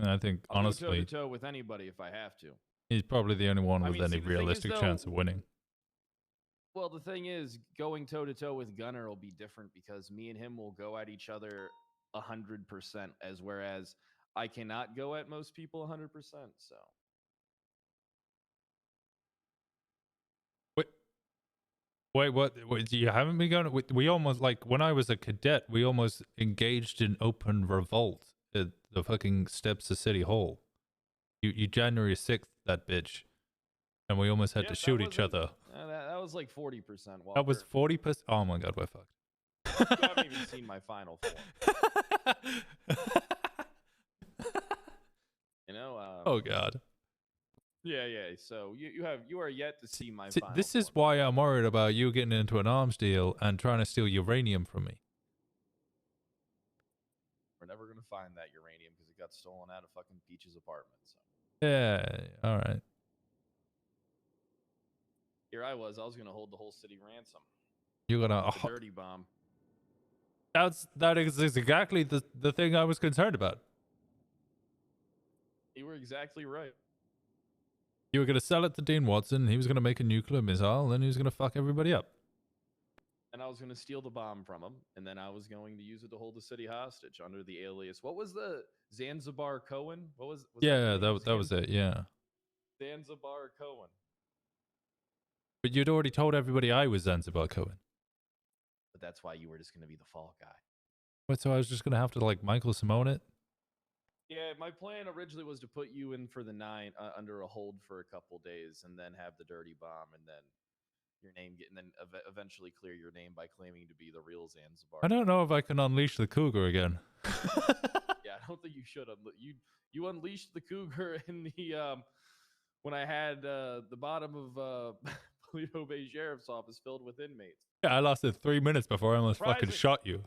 I think honestly, I'll go toe to toe with anybody if I have to. He's probably the only one with any realistic chance of winning. Well, the thing is, going toe to toe with Gunner will be different because me and him will go at each other 100%, whereas I cannot go at most people 100%. So. Wait, what? You haven't been going? We almost, like, when I was a cadet, we almost engaged in open revolt at the fucking steps of City Hall. You January 6th, that bitch. And we almost had to shoot each other. That was like 40%. Walker. That was 40%? Oh my god, we're fucked. You haven't even seen my final form. know. Oh God. Yeah. So you are yet to see my See, final. this is why I'm worried about you getting into an arms deal and trying to steal uranium from me. We're never gonna find that uranium because it got stolen out of fucking Peach's apartment. So. Yeah. All right. Here I was gonna hold the whole city ransom. You're gonna. The dirty bomb. That is exactly the thing I was concerned about. You were exactly right. You were gonna sell it to Dean Watson. He was gonna make a nuclear missile, and then he was gonna fuck everybody up. And I was gonna steal the bomb from him, and then I was going to use it to hold the city hostage under the alias. What was the Zanzibar Cohen? What was Yeah, that was it. Yeah. Zanzibar Cohen. But you'd already told everybody I was Zanzibar Cohen. But that's why you were just gonna be the fall guy. What? So I was just gonna have to like Michael Simone it? Yeah, my plan originally was to put you in for the 9 under a hold for a couple days, and then have the dirty bomb, and then your name and then eventually clear your name by claiming to be the real Zanzibar. I don't know if I can unleash the cougar again. Yeah, I don't think you should. You unleashed the cougar in the when I had the bottom of Toledo Bay Sheriff's Office filled with inmates. Yeah, I lasted 3 minutes before I almost fucking shot you.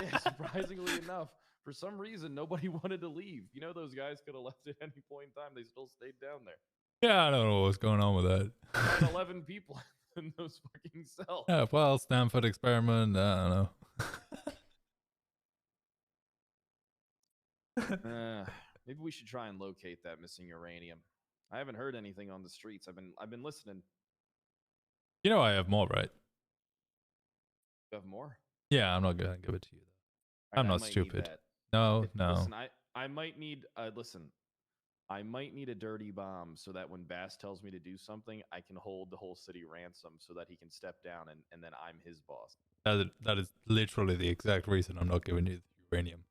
Yeah, surprisingly enough, for some reason nobody wanted to leave. You know, those guys could have left at any point in time. They still stayed down there. Yeah, I don't know what's going on with that. I had 11 people in those fucking cells. Yeah, well, Stanford experiment. I don't know. Maybe we should try and locate that missing uranium. I haven't heard anything on the streets. I've been listening. You know I have more, right? You have more? Yeah, I'm not gonna give it to you. Right, I'm I not might need stupid. that. No. Listen, I might need listen. I might need a dirty bomb so that when Bass tells me to do something, I can hold the whole city ransom so that he can step down and then I'm his boss. That is literally the exact reason I'm not giving you the uranium.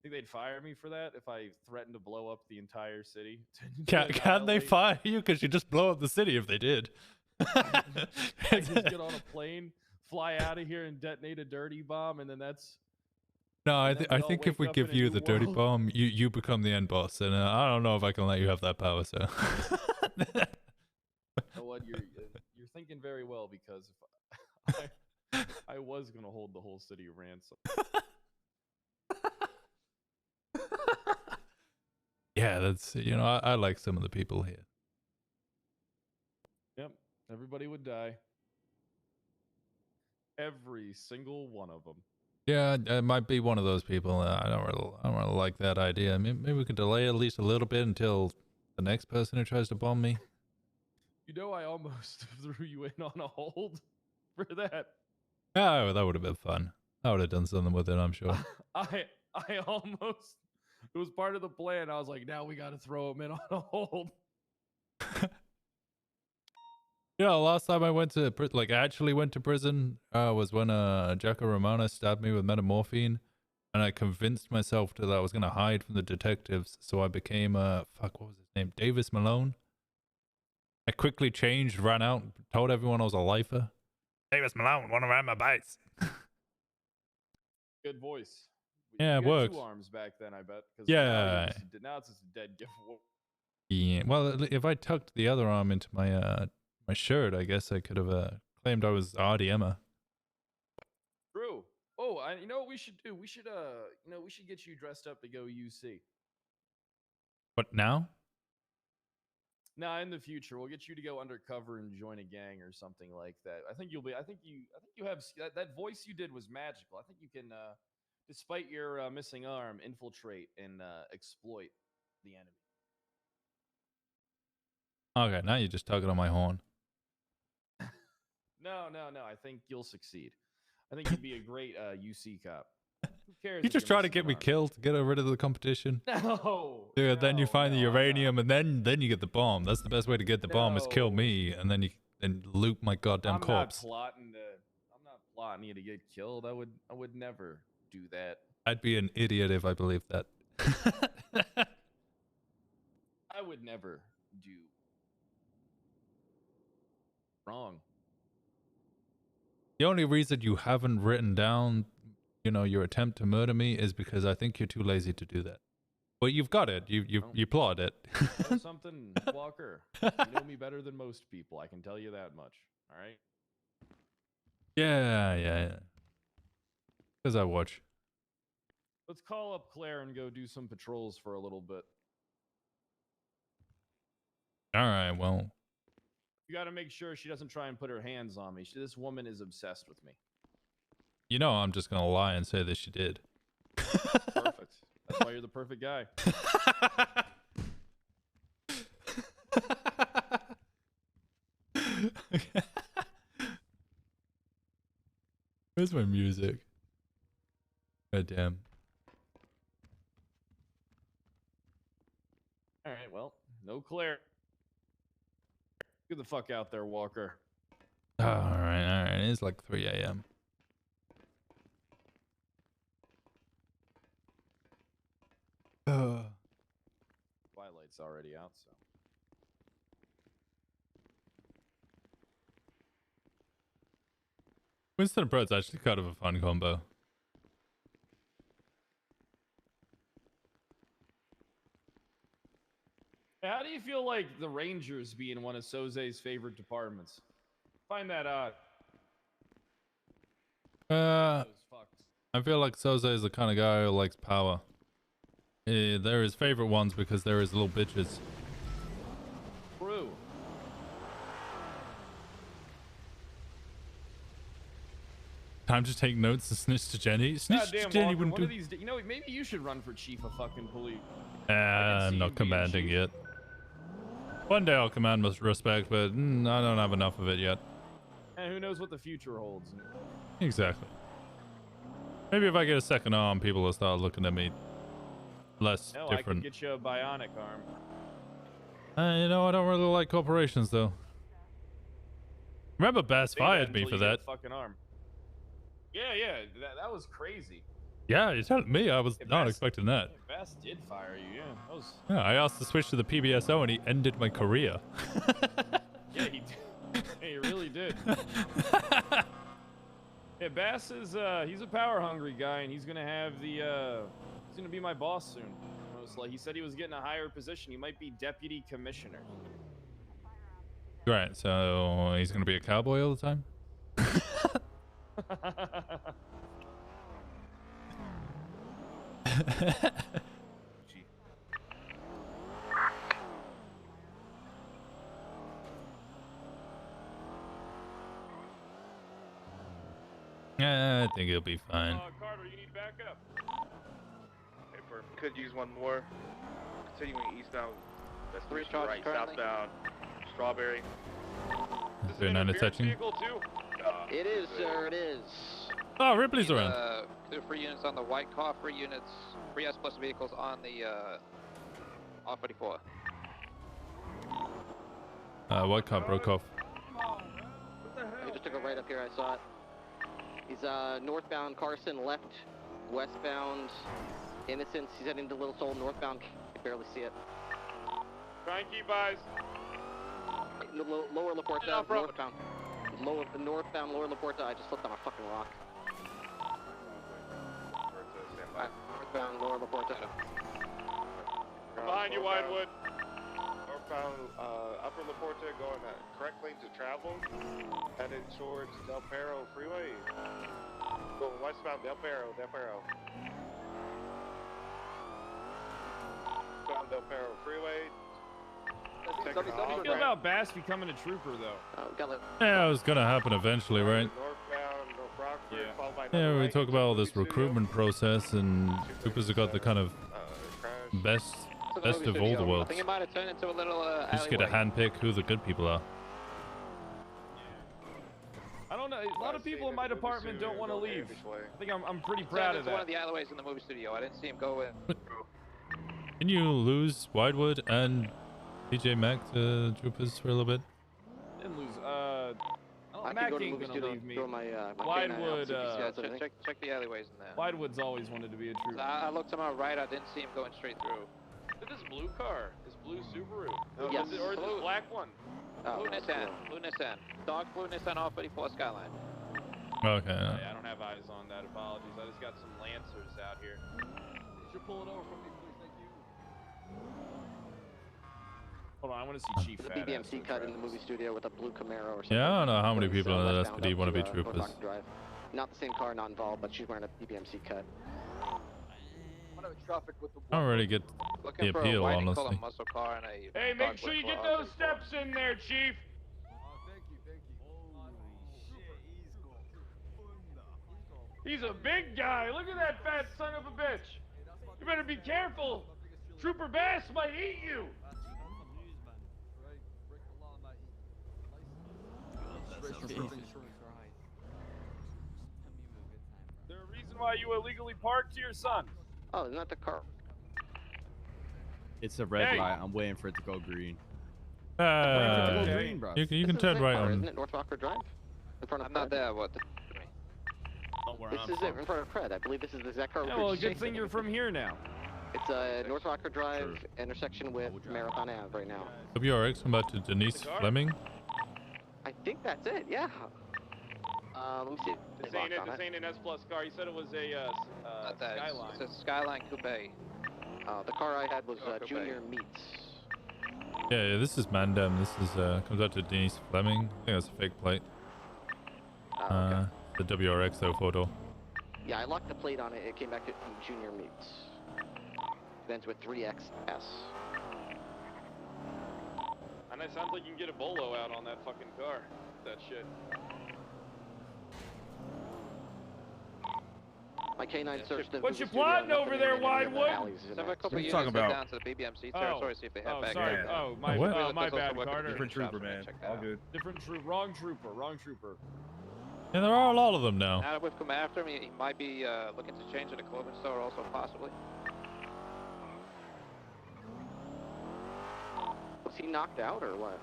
Think they'd fire me for that if I threatened to blow up the entire city? Can they fire you? Because you just blow up the city if they did. I just get on a plane, fly out of here, and detonate a dirty bomb, and then that's... No, I think if we give you the dirty bomb, you become the end boss, and I don't know if I can let you have that power. So, you know what? You're thinking very well, because if I was gonna hold the whole city ransom. Yeah, that's I like some of the people here. Yep, everybody would die. Every single one of them. Yeah, it might be one of those people. I don't really like that idea. Maybe we could delay at least a little bit until the next person who tries to bomb me. You know, I almost threw you in on a hold for that. Oh, that would have been fun. I would have done something with it, I'm sure. I almost. It was part of the plan. I was like, now we got to throw him in on a hold. Yeah, last time I went to actually went to prison was when Jacko Romana stabbed me with metamorphine, and I convinced myself that I was gonna hide from the detectives, so I became what was his name? Davis Malone. I quickly changed, ran out, told everyone I was a lifer. Davis Malone, wanna ride my bikes? Good voice. Yeah, it worked. 2 arms back then, I bet. Yeah. Now it's just a dead giveaway. Yeah. Well, if I tucked the other arm into my my shirt, I guess I could have claimed I was RDMer. True. Oh, you know what we should do? We should we should get you dressed up to go UC. What now? Nah, in the future, we'll get you to go undercover and join a gang or something like that. I think you have that voice you did was magical. I think you can, despite your missing arm, infiltrate and exploit the enemy. Okay, now you're just tugging on my horn. No. I think you'll succeed. I think you'd be a great UC cop. Who cares? You just try to get me killed to get rid of the competition. No. Dude, then you find the uranium, and then you get the bomb. That's the best way to get the bomb is kill me, and then loot my goddamn corpse. I'm not plotting you to get killed. I would never do that. I'd be an idiot if I believed that. I would never do wrong. The only reason you haven't written down, your attempt to murder me is because I think you're too lazy to do that. Well, you've got it. You plot it. You know something, Walker? You know me better than most people. I can tell you that much. All right. Yeah. Because I watch. Let's call up Claire and go do some patrols for a little bit. All right. Well, You got to make sure she doesn't try and put her hands on me. This woman is obsessed with me. you know I'm just gonna lie and say that she did. Perfect. That's why you're the perfect guy. Where's my music? God damn. All right, well, no Claire. Get the fuck out there, Walker. All right. It's like 3 a.m. Twilight's already out, so. Winston and Brett's actually kind of a fun combo. How do you feel like the Rangers being one of Soze's favorite departments? Find that odd. I feel like Soze is the kind of guy who likes power. They're his favorite ones because they're his little bitches. True. Time to take notes and snitch to Jenny. Snitch to Goddamn, Jenny Walker, wouldn't one do. of these, you know, maybe you should run for chief of fucking police. I'm not commanding yet. One day I'll command respect, but I don't have enough of it yet. And who knows what the future holds. Exactly. Maybe if I get a second arm, people will start looking at me less No, I different. could get you a bionic arm. You know, I don't really like corporations, though. Remember, Bass Say that fired me until for you get that. a fucking arm. Yeah, that was crazy. Yeah, you're telling me. I was not Bass- expecting that. Bass did fire you, yeah. That was... Yeah, I asked to switch to the PBSO, and he ended my career. Yeah, he did. Yeah, he really did. Yeah, Bass is he's a power hungry guy, and he's gonna have the he's gonna be my boss soon. Most like he said he was getting a higher position. He might be deputy commissioner. Right, so he's gonna be a cowboy all the time. I think he'll be fine. Carter, you need backup. Okay, perfect. Could use one more. Continuing eastbound. That's 3 right, charges currently. southbound. Strawberry. They're not attaching. It is, sir, it is. Oh, Ripley's around. Clear free units on the white car, free units, free S plus vehicles on the R44. White car broke off. He just took a right up here, I saw it. He's northbound Carson, left, westbound Innocence. He's heading to Little Seoul, northbound. I barely see it. Try and keep eyes. Lower La Porta, northbound. Northbound, lower La Porta. I just slipped on a fucking rock. Northbound, lower La Porta. Behind you, Widewood. Northbound, upper La Porta, going correct lane to travel. Headed towards Del Perro Freeway. Going westbound, Del Perro. Westbound Del Perro Freeway. How do you feel about Bass becoming a trooper, though? Yeah, it was gonna happen eventually, right? Yeah, we talk about all this recruitment process, and troopers have got the kind of best of all the I worlds. think it might have turned into a little You just get to alleyway. handpick who the good people are. I don't know. A lot of people in my department don't want to leave. I think I'm pretty Turned proud of into one that. of the alleyways in the movie studio. I didn't see him go in. Can you lose Widewood and DJ Mac to troopers for a little bit? Didn't lose. I Mac could go to the ain't movie gonna studio leave me. through my K9 out, Widewood, see if he has anything. check the alleyways in there. Widewood's always wanted to be a So trooper. I looked to my right. I didn't see him going straight through. This blue car, this blue Subaru. Yes. Or is this black one? Blue Nissan. Blue Nissan. Dark blue Nissan R34 Skyline. Okay. I don't have eyes on that. Apologies. I just got some Lancers out here. You should pull it over from me, please. Thank you. Hold on, I want to see Chief. The BBMC cut in the movie studio with a blue Camaro or something. Yeah, I don't know how many Going, people in the westbound SPD up want to be North troopers. Rock Drive. Not the same car, not involved, but she's wearing a BBMC cut. I don't really get the appeal, honestly. Hey, make sure you get those steps in there, Chief. He's a big guy. Look at that fat son of a bitch. You better be careful. Trooper Bass might eat you. Is there a reason why you illegally parked your son? Oh, isn't that the car? It's a red Hey. light. I'm waiting for it to go green. You can turn right Isn't on. it North Rocker Drive? In front of I'm not there. What? This is it in front of Fred. I believe this is the exact car. Yeah, we're well, chasing. good thing you're from here now. It's North Rocker Drive intersection with Marathon Ave right now. WRX, come back to Denise Fleming. I think that's it. Yeah. Let me see. This ain't an S Plus car. You said it was a Skyline. It's a Skyline Coupe. The car I had was Junior Meats. Yeah, this is Mandem. This is comes out to Denise Fleming. I think that's a fake plate. The WRX though photo. Yeah, I locked the plate on it. It came back to Junior Meats. Ends with 3XS. And it sounds like you can get a bolo out on that fucking car. That shit. My K9 searched the. What you plotting over there, Widewood? Have a couple What are you units talking go about? down to the BBMC territory, see if they have back. Sorry. there. Oh, my bad, Carter. Different trooper, man. All good. Different troop. Wrong trooper. Wrong trooper. And there are a lot of them now. Now that we've come after him, he might be looking to change at a clothing store also, possibly. Was he knocked out or what?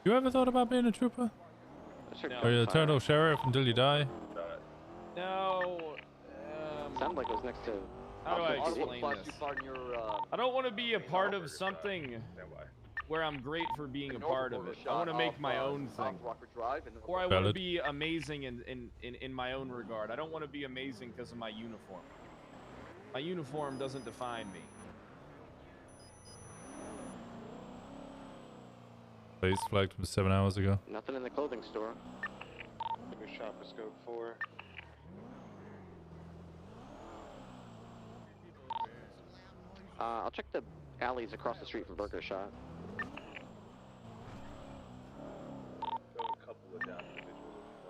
You ever thought about being a trooper? No. Or you the eternal sheriff until you die? No. Sounded like it was next to. How do I explain this? I don't want to be a part of something where I'm great for being a part of it. I want to make my own thing. Or I want to be amazing in my own regard. I don't want to be amazing because of my uniform. My uniform doesn't define me. Place flagged from 7 hours ago. Nothing in the clothing store. Give me shopper scope 4. I'll check the alleys across the street for Burger Shot.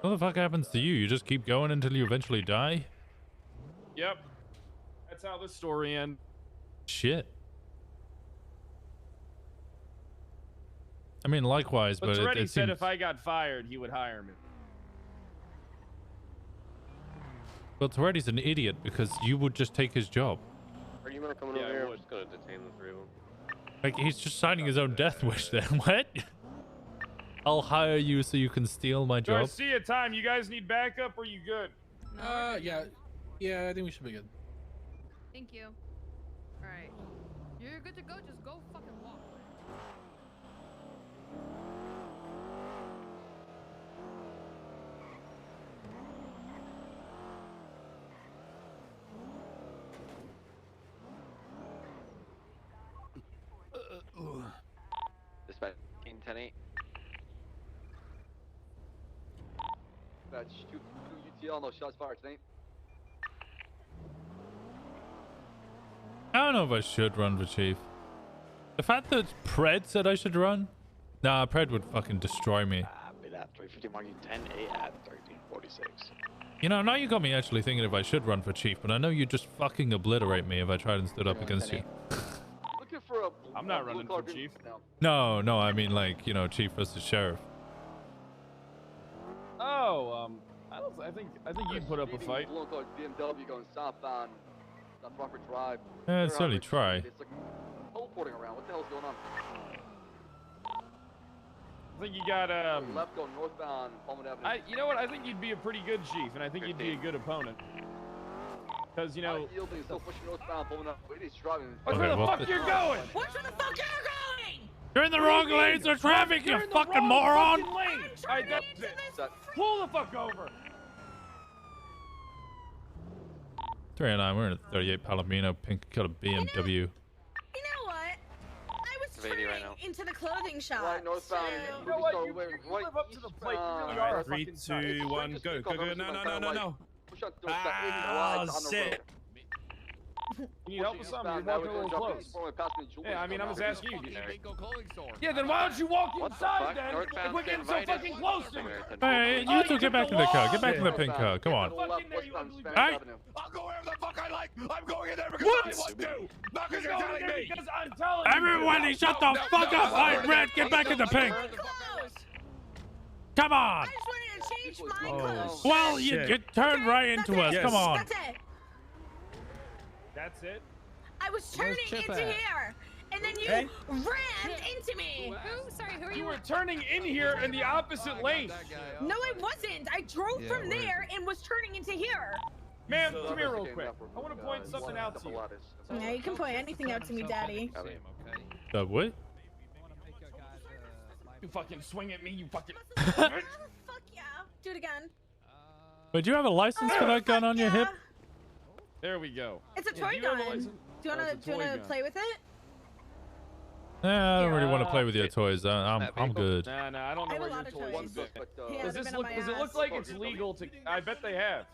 What the fuck happens to you? You just keep going until you eventually die? Yep. That's how this story ends. Shit. I mean, likewise, but Toretti it said seems... if I got fired, he would hire me. Well, Toretti's an idiot because you would just take his job. Are you gonna come over here? I'm just gonna detain the three of them. Like, he's just signing his own death wish there. What? I'll hire you so you can steal my job. Garcia, time. You guys need backup or you good? Yeah, I think we should be good. Thank you. All right. You're good to go. Just go fucking walk. Dispatch 10-8. Dispatch 2 UTL, no shots fired tonight. I don't know if I should run for chief. The fact that Pred said I should run? Nah, Pred would fucking destroy me. Bid at 350 marking 10-8 at 1346. You know, now you got me actually thinking if I should run for chief, but I know you'd just fucking obliterate me if I tried and stood up against you. Looking for a. I'm not running for chief. No, I mean like, you know, chief versus sheriff. Oh, I think you'd put up a fight. Blue card BMW going southbound on Rocker Drive. Yeah, I'd certainly try. It's like teleporting around. What the hell's going on? I think you got left going northbound, Palmer Avenue. you know what? I think you'd be a pretty good chief, and I think you'd be a good opponent. Because you know. Yielding, still pushing northbound, Palmer Avenue. He's driving. Watch where the fuck you're going! Watch where the fuck you're going! You're in the wrong lanes of traffic, you fucking moron! Alright, that's it. Pull the fuck over! 309, we're in a 38 Palomino, pink color BMW. You know what? I was turning into the clothing shop. Right, northbound. so- You know what? You live up to the plate. You really are a 3, fucking 2, 1, go, go, go. No. Push up those on the shit. road. You need help with something? You're walking a little close. Yeah, I mean, I'm just asking you. Yeah, then why don't you walk inside then? If we're getting so fucking close to it. Hey, you two get back in the car. Get back in the pink car. Come on. Hey. I'll go wherever the fuck I like. I'm going in there because What? I want to. Not because you're telling me. Because I'm telling you. Everybody shut the fuck up. All right, Red, get back in the pink. Come on. I just wanted to change my clothes. Well, you turned right into us. Come on. That's it. That's it? I was turning into here, and then you rammed into me. Who? Sorry, who are You you? were turning in here in the opposite lane. No, I wasn't. I drove from there and was turning into here. Ma'am, come here real quick. I want to point something out to you. Yeah, you can point anything out to me, Daddy. What? You fucking swing at me, you fucking... Fuck yeah. Do it again. Wait, do you have a license for that gun on your hip? There we go. It's a Yeah, toy do you have a gun. license? Do you Oh, it's a toy wanna gun. play with it? Nah, I don't really want to play with your toys. I'm good. Nah, I don't know where your toys fit. Does this look? Does it look like it's legal to? I bet they have.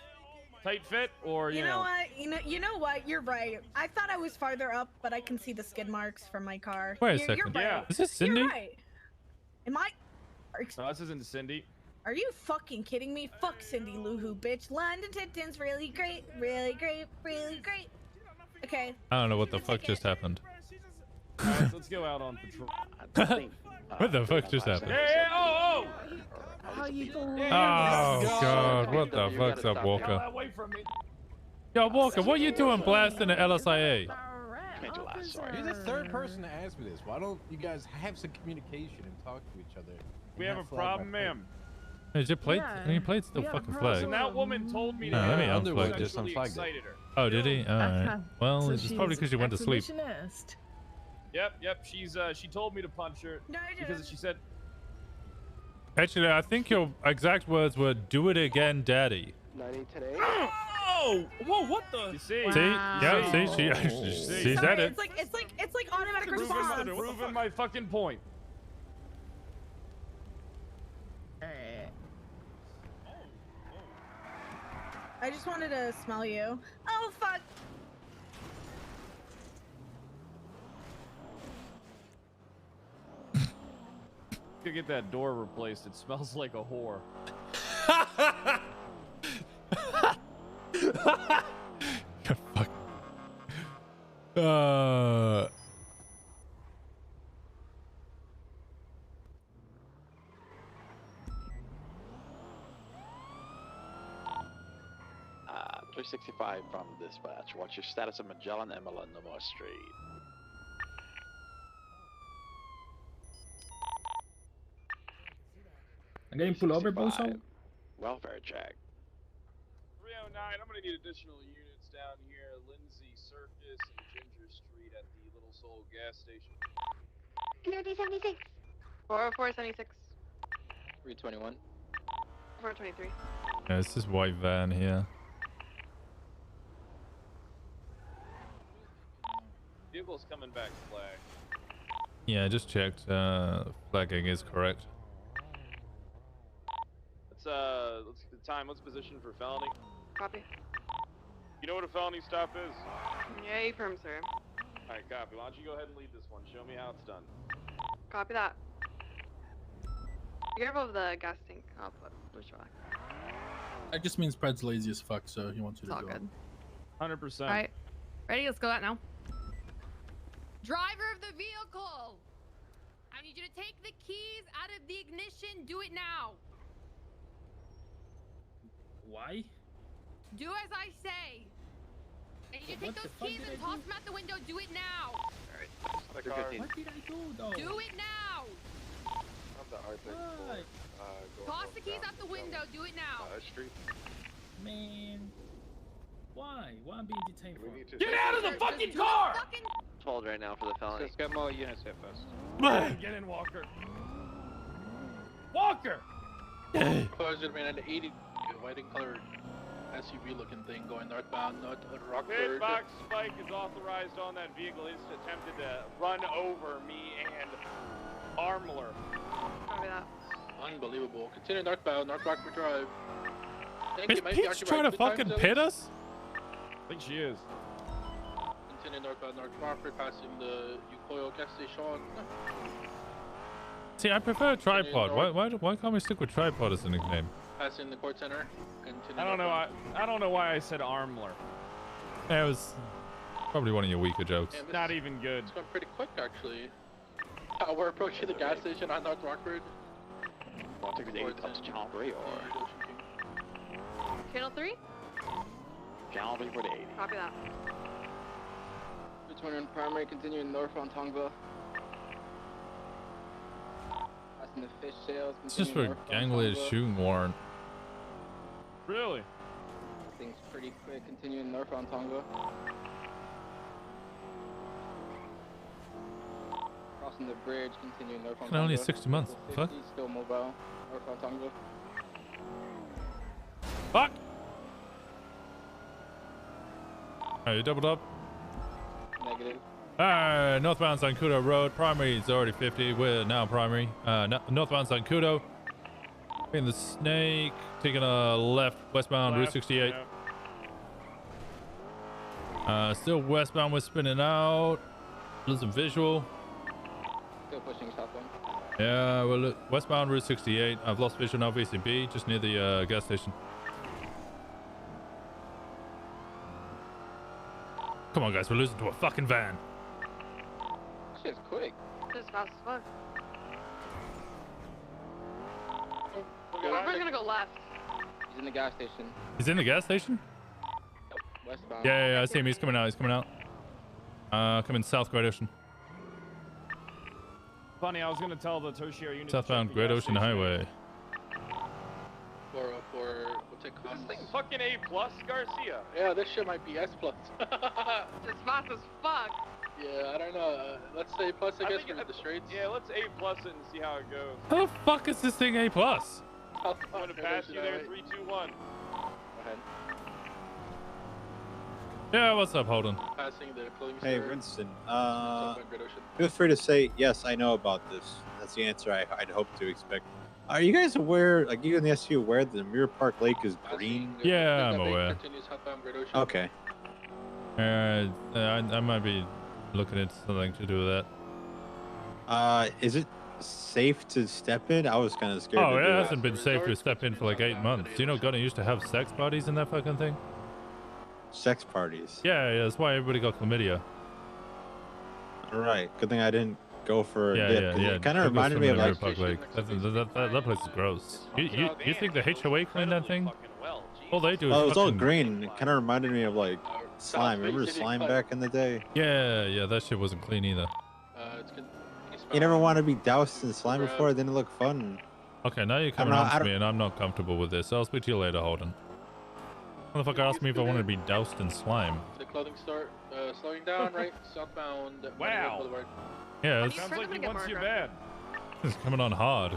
Tight fit or You know what? You know what? You're right. I thought I was farther up, but I can see the skid marks from my car. Wait a You're second. right. Yeah. Is this Cindy? You're right. Am I? No, this isn't Cindy. Are you fucking kidding me? Fuck Cindy Lou Who, bitch. London Tintin's really great, really great, really great. Okay. I don't know what the fuck just happened. Alright, let's go out on patrol. What the fuck just happened? Hey, oh! How you doing? Oh god, what the fuck's up, Walker? Away from me. Yo, Walker, what you doing blasting the LSIA? You're the third person to ask me this. Why don't you guys have some communication and talk to each other? We have a problem, ma'am. Is your plate? Your plate's still fucking flagged. So that woman told me No, let me to unplug this. sexually excited her. Oh, did he? Alright. Well, it's probably because you went to sleep. Yep. She told me to punch her because she said. Actually, I think your exact words were "Do it again, Daddy." 90 today. Oh! Whoa! What the? You see? See? Yeah. See? She said it. It's like automatic response. Proving my fucking point. I just wanted to smell you. Oh fuck. Could get that door replaced. It smells like a whore. Fuck. 365 from dispatch. What's your status of Magellan and Melanoma Street? I'm getting pulled over, Boso. Welfare check. 309. I'm gonna need additional units down here. Lindsay Circus and Ginger Street at the Little Soul gas station. Community 76. 40476. 321. 423. Yeah, it's this white van here. Vehicle's coming back flag. Yeah, I just checked. Flagging is correct. Let's get the time. What's position for felony? Copy. You know what a felony stop is? Yay, firm, sir. Alright, copy. Why don't you go ahead and lead this one? Show me how it's done. Copy that. Be careful of the gas tank. I'll put blue shock. That just means Pred's lazy as fuck, so he wants you to It's all go. good. 100%. All right. Ready? Let's go out now. Driver of the vehicle! I need you to take the keys out of the ignition. Do it now. Why? Do as I say. I need you to take What the those fuck keys did and I toss do? them out the window. Do it now. Alright, the Good car. routine. What did I do, though? Do it now. I'm the R34. Why? Toss the keys out the window. Do it now. Street. Man. Why? Why am I being detained for? Get out of the fucking car! Told right now for the felony. Let's get more units here first. Get in, Walker. Walker! Closure to man under 80. White and colored. SUV looking thing going northbound, North Rockford. Hitbox spike is authorized on that vehicle. It's attempted to run over me and Armler. Copy that. Unbelievable. Continue northbound, North Rockford Drive. Is Peach trying to fucking pit us? I think she is. Continue northbound, North Rockford, passing the Ukoyo gas station. See, I prefer tripod. Why can't we stick with tripod as a nickname? Passing the court center. Continue I don't know why I said Armler. Yeah, it was probably one of your weaker jokes. Not even good. It's going pretty quick, actually. We're approaching the gas station on North Rockford. Want to take the 8 up to channel 3 or Channel 3? channel 3 for the 80? Copy that. 221 primary, continuing northbound Tongva. Passing the fish sales. It's just for gang-related shooting warrant. Really? Things pretty quick, continuing northbound Tongva. Crossing the bridge, continuing northbound Only Tongva. 60 months. 50, Fuck. still mobile, northbound Tongva. Fuck! Are you doubled up? Negative. Northbound Zancudo Road. Primary is already 50. We're now primary. Northbound Zancudo. In the snake. Taking a left westbound Route 68. Still westbound. We're spinning out. Losing visual. Still pushing southbound. Yeah, we're westbound Route 68. I've lost visual now. VCB, just near the gas station. Come on, guys. We're losing to a fucking van. Shit's quick. This is fast as fuck. We're gonna go left. He's in the gas station. He's in the gas station? Westbound. Yeah, I see him. He's coming out. He's coming out. Coming south, Great Ocean. Funny, I was gonna tell the tertiary unit. Southbound Great Ocean Highway. We'll take This thing fucking A+ Garcia. Yeah, this shit might be S+. It's fast as fuck. Yeah, I don't know. Let's say plus, I guess, for the straights. Yeah, let's A+ it and see how it goes. How the fuck is this thing A+? I'm gonna pass you there. 3, 2, 1. Go ahead. Yeah, what's up, Holden? Passing the clothing Hey, store. Winston. Great Ocean. Feel free to say, yes, I know about this. That's the answer I'd hope to expect. Are you guys aware, like you in the SU, aware that the Mirror Park Lake is green? Yeah, I'm aware. Okay. I might be looking at something to do with that. Is it safe to step in? I was kind of scared. Oh, to it do hasn't been safe to step in for like 8 months. Do you know Gunner used to have sex parties in that fucking thing? Sex parties. Yeah, that's why everybody got chlamydia. All right. Good thing I didn't go for a dip. Yeah. It kind of reminded me of like. That place is gross. You think the HOA cleaned that thing? All they do is Oh, it was all fucking- green. It kind of reminded me of like slime. Remember slime back in the day? Yeah, that shit wasn't clean either. You never want to be doused in slime before? It didn't look fun. Okay, now you're coming on to me and I'm not comfortable with this. I'll speak to you later, Holden. Motherfucker asked me if I wanted to be doused in slime. The clothing store, slowing down, right? Southbound. Wow. Boulevard. Yeah, it's, Sounds like he wants you bad. it's coming on hard.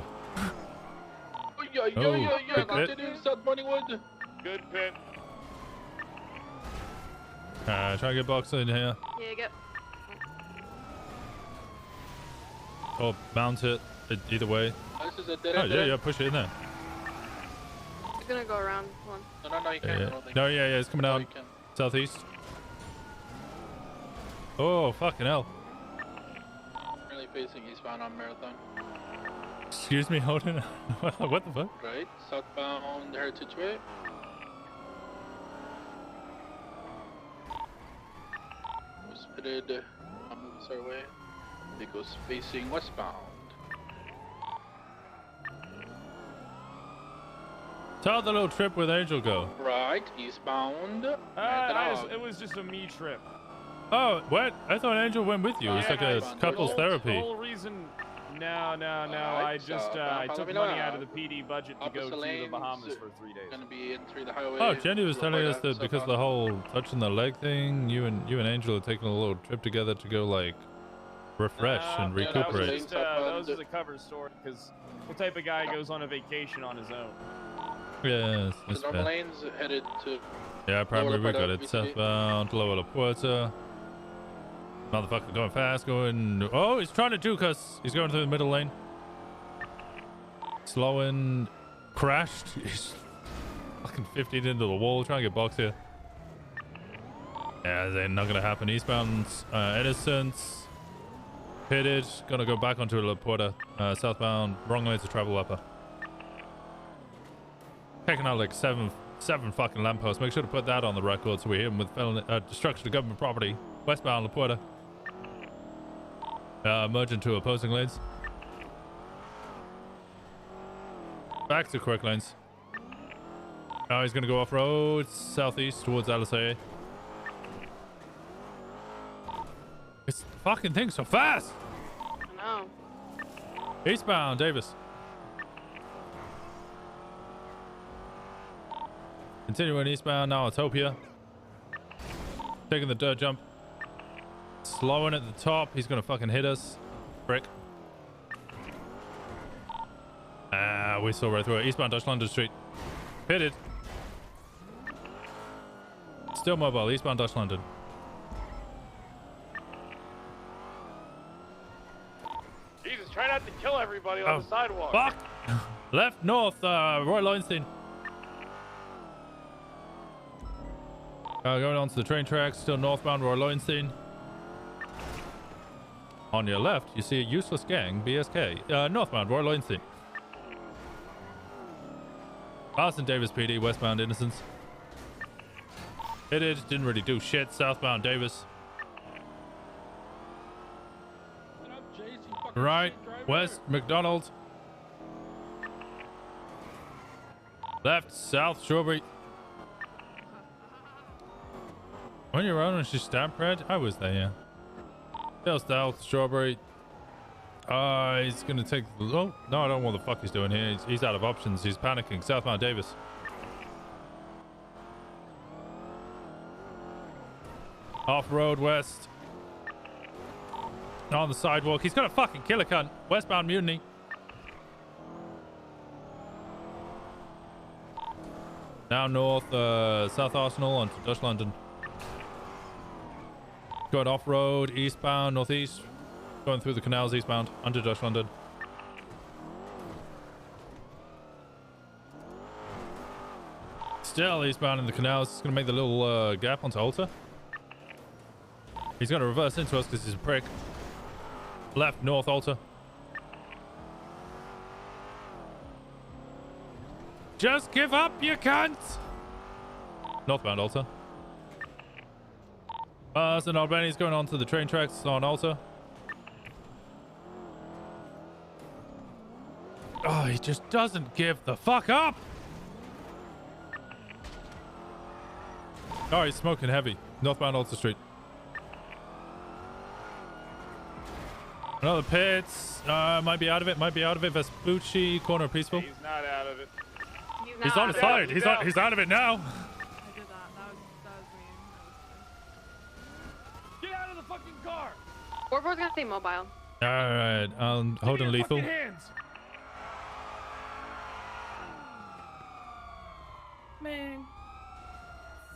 Yo, big pit. continue South Morningwood. Good pit. Try to get Boxer in here. Yeah, get. Or mount it, either way. This is a dead Oh, end. yeah, push it in there. It's gonna go around one. No, you can't. I don't think. No, yeah, it's coming out you can. southeast. Oh, fucking hell. Currently facing eastbound on Marathon. Excuse me, Holden. What the fuck? Right, southbound Heritage Way. Was pitted on our way. It goes facing westbound. So how'd the little trip with Angel go? Right, eastbound. It was just a me trip. Oh, what? I thought Angel went with you. It's like a couples The therapy. whole reason. No. I just I took money out of the PD budget to go to the Bahamas for 3 days. Gonna be in through the highway. Oh, Jenny was telling us that because of the whole touching the leg thing, you and Angel are taking a little trip together to go like refresh and recuperate. That was just a cover story because what type of guy goes on a vacation on his own? Yes, The that's normal fair. lanes headed to. Yeah, probably we Lower got La it. Puerta, Southbound, Lower La Puerta. Motherfucker going fast, going. Oh, he's trying to juke us. He's going through the middle lane. Slowing. Crashed. He's fucking 15 into the wall, trying to get boxed here. Yeah, they're not gonna happen. Eastbound, Innocence. Pitted. Gonna go back onto La Puerta. Southbound, wrong lane to travel upper. Taking out like seven fucking lampposts. Make sure to put that on the record so we hit him with felony, destruction of government property. Westbound La Puerta. Merge into opposing lanes. Back to correct lanes. Now he's gonna go off road southeast towards LSA. This fucking thing's so fast. No. Eastbound Davis. Continuing eastbound now, Utopia. Taking the dirt jump. Slowing at the top. He's gonna fucking hit us. Brick. We saw right through it. Eastbound Dutch London Street. Pitted. Still mobile. Eastbound Dutch London. Jesus, try not to kill everybody on the sidewalk. Fuck! Left north, Roy Lowenstein. Going onto the train tracks, still northbound Roy Lowenstein. On your left, you see a useless gang, BSK. Northbound Roy Lowenstein. Austin Davis PD, westbound Innocence. Hit it, didn't really do shit. Southbound Davis. Right, west McDonald. Left, south Strawberry. When you're running, she's stamp red. I was there, yeah. Still south Strawberry. He's gonna take. Oh no, I don't know what the fuck he's doing here. He's out of options. He's panicking. Southbound Davis. Off road west. On the sidewalk. He's gonna fucking kill a cunt. Westbound Mutiny. Now north, South Arsenal onto Dutch London. Going off road, eastbound, northeast. Going through the canals eastbound, under Dutch London. Still eastbound in the canals. It's gonna make the little gap onto Alta. He's gonna reverse into us because he's a prick. Left, north, Alta. Just give up, you cunt! Northbound Alta. St. Albany's going on to the train tracks on Alta. Oh, he just doesn't give the fuck up! Oh, he's smoking heavy. Northbound Alta Street. Another pits. Might be out of it. Might be out of it. Vespucci, corner of Peaceful. He's not out of it. He's on the side. He's out of it now. Get out of the fucking car! Orbo's gonna stay mobile. Alright, holding lethal. Hands. Man.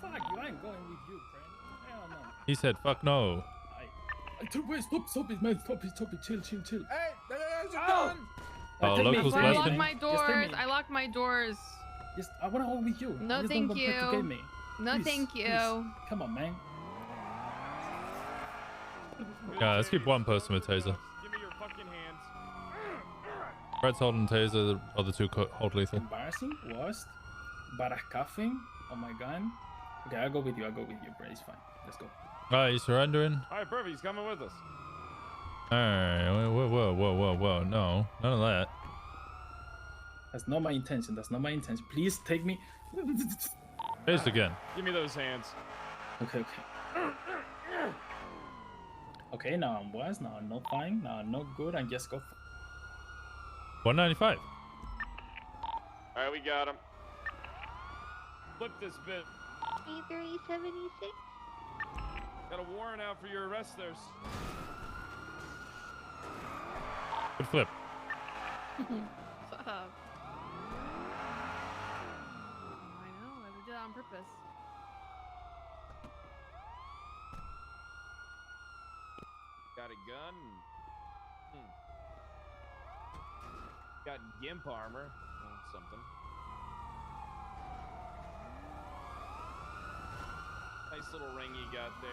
Fuck you, I ain't going with you, friend. Hell no. He said, fuck no. Wait, stop it, man. Stop it. Chill. Hey, that's done. Oh, locals I blessed locked him. my doors. I locked my doors. Yes, I wanna go with you. No, Please thank don't get you. me. No, Please, thank you. please. Come on, man. Yeah, let's keep one person with taser. Give me your fucking hands. Fred's holding taser, the other two hold lethal. Embarrassing? Worst? Barascuffing? Oh my god. Okay, I'll go with you, bro. It's fine. Let's go. Alright, he's surrendering. Alright, perfect. He's coming with us. Alright, whoa. No, none of that. That's not my intention. Please take me. Tased again. Give me those hands. Okay. Okay, now I'm worse. Now I'm not fine. Now I'm not good. And just go. 195. Alright, we got him. Flip this bit. 376. Got a warrant out for your arrest there. Good flip. Fuck. it on purpose. Got a gun. Got gimp armor. Well, something. Nice little ring you got there.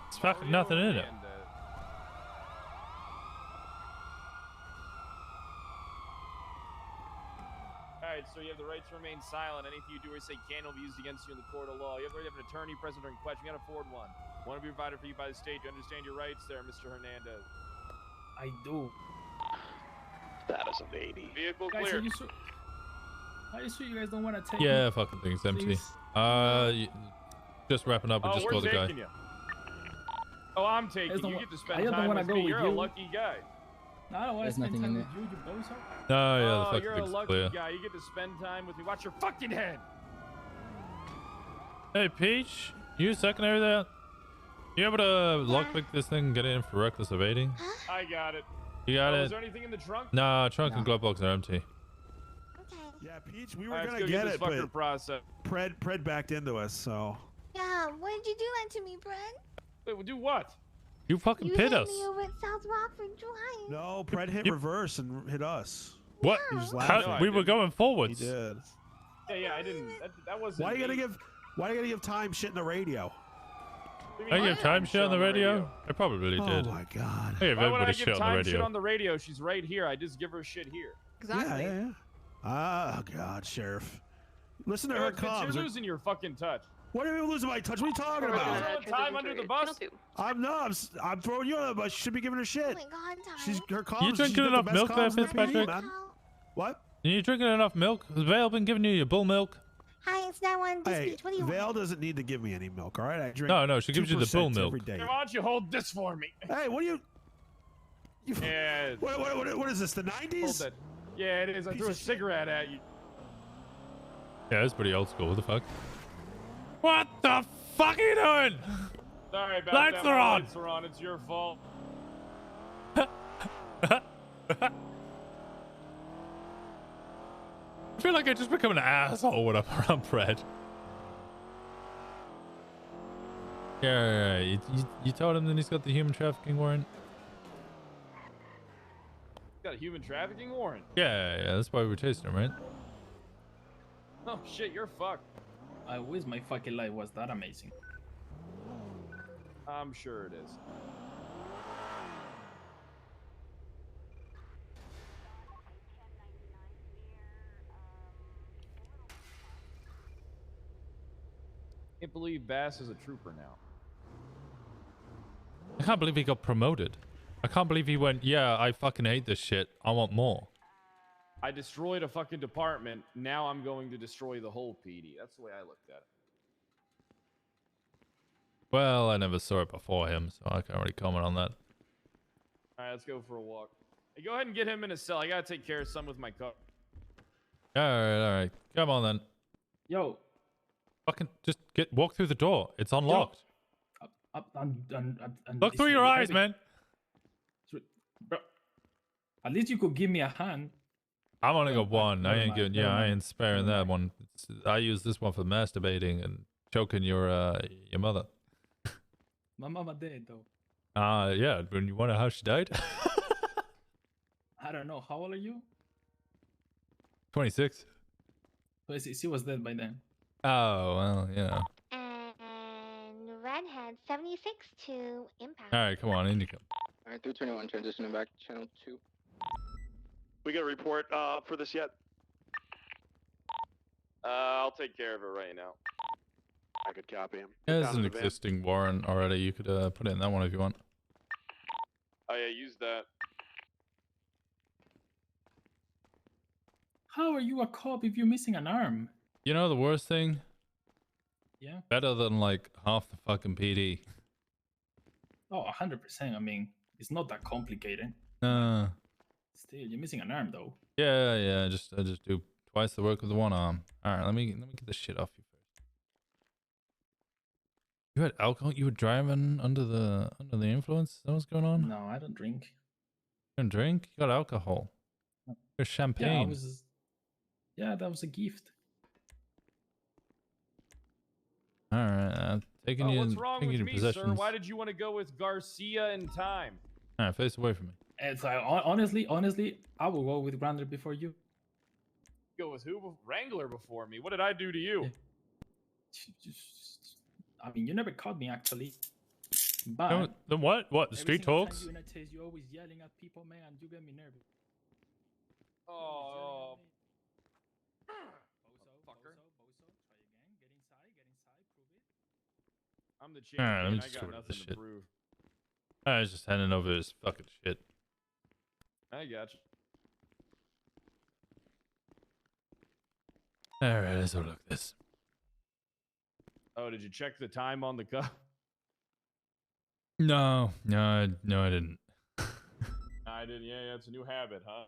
It's fucking nothing in it. Alright, so you have the right to remain silent. Anything you do or say can will be used against you in the court of law. You have the right to have an attorney present during question. You gotta afford one. One will be provided for you by the state. Do you understand your rights there, Mr. Hernandez? I do. Status of 80. Vehicle Guys, clear. Are you sure you guys don't want to take Yeah, me? fucking thing's empty. Please? Just wrapping up and just call the guy. You? Oh, I'm taking you. Get to spend I don't time wanna with go me. with You're a you. lucky guy. No, I don't want to There's spend nothing in time with you, you bozo. Oh, yeah, the Oh, fucking you're a thing's lucky clear. guy. You get to spend time with me. Watch your fucking head. Hey, Peach, you secondary there? You able to lockpick this thing and get it in for reckless evading? I got it. You got Is it? there anything in the trunk? Nah, trunk and glove box are empty. Yeah, Peach, we were Alright, let's gonna go get this it, fucker but process. Pred backed into us, so. Yeah, why did you do that to me, Brad? Wait, we'll do what? You fucking You pit hit us. me over at South Rockford Drive. No, Pred hit reverse and hit us. What? He was How- laughing. we were going forwards. He did. Yeah, I didn't. That wasn't. Why you gotta me. give? Why you gotta give time shit in the radio? I give time shit on the radio? I probably Oh did. my god. I give Why would I everybody give shit on the time shit radio. on the radio? She's right here. I just give her shit here. Exactly. Yeah. Oh god, Sheriff. Listen to her Eric, Fitz, comms. you're losing your fucking touch. What are you losing my touch? What are you talking You're about? throwing time under the bus. I'm not. I'm throwing you under the bus. You should be giving her shit. Oh my god, Ty. She's her comms. You she's drinking got the enough best milk there, comms in the PD, Fitzpatrick? man. What? You drinking enough milk? Has Vale been giving you your bull milk? Hi, it's that one. Hey, Speech. What do you Vale want? doesn't need to give me any milk, all right? I drink. No, she gives you the bull 2% milk. every day. Why don't you hold this for me? Hey, what are you? Yeah. What is this? The 90s? Hold that. Yeah, it is. I threw a cigarette at you. Yeah, it's pretty old school. What the fuck? What the fuck are you doing? Sorry about Lights that. are My on. Lights are on. It's your fault. I feel like I just become an asshole when I'm around Fred. Yeah. You told him that he's got the human trafficking warrant? Got a human trafficking warrant. Yeah, that's why we were chasing him, right? Oh shit, you're fucked. I wish my fucking life was that amazing. I'm sure it is. Can't believe Bass is a trooper now. I can't believe he got promoted. I can't believe he went, yeah, I fucking hate this shit. I want more. I destroyed a fucking department. Now I'm going to destroy the whole PD. That's the way I looked at it. Well, I never saw it before him, so I can't really comment on that. All right, let's go for a walk. Hey, go ahead and get him in a cell. I gotta take care of some with my car. All right. Come on then. Yo. Fucking just walk through the door. It's unlocked. Look it's through your really eyes, heavy. man. Bro, at least you could give me a hand. I'm only got one. I never ain't mind, good. never Yeah, I mind. ain't sparing that one. I use this one for masturbating and choking your mother. My mama dead though. Yeah. When you wonder how she died? I don't know. How old are you? 26. So she was dead by then. Oh well, you know. And Redhead 76 to impact. All right, come on, in you come. All right, 321 transitioning back to channel 2. We got a report for this yet? I'll take care of it right now. I could copy him. There's Down an to the van. existing warrant already. You could put it in that one if you want. Oh yeah, use that. How are you a cop if you're missing an arm? You know the worst thing? Yeah. Better than like half the fucking PD. Oh, 100%. I mean, it's not that complicated. Still, you're missing an arm though. Yeah. I just do twice the work with the one arm. All right, let me get this shit off you first. You had alcohol. You were driving under the influence. Is that what's going on? No, I don't drink. You don't drink. You got alcohol. You're champagne. Yeah, that was a gift. All right, taking you. What's wrong taking with your me, possessions. sir? Why did you want to go with Garcia in time? All right, face away from me. It's like honestly, I will go with Grander before you. Go with who? Wrangler before me. What did I do to you? I mean, you never caught me actually. But No, the what? What? The every street single talks? time you in a chase, you're always yelling at people, man. You get me nervous. Oh. Fucker. Bozo, try again. Get inside, prove it. I'm the All right, let me champion. I just got get rid of this nothing to shit. prove. I was just handing over his fucking shit. I got you. All right, let's have a look at this. Oh, did you check the time on the cup? No, I didn't. I didn't. Yeah, it's a new habit, huh?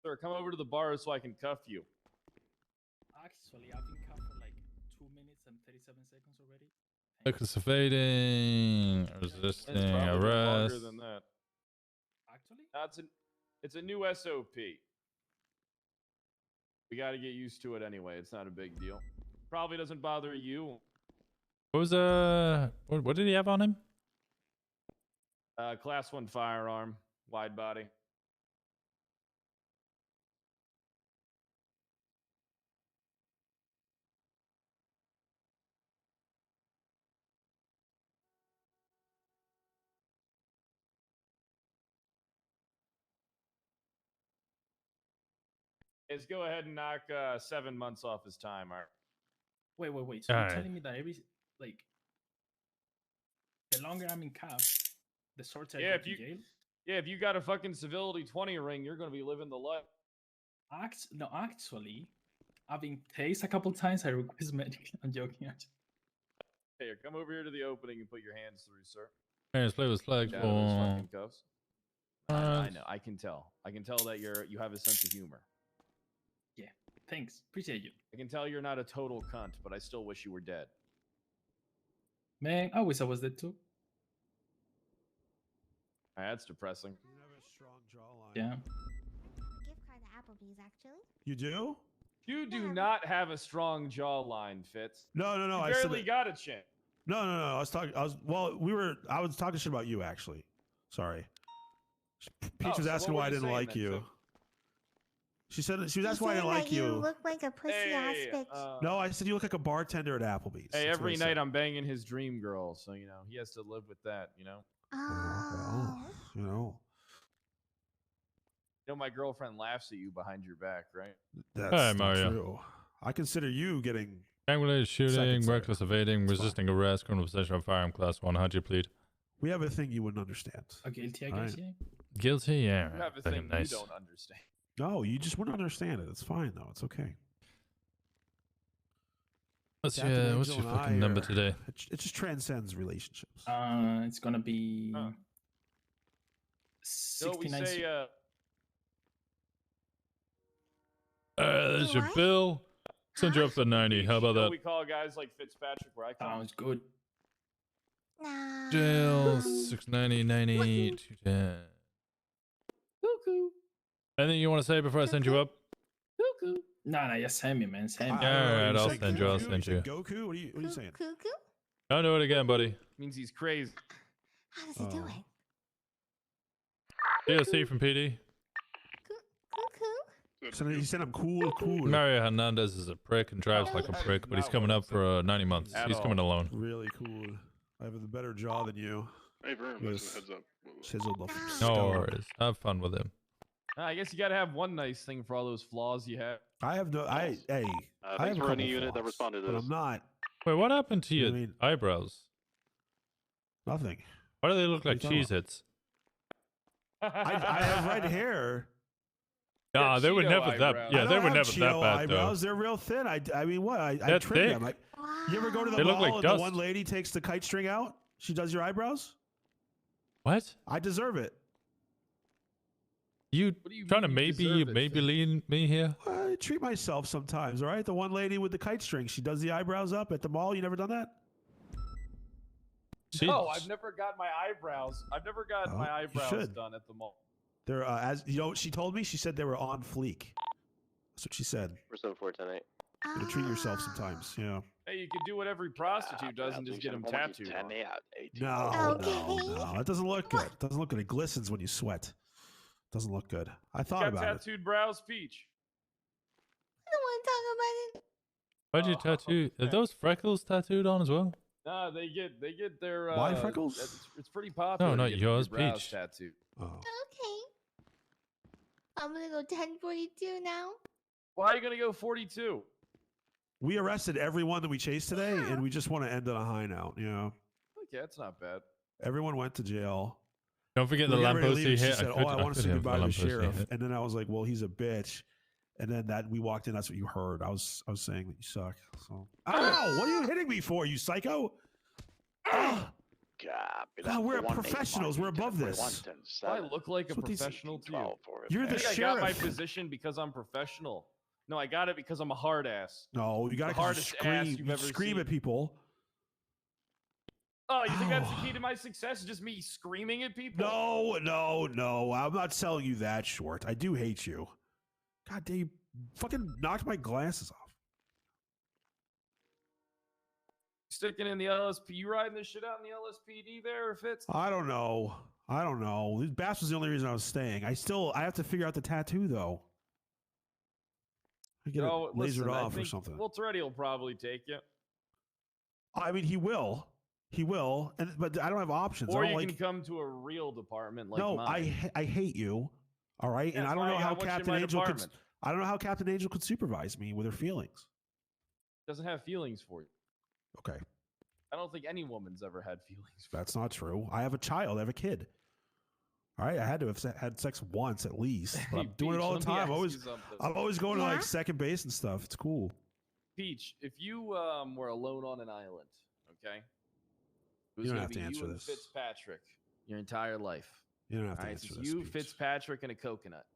Sir, come over to the bar so I can cuff you. Actually, I've been cuffed for like 2 minutes and 37 seconds already. Focus evading, resisting It's probably arrest. longer than that. Actually? It's a new SOP. We got to get used to it anyway. It's not a big deal. Probably doesn't bother you. What was what did he have on him? Class 1 firearm, wide body. Let's go ahead and knock 7 months off his time. All right. Wait. So you're Alright. telling me that the longer I'm in cuffs, the shorter I go to jail? Yeah, if you got a fucking civility 20 ring, you're gonna be living the life. No, actually, I've been tased a couple times. I request medic. I'm joking. Hey, come over here to the opening and put your hands through, sir. Hey, let's play with flag Down to those for. fucking cuffs. I know. I can tell. I can tell that you have a sense of humor. Yeah, thanks. Appreciate you. I can tell you're not a total cunt, but I still wish you were dead. Man, I wish I was dead too. That's depressing. You have a strong jawline. Yeah. Gift card to Applebee's, actually. You do? You do not have a strong jawline, Fitz. No. You I said barely got a chin. No. I was talking. I was talking shit about you actually. Sorry. Peach was so asking what why I were you didn't saying like then, you. sir? She was asking why I didn't like You you. look like a pussy ass bitch. No, I said you look like a bartender at Applebee's. Hey, That's what I every said. night I'm banging his dream girl, so he has to live with that. Oh. You know. My girlfriend laughs at you behind your back, right? That's Hi, not Mario. true. I consider you getting Gang-related shooting, Second, reckless evading, resisting arrest, criminal possession of firearm class 1. How'd you plead? We have a thing you wouldn't understand. Guilty, I All guess, right. yeah. Guilty? Yeah. You have a fucking thing nice. you don't understand. No, you just wouldn't understand it. It's fine though. It's okay. What's Captain your Angel and I fucking number are- today? It just transcends relationships. It's gonna be So we 69. say, There's your bill. Send you up to 90. How about that? we call guys like Fitzpatrick where I come. Sounds good. Jail 690 90 210. Cuckoo. Anything you want to say before I send you up? Cuckoo. No, just send me, man. Send me. All right, You I'll said send you. I'll Goku? send said you. Goku? What are you saying? Cuckoo? Don't do it again, buddy. Means he's crazy. How does he do it? DLC from PD. Cuckoo? He said I'm cool. Mario Hernandez is a prick and drives like a prick, but he's coming up for 90 months. He's coming alone. Really cool. I have a better jaw than you. Hey, Vern, Yes. heads up. Chiseled off No stone. worries. Have fun with him. I guess you got to have one nice thing for all those flaws you have. I have no. I Thanks have a for any couple unit that flaws, responded to but this. I'm not. Wait, what happened to You know your what I mean? eyebrows? Nothing. Why do they look What are like you talking cheese hits? I have red hair. Nah, they were Cheeto never that. eyebrows. Yeah, I they don't were have never that Cheeto bad eyebrows. They're real thin. I mean, what? I They're trim them. thick. You ever go to the They look mall like and dust. the one lady takes the kite string out? She does your eyebrows. What? I deserve it. You What do you trying to mean you deserve it, maybe lean me here? I treat myself sometimes. All right. The one lady with the kite string. She does the eyebrows up at the mall. You never done that? No, I've never got my eyebrows. I've never got Oh, my you eyebrows should. done at the mall. They're as you know. She told me. She said they were on fleek. That's what she said. We're 74 tonight. You know, treat yourself sometimes. Yeah. Hey, you could do what every prostitute does and just get them tattooed. on. No, no, it doesn't look good. It doesn't look good. It glistens when you sweat. Doesn't look good. I thought Got about it. tattooed brows, Peach. I don't want to talk about it. Why'd you tattoo? Are those freckles tattooed on as well? Nah, they get their My freckles? It's pretty popular. No, to not get yours, your brows Peach. tattooed. Oh. Okay. I'm gonna go 1042 now. Why are you gonna go 42? We arrested everyone that we chased today, and we just want to end on a high note. You know, Okay, that's not bad. everyone went to jail. Don't forget We the were getting ready to lamppost leave, he she hit. said, I I want to say have goodbye to the lamppost he sheriff. hit. And then I was like, well, he's a bitch. And then that we walked in, that's what you heard. I was saying that you suck. So, ow! What are you hitting me for, you psycho? Ah! God, we're professionals. We're above this. Do I look like a That's what these- professional to you? You're I the think I got my sheriff. position because I'm professional. No, I got it because I'm a hard ass. No, you got The to hardest ass scream. you've You ever scream seen. at people. Oh, you think that's the key to my success? Just me screaming at people? No. I'm not selling you that short. I do hate you. God damn, you fucking knocked my glasses off. Sticking in the LSP, you riding this shit out in the LSPD there, if it's I don't know. Bass was the only reason I was staying. I have to figure out the tattoo though. I get it lasered listen, I off or think something. Well, Toretti will probably take you. I mean, he will, but I don't have options. Or I don't you like. can come to a real department like No, mine. I hate you. All right, Yeah, and I that's don't why know I how want you in Captain my Angel could. department. I don't know how Captain Angel could supervise me with her feelings. Doesn't have feelings for you. Okay, I don't think any woman's ever had feelings. that's not true. I have a child. I have a kid. All right, I had to have had sex once at least. But I'm doing it Peach, all the let me time. ask you something. I'm always going to Yeah? like second base and stuff. It's cool. Peach, if you were alone on an island, okay? It was You don't gonna have to be answer you and this. Fitzpatrick your entire life. You don't have to All right, answer so this. you, Peach. Fitzpatrick, and a coconut.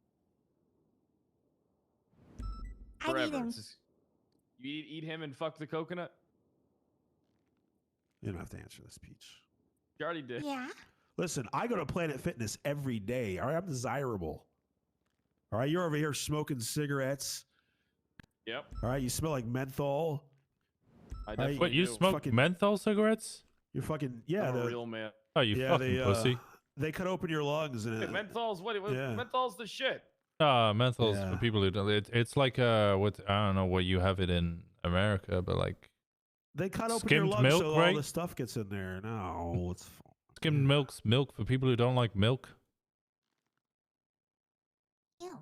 I need Forever. him. It's just- you eat him and fuck the coconut? You don't have to answer this, Peach. You already did. Yeah. Listen, I go to Planet Fitness every day. All right, I'm desirable. All right, you're over here smoking cigarettes. Yep. All right, you smell like menthol. I All right, definitely What, you do. smoke fucking- menthol cigarettes? You're fucking yeah. I'm a the- real man. Oh, you yeah, fucking pussy. They cut open your lungs and Hey, menthol's what? Yeah. Menthol's the shit. Menthol's Yeah. for people who don't. It's like what I don't know what you have it in America, but like they cut open skimmed your lungs milk, so right? all the stuff gets in there. No, it's skimmed milk's milk for people who don't like milk. Ew.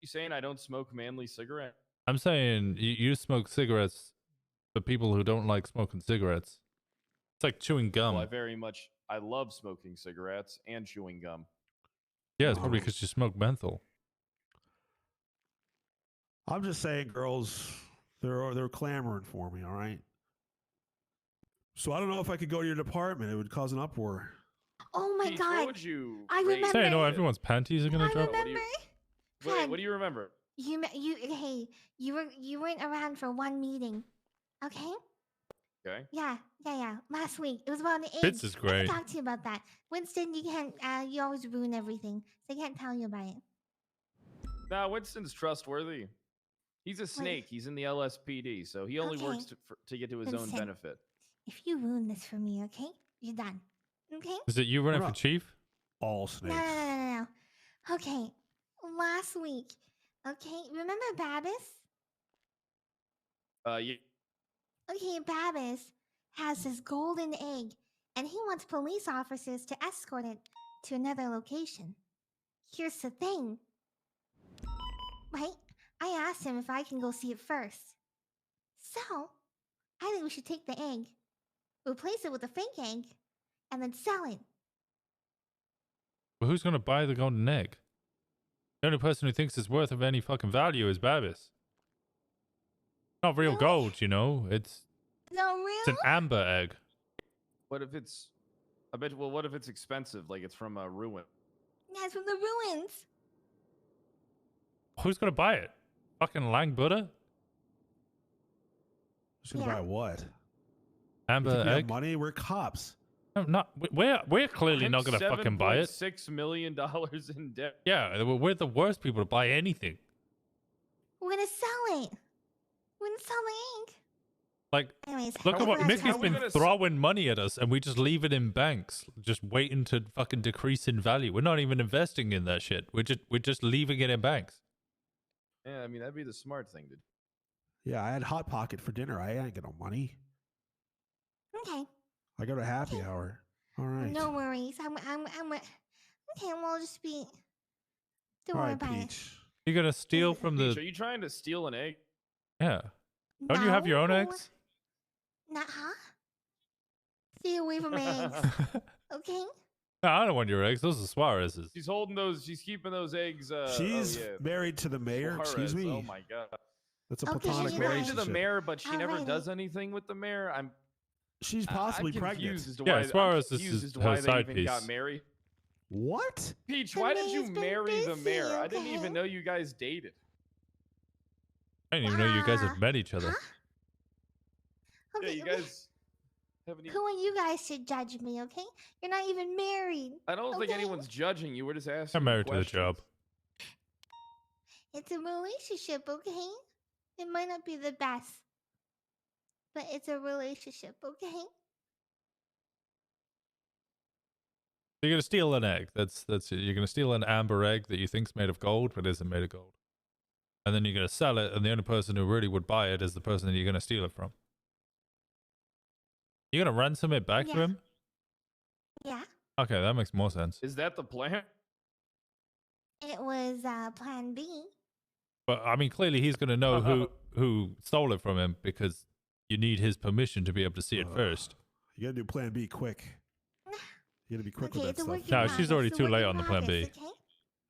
You saying I don't smoke manly cigarette? I'm saying you smoke cigarettes for people who don't like smoking cigarettes. It's like chewing gum. Well, I love smoking cigarettes and chewing gum. Yeah, it's probably because you smoke menthol. I'm just saying, girls, they're clamoring for me. All right. So I don't know if I could go to your department. It would cause an uproar. Oh my Peach, god. What would you I rate remember. Say, no, everyone's panties are gonna I drop. remember. Wait, what do you remember? You weren't around for one meeting. Okay? Okay. Yeah. Last week. It was about the eggs. Fitz is I great. can talk to you about that. Winston, you can't you always ruin everything. So I can't tell you about it. Nah, Winston's trustworthy. He's a snake. He's in the LSPD, so he only Okay. works to get to his own Winston. benefit. If you ruin this for me, okay? You're done. Okay? Is it you running We're for not- chief? All No, snakes. no. Okay. Last week. Okay. Remember Babis? Yeah. Okay, Babis has this golden egg, and he wants police officers to escort it to another location. Here's the thing. Right? I asked him if I can go see it first. So, I think we should take the egg, replace it with a fake egg, and then sell it. Well, who's gonna buy the golden egg? The only person who thinks it's worth of any fucking value is Babis. Not real gold, you know. It's No, it's really? an amber egg. What if it's? What if it's expensive? Like it's from a ruin. That's from the ruins. Who's gonna buy it? Fucking Lang Buddha? Who's gonna buy what? Amber You think we have egg? money? We're cops. No, not we're clearly not gonna fucking buy it. $7.6 million in debt. Yeah, we're the worst people to buy anything. We're gonna sell it. Wouldn't sell the egg. Like, Anyways, look at what that's Mickey's how been we- throwing money at us, and we just leave it in banks, just waiting to fucking decrease in value. We're not even investing in that shit. We're just leaving it in banks. Yeah, I mean that'd be the smart thing to do. Yeah, I had Hot Pocket for dinner. I ain't got no money. Okay. I go to happy hour. All right. No worries. Okay, we'll just be. Don't All worry right, about it. Peach. You're gonna steal from Peach, the. are you trying to steal an egg? Yeah. Don't you have your own No. eggs? Nah, huh? Stay away from eggs. Okay? No, I don't want your eggs. Those are Suarez's. She's holding those. She's keeping those eggs. She's oh, yeah. married to the mayor. Excuse Suarez, me. Oh my god. That's a Okay, platonic She's married to relationship. the mayor, but she never Alrighty. does anything with the mayor. She's possibly I'm pregnant. confused as to Yeah, why, Suarez I'm is confused as to her why they side even got piece. married. What? Peach, The why did you mayor's been marry the busy, mayor? I didn't okay? even know you guys dated. I didn't even know you guys had met each other. Yeah, Okay, you guys haven't even. Who are you guys to judge me, okay? You're not even married. I don't think okay? anyone's judging you. We're just asking. I'm married to the questions. job. It's a relationship, okay? It might not be the best, but it's a relationship, okay? You're gonna steal an egg. That's it. You're gonna steal an amber egg that you think's made of gold, but isn't made of gold. And then you're gonna sell it, and the only person who really would buy it is the person that you're gonna steal it from. You're gonna ransom it back to Yeah. him? Yeah, Okay, that makes more sense. Is that the plan? it was Plan B. But I mean, clearly he's gonna know who stole it from him because you need his permission to be able to see it first. You gotta do Plan B quick. You gotta be quick Okay, with it's a that work stuff. in No, progress. she's already It's a too work late in on the Plan B. progress, okay?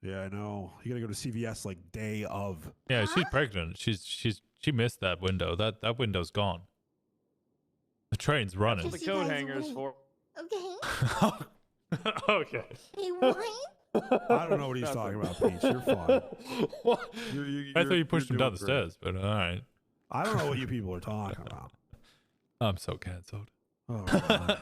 Yeah, I know. You gotta go to CVS like day of. Yeah, she's pregnant. She missed that window. That window's gone. The train's running. That's what the coat hanger is for. Okay. Okay. Hey, what? I don't know what he's talking about, Peach. You're fine. I thought you pushed him you're down the doing great. stairs, but all right. I don't know what you people are talking about. I'm so cancelled. Oh, God.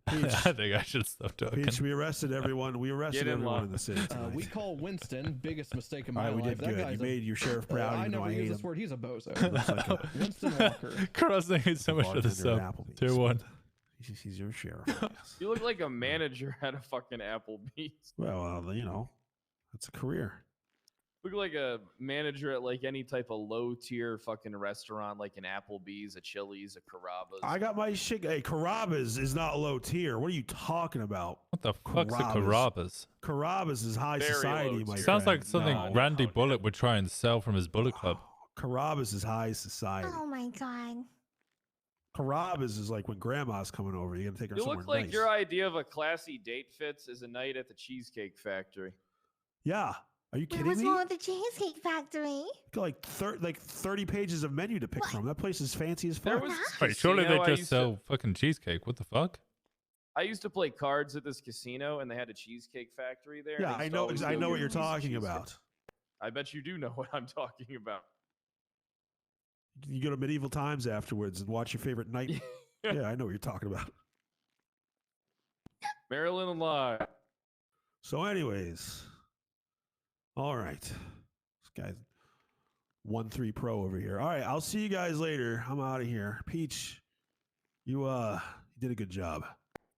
Peach, I think I should stop talking. Peach, we arrested everyone. We arrested Get in everyone line. in the city tonight. We call Winston biggest mistake of All my right, we life. did good. You made your sheriff proud. I even though never I use hate this him. word. He's a bozo. Looks like a Winston Walker. Crossing it so much for the bartender at sub. Applebee's. 2-1. He's your sheriff. I guess. You look like a manager at a fucking Applebee's. Well, you know, that's a career. Look like a manager at like any type of low tier fucking restaurant, like an Applebee's, a Chili's, a Carrabba's. I got my shit. Hey, Carrabba's is not low tier. What are you talking about? What the fuck's a Carrabba's? Carrabba's is high Very society, low my tier. Sounds friend. like something No. Randy Bullet would try and sell from his Bullet Club. Carrabba's is high society. Oh my god. Carrabba's is like when grandma's coming over. You gotta take her You somewhere look like nice. your idea of a classy date fits is a night at the Cheesecake Factory. Yeah. Are you Wait, kidding what's me? wrong with the Cheesecake Factory? Got like 30 pages of menu to pick from. That place is fancy as There fuck. was Wait, surely they casino I just used sell fucking cheesecake. What the fuck? I used to play cards at this casino, and they had a Cheesecake Factory there. and Yeah, used I to know. always I go know get what a you're piece of talking cheesecake. about. I bet you do know what I'm talking about. You go to medieval times afterwards and watch your favorite knight. Yeah, I know what you're talking about. Maryland Live. So, anyways, all right. This guy's 1-3 pro over here. All right, I'll see you guys later. I'm out of here. Peach, you did a good job.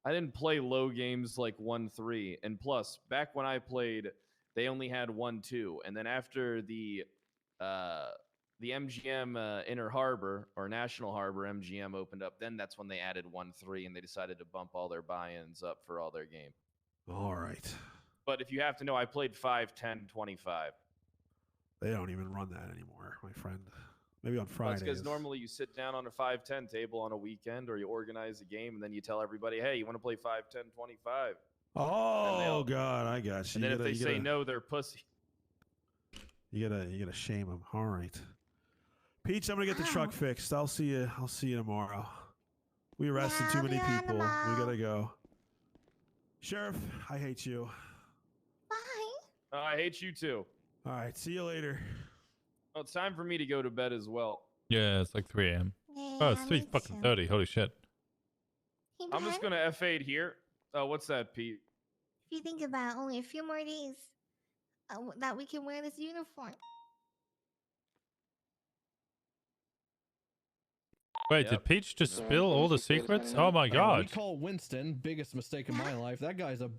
I didn't play low games like 1-3, and plus, back when I played, they only had 1-2, and then after the MGM Inner Harbor or National Harbor MGM opened up, then that's when they added 1-3, and they decided to bump all their buy-ins up for all their game. All right. But if you have to know, I played 5, 10, 25. They don't even run that anymore, my friend. Maybe on That's Fridays. because normally you sit down on a 5-10 table on a weekend, or you organize a game, and then you tell everybody, hey, you want to play 5, 10, 25? Oh God, I got you. And You then if gotta- they you say gotta- no, they're pussy. You gotta shame them. All right, Peach, I'm gonna get the truck fixed. I'll see you. I'll see you tomorrow. We arrested too many people. We gotta go. Sheriff, I hate you. I hate you too. All right, see you later. Oh, it's time for me to go to bed as well. Yeah, it's like 3 a.m. Oh, it's 3:30. Holy shit. I'm just gonna F8 here. Oh, what's that, Pete? If you think about it, only a few more days that we can wear this uniform. Wait, did Peach just spill all the secrets? Oh my We god. call Winston biggest mistake in my life. That guy's a.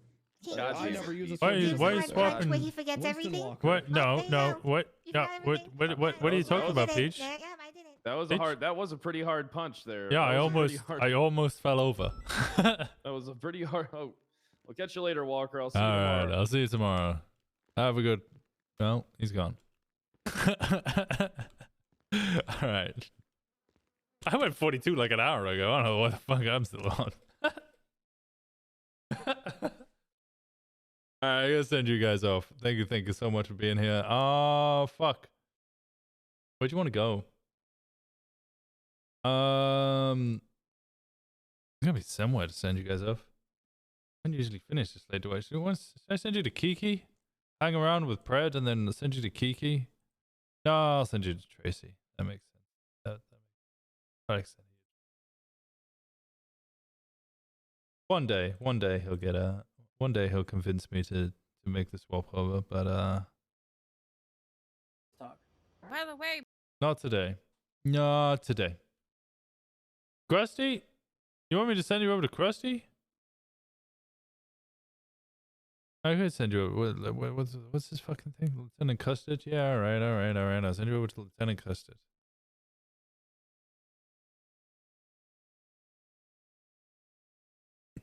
Got I you. never use a Why sword. is- why Hard is patch swapping- where he forgets Winston everything. Walker. What? No, there you no. go. What? You No. forgot What? everything? What are you talking I about, did it. Peach? There, yeah, I did it. That was Bitch. a hard. That was a pretty hard punch there. Yeah, That was a pretty hard- I almost fell over. That was a pretty hard. Oh, I'll catch you later, Walker. I'll see you All tomorrow. right, I'll see you tomorrow. Have a good. Well, he's gone. All right. I went 42 like an hour ago. I don't know what the fuck I'm still on. All right, I gotta send you guys off. Thank you so much for being here. Oh fuck. Where'd you want to go? There's gonna be somewhere to send you guys off. I don't usually finish this late, do I? Should I send you to Kiki? Hang around with Pred and then send you to Kiki? No, I'll send you to Tracy. That makes sense. That makes sense. One day he'll get a. One day he'll convince me to make the swap over, but By the way, not today. Not today. Krusty? You want me to send you over to Krusty? I could send you over. What's this fucking thing? Lieutenant Custard? Yeah, alright. I'll send you over to Lieutenant Custard.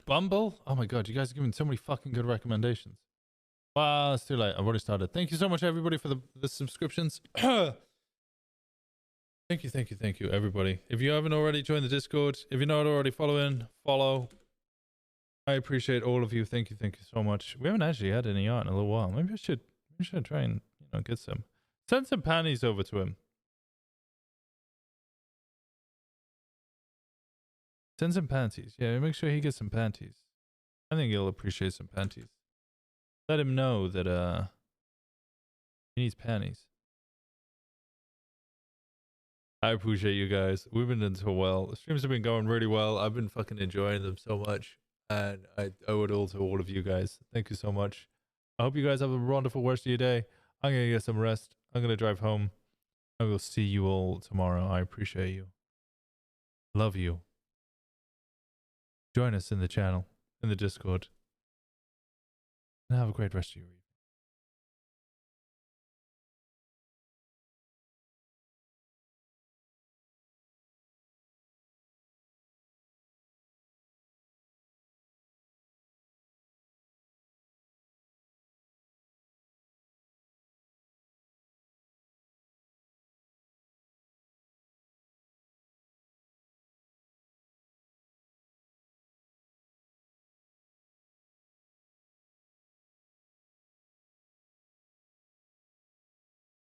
Bumble? Oh my god, you guys are giving so many fucking good recommendations. Well, it's too late. I've already started. Thank you so much, everybody, for the subscriptions. Thank you, everybody. If you haven't already joined the Discord, if you're not already following, follow. I appreciate all of you. Thank you so much. We haven't actually had any art in a little while. Maybe I should try and get some. Send some panties over to him. Send some panties. Yeah, make sure he gets some panties. I think he'll appreciate some panties. Let him know that he needs panties. I appreciate you guys. We've been doing so well. The streams have been going really well. I've been fucking enjoying them so much. And I owe it all to all of you guys. Thank you so much. I hope you guys have a wonderful rest of your day. I'm going to get some rest. I'm going to drive home. I will see you all tomorrow. I appreciate you. Love you. Join us in the channel, in the Discord. And have a great rest of your evening.